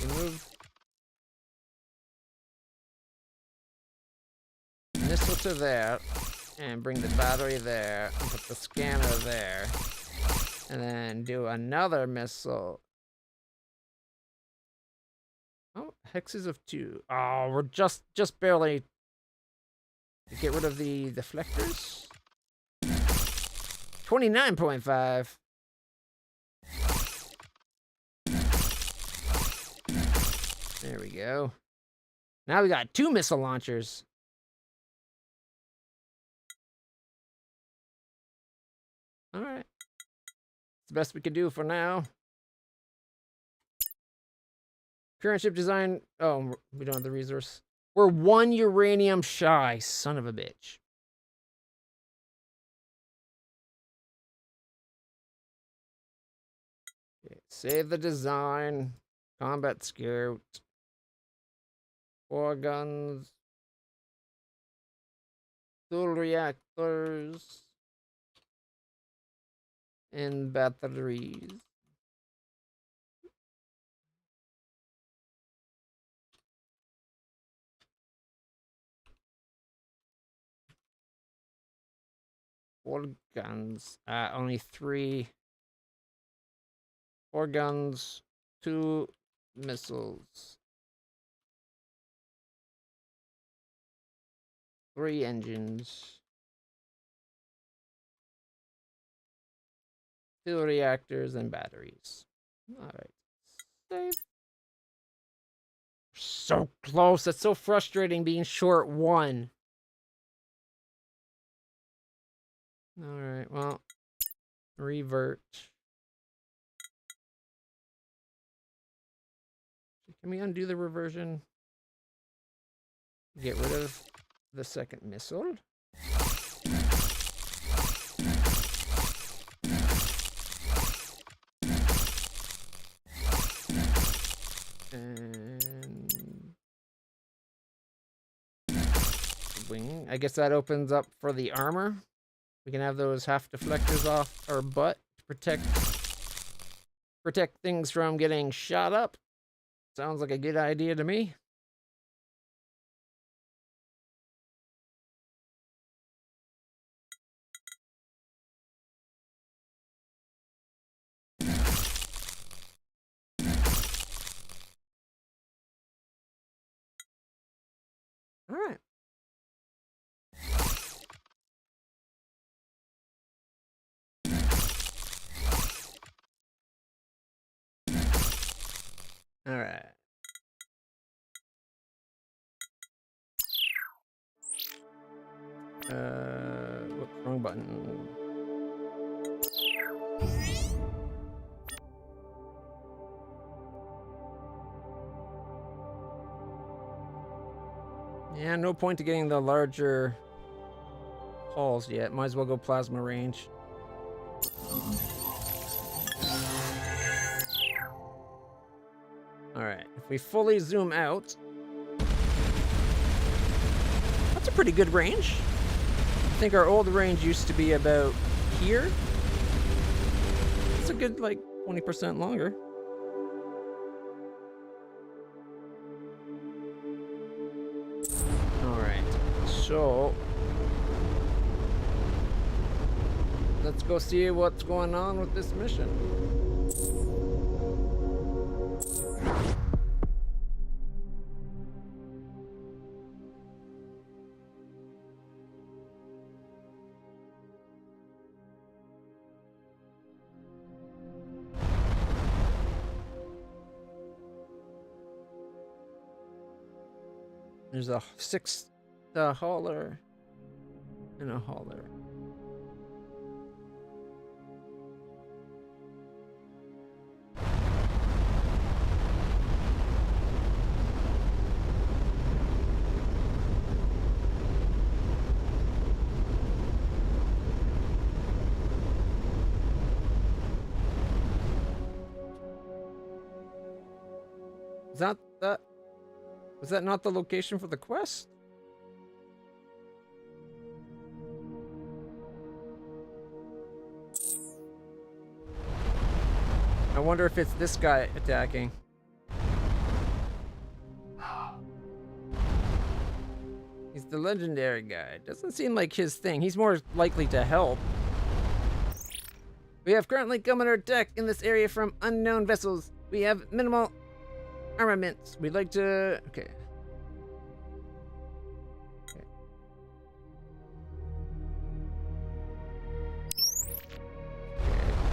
Move missile to there, and bring the battery there, and put the scanner there, and then do another missile. Oh, hexes of 2. Oh, we're just barely to get rid of the deflectors. 29.5. There we go. Now we got 2 missile launchers. All right. It's the best we can do for now. Current ship design. Oh, we don't have the resource. We're 1 uranium shy, son of a bitch. Okay, save the design. Combat scout. 4 guns. Dual reactors. And batteries. 4 guns. Only 3. 4 guns, 2 missiles, 3 engines, 2 reactors, and batteries. Alright. Save. So close. That's so frustrating being short 1. Alright, well. Revert. Can we undo the reversion? Get rid of the second missile. And wing. I guess that opens up for the armor. We can have those half deflectors off our butt to protect things from getting shot up. Sounds like a good idea to me. All right. All right. Whoops, wrong button. Yeah, no point to getting the larger halls yet. Might as well go plasma range. Alright, if we fully zoom out, that's a pretty good range. I think our old range used to be about here. It's a good, like, 20% longer. Alright, so let's go see what's going on with this mission. There's a 6th hauler and a hauler. Is that was that not the location for the quest? I wonder if it's this guy attacking. He's the legendary guy. Doesn't seem like his thing. He's more likely to help. We have currently come under attack in this area from unknown vessels. We have minimal armaments. We'd like to... Okay.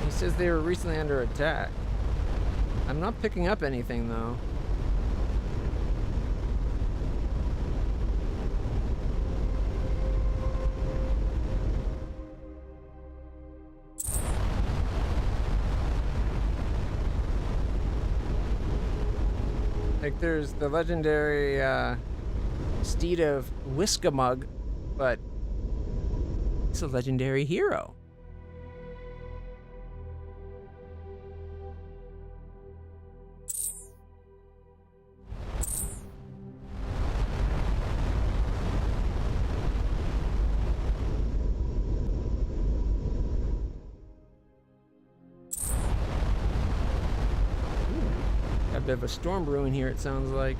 He says they were recently under attack. I'm not picking up anything, though. Like, there's the legendary steed of Whiskamug, but it's a legendary hero. Bit of a storm brewing here, it sounds like.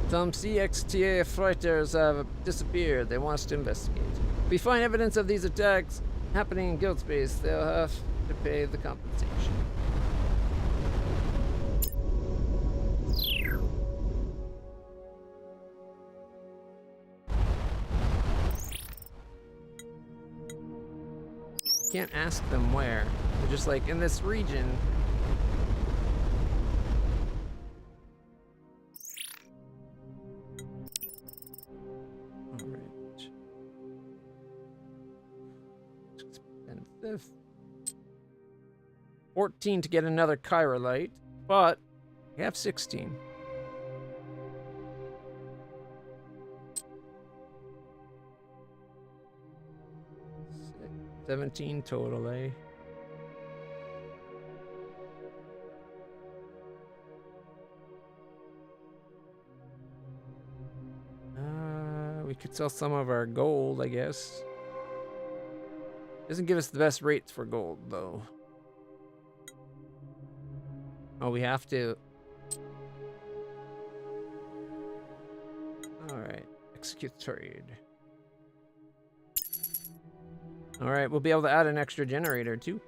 Some CXTA fighters have disappeared. They want us to investigate. If we find evidence of these attacks happening in guild space, they'll have to pay the compensation. Can't ask them where. They're just like, in this region. Alright. Expensive. 14 to get another Chirolite, but we have 16. 17 total, eh? We could sell some of our gold, I guess. Doesn't give us the best rates for gold, though. Oh, we have to. Alright. Execute trade. Alright, we'll be able to add an extra generator, too.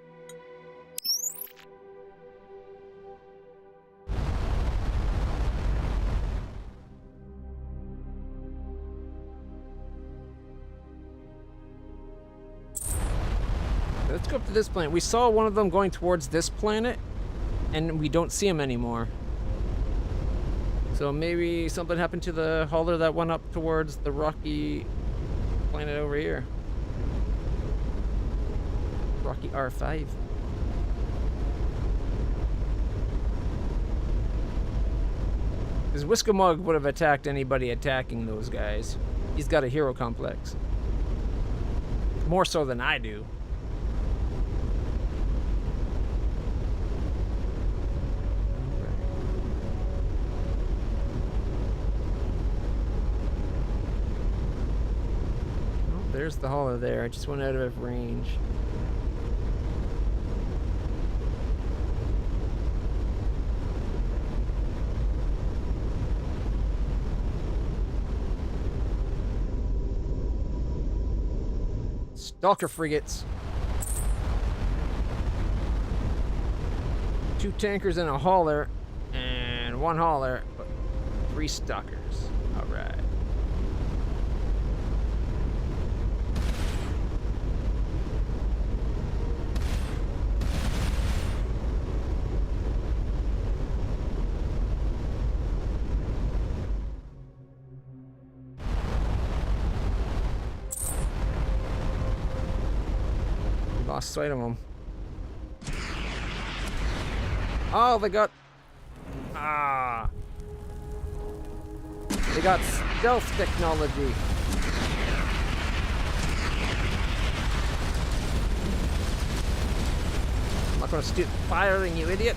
Let's go up to this planet. We saw one of them going towards this planet, and we don't see him anymore. So maybe something happened to the hauler that went up towards the rocky planet over here. Rocky R5. Because Whiskamug would have attacked anybody attacking those guys. He's got a hero complex. More so than I do. There's the hauler there. I just went out of range. Stalker frigates. 2 tankers and a hauler, and 1 hauler, but 3 stalkers. All right. Lost sight of them. Oh, they got... Ah. They got stealth technology. I'm not gonna stop firing, you idiot.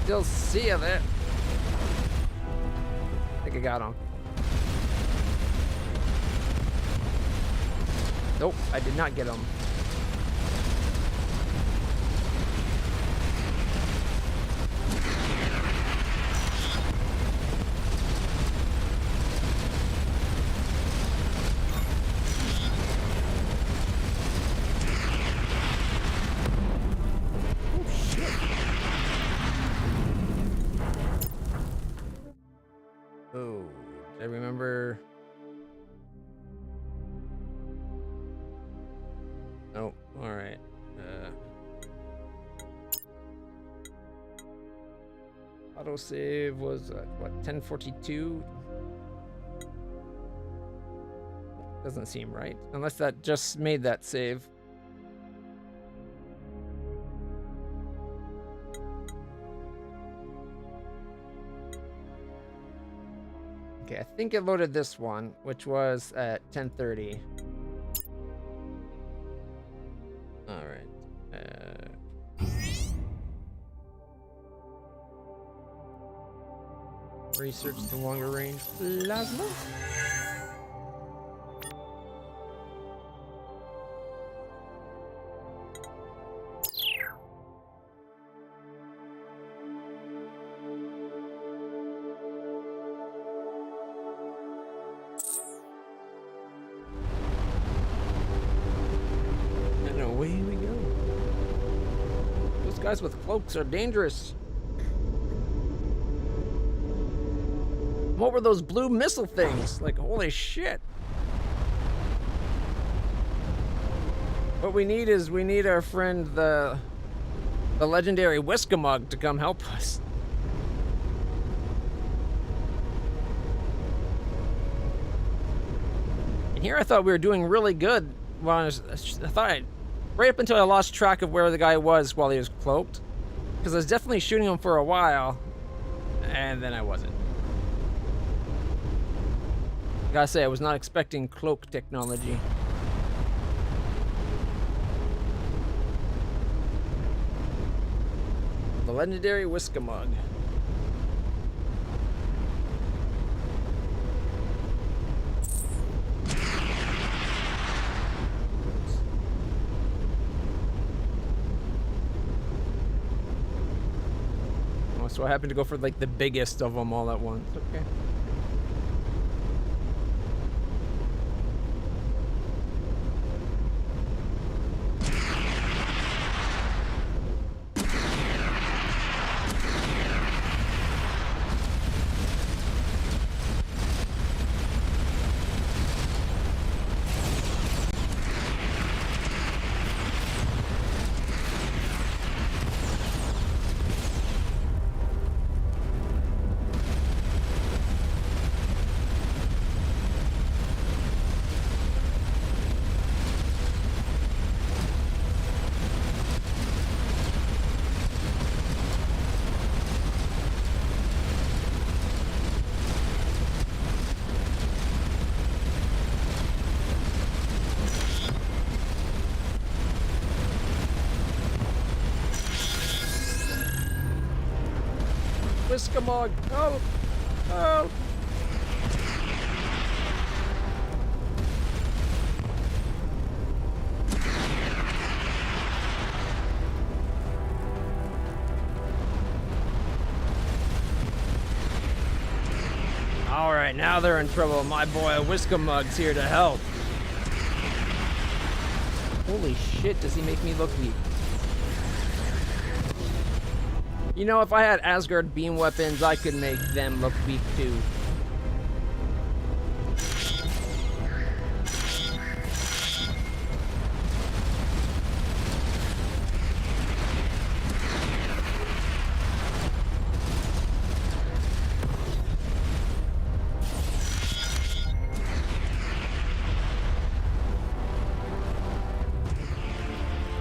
Still see you there. I think I got him. Nope, I did not get him. I remember. Oh, all right. Autosave was what, 1042? Doesn't seem right, unless that just made that save. Okay, I think it loaded this one, which was at 10:30. All right. Research the longer range plasma. guys with cloaks are dangerous. What were those blue missile things? Like, holy shit. What we need is, we need our friend, the legendary Whiskamug to come help us. And here I thought we were doing really good. Well, I thought right up until I lost track of where the guy was while he was cloaked. Because I was definitely shooting him for a while. And then I wasn't. Gotta say, I was not expecting cloak technology. The legendary Whiskamug. Oh, so I happened to go for like the biggest of them all at once. Okay. Whiskamug, help! Help! Alright, now they're in trouble. My boy Whiskamug's here to help. Holy shit, does he make me look weak? You know, if I had Asgard beam weapons, I could make them look weak too.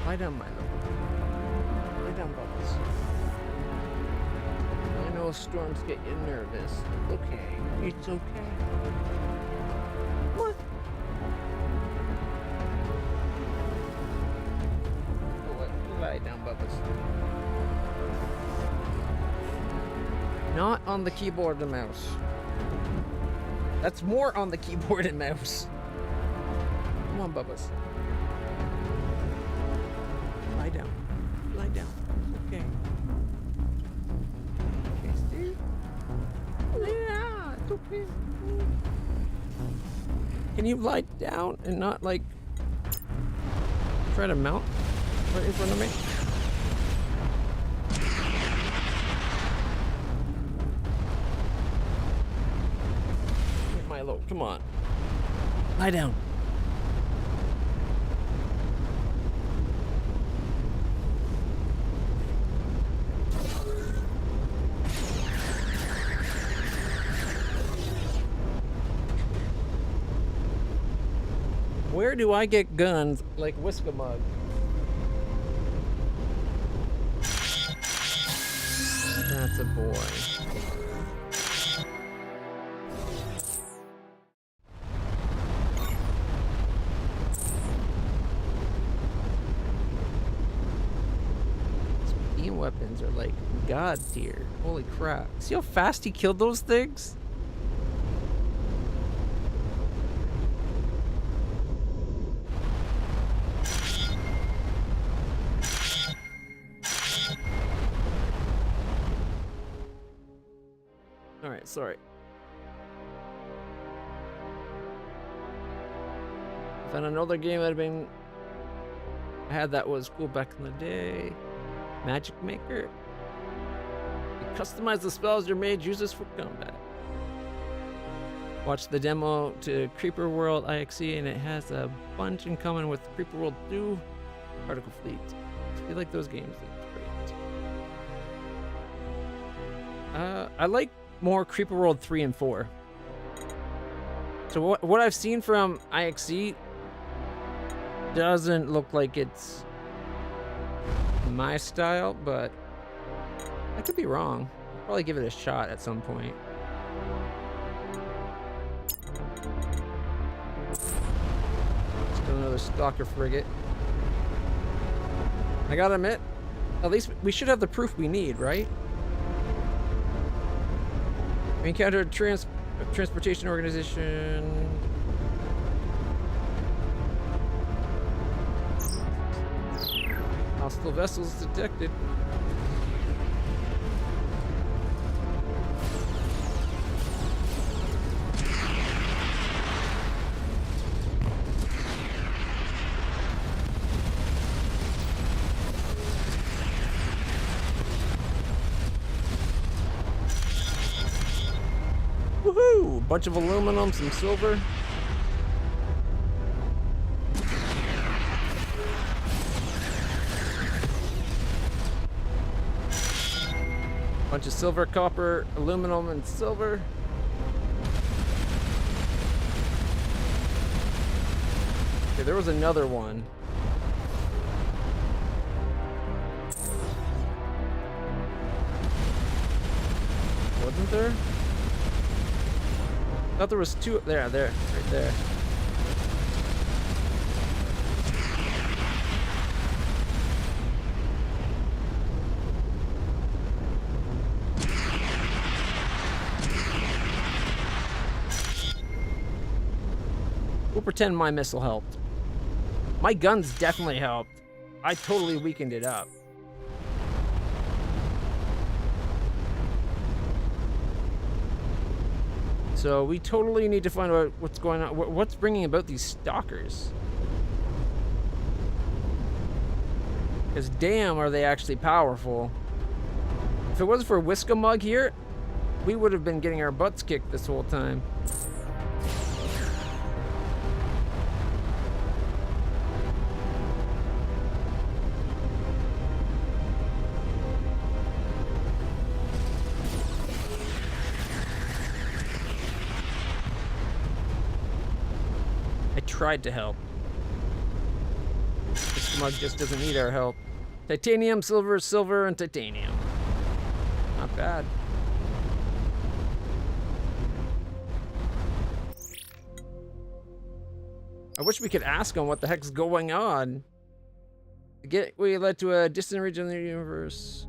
Lie down, Milo. Lie down, Bubbles. I know storms get you nervous. Okay, it's okay. What? Lie down, Bubbles. Not on the keyboard and mouse. That's more on the keyboard and mouse. Come on, Bubbles. Lie down. Lie down. Okay. Okay, Steve. Yeah, it's okay. Can you lie down and not, like, try to mount right in front of me? Get Milo, come on. Lie down. Where do I get guns like Whiskamug? That's a boy. Beam weapons are like god tier. Holy crap. See how fast he killed those things? Alright, sorry. If I had another game that had that was cool back in the day. Magic Maker. You customize the spells your mage uses for combat. Watch the demo to Creeper World IXE, and it has a bunch in common with Creeper World 2, Particle Fleet. I feel like those games are great. I like more Creeper World 3 and 4. So what I've seen from IXE doesn't look like it's my style, but I could be wrong. I'll probably give it a shot at some point. Still another Stalker frigate. I gotta admit, at least we should have the proof we need, right? We encountered transportation organization. Hostile vessels detected. Woohoo! Bunch of aluminum, some silver. Bunch of silver, copper, aluminum, and silver. Okay, there was another one. Wasn't there? I thought there was two. There, right there. We'll pretend my missile helped. My guns definitely helped. I totally weakened it up. So we totally need to find out what's going on. What's bringing about these stalkers? Because damn, are they actually powerful. If it wasn't for Whisk-a-Mug here, we would have been getting our butts kicked this whole time. Tried to help. This mug just doesn't need our help. Titanium, silver, silver, and titanium. Not bad. I wish we could ask him what the heck's going on. The gateway led to a distant region of the universe.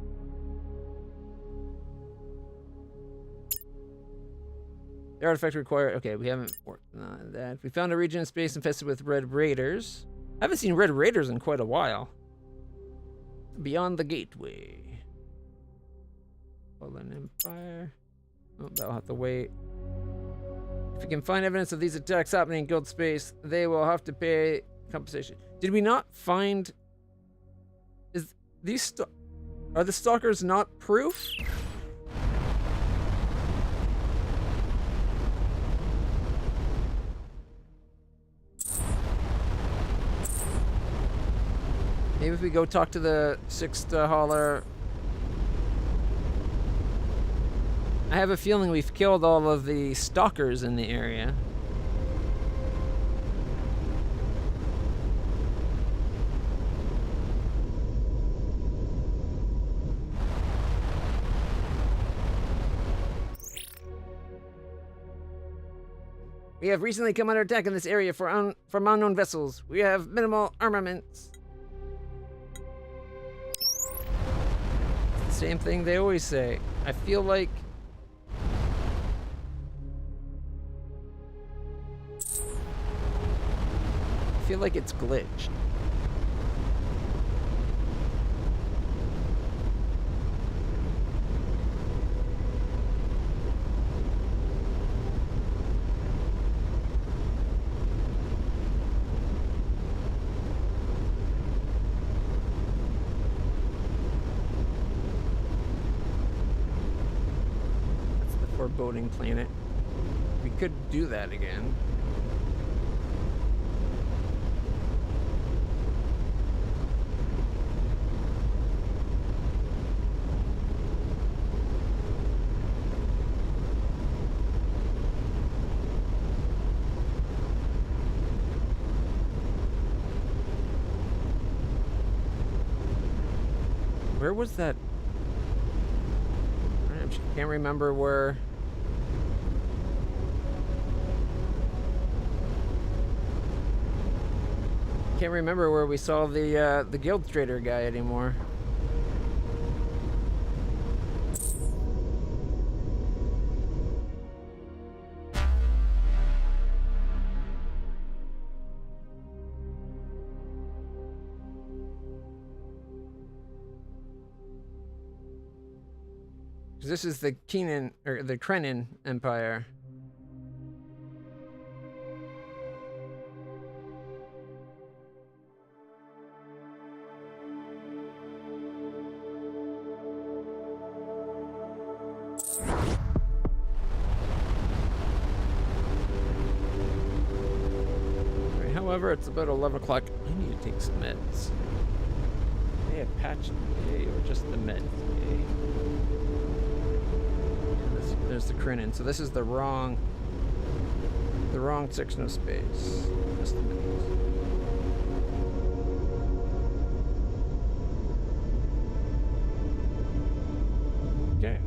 The artifact required. Okay, we haven't worked on that. We found a region in space infested with red raiders. I haven't seen red raiders in quite a while. Beyond the gateway. Fallen Empire. Oh, that'll have to wait. If we can find evidence of these attacks happening in guild space, they will have to pay compensation. Did we not find? Are the stalkers not proof? Maybe if we go talk to the sixth hauler. I have a feeling we've killed all of the stalkers in the area. We have recently come under attack in this area from unknown vessels. We have minimal armaments. Same thing they always say. I feel like it's glitched. foreboding planet. We could do that again. Where was that? I can't remember where. Can't remember where we saw the Guild Trader guy anymore. This is the Kenan or the Krenin Empire. Right, however, it's about 11 o'clock. I need to take some meds. They have patched A or just the meds A. There's the Krenin. So this is the wrong section of space. Just a minute. Okay.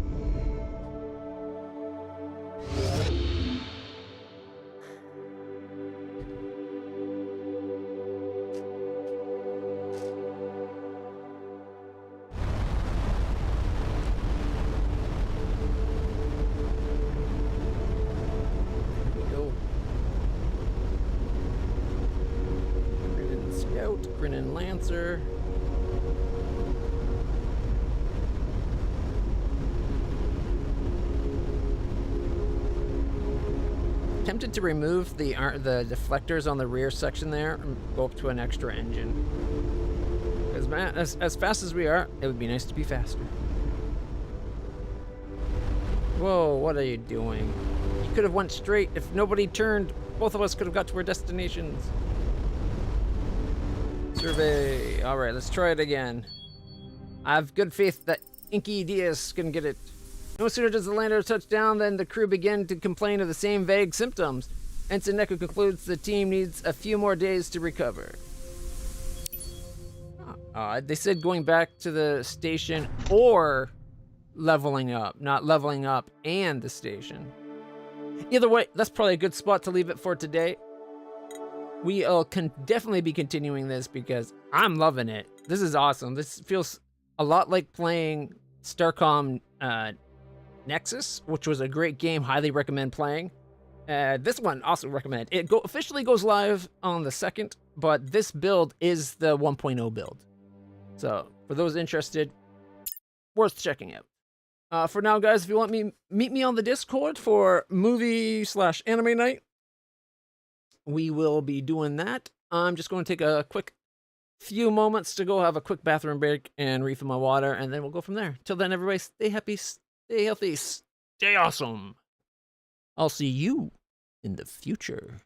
Krenin Lancer. Tempted to remove the deflectors on the rear section there and go up to an extra engine. As fast as we are, it would be nice to be faster. Whoa, what are you doing? You could have went straight. If nobody turned, both of us could have got to our destinations. Survey. All right, let's try it again. I have good faith that Inky Diaz can get it. No sooner does the lander touch down than the crew begin to complain of the same vague symptoms. Ensign Neko concludes the team needs a few more days to recover. They said going back to the station or leveling up, not leveling up and the station. Either way, that's probably a good spot to leave it for today. We'll definitely be continuing this because I'm loving it. This is awesome. This feels a lot like playing Starcom Nexus, which was a great game. Highly recommend playing. This one also recommend. It officially goes live on the 2nd, but this build is the 1.0 build. So for those interested, worth checking out. For now, guys, if you want meet me on the Discord for movie/anime night. We will be doing that. I'm just going to take a quick few moments to go have a quick bathroom break and refill my water, and then we'll go from there. Till then, everybody, stay happy, stay healthy, stay awesome. I'll see you in the future.